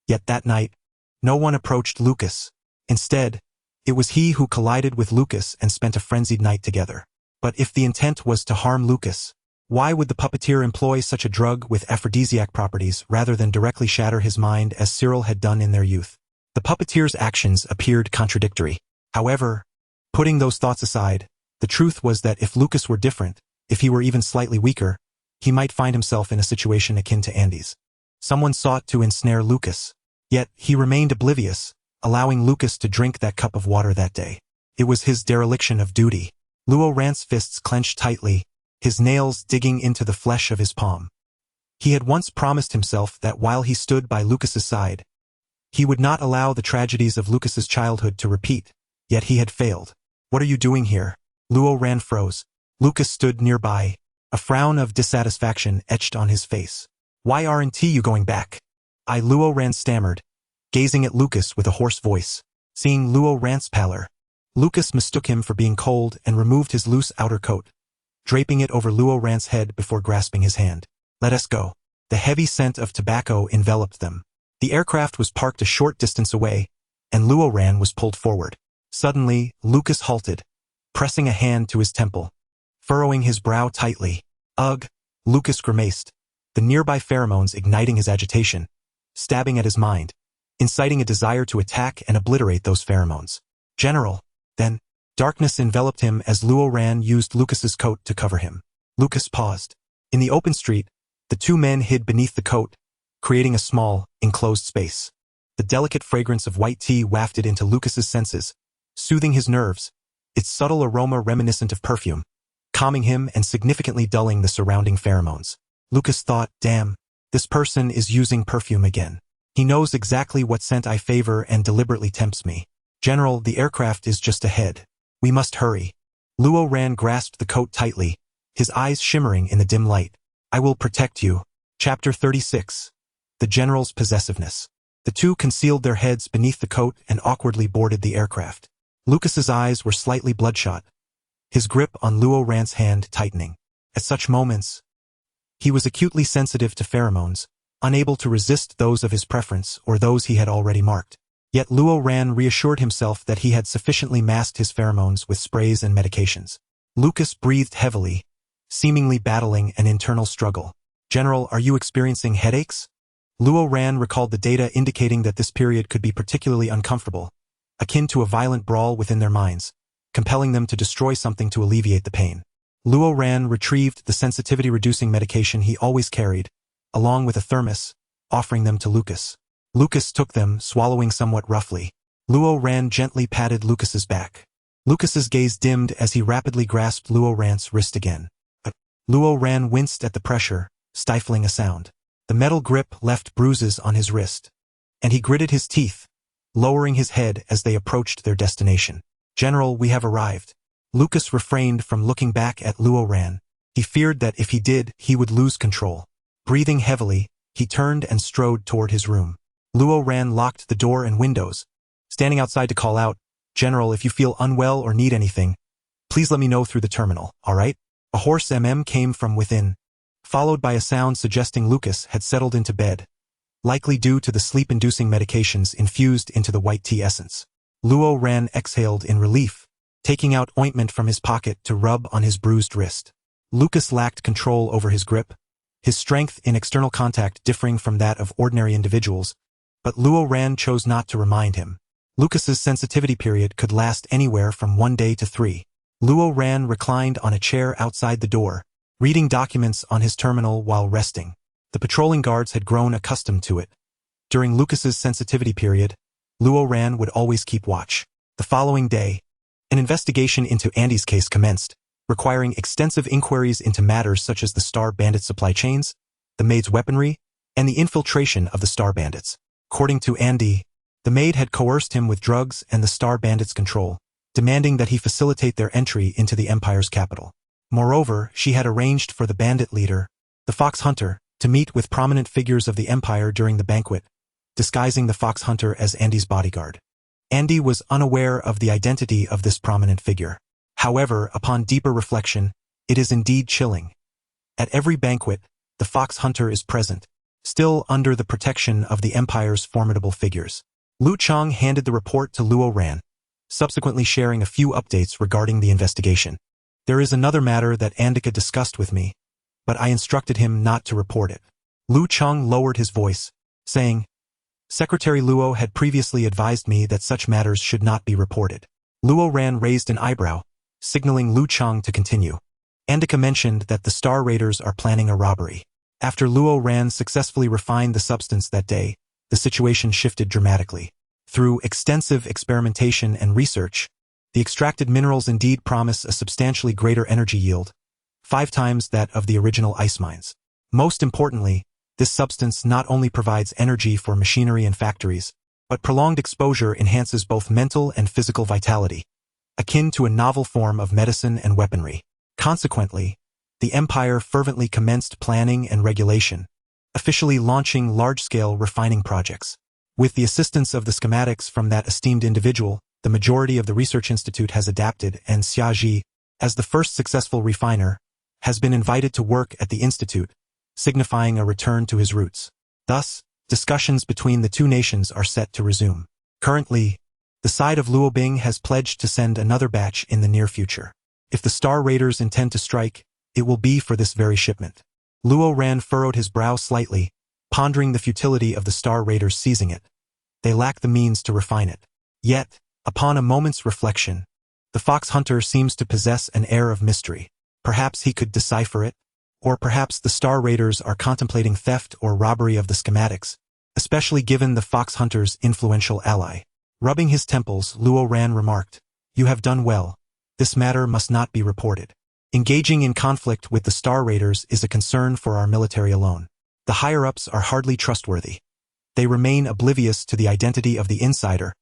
Yet that night, no one approached Lucas. Instead, it was he who collided with Lucas and spent a frenzied night together. But if the intent was to harm Lucas, why would the puppeteer employ such a drug with aphrodisiac properties rather than directly shatter his mind as Cyril had done in their youth? The puppeteer's actions appeared contradictory. However, putting those thoughts aside, the truth was that if Lucas were different, if he were even slightly weaker, he might find himself in a situation akin to Andy's. Someone sought to ensnare Lucas. Yet, he remained oblivious, allowing Lucas to drink that cup of water that day. It was his dereliction of duty. Luo Ran's fists clenched tightly, his nails digging into the flesh of his palm. He had once promised himself that while he stood by Lucas's side, he would not allow the tragedies of Lucas's childhood to repeat, yet he had failed. "What are you doing here?" Luo Ran froze. Lucas stood nearby, a frown of dissatisfaction etched on his face. "Why aren't you going back?" Luo Ran stammered, gazing at Lucas with a hoarse voice. Seeing Luo Ran's pallor, Lucas mistook him for being cold and removed his loose outer coat, draping it over Luo Ran's head before grasping his hand. "Let us go." The heavy scent of tobacco enveloped them. The aircraft was parked a short distance away, and Luo Ran was pulled forward. Suddenly, Lucas halted, pressing a hand to his temple, furrowing his brow tightly. "Ugh," Lucas grimaced, the nearby pheromones igniting his agitation, stabbing at his mind, inciting a desire to attack and obliterate those pheromones. "General." Then, darkness enveloped him as Luo Ran used Lucas's coat to cover him. Lucas paused. In the open street, the two men hid beneath the coat, creating a small, enclosed space. The delicate fragrance of white tea wafted into Lucas's senses, soothing his nerves, its subtle aroma reminiscent of perfume, calming him and significantly dulling the surrounding pheromones. Lucas thought, "Damn, this person is using perfume again. He knows exactly what scent I favor and deliberately tempts me. General, the aircraft is just ahead. We must hurry." Luo Ran grasped the coat tightly, his eyes shimmering in the dim light. "I will protect you." Chapter 36. The General's Possessiveness. The two concealed their heads beneath the coat and awkwardly boarded the aircraft. Lucas's eyes were slightly bloodshot, his grip on Luo Ran's hand tightening. At such moments, he was acutely sensitive to pheromones, unable to resist those of his preference or those he had already marked. Yet Luo Ran reassured himself that he had sufficiently masked his pheromones with sprays and medications. Lucas breathed heavily, seemingly battling an internal struggle. "General, are you experiencing headaches?" Luo Ran recalled the data indicating that this period could be particularly uncomfortable, akin to a violent brawl within their minds, compelling them to destroy something to alleviate the pain. Luo Ran retrieved the sensitivity-reducing medication he always carried, along with a thermos, offering them to Lucas. Lucas took them, swallowing somewhat roughly. Luo Ran gently patted Lucas's back. Lucas's gaze dimmed as he rapidly grasped Luo Ran's wrist again. Luo Ran winced at the pressure, stifling a sound. The metal grip left bruises on his wrist, and he gritted his teeth, lowering his head as they approached their destination. "General, we have arrived." Lucas refrained from looking back at Luo Ran. He feared that if he did, he would lose control. Breathing heavily, he turned and strode toward his room. Luo Ran locked the door and windows, standing outside to call out, "General, if you feel unwell or need anything, please let me know through the terminal, all right?" A hoarse came from within, followed by a sound suggesting Lucas had settled into bed, likely due to the sleep-inducing medications infused into the white tea essence. Luo Ran exhaled in relief, taking out ointment from his pocket to rub on his bruised wrist. Lucas lacked control over his grip, his strength in external contact differing from that of ordinary individuals, but Luo Ran chose not to remind him. Lucas's sensitivity period could last anywhere from 1 day to 3. Luo Ran reclined on a chair outside the door, reading documents on his terminal while resting. The patrolling guards had grown accustomed to it. During Lucas's sensitivity period, Luo Ran would always keep watch. The following day, an investigation into Andy's case commenced, requiring extensive inquiries into matters such as the Star Bandit supply chains, the maid's weaponry, and the infiltration of the Star Bandits. According to Andy, the maid had coerced him with drugs and the Star Bandits' control, demanding that he facilitate their entry into the Empire's capital. Moreover, she had arranged for the bandit leader, the Fox Hunter, to meet with prominent figures of the Empire during the banquet, disguising the Fox Hunter as Andy's bodyguard. Andy was unaware of the identity of this prominent figure. However, upon deeper reflection, it is indeed chilling. At every banquet, the fox hunter is present, still under the protection of the empire's formidable figures. Lu Chang handed the report to Luo Ran, subsequently sharing a few updates regarding the investigation. There is another matter that Andika discussed with me, but I instructed him not to report it. Lu Chang lowered his voice, saying, Secretary Luo had previously advised me that such matters should not be reported. Luo Ran raised an eyebrow, signaling Lu Chang to continue. Andika mentioned that the Star Raiders are planning a robbery. After Luo Ran successfully refined the substance that day, the situation shifted dramatically. Through extensive experimentation and research, the extracted minerals indeed promise a substantially greater energy yield, 5 times that of the original ice mines. Most importantly, this substance not only provides energy for machinery and factories, but prolonged exposure enhances both mental and physical vitality, akin to a novel form of medicine and weaponry. Consequently, the Empire fervently commenced planning and regulation, officially launching large-scale refining projects. With the assistance of the schematics from that esteemed individual, the majority of the research institute has adapted, and Xiaji, as the first successful refiner, has been invited to work at the institute, signifying a return to his roots. Thus, discussions between the two nations are set to resume. Currently, the side of Luobing has pledged to send another batch in the near future. If the Star Raiders intend to strike, it will be for this very shipment. Luo Ran furrowed his brow slightly, pondering the futility of the Star Raiders seizing it. They lack the means to refine it. Yet, upon a moment's reflection, the fox hunter seems to possess an air of mystery. Perhaps he could decipher it? Or perhaps the Star Raiders are contemplating theft or robbery of the schematics, especially given the fox hunter's influential ally. Rubbing his temples, Luo Ran remarked, You have done well. This matter must not be reported. Engaging in conflict with the Star Raiders is a concern for our military alone. The higher-ups are hardly trustworthy. They remain oblivious to the identity of the insider,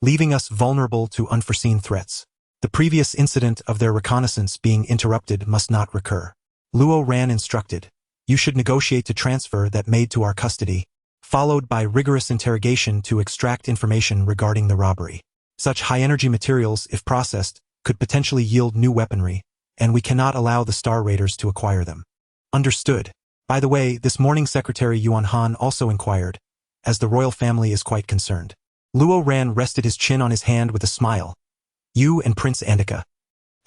leaving us vulnerable to unforeseen threats. The previous incident of their reconnaissance being interrupted must not recur. Luo Ran instructed, You should negotiate to transfer that made to our custody, followed by rigorous interrogation to extract information regarding the robbery. Such high-energy materials, if processed, could potentially yield new weaponry, and we cannot allow the Star Raiders to acquire them. Understood. By the way, this morning Secretary Yuan Han also inquired, as the royal family is quite concerned. Luo Ran rested his chin on his hand with a smile. You and Prince Andika.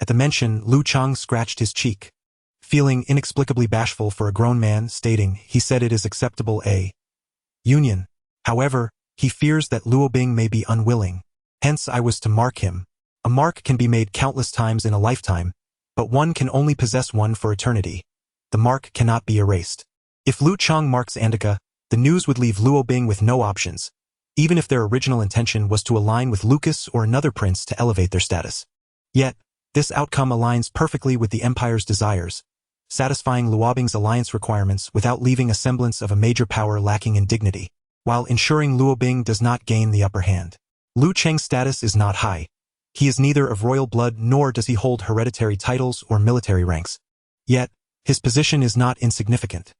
At the mention, Lu Chang scratched his cheek. Feeling inexplicably bashful for a grown man, stating, he said it is acceptable a union. However, he fears that Luobing may be unwilling. Hence I was to mark him. A mark can be made countless times in a lifetime, but one can only possess one for eternity. The mark cannot be erased. If Lu Chang marks Andika, the news would leave Luobing with no options, even if their original intention was to align with Lucas or another prince to elevate their status. Yet, this outcome aligns perfectly with the Empire's desires, satisfying Luobing's alliance requirements without leaving a semblance of a major power lacking in dignity, while ensuring Luobing does not gain the upper hand. Lu Cheng's status is not high. He is neither of royal blood nor does he hold hereditary titles or military ranks. Yet, his position is not insignificant.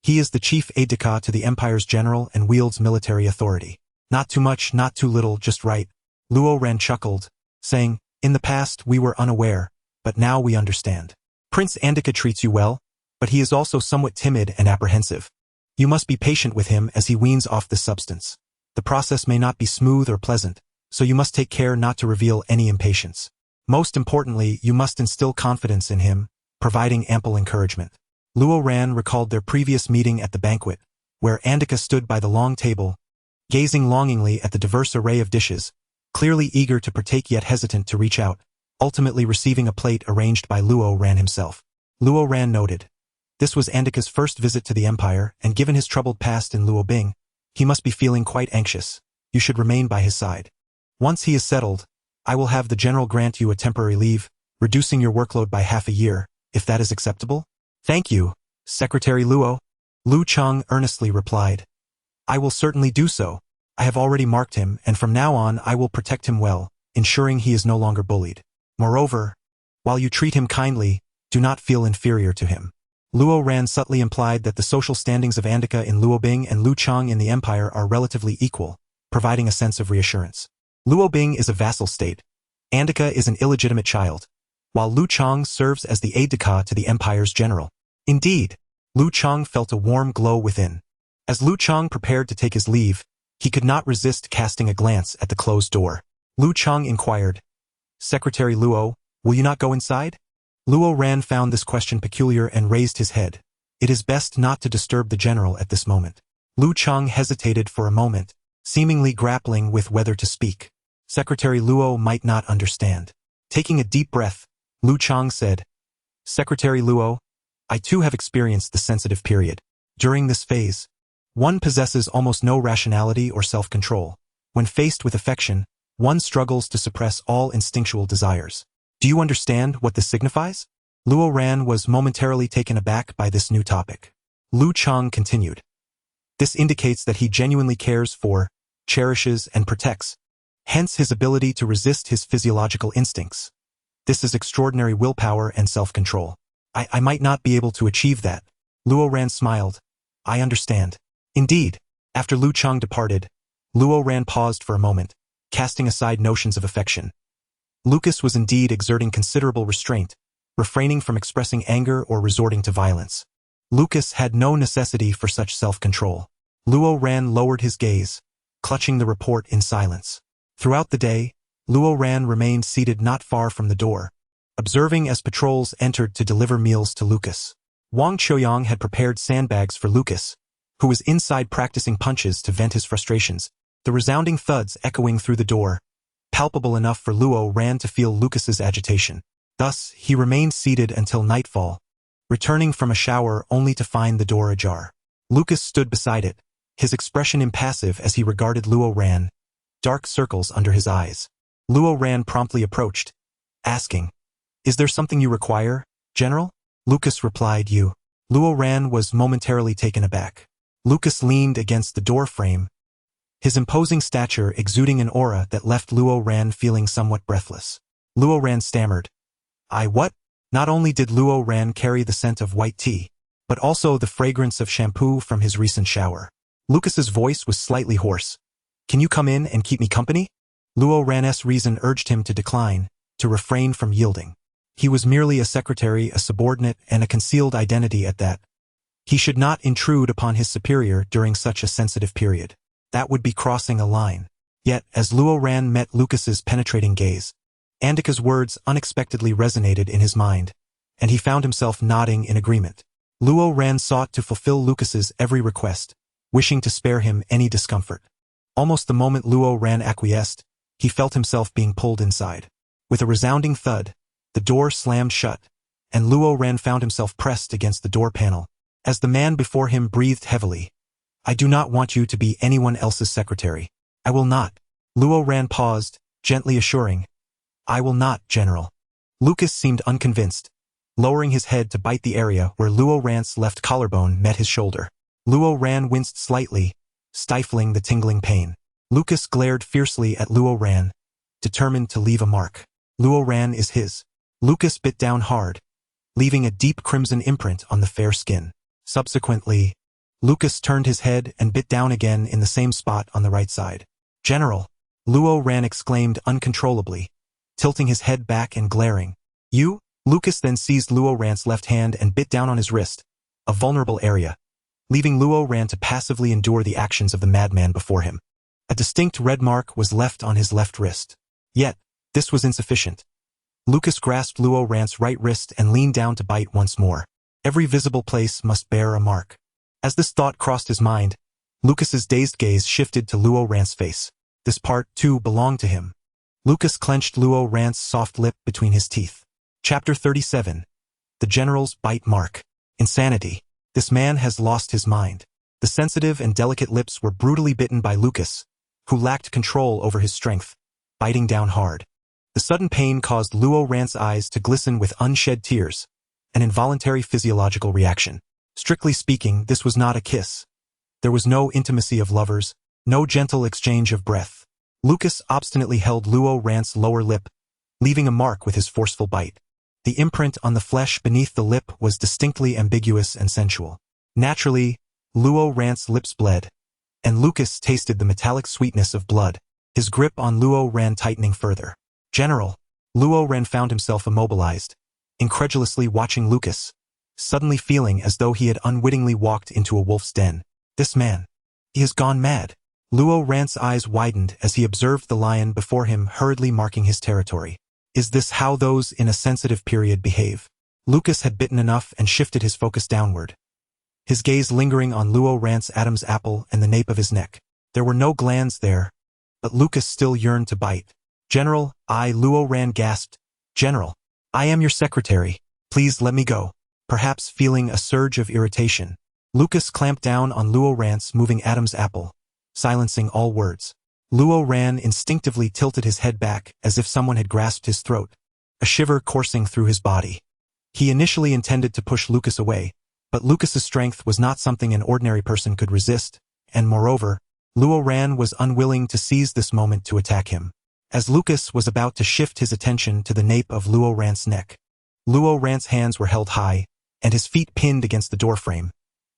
He is the chief aide-de-camp to the Empire's general and wields military authority. Not too much, not too little, just right. Luo Ran chuckled, saying, In the past we were unaware, but now we understand. Prince Andika treats you well, but he is also somewhat timid and apprehensive. You must be patient with him as he weans off the substance. The process may not be smooth or pleasant, so you must take care not to reveal any impatience. Most importantly, you must instill confidence in him, providing ample encouragement. Luo Ran recalled their previous meeting at the banquet, where Andika stood by the long table, gazing longingly at the diverse array of dishes, clearly eager to partake yet hesitant to reach out, ultimately receiving a plate arranged by Luo Ran himself. Luo Ran noted, this was Andika's first visit to the Empire, and given his troubled past in Luobing, he must be feeling quite anxious. You should remain by his side. Once he is settled, I will have the general grant you a temporary leave, reducing your workload by half a year, if that is acceptable. Thank you, Secretary Luo. Lu Chang earnestly replied. I will certainly do so. I have already marked him, and from now on I will protect him well, ensuring he is no longer bullied. Moreover, while you treat him kindly, do not feel inferior to him. Luo Ran subtly implied that the social standings of Andika in Luobing and Lu Chang in the Empire are relatively equal, providing a sense of reassurance. Luobing is a vassal state. Andika is an illegitimate child, while Lu Chang serves as the aide-de-camp to the Empire's general. Indeed, Lu Chang felt a warm glow within. As Lu Chang prepared to take his leave, he could not resist casting a glance at the closed door. Lu Chang inquired, "Secretary Luo, will you not go inside?" Luo Ran found this question peculiar and raised his head. It is best not to disturb the general at this moment. Lu Chang hesitated for a moment, seemingly grappling with whether to speak. Secretary Luo might not understand. Taking a deep breath, Lu Chang said, "Secretary Luo, I too have experienced the sensitive period. During this phase, one possesses almost no rationality or self-control. When faced with affection, one struggles to suppress all instinctual desires. Do you understand what this signifies?" Luo Ran was momentarily taken aback by this new topic. Lu Chang continued, "This indicates that he genuinely cares for, cherishes, and protects, hence his ability to resist his physiological instincts. This is extraordinary willpower and self-control. I might not be able to achieve that." Luo Ran smiled. "I understand." Indeed, after Lu Chang departed, Luo Ran paused for a moment, casting aside notions of affection. Lucas was indeed exerting considerable restraint, refraining from expressing anger or resorting to violence. Lucas had no necessity for such self-control. Luo Ran lowered his gaze, clutching the report in silence. Throughout the day, Luo Ran remained seated not far from the door, observing as patrols entered to deliver meals to Lucas. Wang Qiuyang had prepared sandbags for Lucas, who was inside practicing punches to vent his frustrations, the resounding thuds echoing through the door, palpable enough for Luo Ran to feel Lucas's agitation. Thus, he remained seated until nightfall, returning from a shower only to find the door ajar. Lucas stood beside it, his expression impassive as he regarded Luo Ran, dark circles under his eyes. Luo Ran promptly approached, asking, "Is there something you require, General?" Lucas replied, "You." Luo Ran was momentarily taken aback. Lucas leaned against the door frame, his imposing stature exuding an aura that left Luo Ran feeling somewhat breathless. Luo Ran stammered, "I what?" Not only did Luo Ran carry the scent of white tea, but also the fragrance of shampoo from his recent shower. Lucas's voice was slightly hoarse. "Can you come in and keep me company?" Luo Ran's reason urged him to decline, to refrain from yielding. He was merely a secretary, a subordinate, and a concealed identity at that. He should not intrude upon his superior during such a sensitive period. That would be crossing a line. Yet, as Luo Ran met Lucas's penetrating gaze, Andika's words unexpectedly resonated in his mind, and he found himself nodding in agreement. Luo Ran sought to fulfill Lucas's every request, wishing to spare him any discomfort. Almost the moment Luo Ran acquiesced, he felt himself being pulled inside. With a resounding thud, the door slammed shut, and Luo Ran found himself pressed against the door panel. As the man before him breathed heavily, "I do not want you to be anyone else's secretary. I will not." Luo Ran paused, gently assuring, "I will not, General." Lucas seemed unconvinced, lowering his head to bite the area where Luo Ran's left collarbone met his shoulder. Luo Ran winced slightly, stifling the tingling pain. Lucas glared fiercely at Luo Ran, determined to leave a mark. Luo Ran is his. Lucas bit down hard, leaving a deep crimson imprint on the fair skin. Subsequently, Lucas turned his head and bit down again in the same spot on the right side. "General!" Luo Ran exclaimed uncontrollably, tilting his head back and glaring. "You?" Lucas then seized Luo Ran's left hand and bit down on his wrist, a vulnerable area, leaving Luo Ran to passively endure the actions of the madman before him. A distinct red mark was left on his left wrist. Yet, this was insufficient. Lucas grasped Luo Ran's right wrist and leaned down to bite once more. Every visible place must bear a mark. As this thought crossed his mind, Lucas's dazed gaze shifted to Luo Ran's face. This part, too, belonged to him. Lucas clenched Luo Ran's soft lip between his teeth. Chapter 37. The General's Bite Mark. Insanity. This man has lost his mind. The sensitive and delicate lips were brutally bitten by Lucas, who lacked control over his strength, biting down hard. The sudden pain caused Luo Ran's eyes to glisten with unshed tears, an involuntary physiological reaction. Strictly speaking, this was not a kiss. There was no intimacy of lovers, no gentle exchange of breath. Lucas obstinately held Luo Ran's lower lip, leaving a mark with his forceful bite. The imprint on the flesh beneath the lip was distinctly ambiguous and sensual. Naturally, Luo Ran's lips bled, and Lucas tasted the metallic sweetness of blood, his grip on Luo Ran tightening further. "General!" Luo Ran found himself immobilized, incredulously watching Lucas, suddenly feeling as though he had unwittingly walked into a wolf's den. This man. He has gone mad. Luo Ran's eyes widened as he observed the lion before him hurriedly marking his territory. Is this how those in a sensitive period behave? Lucas had bitten enough and shifted his focus downward, his gaze lingering on Luo Ran's Adam's apple and the nape of his neck. There were no glands there, but Lucas still yearned to bite. General, Luo Ran gasped. General, I am your secretary. Please let me go. Perhaps feeling a surge of irritation, Lucas clamped down on Luo Ran's moving Adam's apple, silencing all words. Luo Ran instinctively tilted his head back as if someone had grasped his throat, a shiver coursing through his body. He initially intended to push Lucas away, but Lucas's strength was not something an ordinary person could resist, and moreover, Luo Ran was unwilling to seize this moment to attack him. As Lucas was about to shift his attention to the nape of Luo Ran's neck, Luo Ran's hands were held high, and his feet pinned against the doorframe,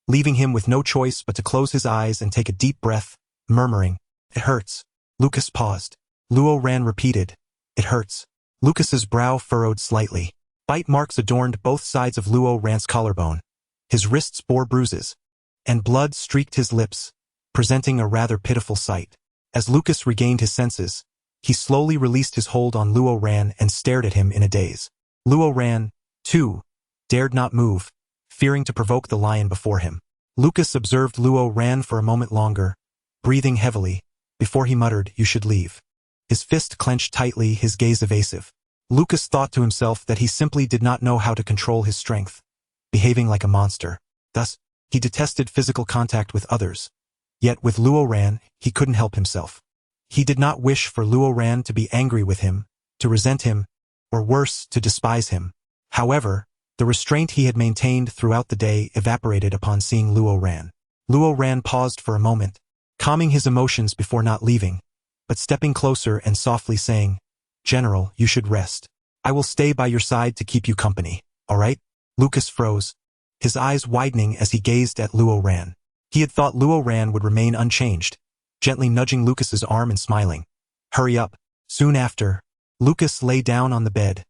leaving him with no choice but to close his eyes and take a deep breath, murmuring, "It hurts." Lucas paused. Luo Ran repeated, "It hurts." Lucas's brow furrowed slightly. Bite marks adorned both sides of Luo Ran's collarbone. His wrists bore bruises, and blood streaked his lips, presenting a rather pitiful sight. As Lucas regained his senses, he slowly released his hold on Luo Ran and stared at him in a daze. Luo Ran, too, dared not move, fearing to provoke the lion before him. Lucas observed Luo Ran for a moment longer, breathing heavily, before he muttered, "You should leave." His fist clenched tightly, his gaze evasive. Lucas thought to himself that he simply did not know how to control his strength, behaving like a monster. Thus, he detested physical contact with others. Yet with Luo Ran, he couldn't help himself. He did not wish for Luo Ran to be angry with him, to resent him, or worse, to despise him. However, the restraint he had maintained throughout the day evaporated upon seeing Luo Ran. Luo Ran paused for a moment, calming his emotions before not leaving, but stepping closer and softly saying, "General, you should rest. I will stay by your side to keep you company, all right?" Lucas froze, his eyes widening as he gazed at Luo Ran. He had thought Luo Ran would remain unchanged, gently nudging Lucas's arm and smiling. "Hurry up." Soon after, Lucas lay down on the bed,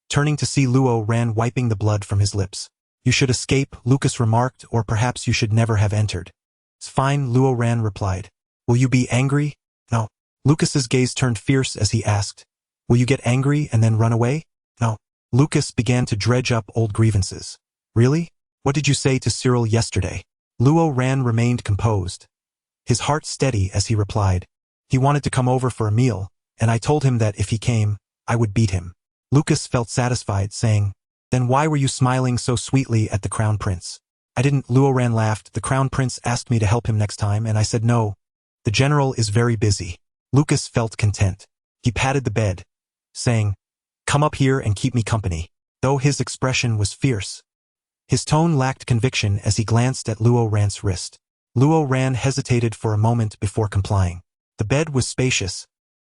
turning to see Luo Ran wiping the blood from his lips. "You should escape," Lucas remarked, "or perhaps you should never have entered." "It's fine," Luo Ran replied. "Will you be angry?" "No." Lucas's gaze turned fierce as he asked, "Will you get angry and then run away?" "No." Lucas began to dredge up old grievances. "Really? What did you say to Cyril yesterday?" Luo Ran remained composed, his heart steady as he replied, "He wanted to come over for a meal, and I told him that if he came, I would beat him." Lucas felt satisfied, saying, "Then why were you smiling so sweetly at the Crown Prince?" "I didn't," Luo Ran laughed. "The Crown Prince asked me to help him next time, and I said no. The general is very busy." Lucas felt content. He patted the bed, saying, "Come up here and keep me company." Though his expression was fierce, his tone lacked conviction as he glanced at Luo Ran's wrist. Luo Ran hesitated for a moment before complying. The bed was spacious,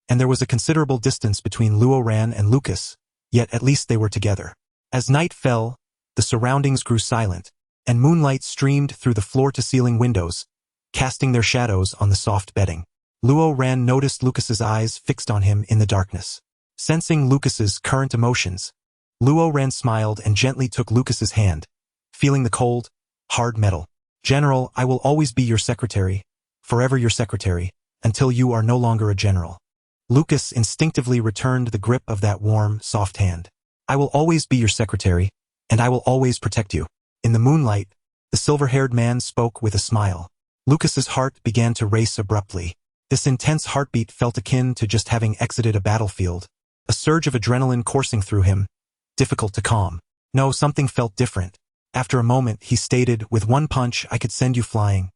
and there was a considerable distance between Luo Ran and Lucas, yet at least they were together. As night fell, the surroundings grew silent, and moonlight streamed through the floor-to-ceiling windows, casting their shadows on the soft bedding. Luo Ran noticed Lucas's eyes fixed on him in the darkness. Sensing Lucas's current emotions, Luo Ran smiled and gently took Lucas's hand, feeling the cold, hard metal. "General, I will always be your secretary, forever your secretary, until you are no longer a general." Lucas instinctively returned the grip of that warm, soft hand. "I will always be your secretary, and I will always protect you." In the moonlight, the silver-haired man spoke with a smile. Lucas's heart began to race abruptly. This intense heartbeat felt akin to just having exited a battlefield, a surge of adrenaline coursing through him, difficult to calm. No, something felt different. After a moment, he stated, "With one punch, I could send you flying.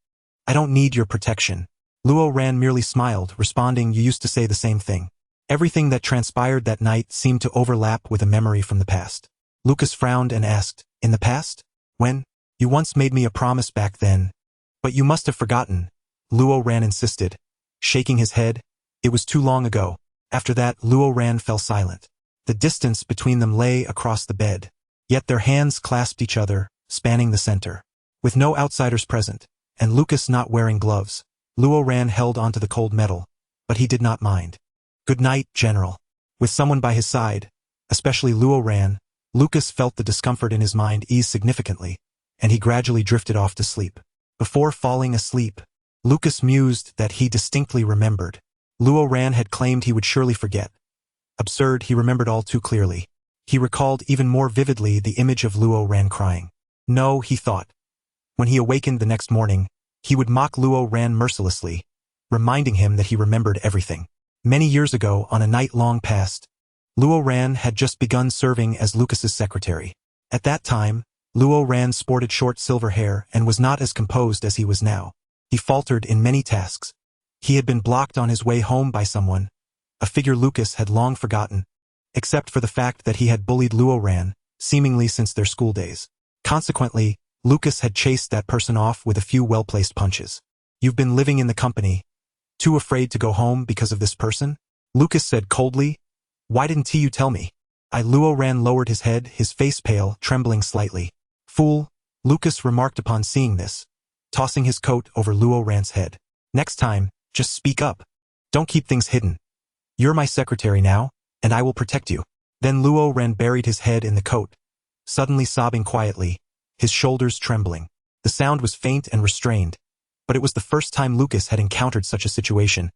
I don't need your protection." Luo Ran merely smiled, responding, "You used to say the same thing." Everything that transpired that night seemed to overlap with a memory from the past. Lucas frowned and asked, "In the past? When? You once made me a promise back then. But you must have forgotten," Luo Ran insisted, shaking his head. "It was too long ago." After that, Luo Ran fell silent. The distance between them lay across the bed, yet their hands clasped each other, spanning the center. With no outsiders present, and Lucas not wearing gloves, Luo Ran held onto the cold metal, but he did not mind. "Good night, General." With someone by his side, especially Luo Ran, Lucas felt the discomfort in his mind ease significantly, and he gradually drifted off to sleep. Before falling asleep, Lucas mused that he distinctly remembered. Luo Ran had claimed he would surely forget. Absurd, he remembered all too clearly. He recalled even more vividly the image of Luo Ran crying. No, he thought. When he awakened the next morning, he would mock Luo Ran mercilessly, reminding him that he remembered everything. Many years ago, on a night long past, Luo Ran had just begun serving as Lucas's secretary. At that time, Luo Ran sported short silver hair and was not as composed as he was now. He faltered in many tasks. He had been blocked on his way home by someone, a figure Lucas had long forgotten, except for the fact that he had bullied Luo Ran, seemingly since their school days. Consequently, Lucas had chased that person off with a few well-placed punches. You've been living in the company, too afraid to go home because of this person? Lucas said coldly. Why didn't you tell me? Luo Ran lowered his head, his face pale, trembling slightly. Fool, Lucas remarked upon seeing this, tossing his coat over Luo Ran's head. Next time, just speak up. Don't keep things hidden. You're my secretary now, and I will protect you. Then Luo Ran buried his head in the coat, suddenly sobbing quietly, his shoulders trembling. The sound was faint and restrained, but it was the first time Lucas had encountered such a situation,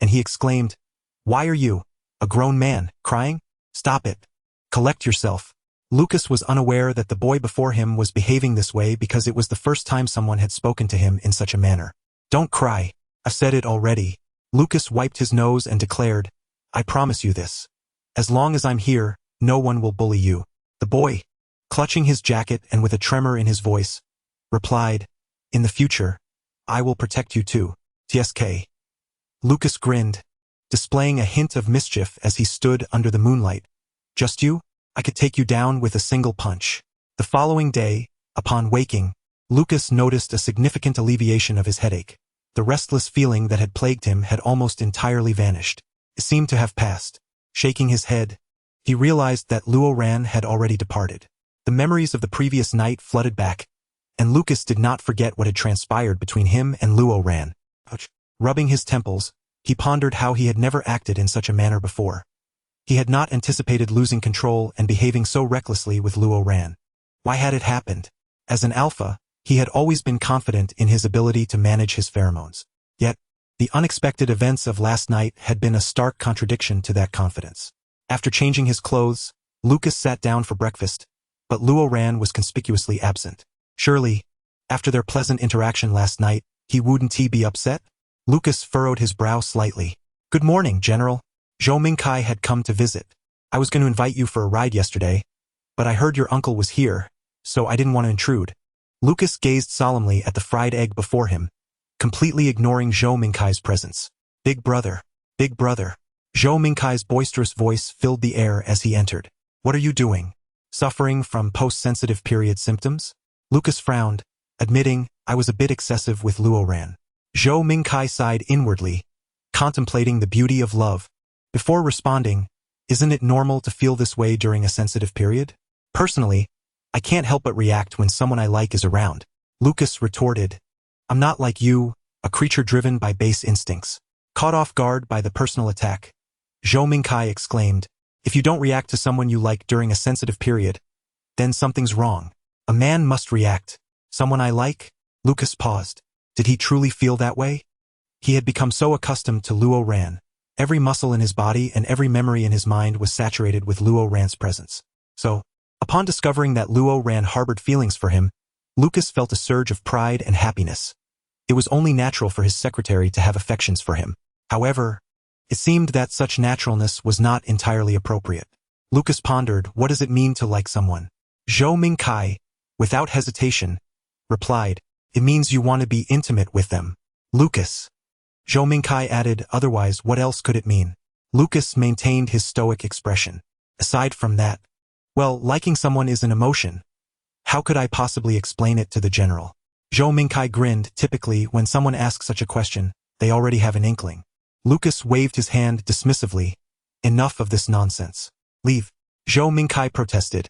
and he exclaimed, Why are you, a grown man, crying? Stop it. Collect yourself. Lucas was unaware that the boy before him was behaving this way because it was the first time someone had spoken to him in such a manner. Don't cry. I've said it already. Lucas wiped his nose and declared, I promise you this. As long as I'm here, no one will bully you. The boy, clutching his jacket and with a tremor in his voice, replied, In the future, I will protect you too. TSK. Lucas grinned, displaying a hint of mischief as he stood under the moonlight. Just you? I could take you down with a single punch. The following day, upon waking, Lucas noticed a significant alleviation of his headache. The restless feeling that had plagued him had almost entirely vanished. It seemed to have passed. Shaking his head, he realized that Luo Ran had already departed. The memories of the previous night flooded back, and Lucas did not forget what had transpired between him and Luo Ran. Rubbing his temples, he pondered how he had never acted in such a manner before. He had not anticipated losing control and behaving so recklessly with Luo Ran. Why had it happened? As an alpha, he had always been confident in his ability to manage his pheromones. Yet, the unexpected events of last night had been a stark contradiction to that confidence. After changing his clothes, Lucas sat down for breakfast, but Luo Ran was conspicuously absent. Surely, after their pleasant interaction last night, he wouldn't be upset? Lucas furrowed his brow slightly. Good morning, General. Zhou Mingkai had come to visit. I was going to invite you for a ride yesterday, but I heard your uncle was here, so I didn't want to intrude. Lucas gazed solemnly at the fried egg before him, completely ignoring Zhou Mingkai's presence. Big brother. Big brother. Zhou Mingkai's boisterous voice filled the air as he entered. What are you doing? Suffering from post-sensitive period symptoms? Lucas frowned, admitting, I was a bit excessive with Luo Ran. Zhou Mingkai sighed inwardly, contemplating the beauty of love. Before responding, isn't it normal to feel this way during a sensitive period? Personally, I can't help but react when someone I like is around. Lucas retorted, I'm not like you, a creature driven by base instincts. Caught off guard by the personal attack, Zhou Mingkai exclaimed, if you don't react to someone you like during a sensitive period, then something's wrong. A man must react. Someone I like? Lucas paused. Did he truly feel that way? He had become so accustomed to Luo Ran. Every muscle in his body and every memory in his mind was saturated with Luo Ran's presence. So, upon discovering that Luo Ran harbored feelings for him, Lucas felt a surge of pride and happiness. It was only natural for his secretary to have affections for him. However, it seemed that such naturalness was not entirely appropriate. Lucas pondered, what does it mean to like someone? Zhou Mingkai, without hesitation, replied, it means you want to be intimate with them. Lucas. Zhou Mingkai added, otherwise what else could it mean? Lucas maintained his stoic expression. Aside from that, well, liking someone is an emotion. How could I possibly explain it to the general? Zhou Mingkai grinned. Typically, when someone asks such a question, they already have an inkling. Lucas waved his hand dismissively. Enough of this nonsense. Leave. Zhou Mingkai protested.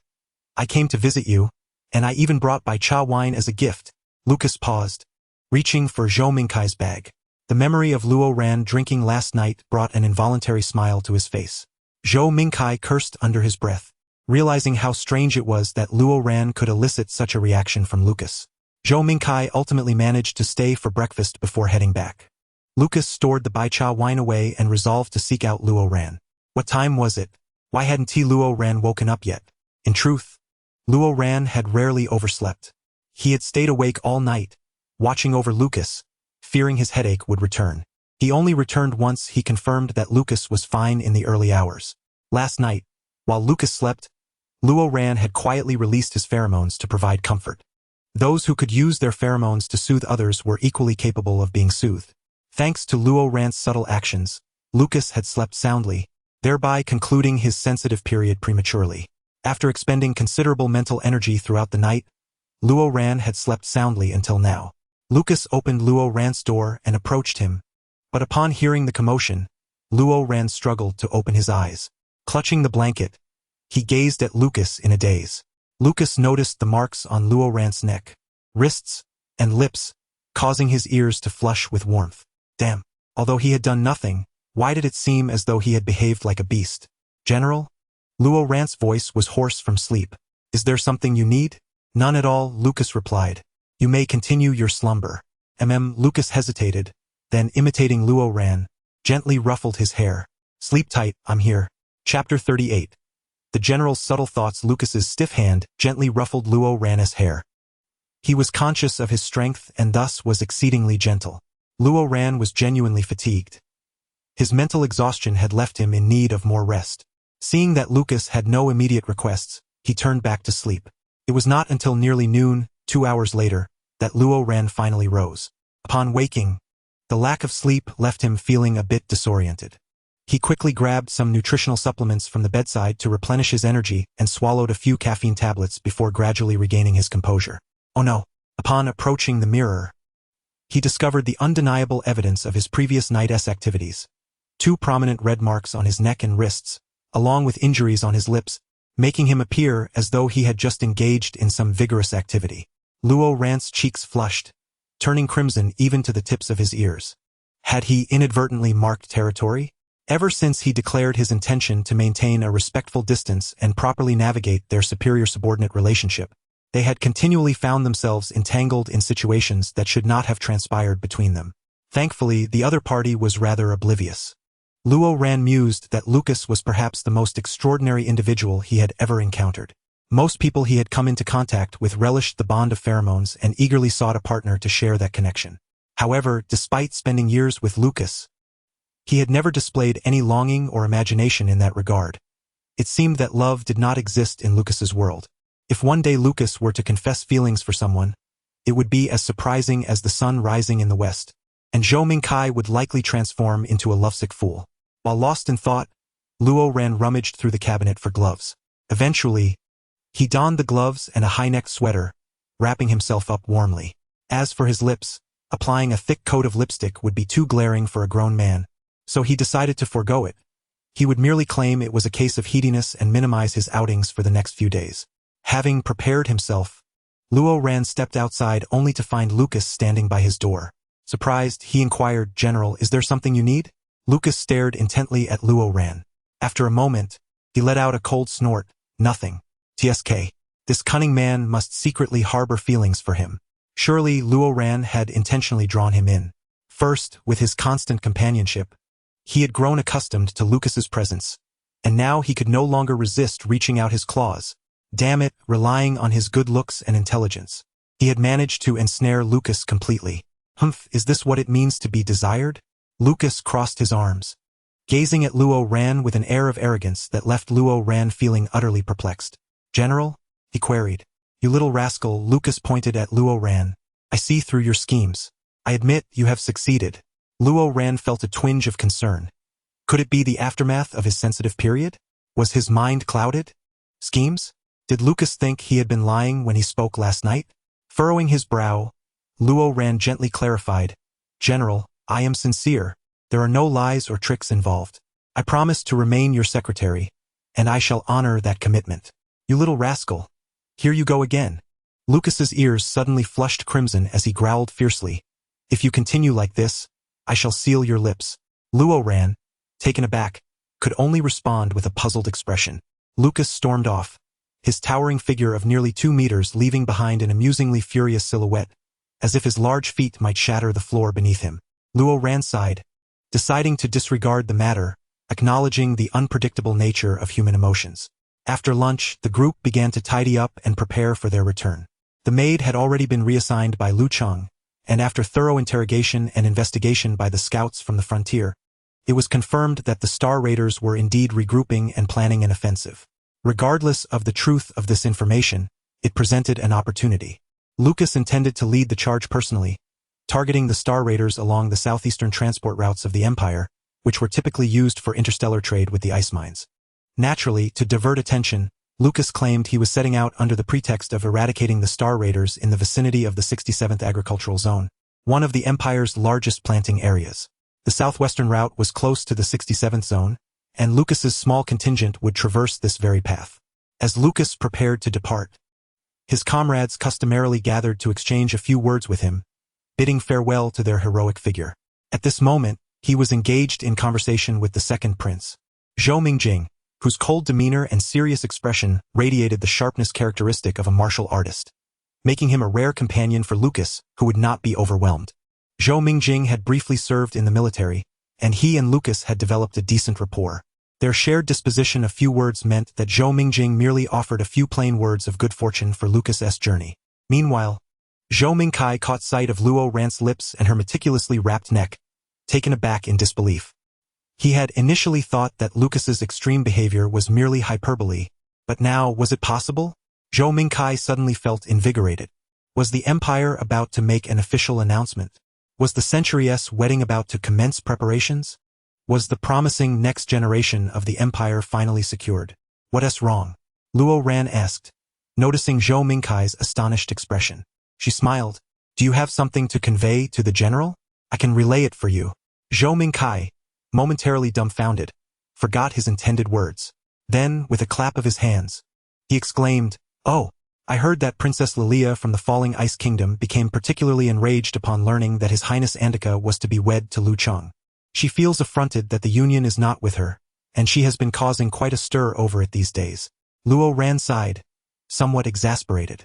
I came to visit you, and I even brought bai cha wine as a gift. Lucas paused, reaching for Zhou Mingkai's bag. The memory of Luo Ran drinking last night brought an involuntary smile to his face. Zhou Mingkai cursed under his breath. realizing how strange it was that Luo Ran could elicit such a reaction from Lucas. Zhou Mingkai ultimately managed to stay for breakfast before heading back. Lucas stored the baicha wine away and resolved to seek out Luo Ran. What time was it? Why hadn't Luo Ran woken up yet? In truth, Luo Ran had rarely overslept. He had stayed awake all night, watching over Lucas, fearing his headache would return. He only returned once he confirmed that Lucas was fine in the early hours. Last night, while Lucas slept, Luo Ran had quietly released his pheromones to provide comfort. Those who could use their pheromones to soothe others were equally capable of being soothed. Thanks to Luo Ran's subtle actions, Lucas had slept soundly, thereby concluding his sensitive period prematurely. After expending considerable mental energy throughout the night, Luo Ran had slept soundly until now. Lucas opened Luo Ran's door and approached him, but upon hearing the commotion, Luo Ran struggled to open his eyes. Clutching the blanket, he gazed at Lucas in a daze. Lucas noticed the marks on Luo Ran's neck, wrists, and lips, causing his ears to flush with warmth. Damn. Although he had done nothing, why did it seem as though he had behaved like a beast? General? Luo Ran's voice was hoarse from sleep. Is there something you need? None at all, Lucas replied. You may continue your slumber. Lucas hesitated, then imitating Luo Ran, gently ruffled his hair. Sleep tight, I'm here. Chapter 38. The general's subtle thoughts. Lucas's stiff hand gently ruffled Luo Ran's hair. He was conscious of his strength and thus was exceedingly gentle. Luo Ran was genuinely fatigued. His mental exhaustion had left him in need of more rest. Seeing that Lucas had no immediate requests, he turned back to sleep. It was not until nearly noon, 2 hours later, that Luo Ran finally rose. Upon waking, the lack of sleep left him feeling a bit disoriented. He quickly grabbed some nutritional supplements from the bedside to replenish his energy and swallowed a few caffeine tablets before gradually regaining his composure. Oh no! Upon approaching the mirror, he discovered the undeniable evidence of his previous night's activities. 2 prominent red marks on his neck and wrists, along with injuries on his lips, making him appear as though he had just engaged in some vigorous activity. Luo Ran's cheeks flushed, turning crimson even to the tips of his ears. Had he inadvertently marked territory? Ever since he declared his intention to maintain a respectful distance and properly navigate their superior-subordinate relationship, they had continually found themselves entangled in situations that should not have transpired between them. Thankfully, the other party was rather oblivious. Luo Ran mused that Lucas was perhaps the most extraordinary individual he had ever encountered. Most people he had come into contact with relished the bond of pheromones and eagerly sought a partner to share that connection. However, despite spending years with Lucas, he had never displayed any longing or imagination in that regard. It seemed that love did not exist in Lucas's world. If one day Lucas were to confess feelings for someone, it would be as surprising as the sun rising in the west, and Zhou Mingkai would likely transform into a lovesick fool. While lost in thought, Luo Ran rummaged through the cabinet for gloves. Eventually, he donned the gloves and a high-necked sweater, wrapping himself up warmly. As for his lips, applying a thick coat of lipstick would be too glaring for a grown man, so he decided to forego it. He would merely claim it was a case of heatiness and minimize his outings for the next few days. Having prepared himself, Luo Ran stepped outside only to find Lucas standing by his door. Surprised, he inquired, General, is there something you need? Lucas stared intently at Luo Ran. After a moment, he let out a cold snort. Nothing. TSK. This cunning man must secretly harbor feelings for him. Surely Luo Ran had intentionally drawn him in. First, with his constant companionship, he had grown accustomed to Lucas's presence, and now he could no longer resist reaching out his claws. Damn it, relying on his good looks and intelligence, he had managed to ensnare Lucas completely. Humph, is this what it means to be desired? Lucas crossed his arms, gazing at Luo Ran with an air of arrogance that left Luo Ran feeling utterly perplexed. General? He queried. You little rascal, Lucas pointed at Luo Ran. I see through your schemes. I admit you have succeeded. Luo Ran felt a twinge of concern. Could it be the aftermath of his sensitive period? Was his mind clouded? Schemes? Did Lucas think he had been lying when he spoke last night? Furrowing his brow, Luo Ran gently clarified, General, I am sincere. There are no lies or tricks involved. I promise to remain your secretary, and I shall honor that commitment. You little rascal. Here you go again. Lucas's ears suddenly flushed crimson as he growled fiercely. If you continue like this, I shall seal your lips. Luo Ran, taken aback, could only respond with a puzzled expression. Lucas stormed off, his towering figure of nearly 2 meters leaving behind an amusingly furious silhouette, as if his large feet might shatter the floor beneath him. Luo Ran sighed, deciding to disregard the matter, acknowledging the unpredictable nature of human emotions. After lunch, the group began to tidy up and prepare for their return. The maid had already been reassigned by Lu Cheng, and after thorough interrogation and investigation by the scouts from the frontier, it was confirmed that the Star Raiders were indeed regrouping and planning an offensive. Regardless of the truth of this information, it presented an opportunity. Lucas intended to lead the charge personally, targeting the Star Raiders along the southeastern transport routes of the Empire, which were typically used for interstellar trade with the ice mines. Naturally, to divert attention, Lucas claimed he was setting out under the pretext of eradicating the Star Raiders in the vicinity of the 67th Agricultural Zone, one of the Empire's largest planting areas. The southwestern route was close to the 67th Zone, and Lucas's small contingent would traverse this very path. As Lucas prepared to depart, his comrades customarily gathered to exchange a few words with him, bidding farewell to their heroic figure. At this moment, he was engaged in conversation with the second prince, Zhou Mingjing, whose cold demeanor and serious expression radiated the sharpness characteristic of a martial artist, making him a rare companion for Lucas, who would not be overwhelmed. Zhou Mingjing had briefly served in the military, and he and Lucas had developed a decent rapport. Their shared disposition of few words meant that Zhou Mingjing merely offered a few plain words of good fortune for Lucas's journey. Meanwhile, Zhou Mingkai caught sight of Luo Ran's lips and her meticulously wrapped neck, taken aback in disbelief. He had initially thought that Lucas's extreme behavior was merely hyperbole, but now, was it possible? Zhou Mingkai suddenly felt invigorated. Was the Empire about to make an official announcement? Was the Century-S wedding about to commence preparations? Was the promising next generation of the Empire finally secured? What's wrong? Luo Ran asked, noticing Zhou Mingkai's astonished expression. She smiled. Do you have something to convey to the general? I can relay it for you. Zhou Mingkai, momentarily dumbfounded, forgot his intended words. Then, with a clap of his hands, he exclaimed, "Oh, I heard that Princess Lilia from the Falling Ice Kingdom became particularly enraged upon learning that His Highness Andika was to be wed to Lu Cheng. She feels affronted that the union is not with her, and she has been causing quite a stir over it these days." Luo Ran sighed, somewhat exasperated.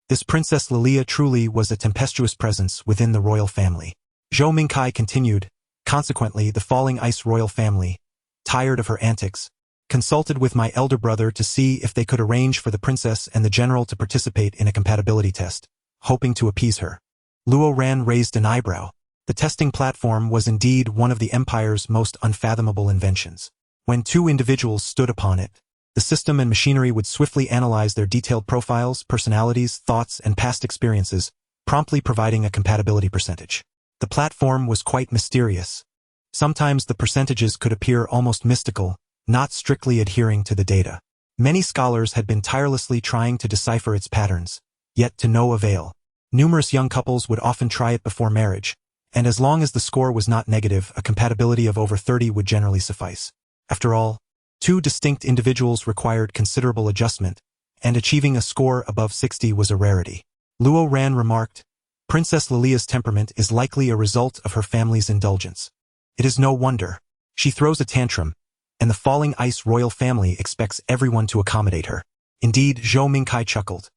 This Princess Lilia truly was a tempestuous presence within the royal family. Zhou Mingkai continued, consequently the Falling Ice royal family, tired of her antics, consulted with my elder brother to see if they could arrange for the princess and the general to participate in a compatibility test, hoping to appease her. Luo Ran raised an eyebrow. The testing platform was indeed one of the Empire's most unfathomable inventions. When two individuals stood upon it, the system and machinery would swiftly analyze their detailed profiles, personalities, thoughts, and past experiences, promptly providing a compatibility percentage. The platform was quite mysterious. Sometimes the percentages could appear almost mystical, not strictly adhering to the data. Many scholars had been tirelessly trying to decipher its patterns, yet to no avail. Numerous young couples would often try it before marriage, and as long as the score was not negative, a compatibility of over 30 would generally suffice. After all, two distinct individuals required considerable adjustment, and achieving a score above 60 was a rarity. Luo Ran remarked, Princess Lilia's temperament is likely a result of her family's indulgence. It is no wonder. She throws a tantrum, and the Falling Ice royal family expects everyone to accommodate her. Indeed, Zhou Mingkai chuckled.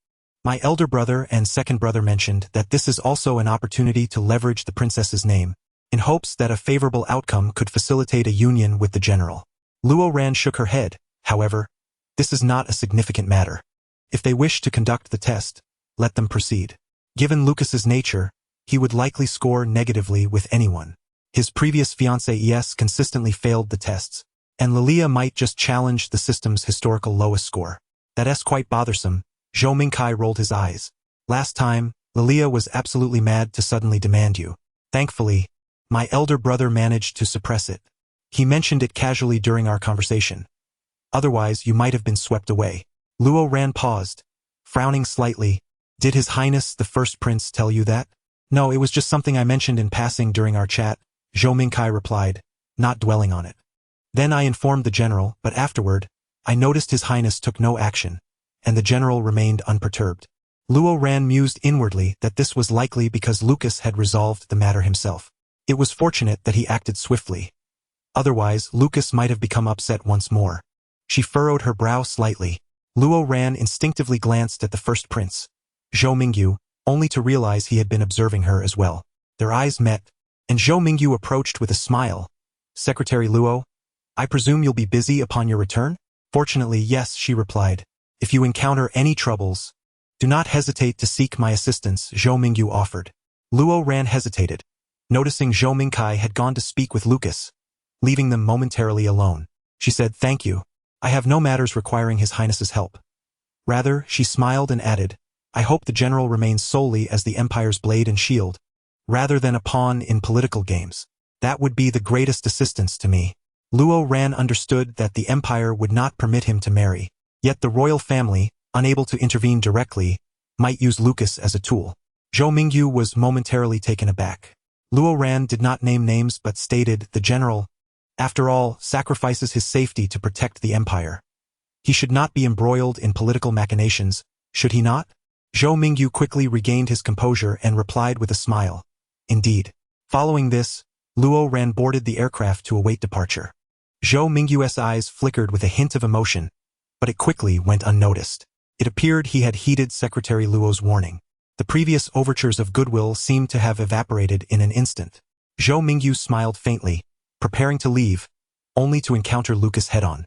My elder brother and second brother mentioned that this is also an opportunity to leverage the princess's name, in hopes that a favorable outcome could facilitate a union with the general. Luo Ran shook her head. However, this is not a significant matter. If they wish to conduct the test, let them proceed. Given Lucas's nature, he would likely score negatively with anyone. His previous fiancée consistently failed the tests, and Lilia might just challenge the system's historical lowest score. That's quite bothersome. Zhou Mingkai rolled his eyes. Last time, Lilia was absolutely mad to suddenly demand you. Thankfully, my elder brother managed to suppress it. He mentioned it casually during our conversation. Otherwise, you might have been swept away. Luo Ran paused, frowning slightly. Did His Highness the First Prince tell you that? No, it was just something I mentioned in passing during our chat, Zhou Mingkai replied, not dwelling on it. Then I informed the general, but afterward, I noticed His Highness took no action, and the general remained unperturbed. Luo Ran mused inwardly that this was likely because Lucas had resolved the matter himself. It was fortunate that he acted swiftly. Otherwise, Lucas might have become upset once more. She furrowed her brow slightly. Luo Ran instinctively glanced at the first prince, Zhou Mingyu, only to realize he had been observing her as well. Their eyes met, and Zhou Mingyu approached with a smile. Secretary Luo, I presume you'll be busy upon your return? Fortunately, yes, she replied. If you encounter any troubles, do not hesitate to seek my assistance, Zhou Mingyu offered. Luo Ran hesitated, noticing Zhou Mingkai had gone to speak with Lucas, leaving them momentarily alone. She said, thank you. I have no matters requiring His Highness's help. Rather, she smiled and added, I hope the general remains solely as the Empire's blade and shield, rather than a pawn in political games. That would be the greatest assistance to me. Luo Ran understood that the Empire would not permit him to marry, yet the royal family, unable to intervene directly, might use Lucas as a tool. Zhou Mingyu was momentarily taken aback. Luo Ran did not name names but stated, the general, after all, sacrifices his safety to protect the Empire. He should not be embroiled in political machinations, should he not? Zhou Mingyu quickly regained his composure and replied with a smile. Indeed. Following this, Luo Ran boarded the aircraft to await departure. Zhou Mingyu's eyes flickered with a hint of emotion, but it quickly went unnoticed. It appeared he had heeded Secretary Luo's warning. The previous overtures of goodwill seemed to have evaporated in an instant. Zhou Mingyu smiled faintly, preparing to leave, only to encounter Lucas head-on.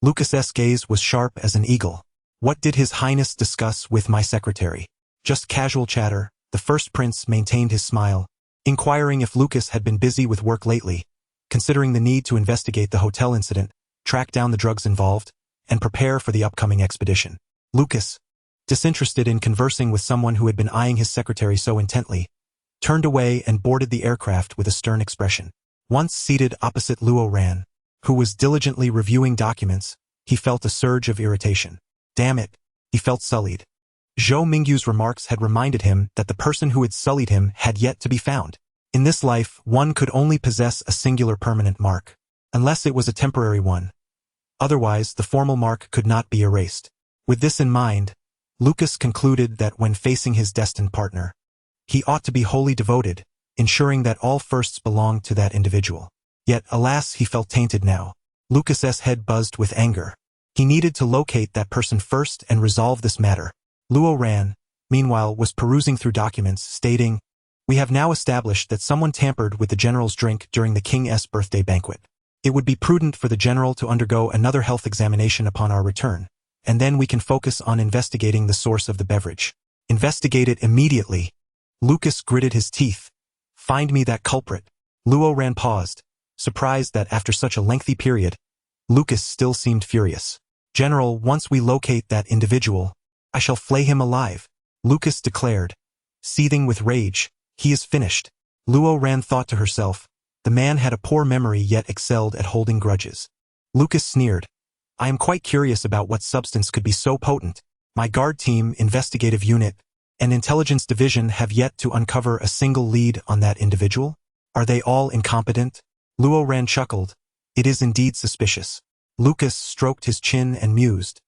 Lucas's gaze was sharp as an eagle. What did His Highness discuss with my secretary? Just casual chatter. The first prince maintained his smile, inquiring if Lucas had been busy with work lately, considering the need to investigate the hotel incident, track down the drugs involved, and prepare for the upcoming expedition. Lucas, disinterested in conversing with someone who had been eyeing his secretary so intently, turned away and boarded the aircraft with a stern expression. Once seated opposite Luo Ran, who was diligently reviewing documents, he felt a surge of irritation. Damn it, he felt sullied. Zhou Mingyu's remarks had reminded him that the person who had sullied him had yet to be found. In this life, one could only possess a singular permanent mark, unless it was a temporary one. Otherwise, the formal mark could not be erased. With this in mind, Lucas concluded that when facing his destined partner, he ought to be wholly devoted, ensuring that all firsts belonged to that individual. Yet, alas, he felt tainted now. Lucas's head buzzed with anger. He needed to locate that person first and resolve this matter. Luo Ran, meanwhile, was perusing through documents, stating, we have now established that someone tampered with the general's drink during the king's birthday banquet. It would be prudent for the general to undergo another health examination upon our return, and then we can focus on investigating the source of the beverage. Investigate it immediately. Lucas gritted his teeth. Find me that culprit. Luo Ran paused, surprised that after such a lengthy period, Lucas still seemed furious. General, once we locate that individual, I shall flay him alive, Lucas declared. Seething with rage, he is finished. Luo Ran thought to herself, the man had a poor memory yet excelled at holding grudges. Lucas sneered, I am quite curious about what substance could be so potent. My guard team, investigative unit, and intelligence division have yet to uncover a single lead on that individual. Are they all incompetent? Luo Ran chuckled. It is indeed suspicious. Lucas stroked his chin and mused.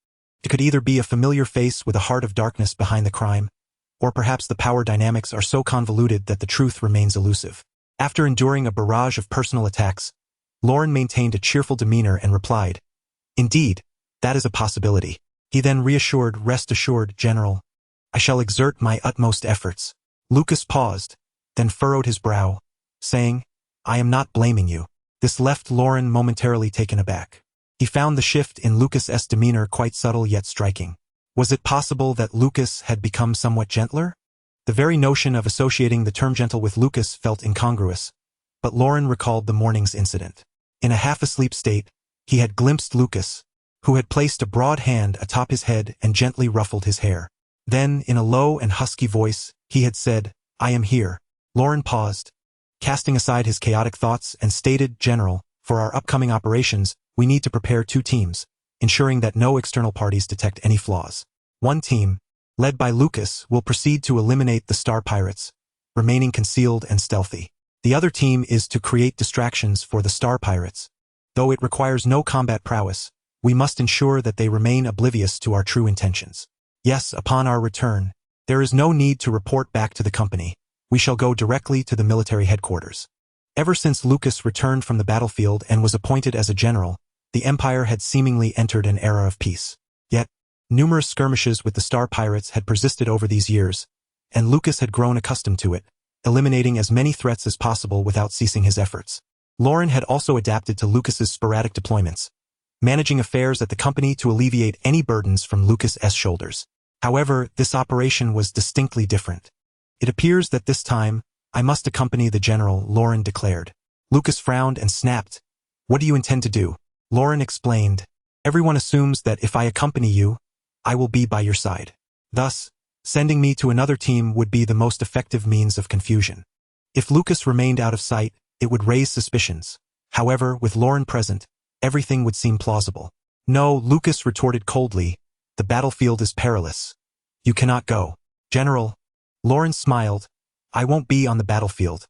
It could either be a familiar face with a heart of darkness behind the crime, or perhaps the power dynamics are so convoluted that the truth remains elusive. After enduring a barrage of personal attacks, Lauren maintained a cheerful demeanor and replied, Indeed, that is a possibility. He then reassured, rest assured, General. I shall exert my utmost efforts. Lucas paused, then furrowed his brow, saying, I am not blaming you. This left Lauren momentarily taken aback. He found the shift in Lucas's demeanor quite subtle yet striking. Was it possible that Lucas had become somewhat gentler? The very notion of associating the term gentle with Lucas felt incongruous, but Lauren recalled the morning's incident. In a half-asleep state, he had glimpsed Lucas, who had placed a broad hand atop his head and gently ruffled his hair. Then, in a low and husky voice, he had said, I am here. Lauren paused, casting aside his chaotic thoughts, and stated, General, for our upcoming operations, we need to prepare 2 teams, ensuring that no external parties detect any flaws. One team, led by Lucas, will proceed to eliminate the star pirates, remaining concealed and stealthy. The other team is to create distractions for the star pirates. Though it requires no combat prowess, we must ensure that they remain oblivious to our true intentions. Yes, upon our return, there is no need to report back to the company. We shall go directly to the military headquarters. Ever since Lucas returned from the battlefield and was appointed as a general, The Empire had seemingly entered an era of peace. Yet, numerous skirmishes with the Star Pirates had persisted over these years, and Lucas had grown accustomed to it, eliminating as many threats as possible without ceasing his efforts. Lauren had also adapted to Lucas's sporadic deployments, managing affairs at the company to alleviate any burdens from Lucas's shoulders. However, this operation was distinctly different. It appears that this time, I must accompany the general, Lauren declared. Lucas frowned and snapped. What do you intend to do? Lauren explained. Everyone assumes that if I accompany you, I will be by your side. Thus, sending me to another team would be the most effective means of confusion. If Lucas remained out of sight, it would raise suspicions. However, with Lauren present, everything would seem plausible. No, Lucas retorted coldly. The battlefield is perilous. You cannot go. General. Lauren smiled. I won't be on the battlefield.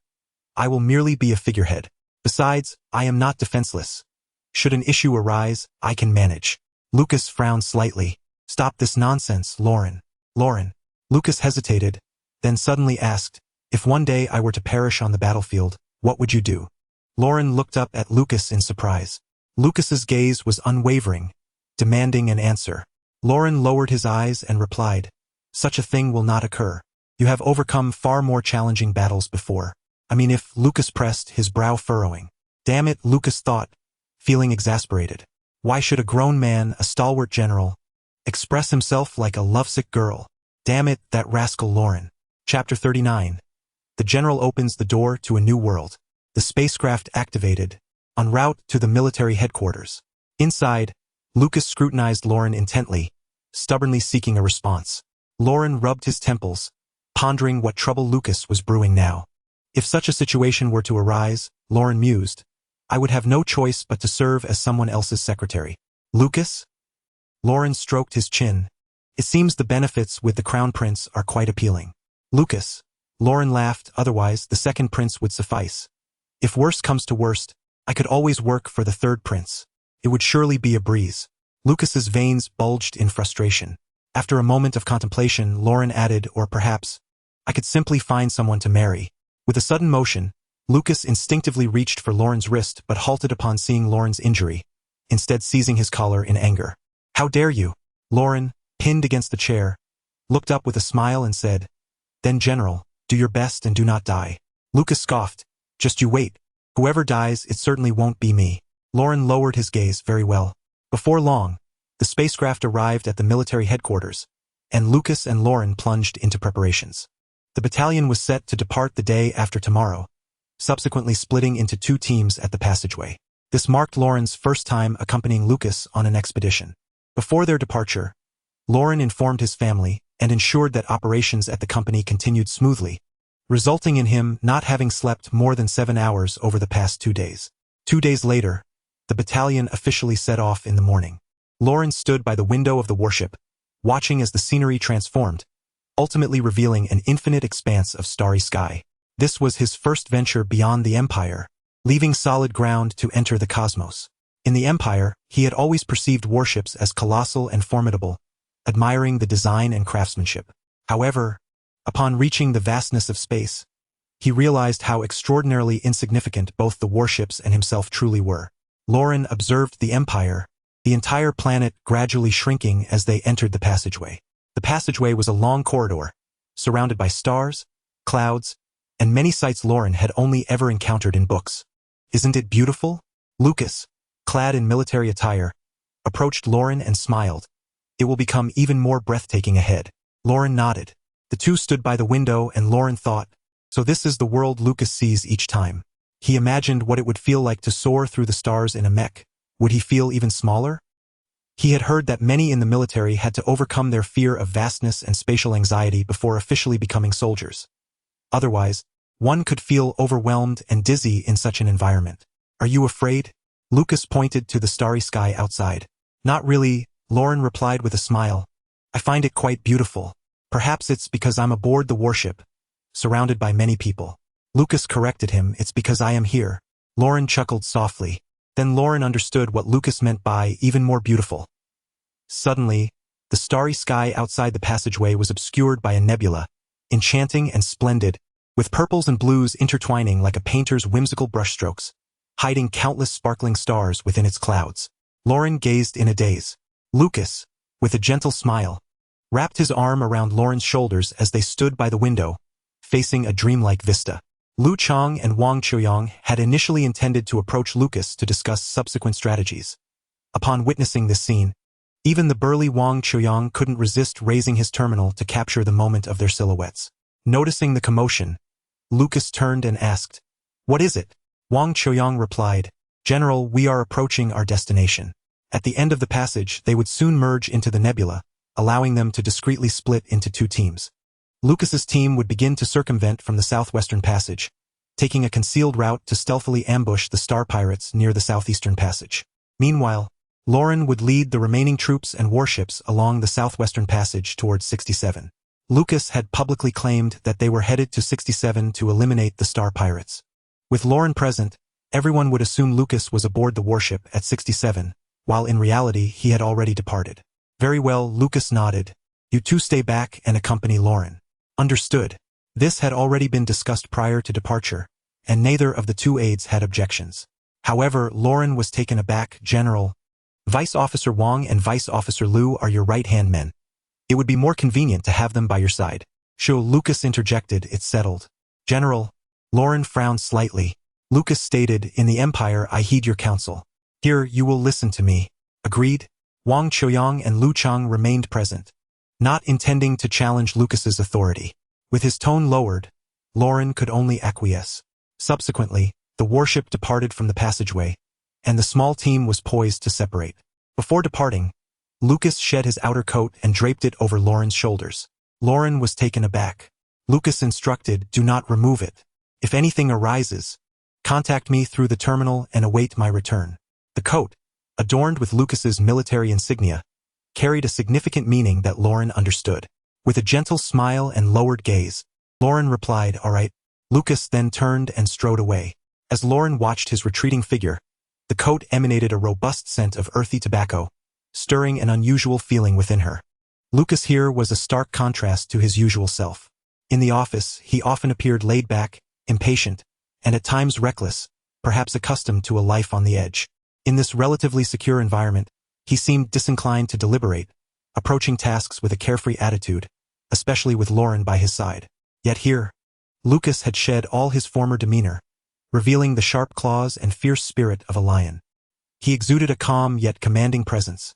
I will merely be a figurehead. Besides, I am not defenseless. Should an issue arise, I can manage. Lucas frowned slightly. Stop this nonsense, Lauren. Lauren. Lucas hesitated, then suddenly asked, if one day I were to perish on the battlefield, what would you do? Lauren looked up at Lucas in surprise. Lucas's gaze was unwavering, demanding an answer. Lauren lowered his eyes and replied, such a thing will not occur. You have overcome far more challenging battles before. I mean, if Lucas pressed, his brow furrowing. Damn it, Lucas thought, feeling exasperated. Why should a grown man, a stalwart general, express himself like a lovesick girl? Damn it, that rascal Lauren. Chapter 39. The general opens the door to a new world. The spacecraft activated, en route to the military headquarters. Inside, Lucas scrutinized Lauren intently, stubbornly seeking a response. Lauren rubbed his temples, pondering what trouble Lucas was brewing now. If such a situation were to arise, Lauren mused, I would have no choice but to serve as someone else's secretary. Lucas? Lauren stroked his chin. It seems the benefits with the Crown Prince are quite appealing. Lucas. Lauren laughed, otherwise the second prince would suffice. If worst comes to worst, I could always work for the third prince. It would surely be a breeze. Lucas's veins bulged in frustration. After a moment of contemplation, Lauren added, or perhaps, I could simply find someone to marry. With a sudden motion, Lucas instinctively reached for Lauren's wrist but halted upon seeing Lauren's injury, instead seizing his collar in anger. How dare you? Lauren, pinned against the chair, looked up with a smile and said, Then, General, do your best and do not die. Lucas scoffed. Just you wait. Whoever dies, it certainly won't be me. Lauren lowered his gaze. Very well. Before long, the spacecraft arrived at the military headquarters, and Lucas and Lauren plunged into preparations. The battalion was set to depart the day after tomorrow, subsequently splitting into two teams at the passageway. This marked Lauren's first time accompanying Lucas on an expedition. Before their departure, Lauren informed his family and ensured that operations at the company continued smoothly, resulting in him not having slept more than 7 hours over the past 2 days. 2 days later, the battalion officially set off in the morning. Lauren stood by the window of the warship, watching as the scenery transformed, ultimately revealing an infinite expanse of starry sky. This was his first venture beyond the Empire, leaving solid ground to enter the cosmos. In the Empire, he had always perceived warships as colossal and formidable, admiring the design and craftsmanship. However, upon reaching the vastness of space, he realized how extraordinarily insignificant both the warships and himself truly were. Lauren observed the Empire, the entire planet gradually shrinking as they entered the passageway. The passageway was a long corridor, surrounded by stars, clouds, and many sights Lauren had only ever encountered in books. Isn't it beautiful? Lucas, clad in military attire, approached Lauren and smiled. It will become even more breathtaking ahead. Lauren nodded. The two stood by the window and Lauren thought, so this is the world Lucas sees each time. He imagined what it would feel like to soar through the stars in a mech. Would he feel even smaller? He had heard that many in the military had to overcome their fear of vastness and spatial anxiety before officially becoming soldiers. Otherwise, one could feel overwhelmed and dizzy in such an environment. Are you afraid? Lucas pointed to the starry sky outside. Not really, Lauren replied with a smile. I find it quite beautiful. Perhaps it's because I'm aboard the warship, surrounded by many people. Lucas corrected him, it's because I am here. Lauren chuckled softly. Then Lauren understood what Lucas meant by even more beautiful. Suddenly, the starry sky outside the passageway was obscured by a nebula, enchanting and splendid, with purples and blues intertwining like a painter's whimsical brushstrokes, hiding countless sparkling stars within its clouds. Lauren gazed in a daze. Lucas, with a gentle smile, wrapped his arm around Lauren's shoulders as they stood by the window, facing a dreamlike vista. Lu Chang and Wang Qiuyang had initially intended to approach Lucas to discuss subsequent strategies. Upon witnessing this scene, even the burly Wang Qiuyang couldn't resist raising his terminal to capture the moment of their silhouettes. Noticing the commotion, Lucas turned and asked, "What is it?" Wang Qiuyang replied, "General, we are approaching our destination." At the end of the passage, they would soon merge into the nebula, allowing them to discreetly split into two teams. Lucas's team would begin to circumvent from the southwestern passage, taking a concealed route to stealthily ambush the star pirates near the southeastern passage. Meanwhile, Lauren would lead the remaining troops and warships along the southwestern passage towards 67. Lucas had publicly claimed that they were headed to 67 to eliminate the star pirates. With Lauren present, everyone would assume Lucas was aboard the warship at 67, while in reality he had already departed. Very well, Lucas nodded. You two stay back and accompany Lauren. Understood. This had already been discussed prior to departure, and neither of the two aides had objections. However, Lauren was taken aback. General, Vice Officer Wang and Vice Officer Liu are your right-hand men. It would be more convenient to have them by your side. Lucas interjected. It's settled. General, Lauren frowned slightly. Lucas stated, in the Empire I heed your counsel. Here you will listen to me. Agreed? Wang Qiuyang and Lu Chang remained present, not intending to challenge Lucas's authority. With his tone lowered, Lauren could only acquiesce. Subsequently, the warship departed from the passageway, and the small team was poised to separate. Before departing, Lucas shed his outer coat and draped it over Lauren's shoulders. Lauren was taken aback. Lucas instructed, do not remove it. If anything arises, contact me through the terminal and await my return. The coat, adorned with Lucas's military insignia, carried a significant meaning that Lauren understood. With a gentle smile and lowered gaze, Lauren replied, all right. Lucas then turned and strode away. As Lauren watched his retreating figure, the coat emanated a robust scent of earthy tobacco, stirring an unusual feeling within her. Lucas here was a stark contrast to his usual self. In the office, he often appeared laid back, impatient, and at times reckless, perhaps accustomed to a life on the edge. In this relatively secure environment, he seemed disinclined to deliberate, approaching tasks with a carefree attitude, especially with Lauren by his side. Yet here, Lucas had shed all his former demeanor, revealing the sharp claws and fierce spirit of a lion. He exuded a calm yet commanding presence,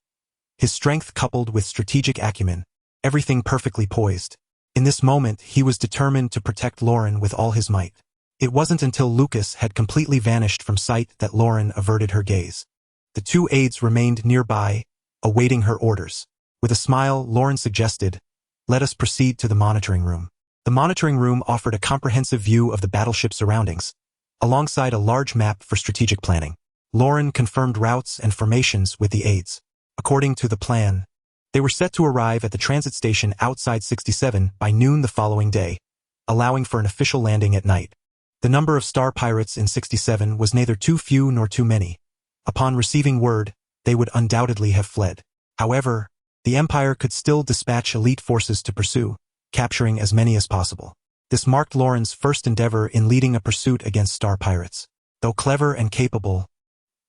his strength coupled with strategic acumen, everything perfectly poised. In this moment, he was determined to protect Lauren with all his might. It wasn't until Lucas had completely vanished from sight that Lauren averted her gaze. The two aides remained nearby, awaiting her orders. With a smile, Lauren suggested, let us proceed to the monitoring room. The monitoring room offered a comprehensive view of the battleship's surroundings, alongside a large map for strategic planning. Lauren confirmed routes and formations with the aides. According to the plan, they were set to arrive at the transit station outside 67 by noon the following day, allowing for an official landing at night. The number of star pirates in 67 was neither too few nor too many. Upon receiving word, they would undoubtedly have fled. However, the Empire could still dispatch elite forces to pursue, capturing as many as possible. This marked Lauren's first endeavor in leading a pursuit against star pirates. Though clever and capable,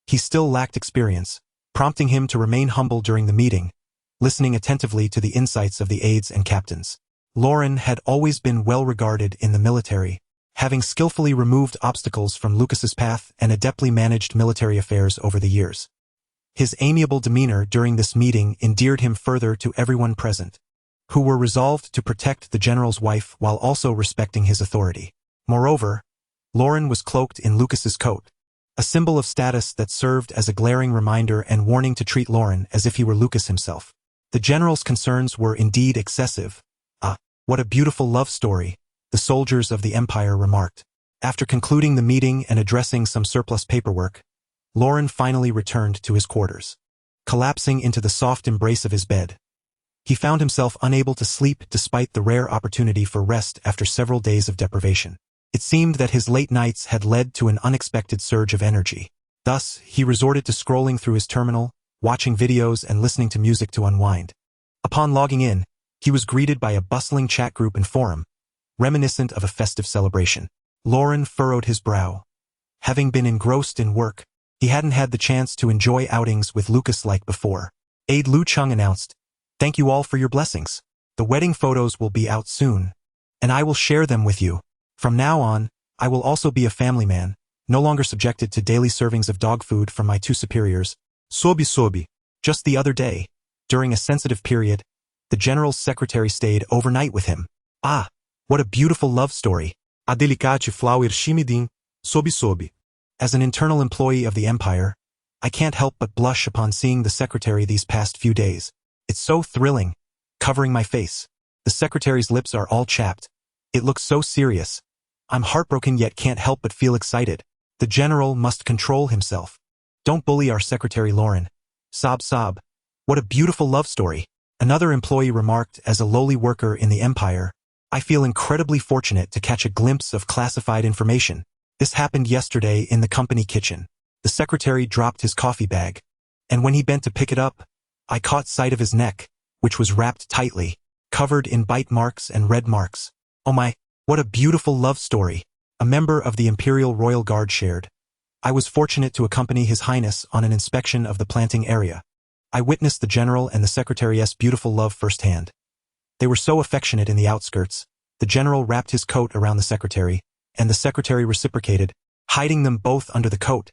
he still lacked experience, prompting him to remain humble during the meeting, listening attentively to the insights of the aides and captains. Lauren had always been well regarded in the military, having skillfully removed obstacles from Lucas's path and adeptly managed military affairs over the years. His amiable demeanor during this meeting endeared him further to everyone present, who were resolved to protect the general's wife while also respecting his authority. Moreover, Lauren was cloaked in Lucas's coat, a symbol of status that served as a glaring reminder and warning to treat Lauren as if he were Lucas himself. The general's concerns were indeed excessive. Ah, what a beautiful love story, the soldiers of the Empire remarked. After concluding the meeting and addressing some surplus paperwork, Lauren finally returned to his quarters. Collapsing into the soft embrace of his bed, he found himself unable to sleep despite the rare opportunity for rest after several days of deprivation. It seemed that his late nights had led to an unexpected surge of energy. Thus, he resorted to scrolling through his terminal, watching videos and listening to music to unwind. Upon logging in, he was greeted by a bustling chat group and forum, reminiscent of a festive celebration. Lauren furrowed his brow. Having been engrossed in work, He hadn't had the chance to enjoy outings with Lucas like before. Aide Lu Chung announced, "Thank you all for your blessings. The wedding photos will be out soon, and I will share them with you. From now on, I will also be a family man, no longer subjected to daily servings of dog food from my two superiors. Sobi sobi." Just the other day, during a sensitive period, the general's secretary stayed overnight with him. Ah, what a beautiful love story. A delicate flower shimidin, sobi sobi. As an internal employee of the empire, I can't help but blush upon seeing the secretary these past few days. It's so thrilling, covering my face. The secretary's lips are all chapped. It looks so serious. I'm heartbroken yet can't help but feel excited. The general must control himself. Don't bully our secretary Lauren. Sob sob. What a beautiful love story. Another employee remarked as a lowly worker in the empire, I feel incredibly fortunate to catch a glimpse of classified information. This happened yesterday in the company kitchen. The secretary dropped his coffee bag, and when he bent to pick it up, I caught sight of his neck, which was wrapped tightly, covered in bite marks and red marks. Oh my, what a beautiful love story. A member of the Imperial Royal Guard shared. I was fortunate to accompany His Highness on an inspection of the planting area. I witnessed the general and the secretary's beautiful love firsthand. They were so affectionate in the outskirts. The general wrapped his coat around the secretary, and the secretary reciprocated, hiding them both under the coat.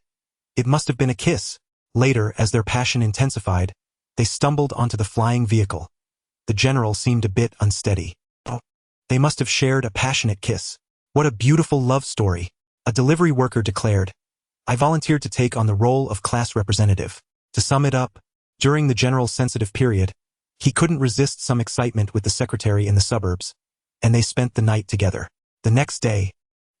It must have been a kiss. Later, as their passion intensified, they stumbled onto the flying vehicle. The general seemed a bit unsteady. Oh, they must have shared a passionate kiss. What a beautiful love story. A delivery worker declared, I volunteered to take on the role of class representative. To sum it up, during the general's sensitive period, he couldn't resist some excitement with the secretary in the suburbs, and they spent the night together. The next day,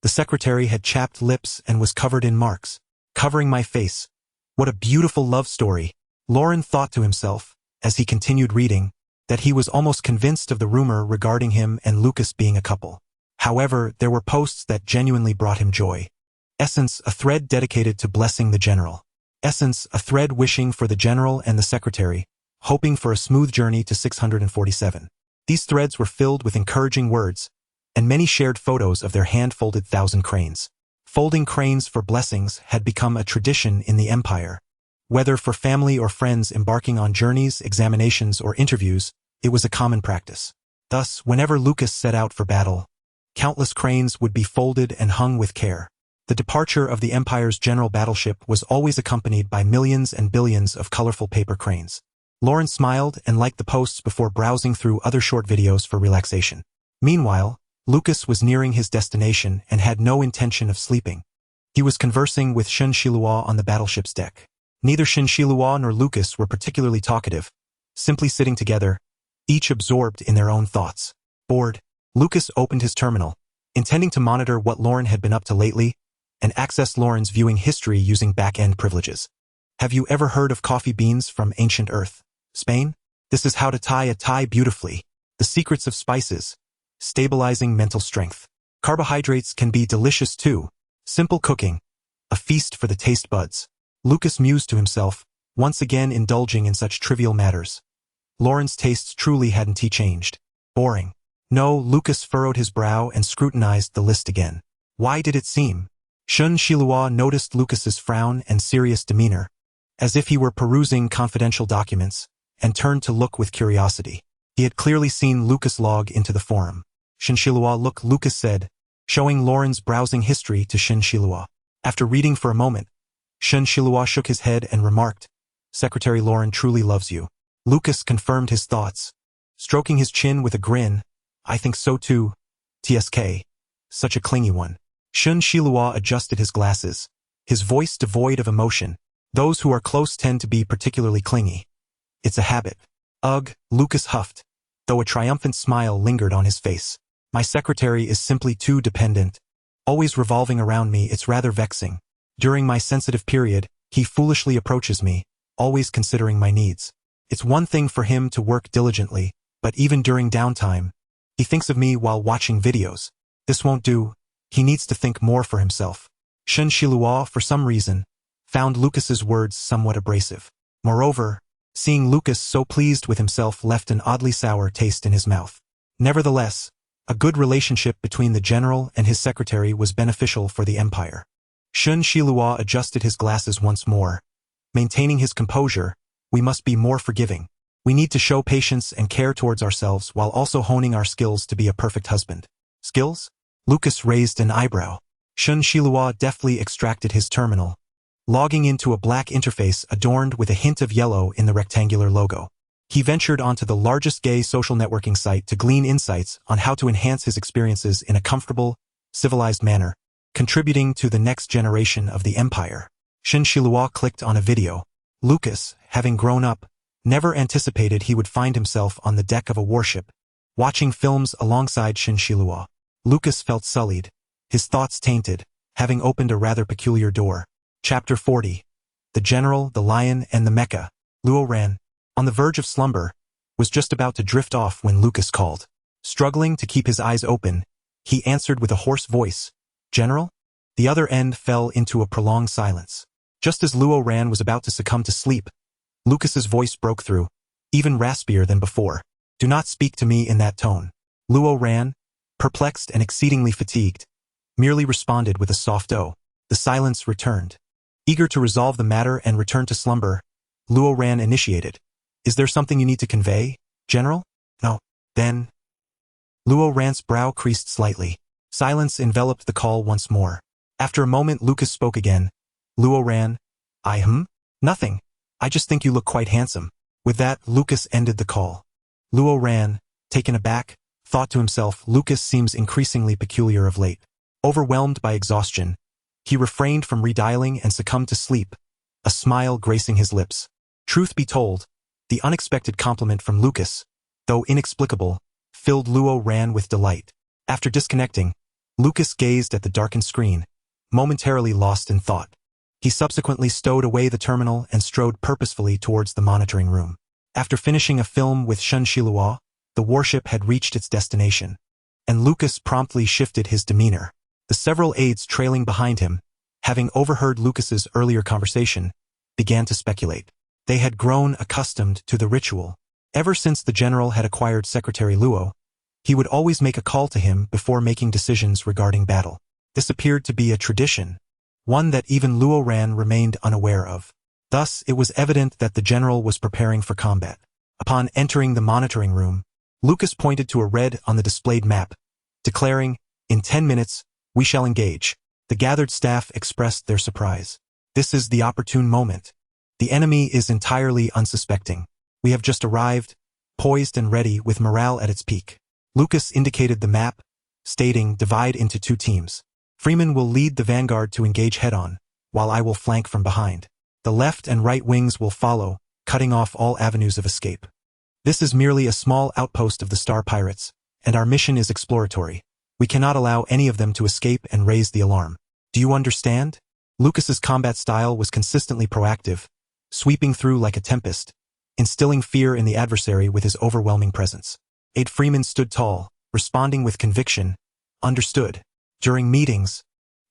the secretary had chapped lips and was covered in marks, covering my face. What a beautiful love story. Lauren thought to himself, as he continued reading, that he was almost convinced of the rumor regarding him and Lucas being a couple. However, there were posts that genuinely brought him joy. Essence, a thread dedicated to blessing the general. Essence, a thread wishing for the general and the secretary, hoping for a smooth journey to 647. These threads were filled with encouraging words, and many shared photos of their hand-folded 1,000 cranes. Folding cranes for blessings had become a tradition in the empire. Whether for family or friends embarking on journeys, examinations, or interviews, it was a common practice. Thus, whenever Lucas set out for battle, countless cranes would be folded and hung with care. The departure of the Empire's general battleship was always accompanied by millions and billions of colorful paper cranes. Lauren smiled and liked the posts before browsing through other short videos for relaxation. Meanwhile, Lucas was nearing his destination and had no intention of sleeping. He was conversing with Shen Shilua on the battleship's deck. Neither Shen Shilua nor Lucas were particularly talkative, simply sitting together, each absorbed in their own thoughts. Bored, Lucas opened his terminal, intending to monitor what Lauren had been up to lately, and access Lauren's viewing history using back-end privileges. Have you ever heard of coffee beans from ancient Earth, Spain? This is how to tie a tie beautifully. The secrets of spices. Stabilizing mental strength. Carbohydrates can be delicious too. Simple cooking. A feast for the taste buds. Lucas mused to himself, once again indulging in such trivial matters. Lauren's tastes truly hadn't changed. Boring. No, Lucas furrowed his brow and scrutinized the list again. Why did it seem? Shun Shilua noticed Lucas's frown and serious demeanor, as if he were perusing confidential documents, and turned to look with curiosity. He had clearly seen Lucas log into the forum. Shin Shilua, look, Lucas said, showing Lauren's browsing history to Shin Shilua. After reading for a moment, Shin Shilua shook his head and remarked, Secretary Lauren truly loves you. Lucas confirmed his thoughts, stroking his chin with a grin. I think so too. TSK. Such a clingy one. Shun Shilua adjusted his glasses, his voice devoid of emotion. Those who are close tend to be particularly clingy. It's a habit. Ugh, Lucas huffed, though a triumphant smile lingered on his face. My secretary is simply too dependent. Always revolving around me, it's rather vexing. During my sensitive period, he foolishly approaches me, always considering my needs. It's one thing for him to work diligently, but even during downtime, he thinks of me while watching videos. This won't do. He needs to think more for himself. Shen Shilua, for some reason, found Lucas's words somewhat abrasive. Moreover, seeing Lucas so pleased with himself left an oddly sour taste in his mouth. Nevertheless, a good relationship between the general and his secretary was beneficial for the empire. Shun Shilua adjusted his glasses once more. Maintaining his composure, we must be more forgiving. We need to show patience and care towards ourselves while also honing our skills to be a perfect husband. Skills? Lucas raised an eyebrow. Shun Shilua deftly extracted his terminal, logging into a black interface adorned with a hint of yellow in the rectangular logo. He ventured onto the largest gay social networking site to glean insights on how to enhance his experiences in a comfortable, civilized manner, contributing to the next generation of the empire. Shun Shilua clicked on a video. Lucas, having grown up, never anticipated he would find himself on the deck of a warship, watching films alongside Shun Shilua. Lucas felt sullied, his thoughts tainted, having opened a rather peculiar door. Chapter 40. The General, the Lion, and the Mecha. Luo Ran, on the verge of slumber, was just about to drift off when Lucas called. Struggling to keep his eyes open, he answered with a hoarse voice, "General?" The other end fell into a prolonged silence. Just as Luo Ran was about to succumb to sleep, Lucas's voice broke through, even raspier than before. "Do not speak to me in that tone." Luo Ran, perplexed and exceedingly fatigued, merely responded with a soft "oh." The silence returned. Eager to resolve the matter and return to slumber, Luo Ran initiated. "Is there something you need to convey, General?" "No." "Then—" Luo Ran's brow creased slightly. Silence enveloped the call once more. After a moment, Lucas spoke again. "Luo Ran, nothing. I just think you look quite handsome." With that, Lucas ended the call. Luo Ran, taken aback, thought to himself, Lucas seems increasingly peculiar of late. Overwhelmed by exhaustion, he refrained from redialing and succumbed to sleep, a smile gracing his lips. Truth be told, the unexpected compliment from Lucas, though inexplicable, filled Luo Ran with delight. After disconnecting, Lucas gazed at the darkened screen, momentarily lost in thought. He subsequently stowed away the terminal and strode purposefully towards the monitoring room. After finishing a film with Shun Shilua, the warship had reached its destination, and Lucas promptly shifted his demeanor. The several aides trailing behind him, having overheard Lucas's earlier conversation, began to speculate. They had grown accustomed to the ritual. Ever since the general had acquired Secretary Luo, he would always make a call to him before making decisions regarding battle. This appeared to be a tradition, one that even Luo Ran remained unaware of. Thus, it was evident that the general was preparing for combat. Upon entering the monitoring room, Lucas pointed to a red on the displayed map, declaring, "In 10 minutes, we shall engage." The gathered staff expressed their surprise. "This is the opportune moment. The enemy is entirely unsuspecting. We have just arrived, poised and ready with morale at its peak." Lucas indicated the map, stating, "Divide into 2 teams. Freeman will lead the vanguard to engage head-on, while I will flank from behind. The left and right wings will follow, cutting off all avenues of escape. This is merely a small outpost of the Star Pirates, and our mission is exploratory. We cannot allow any of them to escape and raise the alarm. Do you understand?" Lucas's combat style was consistently proactive, sweeping through like a tempest, instilling fear in the adversary with his overwhelming presence. Aide Freeman stood tall, responding with conviction, "Understood." During meetings,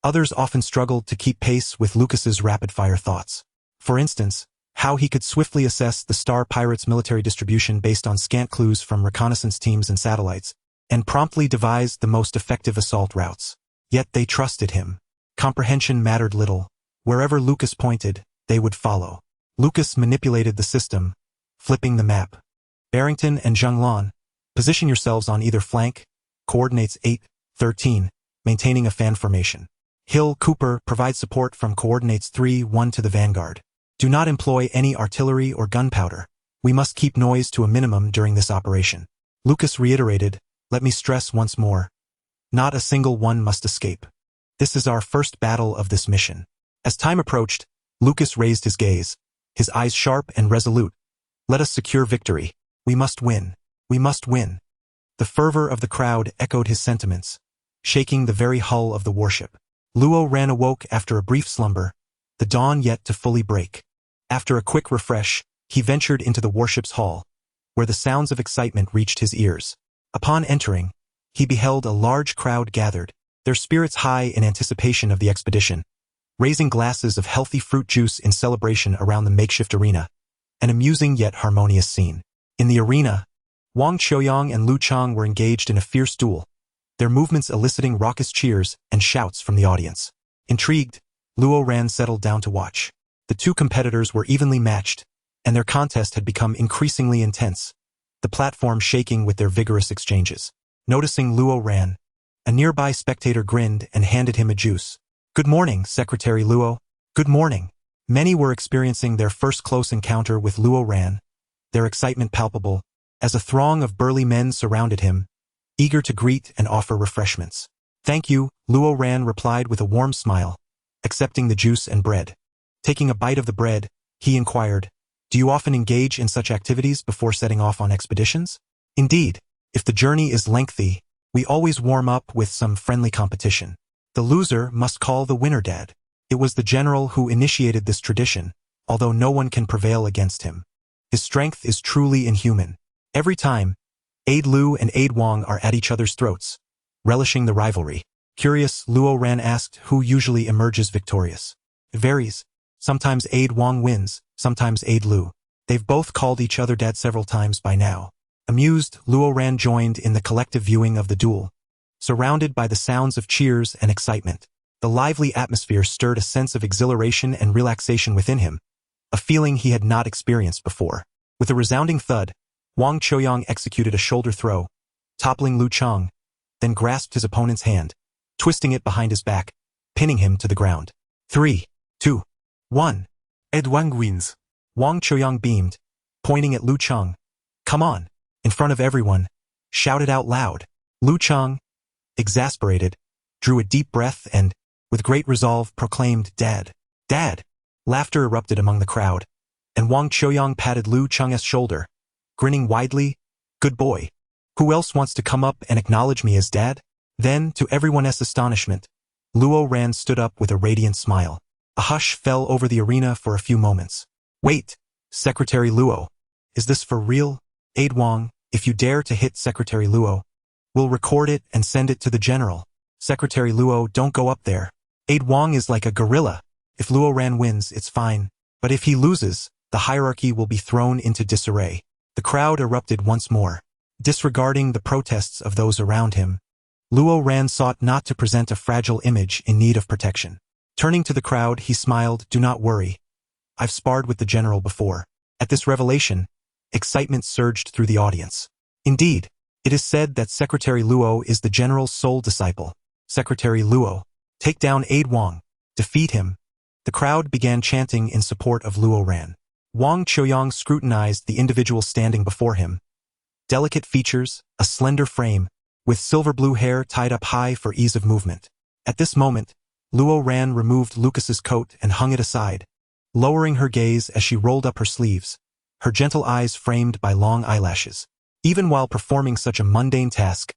others often struggled to keep pace with Lucas's rapid-fire thoughts. For instance, how he could swiftly assess the Star Pirates' military distribution based on scant clues from reconnaissance teams and satellites, and promptly devised the most effective assault routes. Yet they trusted him. Comprehension mattered little. Wherever Lucas pointed, they would follow. Lucas manipulated the system, flipping the map. "Barrington and Zhenglan, position yourselves on either flank, coordinates 8-13, maintaining a fan formation. Hill, Cooper, provide support from coordinates 3-1 to the vanguard. Do not employ any artillery or gunpowder. We must keep noise to a minimum during this operation." Lucas reiterated, "Let me stress once more. Not a single one must escape. This is our first battle of this mission." As time approached, Lucas raised his gaze, his eyes sharp and resolute. "Let us secure victory. We must win. We must win." The fervor of the crowd echoed his sentiments, shaking the very hull of the warship. Luo Ran awoke after a brief slumber, the dawn yet to fully break. After a quick refresh, he ventured into the warship's hull, where the sounds of excitement reached his ears. Upon entering, he beheld a large crowd gathered, their spirits high in anticipation of the expedition, raising glasses of healthy fruit juice in celebration around the makeshift arena, an amusing yet harmonious scene. In the arena, Wang Qiuyang and Lu Chang were engaged in a fierce duel, their movements eliciting raucous cheers and shouts from the audience. Intrigued, Luo Ran settled down to watch. The two competitors were evenly matched, and their contest had become increasingly intense, the platform shaking with their vigorous exchanges. Noticing Luo Ran, a nearby spectator grinned and handed him a juice. "Good morning, Secretary Luo." "Good morning." Many were experiencing their first close encounter with Luo Ran, their excitement palpable, as a throng of burly men surrounded him, eager to greet and offer refreshments. "Thank you," Luo Ran replied with a warm smile, accepting the juice and bread. Taking a bite of the bread, he inquired, "Do you often engage in such activities before setting off on expeditions?" "Indeed, if the journey is lengthy, we always warm up with some friendly competition. The loser must call the winner dead." It was the general who initiated this tradition, although no one can prevail against him. His strength is truly inhuman. Every time, Aide Lu and Aide Wang are at each other's throats, relishing the rivalry. Curious, Luo Ran asked who usually emerges victorious. "It varies. Sometimes Aide Wang wins, sometimes Aide Lu. They've both called each other dad several times by now." Amused, Luo Ran joined in the collective viewing of the duel, surrounded by the sounds of cheers and excitement. The lively atmosphere stirred a sense of exhilaration and relaxation within him, a feeling he had not experienced before. With a resounding thud, Wang Choyang executed a shoulder throw, toppling Lu Cheng, then grasped his opponent's hand, twisting it behind his back, pinning him to the ground. 3, 2, 1. Ed Wang wins. Wang Choyang beamed, pointing at Lu Cheng. "Come on," in front of everyone, shouted out loud. Lu Cheng, exasperated, drew a deep breath and, with great resolve, proclaimed, "Dad, Dad." Laughter erupted among the crowd, and Wang Choyang patted Lu Cheng's shoulder, grinning widely. "Good boy. Who else wants to come up and acknowledge me as Dad?" Then, to everyone's astonishment, Luo Ran stood up with a radiant smile. A hush fell over the arena for a few moments. "Wait, Secretary Luo. Is this for real? Aide Wang, if you dare to hit Secretary Luo, we'll record it and send it to the general." "Secretary Luo, don't go up there. Aide Wang is like a gorilla. If Luo Ran wins, it's fine. But if he loses, the hierarchy will be thrown into disarray." The crowd erupted once more. Disregarding the protests of those around him, Luo Ran sought not to present a fragile image in need of protection. Turning to the crowd, he smiled, "Do not worry. I've sparred with the general before." At this revelation, excitement surged through the audience. Indeed, it is said that Secretary Luo is the general's sole disciple. "Secretary Luo, take down Aide Wang. Defeat him." The crowd began chanting in support of Luo Ran. Wang Choyang scrutinized the individual standing before him. Delicate features, a slender frame, with silver blue hair tied up high for ease of movement. At this moment, Luo Ran removed Lucas's coat and hung it aside, lowering her gaze as she rolled up her sleeves, her gentle eyes framed by long eyelashes. Even while performing such a mundane task,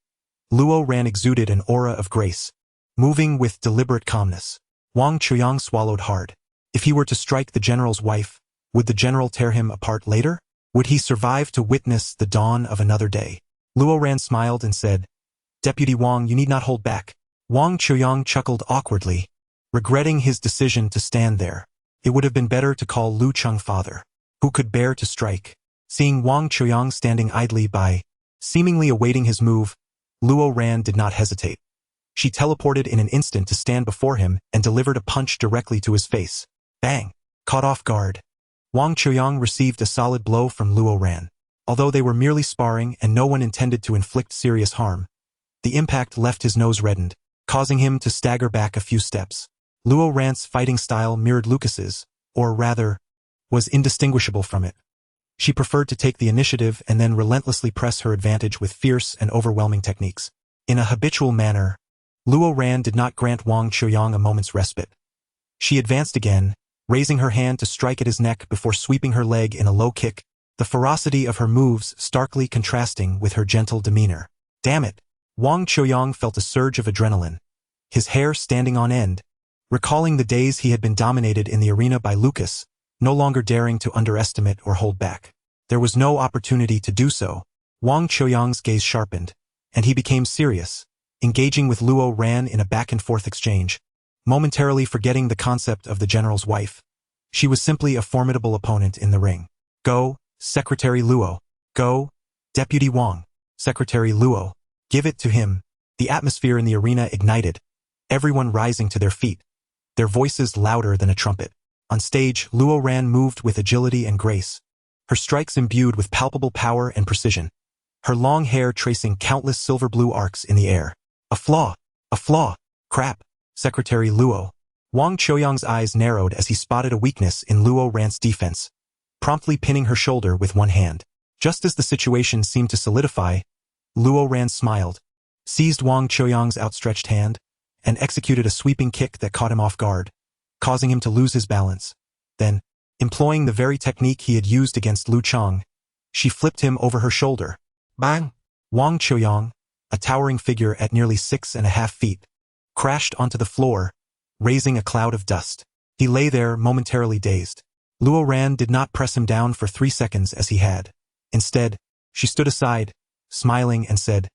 Luo Ran exuded an aura of grace, moving with deliberate calmness. Wang Choyang swallowed hard. If he were to strike the general's wife, would the general tear him apart later? Would he survive to witness the dawn of another day? Luo Ran smiled and said, "Deputy Wang, you need not hold back." Wang Choyang chuckled awkwardly, regretting his decision to stand there. It would have been better to call Lu Cheng father, who could bear to strike. Seeing Wang Choyang standing idly by, seemingly awaiting his move, Luo Ran did not hesitate. She teleported in an instant to stand before him and delivered a punch directly to his face. Bang! Caught off guard, Wang Choyang received a solid blow from Luo Ran. Although they were merely sparring and no one intended to inflict serious harm, the impact left his nose reddened, causing him to stagger back a few steps. Luo Ran's fighting style mirrored Lucas's, or rather, was indistinguishable from it. She preferred to take the initiative and then relentlessly press her advantage with fierce and overwhelming techniques. In a habitual manner, Luo Ran did not grant Wang Choyang a moment's respite. She advanced again, raising her hand to strike at his neck before sweeping her leg in a low kick, the ferocity of her moves starkly contrasting with her gentle demeanor. Damn it! Wang Choyang felt a surge of adrenaline, his hair standing on end, recalling the days he had been dominated in the arena by Lucas, no longer daring to underestimate or hold back. There was no opportunity to do so. Wang Choyang's gaze sharpened, and he became serious, engaging with Luo Ran in a back-and-forth exchange, momentarily forgetting the concept of the general's wife. She was simply a formidable opponent in the ring. Go, Secretary Luo. Go, Deputy Wang. Secretary Luo. Give it to him. The atmosphere in the arena ignited, everyone rising to their feet, their voices louder than a trumpet. On stage, Luo Ran moved with agility and grace, her strikes imbued with palpable power and precision, her long hair tracing countless silver-blue arcs in the air. A flaw! A flaw! Crap! Secretary Luo. Wang Qiuyang's eyes narrowed as he spotted a weakness in Luo Ran's defense, promptly pinning her shoulder with one hand. Just as the situation seemed to solidify, Luo Ran smiled, seized Wang Qiuyang's outstretched hand, and executed a sweeping kick that caught him off guard, causing him to lose his balance. Then, employing the very technique he had used against Lu Chang, she flipped him over her shoulder. Bang! Wang Qiuyang, a towering figure at nearly 6.5 feet, crashed onto the floor, raising a cloud of dust. He lay there momentarily dazed. Luo Ran did not press him down for 3 seconds as he had. Instead, she stood aside, smiling and said,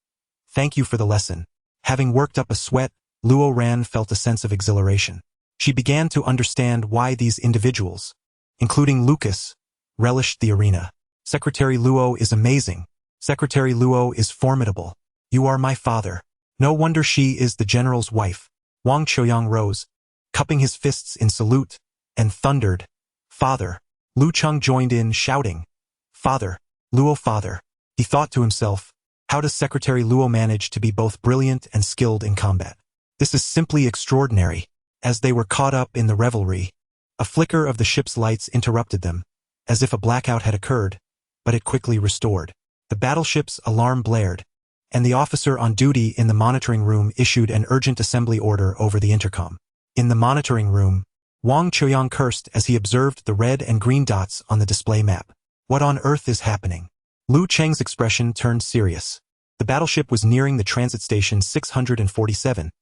"Thank you for the lesson." Having worked up a sweat, Luo Ran felt a sense of exhilaration. She began to understand why these individuals, including Lucas, relished the arena. Secretary Luo is amazing. Secretary Luo is formidable. You are my father. No wonder she is the general's wife. Wang Qiuyang rose, cupping his fists in salute, and thundered, "Father." Lu Chang joined in, shouting, "Father, Luo father." He thought to himself, how does Secretary Luo manage to be both brilliant and skilled in combat? This is simply extraordinary. As they were caught up in the revelry, a flicker of the ship's lights interrupted them, as if a blackout had occurred, but it quickly restored. The battleship's alarm blared, and the officer on duty in the monitoring room issued an urgent assembly order over the intercom. In the monitoring room, Wang Qiuyang cursed as he observed the red and green dots on the display map. What on earth is happening? Lu Cheng's expression turned serious. The battleship was nearing the transit station 647,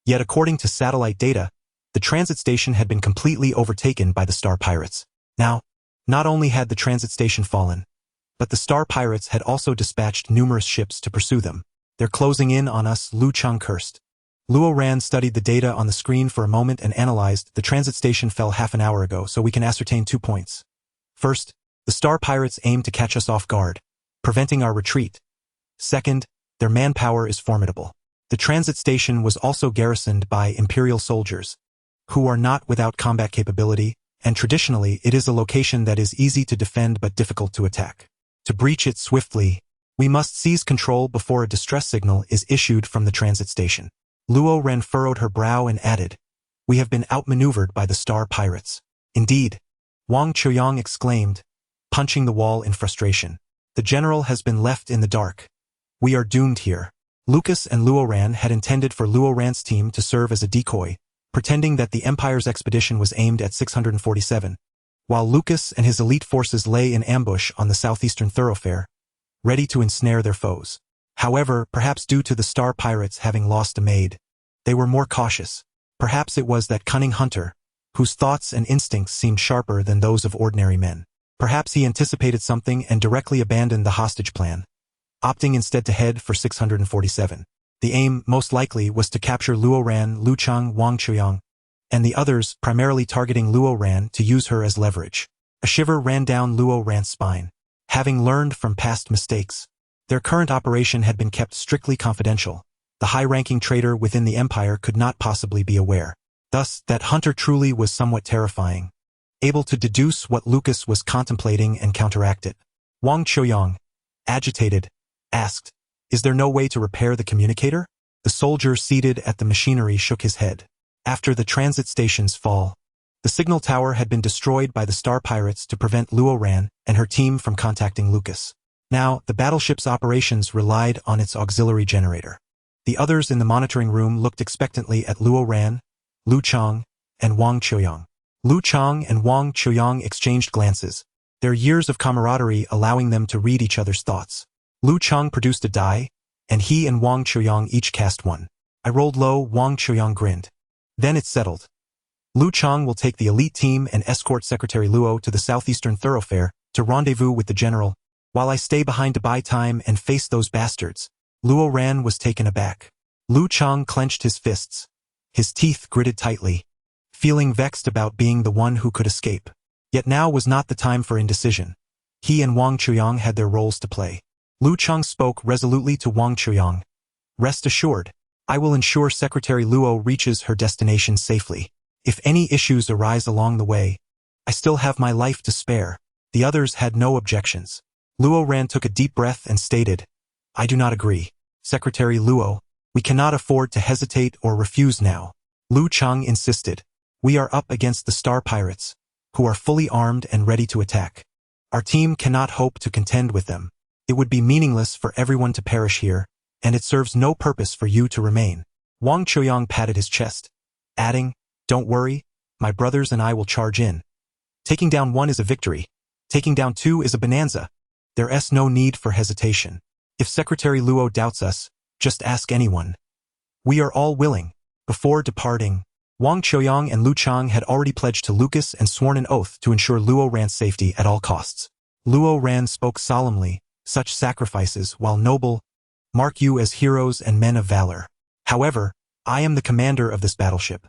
yet according to satellite data, the transit station had been completely overtaken by the Star Pirates. Now, not only had the transit station fallen, but the Star Pirates had also dispatched numerous ships to pursue them. They're closing in on us, Lu Chang cursed. Luo Ran studied the data on the screen for a moment and analyzed, the transit station fell half an hour ago, so we can ascertain 2 points. First, the Star Pirates aim to catch us off guard, preventing our retreat. Second, their manpower is formidable. The transit station was also garrisoned by Imperial soldiers, who are not without combat capability, and traditionally it is a location that is easy to defend but difficult to attack. To breach it swiftly, we must seize control before a distress signal is issued from the transit station. Luo Ran furrowed her brow and added, "We have been outmaneuvered by the Star Pirates." "Indeed," Wang Qiuyang exclaimed, punching the wall in frustration. "The general has been left in the dark. We are doomed here." Lucas and Luo Ran had intended for Luo Ran's team to serve as a decoy, pretending that the Empire's expedition was aimed at 647, while Lucas and his elite forces lay in ambush on the southeastern thoroughfare, ready to ensnare their foes. However, perhaps due to the Star Pirates having lost a maid, they were more cautious. Perhaps it was that cunning hunter, whose thoughts and instincts seemed sharper than those of ordinary men. Perhaps he anticipated something and directly abandoned the hostage plan, opting instead to head for 647. The aim, most likely, was to capture Luo Ran, Lu Chang, Wang Qiuyang, and the others, primarily targeting Luo Ran to use her as leverage. A shiver ran down Luo Ran's spine. Having learned from past mistakes, their current operation had been kept strictly confidential. The high-ranking traitor within the Empire could not possibly be aware. Thus, that hunter truly was somewhat terrifying, able to deduce what Lucas was contemplating and counteract it. Wang Qiuyang, agitated, asked, "Is there no way to repair the communicator?" The soldier seated at the machinery shook his head. After the transit station's fall, the signal tower had been destroyed by the Star Pirates to prevent Luo Ran and her team from contacting Lucas. Now, the battleship's operations relied on its auxiliary generator. The others in the monitoring room looked expectantly at Luo Ran, Lu Chang, and Wang Qiuyang. Lu Chang and Wang Qiuyang exchanged glances, their years of camaraderie allowing them to read each other's thoughts. Lu Chang produced a die, and he and Wang Qiuyang each cast one. I rolled low, Wang Qiuyang grinned. Then it's settled. Lu Chang will take the elite team and escort Secretary Luo to the southeastern thoroughfare to rendezvous with the general, while I stay behind to buy time and face those bastards. Luo Ran was taken aback. Lu Chang clenched his fists, his teeth gritted tightly, feeling vexed about being the one who could escape. Yet now was not the time for indecision. He and Wang Qiuyang had their roles to play. Lu Chang spoke resolutely to Wang Qiuyang. "Rest assured, I will ensure Secretary Luo reaches her destination safely." If any issues arise along the way, I still have my life to spare. The others had no objections. Luo Ran took a deep breath and stated, I do not agree. Secretary Luo, we cannot afford to hesitate or refuse now. Lu Chang insisted, we are up against the Star Pirates, who are fully armed and ready to attack. Our team cannot hope to contend with them. It would be meaningless for everyone to perish here, and it serves no purpose for you to remain. Wang Chuoyang patted his chest, adding, don't worry, my brothers and I will charge in. Taking down one is a victory. Taking down two is a bonanza. There's no need for hesitation. If Secretary Luo doubts us, just ask anyone. We are all willing. Before departing, Wang Chuoyang and Lu Chang had already pledged to Lucas and sworn an oath to ensure Luo Ran's safety at all costs. Luo Ran spoke solemnly, such sacrifices, while noble, mark you as heroes and men of valor. However, I am the commander of this battleship.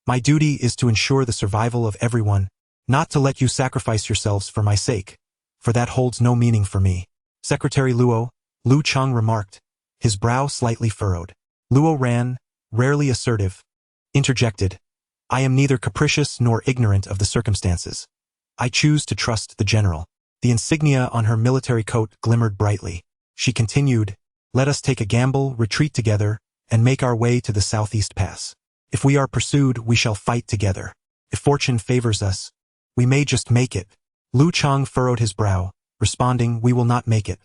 My duty is to ensure the survival of everyone, not to let you sacrifice yourselves for my sake, for that holds no meaning for me. Secretary Luo, Lu Chang remarked, his brow slightly furrowed. Luo Ran, rarely assertive, interjected, I am neither capricious nor ignorant of the circumstances. I choose to trust the general. The insignia on her military coat glimmered brightly. She continued, let us take a gamble, retreat together, and make our way to the southeast pass. If we are pursued, we shall fight together. If fortune favors us, we may just make it. Lu Chang furrowed his brow, responding, we will not make it.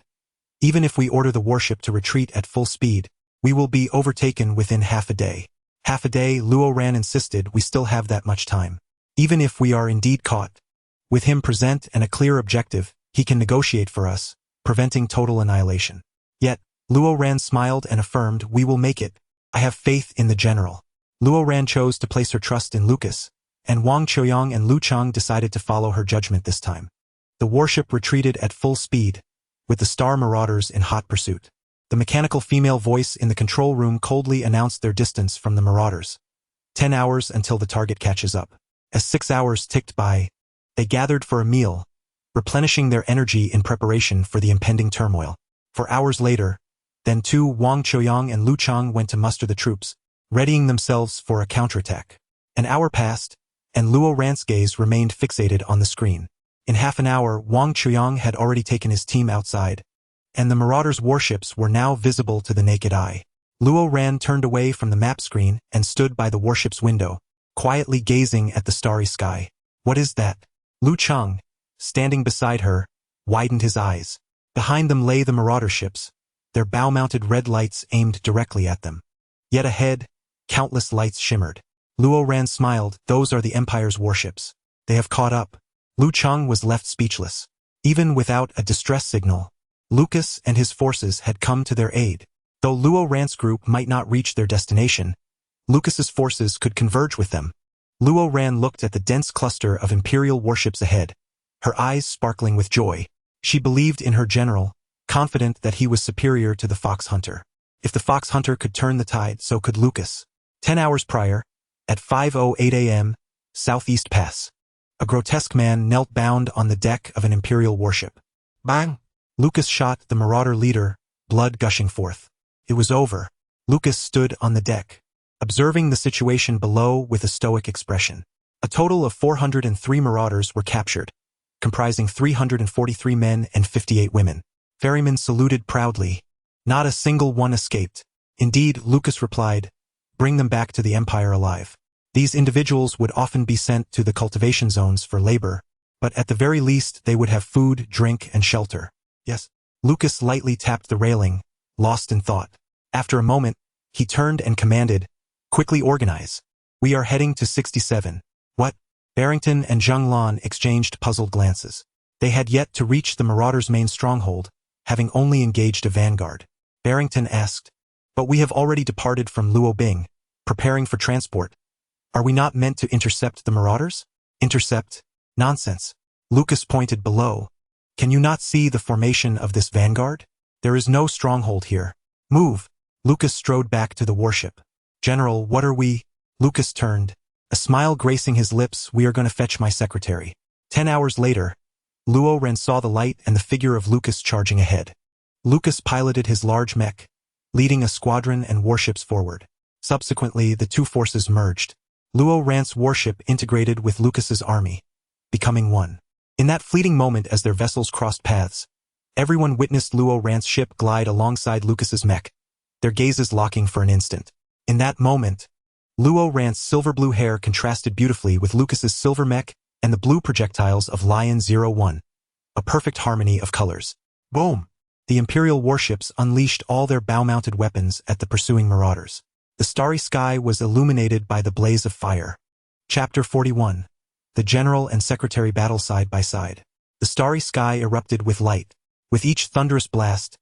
Even if we order the warship to retreat at full speed, we will be overtaken within half a day. Half a day, Luo Ran insisted, we still have that much time. Even if we are indeed caught, with him present and a clear objective, he can negotiate for us, preventing total annihilation. Yet, Luo Ran smiled and affirmed, we will make it. I have faith in the general. Luo Ran chose to place her trust in Lucas, and Wang Chuoyang and Lu Chang decided to follow her judgment this time. The warship retreated at full speed, with the Star Marauders in hot pursuit. The mechanical female voice in the control room coldly announced their distance from the Marauders. 10 hours until the target catches up. As 6 hours ticked by, they gathered for a meal, replenishing their energy in preparation for the impending turmoil. 4 hours later, then too Wang Chuoyang and Lu Chang went to muster the troops, readying themselves for a counterattack. An hour passed, and Luo Ran's gaze remained fixated on the screen. In half an hour, Wang Chuoyang had already taken his team outside, and the Marauders' warships were now visible to the naked eye. Luo Ran turned away from the map screen and stood by the warship's window, quietly gazing at the starry sky. What is that? Lu Chang, standing beside her, widened his eyes. Behind them lay the Marauder ships, their bow-mounted red lights aimed directly at them. Yet ahead, countless lights shimmered. Luo Ran smiled, those are the Empire's warships. They have caught up. Lu Chang was left speechless. Even without a distress signal, Lucas and his forces had come to their aid. Though Luo Ran's group might not reach their destination, Lucas's forces could converge with them. Luo Ran looked at the dense cluster of Imperial warships ahead, her eyes sparkling with joy. She believed in her general, confident that he was superior to the Fox Hunter. If the Fox Hunter could turn the tide, so could Lucas. 10 hours prior, at 5:08 a.m., Southeast Pass, a grotesque man knelt bound on the deck of an Imperial warship. Bang! Lucas shot the Marauder leader, blood gushing forth. It was over. Lucas stood on the deck, observing the situation below with a stoic expression. A total of 403 Marauders were captured, comprising 343 men and 58 women. Ferrymen saluted proudly. Not a single one escaped. Indeed, Lucas replied, bring them back to the Empire alive. These individuals would often be sent to the cultivation zones for labor, but at the very least they would have food, drink, and shelter. Yes. Lucas lightly tapped the railing, lost in thought. After a moment, he turned and commanded, quickly organize. We are heading to 67. What? Barrington and Zhang Lan exchanged puzzled glances. They had yet to reach the Marauders' main stronghold, having only engaged a vanguard. Barrington asked, but we have already departed from Luobing, preparing for transport. Are we not meant to intercept the Marauders? Intercept? Nonsense. Lucas pointed below. Can you not see the formation of this vanguard? There is no stronghold here. Move. Lucas strode back to the warship. General, what are we? Lucas turned, a smile gracing his lips. We are going to fetch my secretary. 10 hours later, Luo Ran saw the light and the figure of Lucas charging ahead. Lucas piloted his large mech, leading a squadron and warships forward. Subsequently, the two forces merged. Luo Ran's warship integrated with Lucas's army, becoming one. In that fleeting moment as their vessels crossed paths, everyone witnessed Luo Ran's ship glide alongside Lucas's mech, their gazes locking for an instant. In that moment, Luo Ran's silver-blue hair contrasted beautifully with Lucas's silver mech and the blue projectiles of Lion 01, a perfect harmony of colors. Boom! The Imperial warships unleashed all their bow-mounted weapons at the pursuing marauders. The starry sky was illuminated by the blaze of fire. Chapter 41. The General and Secretary battle side by side. The starry sky erupted with light. With each thunderous blast,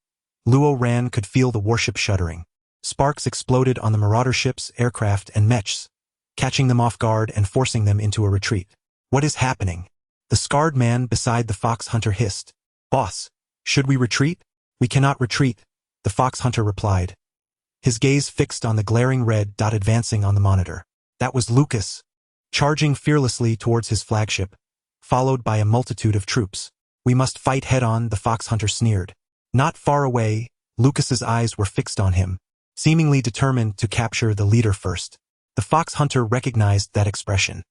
Luo Ran could feel the warship shuddering. Sparks exploded on the marauder ships, aircraft, and mechs, catching them off guard and forcing them into a retreat. What is happening? The scarred man beside the fox hunter hissed. Boss, should we retreat? We cannot retreat, the fox hunter replied, his gaze fixed on the glaring red dot advancing on the monitor. That was Lucas, charging fearlessly towards his flagship, followed by a multitude of troops. We must fight head-on, the fox hunter sneered. Not far away, Lucas's eyes were fixed on him, seemingly determined to capture the leader first. The fox hunter recognized that expression.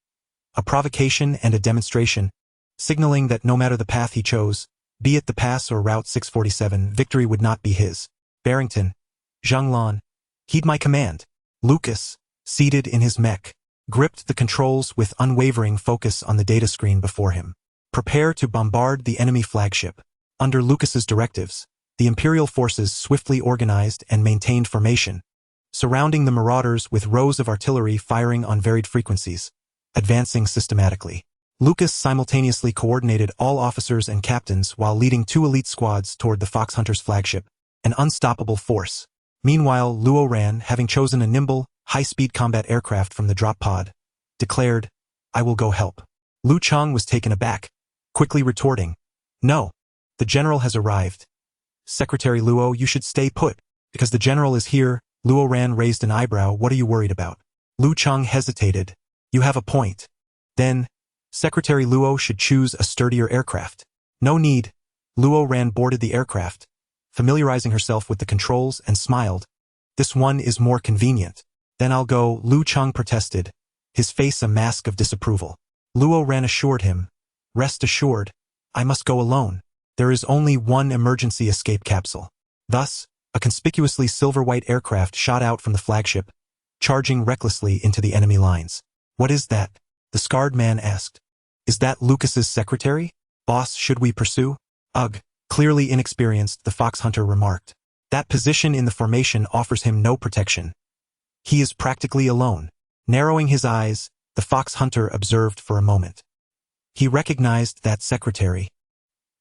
A provocation and a demonstration, signaling that no matter the path he chose, be it the pass or Route 647, victory would not be his. Barrington, Zhanglan, heed my command. Lucas, seated in his mech, gripped the controls with unwavering focus on the data screen before him. Prepare to bombard the enemy flagship. Under Lucas's directives, the Imperial forces swiftly organized and maintained formation, surrounding the marauders with rows of artillery firing on varied frequencies, advancing systematically. Lucas simultaneously coordinated all officers and captains while leading 2 elite squads toward the fox hunter's flagship, an unstoppable force. Meanwhile, Luo Ran, having chosen a nimble, high-speed combat aircraft from the drop pod, declared, I will go help. Lu Cheng was taken aback, quickly retorting, No, the general has arrived. Secretary Luo, you should stay put. Because the general is here, Luo Ran raised an eyebrow. What are you worried about? Lu Cheng hesitated. You have a point. Then, Secretary Luo should choose a sturdier aircraft. No need. Luo Ran boarded the aircraft, familiarizing herself with the controls, and smiled. This one is more convenient. Then I'll go, Lu Cheng protested, his face a mask of disapproval. Luo Ran assured him, Rest assured, I must go alone. There is only one emergency escape capsule. Thus, a conspicuously silver-white aircraft shot out from the flagship, charging recklessly into the enemy lines. What is that? The scarred man asked. Is that Lucas's secretary? Boss, should we pursue? Ugh, clearly inexperienced, the fox hunter remarked. That position in the formation offers him no protection. He is practically alone. Narrowing his eyes, the fox hunter observed for a moment. He recognized that secretary.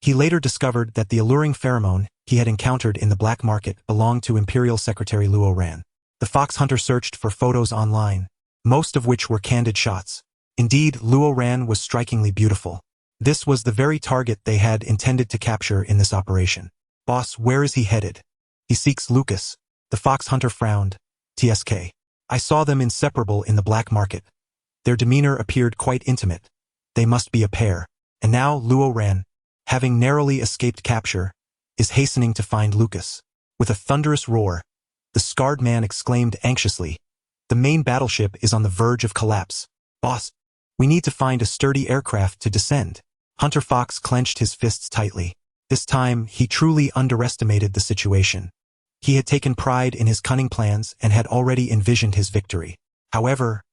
He later discovered that the alluring pheromone he had encountered in the black market belonged to Imperial Secretary Luo Ran. The fox hunter searched for photos online, most of which were candid shots. Indeed, Luo Ran was strikingly beautiful. This was the very target they had intended to capture in this operation. Boss, where is he headed? He seeks Lucas. The fox hunter frowned. TSK. I saw them inseparable in the black market. Their demeanor appeared quite intimate. They must be a pair. And now Luo Ran, having narrowly escaped capture, is hastening to find Lucas. With a thunderous roar, the scarred man exclaimed anxiously, The main battleship is on the verge of collapse. Boss, we need to find a sturdy aircraft to descend. Hunter Fox clenched his fists tightly. This time, he truly underestimated the situation. He had taken pride in his cunning plans and had already envisioned his victory. However,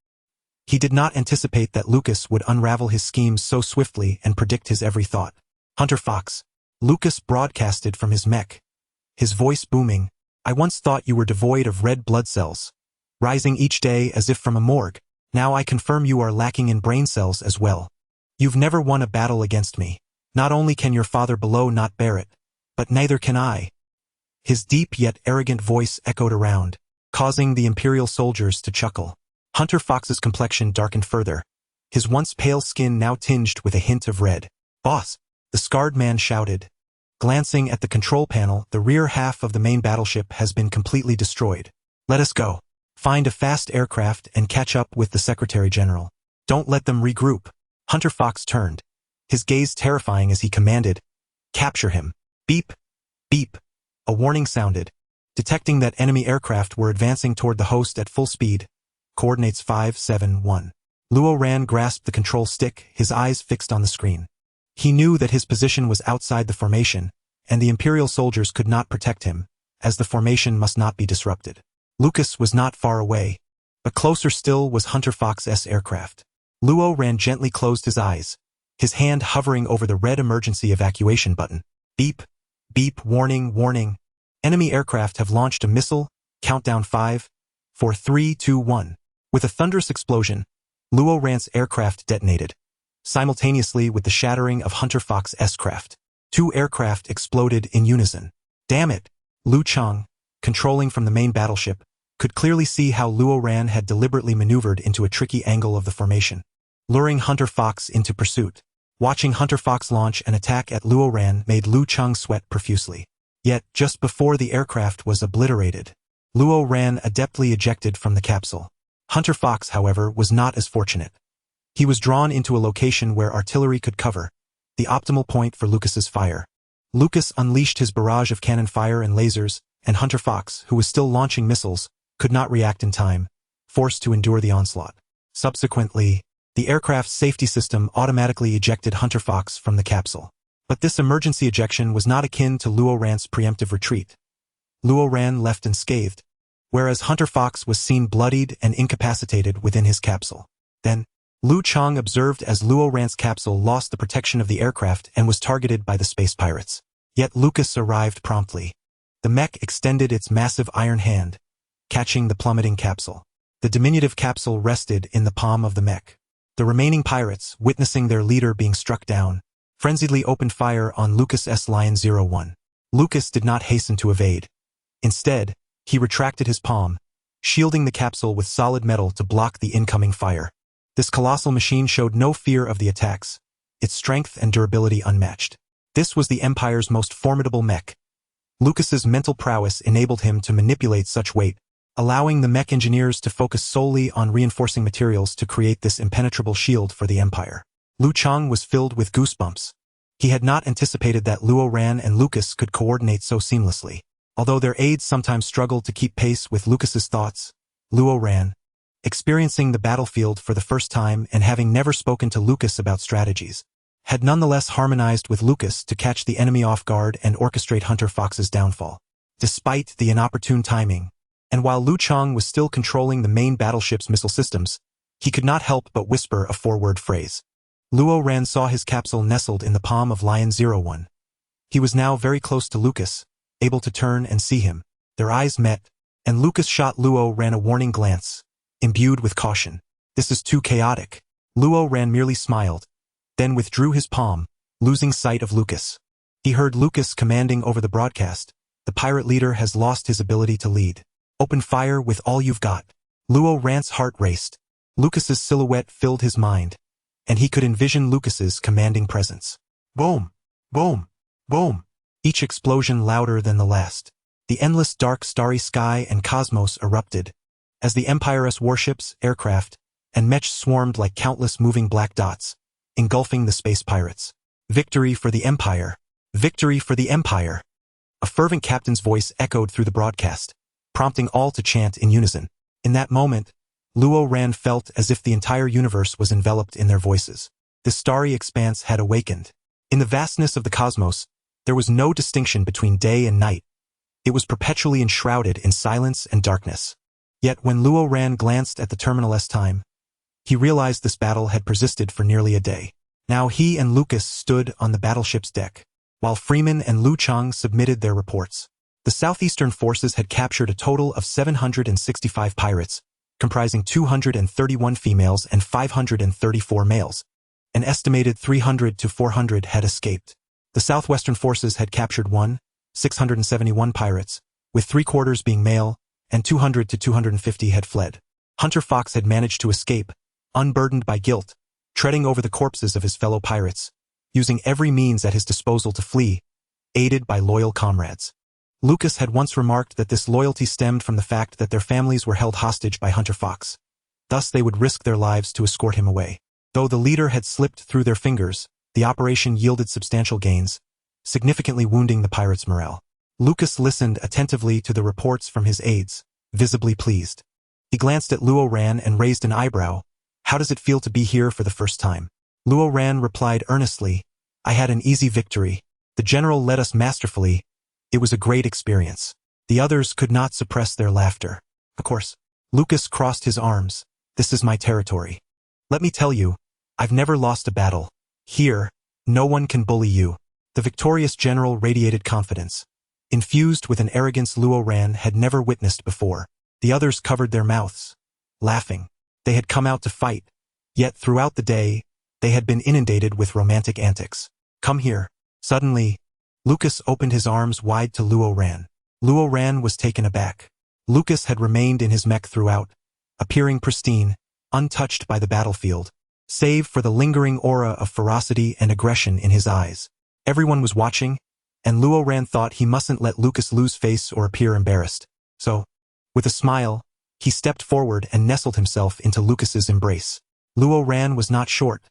he did not anticipate that Lucas would unravel his schemes so swiftly and predict his every thought. Hunter Fox. Lucas broadcasted from his mech, his voice booming. I once thought you were devoid of red blood cells, rising each day as if from a morgue. Now I confirm you are lacking in brain cells as well. You've never won a battle against me. Not only can your father below not bear it, but neither can I. His deep yet arrogant voice echoed around, causing the Imperial soldiers to chuckle. Hunter Fox's complexion darkened further, his once pale skin now tinged with a hint of red. Boss, the scarred man shouted. Glancing at the control panel, the rear half of the main battleship has been completely destroyed. Let us go. Find a fast aircraft and catch up with the Secretary General. Don't let them regroup. Hunter Fox turned, his gaze terrifying as he commanded, Capture him. Beep. Beep. A warning sounded. Detecting that enemy aircraft were advancing toward the host at full speed. Coordinates 571. Luo Ran grasped the control stick, his eyes fixed on the screen. He knew that his position was outside the formation, and the Imperial soldiers could not protect him, as the formation must not be disrupted. Lucas was not far away, but closer still was Hunter Fox's aircraft. Luo Ran gently closed his eyes, his hand hovering over the red emergency evacuation button. Beep, beep, warning, warning. Enemy aircraft have launched a missile, countdown 5, 4, 3, 2, 1. With a thunderous explosion, Luo Ran's aircraft detonated, simultaneously with the shattering of Hunter Fox's craft. 2 aircraft exploded in unison. Damn it! Lu Chang, controlling from the main battleship, could clearly see how Luo Ran had deliberately maneuvered into a tricky angle of the formation, luring Hunter Fox into pursuit. Watching Hunter Fox launch an attack at Luo Ran made Lu Chang sweat profusely. Yet, just before the aircraft was obliterated, Luo Ran adeptly ejected from the capsule. Hunter Fox, however, was not as fortunate. He was drawn into a location where artillery could cover, the optimal point for Lucas's fire. Lucas unleashed his barrage of cannon fire and lasers, and Hunter Fox, who was still launching missiles, could not react in time, forced to endure the onslaught. Subsequently, the aircraft's safety system automatically ejected Hunter Fox from the capsule. But this emergency ejection was not akin to Luo Ran's preemptive retreat. Luo Ran left unscathed, whereas Hunter Fox was seen bloodied and incapacitated within his capsule. Then, Lu Chang observed as Luo Ran's capsule lost the protection of the aircraft and was targeted by the space pirates. Yet Lucas arrived promptly. The mech extended its massive iron hand, catching the plummeting capsule. The diminutive capsule rested in the palm of the mech. The remaining pirates, witnessing their leader being struck down, frenziedly opened fire on Lucas's Lion 01. Lucas did not hasten to evade. Instead, he retracted his palm, shielding the capsule with solid metal to block the incoming fire. This colossal machine showed no fear of the attacks, its strength and durability unmatched. This was the Empire's most formidable mech. Lucas's mental prowess enabled him to manipulate such weight, allowing the mech engineers to focus solely on reinforcing materials to create this impenetrable shield for the Empire. Lu Chang was filled with goosebumps. He had not anticipated that Luo Ran and Lucas could coordinate so seamlessly. Although their aides sometimes struggled to keep pace with Lucas's thoughts, Luo Ran, experiencing the battlefield for the first time and having never spoken to Lucas about strategies, had nonetheless harmonized with Lucas to catch the enemy off guard and orchestrate Hunter Fox's downfall. Despite the inopportune timing, and while Lu Chang was still controlling the main battleship's missile systems, he could not help but whisper a 4-word phrase. Luo Ran saw his capsule nestled in the palm of Lion 01. He was now very close to Lucas, able to turn and see him. Their eyes met, and Lucas shot Luo Ran a warning glance, imbued with caution. This is too chaotic. Luo Ran merely smiled, then withdrew his palm, losing sight of Lucas. He heard Lucas commanding over the broadcast, "The pirate leader has lost his ability to lead. Open fire with all you've got." Luo Ran's heart raced. Lucas's silhouette filled his mind, and he could envision Lucas's commanding presence. Boom! Boom! Boom! Each explosion louder than the last. The endless dark starry sky and cosmos erupted, as the Empire's warships, aircraft, and mechs swarmed like countless moving black dots, engulfing the space pirates. Victory for the Empire! Victory for the Empire! A fervent captain's voice echoed through the broadcast, prompting all to chant in unison. In that moment, Luo Ran felt as if the entire universe was enveloped in their voices. The starry expanse had awakened. In the vastness of the cosmos, there was no distinction between day and night. It was perpetually enshrouded in silence and darkness. Yet when Luo Ran glanced at the terminal time, he realized this battle had persisted for nearly a day. Now he and Lucas stood on the battleship's deck, while Freeman and Lu Chang submitted their reports. The southeastern forces had captured a total of 765 pirates, comprising 231 females and 534 males. An estimated 300 to 400 had escaped. The southwestern forces had captured 671 pirates, with 3/4 being male, and 200 to 250 had fled. Hunter Fox had managed to escape, unburdened by guilt, treading over the corpses of his fellow pirates, using every means at his disposal to flee, aided by loyal comrades. Lucas had once remarked that this loyalty stemmed from the fact that their families were held hostage by Hunter Fox. Thus they would risk their lives to escort him away. Though the leader had slipped through their fingers, the operation yielded substantial gains, significantly wounding the pirates' morale. Lucas listened attentively to the reports from his aides, visibly pleased. He glanced at Luo Ran and raised an eyebrow, How does it feel to be here for the first time? Luo Ran replied earnestly, I had an easy victory. The general led us masterfully. It was a great experience. The others could not suppress their laughter. Of course. Lucas crossed his arms. This is my territory. Let me tell you, I've never lost a battle. Here, no one can bully you. The victorious general radiated confidence, infused with an arrogance Luo Ran had never witnessed before. The others covered their mouths, laughing. They had come out to fight, yet throughout the day, they had been inundated with romantic antics. Come here. Suddenly, Lucas opened his arms wide to Luo Ran. Luo Ran was taken aback. Lucas had remained in his mech throughout, appearing pristine, untouched by the battlefield, save for the lingering aura of ferocity and aggression in his eyes. Everyone was watching, and Luo Ran thought he mustn't let Lucas lose face or appear embarrassed. So, with a smile, he stepped forward and nestled himself into Lucas's embrace. Luo Ran was not short,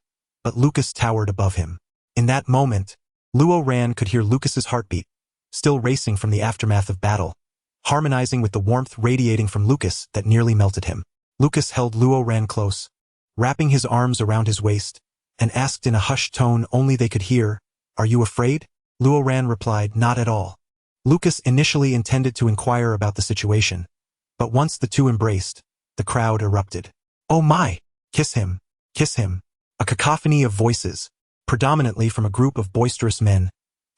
but Lucas towered above him. In that moment, Luo Ran could hear Lucas's heartbeat, still racing from the aftermath of battle, harmonizing with the warmth radiating from Lucas that nearly melted him. Lucas held Luo Ran close, wrapping his arms around his waist, and asked in a hushed tone only they could hear, Are you afraid? Luo Ran replied, Not at all. Lucas initially intended to inquire about the situation, but once the two embraced, the crowd erupted. Oh my! Kiss him! Kiss him! A cacophony of voices, predominantly from a group of boisterous men,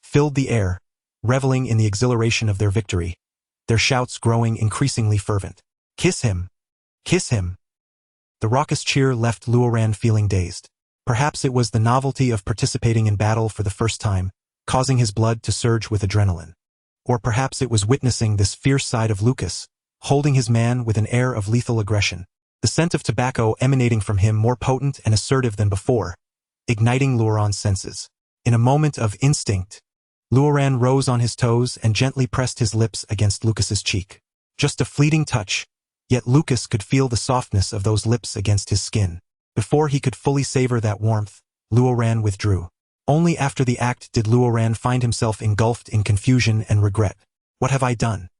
filled the air, reveling in the exhilaration of their victory, their shouts growing increasingly fervent. Kiss him! Kiss him! The raucous cheer left Luo Ran feeling dazed. Perhaps it was the novelty of participating in battle for the first time, causing his blood to surge with adrenaline. Or perhaps it was witnessing this fierce side of Lucas, holding his man with an air of lethal aggression. The scent of tobacco emanating from him more potent and assertive than before, igniting Luo Ran's senses. In a moment of instinct, Luo Ran rose on his toes and gently pressed his lips against Lucas's cheek. Just a fleeting touch, yet Lucas could feel the softness of those lips against his skin. Before he could fully savor that warmth, Luo Ran withdrew. Only after the act did Luo Ran find himself engulfed in confusion and regret. What have I done?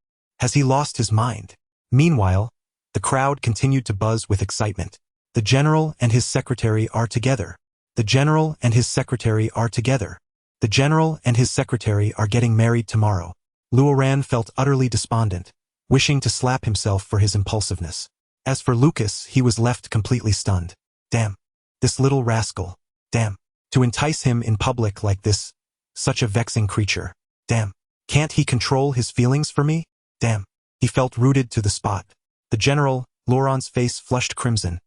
Has he lost his mind? Meanwhile, the crowd continued to buzz with excitement. The general and his secretary are together. The general and his secretary are together. The general and his secretary are getting married tomorrow. Luo Ran felt utterly despondent, wishing to slap himself for his impulsiveness. As for Lucas, he was left completely stunned. Damn. This little rascal. Damn. To entice him in public like this, such a vexing creature. Damn. Can't he control his feelings for me? Damn. He felt rooted to the spot. The general, Luo Ran's face flushed crimson,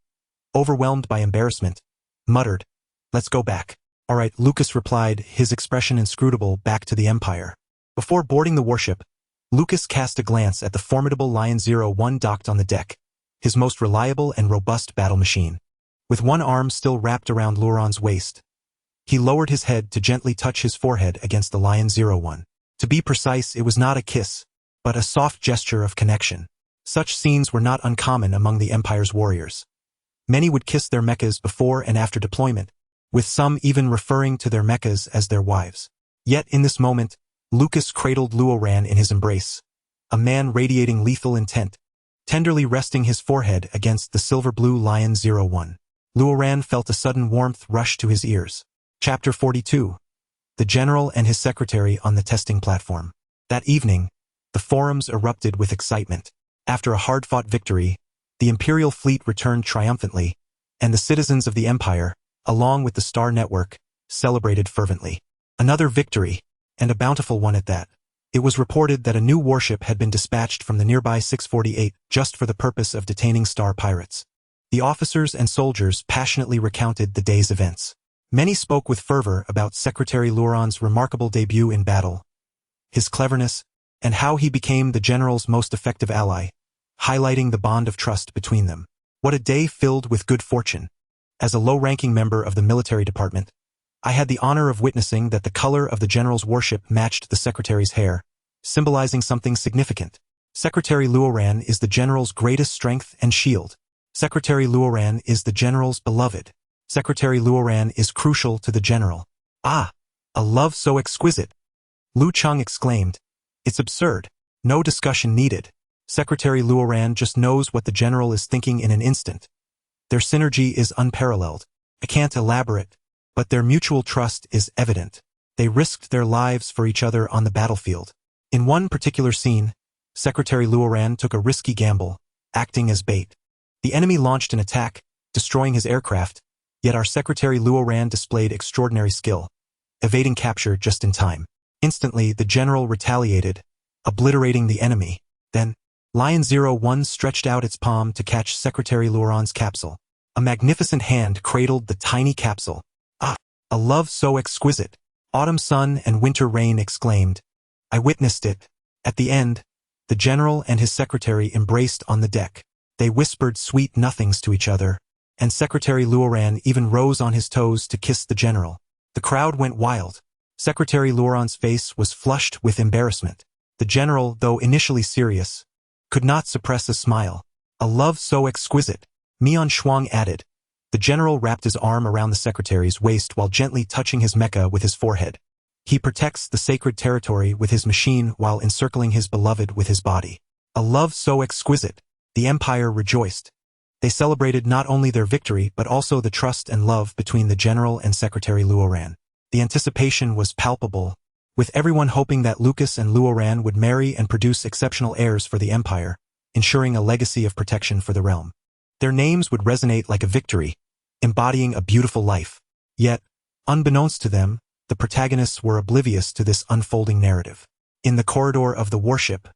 overwhelmed by embarrassment, muttered, Let's go back. All right, Lucas replied, his expression inscrutable, back to the Empire. Before boarding the warship, Lucas cast a glance at the formidable Lion 01 docked on the deck, his most reliable and robust battle machine. With one arm still wrapped around Luo Ran's waist, he lowered his head to gently touch his forehead against the Lion 01. To be precise, it was not a kiss, but a soft gesture of connection. Such scenes were not uncommon among the Empire's warriors. Many would kiss their mechas before and after deployment, with some even referring to their mechas as their wives. Yet in this moment, Lucas cradled Luo Ran in his embrace, a man radiating lethal intent, tenderly resting his forehead against the silver-blue Lion 01. Luo Ran felt a sudden warmth rush to his ears. Chapter 42. The General and his Secretary on the Testing Platform. That evening, the forums erupted with excitement. After a hard-fought victory, the Imperial fleet returned triumphantly, and the citizens of the Empire, along with the Star Network, celebrated fervently. Another victory, and a bountiful one at that. It was reported that a new warship had been dispatched from the nearby 648 just for the purpose of detaining Star pirates. The officers and soldiers passionately recounted the day's events. Many spoke with fervor about Secretary Luo Ran's remarkable debut in battle, his cleverness, and how he became the general's most effective ally, highlighting the bond of trust between them. What a day filled with good fortune. As a low-ranking member of the military department, I had the honor of witnessing that the color of the general's warship matched the secretary's hair, symbolizing something significant. Secretary Luo Ran is the general's greatest strength and shield. Secretary Luo Ran is the general's beloved. Secretary Luo Ran is crucial to the general. Ah, a love so exquisite. Lu Cheng exclaimed. It's absurd. No discussion needed. Secretary Luo Ran just knows what the general is thinking in an instant. Their synergy is unparalleled. I can't elaborate, but their mutual trust is evident. They risked their lives for each other on the battlefield. In one particular scene, Secretary Luoran took a risky gamble, acting as bait. The enemy launched an attack, destroying his aircraft, yet our Secretary Luoran displayed extraordinary skill, evading capture just in time. Instantly, the general retaliated, obliterating the enemy. Then, Lion 01 stretched out its palm to catch Secretary Luoran's capsule. A magnificent hand cradled the tiny capsule. Ah, a love so exquisite! Autumn sun and winter rain exclaimed. I witnessed it. At the end, the general and his secretary embraced on the deck. They whispered sweet nothings to each other, and Secretary Luoran even rose on his toes to kiss the general. The crowd went wild. Secretary Luoran's face was flushed with embarrassment. The general, though initially serious, could not suppress a smile. A love so exquisite, Mian Shuang added. The general wrapped his arm around the secretary's waist while gently touching his mecha with his forehead. He protects the sacred territory with his machine while encircling his beloved with his body. A love so exquisite. The empire rejoiced. They celebrated not only their victory but also the trust and love between the general and Secretary Luoran. The anticipation was palpable, with everyone hoping that Lucas and Luoran would marry and produce exceptional heirs for the empire, ensuring a legacy of protection for the realm. Their names would resonate like a victory, embodying a beautiful life. Yet, unbeknownst to them, the protagonists were oblivious to this unfolding narrative. In the corridor of the warship,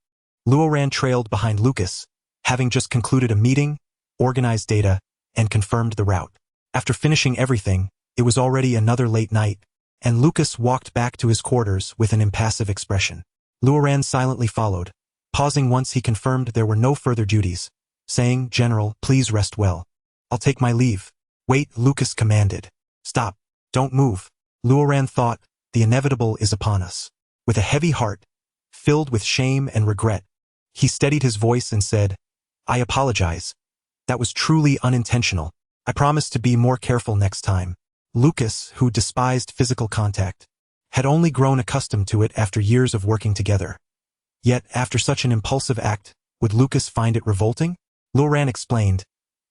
Luoran trailed behind Lucas, having just concluded a meeting, organized data, and confirmed the route. After finishing everything, it was already another late night, and Lucas walked back to his quarters with an impassive expression. Luoran silently followed, pausing once he confirmed there were no further duties, saying, General, please rest well. I'll take my leave. Wait, Lucas commanded. Stop. Don't move. Luoran thought, the inevitable is upon us. With a heavy heart, filled with shame and regret, he steadied his voice and said, I apologize. That was truly unintentional. I promise to be more careful next time. Lucas, who despised physical contact, had only grown accustomed to it after years of working together. Yet, after such an impulsive act, would Lucas find it revolting? Luoran explained,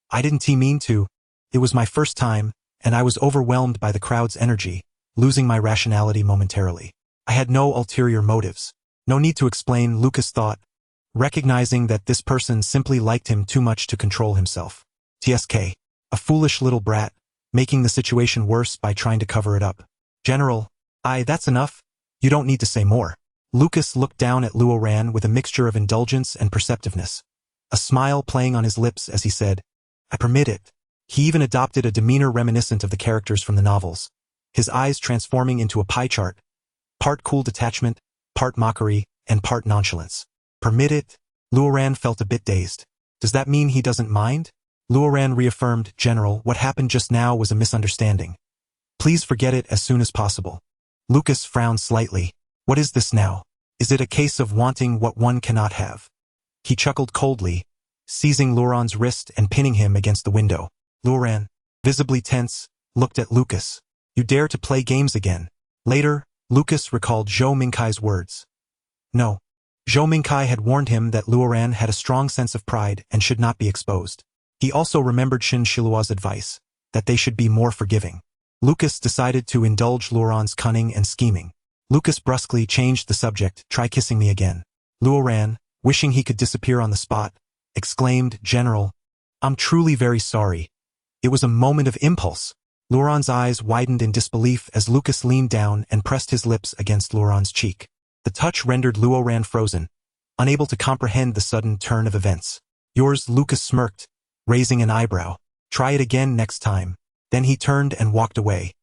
I didn't mean to. It was my first time, and I was overwhelmed by the crowd's energy, losing my rationality momentarily. I had no ulterior motives. No need to explain, Lucas thought, recognizing that this person simply liked him too much to control himself. TSK. A foolish little brat, making the situation worse by trying to cover it up. General, that's enough. You don't need to say more. Lucas looked down at Luoran with a mixture of indulgence and perceptiveness, a smile playing on his lips as he said, I permit it. He even adopted a demeanor reminiscent of the characters from the novels, his eyes transforming into a pie chart, part cool detachment, part mockery, and part nonchalance. Permit it? Luoran felt a bit dazed. Does that mean he doesn't mind? Luoran reaffirmed, General, what happened just now was a misunderstanding. Please forget it as soon as possible. Lucas frowned slightly. What is this now? Is it a case of wanting what one cannot have? He chuckled coldly, seizing Luoran's wrist and pinning him against the window. Luoran, visibly tense, looked at Lucas. You dare to play games again. Later, Lucas recalled Zhou Mingkai's words. No. Zhou Mingkai had warned him that Luoran had a strong sense of pride and should not be exposed. He also remembered Shin Shilua's advice, that they should be more forgiving. Lucas decided to indulge Luoran's cunning and scheming. Lucas brusquely changed the subject, try kissing me again. Luoran, wishing he could disappear on the spot, exclaimed, General, I'm truly very sorry. It was a moment of impulse. Luoran's eyes widened in disbelief as Lucas leaned down and pressed his lips against Luoran's cheek. The touch rendered Luoran frozen, unable to comprehend the sudden turn of events. Yours, Lucas smirked, raising an eyebrow. Try it again next time. Then he turned and walked away.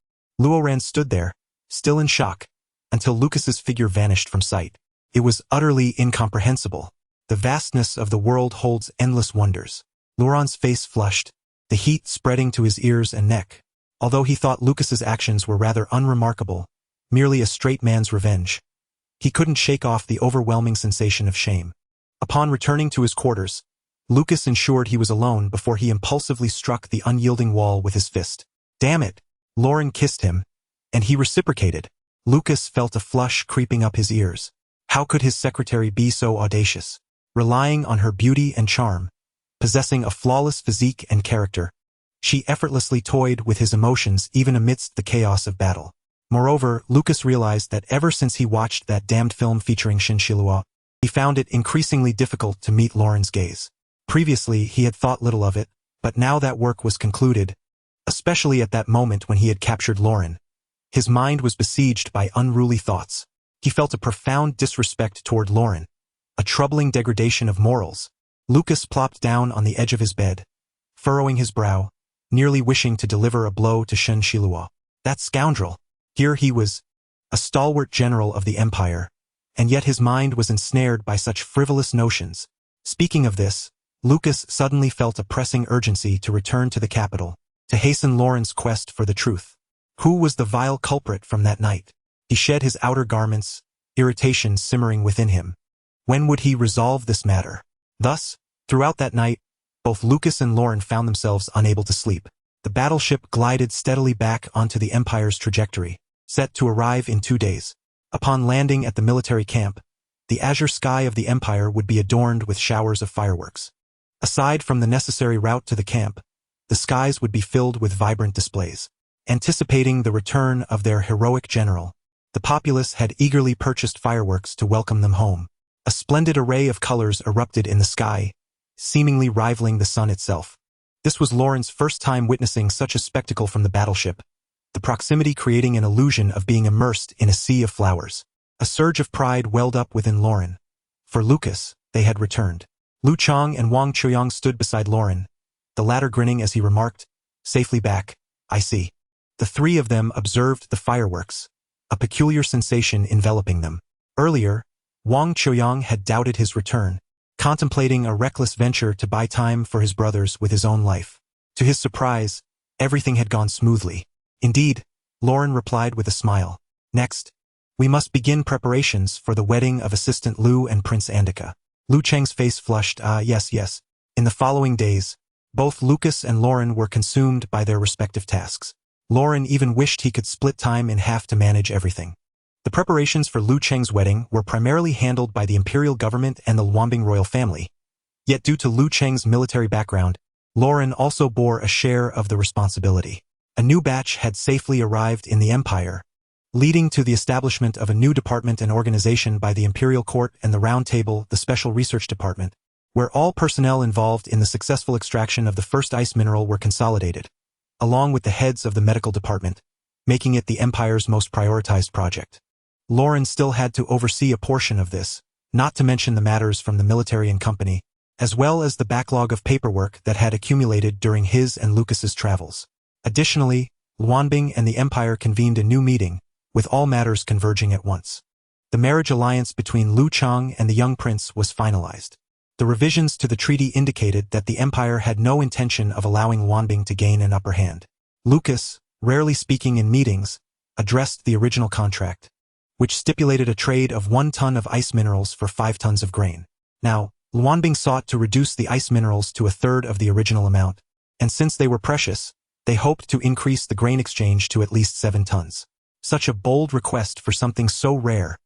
Luoran stood there, still in shock, until Lucas's figure vanished from sight. It was utterly incomprehensible. The vastness of the world holds endless wonders. Luoran's face flushed, the heat spreading to his ears and neck. Although he thought Lucas's actions were rather unremarkable, merely a straight man's revenge, he couldn't shake off the overwhelming sensation of shame. Upon returning to his quarters, Lucas ensured he was alone before he impulsively struck the unyielding wall with his fist. Damn it! Lauren kissed him, and he reciprocated. Lucas felt a flush creeping up his ears. How could his secretary be so audacious? Relying on her beauty and charm, possessing a flawless physique and character, She effortlessly toyed with his emotions even amidst the chaos of battle. Moreover, Lucas realized that ever since he watched that damned film featuring Shinshilua, he found it increasingly difficult to meet Lauren's gaze. Previously, he had thought little of it, but now that work was concluded, especially at that moment when he had captured Lauren, his mind was besieged by unruly thoughts. He felt a profound disrespect toward Lauren, a troubling degradation of morals. Lucas plopped down on the edge of his bed, furrowing his brow, nearly wishing to deliver a blow to Shinshilua. That scoundrel! Here he was, a stalwart general of the empire, and yet his mind was ensnared by such frivolous notions. Speaking of this, Lucas suddenly felt a pressing urgency to return to the capital, to hasten Lauren's quest for the truth. Who was the vile culprit from that night? He shed his outer garments, irritation simmering within him. When would he resolve this matter? Thus, throughout that night, both Lucas and Lauren found themselves unable to sleep. The battleship glided steadily back onto the Empire's trajectory, set to arrive in 2 days. Upon landing at the military camp, the azure sky of the Empire would be adorned with showers of fireworks. Aside from the necessary route to the camp, the skies would be filled with vibrant displays. Anticipating the return of their heroic general, the populace had eagerly purchased fireworks to welcome them home. A splendid array of colors erupted in the sky, seemingly rivaling the sun itself. This was Lauren's first time witnessing such a spectacle from the battleship, the proximity creating an illusion of being immersed in a sea of flowers. A surge of pride welled up within Lauren. For Lucas, they had returned. Lu Chang and Wang Chuyang stood beside Lauren, the latter grinning as he remarked, "Safely back, I see." The three of them observed the fireworks, a peculiar sensation enveloping them. Earlier, Wang Chuyang had doubted his return, contemplating a reckless venture to buy time for his brothers with his own life. To his surprise, everything had gone smoothly. Indeed, Lauren replied with a smile. "Next, we must begin preparations for the wedding of Assistant Lu and Prince Andika." Lu Cheng's face flushed. Yes. In the following days, both Lucas and Lauren were consumed by their respective tasks. Lauren even wished he could split time in half to manage everything. The preparations for Lu Cheng's wedding were primarily handled by the imperial government and the Luanbing royal family. Yet due to Lu Cheng's military background, Lauren also bore a share of the responsibility. A new batch had safely arrived in the empire, leading to the establishment of a new department and organization by the Imperial Court and the Round Table, the Special Research Department, where all personnel involved in the successful extraction of the first ice mineral were consolidated, along with the heads of the medical department, making it the Empire's most prioritized project. Lauren still had to oversee a portion of this, not to mention the matters from the military and company, as well as the backlog of paperwork that had accumulated during his and Lucas's travels. Additionally, Luanbing and the Empire convened a new meeting, with all matters converging at once. The marriage alliance between Lu Chang and the young prince was finalized. The revisions to the treaty indicated that the Empire had no intention of allowing Luanbing to gain an upper hand. Lucas, rarely speaking in meetings, addressed the original contract, which stipulated a trade of 1 ton of ice minerals for 5 tons of grain. Now, Luanbing sought to reduce the ice minerals to 1/3 of the original amount, and since they were precious, they hoped to increase the grain exchange to at least 7 tons. Such a bold request for something so rare.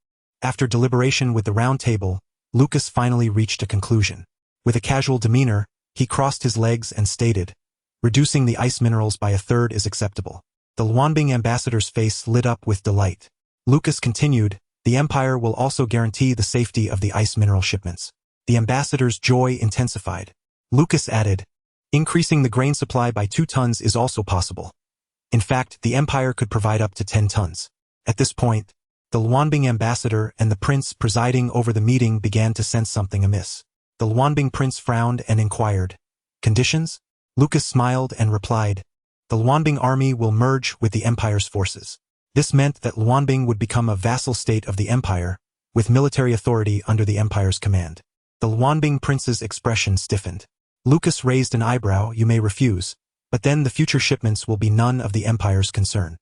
After deliberation with the Round Table, Lucas finally reached a conclusion. With a casual demeanor, he crossed his legs and stated, "Reducing the ice minerals by 1/3 is acceptable." The Luanbing ambassador's face lit up with delight. Lucas continued, "The Empire will also guarantee the safety of the ice mineral shipments." The ambassador's joy intensified. Lucas added, "Increasing the grain supply by 2 tons is also possible. In fact, the Empire could provide up to 10 tons. At this point, the Luanbing ambassador and the prince presiding over the meeting began to sense something amiss. The Luanbing prince frowned and inquired, "Conditions?" Lucas smiled and replied, "The Luanbing army will merge with the Empire's forces." This meant that Luanbing would become a vassal state of the Empire, with military authority under the Empire's command. The Luanbing prince's expression stiffened. Lucas raised an eyebrow. "You may refuse, but then the future shipments will be none of the Empire's concern."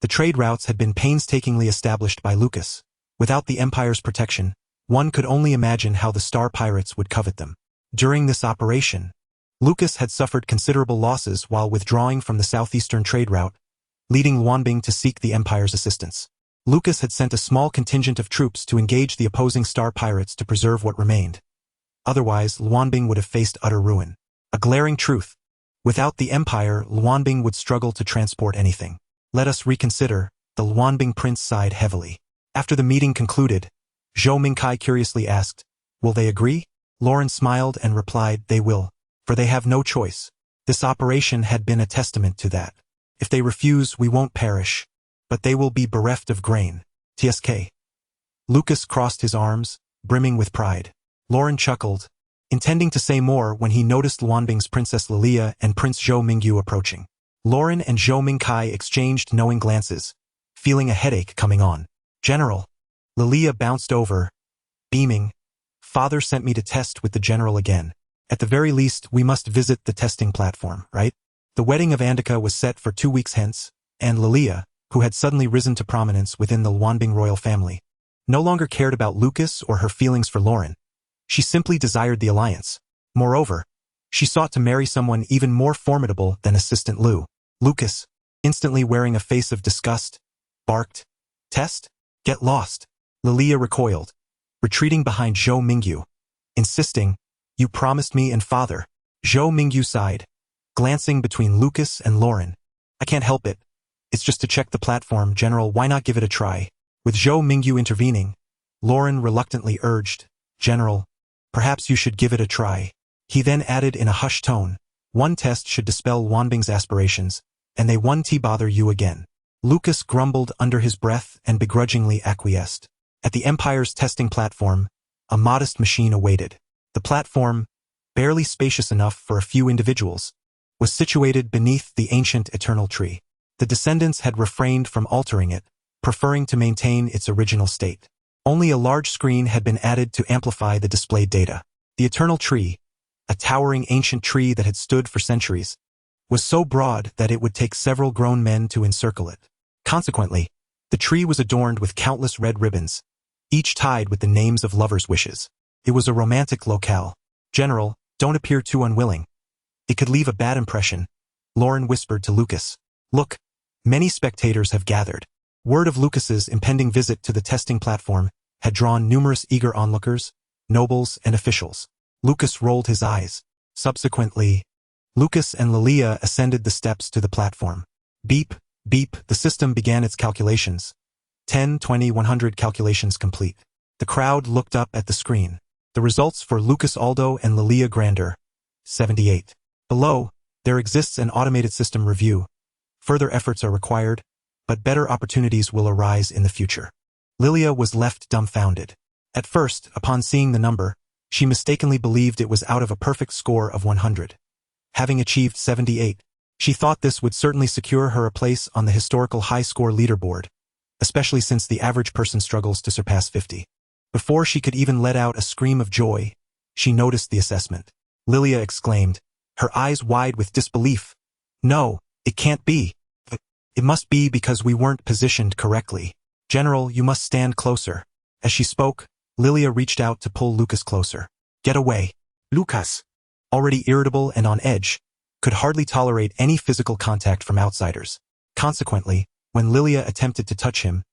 The trade routes had been painstakingly established by Lucas. Without the Empire's protection, one could only imagine how the Star Pirates would covet them. During this operation, Lucas had suffered considerable losses while withdrawing from the southeastern trade route, leading Luanbing to seek the Empire's assistance. Lucas had sent a small contingent of troops to engage the opposing Star Pirates to preserve what remained. Otherwise, Luanbing would have faced utter ruin. A glaring truth. Without the Empire, Luanbing would struggle to transport anything. Let us reconsider, the Luanbing prince sighed heavily. After the meeting concluded, Zhou Mingkai curiously asked, will they agree? Lauren smiled and replied, they will, for they have no choice. This operation had been a testament to that. If they refuse, we won't perish, but they will be bereft of grain. TSK. Lucas crossed his arms, brimming with pride. Lauren chuckled, intending to say more when he noticed Luanbing's Princess Lilia and Prince Zhou Mingyu approaching. Lauren and Zhou Mingkai exchanged knowing glances, feeling a headache coming on. General. Lilia bounced over, beaming. Father sent me to test with the general again. At the very least, we must visit the testing platform, right? The wedding of Andika was set for 2 weeks hence, and Lilia, who had suddenly risen to prominence within the Luanbing royal family, no longer cared about Lucas or her feelings for Lauren. She simply desired the alliance. Moreover, she sought to marry someone even more formidable than Assistant Lu. Lucas, instantly wearing a face of disgust, barked, test? Get lost. Lilia recoiled, retreating behind Zhou Mingyu, insisting, you promised me and father. Zhou Mingyu sighed, glancing between Lucas and Lauren. I can't help it. It's just to check the platform, General, why not give it a try? With Zhou Mingyu intervening, Lauren reluctantly urged, General, perhaps you should give it a try. He then added in a hushed tone, one test should dispel Luanbing's aspirations, and they won't bother you again. Lucas grumbled under his breath and begrudgingly acquiesced. At the Empire's testing platform, a modest machine awaited. The platform, barely spacious enough for a few individuals, was situated beneath the ancient eternal tree. The descendants had refrained from altering it, preferring to maintain its original state. Only a large screen had been added to amplify the displayed data. The eternal tree, a towering ancient tree that had stood for centuries, was so broad that it would take several grown men to encircle it. Consequently, the tree was adorned with countless red ribbons, each tied with the names of lovers' wishes. It was a romantic locale. General, don't appear too unwilling. It could leave a bad impression, Lauren whispered to Lucas. Look, many spectators have gathered. Word of Lucas's impending visit to the testing platform had drawn numerous eager onlookers, nobles, and officials. Lucas rolled his eyes. Subsequently, Lucas and Lilia ascended the steps to the platform. Beep, beep, the system began its calculations. 10, 20, 100 calculations complete. The crowd looked up at the screen. The results for Lucas Aldo and Lilia Grander, 78. Below, there exists an automated system review. Further efforts are required, but better opportunities will arise in the future. Lilia was left dumbfounded. At first, upon seeing the number, she mistakenly believed it was out of a perfect score of 100. Having achieved 78, she thought this would certainly secure her a place on the historical high-score leaderboard, especially since the average person struggles to surpass 50. Before she could even let out a scream of joy, she noticed the assessment. Lilia exclaimed, her eyes wide with disbelief. No, it can't be. It must be because we weren't positioned correctly. General, you must stand closer. As she spoke, Lilia reached out to pull Lucas closer. Get away. Lucas, already irritable and on edge, could hardly tolerate any physical contact from outsiders. Consequently, when Lilia attempted to touch him,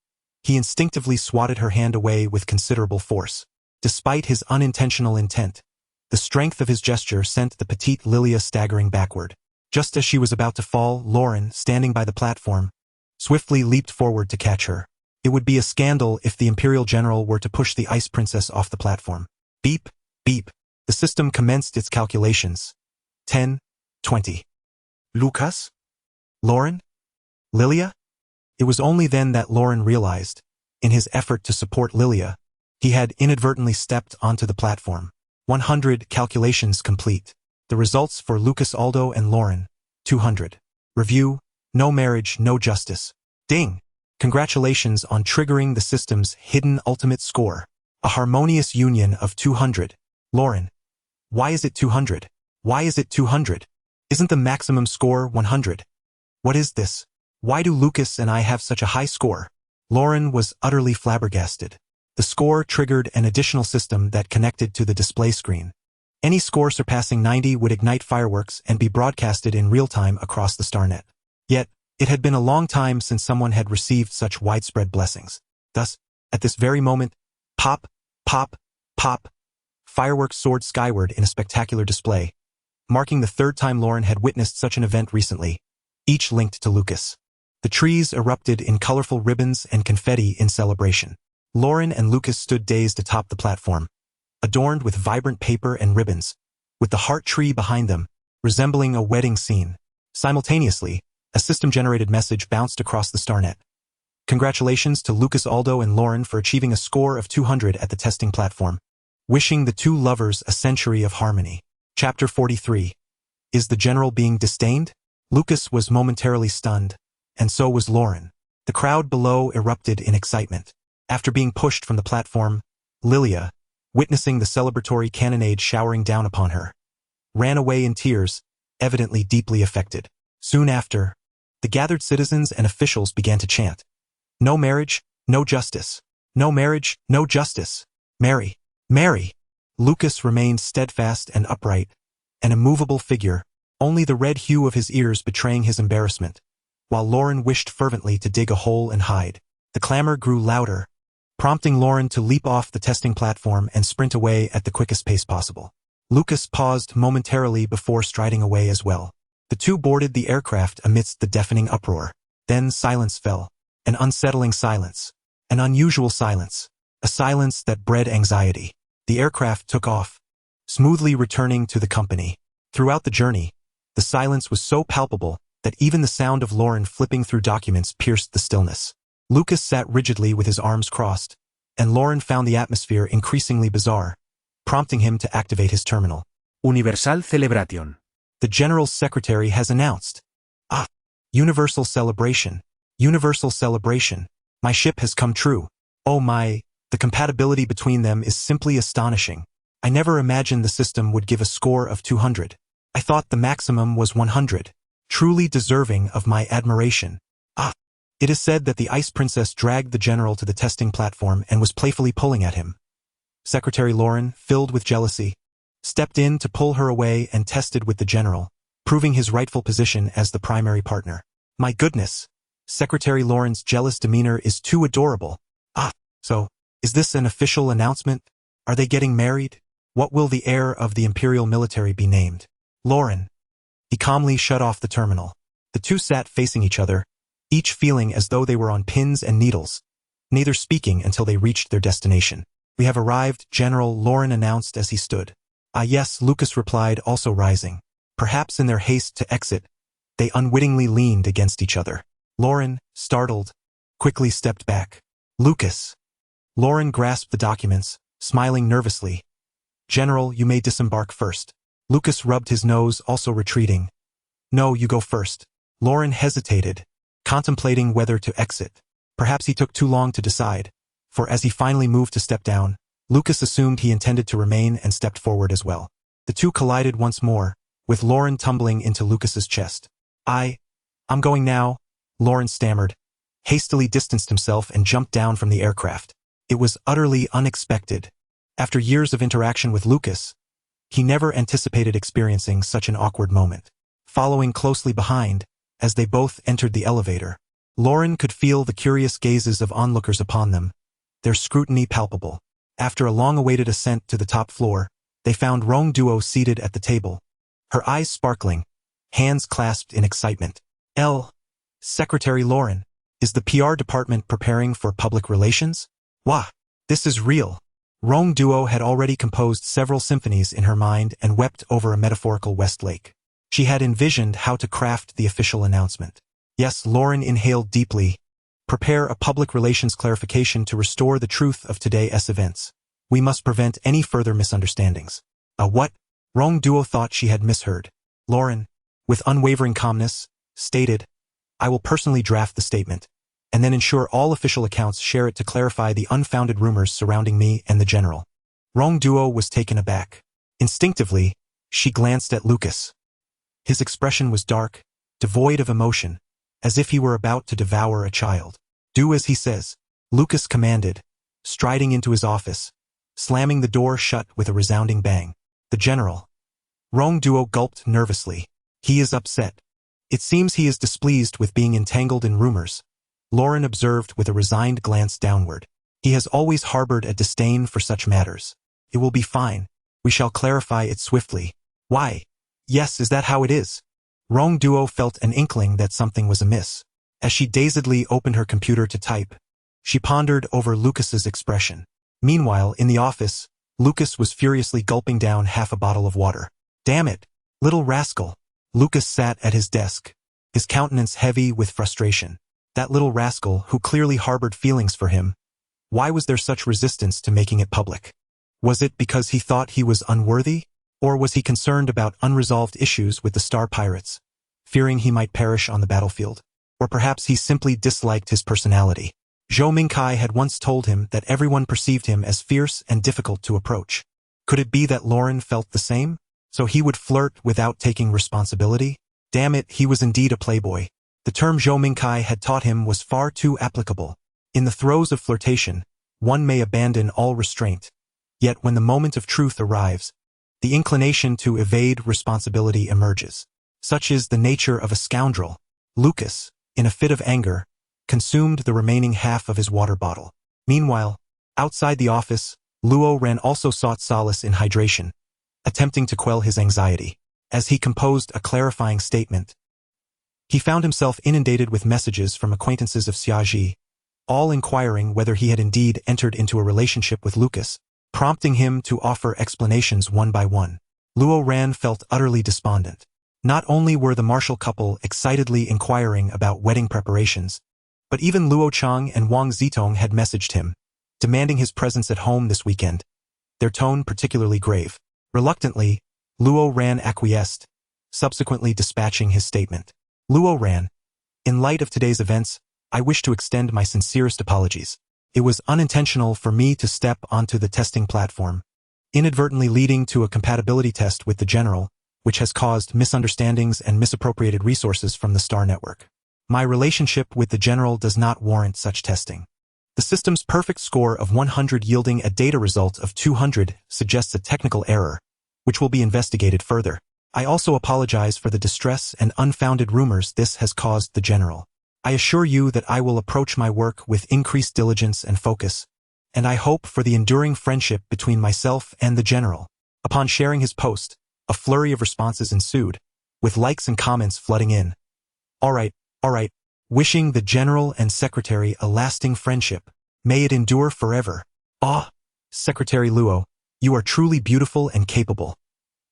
he instinctively swatted her hand away with considerable force. Despite his unintentional intent, the strength of his gesture sent the petite Lilia staggering backward. Just as she was about to fall, Lauren, standing by the platform, swiftly leaped forward to catch her. It would be a scandal if the Imperial General were to push the Ice Princess off the platform. Beep, beep. The system commenced its calculations. 10, 20. Lucas? Lauren? Lilia? It was only then that Lauren realized, in his effort to support Lilia, he had inadvertently stepped onto the platform. 100 calculations complete. The results for Lucas Aldo and Lauren, 200. Review, no marriage, no justice. Ding! Congratulations on triggering the system's hidden ultimate score. A harmonious union of 200. Lauren. Why is it 200? Why is it 200? Isn't the maximum score 100? What is this? Why do Lucas and I have such a high score? Lauren was utterly flabbergasted. The score triggered an additional system that connected to the display screen. Any score surpassing 90 would ignite fireworks and be broadcasted in real time across the starnet. Yet, it had been a long time since someone had received such widespread blessings. Thus, at this very moment, pop, pop, pop, fireworks soared skyward in a spectacular display, marking the third time Lauren had witnessed such an event recently, each linked to Lucas. The trees erupted in colorful ribbons and confetti in celebration. Lauren and Lucas stood dazed atop the platform, adorned with vibrant paper and ribbons, with the heart tree behind them, resembling a wedding scene. Simultaneously, a system-generated message bounced across the starnet. Congratulations to Lucas, Aldo, and Lauren for achieving a score of 200 at the testing platform. Wishing the two lovers a century of harmony. Chapter 43. Is the general being disdained? Lucas was momentarily stunned, and so was Lauren. The crowd below erupted in excitement. After being pushed from the platform, Lilia, witnessing the celebratory cannonade showering down upon her, ran away in tears, evidently deeply affected. Soon after, the gathered citizens and officials began to chant, "No marriage, no justice. No marriage, no justice. Mary, Mary." Lucas remained steadfast and upright, an immovable figure, only the red hue of his ears betraying his embarrassment, while Lauren wished fervently to dig a hole and hide. The clamor grew louder, prompting Lauren to leap off the testing platform and sprint away at the quickest pace possible. Lucas paused momentarily before striding away as well. The two boarded the aircraft amidst the deafening uproar. Then silence fell. An unsettling silence. An unusual silence. A silence that bred anxiety. The aircraft took off, smoothly returning to the company. Throughout the journey, the silence was so palpable that even the sound of Lauren flipping through documents pierced the stillness. Lucas sat rigidly with his arms crossed, and Lauren found the atmosphere increasingly bizarre, prompting him to activate his terminal. Universal Celebration. The General's Secretary has announced. Ah! Universal Celebration. Universal Celebration. My ship has come true. Oh my, the compatibility between them is simply astonishing. I never imagined the system would give a score of 200. I thought the maximum was 100. Truly deserving of my admiration. Ah! It is said that the Ice Princess dragged the General to the testing platform and was playfully pulling at him. Secretary Lauren, filled with jealousy, stepped in to pull her away and tested with the General, proving his rightful position as the primary partner. My goodness! Secretary Lauren's jealous demeanor is too adorable. Ah! So, is this an official announcement? Are they getting married? What will the heir of the Imperial military be named? Lauren. He calmly shut off the terminal. The two sat facing each other, each feeling as though they were on pins and needles, neither speaking until they reached their destination. We have arrived, General, Lauren announced as he stood. Ah yes, Lucas replied, also rising. Perhaps in their haste to exit, they unwittingly leaned against each other. Lauren, startled, quickly stepped back. Lucas. Lauren grasped the documents, smiling nervously. General, you may disembark first. Lucas rubbed his nose, also retreating. No, you go first. Lauren hesitated, contemplating whether to exit. Perhaps he took too long to decide, for as he finally moved to step down, Lucas assumed he intended to remain and stepped forward as well. The two collided once more, with Lauren tumbling into Lucas's chest. I'm going now, Lauren stammered, hastily distanced himself and jumped down from the aircraft. It was utterly unexpected. After years of interaction with Lucas, he never anticipated experiencing such an awkward moment. Following closely behind, as they both entered the elevator, Lauren could feel the curious gazes of onlookers upon them, their scrutiny palpable. After a long-awaited ascent to the top floor, they found Rong Duo seated at the table, her eyes sparkling, hands clasped in excitement. Secretary Lauren, is the PR department preparing for public relations? Wah! This is real. Rong Duo had already composed several symphonies in her mind and wept over a metaphorical Westlake. She had envisioned how to craft the official announcement. Yes, Lauren inhaled deeply. Prepare a public relations clarification to restore the truth of today's events. We must prevent any further misunderstandings. What? Rong Duo thought she had misheard. Lauren, with unwavering calmness, stated, I will personally draft the statement, and then ensure all official accounts share it to clarify the unfounded rumors surrounding me and the General. Rong Duo was taken aback. Instinctively, she glanced at Lucas. His expression was dark, devoid of emotion, as if he were about to devour a child. Do as he says, Lucas commanded, striding into his office, slamming the door shut with a resounding bang. The General. Rong Duo gulped nervously. He is upset. It seems he is displeased with being entangled in rumors, Lauren observed with a resigned glance downward. He has always harbored a disdain for such matters. It will be fine. We shall clarify it swiftly. Why? Yes, is that how it is? Rong Duo felt an inkling that something was amiss. As she dazedly opened her computer to type, she pondered over Lucas's expression. Meanwhile, in the office, Lucas was furiously gulping down half a bottle of water. Damn it, little rascal. Lucas sat at his desk, his countenance heavy with frustration. That little rascal who clearly harbored feelings for him. Why was there such resistance to making it public? Was it because he thought he was unworthy? Or was he concerned about unresolved issues with the Star Pirates, fearing he might perish on the battlefield? Or perhaps he simply disliked his personality. Zhou Mingkai had once told him that everyone perceived him as fierce and difficult to approach. Could it be that Lauren felt the same? So he would flirt without taking responsibility? Damn it, he was indeed a playboy. The term Zhou Mingkai had taught him was far too applicable. In the throes of flirtation, one may abandon all restraint. Yet when the moment of truth arrives, the inclination to evade responsibility emerges. Such is the nature of a scoundrel. Lucas, in a fit of anger, consumed the remaining half of his water bottle. Meanwhile, outside the office, Luo Ran also sought solace in hydration, attempting to quell his anxiety. As he composed a clarifying statement, he found himself inundated with messages from acquaintances of Xiaji, all inquiring whether he had indeed entered into a relationship with Lucas, prompting him to offer explanations one by one. Luo Ran felt utterly despondent. Not only were the martial couple excitedly inquiring about wedding preparations, but even Luo Chang and Wang Zitong had messaged him, demanding his presence at home this weekend, their tone particularly grave. Reluctantly, Luo Ran acquiesced, subsequently dispatching his statement. Luo Ran, in light of today's events, I wish to extend my sincerest apologies. It was unintentional for me to step onto the testing platform, inadvertently leading to a compatibility test with the General, which has caused misunderstandings and misappropriated resources from the Star Network. My relationship with the General does not warrant such testing. The system's perfect score of 100 yielding a data result of 200 suggests a technical error, which will be investigated further. I also apologize for the distress and unfounded rumors this has caused the General. I assure you that I will approach my work with increased diligence and focus, and I hope for the enduring friendship between myself and the General. Upon sharing his post, a flurry of responses ensued, with likes and comments flooding in. All right. Wishing the General and Secretary a lasting friendship. May it endure forever. Ah, Secretary Luo, you are truly beautiful and capable.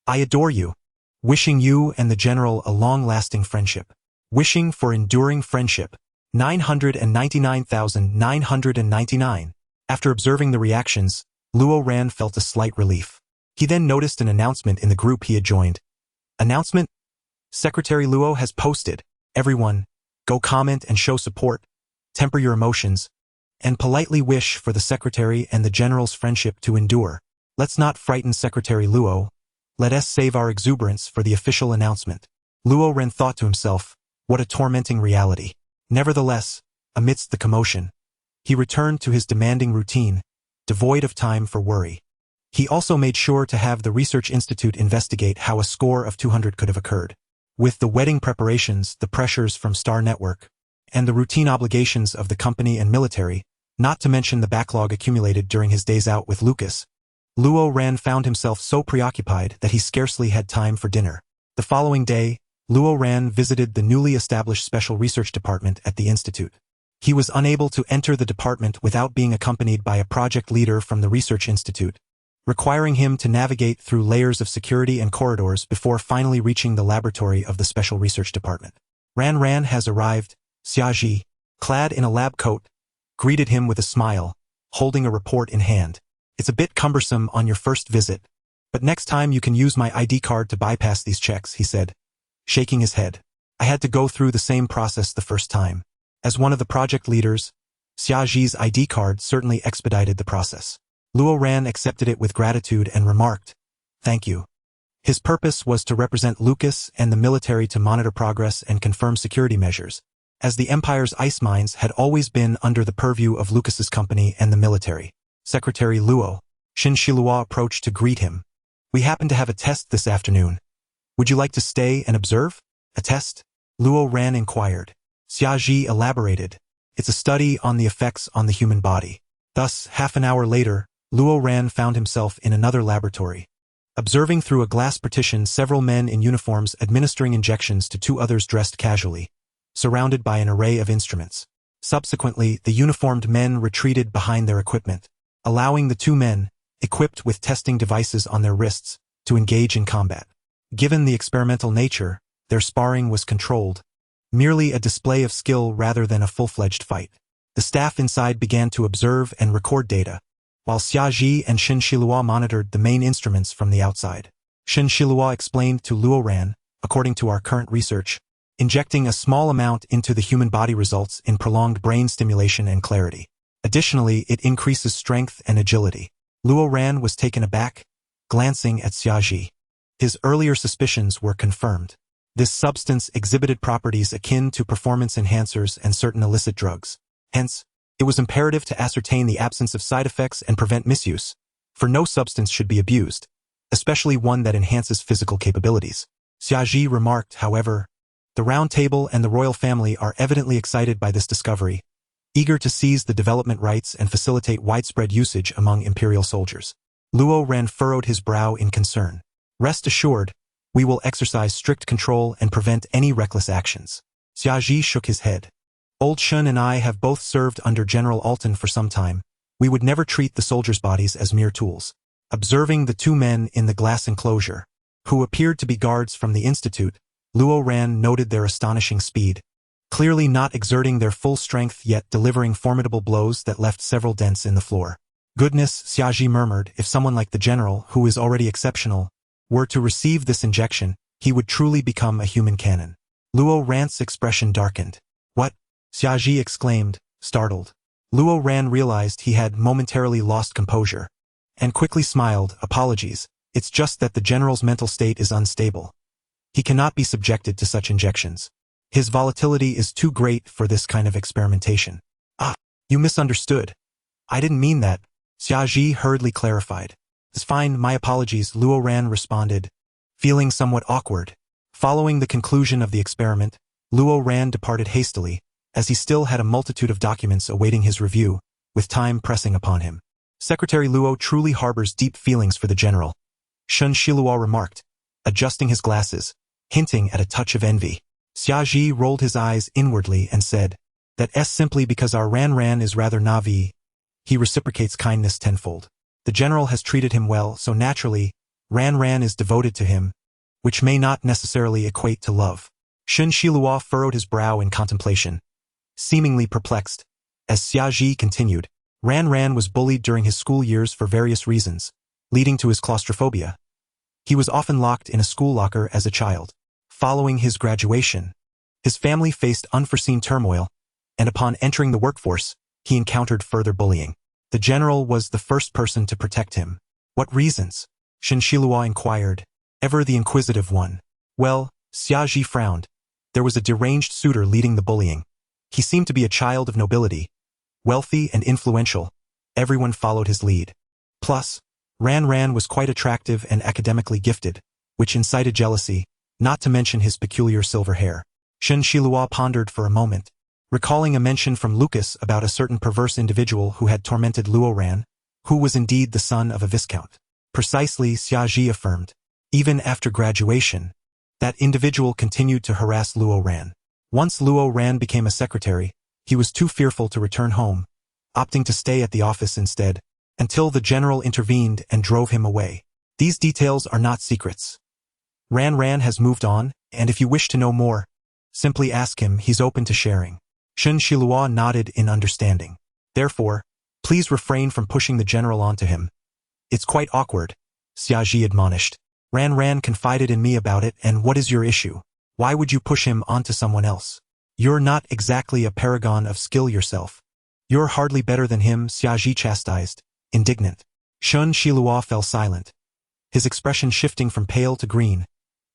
I adore you. Wishing you and the General a long-lasting friendship. Wishing for enduring friendship. 999,999. After observing the reactions, Luo Ran felt a slight relief. He then noticed an announcement in the group he had joined. Announcement? Secretary Luo has posted. Everyone, go comment and show support, temper your emotions, and politely wish for the Secretary and the General's friendship to endure. Let's not frighten Secretary Luo. Let us save our exuberance for the official announcement. Luo Ren thought to himself, what a tormenting reality. Nevertheless, amidst the commotion, he returned to his demanding routine, devoid of time for worry. He also made sure to have the Research Institute investigate how a score of 200 could have occurred. With the wedding preparations, the pressures from Star Network, and the routine obligations of the company and military, not to mention the backlog accumulated during his days out with Lucas, Luo Ran found himself so preoccupied that he scarcely had time for dinner. The following day, Luo Ran visited the newly established Special Research Department at the Institute. He was unable to enter the department without being accompanied by a project leader from the Research Institute, requiring him to navigate through layers of security and corridors before finally reaching the laboratory of the Special Research Department. Ran has arrived. Xiaji, clad in a lab coat, greeted him with a smile, holding a report in hand. It's a bit cumbersome on your first visit, but next time you can use my ID card to bypass these checks, he said, shaking his head. I had to go through the same process the first time. As one of the project leaders, Xiaji's ID card certainly expedited the process. Luo Ran accepted it with gratitude and remarked, "Thank you." His purpose was to represent Lucas and the military to monitor progress and confirm security measures, as the Empire's ice mines had always been under the purview of Lucas's company and the military. Secretary Luo, Xin Shilua approached to greet him. "We happen to have a test this afternoon. Would you like to stay and observe?" "A test?" Luo Ran inquired. Xiaji elaborated. "It's a study on the effects on the human body." Thus, half an hour later, Luo Ran found himself in another laboratory, observing through a glass partition several men in uniforms administering injections to two others dressed casually, surrounded by an array of instruments. Subsequently, the uniformed men retreated behind their equipment, allowing the two men, equipped with testing devices on their wrists, to engage in combat. Given the experimental nature, their sparring was controlled, merely a display of skill rather than a full-fledged fight. The staff inside began to observe and record data, while Xiaji and Shen Shilua monitored the main instruments from the outside. Shen Shilua explained to Luo Ran, according to our current research, injecting a small amount into the human body results in prolonged brain stimulation and clarity. Additionally, it increases strength and agility. Luo Ran was taken aback, glancing at Xiaji. His earlier suspicions were confirmed. This substance exhibited properties akin to performance enhancers and certain illicit drugs. Hence, it was imperative to ascertain the absence of side effects and prevent misuse, for no substance should be abused, especially one that enhances physical capabilities. Xiaji remarked, however, the Round Table and the royal family are evidently excited by this discovery, eager to seize the development rights and facilitate widespread usage among imperial soldiers. Luo Ran furrowed his brow in concern. Rest assured, we will exercise strict control and prevent any reckless actions. Xiaji shook his head. Old Shun and I have both served under General Alton for some time. We would never treat the soldiers' bodies as mere tools. Observing the two men in the glass enclosure, who appeared to be guards from the institute, Luo Ran noted their astonishing speed, clearly not exerting their full strength yet delivering formidable blows that left several dents in the floor. Goodness, Xiaji murmured, if someone like the general, who is already exceptional, were to receive this injection, he would truly become a human cannon. Luo Ran's expression darkened. What? Xiaji exclaimed, startled. Luo Ran realized he had momentarily lost composure, and quickly smiled, apologies, it's just that the general's mental state is unstable. He cannot be subjected to such injections. His volatility is too great for this kind of experimentation. Ah, you misunderstood. I didn't mean that, Xiaji hurriedly clarified. It's fine, my apologies, Luo Ran responded, feeling somewhat awkward. Following the conclusion of the experiment, Luo Ran departed hastily, as he still had a multitude of documents awaiting his review, with time pressing upon him. Secretary Luo truly harbors deep feelings for the general, Shen Shilua remarked, adjusting his glasses, hinting at a touch of envy. Xiaji rolled his eyes inwardly and said, that's simply because our Ran is rather Navi. He reciprocates kindness tenfold. The general has treated him well, so naturally, Ran is devoted to him, which may not necessarily equate to love. Shen Shilua furrowed his brow in contemplation, seemingly perplexed. As Xiaji continued, Ran was bullied during his school years for various reasons, leading to his claustrophobia. He was often locked in a school locker as a child. Following his graduation, his family faced unforeseen turmoil, and upon entering the workforce, he encountered further bullying. The general was the first person to protect him. What reasons? Shen Shilua inquired, ever the inquisitive one. Well, Xiaji frowned. There was a deranged suitor leading the bullying. He seemed to be a child of nobility, wealthy and influential. Everyone followed his lead. Plus, Ran was quite attractive and academically gifted, which incited jealousy, not to mention his peculiar silver hair. Shen Shilua pondered for a moment, recalling a mention from Lucas about a certain perverse individual who had tormented Luo Ran, who was indeed the son of a viscount. Precisely, Xiaji affirmed. Even after graduation, that individual continued to harass Luo Ran. Once Luo Ran became a secretary, he was too fearful to return home, opting to stay at the office instead, until the general intervened and drove him away. These details are not secrets. Ran has moved on, and if you wish to know more, simply ask him, he's open to sharing. Shen Shilua nodded in understanding. Therefore, please refrain from pushing the general onto him. It's quite awkward, Xiaji admonished. Ran confided in me about it, and what is your issue? Why would you push him onto someone else? You're not exactly a paragon of skill yourself. You're hardly better than him, Xiaji chastised, indignant. Shen Shilua fell silent, his expression shifting from pale to green,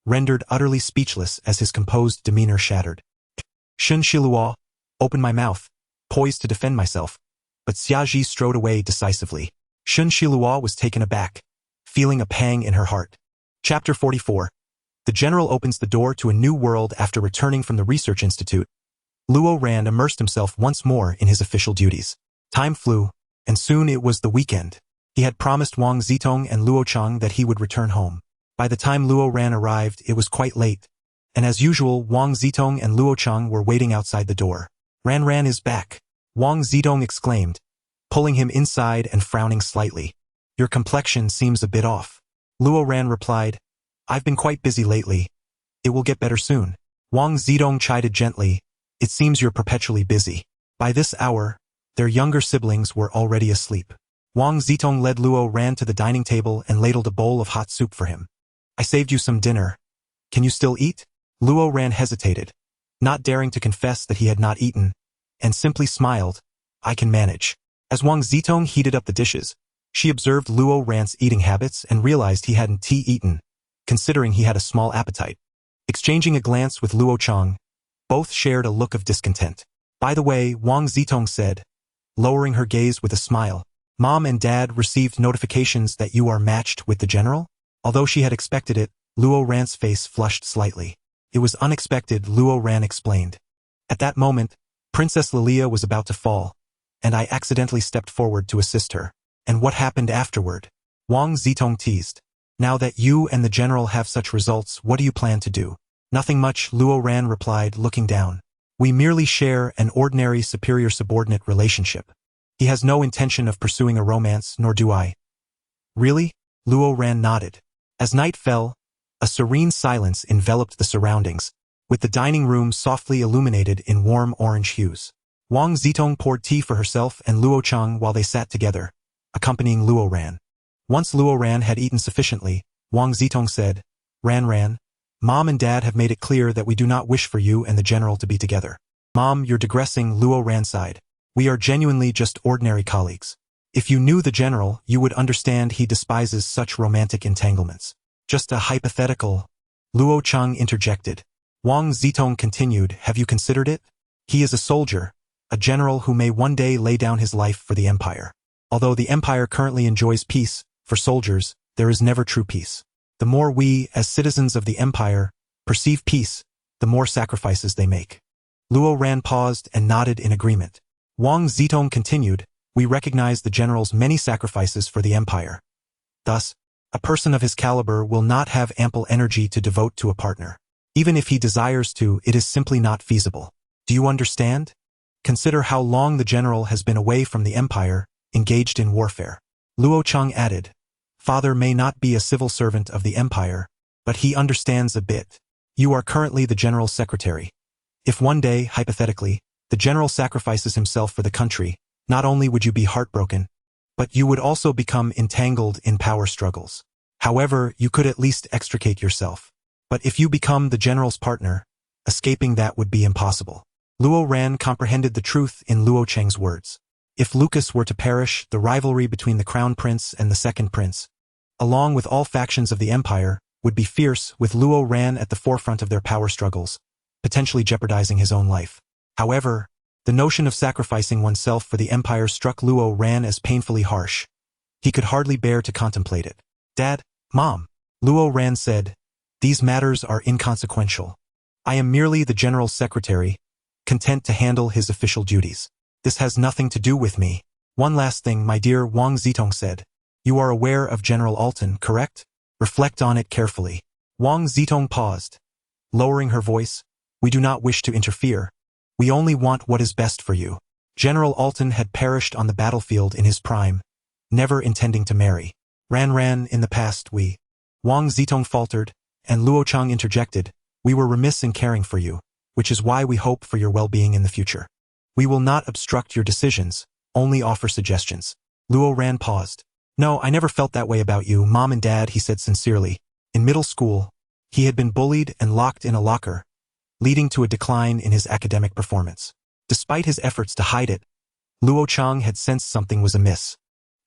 rendered utterly speechless as his composed demeanor shattered. Shen Shilua, opened my mouth, poised to defend myself, but Xiaji strode away decisively. Shen Shilua was taken aback, feeling a pang in her heart. Chapter 44. The general opens the door to a new world after returning from the research institute. Luo Ran immersed himself once more in his official duties. Time flew, and soon it was the weekend. He had promised Wang Zitong and Luo Chang that he would return home. By the time Luo Ran arrived, it was quite late, and as usual, Wang Zitong and Luo Chang were waiting outside the door. Ran is back, Wang Zitong exclaimed, pulling him inside and frowning slightly. Your complexion seems a bit off. Luo Ran replied, I've been quite busy lately. It will get better soon. Wang Zitong chided gently, it seems you're perpetually busy. By this hour, their younger siblings were already asleep. Wang Zitong led Luo Ran to the dining table and ladled a bowl of hot soup for him. I saved you some dinner. Can you still eat? Luo Ran hesitated, not daring to confess that he had not eaten, and simply smiled, I can manage. As Wang Zitong heated up the dishes, she observed Luo Ran's eating habits and realized he hadn't eaten, considering he had a small appetite. Exchanging a glance with Luo Chang, both shared a look of discontent. By the way, Wang Zitong said, lowering her gaze with a smile, Mom and Dad received notifications that you are matched with the general? Although she had expected it, Luo Ran's face flushed slightly. It was unexpected, Luo Ran explained. At that moment, Princess Lilia was about to fall, and I accidentally stepped forward to assist her. And what happened afterward? Wang Zitong teased. Now that you and the general have such results, what do you plan to do? Nothing much, Luo Ran replied, looking down. We merely share an ordinary superior-subordinate relationship. He has no intention of pursuing a romance, nor do I. Really? Luo Ran nodded. As night fell, a serene silence enveloped the surroundings, with the dining room softly illuminated in warm orange hues. Wang Zitong poured tea for herself and Luo Chang while they sat together, accompanying Luo Ran. Once Luo Ran had eaten sufficiently, Wang Zitong said, Ran, Mom and Dad have made it clear that we do not wish for you and the general to be together. Mom, you're digressing, Luo Ran sighed. We are genuinely just ordinary colleagues. If you knew the general, you would understand he despises such romantic entanglements. Just a hypothetical. Luo Chang interjected. Wang Zitong continued, have you considered it? He is a soldier, a general who may one day lay down his life for the empire. Although the empire currently enjoys peace, for soldiers, there is never true peace. The more we, as citizens of the empire, perceive peace, the more sacrifices they make. Luo Ran paused and nodded in agreement. Wang Zitong continued, we recognize the general's many sacrifices for the empire. Thus, a person of his caliber will not have ample energy to devote to a partner. Even if he desires to, it is simply not feasible. Do you understand? Consider how long the general has been away from the empire, engaged in warfare. Luo Chang added, Father may not be a civil servant of the empire, but he understands a bit. You are currently the general's secretary. If one day, hypothetically, the general sacrifices himself for the country, not only would you be heartbroken, but you would also become entangled in power struggles. However, you could at least extricate yourself. But if you become the general's partner, escaping that would be impossible. Luo Ran comprehended the truth in Luo Cheng's words. If Lucas were to perish, the rivalry between the crown prince and the second prince, along with all factions of the empire, would be fierce, with Luo Ran at the forefront of their power struggles, potentially jeopardizing his own life. However, the notion of sacrificing oneself for the empire struck Luo Ran as painfully harsh. He could hardly bear to contemplate it. Dad, Mom, Luo Ran said, these matters are inconsequential. I am merely the general's secretary, content to handle his official duties. This has nothing to do with me. One last thing, my dear, Wang Zitong said. You are aware of General Alton, correct? Reflect on it carefully. Wang Zitong paused, lowering her voice. We do not wish to interfere. We only want what is best for you. General Alton had perished on the battlefield in his prime, never intending to marry. Ran, in the past we. Wang Zitong faltered, and Luo Chang interjected, we were remiss in caring for you, which is why we hope for your well-being in the future. We will not obstruct your decisions, only offer suggestions. Luo Ran paused. No, I never felt that way about you, Mom and Dad, he said sincerely. In middle school, he had been bullied and locked in a locker, leading to a decline in his academic performance. Despite his efforts to hide it, Luo Chang had sensed something was amiss.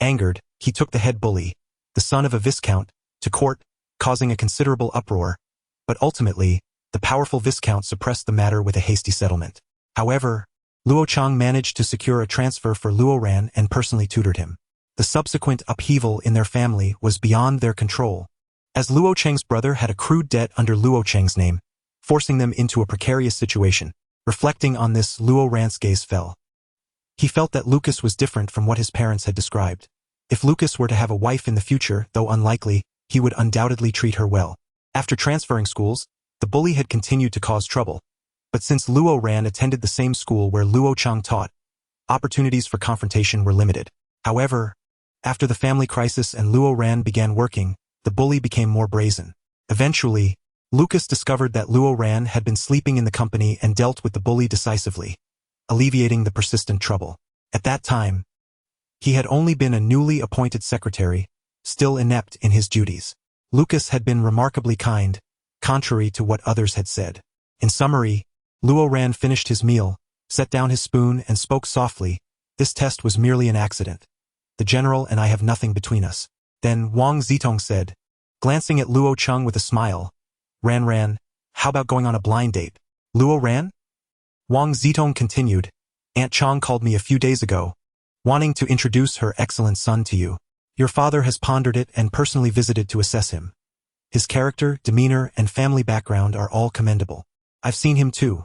Angered, he took the head bully, the son of a viscount, to court, causing a considerable uproar, but ultimately, the powerful viscount suppressed the matter with a hasty settlement. However, Luo Chang managed to secure a transfer for Luo Ran and personally tutored him. The subsequent upheaval in their family was beyond their control, as Luo Cheng's brother had accrued debt under Luo Cheng's name, forcing them into a precarious situation. Reflecting on this, Luo Ran's gaze fell. He felt that Lucas was different from what his parents had described. If Lucas were to have a wife in the future, though unlikely, he would undoubtedly treat her well. After transferring schools, the bully had continued to cause trouble. But since Luo Ran attended the same school where Luo Chang taught, opportunities for confrontation were limited. However, after the family crisis and Luo Ran began working, the bully became more brazen. Eventually, Lucas discovered that Luo Ran had been sleeping in the company and dealt with the bully decisively, alleviating the persistent trouble. At that time, he had only been a newly appointed secretary, still inept in his duties. Lucas had been remarkably kind, contrary to what others had said. In summary, Luo Ran finished his meal, set down his spoon and spoke softly. This test was merely an accident. The general and I have nothing between us. Then Wang Zitong said, glancing at Luo Cheng with a smile, Ran, how about going on a blind date? Luo Ran? Wang Zitong continued, Aunt Chang called me a few days ago, wanting to introduce her excellent son to you. Your father has pondered it and personally visited to assess him. His character, demeanor, and family background are all commendable. I've seen him too.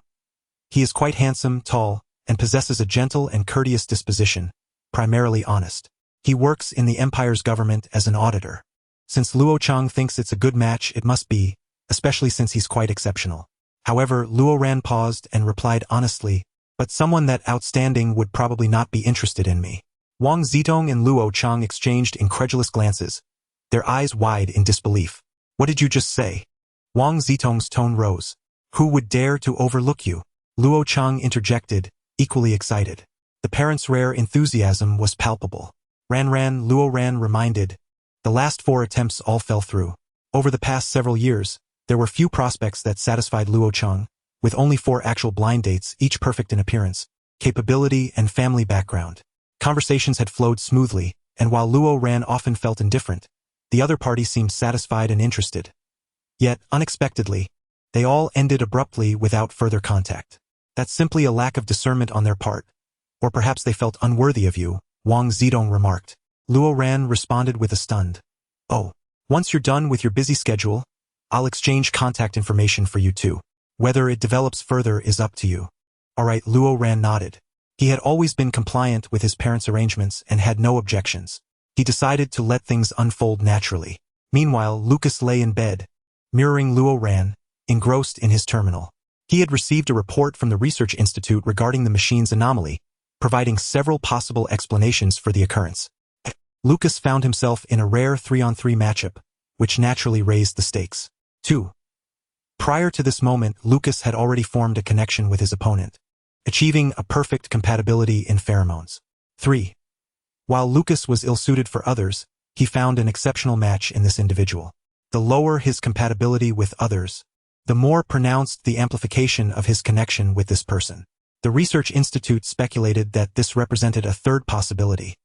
He is quite handsome, tall, and possesses a gentle and courteous disposition, primarily honest. He works in the Empire's government as an auditor. Since Luo Chang thinks it's a good match, it must be, especially since he's quite exceptional. However, Luo Ran paused and replied honestly, but someone that outstanding would probably not be interested in me. Wang Zitong and Luo Chang exchanged incredulous glances, their eyes wide in disbelief. What did you just say? Wang Zitong's tone rose. Who would dare to overlook you? Luo Chang interjected, equally excited. The parents' rare enthusiasm was palpable. Luo Ran reminded. The last 4 attempts all fell through. Over the past several years, there were few prospects that satisfied Luo Chang, with only 4 actual blind dates, each perfect in appearance, capability, and family background. Conversations had flowed smoothly, and while Luo Ran often felt indifferent, the other party seemed satisfied and interested. Yet, unexpectedly, they all ended abruptly without further contact. That's simply a lack of discernment on their part. Or perhaps they felt unworthy of you, Wang Zidong remarked. Luo Ran responded with a stunned, Oh, once you're done with your busy schedule, I'll exchange contact information for you too. Whether it develops further is up to you. Alright, Luo Ran nodded. He had always been compliant with his parents' arrangements and had no objections. He decided to let things unfold naturally. Meanwhile, Lucas lay in bed, mirroring Luo Ran, engrossed in his terminal. He had received a report from the Research Institute regarding the machine's anomaly, providing several possible explanations for the occurrence. Lucas found himself in a rare 3-on-3 matchup, which naturally raised the stakes. 2. Prior to this moment, Lucas had already formed a connection with his opponent, achieving a perfect compatibility in pheromones. 3. While Lucas was ill-suited for others, he found an exceptional match in this individual. The lower his compatibility with others, the more pronounced the amplification of his connection with this person. The Research Institute speculated that this represented a third possibility,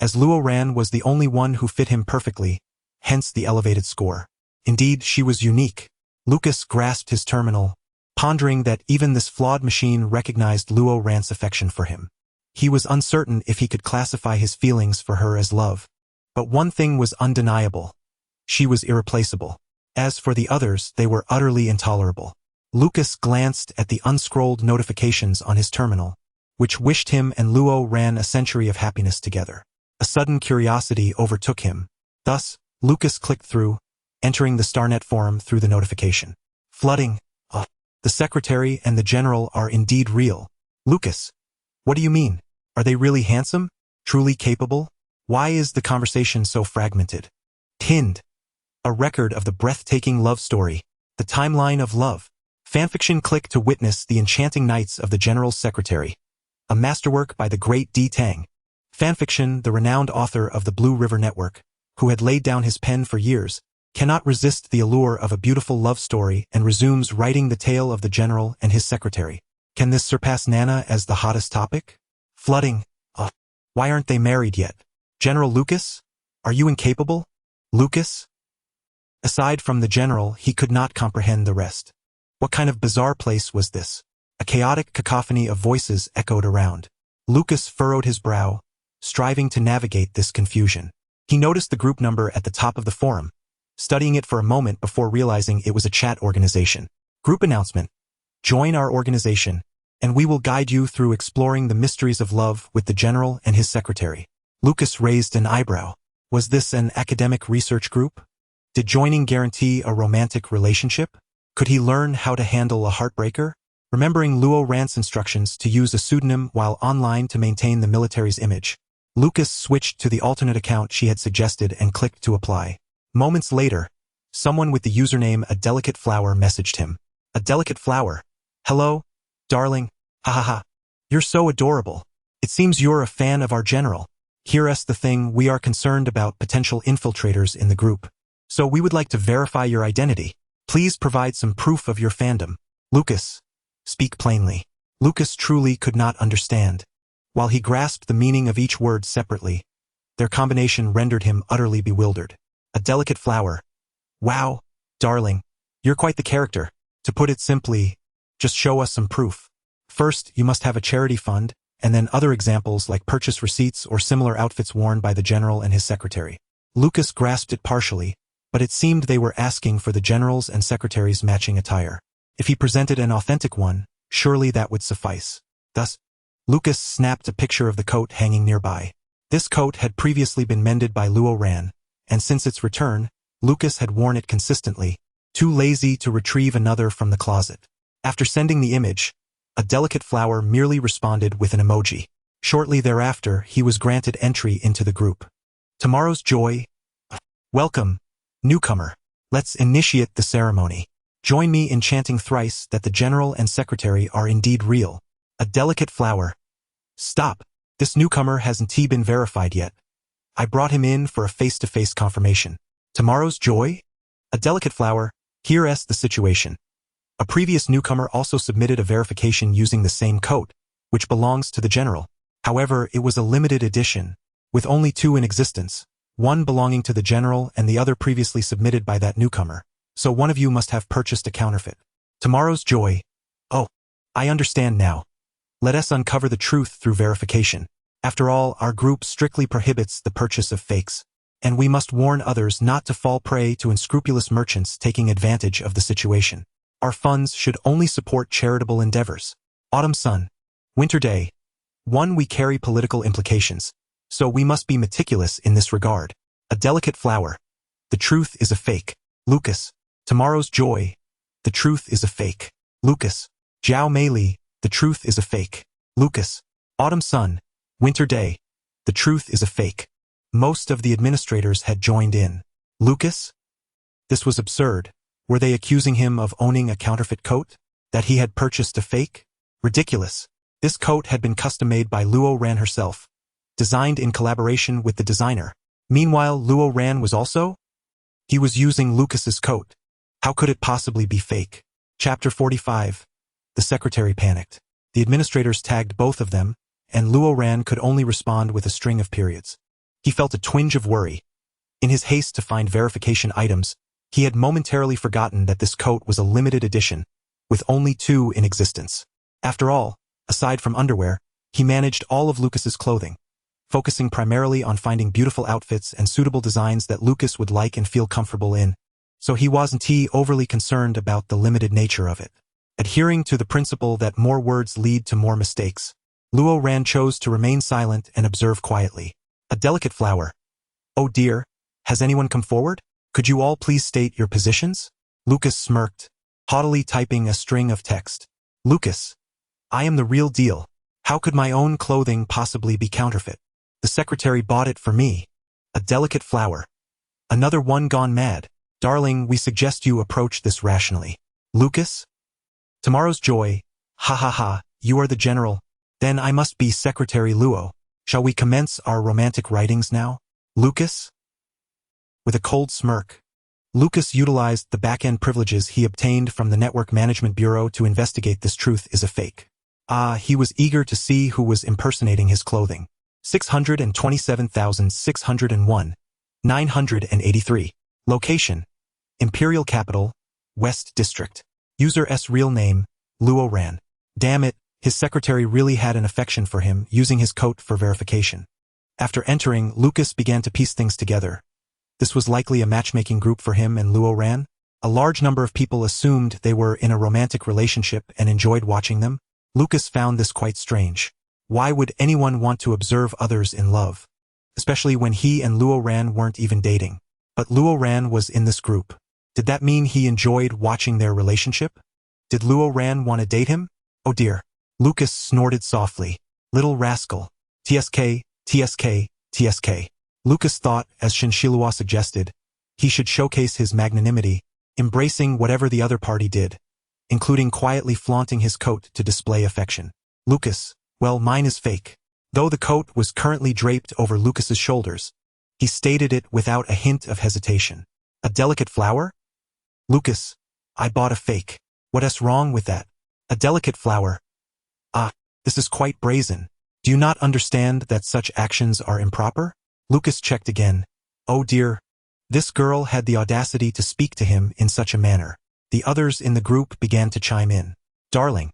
as Luo Ran was the only one who fit him perfectly, hence the elevated score. Indeed, she was unique. Lucas grasped his terminal, pondering that even this flawed machine recognized Luo Ran's affection for him. He was uncertain if he could classify his feelings for her as love. But one thing was undeniable. She was irreplaceable. As for the others, they were utterly intolerable. Lucas glanced at the unscrolled notifications on his terminal, which wished him and Luo Ran a century of happiness together. A sudden curiosity overtook him. Thus, Lucas clicked through, entering the Starnet forum through the notification. Flooding. The secretary and the general are indeed real. Lucas, what do you mean? Are they really handsome? Truly capable? Why is the conversation so fragmented? Pinned. A record of the breathtaking love story, the timeline of love. Fanfiction. Click to witness the enchanting nights of the general's secretary, a masterwork by the great D. Tang. Fanfiction. The renowned author of the Blue River Network, who had laid down his pen for years, cannot resist the allure of a beautiful love story and resumes writing the tale of the general and his secretary. Can this surpass Nana as the hottest topic? Flooding. Why aren't they married yet? General Lucas? Are you incapable? Lucas? Aside from the general, he could not comprehend the rest. What kind of bizarre place was this? A chaotic cacophony of voices echoed around. Lucas furrowed his brow, striving to navigate this confusion. He noticed the group number at the top of the forum, studying it for a moment before realizing it was a chat organization. Group announcement. Join our organization, and we will guide you through exploring the mysteries of love with the general and his secretary. Lucas raised an eyebrow. Was this an academic research group? Did joining guarantee a romantic relationship? Could he learn how to handle a heartbreaker? Remembering Luo Ran's instructions to use a pseudonym while online to maintain the military's image, Lucas switched to the alternate account she had suggested and clicked to apply. Moments later, someone with the username A Delicate Flower messaged him. A delicate flower. Hello, darling. Hahaha. You're so adorable. It seems you're a fan of our general. Here's the thing, we are concerned about potential infiltrators in the group. So we would like to verify your identity. Please provide some proof of your fandom. Lucas. Speak plainly. Lucas truly could not understand. While he grasped the meaning of each word separately, their combination rendered him utterly bewildered. A delicate flower. Wow, darling. You're quite the character. To put it simply, just show us some proof. First, you must have a charity fund, and then other examples like purchase receipts or similar outfits worn by the general and his secretary. Lucas grasped it partially, but it seemed they were asking for the general's and secretary's matching attire. If he presented an authentic one, surely that would suffice. Thus, Lucas snapped a picture of the coat hanging nearby. This coat had previously been mended by Luo Ran, and since its return, Lucas had worn it consistently, too lazy to retrieve another from the closet. After sending the image, A Delicate Flower merely responded with an emoji. Shortly thereafter, he was granted entry into the group. Tomorrow's joy. Welcome, newcomer. Let's initiate the ceremony. Join me in chanting thrice that the general and secretary are indeed real. A delicate flower. Stop. This newcomer hasn't been verified yet. I brought him in for a face-to-face confirmation. Tomorrow's joy? A delicate flower. Here's the situation. A previous newcomer also submitted a verification using the same coat, which belongs to the general. However, it was a limited edition, with only 2 in existence, one belonging to the general and the other previously submitted by that newcomer. So one of you must have purchased a counterfeit. Tomorrow's joy. Oh, I understand now. Let us uncover the truth through verification. After all, our group strictly prohibits the purchase of fakes, and we must warn others not to fall prey to unscrupulous merchants taking advantage of the situation. Our funds should only support charitable endeavors. Autumn sun. Winter day. 1. We carry political implications, so we must be meticulous in this regard. A delicate flower. The truth is a fake. Lucas. Tomorrow's joy. The truth is a fake. Lucas. Jiao Meili. The truth is a fake. Lucas. Autumn sun. Winter day. The truth is a fake. Most of the administrators had joined in. Lucas? This was absurd. Were they accusing him of owning a counterfeit coat? That he had purchased a fake? Ridiculous. This coat had been custom-made by Luo Ran herself, designed in collaboration with the designer. Meanwhile, Luo Ran was also? He was using Lucas's coat. How could it possibly be fake? Chapter 45. The secretary panicked. The administrators tagged both of them, and Luo Ran could only respond with a string of periods. He felt a twinge of worry. In his haste to find verification items, he had momentarily forgotten that this coat was a limited edition, with only 2 in existence. After all, aside from underwear, he managed all of Lucas's clothing, focusing primarily on finding beautiful outfits and suitable designs that Lucas would like and feel comfortable in. So he wasn't overly concerned about the limited nature of it. Adhering to the principle that more words lead to more mistakes, Luo Ran chose to remain silent and observe quietly. A delicate flower. Oh dear, has anyone come forward? Could you all please state your positions? Lucas smirked, haughtily typing a string of text. Lucas. I am the real deal. How could my own clothing possibly be counterfeit? The secretary bought it for me. A delicate flower. Another one gone mad. Darling, we suggest you approach this rationally. Lucas? Tomorrow's joy. Ha ha ha, you are the general. Then I must be Secretary Luo. Shall we commence our romantic writings now? Lucas? With a cold smirk, Lucas utilized the back-end privileges he obtained from the Network Management Bureau to investigate this truth is a fake. He was eager to see who was impersonating his clothing. 627,601. 983. Location. Imperial Capital, West District. User S real name, Luo Ran. Damn it, his secretary really had an affection for him, using his coat for verification. After entering, Lucas began to piece things together. This was likely a matchmaking group for him and Luo Ran. A large number of people assumed they were in a romantic relationship and enjoyed watching them. Lucas found this quite strange. Why would anyone want to observe others in love? especially when he and Luo Ran weren't even dating. But Luo Ran was in this group. Did that mean he enjoyed watching their relationship? Did Luo Ran want to date him? Oh dear. Lucas snorted softly. Little rascal. TSK, TSK, TSK. Lucas thought, as Shinshilua suggested, he should showcase his magnanimity, embracing whatever the other party did, including quietly flaunting his coat to display affection. Lucas, well, mine is fake. Though the coat was currently draped over Lucas's shoulders, he stated it without a hint of hesitation. A delicate flower? Lucas, I bought a fake. What's wrong with that? A delicate flower. Ah, this is quite brazen. Do you not understand that such actions are improper? Lucas checked again. Oh dear. This girl had the audacity to speak to him in such a manner. The others in the group began to chime in. Darling,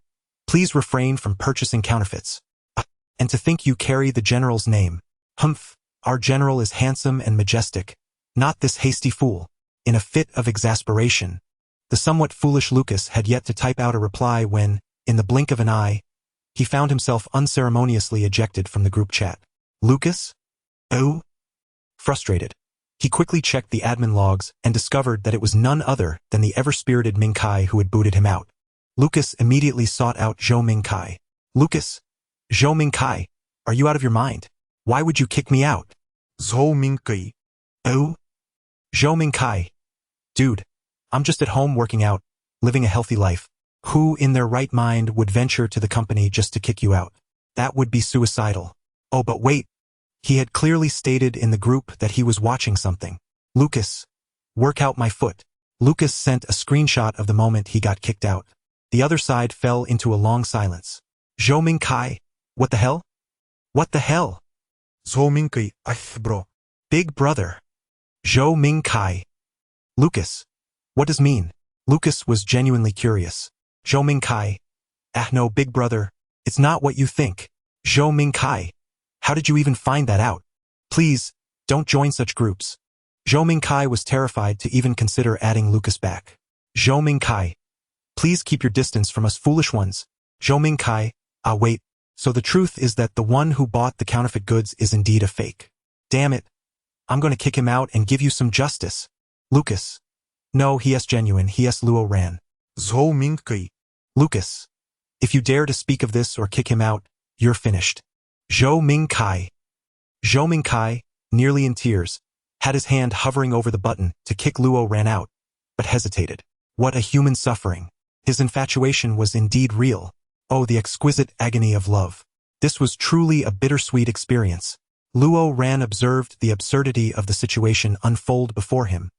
please refrain from purchasing counterfeits. Ah, and to think you carry the general's name. Humph, our general is handsome and majestic, not this hasty fool. In a fit of exasperation, the somewhat foolish Lucas had yet to type out a reply when, in the blink of an eye, he found himself unceremoniously ejected from the group chat. Lucas? Oh? Frustrated, he quickly checked the admin logs and discovered that it was none other than the ever-spirited Ming Kai who had booted him out. Lucas immediately sought out Zhou Ming Kai. Lucas? Zhou Ming Kai, are you out of your mind? Why would you kick me out? Zhou Ming Kai. Oh? Zhou Ming Kai. Dude, I'm just at home working out, living a healthy life. Who in their right mind would venture to the company just to kick you out? That would be suicidal. Oh, but wait. He had clearly stated in the group that he was watching something. Lucas, work out my foot. Lucas sent a screenshot of the moment he got kicked out. The other side fell into a long silence. Zhou Ming Kai, what the hell? What the hell? Zhou Ming Kai, bro. Big brother. Zhou Ming Kai. Lucas, what does mean? Lucas was genuinely curious. Zhou Ming Kai. No, big brother, it's not what you think. Zhou Ming Kai. How did you even find that out? Please, don't join such groups. Zhou Ming Kai was terrified to even consider adding Lucas back. Zhou Ming Kai. Please keep your distance from us foolish ones. Zhou Ming Kai. Wait. So the truth is that the one who bought the counterfeit goods is indeed a fake. Damn it. I'm going to kick him out and give you some justice. Lucas. No, he is genuine, he is Luo Ran. Zhou Ming Kai. Lucas. If you dare to speak of this or kick him out, you're finished. Zhou Ming Kai. Zhou Ming Kai, nearly in tears, had his hand hovering over the button to kick Luo Ran out, but hesitated. What a human suffering. His infatuation was indeed real. Oh, the exquisite agony of love. This was truly a bittersweet experience. Luo Ran observed the absurdity of the situation unfold before him,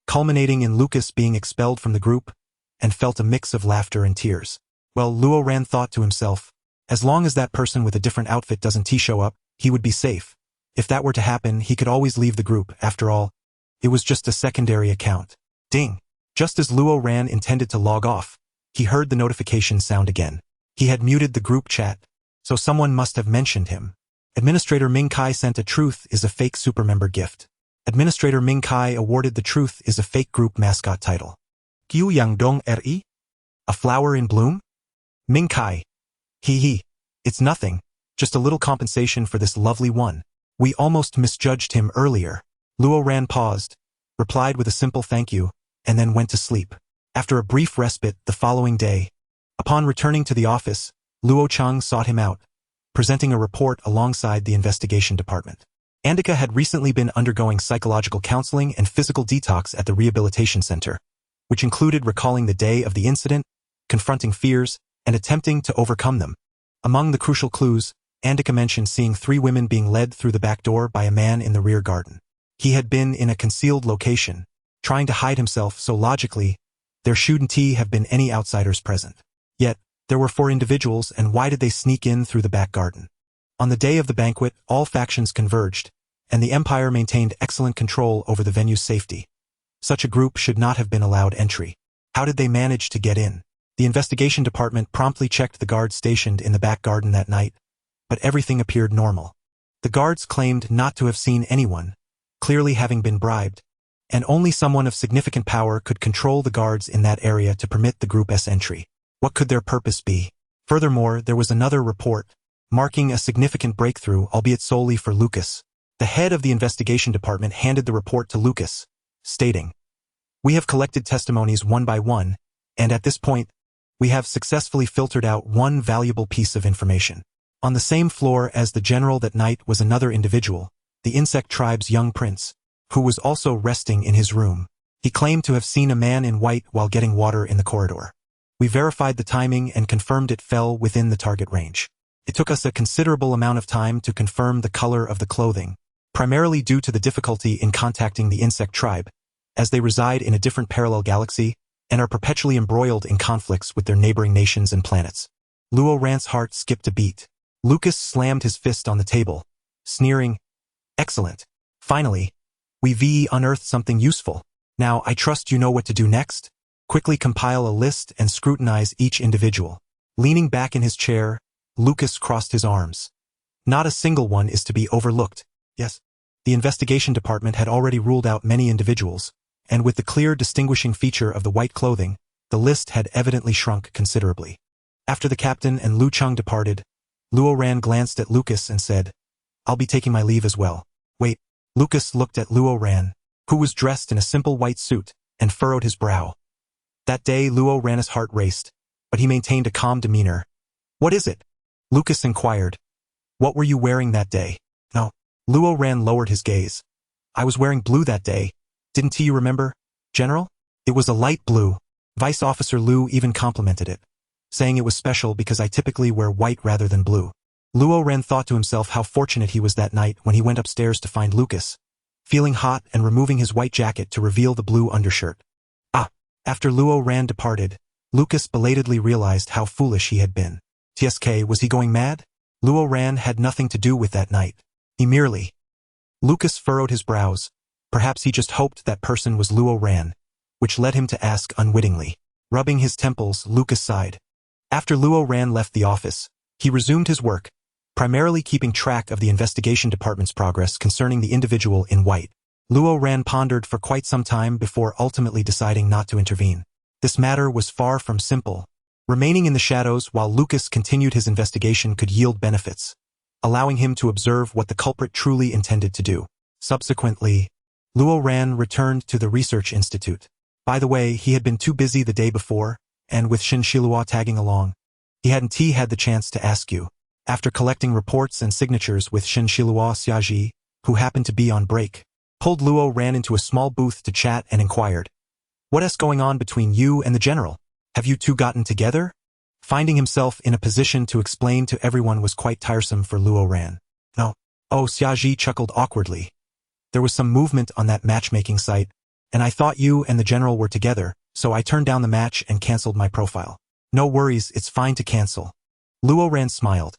culminating in Lucas being expelled from the group, and felt a mix of laughter and tears. Well, Luo Ran thought to himself, as long as that person with a different outfit doesn't show up, he would be safe. If that were to happen, he could always leave the group. After all, it was just a secondary account. Ding! Just as Luo Ran intended to log off, he heard the notification sound again. He had muted the group chat, so someone must have mentioned him. Administrator Ming Kai sent a Truth is a Fake Supermember gift. Administrator Ming Kai awarded the Truth is a Fake group mascot title. Q Yang Dong Ri? A flower in bloom? Ming Kai. Hee. It's nothing, just a little compensation for this lovely one. We almost misjudged him earlier. Luo Ran paused, replied with a simple thank you, and then went to sleep. After a brief respite the following day, upon returning to the office, Luo Chang sought him out, presenting a report alongside the investigation department. Andika had recently been undergoing psychological counseling and physical detox at the rehabilitation center, which included recalling the day of the incident, confronting fears, and attempting to overcome them. Among the crucial clues, Andika mentioned seeing 3 women being led through the back door by a man in the rear garden. He had been in a concealed location, trying to hide himself, so logically, there shouldn't have been any outsiders present. Yet, there were 4 individuals, and why did they sneak in through the back garden? On the day of the banquet, all factions converged, and the Empire maintained excellent control over the venue's safety. Such a group should not have been allowed entry. How did they manage to get in? The investigation department promptly checked the guards stationed in the back garden that night, but everything appeared normal. The guards claimed not to have seen anyone, clearly having been bribed, and only someone of significant power could control the guards in that area to permit the group's entry. What could their purpose be? Furthermore, there was another report, marking a significant breakthrough, albeit solely for Lucas. The head of the investigation department handed the report to Lucas, stating, "We have collected testimonies one by one, and at this point, we have successfully filtered out one valuable piece of information. On the same floor as the general that night was another individual, the insect tribe's young prince, who was also resting in his room. He claimed to have seen a man in white while getting water in the corridor. We verified the timing and confirmed it fell within the target range. It took us a considerable amount of time to confirm the color of the clothing, primarily due to the difficulty in contacting the insect tribe, as they reside in a different parallel galaxy and are perpetually embroiled in conflicts with their neighboring nations and planets." Luo Ran's heart skipped a beat. Lucas slammed his fist on the table, sneering, "Excellent. Finally, we've unearthed something useful. Now I trust you know what to do next? Quickly compile a list and scrutinize each individual." Leaning back in his chair, Lucas crossed his arms. "Not a single one is to be overlooked." Yes. The investigation department had already ruled out many individuals, and with the clear distinguishing feature of the white clothing, the list had evidently shrunk considerably. After the captain and Lu Cheng departed, Luo Ran glanced at Lucas and said, "I'll be taking my leave as well." "Wait." Lucas looked at Luo Ran, who was dressed in a simple white suit, and furrowed his brow. That day Luo Ran's heart raced, but he maintained a calm demeanor. "What is it?" Lucas inquired. "What were you wearing that day?" "No." Luo Ran lowered his gaze. "I was wearing blue that day. Didn't you remember, General? It was a light blue." Vice Officer Lu even complimented it, saying it was special because I typically wear white rather than blue. Luo Ran thought to himself how fortunate he was that night when he went upstairs to find Lucas, feeling hot and removing his white jacket to reveal the blue undershirt. After Luo Ran departed, Lucas belatedly realized how foolish he had been. TSK, was he going mad? Luo Ran had nothing to do with that night. He merely... Lucas furrowed his brows. Perhaps he just hoped that person was Luo Ran, which led him to ask unwittingly. Rubbing his temples, Lucas sighed. After Luo Ran left the office, he resumed his work, primarily keeping track of the investigation department's progress concerning the individual in white. Luo Ran pondered for quite some time before ultimately deciding not to intervene. This matter was far from simple. Remaining in the shadows while Lucas continued his investigation could yield benefits, allowing him to observe what the culprit truly intended to do. Subsequently, Luo Ran returned to the research institute. By the way, he had been too busy the day before, and with Shin Shilua tagging along, he hadn't had the chance to ask you. After collecting reports and signatures with Shin Shilua Xiaji, who happened to be on break, pulled Luo Ran into a small booth to chat and inquired, "What's going on between you and the general? Have you two gotten together?" Finding himself in a position to explain to everyone was quite tiresome for Luo Ran. "No." Oh, Xiaji chuckled awkwardly. "There was some movement on that matchmaking site, and I thought you and the general were together, so I turned down the match and canceled my profile." "No worries, it's fine to cancel." Luo Ran smiled.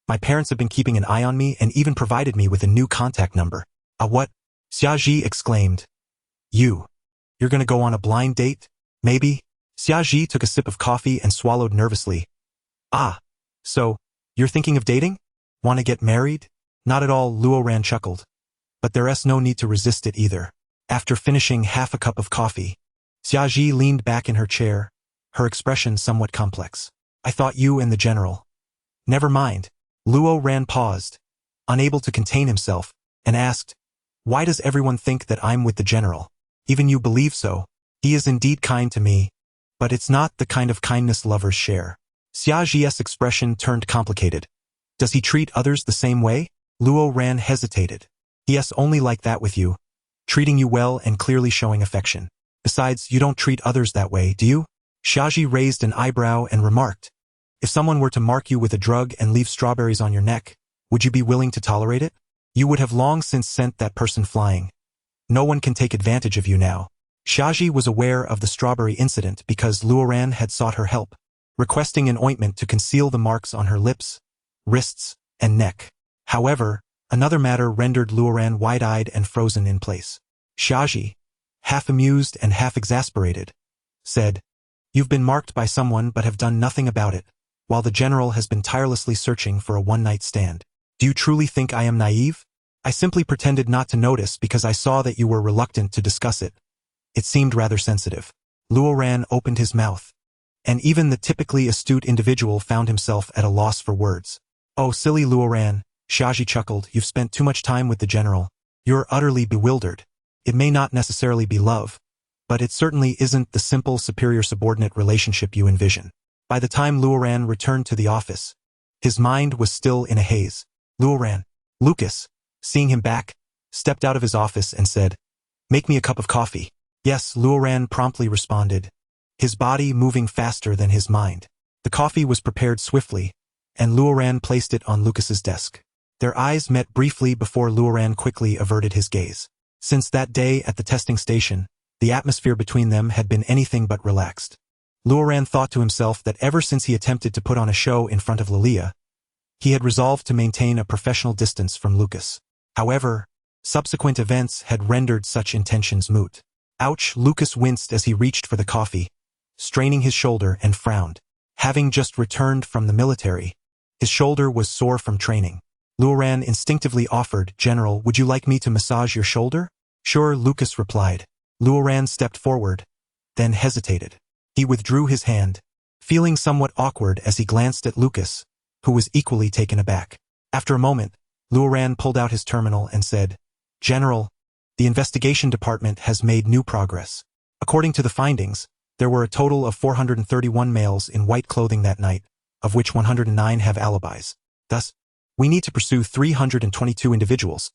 "My parents have been keeping an eye on me and even provided me with a new contact number." What?" Xiaji exclaimed. You're gonna go on a blind date? Maybe?" Xiaji took a sip of coffee and swallowed nervously. So, you're thinking of dating? Want to get married?" "Not at all," Luo Ran chuckled. "But there's no need to resist it either." After finishing half a cup of coffee, Xiaji leaned back in her chair, her expression somewhat complex. "I thought you and the general." "Never mind." Luo Ran paused, unable to contain himself, and asked, "Why does everyone think that I'm with the general? Even you believe so? He is indeed kind to me, but it's not the kind of kindness lovers share." Xiaji's expression turned complicated. "Does he treat others the same way?" Luo Ran hesitated. "Yes, only like that with you, treating you well and clearly showing affection. Besides, you don't treat others that way, do you?" Xiaji raised an eyebrow and remarked, "If someone were to mark you with a drug and leave strawberries on your neck, would you be willing to tolerate it? You would have long since sent that person flying. No one can take advantage of you now." Xiaji was aware of the strawberry incident because Luo Ran had sought her help, requesting an ointment to conceal the marks on her lips, wrists, and neck. However, another matter rendered Luo Ran wide-eyed and frozen in place. Xiaji, half amused and half exasperated, said, "You've been marked by someone but have done nothing about it, while the general has been tirelessly searching for a one-night stand. Do you truly think I am naive? I simply pretended not to notice because I saw that you were reluctant to discuss it. It seemed rather sensitive." Luo Ran opened his mouth, and even the typically astute individual found himself at a loss for words. "Oh, silly Luo Ran," Xiaji chuckled. You've spent too much time with the general. You're utterly bewildered. It may not necessarily be love, but it certainly isn't the simple superior-subordinate relationship you envision. By the time Luoran returned to the office, his mind was still in a haze. Luoran. Lucas, seeing him back, stepped out of his office and said, "Make me a cup of coffee." Yes, Luoran promptly responded, his body moving faster than his mind. The coffee was prepared swiftly, and Luoran placed it on Lucas's desk. Their eyes met briefly before Luoran quickly averted his gaze. Since that day at the testing station, the atmosphere between them had been anything but relaxed. Luoran thought to himself that ever since he attempted to put on a show in front of Lilia, he had resolved to maintain a professional distance from Lucas. However, subsequent events had rendered such intentions moot. Ouch! Lucas winced as he reached for the coffee, straining his shoulder and frowned. Having just returned from the military, his shoulder was sore from training. Luoran instinctively offered, "General, would you like me to massage your shoulder?" "Sure," Lucas replied. Luoran stepped forward, then hesitated. He withdrew his hand, feeling somewhat awkward as he glanced at Lucas, who was equally taken aback. After a moment, Luoran pulled out his terminal and said, "General, the investigation department has made new progress. According to the findings, there were a total of 431 males in white clothing that night, of which 109 have alibis. Thus, we need to pursue 322 individuals,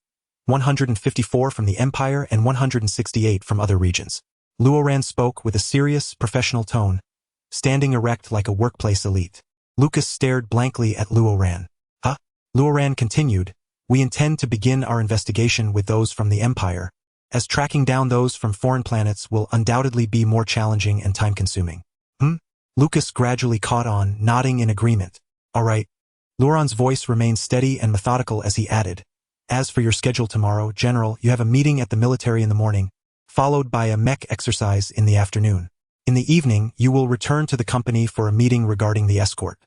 154 from the Empire and 168 from other regions." Luoran spoke with a serious, professional tone, standing erect like a workplace elite. Lucas stared blankly at Luoran. "Huh?" Luoran continued, "We intend to begin our investigation with those from the Empire, as tracking down those from foreign planets will undoubtedly be more challenging and time-consuming." Lucas gradually caught on, nodding in agreement. "All right." Luoran's voice remained steady and methodical as he added, "As for your schedule tomorrow, General, you have a meeting at the military in the morning, followed by a mech exercise in the afternoon. In the evening, you will return to the company for a meeting regarding the escort.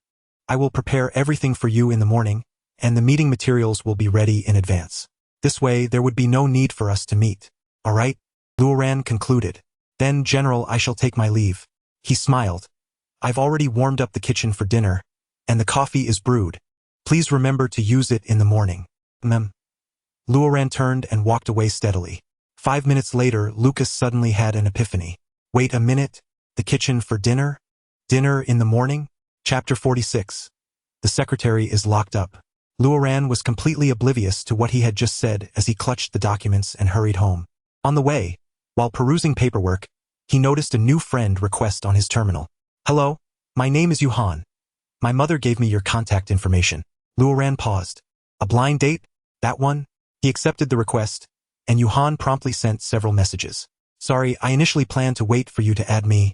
I will prepare everything for you in the morning, and the meeting materials will be ready in advance. This way, there would be no need for us to meet. All right?" Luoran concluded. "Then, General, I shall take my leave." He smiled. "I've already warmed up the kitchen for dinner, and the coffee is brewed. Please remember to use it in the morning." Luoran turned and walked away steadily. 5 minutes later, Lucas suddenly had an epiphany. Wait a minute, the kitchen for dinner? Dinner in the morning? Chapter 46. The secretary is locked up. Luoran was completely oblivious to what he had just said as he clutched the documents and hurried home. On the way, while perusing paperwork, he noticed a new friend request on his terminal. "Hello, my name is Yuhan. My mother gave me your contact information." Luoran paused. "A blind date? That one?" He accepted the request, and Yuhan promptly sent several messages. "Sorry, I initially planned to wait for you to add me,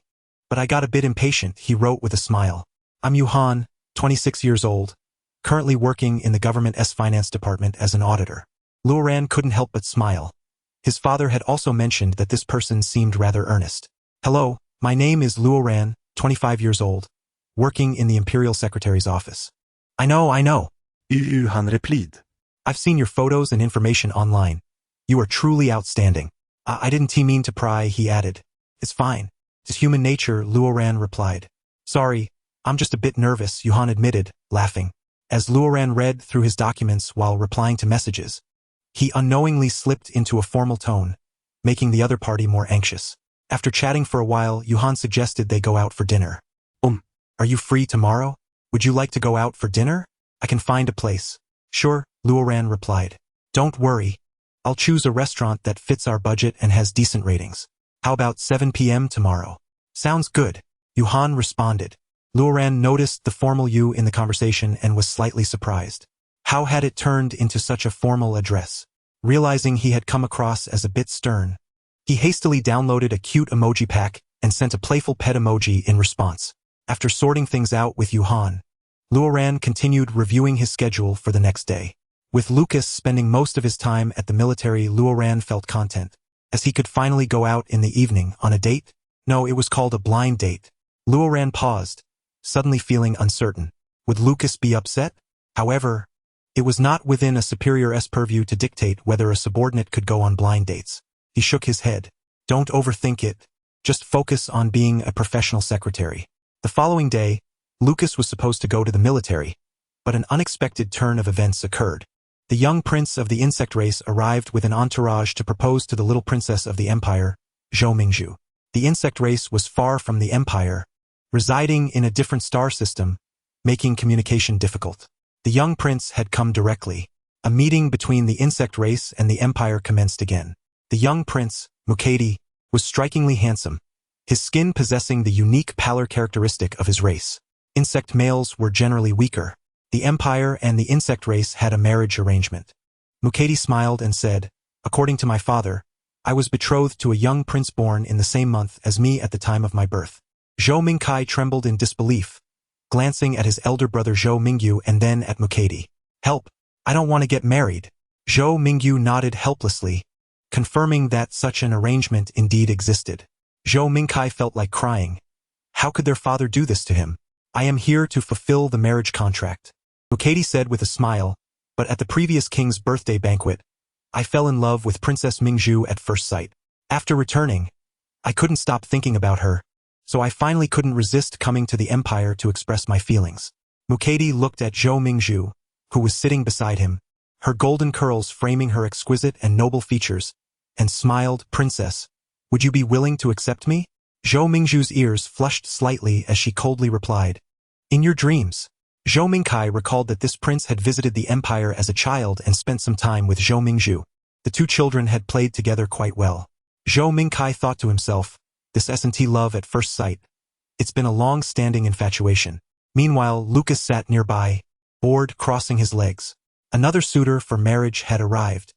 but I got a bit impatient," he wrote with a smile. "I'm Yuhan, 26 years old, currently working in the government's finance department as an auditor." Luoran couldn't help but smile. His father had also mentioned that this person seemed rather earnest. "Hello, my name is Luoran, 25 years old, working in the Imperial Secretary's office." I know. Yuhan replied. "I've seen your photos and information online. You are truly outstanding." I didn't mean to pry," he added. "It's fine. It's human nature," Luoran replied. "Sorry, I'm just a bit nervous," Yuhan admitted, laughing. As Luoran read through his documents while replying to messages, he unknowingly slipped into a formal tone, making the other party more anxious. After chatting for a while, Yuhan suggested they go out for dinner. Are you free tomorrow? Would you like to go out for dinner? I can find a place." "Sure," Luoran replied. "Don't worry. I'll choose a restaurant that fits our budget and has decent ratings. How about 7 p.m. tomorrow?" "Sounds good," Yuhan responded. Luoran noticed the formal "you" in the conversation and was slightly surprised. How had it turned into such a formal address? Realizing he had come across as a bit stern, he hastily downloaded a cute emoji pack and sent a playful pet emoji in response. After sorting things out with Yuhan, Luoran continued reviewing his schedule for the next day. With Lucas spending most of his time at the military, Luoran felt content, as he could finally go out in the evening on a date. No, it was called a blind date. Luoran paused, suddenly feeling uncertain. Would Lucas be upset? However, it was not within a superior's purview to dictate whether a subordinate could go on blind dates. He shook his head. Don't overthink it. Just focus on being a professional secretary. The following day, Lucas was supposed to go to the military, but an unexpected turn of events occurred. The young prince of the insect race arrived with an entourage to propose to the little princess of the empire, Zhou Mingzhu. The insect race was far from the empire, residing in a different star system, making communication difficult. The young prince had come directly. A meeting between the insect race and the empire commenced again. The young prince, Mukade, was strikingly handsome, his skin possessing the unique pallor characteristic of his race. Insect males were generally weaker. The empire and the insect race had a marriage arrangement. Mukade smiled and said, "According to my father, I was betrothed to a young prince born in the same month as me at the time of my birth." Zhou Mingkai trembled in disbelief, glancing at his elder brother Zhou Mingyu and then at Mukade. "Help! I don't want to get married." Zhou Mingyu nodded helplessly, confirming that such an arrangement indeed existed. Zhou Mingkai felt like crying. How could their father do this to him? "I am here to fulfill the marriage contract," Mukade said with a smile, "but at the previous king's birthday banquet, I fell in love with Princess Mingzhu at first sight. After returning, I couldn't stop thinking about her, so I finally couldn't resist coming to the empire to express my feelings." Mukade looked at Zhou Mingzhu, who was sitting beside him, her golden curls framing her exquisite and noble features, and smiled. "Princess, would you be willing to accept me?" Zhou Mingzhu's ears flushed slightly as she coldly replied, "In your dreams." Zhou Mingkai recalled that this prince had visited the empire as a child and spent some time with Zhou Mingzhu. The two children had played together quite well. Zhou Mingkai thought to himself, this S&T love at first sight. It's been a long-standing infatuation. Meanwhile, Lucas sat nearby, bored, crossing his legs. Another suitor for marriage had arrived.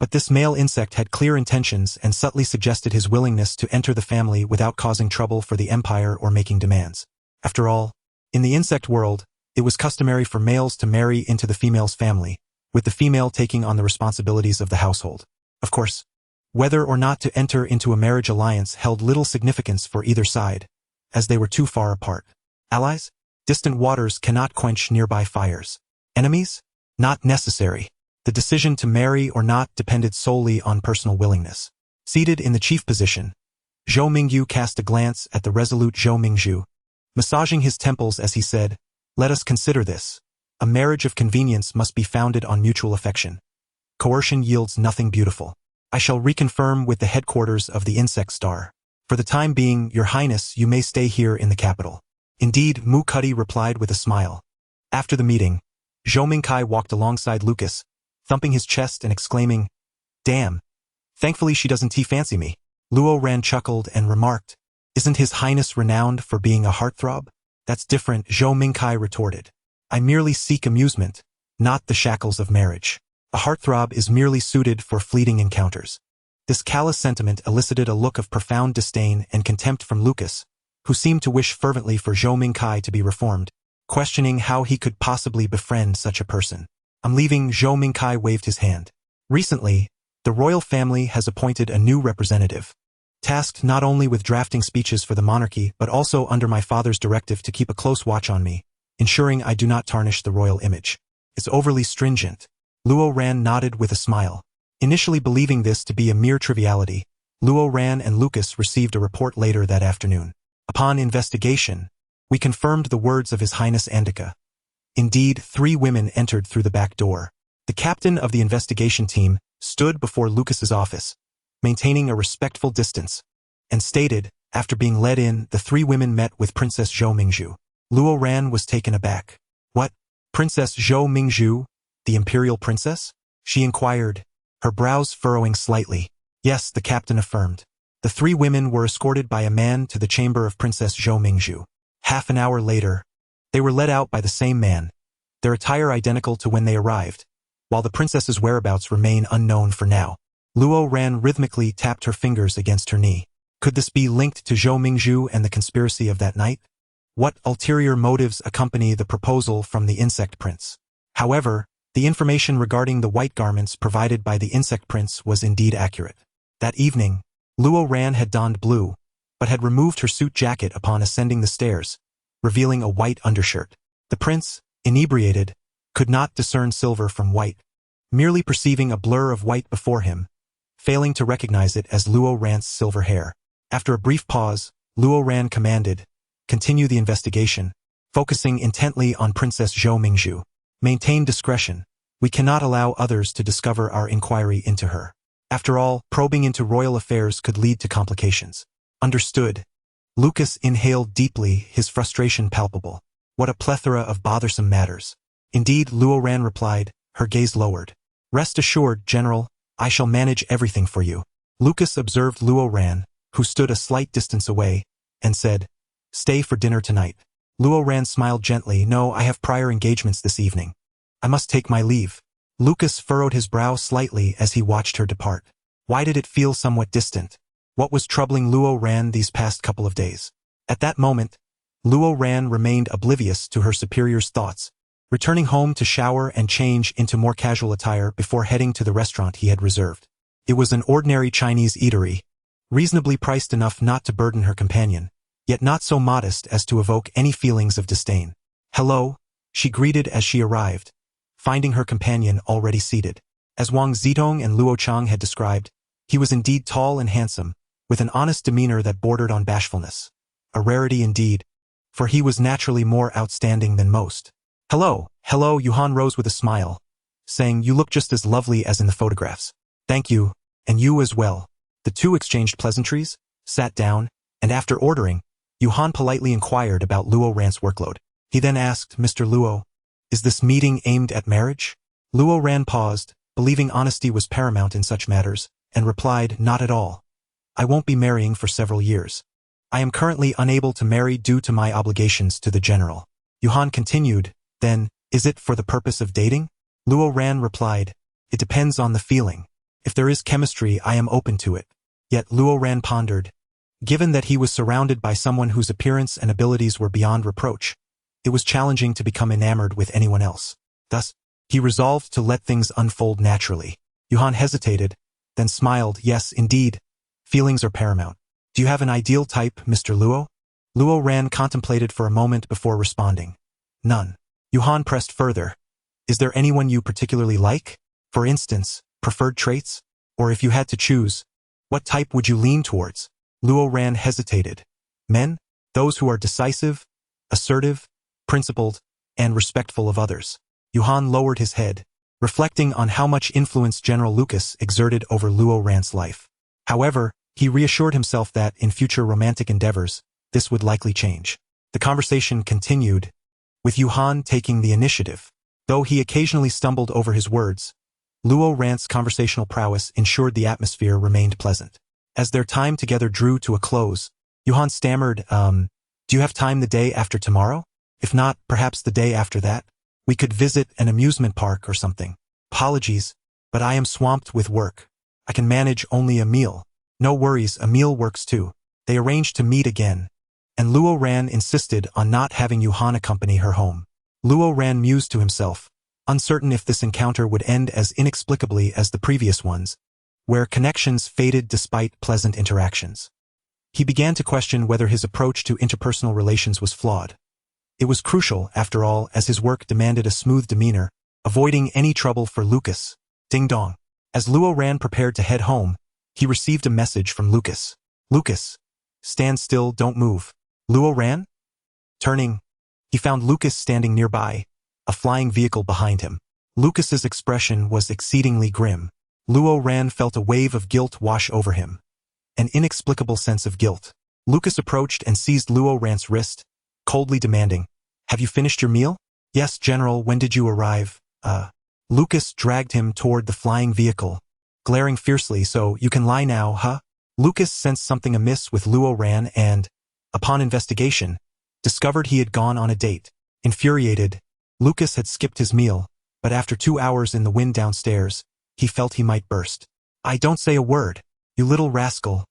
But this male insect had clear intentions and subtly suggested his willingness to enter the family without causing trouble for the empire or making demands. After all, in the insect world, it was customary for males to marry into the female's family, with the female taking on the responsibilities of the household. Of course, whether or not to enter into a marriage alliance held little significance for either side, as they were too far apart. Allies? Distant waters cannot quench nearby fires. Enemies? Not necessary. The decision to marry or not depended solely on personal willingness. Seated in the chief position, Zhou Mingyu cast a glance at the resolute Zhou Mingzhu, massaging his temples as he said, "Let us consider this. A marriage of convenience must be founded on mutual affection. Coercion yields nothing beautiful. I shall reconfirm with the headquarters of the insect star. For the time being, Your Highness, you may stay here in the capital." "Indeed," Mukade replied with a smile. After the meeting, Zhou Mingkai walked alongside Lucas, thumping his chest and exclaiming, "Damn! Thankfully she doesn't fancy me." Luo Ran chuckled and remarked, "Isn't His Highness renowned for being a heartthrob?" "That's different," Zhou Mingkai retorted. "I merely seek amusement, not the shackles of marriage. A heartthrob is merely suited for fleeting encounters." This callous sentiment elicited a look of profound disdain and contempt from Lucas, who seemed to wish fervently for Zhou Mingkai to be reformed, questioning how he could possibly befriend such a person. "I'm leaving," Zhou Mingkai waved his hand. "Recently, the royal family has appointed a new representative, tasked not only with drafting speeches for the monarchy but also under my father's directive to keep a close watch on me, ensuring I do not tarnish the royal image. It's overly stringent." Luo Ran nodded with a smile. Initially believing this to be a mere triviality, Luo Ran and Lucas received a report later that afternoon. Upon investigation, we confirmed the words of His Highness Andika. Indeed, 3 women entered through the back door. The captain of the investigation team stood before Lucas's office, maintaining a respectful distance, and stated, after being led in, the 3 women met with Princess Zhou Mingzhu. Luo Ran was taken aback. "What? Princess Zhou Mingzhu, the imperial princess?" she inquired, her brows furrowing slightly. "Yes," the captain affirmed. The 3 women were escorted by a man to the chamber of Princess Zhou Mingzhu. Half an hour later, they were led out by the same man, their attire identical to when they arrived, while the princess's whereabouts remain unknown for now. Luo Ran rhythmically tapped her fingers against her knee. Could this be linked to Zhou Mingzhu and the conspiracy of that night? What ulterior motives accompany the proposal from the insect prince? However, the information regarding the white garments provided by the insect prince was indeed accurate. That evening, Luo Ran had donned blue, but had removed her suit jacket upon ascending the stairs, revealing a white undershirt. The prince, inebriated, could not discern silver from white, merely perceiving a blur of white before him, failing to recognize it as Luo Ran's silver hair. After a brief pause, Luo Ran commanded, "Continue the investigation, focusing intently on Princess Zhou Mingzhu. Maintain discretion. We cannot allow others to discover our inquiry into her. After all, probing into royal affairs could lead to complications. Understood. Lucas inhaled deeply, his frustration palpable. What a plethora of bothersome matters. Indeed, Luo Ran replied, her gaze lowered. Rest assured, General, I shall manage everything for you. Lucas observed Luo Ran, who stood a slight distance away, and said, Stay for dinner tonight. Luo Ran smiled gently. No, I have prior engagements this evening. I must take my leave. Lucas furrowed his brow slightly as he watched her depart. Why did it feel somewhat distant? What was troubling Luo Ran these past couple of days? At that moment, Luo Ran remained oblivious to her superior's thoughts, returning home to shower and change into more casual attire before heading to the restaurant he had reserved. It was an ordinary Chinese eatery, reasonably priced enough not to burden her companion, yet not so modest as to evoke any feelings of disdain. Hello, she greeted as she arrived, finding her companion already seated. As Wang Zitong and Luo Chang had described, he was indeed tall and handsome, with an honest demeanor that bordered on bashfulness. A rarity indeed, for he was naturally more outstanding than most. Hello, Yuhan rose with a smile, saying, You look just as lovely as in the photographs. Thank you, and you as well. The two exchanged pleasantries, sat down, and after ordering, Yuhan politely inquired about Luo Ran's workload. He then asked, Mr. Luo, is this meeting aimed at marriage? Luo Ran paused, believing honesty was paramount in such matters, and replied, Not at all. I won't be marrying for several years. I am currently unable to marry due to my obligations to the general. Yuhan continued, Then, is it for the purpose of dating? Luo Ran replied, It depends on the feeling. If there is chemistry, I am open to it. Yet Luo Ran pondered. Given that he was surrounded by someone whose appearance and abilities were beyond reproach, it was challenging to become enamored with anyone else. Thus, he resolved to let things unfold naturally. Yuhan hesitated, then smiled. Yes, indeed. Feelings are paramount. Do you have an ideal type, Mr. Luo? Luo Ran contemplated for a moment before responding. None. Yuhan pressed further. Is there anyone you particularly like? For instance, preferred traits? Or if you had to choose, what type would you lean towards? Luo Ran hesitated. Men? Those who are decisive, assertive, principled, and respectful of others. Yuhan lowered his head, reflecting on how much influence General Lucas exerted over Luo Ran's life. However, he reassured himself that, in future romantic endeavors, this would likely change. The conversation continued, with Yuhan taking the initiative. Though he occasionally stumbled over his words, Luo Ran's conversational prowess ensured the atmosphere remained pleasant. As their time together drew to a close, Yuhan stammered, Do you have time the day after tomorrow? If not, perhaps the day after that? We could visit an amusement park or something. Apologies, but I am swamped with work. I can manage only a meal. No worries, a meal works too. They arranged to meet again, and Luo Ran insisted on not having Yuhan accompany her home. Luo Ran mused to himself, uncertain if this encounter would end as inexplicably as the previous ones, where connections faded despite pleasant interactions. He began to question whether his approach to interpersonal relations was flawed. It was crucial, after all, as his work demanded a smooth demeanor, avoiding any trouble for Lucas. Ding dong. As Luo Ran prepared to head home, he received a message from Lucas. Lucas, stand still, don't move. Luo Ran? Turning, he found Lucas standing nearby, a flying vehicle behind him. Lucas's expression was exceedingly grim. Luo Ran felt a wave of guilt wash over him. An inexplicable sense of guilt. Lucas approached and seized Luo Ran's wrist, coldly demanding, Have you finished your meal? Yes, General, when did you arrive? Lucas dragged him toward the flying vehicle, glaring fiercely. So you can lie now, huh? Lucas sensed something amiss with Luo Ran and, upon investigation, discovered he had gone on a date. Infuriated, Lucas had skipped his meal, but after 2 hours in the wind downstairs, he felt he might burst. I don't say a word, you little rascal.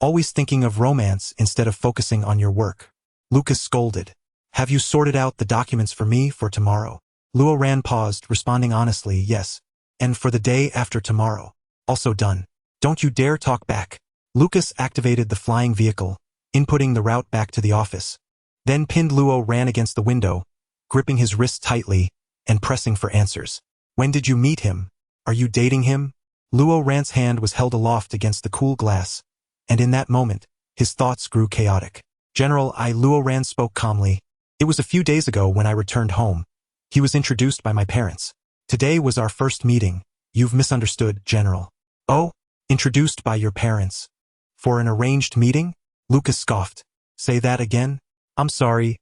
Always thinking of romance instead of focusing on your work. Lucas scolded. Have you sorted out the documents for me for tomorrow? Luo Ran paused, responding honestly, yes. And for the day after tomorrow. Also done. Don't you dare talk back. Lucas activated the flying vehicle, inputting the route back to the office. Then pinned Luo Ran against the window, gripping his wrist tightly, and pressing for answers. When did you meet him? Are you dating him? Luo Ran's hand was held aloft against the cool glass, and in that moment, his thoughts grew chaotic. General, Luo Ran spoke calmly. It was a few days ago when I returned home. He was introduced by my parents. Today was our first meeting. You've misunderstood, General. Oh? Introduced by your parents. For an arranged meeting? Lucas scoffed. Say that again? I'm sorry,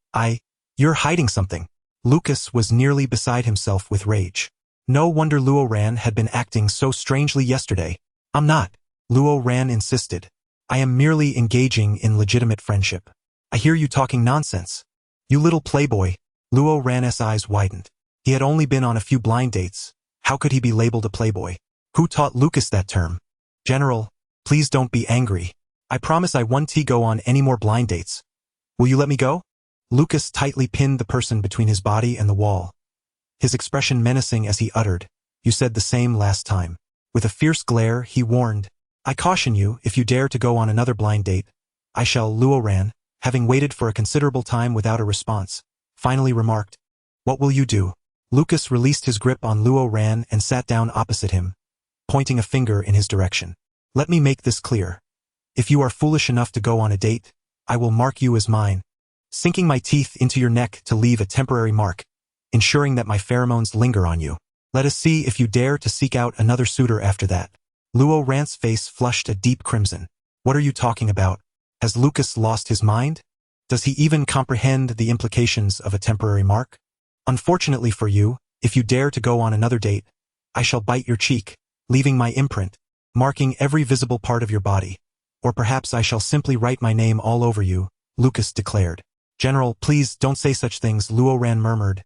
You're hiding something. Lucas was nearly beside himself with rage. No wonder Luo Ran had been acting so strangely yesterday. I'm not. Luo Ran insisted. I am merely engaging in legitimate friendship. I hear you talking nonsense. You little playboy. Luo Ran's eyes widened. He had only been on a few blind dates. How could he be labeled a playboy? Who taught Lucas that term? General, please don't be angry. I promise I won't go on any more blind dates. Will you let me go? Lucas tightly pinned the person between his body and the wall, his expression menacing as he uttered, You said the same last time. With a fierce glare, he warned, I caution you, if you dare to go on another blind date, I shall. Luo Ran, having waited for a considerable time without a response, finally remarked, What will you do? Lucas released his grip on Luo Ran and sat down opposite him, pointing a finger in his direction. Let me make this clear. If you are foolish enough to go on a date, I will mark you as mine, sinking my teeth into your neck to leave a temporary mark, ensuring that my pheromones linger on you. Let us see if you dare to seek out another suitor after that. Luo Ran's face flushed a deep crimson. What are you talking about? Has Lucas lost his mind? Does he even comprehend the implications of a temporary mark? Unfortunately for you, if you dare to go on another date, I shall bite your cheek, leaving my imprint, marking every visible part of your body. Or perhaps I shall simply write my name all over you, Lucas declared. General, please don't say such things, Luo Ran murmured.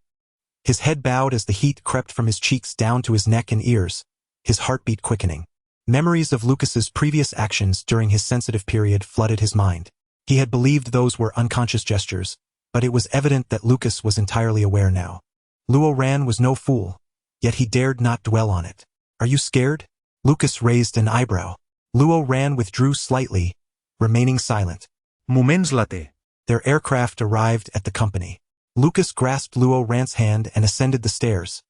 His head bowed as the heat crept from his cheeks down to his neck and ears, his heartbeat quickening. Memories of Lucas's previous actions during his sensitive period flooded his mind. He had believed those were unconscious gestures, but it was evident that Lucas was entirely aware now. Luo Ran was no fool, yet he dared not dwell on it. Are you scared? Lucas raised an eyebrow. Luo Ran withdrew slightly, remaining silent. Moments later. Their aircraft arrived at the company. Lucas grasped Luo Ran's hand and ascended the stairs.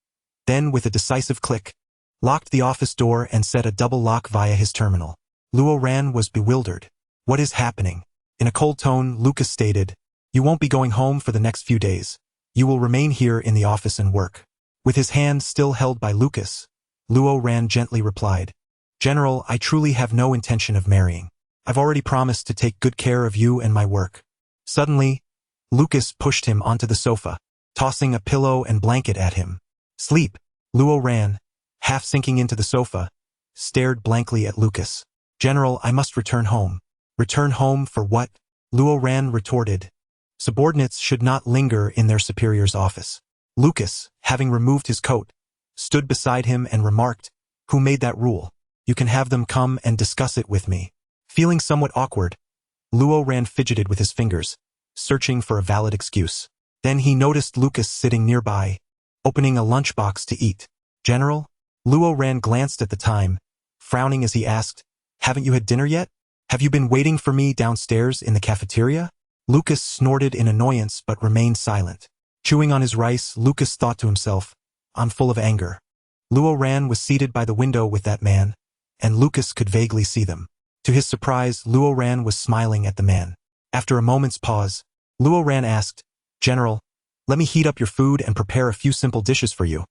Then, with a decisive click, locked the office door and set a double lock via his terminal. Luo Ran was bewildered. What is happening? In a cold tone, Lucas stated, You won't be going home for the next few days. You will remain here in the office and work. With his hand still held by Lucas, Luo Ran gently replied, General, I truly have no intention of marrying. I've already promised to take good care of you and my work. Suddenly, Lucas pushed him onto the sofa, tossing a pillow and blanket at him. Sleep. Luo Ran, half sinking into the sofa, stared blankly at Lucas. General, I must return home. Return home for what? Luo Ran retorted. Subordinates should not linger in their superior's office. Lucas, having removed his coat, stood beside him and remarked, Who made that rule? You can have them come and discuss it with me. Feeling somewhat awkward, Luo Ran fidgeted with his fingers, searching for a valid excuse. Then he noticed Lucas sitting nearby, opening a lunchbox to eat. General? Luo Ran glanced at the time, frowning as he asked, Haven't you had dinner yet? Have you been waiting for me downstairs in the cafeteria? Lucas snorted in annoyance but remained silent. Chewing on his rice, Lucas thought to himself, I'm full of anger. Luo Ran was seated by the window with that man, and Lucas could vaguely see them. To his surprise, Luo Ran was smiling at the man. After a moment's pause, Luo Ran asked, General, let me heat up your food and prepare a few simple dishes for you.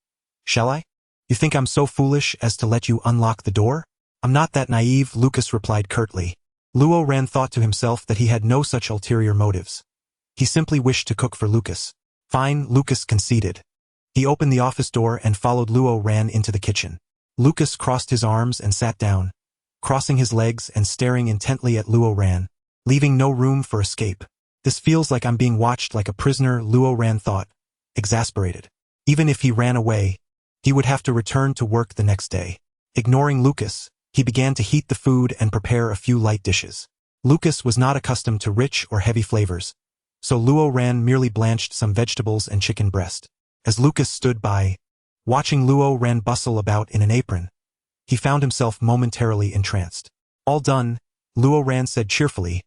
Shall I? You think I'm so foolish as to let you unlock the door? I'm not that naive, Lucas replied curtly. Luo Ran thought to himself that he had no such ulterior motives. He simply wished to cook for Lucas. Fine, Lucas conceded. He opened the office door and followed Luo Ran into the kitchen. Lucas crossed his arms and sat down, crossing his legs and staring intently at Luo Ran, leaving no room for escape. This feels like I'm being watched like a prisoner, Luo Ran thought, exasperated. Even if he ran away, he would have to return to work the next day. Ignoring Lucas, he began to heat the food and prepare a few light dishes. Lucas was not accustomed to rich or heavy flavors, so Luo Ran merely blanched some vegetables and chicken breast. As Lucas stood by, watching Luo Ran bustle about in an apron, he found himself momentarily entranced. All done, Luo Ran said cheerfully,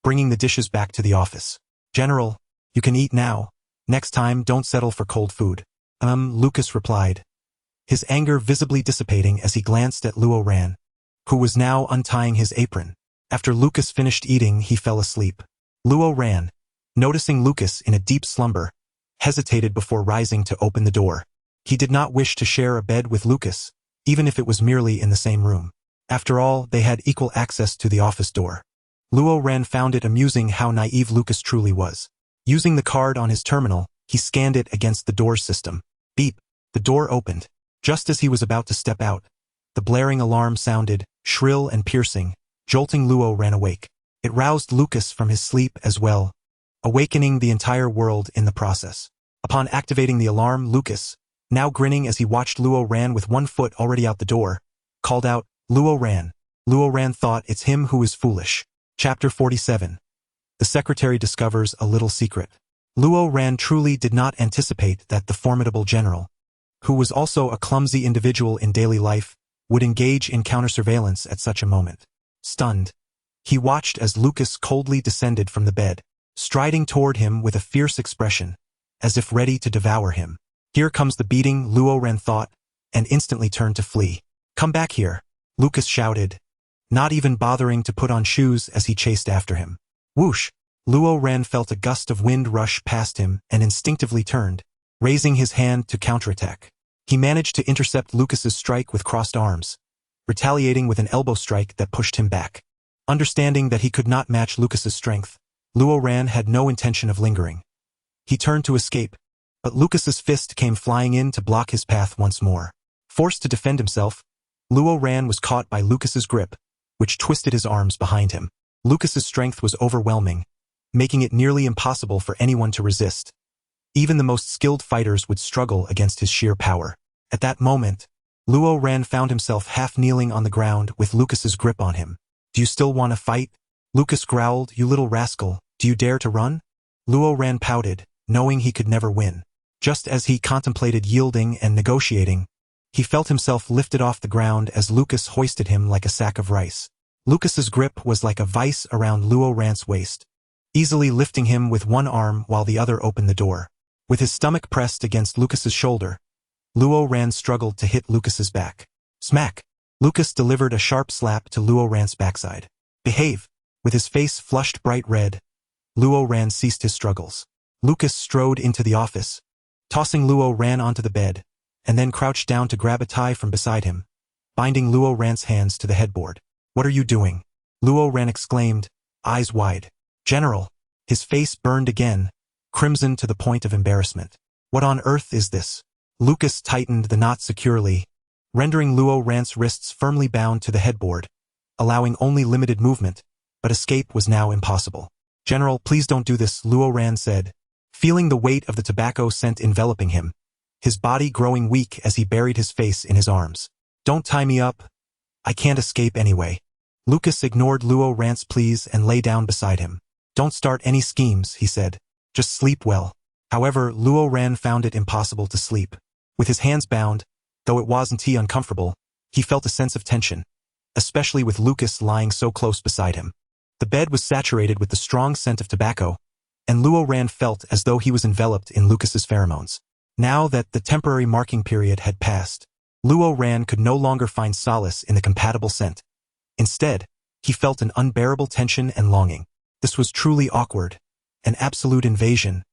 bringing the dishes back to the office. General, you can eat now. Next time, don't settle for cold food. Lucas replied, his anger visibly dissipating as he glanced at Luo Ran, who was now untying his apron. After Lucas finished eating, he fell asleep. Luo Ran, noticing Lucas in a deep slumber, hesitated before rising to open the door. He did not wish to share a bed with Lucas, even if it was merely in the same room. After all, they had equal access to the office door. Luo Ran found it amusing how naive Lucas truly was. Using the card on his terminal, he scanned it against the door's system. Beep. The door opened. Just as he was about to step out, the blaring alarm sounded, shrill and piercing, jolting Luo Ran awake. It roused Lucas from his sleep as well, awakening the entire world in the process. Upon activating the alarm, Lucas, now grinning as he watched Luo Ran with one foot already out the door, called out, "Luo Ran." Luo Ran thought, "It's him who is foolish." Chapter 47. The secretary discovers a little secret. Luo Ran truly did not anticipate that the formidable general, who was also a clumsy individual in daily life, would engage in counter-surveillance at such a moment. Stunned, he watched as Lucas coldly descended from the bed, striding toward him with a fierce expression, as if ready to devour him. Here comes the beating, Luo Ran thought, and instantly turned to flee. "Come back here," Lucas shouted, not even bothering to put on shoes as he chased after him. Whoosh! Luo Ran felt a gust of wind rush past him and instinctively turned, raising his hand to counterattack. He managed to intercept Lucas's strike with crossed arms, retaliating with an elbow strike that pushed him back. Understanding that he could not match Lucas's strength, Luo Ran had no intention of lingering. He turned to escape, but Lucas's fist came flying in to block his path once more. Forced to defend himself, Luo Ran was caught by Lucas's grip, which twisted his arms behind him. Lucas's strength was overwhelming, making it nearly impossible for anyone to resist. Even the most skilled fighters would struggle against his sheer power. At that moment, Luo Ran found himself half kneeling on the ground with Lucas's grip on him. "Do you still want to fight?" Lucas growled, "You little rascal, do you dare to run?" Luo Ran pouted, knowing he could never win. Just as he contemplated yielding and negotiating, he felt himself lifted off the ground as Lucas hoisted him like a sack of rice. Lucas's grip was like a vice around Luo Ran's waist, easily lifting him with one arm while the other opened the door. With his stomach pressed against Lucas's shoulder, Luo Ran struggled to hit Lucas's back. Smack! Lucas delivered a sharp slap to Luo Ran's backside. "Behave!" With his face flushed bright red, Luo Ran ceased his struggles. Lucas strode into the office, tossing Luo Ran onto the bed, and then crouched down to grab a tie from beside him, binding Luo Ran's hands to the headboard. "What are you doing?" Luo Ran exclaimed, eyes wide. "General!" His face burned again, crimson to the point of embarrassment. "What on earth is this?" Lucas tightened the knot securely, rendering Luo Ran's wrists firmly bound to the headboard, allowing only limited movement, but escape was now impossible. "General, please don't do this," Luo Ran said, feeling the weight of the tobacco scent enveloping him, his body growing weak as he buried his face in his arms. "Don't tie me up. I can't escape anyway." Lucas ignored Luo Ran's pleas and lay down beside him. "Don't start any schemes," he said. "Just sleep well." However, Luo Ran found it impossible to sleep. With his hands bound, though it wasn't uncomfortable, he felt a sense of tension, especially with Lucas lying so close beside him. The bed was saturated with the strong scent of tobacco, and Luo Ran felt as though he was enveloped in Lucas's pheromones. Now that the temporary marking period had passed, Luo Ran could no longer find solace in the compatible scent. Instead, he felt an unbearable tension and longing. This was truly awkward, an absolute invasion,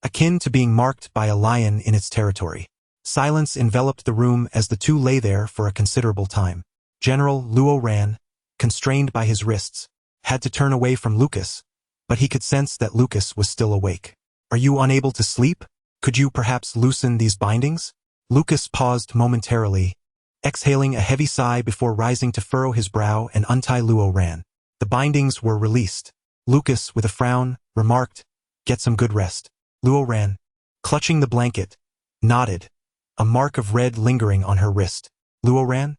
akin to being marked by a lion in its territory. Silence enveloped the room as the two lay there for a considerable time. General Luo Ran, constrained by his wrists, had to turn away from Lucas, but he could sense that Lucas was still awake. "Are you unable to sleep? Could you perhaps loosen these bindings?" Lucas paused momentarily, exhaling a heavy sigh before rising to furrow his brow and untie Luo Ran. The bindings were released. Lucas, with a frown, remarked, "Get some good rest." Luo Ran, clutching the blanket, nodded, a mark of red lingering on her wrist. "Luo Ran?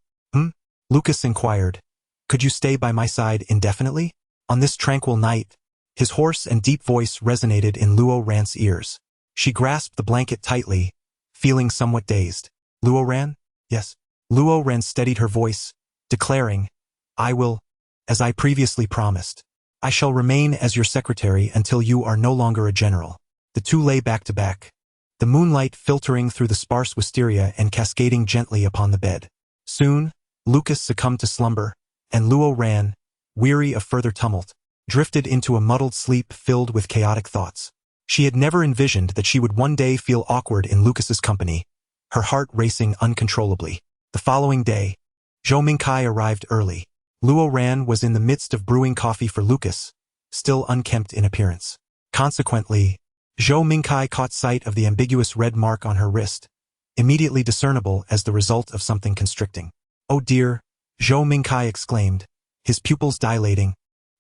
Lucas inquired. "Could you stay by my side indefinitely?" On this tranquil night, his hoarse and deep voice resonated in Luo Ran's ears. She grasped the blanket tightly, feeling somewhat dazed. "Luo Ran? Yes." Luo Ran steadied her voice, declaring, "I will, as I previously promised. I shall remain as your secretary until you are no longer a general." The two lay back to back, the moonlight filtering through the sparse wisteria and cascading gently upon the bed. Soon, Lucas succumbed to slumber, and Luo Ran, weary of further tumult, drifted into a muddled sleep filled with chaotic thoughts. She had never envisioned that she would one day feel awkward in Lucas's company, her heart racing uncontrollably. The following day, Zhou Mingkai arrived early. Luo Ran was in the midst of brewing coffee for Lucas, still unkempt in appearance. Consequently, Zhou Mingkai caught sight of the ambiguous red mark on her wrist, immediately discernible as the result of something constricting. "Oh dear," Zhou Mingkai exclaimed, his pupils dilating,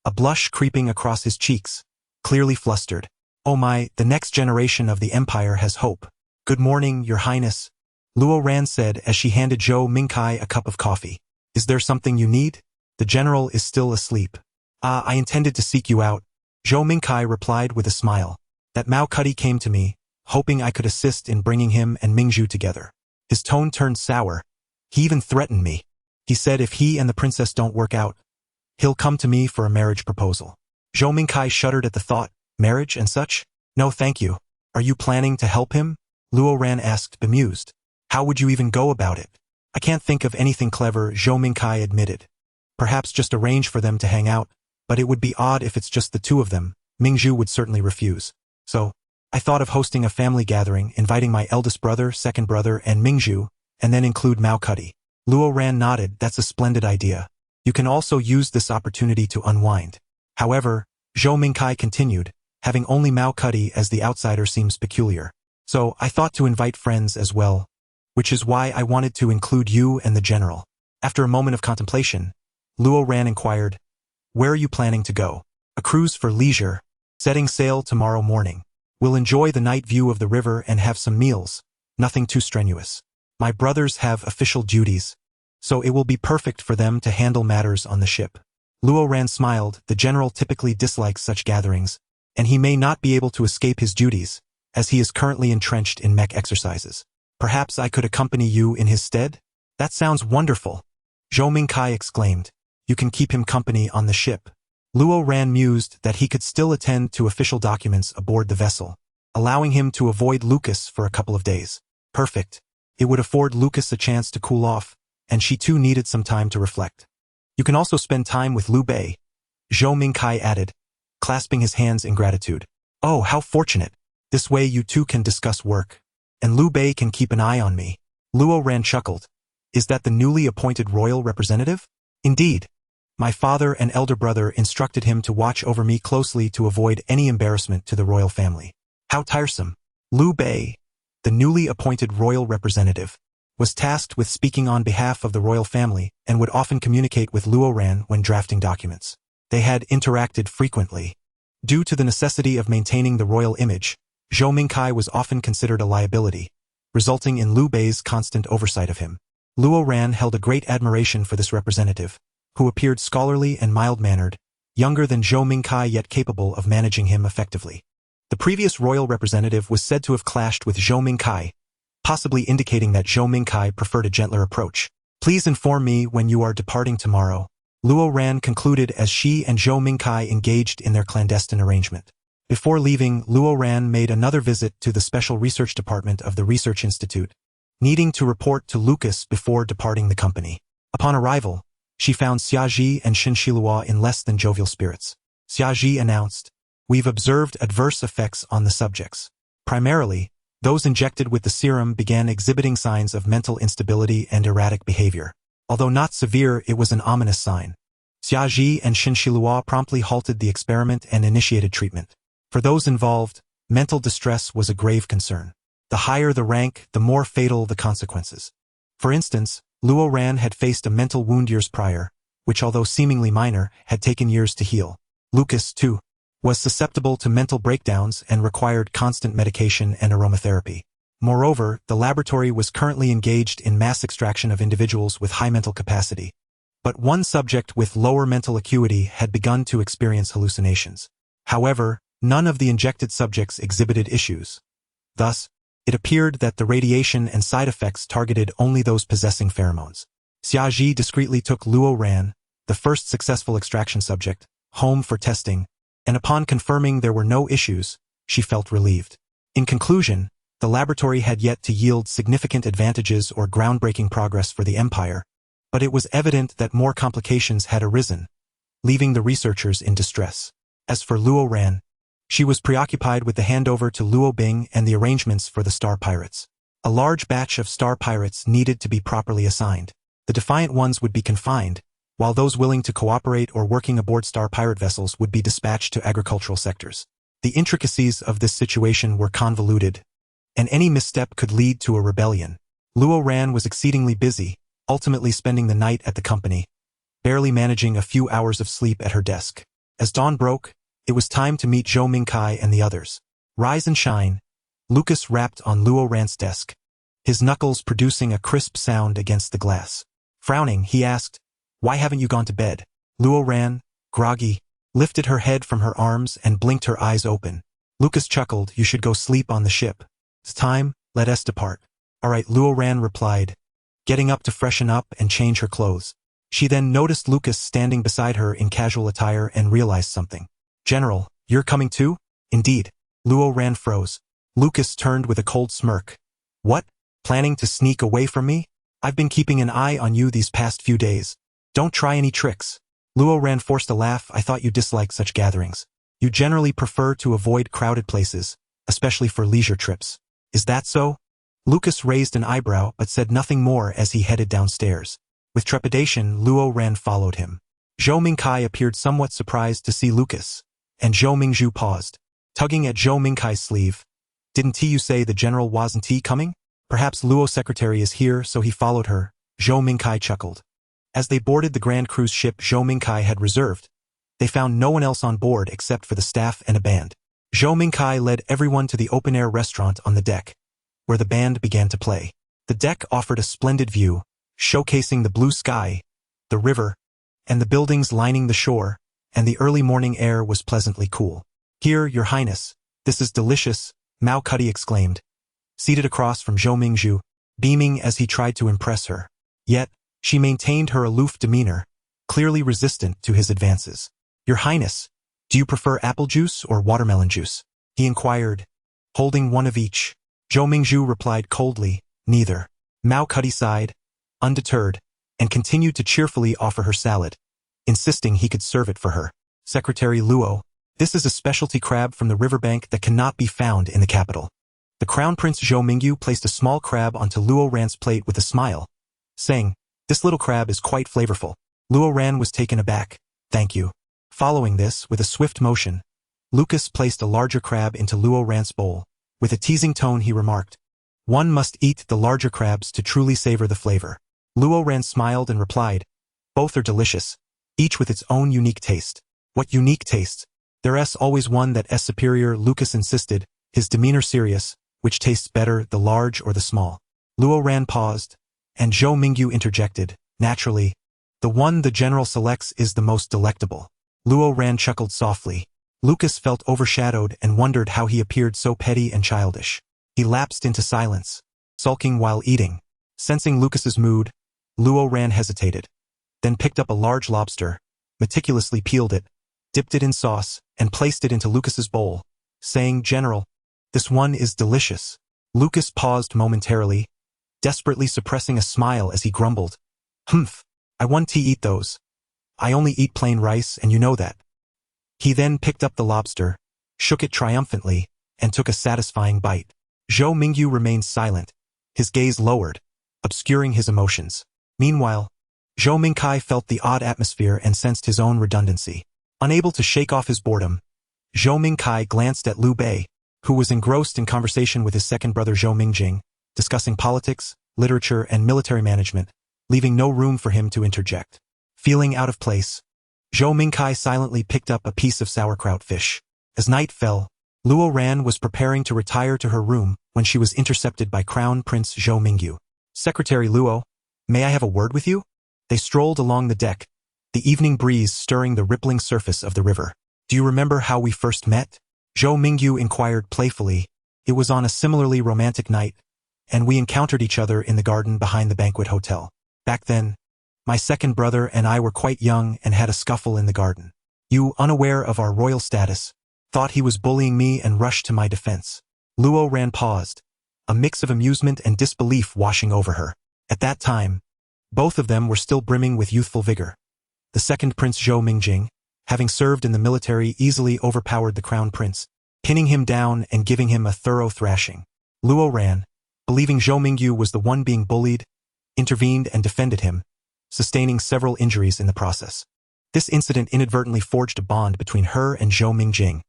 a blush creeping across his cheeks, clearly flustered. "Oh my, the next generation of the empire has hope." "Good morning, Your Highness," Luo Ran said as she handed Zhou Mingkai a cup of coffee. "Is there something you need? The general is still asleep." I intended to seek you out," Zhou Mingkai replied with a smile. "That Mao Cuddy came to me, hoping I could assist in bringing him and Mingzhu together." His tone turned sour. "He even threatened me. He said if he and the princess don't work out, he'll come to me for a marriage proposal." Zhou Mingkai shuddered at the thought. "Marriage and such? No thank you. Are you planning to help him?" Luo Ran asked, bemused. "How would you even go about it?" "I can't think of anything clever," Zhou Mingkai admitted. "Perhaps just arrange for them to hang out, but it would be odd if it's just the two of them. Mingzhu would certainly refuse. So, I thought of hosting a family gathering, inviting my eldest brother, second brother, and Mingzhu, and then include Mao Cuddy." Luo Ran nodded. "That's a splendid idea. You can also use this opportunity to unwind." However, Zhou Mingkai continued, "Having only Mao Cuddy as the outsider seems peculiar. So, I thought to invite friends as well, which is why I wanted to include you and the general." After a moment of contemplation, Luo Ran inquired, "Where are you planning to go?" "A cruise for leisure. Setting sail tomorrow morning. We'll enjoy the night view of the river and have some meals, nothing too strenuous. My brothers have official duties, so it will be perfect for them to handle matters on the ship." Luo Ran smiled. The general typically dislikes such gatherings, and he may not be able to escape his duties, as he is currently entrenched in mech exercises. "Perhaps I could accompany you in his stead?" "That sounds wonderful," Zhou Mingkai exclaimed. "You can keep him company on the ship." Luo Ran mused that he could still attend to official documents aboard the vessel, allowing him to avoid Lucas for a couple of days. Perfect. It would afford Lucas a chance to cool off, and she too needed some time to reflect. "You can also spend time with Liu Bei," Zhou Mingkai added, clasping his hands in gratitude. "Oh, how fortunate. This way you two can discuss work, and Liu Bei can keep an eye on me." Luo Ran chuckled. "Is that the newly appointed royal representative?" "Indeed. My father and elder brother instructed him to watch over me closely to avoid any embarrassment to the royal family." "How tiresome." Liu Bei, the newly appointed royal representative, was tasked with speaking on behalf of the royal family and would often communicate with Luo Ran when drafting documents. They had interacted frequently. Due to the necessity of maintaining the royal image, Zhou Mingkai was often considered a liability, resulting in Liu Bei's constant oversight of him. Luo Ran held a great admiration for this representative, who appeared scholarly and mild-mannered, younger than Zhou Mingkai yet capable of managing him effectively. The previous royal representative was said to have clashed with Zhou Mingkai, possibly indicating that Zhou Mingkai preferred a gentler approach. "Please inform me when you are departing tomorrow," Luo Ran concluded as she and Zhou Mingkai engaged in their clandestine arrangement. Before leaving, Luo Ran made another visit to the Special Research Department of the Research Institute, needing to report to Lucas before departing the company. Upon arrival, she found Xiaji and Xinshilua in less than jovial spirits. Xiaji announced, "We've observed adverse effects on the subjects. Primarily, those injected with the serum began exhibiting signs of mental instability and erratic behavior. Although not severe, it was an ominous sign." Xiaji and Xinshilua promptly halted the experiment and initiated treatment. For those involved, mental distress was a grave concern. The higher the rank, the more fatal the consequences. For instance, Luo Ran had faced a mental wound years prior, which although seemingly minor, had taken years to heal. Lucas, too, was susceptible to mental breakdowns and required constant medication and aromatherapy. Moreover, the laboratory was currently engaged in mass extraction of individuals with high mental capacity. But one subject with lower mental acuity had begun to experience hallucinations. However, none of the injected subjects exhibited issues. Thus, it appeared that the radiation and side effects targeted only those possessing pheromones. Xiaji discreetly took Luo Ran, the first successful extraction subject, home for testing, and upon confirming there were no issues, she felt relieved. In conclusion, the laboratory had yet to yield significant advantages or groundbreaking progress for the Empire, but it was evident that more complications had arisen, leaving the researchers in distress. As for Luo Ran, she was preoccupied with the handover to Luo Bing and the arrangements for the Star Pirates. A large batch of star pirates needed to be properly assigned. The defiant ones would be confined, while those willing to cooperate or working aboard star pirate vessels would be dispatched to agricultural sectors. The intricacies of this situation were convoluted, and any misstep could lead to a rebellion. Luo Ran was exceedingly busy, ultimately spending the night at the company, barely managing a few hours of sleep at her desk. As dawn broke, it was time to meet Zhou Mingkai and the others. Rise and shine. Lucas rapped on Luo Ran's desk, his knuckles producing a crisp sound against the glass. Frowning, he asked, "Why haven't you gone to bed?" Luo Ran, groggy, lifted her head from her arms and blinked her eyes open. Lucas chuckled, "You should go sleep on the ship. It's time, let us depart." "All right," Luo Ran replied, getting up to freshen up and change her clothes. She then noticed Lucas standing beside her in casual attire and realized something. "General, you're coming too?" "Indeed." Luo Ran froze. Lucas turned with a cold smirk. "What? Planning to sneak away from me? I've been keeping an eye on you these past few days. Don't try any tricks." Luo Ran forced a laugh. "I thought you disliked such gatherings. You generally prefer to avoid crowded places, especially for leisure trips. Is that so?" Lucas raised an eyebrow but said nothing more as he headed downstairs. With trepidation, Luo Ran followed him. Zhou Mingkai appeared somewhat surprised to see Lucas, and Zhou Mingzhu paused, tugging at Zhou Mingkai's sleeve. "Didn't you say the general wasn't coming? Perhaps Luo's secretary is here, so he followed her." Zhou Mingkai chuckled. As they boarded the grand cruise ship Zhou Mingkai had reserved, they found no one else on board except for the staff and a band. Zhou Mingkai led everyone to the open-air restaurant on the deck, where the band began to play. The deck offered a splendid view, showcasing the blue sky, the river, and the buildings lining the shore, and the early morning air was pleasantly cool. "Here, Your Highness, this is delicious," Mao Cuddy exclaimed, seated across from Zhou Mingzhu, beaming as he tried to impress her. Yet, she maintained her aloof demeanor, clearly resistant to his advances. "Your Highness, do you prefer apple juice or watermelon juice?" he inquired, holding one of each. Zhou Mingzhu replied coldly, "Neither." Mao Cuddy sighed, undeterred, and continued to cheerfully offer her salad, insisting he could serve it for her. "Secretary Luo, this is a specialty crab from the riverbank that cannot be found in the capital." The Crown Prince Zhou Mingyu placed a small crab onto Luo Ran's plate with a smile, saying, "This little crab is quite flavorful." Luo Ran was taken aback. "Thank you." Following this, with a swift motion, Lucas placed a larger crab into Luo Ran's bowl. With a teasing tone he remarked, "One must eat the larger crabs to truly savor the flavor." Luo Ran smiled and replied, "Both are delicious, each with its own unique taste." "What unique tastes?" "There's always one that is superior," Lucas insisted, his demeanor serious. "Which tastes better, the large or the small?" Luo Ran paused, and Zhou Mingyu interjected, "Naturally, the one the general selects is the most delectable." Luo Ran chuckled softly. Lucas felt overshadowed and wondered how he appeared so petty and childish. He lapsed into silence, sulking while eating. Sensing Lucas's mood, Luo Ran hesitated, then picked up a large lobster, meticulously peeled it, dipped it in sauce, and placed it into Lucas's bowl, saying, "General, this one is delicious." Lucas paused momentarily, desperately suppressing a smile as he grumbled, "Humph, I want to eat those. I only eat plain rice and you know that." He then picked up the lobster, shook it triumphantly, and took a satisfying bite. Zhou Mingyu remained silent, his gaze lowered, obscuring his emotions. Meanwhile, Zhou Mingkai felt the odd atmosphere and sensed his own redundancy. Unable to shake off his boredom, Zhou Mingkai glanced at Liu Bei, who was engrossed in conversation with his second brother Zhou Mingjing, discussing politics, literature, and military management, leaving no room for him to interject. Feeling out of place, Zhou Mingkai silently picked up a piece of sauerkraut fish. As night fell, Luo Ran was preparing to retire to her room when she was intercepted by Crown Prince Zhou Mingyu. "Secretary Luo, may I have a word with you?" They strolled along the deck, the evening breeze stirring the rippling surface of the river. "Do you remember how we first met?" Zhou Mingyu inquired playfully. "It was on a similarly romantic night, and we encountered each other in the garden behind the banquet hotel. Back then, my second brother and I were quite young and had a scuffle in the garden. You, unaware of our royal status, thought he was bullying me and rushed to my defense." Luo Ran paused, a mix of amusement and disbelief washing over her. At that time, both of them were still brimming with youthful vigor. The second Prince Zhou Mingjing, having served in the military, easily overpowered the Crown Prince, pinning him down and giving him a thorough thrashing. Luo Ran, believing Zhou Mingyu was the one being bullied, intervened and defended him, sustaining several injuries in the process. This incident inadvertently forged a bond between her and Zhou Mingjing,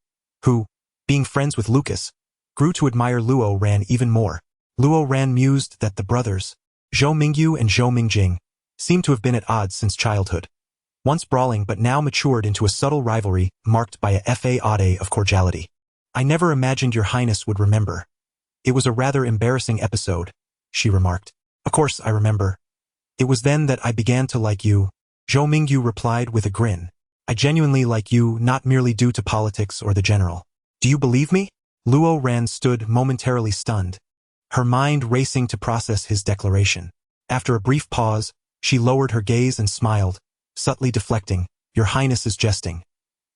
who, being friends with Lucas, grew to admire Luo Ran even more. Luo Ran mused that the brothers, Zhou Mingyu and Zhou Mingjing, seemed to have been at odds since childhood, once brawling but now matured into a subtle rivalry marked by a facade of cordiality. I never imagined your highness would remember. It was a rather embarrassing episode, she remarked. Of course I remember. It was then that I began to like you, Zhou Mingyu replied with a grin. I genuinely like you, not merely due to politics or the general. Do you believe me? Luo Ran stood momentarily stunned, her mind racing to process his declaration. After a brief pause, she lowered her gaze and smiled, subtly deflecting. Your highness is jesting.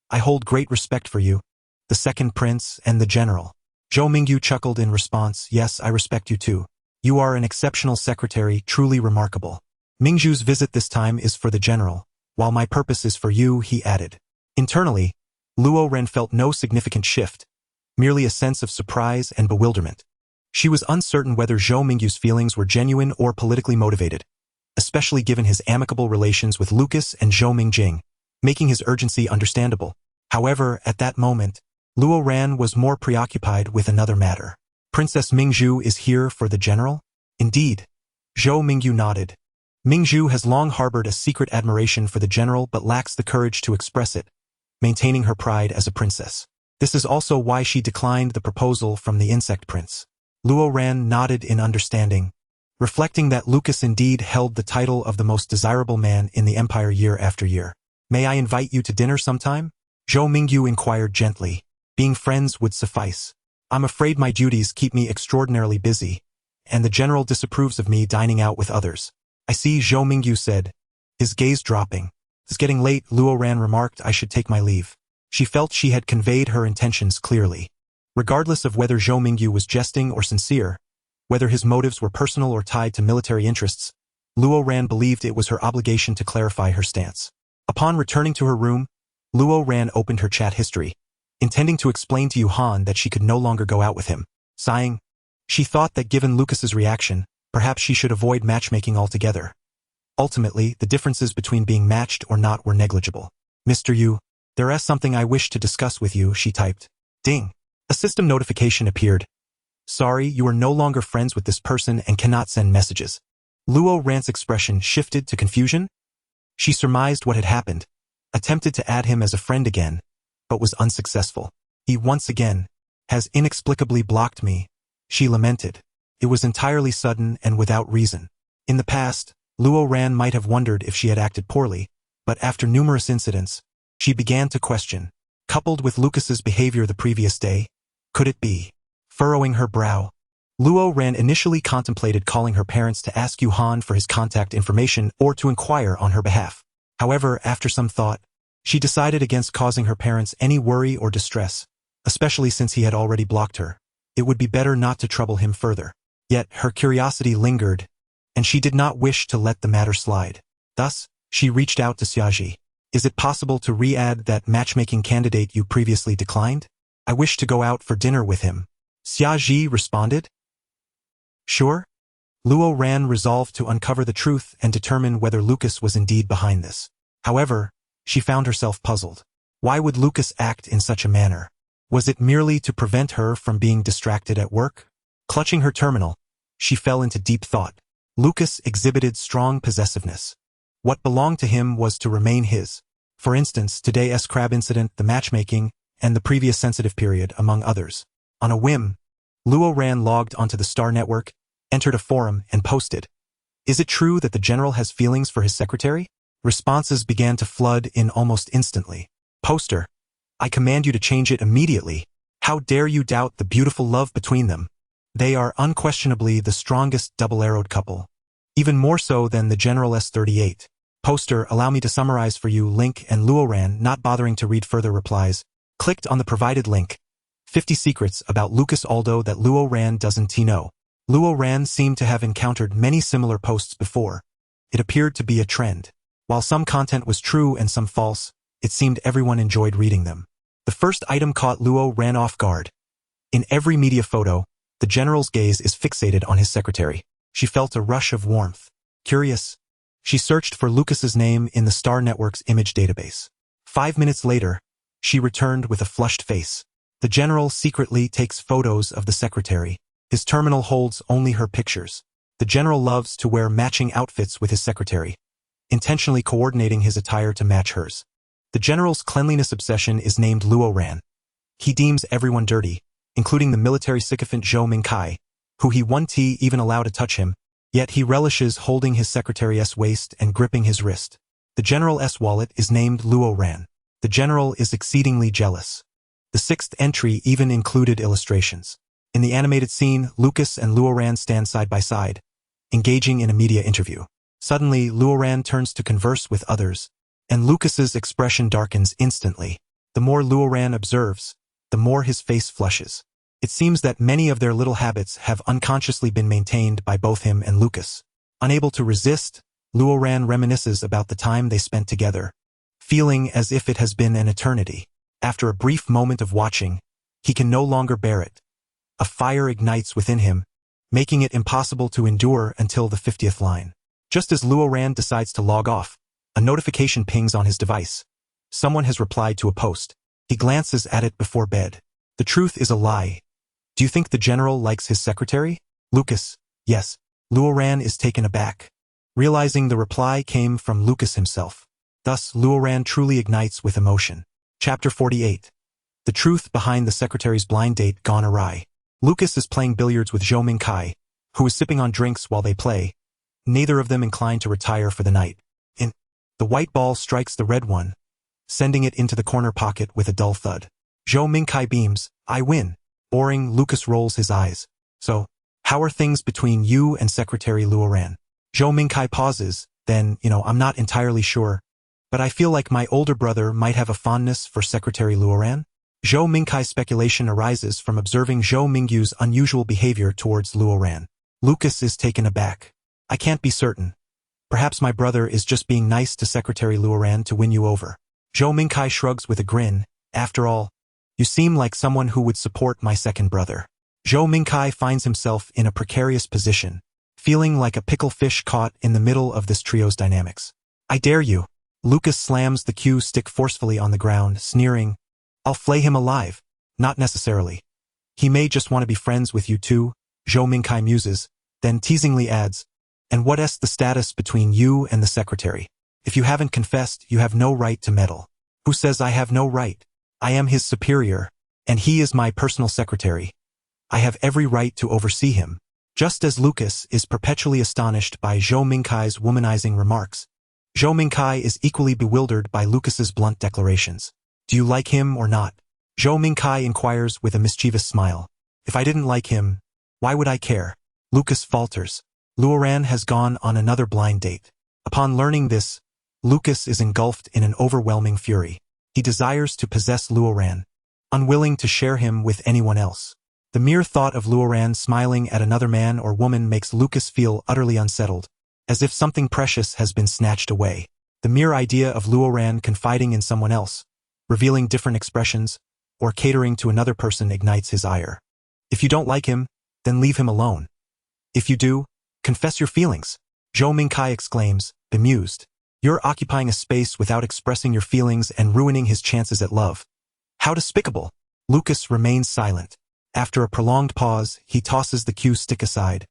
I hold great respect for you, the second prince and the general. Zhou Mingyu chuckled in response. Yes, I respect you too. You are an exceptional secretary, truly remarkable. Mingju's visit this time is for the general, while my purpose is for you, he added. Internally, Luo Ran felt no significant shift, merely a sense of surprise and bewilderment. She was uncertain whether Zhou Mingyu's feelings were genuine or politically motivated, especially given his amicable relations with Lucas and Zhou Mingjing, making his urgency understandable. However, at that moment, Luo Ran was more preoccupied with another matter. Princess Mingju is here for the general? Indeed. Zhou Mingyu nodded. Mingju has long harbored a secret admiration for the general but lacks the courage to express it, maintaining her pride as a princess. This is also why she declined the proposal from the insect prince. Luo Ran nodded in understanding, reflecting that Lucas indeed held the title of the most desirable man in the empire year after year. May I invite you to dinner sometime? Zhou Mingyu inquired gently. Being friends would suffice. I'm afraid my duties keep me extraordinarily busy, and the general disapproves of me dining out with others. I see, Zhou Mingyu said, his gaze dropping. It's getting late, Luo Ran remarked. I should take my leave. She felt she had conveyed her intentions clearly. Regardless of whether Zhou Mingyu was jesting or sincere, whether his motives were personal or tied to military interests, Luo Ran believed it was her obligation to clarify her stance. Upon returning to her room, Luo Ran opened her chat history, intending to explain to Yuhan that she could no longer go out with him. Sighing, she thought that given Lucas's reaction, perhaps she should avoid matchmaking altogether. Ultimately, the differences between being matched or not were negligible. Mr. Yu, there is something I wish to discuss with you, she typed. Ding. A system notification appeared. Sorry, you are no longer friends with this person and cannot send messages. Luo Ran's expression shifted to confusion. She surmised what had happened, attempted to add him as a friend again, but was unsuccessful. He once again has inexplicably blocked me, she lamented. It was entirely sudden and without reason. In the past, Luo Ran might have wondered if she had acted poorly, but after numerous incidents, she began to question. Coupled with Lucas's behavior the previous day, could it be? Furrowing her brow, Luo Ran initially contemplated calling her parents to ask Yuhan for his contact information or to inquire on her behalf. However, after some thought, she decided against causing her parents any worry or distress, especially since he had already blocked her. It would be better not to trouble him further. Yet her curiosity lingered, and she did not wish to let the matter slide. Thus, she reached out to Xiaji. Is it possible to re-add that matchmaking candidate you previously declined? I wish to go out for dinner with him. Xiaji responded. Sure? Luo Ran resolved to uncover the truth and determine whether Lucas was indeed behind this. However, she found herself puzzled. Why would Lucas act in such a manner? Was it merely to prevent her from being distracted at work? Clutching her terminal, she fell into deep thought. Lucas exhibited strong possessiveness. What belonged to him was to remain his. For instance, today's crab incident, the matchmaking, and the previous sensitive period, among others. On a whim, Luo Ran logged onto the Star Network, entered a forum, and posted. Is it true that the general has feelings for his secretary? Responses began to flood in almost instantly. Poster. I command you to change it immediately. How dare you doubt the beautiful love between them? They are unquestionably the strongest double-arrowed couple. Even more so than the General S38. Poster, allow me to summarize for you. Link, and Luo Ran, not bothering to read further replies, clicked on the provided link. 50 secrets about Lucas Aldo that Luo Ran doesn't know. Luo Ran seemed to have encountered many similar posts before. It appeared to be a trend. While some content was true and some false, it seemed everyone enjoyed reading them. The first item caught Luo Ran off guard. In every media photo, The general's gaze is fixated on his secretary. She felt a rush of warmth. Curious, she searched for Lucas's name in the Star Network's image database. 5 minutes later, she returned with a flushed face. The general secretly takes photos of the secretary. His terminal holds only her pictures. The general loves to wear matching outfits with his secretary, intentionally coordinating his attire to match hers. The general's cleanliness obsession is named Luo Ran. He deems everyone dirty, including the military sycophant Zhou Mingkai, who he once even allowed to touch him, yet he relishes holding his secretary's waist and gripping his wrist. The general's wallet is named Luo Ran. The general is exceedingly jealous. The 6th entry even included illustrations. In the animated scene, Lucas and Luo Ran stand side by side, engaging in a media interview. Suddenly, Luo Ran turns to converse with others, and Lucas's expression darkens instantly. The more Luo Ran observes, the more his face flushes. It seems that many of their little habits have unconsciously been maintained by both him and Lucas. Unable to resist, Luo Ran reminisces about the time they spent together, feeling as if it has been an eternity. After a brief moment of watching, he can no longer bear it. A fire ignites within him, making it impossible to endure until the 50th line. Just as Luo Ran decides to log off, a notification pings on his device. Someone has replied to a post. He glances at it before bed. The truth is a lie. Do you think the general likes his secretary? Lucas, yes. Luo Ran is taken aback, realizing the reply came from Lucas himself. Thus, Luo Ran truly ignites with emotion. Chapter 48. The truth behind the secretary's blind date gone awry. Lucas is playing billiards with Zhou Mingkai, who is sipping on drinks while they play, neither of them inclined to retire for the night. The white ball strikes the red one, sending it into the corner pocket with a dull thud. Zhou Mingkai beams, I win. Boring, Lucas rolls his eyes. So, how are things between you and Secretary Luo Ran? Zhou Mingkai pauses, then, I'm not entirely sure, but I feel like my older brother might have a fondness for Secretary Luo Ran. Zhou Mingkai's speculation arises from observing Zhou Mingyu's unusual behavior towards Luo Ran. Lucas is taken aback. I can't be certain. Perhaps my brother is just being nice to Secretary Luo Ran to win you over. Zhou Mingkai shrugs with a grin. After all, you seem like someone who would support my second brother. Zhou Mingkai finds himself in a precarious position, feeling like a pickle fish caught in the middle of this trio's dynamics. I dare you. Lucas slams the cue stick forcefully on the ground, sneering, I'll flay him alive. Not necessarily. He may just want to be friends with you too, Zhou Mingkai muses, then teasingly adds, and what's the status between you and the secretary? If you haven't confessed, you have no right to meddle. Who says I have no right? I am his superior, and he is my personal secretary. I have every right to oversee him. Just as Lucas is perpetually astonished by Zhou Mingkai's womanizing remarks, Zhou Mingkai is equally bewildered by Lucas's blunt declarations. Do you like him or not? Zhou Mingkai inquires with a mischievous smile. If I didn't like him, why would I care? Lucas falters. Luo Ran has gone on another blind date. Upon learning this, Lucas is engulfed in an overwhelming fury. He desires to possess Luo Ran, unwilling to share him with anyone else. The mere thought of Luo Ran smiling at another man or woman makes Lucas feel utterly unsettled, as if something precious has been snatched away. The mere idea of Luo Ran confiding in someone else, revealing different expressions, or catering to another person ignites his ire. If you don't like him, then leave him alone. If you do, confess your feelings. Zhou Mingkai exclaims, bemused. You're occupying a space without expressing your feelings and ruining his chances at love. How despicable. Lucas remains silent. After a prolonged pause, he tosses the cue stick aside,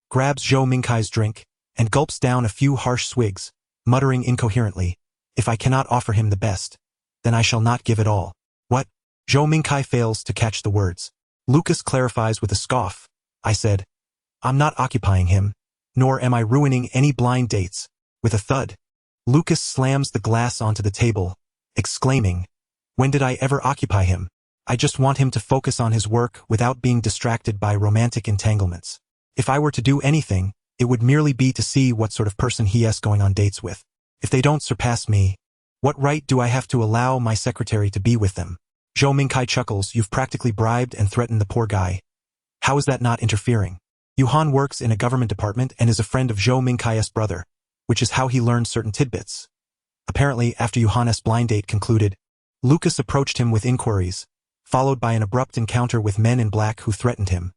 grabs Zhou Mingkai's drink, and gulps down a few harsh swigs, muttering incoherently, if I cannot offer him the best, then I shall not give it all. What? Zhou Mingkai fails to catch the words. Lucas clarifies with a scoff. I said, I'm not occupying him, nor am I ruining any blind dates. With a thud, Lucas slams the glass onto the table, exclaiming, when did I ever occupy him? I just want him to focus on his work without being distracted by romantic entanglements. If I were to do anything, it would merely be to see what sort of person he is going on dates with. If they don't surpass me, what right do I have to allow my secretary to be with them? Zhou Mingkai chuckles. You've practically bribed and threatened the poor guy. How is that not interfering? Yuhan works in a government department and is a friend of Zhou Mingkai's brother, which is how he learned certain tidbits. Apparently, after Yuhan's blind date concluded, Lucas approached him with inquiries, followed by an abrupt encounter with men in black who threatened him.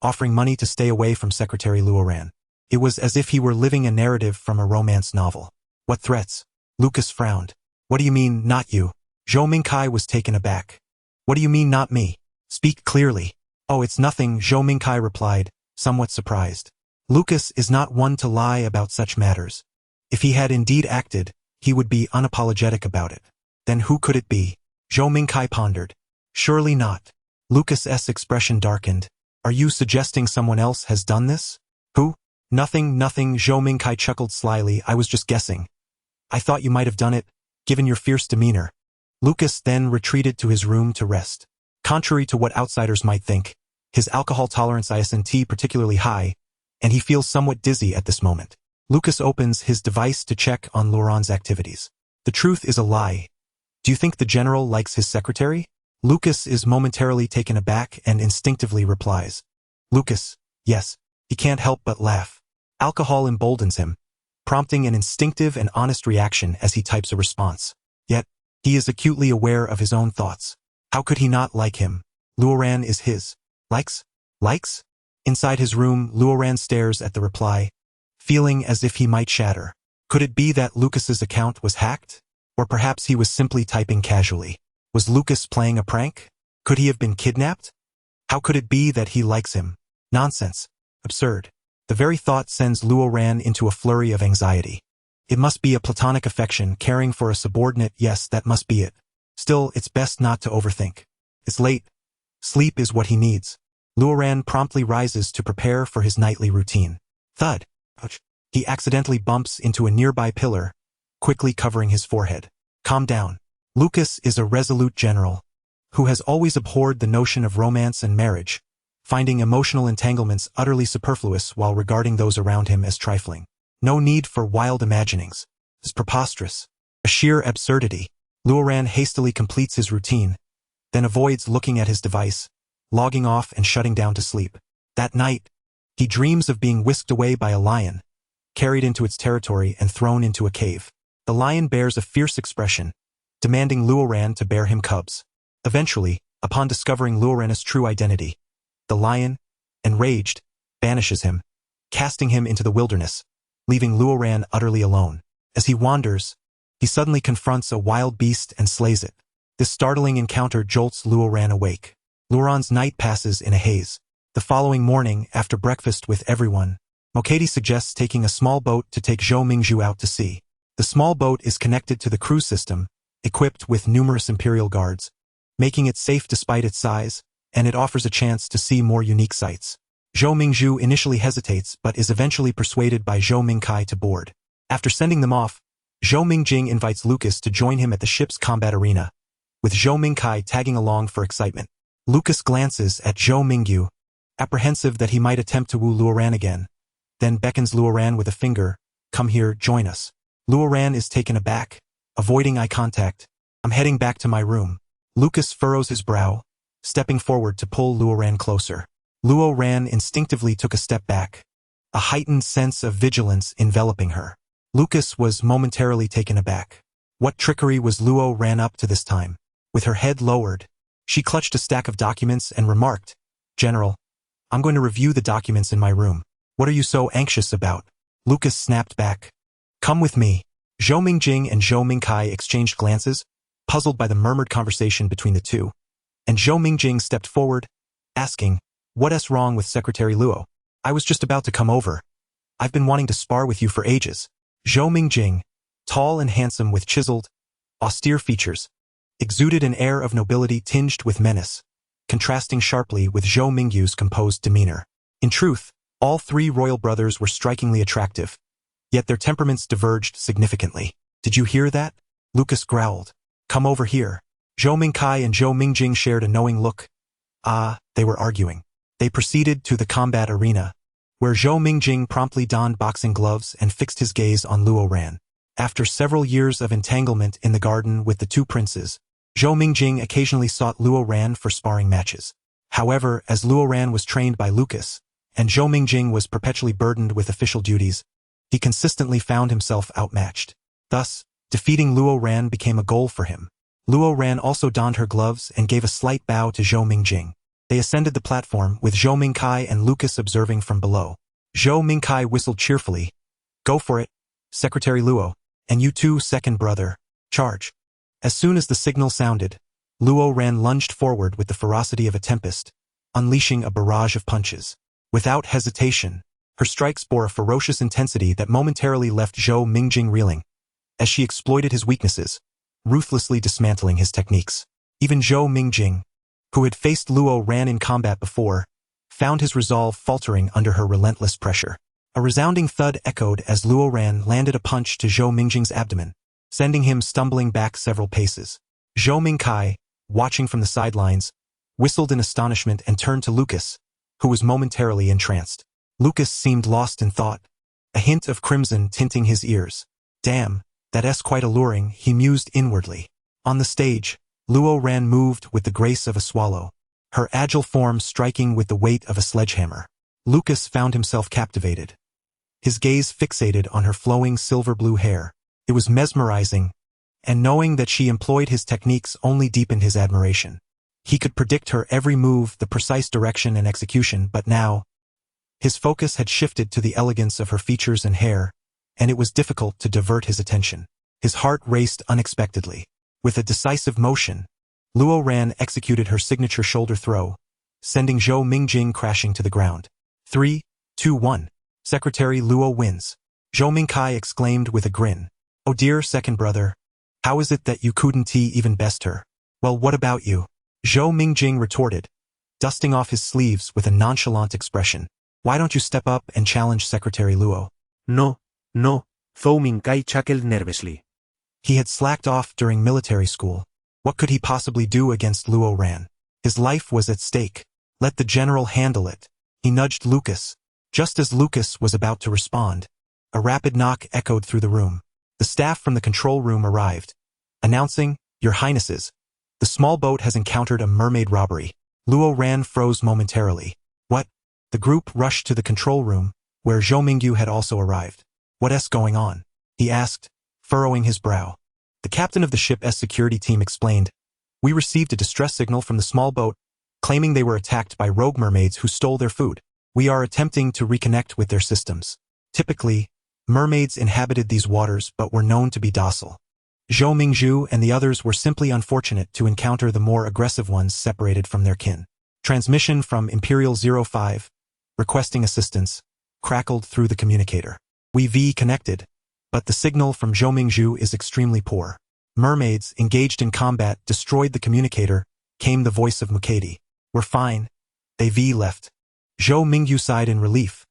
offering money to stay away from Secretary Luoran. It was as if he were living a narrative from a romance novel. What threats? Lucas frowned. What do you mean, not you? Zhou Mingkai was taken aback. What do you mean, not me? Speak clearly. Oh, it's nothing, Zhou Mingkai replied, somewhat surprised. Lucas is not one to lie about such matters. If he had indeed acted, he would be unapologetic about it. Then who could it be? Zhou Mingkai pondered. Surely not. Lucas's expression darkened. Are you suggesting someone else has done this? Who? Nothing, Zhou Mingkai chuckled slyly, I was just guessing. I thought you might have done it, given your fierce demeanor. Lucas then retreated to his room to rest. Contrary to what outsiders might think, his alcohol tolerance isn't particularly high, and he feels somewhat dizzy at this moment. Lucas opens his device to check on Luoran's activities. The truth is a lie. Do you think the general likes his secretary? Lucas is momentarily taken aback and instinctively replies. Lucas, yes. He can't help but laugh. Alcohol emboldens him, prompting an instinctive and honest reaction as he types a response. Yet, he is acutely aware of his own thoughts. How could he not like him? Luoran is his. Likes? Likes? Inside his room, Luoran stares at the reply, feeling as if he might shatter. Could it be that Lucas's account was hacked? Or perhaps he was simply typing casually. Was Lucas playing a prank? Could he have been kidnapped? How could it be that he likes him? Nonsense. Absurd. The very thought sends Luoran into a flurry of anxiety. It must be a platonic affection, caring for a subordinate, yes, that must be it. Still, it's best not to overthink. It's late. Sleep is what he needs. Luoran promptly rises to prepare for his nightly routine. Thud. Ouch. He accidentally bumps into a nearby pillar, quickly covering his forehead. Calm down. Lucas is a resolute general, who has always abhorred the notion of romance and marriage, finding emotional entanglements utterly superfluous while regarding those around him as trifling. No need for wild imaginings. It's preposterous. A sheer absurdity. Luoran hastily completes his routine, then avoids looking at his device, logging off and shutting down to sleep. That night, he dreams of being whisked away by a lion, carried into its territory and thrown into a cave. The lion bears a fierce expression, demanding Luoran to bear him cubs. Eventually, upon discovering Luoran's true identity, the lion, enraged, banishes him, casting him into the wilderness, leaving Luoran utterly alone. As he wanders, he suddenly confronts a wild beast and slays it. This startling encounter jolts Luoran awake. Luoran's night passes in a haze. The following morning, after breakfast with everyone, Mokedi suggests taking a small boat to take Zhou Mingzhu out to sea. The small boat is connected to the crew system, equipped with numerous Imperial guards, making it safe despite its size, and it offers a chance to see more unique sights. Zhou Mingzhu initially hesitates but is eventually persuaded by Zhou Mingkai to board. After sending them off, Zhou Mingjing invites Lucas to join him at the ship's combat arena, with Zhou Mingkai tagging along for excitement. Lucas glances at Zhou Mingyu, apprehensive that he might attempt to woo Luoran again, then beckons Luoran with a finger, "Come here, join us." Luoran is taken aback, avoiding eye contact. "I'm heading back to my room." Lucas furrows his brow, stepping forward to pull Luoran closer. Luoran instinctively took a step back, a heightened sense of vigilance enveloping her. Lucas was momentarily taken aback. What trickery was Luoran up to this time? With her head lowered, she clutched a stack of documents and remarked, "General, I'm going to review the documents in my room. What are you so anxious about?" Lucas snapped back. "Come with me." Zhou Mingjing and Zhou Mingkai exchanged glances, puzzled by the murmured conversation between the two, and Zhou Mingjing stepped forward, asking, "What's wrong with Secretary Luo? I was just about to come over. I've been wanting to spar with you for ages." Zhou Mingjing, tall and handsome with chiseled, austere features, exuded an air of nobility tinged with menace, contrasting sharply with Zhou Mingyu's composed demeanor. In truth, all three royal brothers were strikingly attractive, yet their temperaments diverged significantly. "Did you hear that?" Lucas growled. "Come over here." Zhou Mingkai and Zhou Mingjing shared a knowing look. They were arguing. They proceeded to the combat arena, where Zhou Mingjing promptly donned boxing gloves and fixed his gaze on Luoran. After several years of entanglement in the garden with the two princes, Zhou Mingjing occasionally sought Luoran for sparring matches. However, as Luoran was trained by Lucas, and Zhou Mingjing was perpetually burdened with official duties, he consistently found himself outmatched. Thus, defeating Luoran became a goal for him. Luoran also donned her gloves and gave a slight bow to Zhou Mingjing. They ascended the platform, with Zhou Mingkai and Lucas observing from below. Zhou Mingkai whistled cheerfully. Go for it, Secretary Luo. And you too, second brother. Charge. As soon as the signal sounded, Luo Ran lunged forward with the ferocity of a tempest, unleashing a barrage of punches. Without hesitation, her strikes bore a ferocious intensity that momentarily left Zhou Mingjing reeling, as she exploited his weaknesses, ruthlessly dismantling his techniques. Even Zhou Mingjing, who had faced Luo Ran in combat before, found his resolve faltering under her relentless pressure. A resounding thud echoed as Luo Ran landed a punch to Zhou Mingjing's abdomen, sending him stumbling back several paces. Zhou Mingkai, watching from the sidelines, whistled in astonishment and turned to Lucas, who was momentarily entranced. Lucas seemed lost in thought, a hint of crimson tinting his ears. Damn, that's quite alluring, he mused inwardly. On the stage, Luo Ran moved with the grace of a swallow, her agile form striking with the weight of a sledgehammer. Lucas found himself captivated, his gaze fixated on her flowing silver-blue hair. It was mesmerizing, and knowing that she employed his techniques only deepened his admiration. He could predict her every move, the precise direction and execution, but now, his focus had shifted to the elegance of her features and hair, and it was difficult to divert his attention. His heart raced unexpectedly. With a decisive motion, Luo Ran executed her signature shoulder throw, sending Zhou Mingjing crashing to the ground. 3, 2, 1. Secretary Luo wins. Zhou Mingkai exclaimed with a grin. Oh dear second brother, how is it that you couldn't even best her? Well, what about you? Zhou Mingjing retorted, dusting off his sleeves with a nonchalant expression. Why don't you step up and challenge Secretary Luo? No, Zhou Mingkai chuckled nervously. He had slacked off during military school. What could he possibly do against Luo Ran? His life was at stake. Let the general handle it. He nudged Lucas. Just as Lucas was about to respond, a rapid knock echoed through the room. The staff from the control room arrived, announcing, Your Highnesses, the small boat has encountered a mermaid robbery. Luo Ran froze momentarily. What? The group rushed to the control room, where Zhou Mingyu had also arrived. What's going on? He asked, furrowing his brow. The captain of the ship's security team explained. We received a distress signal from the small boat, claiming they were attacked by rogue mermaids who stole their food. We are attempting to reconnect with their systems. Typically, mermaids inhabited these waters but were known to be docile. Zhou Mingzhu and the others were simply unfortunate to encounter the more aggressive ones separated from their kin. Transmission from Imperial 05, requesting assistance, crackled through the communicator. We've connected, but the signal from Zhou Mingzhu is extremely poor. Mermaids engaged in combat destroyed the communicator, came the voice of Mukade. We're fine. They've left. Zhou Mingyu sighed in relief.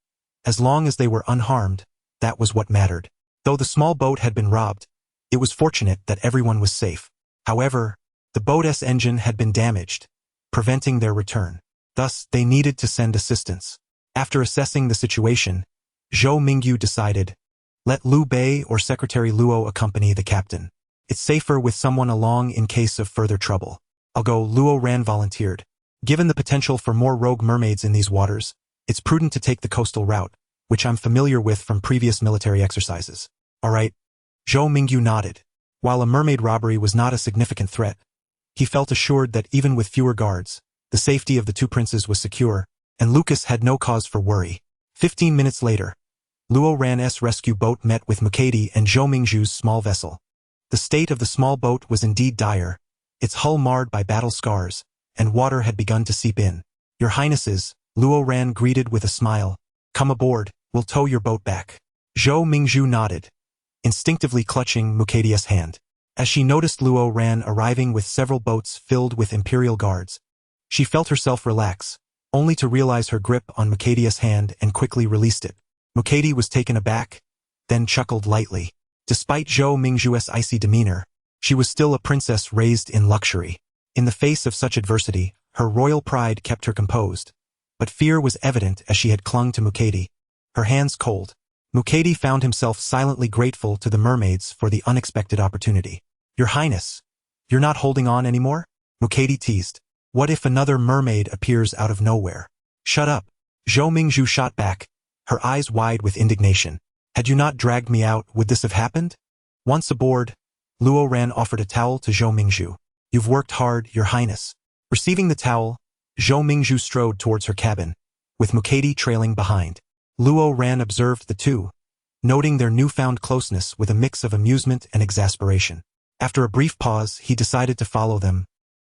As long as they were unharmed, that was what mattered. Though the small boat had been robbed, it was fortunate that everyone was safe. However, the boat's engine had been damaged, preventing their return. Thus, they needed to send assistance. After assessing the situation, Zhou Mingyu decided, let Liu Bei or Secretary Luo accompany the captain. It's safer with someone along in case of further trouble. I'll go, Luo Ran volunteered. Given the potential for more rogue mermaids in these waters, it's prudent to take the coastal route, which I'm familiar with from previous military exercises. All right. Zhou Mingyu nodded. While a mermaid robbery was not a significant threat, he felt assured that even with fewer guards, the safety of the two princes was secure, and Lucas had no cause for worry. 15 minutes later, Luo Ran's rescue boat met with Mukade and Zhou Mingzhu's small vessel. The state of the small boat was indeed dire, its hull marred by battle scars, and water had begun to seep in. Your Highnesses, Luo Ran greeted with a smile. Come aboard, we'll tow your boat back. Zhou Mingzhu nodded, instinctively clutching Mukade's hand. As she noticed Luo Ran arriving with several boats filled with Imperial guards, she felt herself relax, only to realize her grip on Mukade's hand and quickly released it. Mukade was taken aback, then chuckled lightly. Despite Zhou Mingzhu's icy demeanor, she was still a princess raised in luxury. In the face of such adversity, her royal pride kept her composed, but fear was evident as she had clung to Mukade, her hands cold. Mukade found himself silently grateful to the mermaids for the unexpected opportunity. Your Highness, you're not holding on anymore? Mukade teased. What if another mermaid appears out of nowhere? Shut up. Zhou Mingzhu shot back, her eyes wide with indignation. Had you not dragged me out, would this have happened? Once aboard, Luo Ran offered a towel to Zhou Mingzhu. You've worked hard, Your Highness. Receiving the towel, Zhou Mingzhu strode towards her cabin, with Mukade trailing behind. Luo Ran observed the two, noting their newfound closeness with a mix of amusement and exasperation. After a brief pause, he decided to follow them,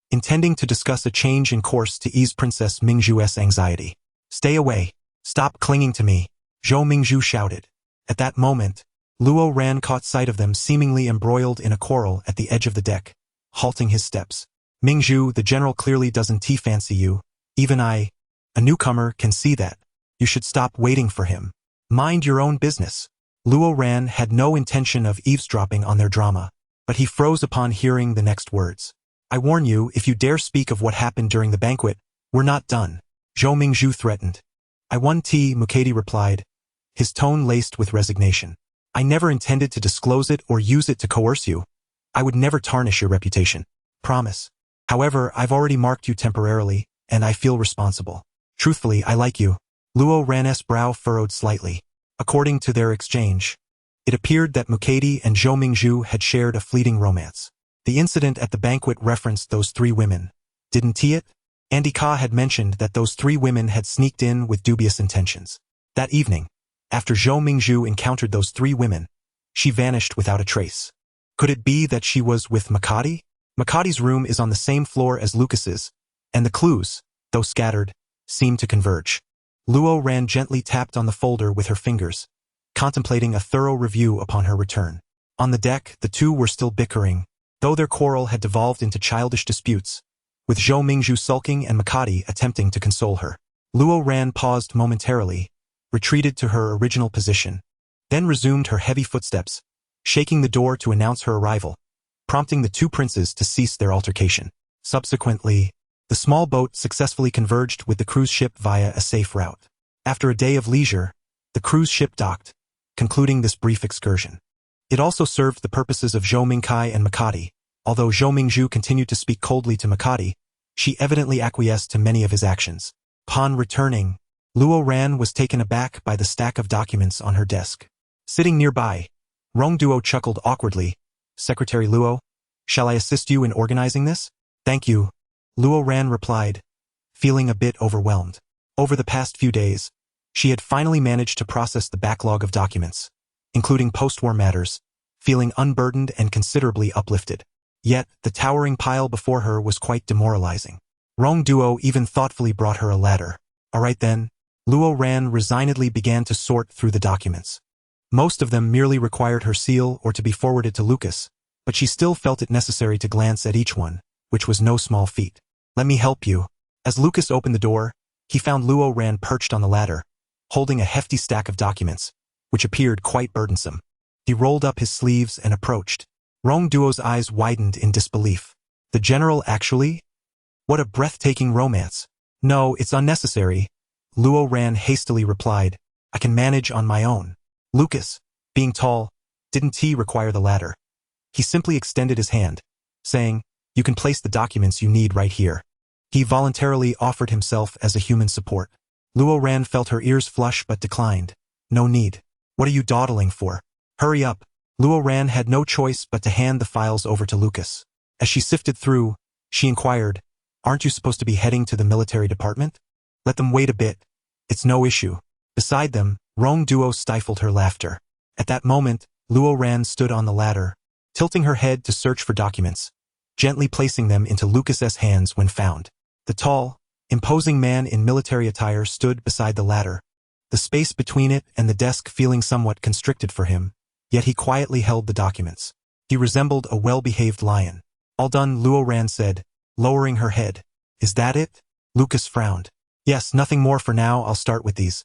intending to discuss a change in course to ease Princess Mingzhu's anxiety. "Stay away. Stop clinging to me," Zhou Mingzhu shouted. At that moment, Luo Ran caught sight of them seemingly embroiled in a quarrel at the edge of the deck, halting his steps. "Mingzhu, the general clearly doesn't fancy you. Even I, a newcomer, can see that. You should stop waiting for him. Mind your own business." Luo Ran had no intention of eavesdropping on their drama, but he froze upon hearing the next words. "I warn you, if you dare speak of what happened during the banquet, we're not done," Zhou Mingzhu threatened. "I won tea," Mukade replied, his tone laced with resignation. "I never intended to disclose it or use it to coerce you. I would never tarnish your reputation. Promise. However, I've already marked you temporarily, and I feel responsible. Truthfully, I like you." Luo Ran's brow furrowed slightly. According to their exchange, it appeared that Mukade and Zhou Mingzhu had shared a fleeting romance. The incident at the banquet referenced those three women, didn't it? Andy Ka had mentioned that those three women had sneaked in with dubious intentions. That evening, after Zhou Mingzhu encountered those three women, she vanished without a trace. Could it be that she was with Mukade? Mukade's room is on the same floor as Lucas's, and the clues, though scattered, seemed to converge. Luo Ran gently tapped on the folder with her fingers, contemplating a thorough review upon her return. On the deck, the two were still bickering, though their quarrel had devolved into childish disputes, with Zhou Mingzhu sulking and Mukade attempting to console her. Luo Ran paused momentarily, retreated to her original position, then resumed her heavy footsteps, shaking the door to announce her arrival, prompting the two princes to cease their altercation. Subsequently, the small boat successfully converged with the cruise ship via a safe route. After a day of leisure, the cruise ship docked, concluding this brief excursion. It also served the purposes of Zhou Mingkai and Mukade. Although Zhou Mingzhu continued to speak coldly to Mukade, she evidently acquiesced to many of his actions. Upon returning, Luo Ran was taken aback by the stack of documents on her desk. Sitting nearby, Rong Duo chuckled awkwardly. "Secretary Luo, shall I assist you in organizing this?" "Thank you," Luo Ran replied, feeling a bit overwhelmed. Over the past few days, she had finally managed to process the backlog of documents, including post-war matters, feeling unburdened and considerably uplifted. Yet, the towering pile before her was quite demoralizing. Rong Duo even thoughtfully brought her a ladder. "All right then," Luo Ran resignedly began to sort through the documents. Most of them merely required her seal or to be forwarded to Lucas, but she still felt it necessary to glance at each one, which was no small feat. "Let me help you." As Lucas opened the door, he found Luo Ran perched on the ladder, holding a hefty stack of documents, which appeared quite burdensome. He rolled up his sleeves and approached. Rong Duo's eyes widened in disbelief. "The general actually? What a breathtaking romance." "No, it's unnecessary," Luo Ran hastily replied. "I can manage on my own." Lucas, being tall, didn't require the ladder. He simply extended his hand, saying, "You can place the documents you need right here." He voluntarily offered himself as a human support. Luo Ran felt her ears flush but declined. "No need. What are you dawdling for? Hurry up." Luo Ran had no choice but to hand the files over to Lucas. As she sifted through, she inquired, "Aren't you supposed to be heading to the military department? Let them wait a bit. It's no issue." Beside them, Rong Duo stifled her laughter. At that moment, Luo Ran stood on the ladder, tilting her head to search for documents, gently placing them into Lucas's hands when found. The tall, imposing man in military attire stood beside the ladder, the space between it and the desk feeling somewhat constricted for him, yet he quietly held the documents. He resembled a well-behaved lion. "All done," Luo Ran said, lowering her head. "Is that it?" Lucas frowned. "Yes, nothing more for now. I'll start with these."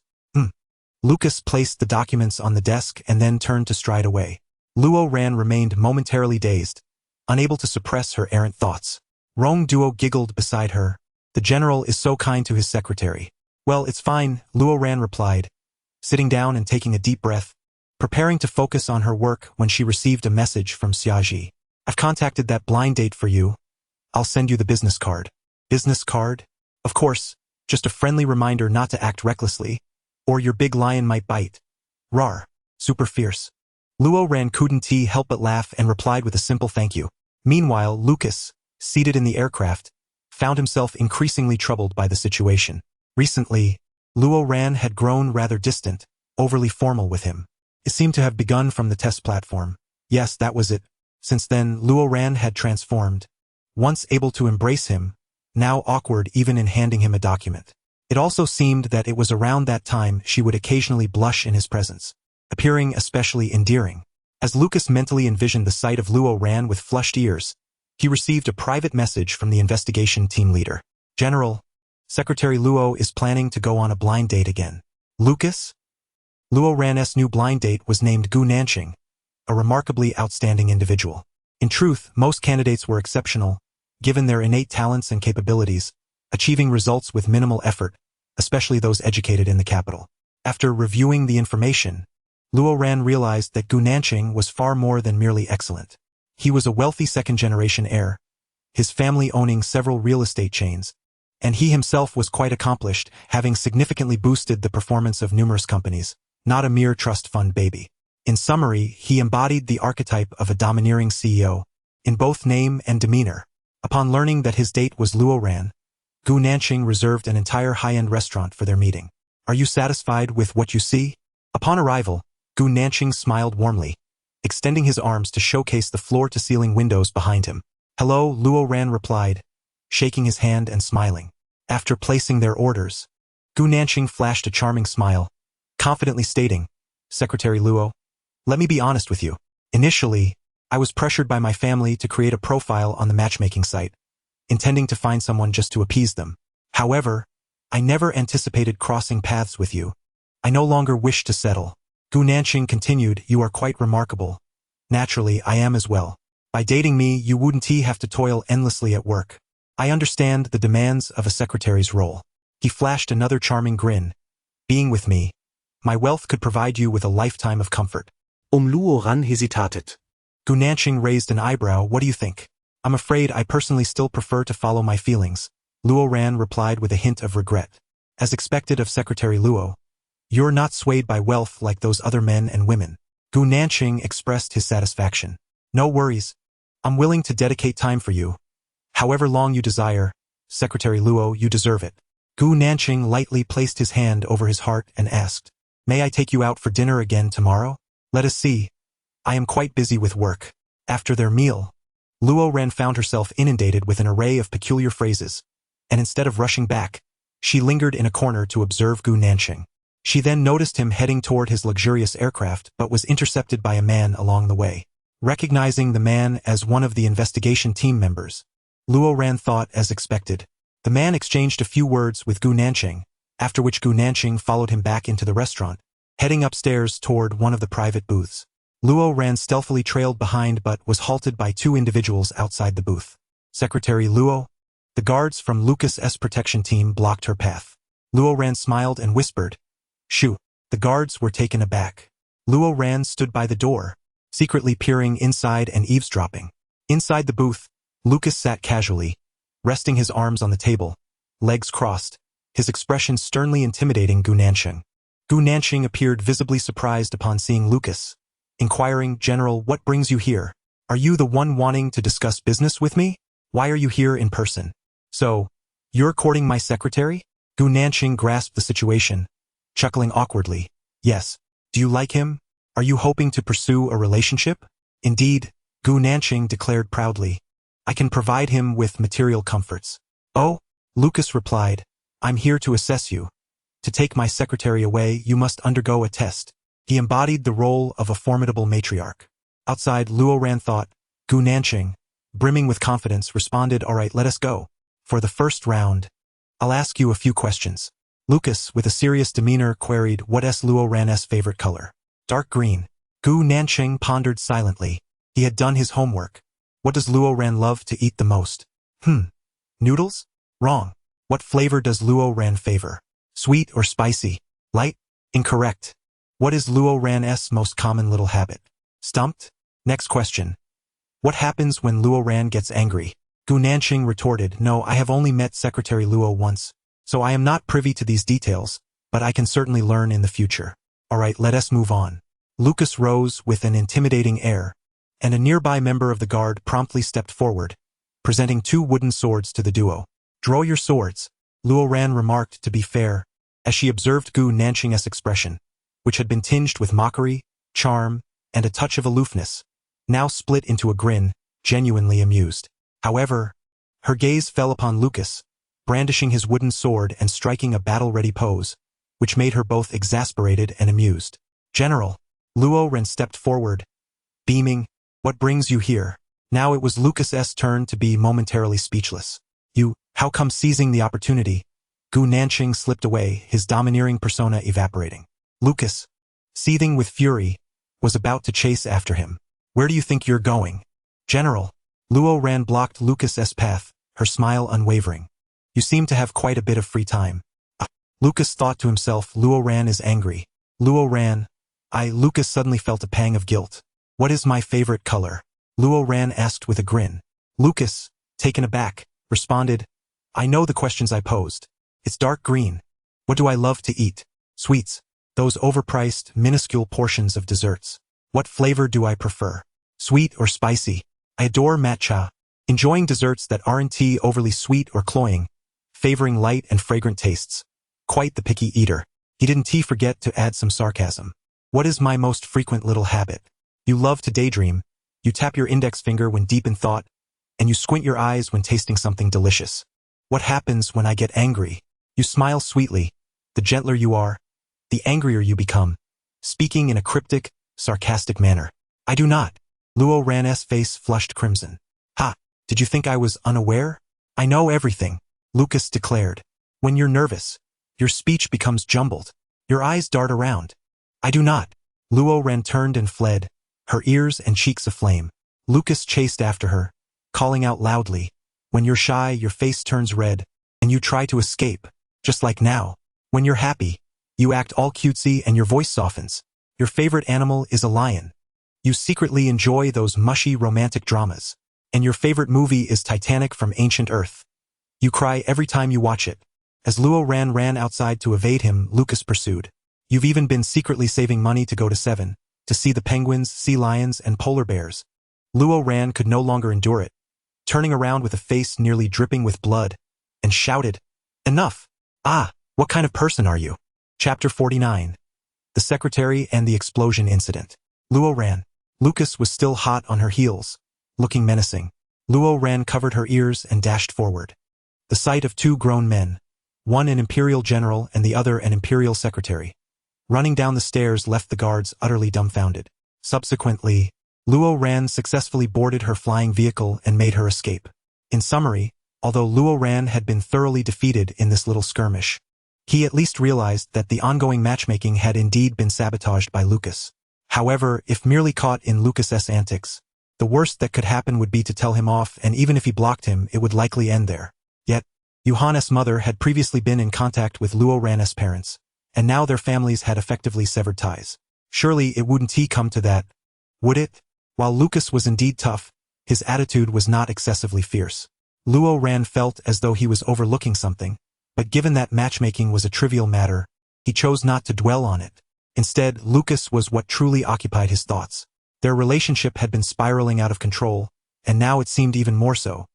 Lucas placed the documents on the desk and then turned to stride away. Luo Ran remained momentarily dazed, unable to suppress her errant thoughts. Rong Duo giggled beside her. "The general is so kind to his secretary." "Well, it's fine," Luo Ran replied, sitting down and taking a deep breath, preparing to focus on her work when she received a message from Xiaji. "I've contacted that blind date for you. I'll send you the business card." "Business card?" "Of course, just a friendly reminder not to act recklessly, or your big lion might bite." "Rawr. Super fierce." Luo Ran couldn't help but laugh and replied with a simple thank you. Meanwhile, Lucas, seated in the aircraft, found himself increasingly troubled by the situation. Recently, Luo Ran had grown rather distant, overly formal with him. It seemed to have begun from the test platform. Yes, that was it. Since then, Luo Ran had transformed. Once able to embrace him, now awkward even in handing him a document. It also seemed that it was around that time she would occasionally blush in his presence, appearing especially endearing. As Lucas mentally envisioned the sight of Luo Ran with flushed ears, he received a private message from the investigation team leader. General, Secretary Luo is planning to go on a blind date again. Lucas? Luo Ran's new blind date was named Gu Nanqing, a remarkably outstanding individual. In truth, most candidates were exceptional, given their innate talents and capabilities, achieving results with minimal effort, especially those educated in the capital. After reviewing the information, Luo Ran realized that Gu Nanqing was far more than merely excellent. He was a wealthy second-generation heir, his family owning several real estate chains, and he himself was quite accomplished, having significantly boosted the performance of numerous companies, not a mere trust fund baby. In summary, he embodied the archetype of a domineering CEO, in both name and demeanor. Upon learning that his date was Luo Ran, Gu Nanqing reserved an entire high-end restaurant for their meeting. Are you satisfied with what you see? Upon arrival, Gu Nanqing smiled warmly, extending his arms to showcase the floor-to-ceiling windows behind him. Hello, Luo Ran replied, shaking his hand and smiling. After placing their orders, Gu Nanqing flashed a charming smile, confidently stating, Secretary Luo, let me be honest with you. Initially, I was pressured by my family to create a profile on the matchmaking site, intending to find someone just to appease them. However, I never anticipated crossing paths with you. I no longer wish to settle. Gu Nanqing continued, you are quite remarkable. Naturally, I am as well. By dating me, you wouldn't have to toil endlessly at work. I understand the demands of a secretary's role. He flashed another charming grin. Being with me, my wealth could provide you with a lifetime of comfort. Luo Ran hesitated. Gu Nanqing raised an eyebrow. What do you think? I'm afraid I personally still prefer to follow my feelings. Luo Ran replied with a hint of regret. As expected of Secretary Luo, you're not swayed by wealth like those other men and women. Gu Nanqing expressed his satisfaction. No worries. I'm willing to dedicate time for you. However long you desire, Secretary Luo, you deserve it. Gu Nanqing lightly placed his hand over his heart and asked, may I take you out for dinner again tomorrow? Let us see. I am quite busy with work. After their meal, Luo Ran found herself inundated with an array of peculiar phrases, and instead of rushing back, she lingered in a corner to observe Gu Nanqing. She then noticed him heading toward his luxurious aircraft but was intercepted by a man along the way. Recognizing the man as one of the investigation team members, Luo Ran thought as expected. The man exchanged a few words with Gu Nanqing, after which Gu Nanqing followed him back into the restaurant, heading upstairs toward one of the private booths. Luo Ran stealthily trailed behind but was halted by two individuals outside the booth. Secretary Luo? The guards from Lucas's protection team blocked her path. Luo Ran smiled and whispered, shoo. The guards were taken aback. Luo Ran stood by the door, secretly peering inside and eavesdropping. Inside the booth, Lucas sat casually, resting his arms on the table, legs crossed, his expression sternly intimidating Gu Nanqing. Gu Nanqing appeared visibly surprised upon seeing Lucas, inquiring, General, what brings you here? Are you the one wanting to discuss business with me? Why are you here in person? So, you're courting my secretary? Gu Nanqing grasped the situation, chuckling awkwardly. Yes. Do you like him? Are you hoping to pursue a relationship? Indeed, Gu Nanqing declared proudly. I can provide him with material comforts. Oh? Lucas replied, I'm here to assess you. To take my secretary away, you must undergo a test. He embodied the role of a formidable matriarch. Outside, Luo Ran thought. Gu Nanqing, brimming with confidence, responded, all right, let us go. For the first round, I'll ask you a few questions. Lucas, with a serious demeanor, queried, what is Luo Ran's favorite color? Dark green. Gu Nanqing pondered silently. He had done his homework. What does Luo Ran love to eat the most? Noodles? Wrong. What flavor does Luo Ran favor? Sweet or spicy? Light? Incorrect. What is Luo Ran's most common little habit? Stumped? Next question. What happens when Luo Ran gets angry? Gu Nanqing retorted, no, I have only met Secretary Luo once, so I am not privy to these details, but I can certainly learn in the future. All right, let us move on. Lucas rose with an intimidating air, and a nearby member of the guard promptly stepped forward, presenting two wooden swords to the duo. Draw your swords, Luo Ran remarked to be fair, as she observed Gu Nanqing's expression, which had been tinged with mockery, charm, and a touch of aloofness, now split into a grin, genuinely amused. However, her gaze fell upon Lucas, brandishing his wooden sword and striking a battle-ready pose, which made her both exasperated and amused. General, Luo Ran stepped forward, beaming, "What brings you here?" Now it was Lucas's turn to be momentarily speechless. How come seizing the opportunity? Gu Nanqing slipped away, his domineering persona evaporating. Lucas, seething with fury, was about to chase after him. Where do you think you're going? General, Luo Ran blocked Lucas's path, her smile unwavering. You seem to have quite a bit of free time. Lucas thought to himself, Luo Ran is angry. Luo Ran, Lucas suddenly felt a pang of guilt. What is my favorite color? Luo Ran asked with a grin. Lucas, taken aback, responded, I know the questions I posed. It's dark green. What do I love to eat? Sweets. Those overpriced, minuscule portions of desserts. What flavor do I prefer? Sweet or spicy? I adore matcha. Enjoying desserts that aren't overly sweet or cloying, favoring light and fragrant tastes. Quite the picky eater. He didn't forget to add some sarcasm. What is my most frequent little habit? You love to daydream. You tap your index finger when deep in thought, and you squint your eyes when tasting something delicious. What happens when I get angry? You smile sweetly. The gentler you are, the angrier you become, speaking in a cryptic, sarcastic manner. I do not. Luo Ran's face flushed crimson. Ha! Did you think I was unaware? I know everything, Lucas declared. When you're nervous, your speech becomes jumbled. Your eyes dart around. I do not. Luo Ran turned and fled, her ears and cheeks aflame. Lucas chased after her, calling out loudly. When you're shy, your face turns red, and you try to escape, just like now. When you're happy, you act all cutesy and your voice softens. Your favorite animal is a lion. You secretly enjoy those mushy romantic dramas. And your favorite movie is Titanic from Ancient Earth. You cry every time you watch it. As Luo Ran ran outside to evade him, Lucas pursued. You've even been secretly saving money to go to 7, to see the penguins, sea lions, and polar bears. Luo Ran could no longer endure it, turning around with a face nearly dripping with blood, and shouted, Enough! What kind of person are you? Chapter 49. The Secretary and the Explosion Incident. Luo Ran. Lucas was still hot on her heels, looking menacing. Luo Ran covered her ears and dashed forward. The sight of two grown men, one an imperial general and the other an imperial secretary, running down the stairs left the guards utterly dumbfounded. Subsequently, Luo Ran successfully boarded her flying vehicle and made her escape. In summary, although Luo Ran had been thoroughly defeated in this little skirmish, he at least realized that the ongoing matchmaking had indeed been sabotaged by Lucas. However, if merely caught in Lucas's antics, the worst that could happen would be to tell him off, and even if he blocked him, it would likely end there. Yet, Yuhan's mother had previously been in contact with Luo Ran's parents, and now their families had effectively severed ties. Surely it wouldn't come to that, would it? While Lucas was indeed tough, his attitude was not excessively fierce. Luo Ran felt as though he was overlooking something, but given that matchmaking was a trivial matter, he chose not to dwell on it. Instead, Lucas was what truly occupied his thoughts. Their relationship had been spiraling out of control, and now it seemed even more so.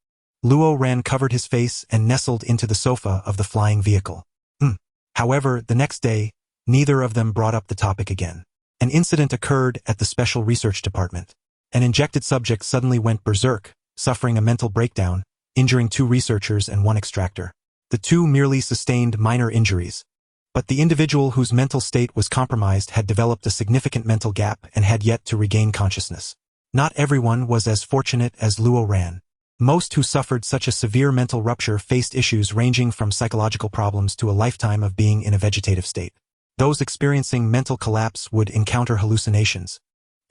Luo Ran covered his face and nestled into the sofa of the flying vehicle. However, the next day, neither of them brought up the topic again. An incident occurred at the Special Research Department. An injected subject suddenly went berserk, suffering a mental breakdown, injuring 2 researchers and 1 extractor. The 2 merely sustained minor injuries, but the individual whose mental state was compromised had developed a significant mental gap and had yet to regain consciousness. Not everyone was as fortunate as Luo Ran. Most who suffered such a severe mental rupture faced issues ranging from psychological problems to a lifetime of being in a vegetative state. Those experiencing mental collapse would encounter hallucinations,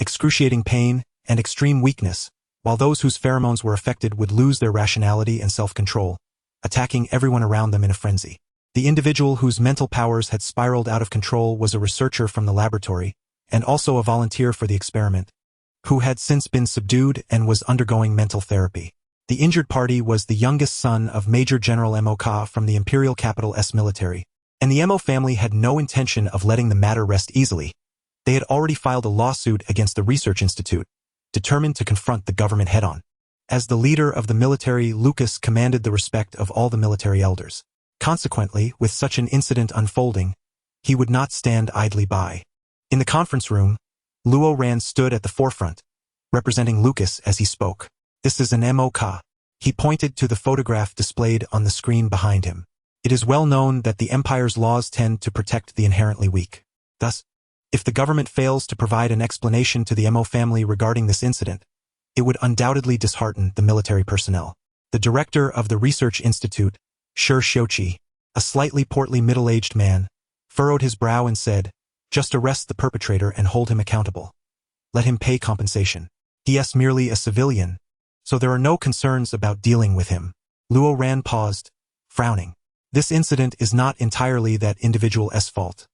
excruciating pain, and extreme weakness, while those whose pheromones were affected would lose their rationality and self-control, attacking everyone around them in a frenzy. The individual whose mental powers had spiraled out of control was a researcher from the laboratory, and also a volunteer for the experiment, who had since been subdued and was undergoing mental therapy. The injured party was the youngest son of Major General Mo Ka from the Imperial Capital's military, and the Mo family had no intention of letting the matter rest easily. They had already filed a lawsuit against the Research Institute, determined to confront the government head-on. As the leader of the military, Lucas commanded the respect of all the military elders. Consequently, with such an incident unfolding, he would not stand idly by. In the conference room, Luo Ran stood at the forefront, representing Lucas as he spoke. This is an MOK. He pointed to the photograph displayed on the screen behind him. It is well known that the Empire's laws tend to protect the inherently weak. Thus, if the government fails to provide an explanation to the Mo family regarding this incident, it would undoubtedly dishearten the military personnel. The director of the research institute, Shi Xiuqi, a slightly portly middle-aged man, furrowed his brow and said, "Just arrest the perpetrator and hold him accountable. Let him pay compensation. He is merely a civilian, so there are no concerns about dealing with him." Luo Ran paused, frowning. This incident is not entirely that individual's fault.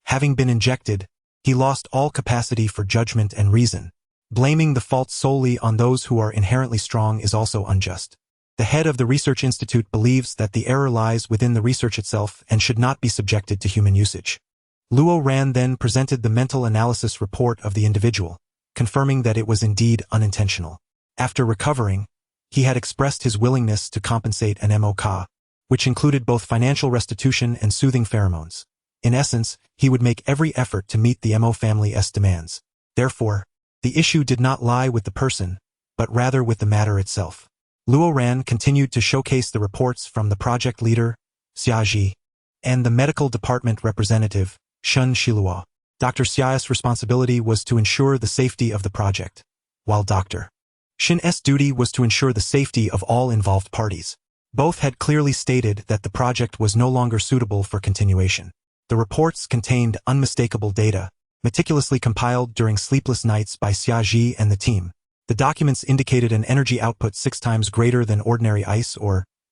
Having been injected, he lost all capacity for judgment and reason. Blaming the fault solely on those who are inherently strong is also unjust. The head of the research institute believes that the error lies within the research itself and should not be subjected to human usage. Luo Ran then presented the mental analysis report of the individual, confirming that it was indeed unintentional. After recovering, he had expressed his willingness to compensate an MOK, which included both financial restitution and soothing pheromones. In essence, he would make every effort to meet the Mo family's demands. Therefore, the issue did not lie with the person, but rather with the matter itself. Luo Ran continued to showcase the reports from the project leader, Xia Ji, and the medical department representative, Shun Shiluo. Dr. Xia's responsibility was to ensure the safety of the project, while Dr. Shin's duty was to ensure the safety of all involved parties. Both had clearly stated that the project was no longer suitable for continuation. The reports contained unmistakable data, meticulously compiled during sleepless nights by Xia Ji and the team. The documents indicated an energy output 6 times greater than ordinary ice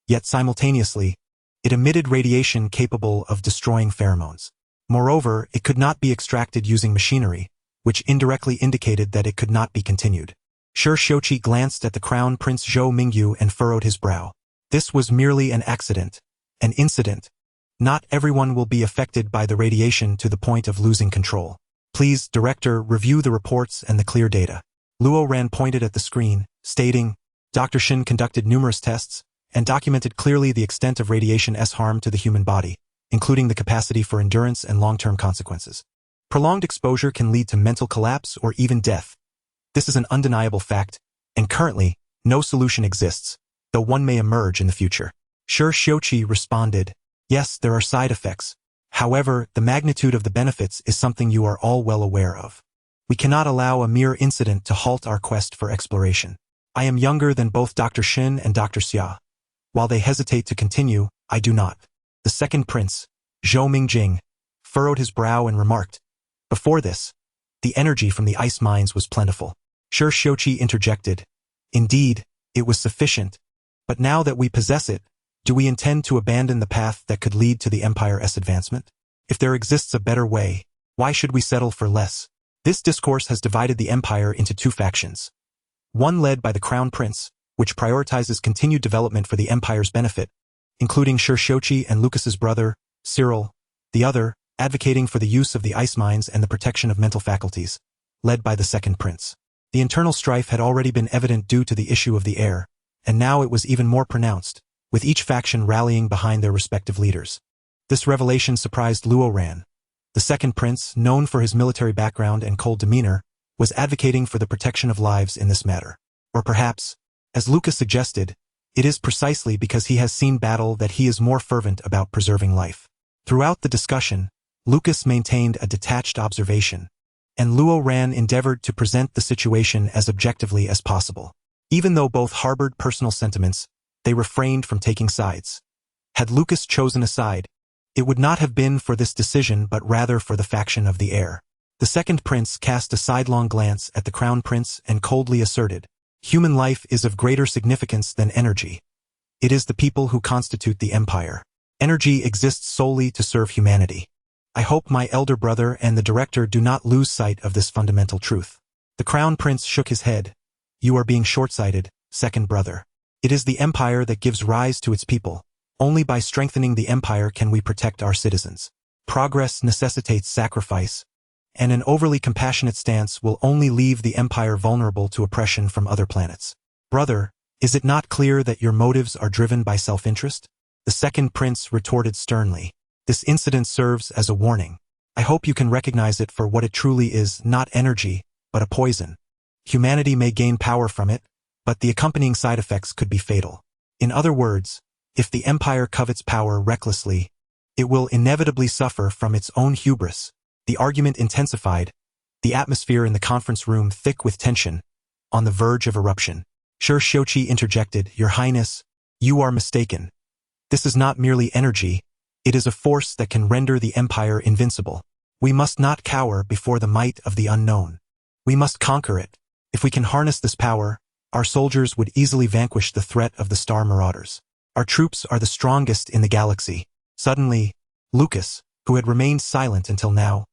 yet simultaneously, it emitted radiation capable of destroying pheromones. Moreover, it could not be extracted using machinery, which indirectly indicated that it could not be continued. Shi Xiuqi glanced at the Crown Prince Zhou Mingyu and furrowed his brow. This was merely an accident, an incident. Not everyone will be affected by the radiation to the point of losing control. Please, Director, review the reports and the clear data. Luo Ran pointed at the screen, stating, Dr. Shin conducted numerous tests and documented clearly the extent of radiation's harm to the human body, including the capacity for endurance and long-term consequences. Prolonged exposure can lead to mental collapse or even death. This is an undeniable fact, and currently, no solution exists, though one may emerge in the future. Shi Xiuqi responded, Yes, there are side effects. However, the magnitude of the benefits is something you are all well aware of. We cannot allow a mere incident to halt our quest for exploration. I am younger than both Dr. Shin and Dr. Xia. While they hesitate to continue, I do not. The second prince, Zhou Mingjing, furrowed his brow and remarked, Before this, the energy from the ice mines was plentiful. Shi Xiuqi interjected, Indeed, it was sufficient. But now that we possess it, do we intend to abandon the path that could lead to the Empire's advancement? If there exists a better way, why should we settle for less? This discourse has divided the Empire into 2 factions. One led by the Crown Prince, which prioritizes continued development for the Empire's benefit, including Shi Xiuqi and Lucas's brother, Cyril. The other, advocating for the use of the ice mines and the protection of mental faculties, led by the second prince. The internal strife had already been evident due to the issue of the air, and now it was even more pronounced, with each faction rallying behind their respective leaders. This revelation surprised Luo Ran. The second prince, known for his military background and cold demeanor, was advocating for the protection of lives in this matter. Or perhaps, as Lucas suggested, it is precisely because he has seen battle that he is more fervent about preserving life. Throughout the discussion, Lucas maintained a detached observation, and Luo Ran endeavored to present the situation as objectively as possible. Even though both harbored personal sentiments, they refrained from taking sides. Had Lucas chosen a side, it would not have been for this decision but rather for the faction of the heir. The second prince cast a sidelong glance at the crown prince and coldly asserted, Human life is of greater significance than energy. It is the people who constitute the empire. Energy exists solely to serve humanity. I hope my elder brother and the director do not lose sight of this fundamental truth. The crown prince shook his head. You are being short-sighted, second brother. It is the empire that gives rise to its people. Only by strengthening the empire can we protect our citizens. Progress necessitates sacrifice, and an overly compassionate stance will only leave the empire vulnerable to oppression from other planets. Brother, Is it not clear that your motives are driven by self-interest? The second prince retorted sternly. This incident serves as a warning. I hope you can recognize it for what it truly is, not energy, but a poison. Humanity may gain power from it, but the accompanying side effects could be fatal. In other words, if the empire covets power recklessly, it will inevitably suffer from its own hubris. The argument intensified, the atmosphere in the conference room thick with tension, on the verge of eruption. Shouchi interjected, Your Highness, you are mistaken. This is not merely energy, it is a force that can render the empire invincible. We must not cower before the might of the unknown. We must conquer it. If we can harness this power, our soldiers would easily vanquish the threat of the star marauders. Our troops are the strongest in the galaxy. Suddenly, Lucas, who had remained silent until now,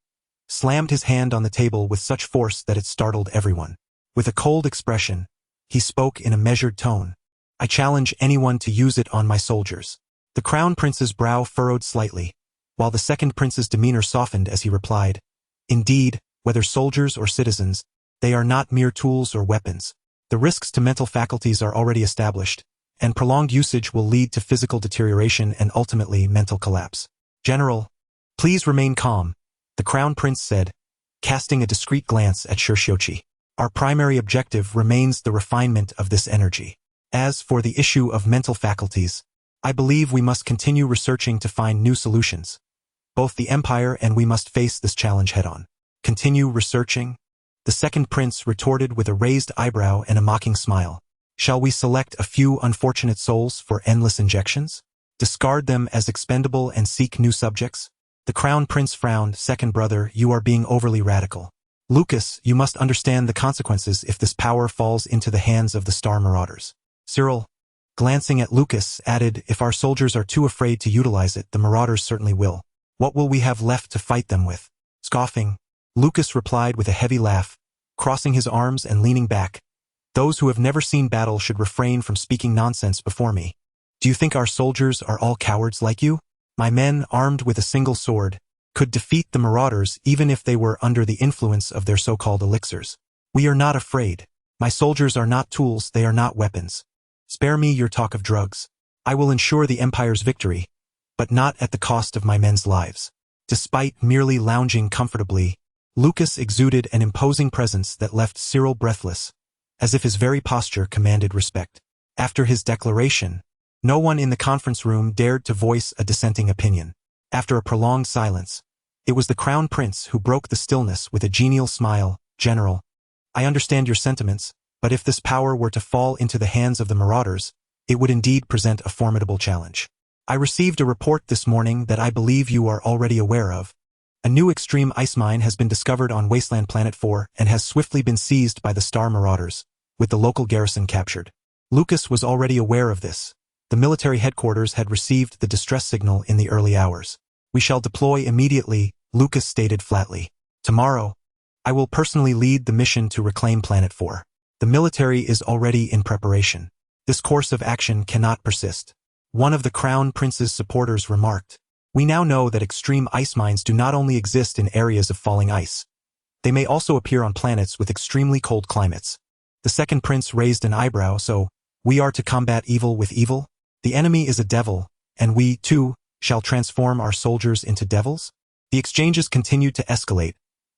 slammed his hand on the table with such force that it startled everyone. With a cold expression, he spoke in a measured tone. I challenge anyone to use it on my soldiers. The crown prince's brow furrowed slightly, while the second prince's demeanor softened as he replied, Indeed, whether soldiers or citizens, they are not mere tools or weapons. The risks to mental faculties are already established, and prolonged usage will lead to physical deterioration and ultimately mental collapse. General, please remain calm, the crown prince said, casting a discreet glance at Shouchi. Our primary objective remains the refinement of this energy. As for the issue of mental faculties, I believe we must continue researching to find new solutions. Both the Empire and we must face this challenge head-on. Continue researching? The second prince retorted with a raised eyebrow and a mocking smile. Shall we select a few unfortunate souls for endless injections? Discard them as expendable and seek new subjects? The crown prince frowned. Second brother, you are being overly radical. Lucas, you must understand the consequences if this power falls into the hands of the star marauders. Cyril, glancing at Lucas, added, If our soldiers are too afraid to utilize it, the marauders certainly will. What will we have left to fight them with? Scoffing, Lucas replied with a heavy laugh, crossing his arms and leaning back. Those who have never seen battle should refrain from speaking nonsense before me. Do you think our soldiers are all cowards like you? My men, armed with a single sword, could defeat the marauders even if they were under the influence of their so-called elixirs. We are not afraid. My soldiers are not tools, they are not weapons. Spare me your talk of drugs. I will ensure the Empire's victory, but not at the cost of my men's lives. Despite merely lounging comfortably, Lucas exuded an imposing presence that left Cyril breathless, as if his very posture commanded respect. After his declaration, no one in the conference room dared to voice a dissenting opinion. After a prolonged silence, it was the crown prince who broke the stillness with a genial smile. General, I understand your sentiments, but if this power were to fall into the hands of the marauders, it would indeed present a formidable challenge. I received a report this morning that I believe you are already aware of. A new extreme ice mine has been discovered on Wasteland Planet 4 and has swiftly been seized by the star marauders, with the local garrison captured. Lucas was already aware of this. The military headquarters had received the distress signal in the early hours. We shall deploy immediately, Lucas stated flatly. Tomorrow, I will personally lead the mission to reclaim Planet 4. The military is already in preparation. This course of action cannot persist. One of the crown prince's supporters remarked. We now know that extreme ice mines do not only exist in areas of falling ice. They may also appear on planets with extremely cold climates. The second prince raised an eyebrow. So, we are to combat evil with evil? The enemy is a devil, and we, too, shall transform our soldiers into devils? The exchanges continued to escalate,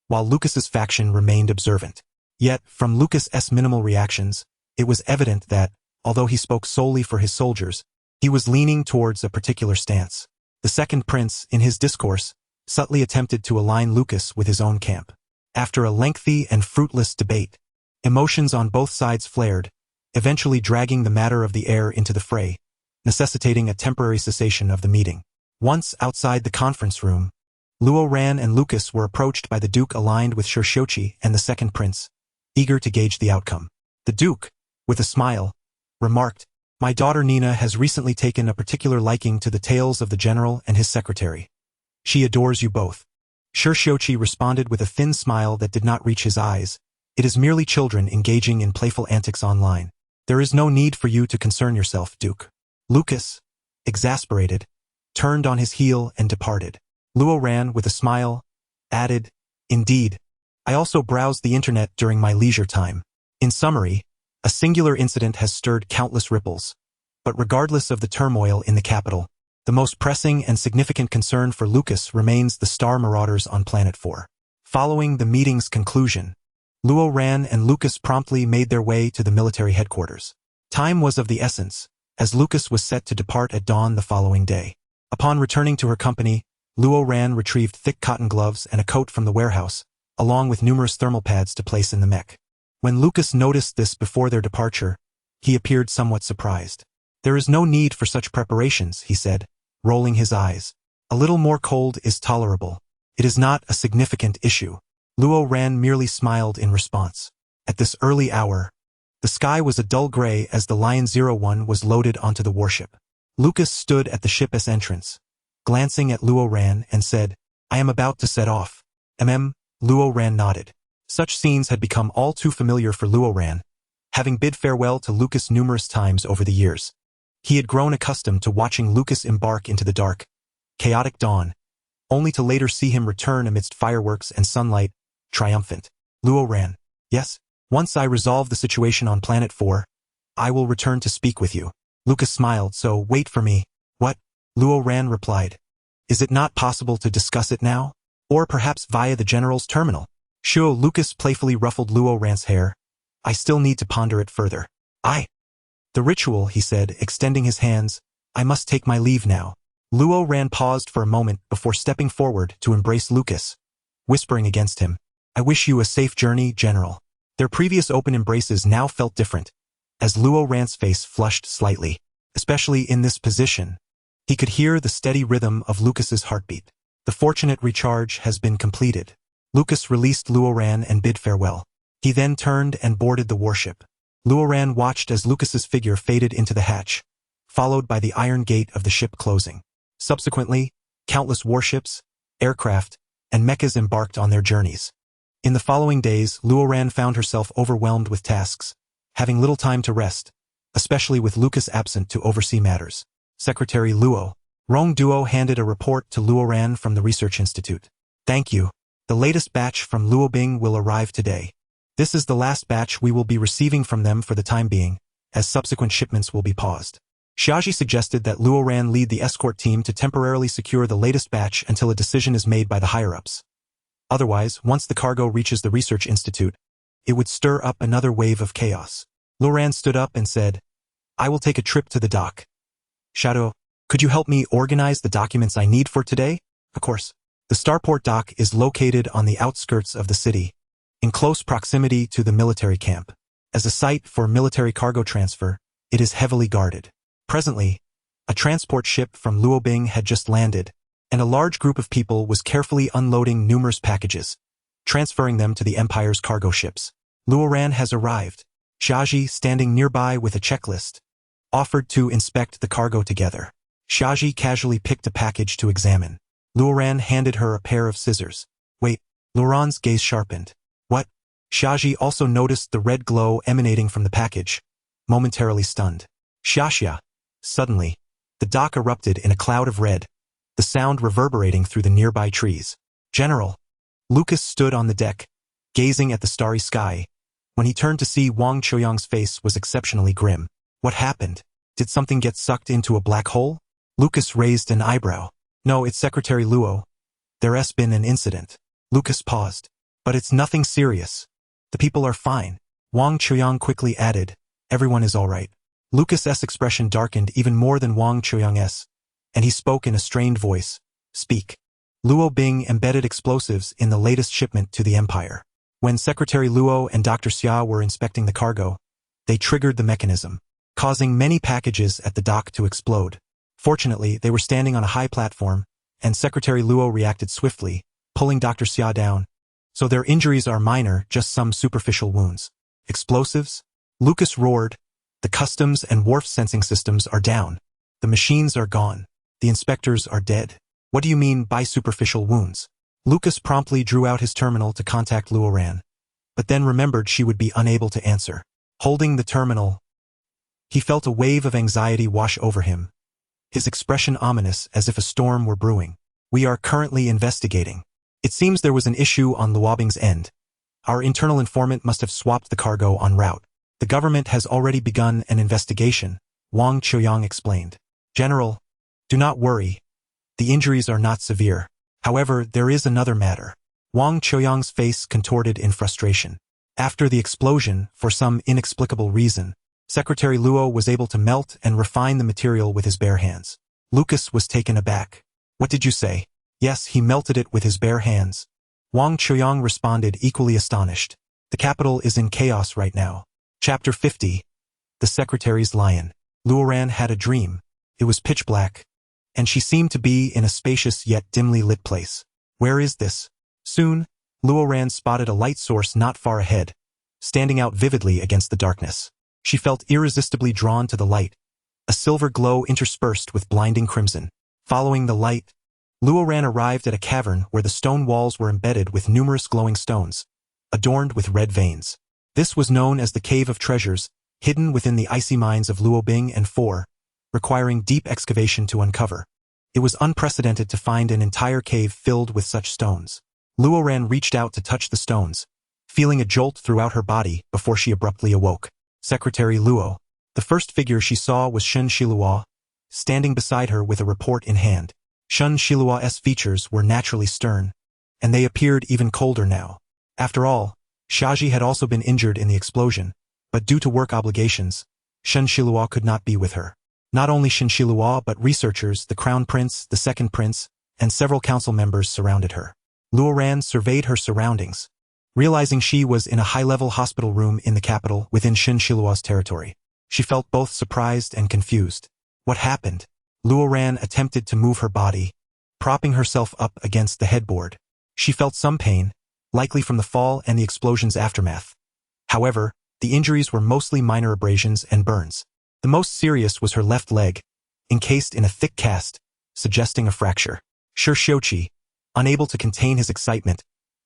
while Lucas's faction remained observant. Yet, from Lucas's minimal reactions, it was evident that, although he spoke solely for his soldiers, he was leaning towards a particular stance. The second prince, in his discourse, subtly attempted to align Lucas with his own camp. After a lengthy and fruitless debate, emotions on both sides flared, eventually dragging the matter of the heir into the fray, necessitating a temporary cessation of the meeting. Once outside the conference room, Luo Ran and Lucas were approached by the Duke aligned with Shouchi and the second prince, eager to gauge the outcome. The Duke, with a smile, remarked, My daughter Nina has recently taken a particular liking to the tales of the general and his secretary. She adores you both. Shouchi responded with a thin smile that did not reach his eyes. It is merely children engaging in playful antics online. There is no need for you to concern yourself, Duke. Lucas, exasperated, turned on his heel and departed. Luo Ran, with a smile, added, Indeed, I also browsed the internet during my leisure time. In summary, A singular incident has stirred countless ripples. But regardless of the turmoil in the capital, the most pressing and significant concern for Lucas remains the star marauders on Planet 4. Following the meeting's conclusion, Luo Ran and Lucas promptly made their way to the military headquarters. Time was of the essence, as Lucas was set to depart at dawn the following day. Upon returning to her company, Luo Ran retrieved thick cotton gloves and a coat from the warehouse, along with numerous thermal pads to place in the mech. When Lucas noticed this before their departure, he appeared somewhat surprised. "There is no need for such preparations," he said, rolling his eyes. "A little more cold is tolerable. It is not a significant issue." Luo Ran merely smiled in response. At this early hour, the sky was a dull gray as the Lion 01 was loaded onto the warship. Lucas stood at the ship's entrance, glancing at Luo Ran and said, "I am about to set off." Luo Ran nodded. Such scenes had become all too familiar for Luo Ran, having bid farewell to Lucas numerous times over the years. He had grown accustomed to watching Lucas embark into the dark, chaotic dawn, only to later see him return amidst fireworks and sunlight, triumphant. Luo Ran, "Yes, once I resolve the situation on Planet 4, I will return to speak with you." Lucas smiled, "So wait for me." "What?" Luo Ran replied. "Is it not possible to discuss it now? Or perhaps via the general's terminal?" "Sure." Lucas playfully ruffled Luo Ran's hair. "I still need to ponder it further." "The ritual," he said, extending his hands. "I must take my leave now." Luo Ran paused for a moment before stepping forward to embrace Lucas, whispering against him, "I wish you a safe journey, General." Their previous open embraces now felt different, as Luo Ran's face flushed slightly. Especially in this position, he could hear the steady rhythm of Lucas's heartbeat. The fortunate recharge has been completed. Lucas released Luo Ran and bid farewell. He then turned and boarded the warship. Luo Ran watched as Lucas's figure faded into the hatch, followed by the iron gate of the ship closing. Subsequently, countless warships, aircraft, and mechas embarked on their journeys. In the following days, Luo Ran found herself overwhelmed with tasks, having little time to rest, especially with Lucas absent to oversee matters. Secretary Luo Rong Duo handed a report to Luo Ran from the Research Institute. "Thank you. The latest batch from Luobing will arrive today. This is the last batch we will be receiving from them for the time being, as subsequent shipments will be paused." Xiaji suggested that Luo Ran lead the escort team to temporarily secure the latest batch until a decision is made by the higher-ups. Otherwise, once the cargo reaches the Research Institute, it would stir up another wave of chaos. Luo Ran stood up and said, "I will take a trip to the dock. Shadow, could you help me organize the documents I need for today?" "Of course." The starport dock is located on the outskirts of the city, in close proximity to the military camp. As a site for military cargo transfer, it is heavily guarded. Presently, a transport ship from Luobing had just landed, and a large group of people was carefully unloading numerous packages, transferring them to the Empire's cargo ships. Luo Ran has arrived. Xiaji, standing nearby with a checklist, offered to inspect the cargo together. Xiaji casually picked a package to examine. Luo Ran handed her a pair of scissors. "Wait." Luo Ran's gaze sharpened. "What?" Xiaji also noticed the red glow emanating from the package, momentarily stunned. "Xiaxia." Suddenly, the dock erupted in a cloud of red, the sound reverberating through the nearby trees. "General." Lucas stood on the deck, gazing at the starry sky. When he turned to see Wang Choyang's face was exceptionally grim. "What happened? Did something get sucked into a black hole?" Lucas raised an eyebrow. "No, it's Secretary Luo. There's been an incident." Lucas paused. "But it's nothing serious. The people are fine." Wang Choyang quickly added, "Everyone is all right." Lucas's expression darkened even more than Wang Choyang's, and he spoke in a strained voice. "Speak." Luo Bing embedded explosives in the latest shipment to the Empire. When Secretary Luo and Dr. Xia were inspecting the cargo, they triggered the mechanism, causing many packages at the dock to explode. Fortunately, they were standing on a high platform, and Secretary Luo reacted swiftly, pulling Dr. Xia down. So their injuries are minor, just some superficial wounds. "Explosives?" Lucas roared. "The customs and wharf sensing systems are down. The machines are gone. The inspectors are dead." "What do you mean by superficial wounds?" Lucas promptly drew out his terminal to contact Luo Ran, but then remembered she would be unable to answer. Holding the terminal, he felt a wave of anxiety wash over him, his expression ominous as if a storm were brewing. "We are currently investigating. It seems there was an issue on Luobing's end. Our internal informant must have swapped the cargo en route." The government has already begun an investigation, Wang Qiuyang explained. General, do not worry. The injuries are not severe. However, there is another matter. Wang Qiuyang's face contorted in frustration. After the explosion, for some inexplicable reason, Secretary Luo was able to melt and refine the material with his bare hands. Lucas was taken aback. What did you say? Yes, he melted it with his bare hands. Wang Qiuyang responded, equally astonished. The capital is in chaos right now. Chapter 50. The Secretary's Lion. Luoran had a dream. It was pitch black, and she seemed to be in a spacious yet dimly lit place. Where is this? Soon, Luoran spotted a light source not far ahead, standing out vividly against the darkness. She felt irresistibly drawn to the light, a silver glow interspersed with blinding crimson. Following the light, Luoran arrived at a cavern where the stone walls were embedded with numerous glowing stones, adorned with red veins. This was known as the Cave of Treasures, hidden within the icy mines of Luobing and Four, requiring deep excavation to uncover. It was unprecedented to find an entire cave filled with such stones. Luoran reached out to touch the stones, feeling a jolt throughout her body before she abruptly awoke. Secretary Luo. The first figure she saw was Shun Shilua, standing beside her with a report in hand. Shun Shilua's features were naturally stern, and they appeared even colder now. After all, Shaji had also been injured in the explosion, but due to work obligations, Shun Shilua could not be with her. Not only Shun Shilua but researchers, the Crown Prince, the Second Prince, and several council members surrounded her. Luoran surveyed her surroundings, realizing she was in a high-level hospital room in the capital within Shun Shilua's territory. She felt both surprised and confused. What happened? Luoran attempted to move her body, propping herself up against the headboard. She felt some pain, likely from the fall and the explosion's aftermath. However, the injuries were mostly minor abrasions and burns. The most serious was her left leg, encased in a thick cast, suggesting a fracture. Shirshiochi, unable to contain his excitement,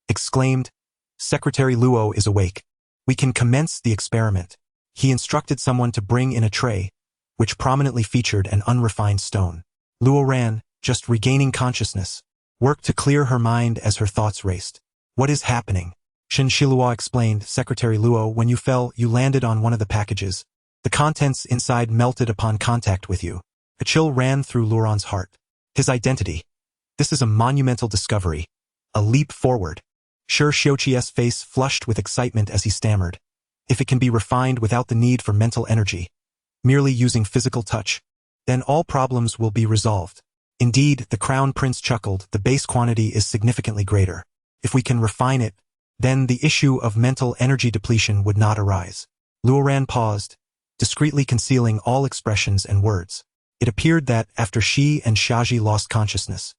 exclaimed, "Secretary Luo is awake. We can commence the experiment." He instructed someone to bring in a tray, which prominently featured an unrefined stone. Luoran, just regaining consciousness, worked to clear her mind as her thoughts raced. What is happening? Shin Shilua explained, Secretary Luo, when you fell, you landed on one of the packages. The contents inside melted upon contact with you. A chill ran through Luoran's heart. His identity. This is a monumental discovery. A leap forward. Shirshiochi's face flushed with excitement as he stammered. If it can be refined without the need for mental energy, merely using physical touch, then all problems will be resolved. Indeed, the Crown Prince chuckled, the base quantity is significantly greater. If we can refine it, then the issue of mental energy depletion would not arise. Luoran paused, discreetly concealing all expressions and words. It appeared that, after she and Shaji lost consciousness,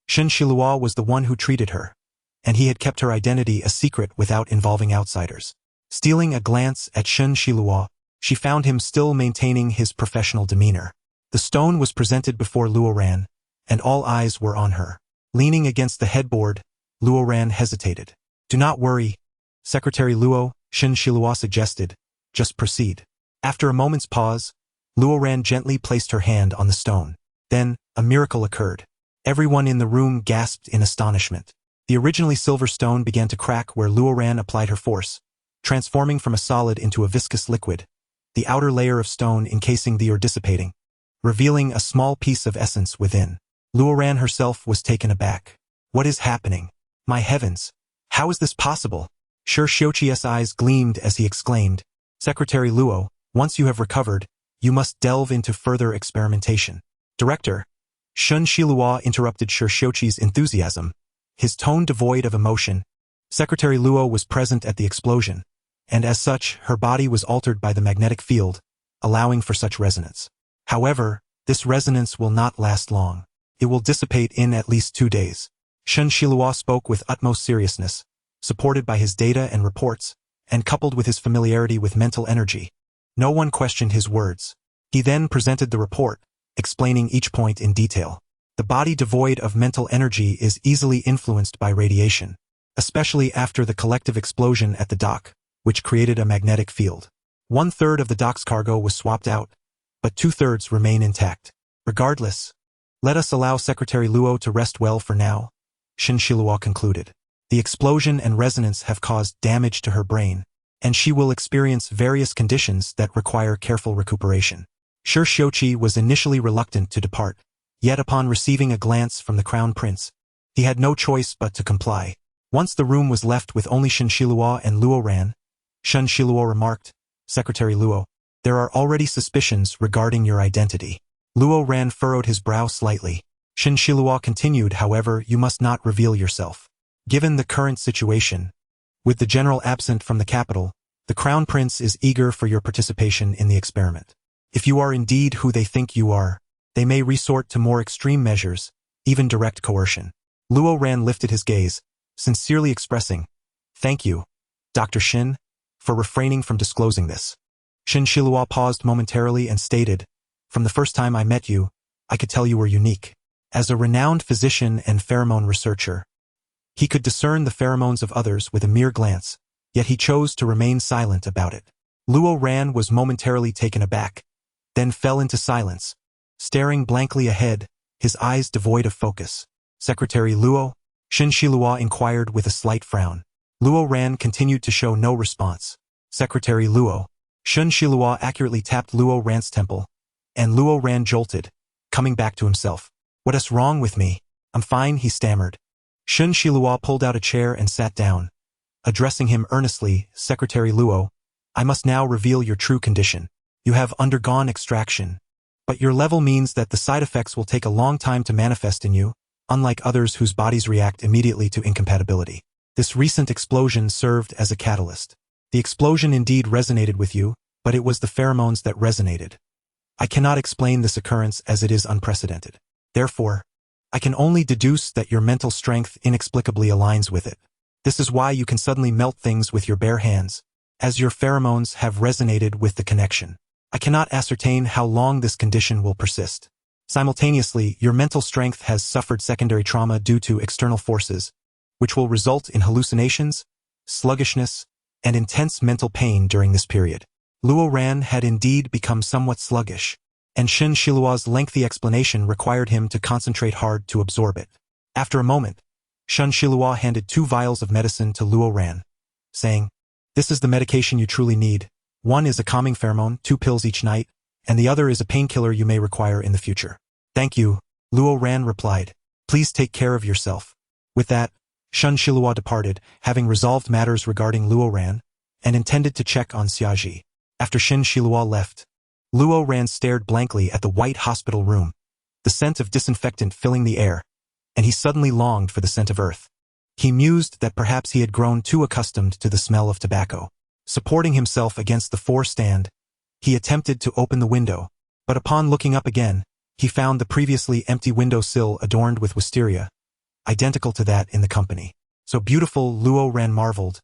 Shin Shilua was the one who treated her, and he had kept her identity a secret without involving outsiders. Stealing a glance at Shin Shilua, she found him still maintaining his professional demeanor. The stone was presented before Luoran, and all eyes were on her. Leaning against the headboard, Luoran hesitated. Do not worry, Secretary Luo, Shin Shilua suggested. Just proceed. After a moment's pause, Luoran gently placed her hand on the stone. Then, a miracle occurred. Everyone in the room gasped in astonishment. The originally silver stone began to crack where Luoran applied her force, transforming from a solid into a viscous liquid, the outer layer of stone encasing the ore dissipating, revealing a small piece of essence within. Luoran herself was taken aback. What is happening? My heavens! How is this possible? Shirshiochi's eyes gleamed as he exclaimed, Secretary Luo, once you have recovered, you must delve into further experimentation. Director, Shun Shilua interrupted Shirshiochi's enthusiasm, his tone devoid of emotion. Secretary Luo was present at the explosion, and as such, her body was altered by the magnetic field, allowing for such resonance. However, this resonance will not last long. It will dissipate in at least 2 days. Shun Shilua spoke with utmost seriousness, supported by his data and reports, and coupled with his familiarity with mental energy. No one questioned his words. He then presented the report, explaining each point in detail. The body devoid of mental energy is easily influenced by radiation, especially after the collective explosion at the dock, which created a magnetic field. 1/3 of the dock's cargo was swapped out, but 2/3 remain intact. Regardless, let us allow Secretary Luo to rest well for now, Shin Shilua concluded. The explosion and resonance have caused damage to her brain, and she will experience various conditions that require careful recuperation. Shi Xiuqi was initially reluctant to depart, yet upon receiving a glance from the crown prince, he had no choice but to comply. Once the room was left with only Shen Shiluo and Luo Ran, Shen Shiluo remarked, "Secretary Luo, there are already suspicions regarding your identity." Luo Ran furrowed his brow slightly. Shen Shiluo continued, "However, you must not reveal yourself. Given the current situation, with the general absent from the capital, the crown prince is eager for your participation in the experiment. If you are indeed who they think you are, they may resort to more extreme measures, even direct coercion." Luo Ran lifted his gaze, sincerely expressing, "Thank you, Dr. Shin, for refraining from disclosing this." Shen Shiluo paused momentarily and stated, "From the first time I met you, I could tell you were unique. As a renowned physician and pheromone researcher, he could discern the pheromones of others with a mere glance, yet he chose to remain silent about it." Luo Ran was momentarily taken aback, then fell into silence, staring blankly ahead, his eyes devoid of focus. "Secretary Luo?" Shen Shiluo inquired with a slight frown. Luo Ran continued to show no response. "Secretary Luo." Shen Shiluo accurately tapped Luo Ran's temple, and Luo Ran jolted, coming back to himself. "What's wrong with me?" "I'm fine," he stammered. Shen Shiluo pulled out a chair and sat down, addressing him earnestly, "Secretary Luo, I must now reveal your true condition. You have undergone extraction, but your level means that the side effects will take a long time to manifest in you, unlike others whose bodies react immediately to incompatibility. This recent explosion served as a catalyst. The explosion indeed resonated with you, but it was the pheromones that resonated. I cannot explain this occurrence as it is unprecedented. Therefore, I can only deduce that your mental strength inexplicably aligns with it. This is why you can suddenly melt things with your bare hands, as your pheromones have resonated with the connection. I cannot ascertain how long this condition will persist. Simultaneously, your mental strength has suffered secondary trauma due to external forces, which will result in hallucinations, sluggishness, and intense mental pain during this period. Luo Ran had indeed become somewhat sluggish, and Shen Shiluo's lengthy explanation required him to concentrate hard to absorb it. After a moment, Shen Shiluo handed 2 vials of medicine to Luo Ran, saying, "This is the medication you truly need. One is a calming pheromone, 2 pills each night, and the other is a painkiller you may require in the future." "Thank you," Luo Ran replied. "Please take care of yourself." With that, Shen Shiluo departed, having resolved matters regarding Luo Ran, and intended to check on Xiaji. After Shen Shiluo left, Luo Ran stared blankly at the white hospital room, the scent of disinfectant filling the air, and he suddenly longed for the scent of earth. He mused that perhaps he had grown too accustomed to the smell of tobacco. Supporting himself against the 4-stand, he attempted to open the window, but upon looking up again, he found the previously empty window sill adorned with wisteria, identical to that in the company. So beautiful, Luo Ran marveled,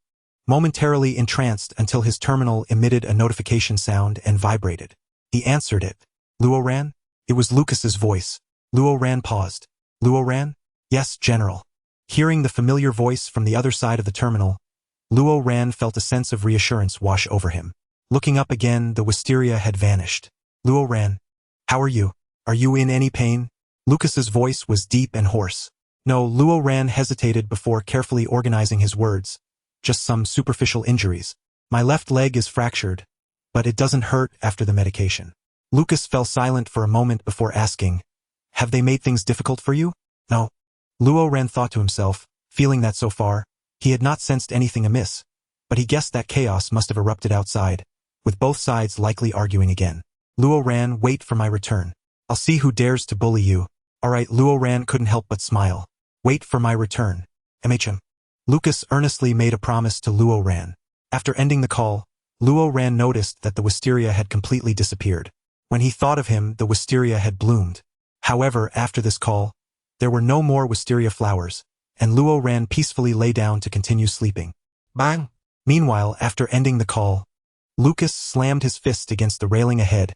momentarily entranced until his terminal emitted a notification sound and vibrated. He answered it. "Luo Ran?" It was Lucas's voice. Luo Ran paused. "Luo Ran?" "Yes, General." Hearing the familiar voice from the other side of the terminal, Luo Ran felt a sense of reassurance wash over him. Looking up again, the wisteria had vanished. "Luo Ran, how are you? Are you in any pain?" Lucas's voice was deep and hoarse. No, Luo Ran hesitated before carefully organizing his words. "Just some superficial injuries. My left leg is fractured, but it doesn't hurt after the medication." Lucas fell silent for a moment before asking, "Have they made things difficult for you?" "No." Luo Ran thought to himself, feeling that so far, he had not sensed anything amiss, but he guessed that chaos must have erupted outside, with both sides likely arguing again. "Luo Ran, wait for my return. I'll see who dares to bully you." "All right," Luo Ran couldn't help but smile. "Wait for my return. MHM. Lucas earnestly made a promise to Luo Ran. After ending the call, Luo Ran noticed that the wisteria had completely disappeared. When he thought of him, the wisteria had bloomed. However, after this call, there were no more wisteria flowers, and Luo Ran peacefully lay down to continue sleeping. Bang! Meanwhile, after ending the call, Lucas slammed his fist against the railing ahead,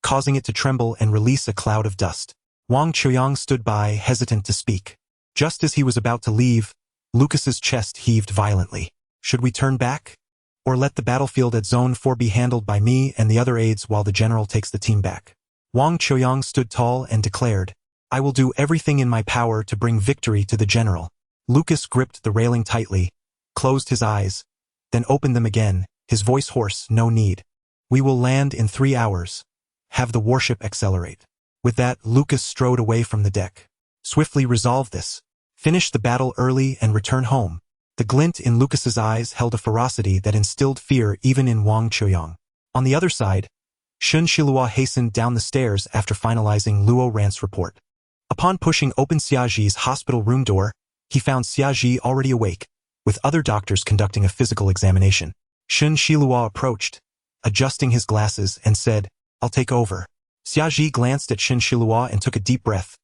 causing it to tremble and release a cloud of dust. Wang Chuyang stood by, hesitant to speak. Just as he was about to leave, Lucas's chest heaved violently. "Should we turn back? Or let the battlefield at Zone 4 be handled by me and the other aides while the general takes the team back?" Wang Chuyang stood tall and declared, "I will do everything in my power to bring victory to the general." Lucas gripped the railing tightly, closed his eyes, then opened them again, his voice hoarse. No need. We will land in 3 hours. Have the warship accelerate. With that, Lucas strode away from the deck. Swiftly resolve this. Finish the battle early and return home. The glint in Lucas's eyes held a ferocity that instilled fear even in Wang Chuyang. On the other side, Shun Shilua hastened down the stairs after finalizing Luo Ran's report. Upon pushing open Xiaji's hospital room door, he found Xiaji already awake, with other doctors conducting a physical examination. Shun Shilua approached, adjusting his glasses, and said, "I'll take over." Xiaji glanced at Shun Shilua and took a deep breath,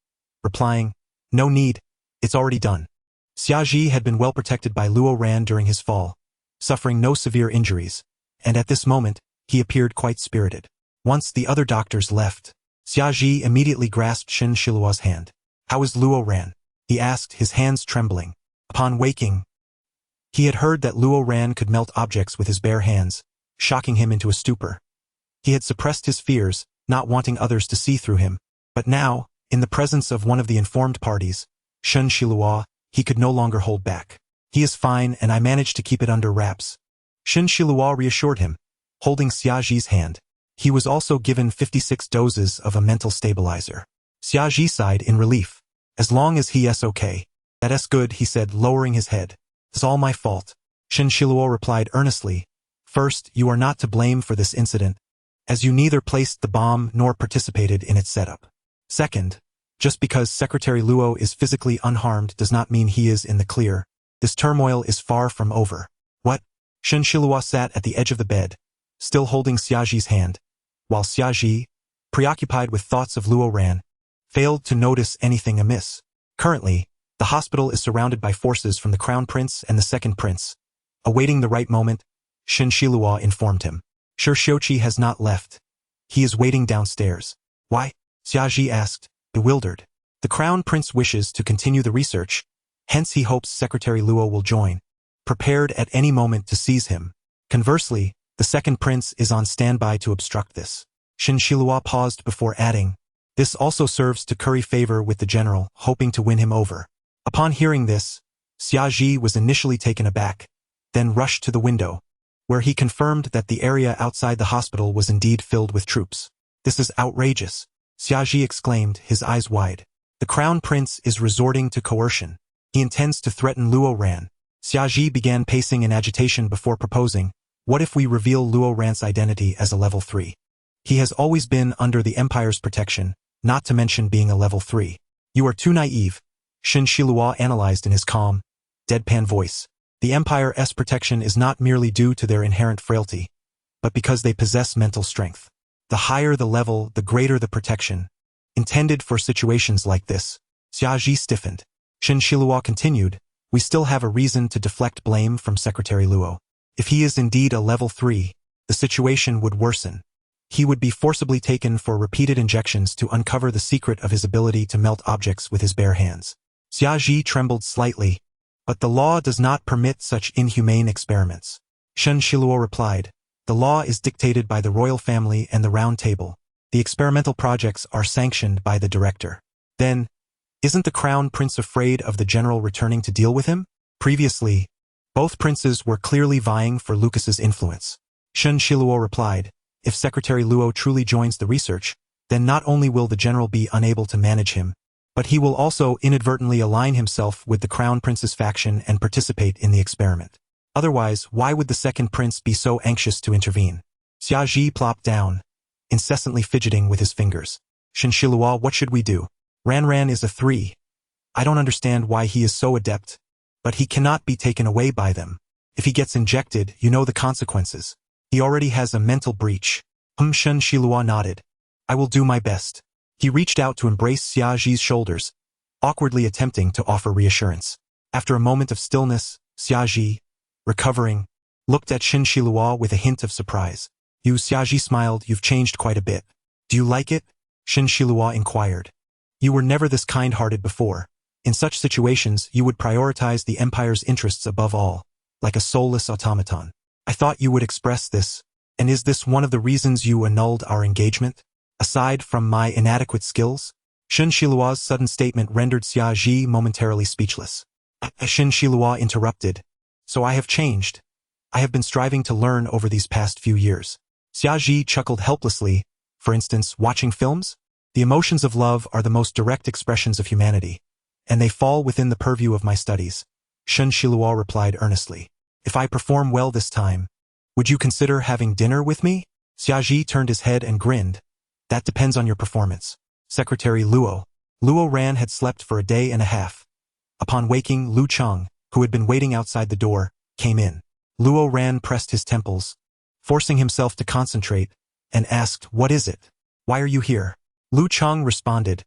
replying, "No need, it's already done." Xiaji had been well protected by Luo Ran during his fall, suffering no severe injuries, and at this moment, he appeared quite spirited. Once the other doctors left, Xiaji immediately grasped Shun Shilua's hand. "How is Luo Ran?" he asked, his hands trembling. Upon waking, he had heard that Luo Ran could melt objects with his bare hands, shocking him into a stupor. He had suppressed his fears, not wanting others to see through him, but now, in the presence of one of the informed parties, Shun Shilua, he could no longer hold back. "He is fine and I managed to keep it under wraps." Shun Shilua reassured him, holding Xiaji's hand. He was also given 56 doses of a mental stabilizer. Xiaji sighed in relief. "As long as he is okay. That's good," he said, lowering his head. "It's all my fault." Shun Shilua replied earnestly, "First, you are not to blame for this incident, as you neither placed the bomb nor participated in its setup. Second, just because Secretary Luo is physically unharmed does not mean he is in the clear. This turmoil is far from over." "What?" Shun Shilua sat at the edge of the bed, still holding Xiaji's hand, while Xiaji, preoccupied with thoughts of Luo Ran, failed to notice anything amiss. Currently, the hospital is surrounded by forces from the Crown Prince and the Second Prince. Awaiting the right moment, Shun Shilua informed him. "Sure, Shouchi has not left. He is waiting downstairs." "Why?" Xiaji asked, bewildered. "The Crown Prince wishes to continue the research, hence he hopes Secretary Luo will join, prepared at any moment to seize him. Conversely, the Second Prince is on standby to obstruct this." Shun Shilua paused before adding, "This also serves to curry favor with the general, hoping to win him over." Upon hearing this, Xiaji was initially taken aback, then rushed to the window, where he confirmed that the area outside the hospital was indeed filled with troops. "This is outrageous," Xiaji exclaimed, his eyes wide. "The Crown Prince is resorting to coercion. He intends to threaten Luo Ran." Xiaji began pacing in agitation before proposing, "What if we reveal Luo Ran's identity as a level 3? He has always been under the Empire's protection, not to mention being a level 3. "You are too naive," Shun Shilua analyzed in his calm, deadpan voice. "The Empire's protection is not merely due to their inherent frailty, but because they possess mental strength. The higher the level, the greater the protection. Intended for situations like this." Xiaji stiffened. Shun Shilua continued, "We still have a reason to deflect blame from Secretary Luo. If he is indeed a level 3, the situation would worsen. He would be forcibly taken for repeated injections to uncover the secret of his ability to melt objects with his bare hands." Xiaji trembled slightly, "But the law does not permit such inhumane experiments." Shun Shilua replied, "The law is dictated by the royal family and the Round Table. The experimental projects are sanctioned by the director." "Then, isn't the Crown Prince afraid of the general returning to deal with him?" Previously, both princes were clearly vying for Lucas's influence. Shun Shilua replied, "If Secretary Luo truly joins the research, then not only will the general be unable to manage him, but he will also inadvertently align himself with the Crown Prince's faction and participate in the experiment. Otherwise, why would the Second Prince be so anxious to intervene?" Xiaji plopped down, incessantly fidgeting with his fingers. "Shun Shilua, what should we do? Ran is a 3. I don't understand why he is so adept, but he cannot be taken away by them. If he gets injected, you know the consequences. He already has a mental breach." Shun Shilua nodded. "I will do my best." He reached out to embrace Xiaji's shoulders, awkwardly attempting to offer reassurance. After a moment of stillness, Xiaji, recovering, looked at Shun Shilua with a hint of surprise. Xiaji smiled, "You've changed quite a bit. Do you like it?" Shun Shilua inquired. "You were never this kind-hearted before. In such situations, you would prioritize the Empire's interests above all, like a soulless automaton. I thought you would express this, and is this one of the reasons you annulled our engagement? Aside from my inadequate skills?" Shun Shilua's sudden statement rendered Xiaji momentarily speechless. Shun Shilua interrupted. "So I have changed. I have been striving to learn over these past few years. Xiaji chuckled helplessly. For instance, watching films? The emotions of love are the most direct expressions of humanity, and they fall within the purview of my studies. Shen Shiluo replied earnestly. If I perform well this time, would you consider having dinner with me? Xiaji turned his head and grinned. That depends on your performance. Secretary Luo. Luo Ran had slept for a day and a half. Upon waking, Lu Cheng, who had been waiting outside the door, came in. Luo Ran pressed his temples, forcing himself to concentrate, and asked, "What is it? Why are you here?" Lu Cheng responded,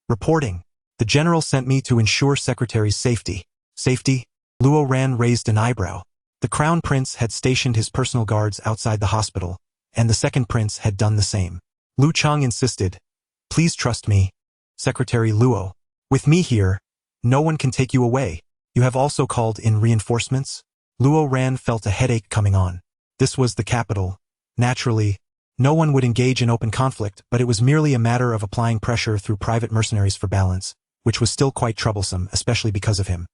"Reporting. The general sent me to ensure Secretary's safety." Safety? Luo Ran raised an eyebrow. The Crown Prince had stationed his personal guards outside the hospital, and the second prince had done the same. Lu Cheng insisted, "Please trust me, Secretary Luo. With me here, no one can take you away. You have also called in reinforcements?" Luo Ran felt a headache coming on. This was the capital. Naturally, no one would engage in open conflict, but it was merely a matter of applying pressure through private mercenaries for balance, which was still quite troublesome, especially because of him.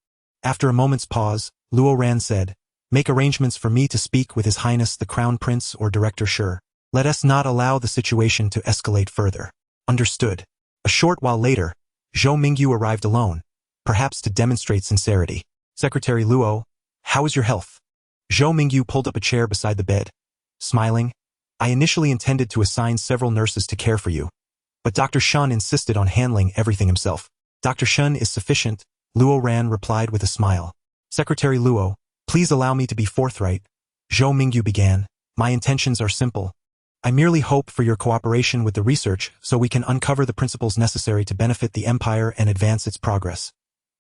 After a moment's pause, Luo Ran said, "Make arrangements for me to speak with His Highness the Crown Prince or Director Shi. Let us not allow the situation to escalate further." Understood. A short while later, Zhou Mingyu arrived alone, perhaps to demonstrate sincerity. "Secretary Luo, how is your health?" Zhou Mingyu pulled up a chair beside the bed, smiling. "I initially intended to assign several nurses to care for you, but Dr. Shen insisted on handling everything himself." "Dr. Shen is sufficient," Luo Ran replied with a smile. "Secretary Luo, please allow me to be forthright," Zhou Mingyu began. "My intentions are simple. I merely hope for your cooperation with the research so we can uncover the principles necessary to benefit the Empire and advance its progress,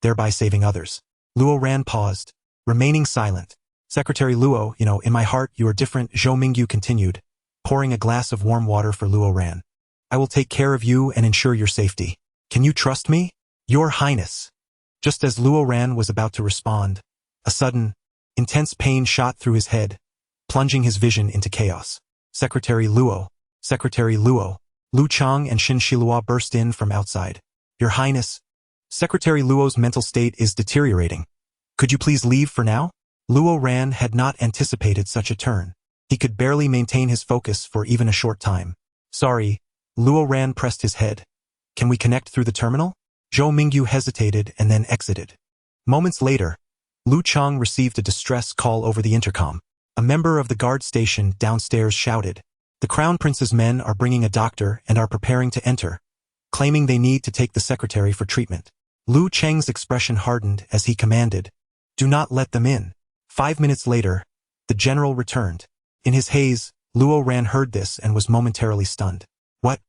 thereby saving others." Luo Ran paused, remaining silent. "Secretary Luo, in my heart you are different," Zhou Mingyu continued, pouring a glass of warm water for Luo Ran. "I will take care of you and ensure your safety. Can you trust me?" "Your Highness." Just as Luo Ran was about to respond, a sudden, intense pain shot through his head, plunging his vision into chaos. "Secretary Luo, Secretary Luo." Lu Cheng and Shen Shilua burst in from outside. "Your Highness, Secretary Luo's mental state is deteriorating. Could you please leave for now?" Luo Ran had not anticipated such a turn. He could barely maintain his focus for even a short time. "Sorry," Luo Ran pressed his head. "Can we connect through the terminal?" Zhou Mingyu hesitated and then exited. Moments later, Lu Cheng received a distress call over the intercom. A member of the guard station downstairs shouted, "The Crown Prince's men are bringing a doctor and are preparing to enter, claiming they need to take the secretary for treatment." Lu Cheng's expression hardened as he commanded, "Do not let them in." 5 minutes later, the general returned. In his haze, Luo Ran heard this and was momentarily stunned. "What?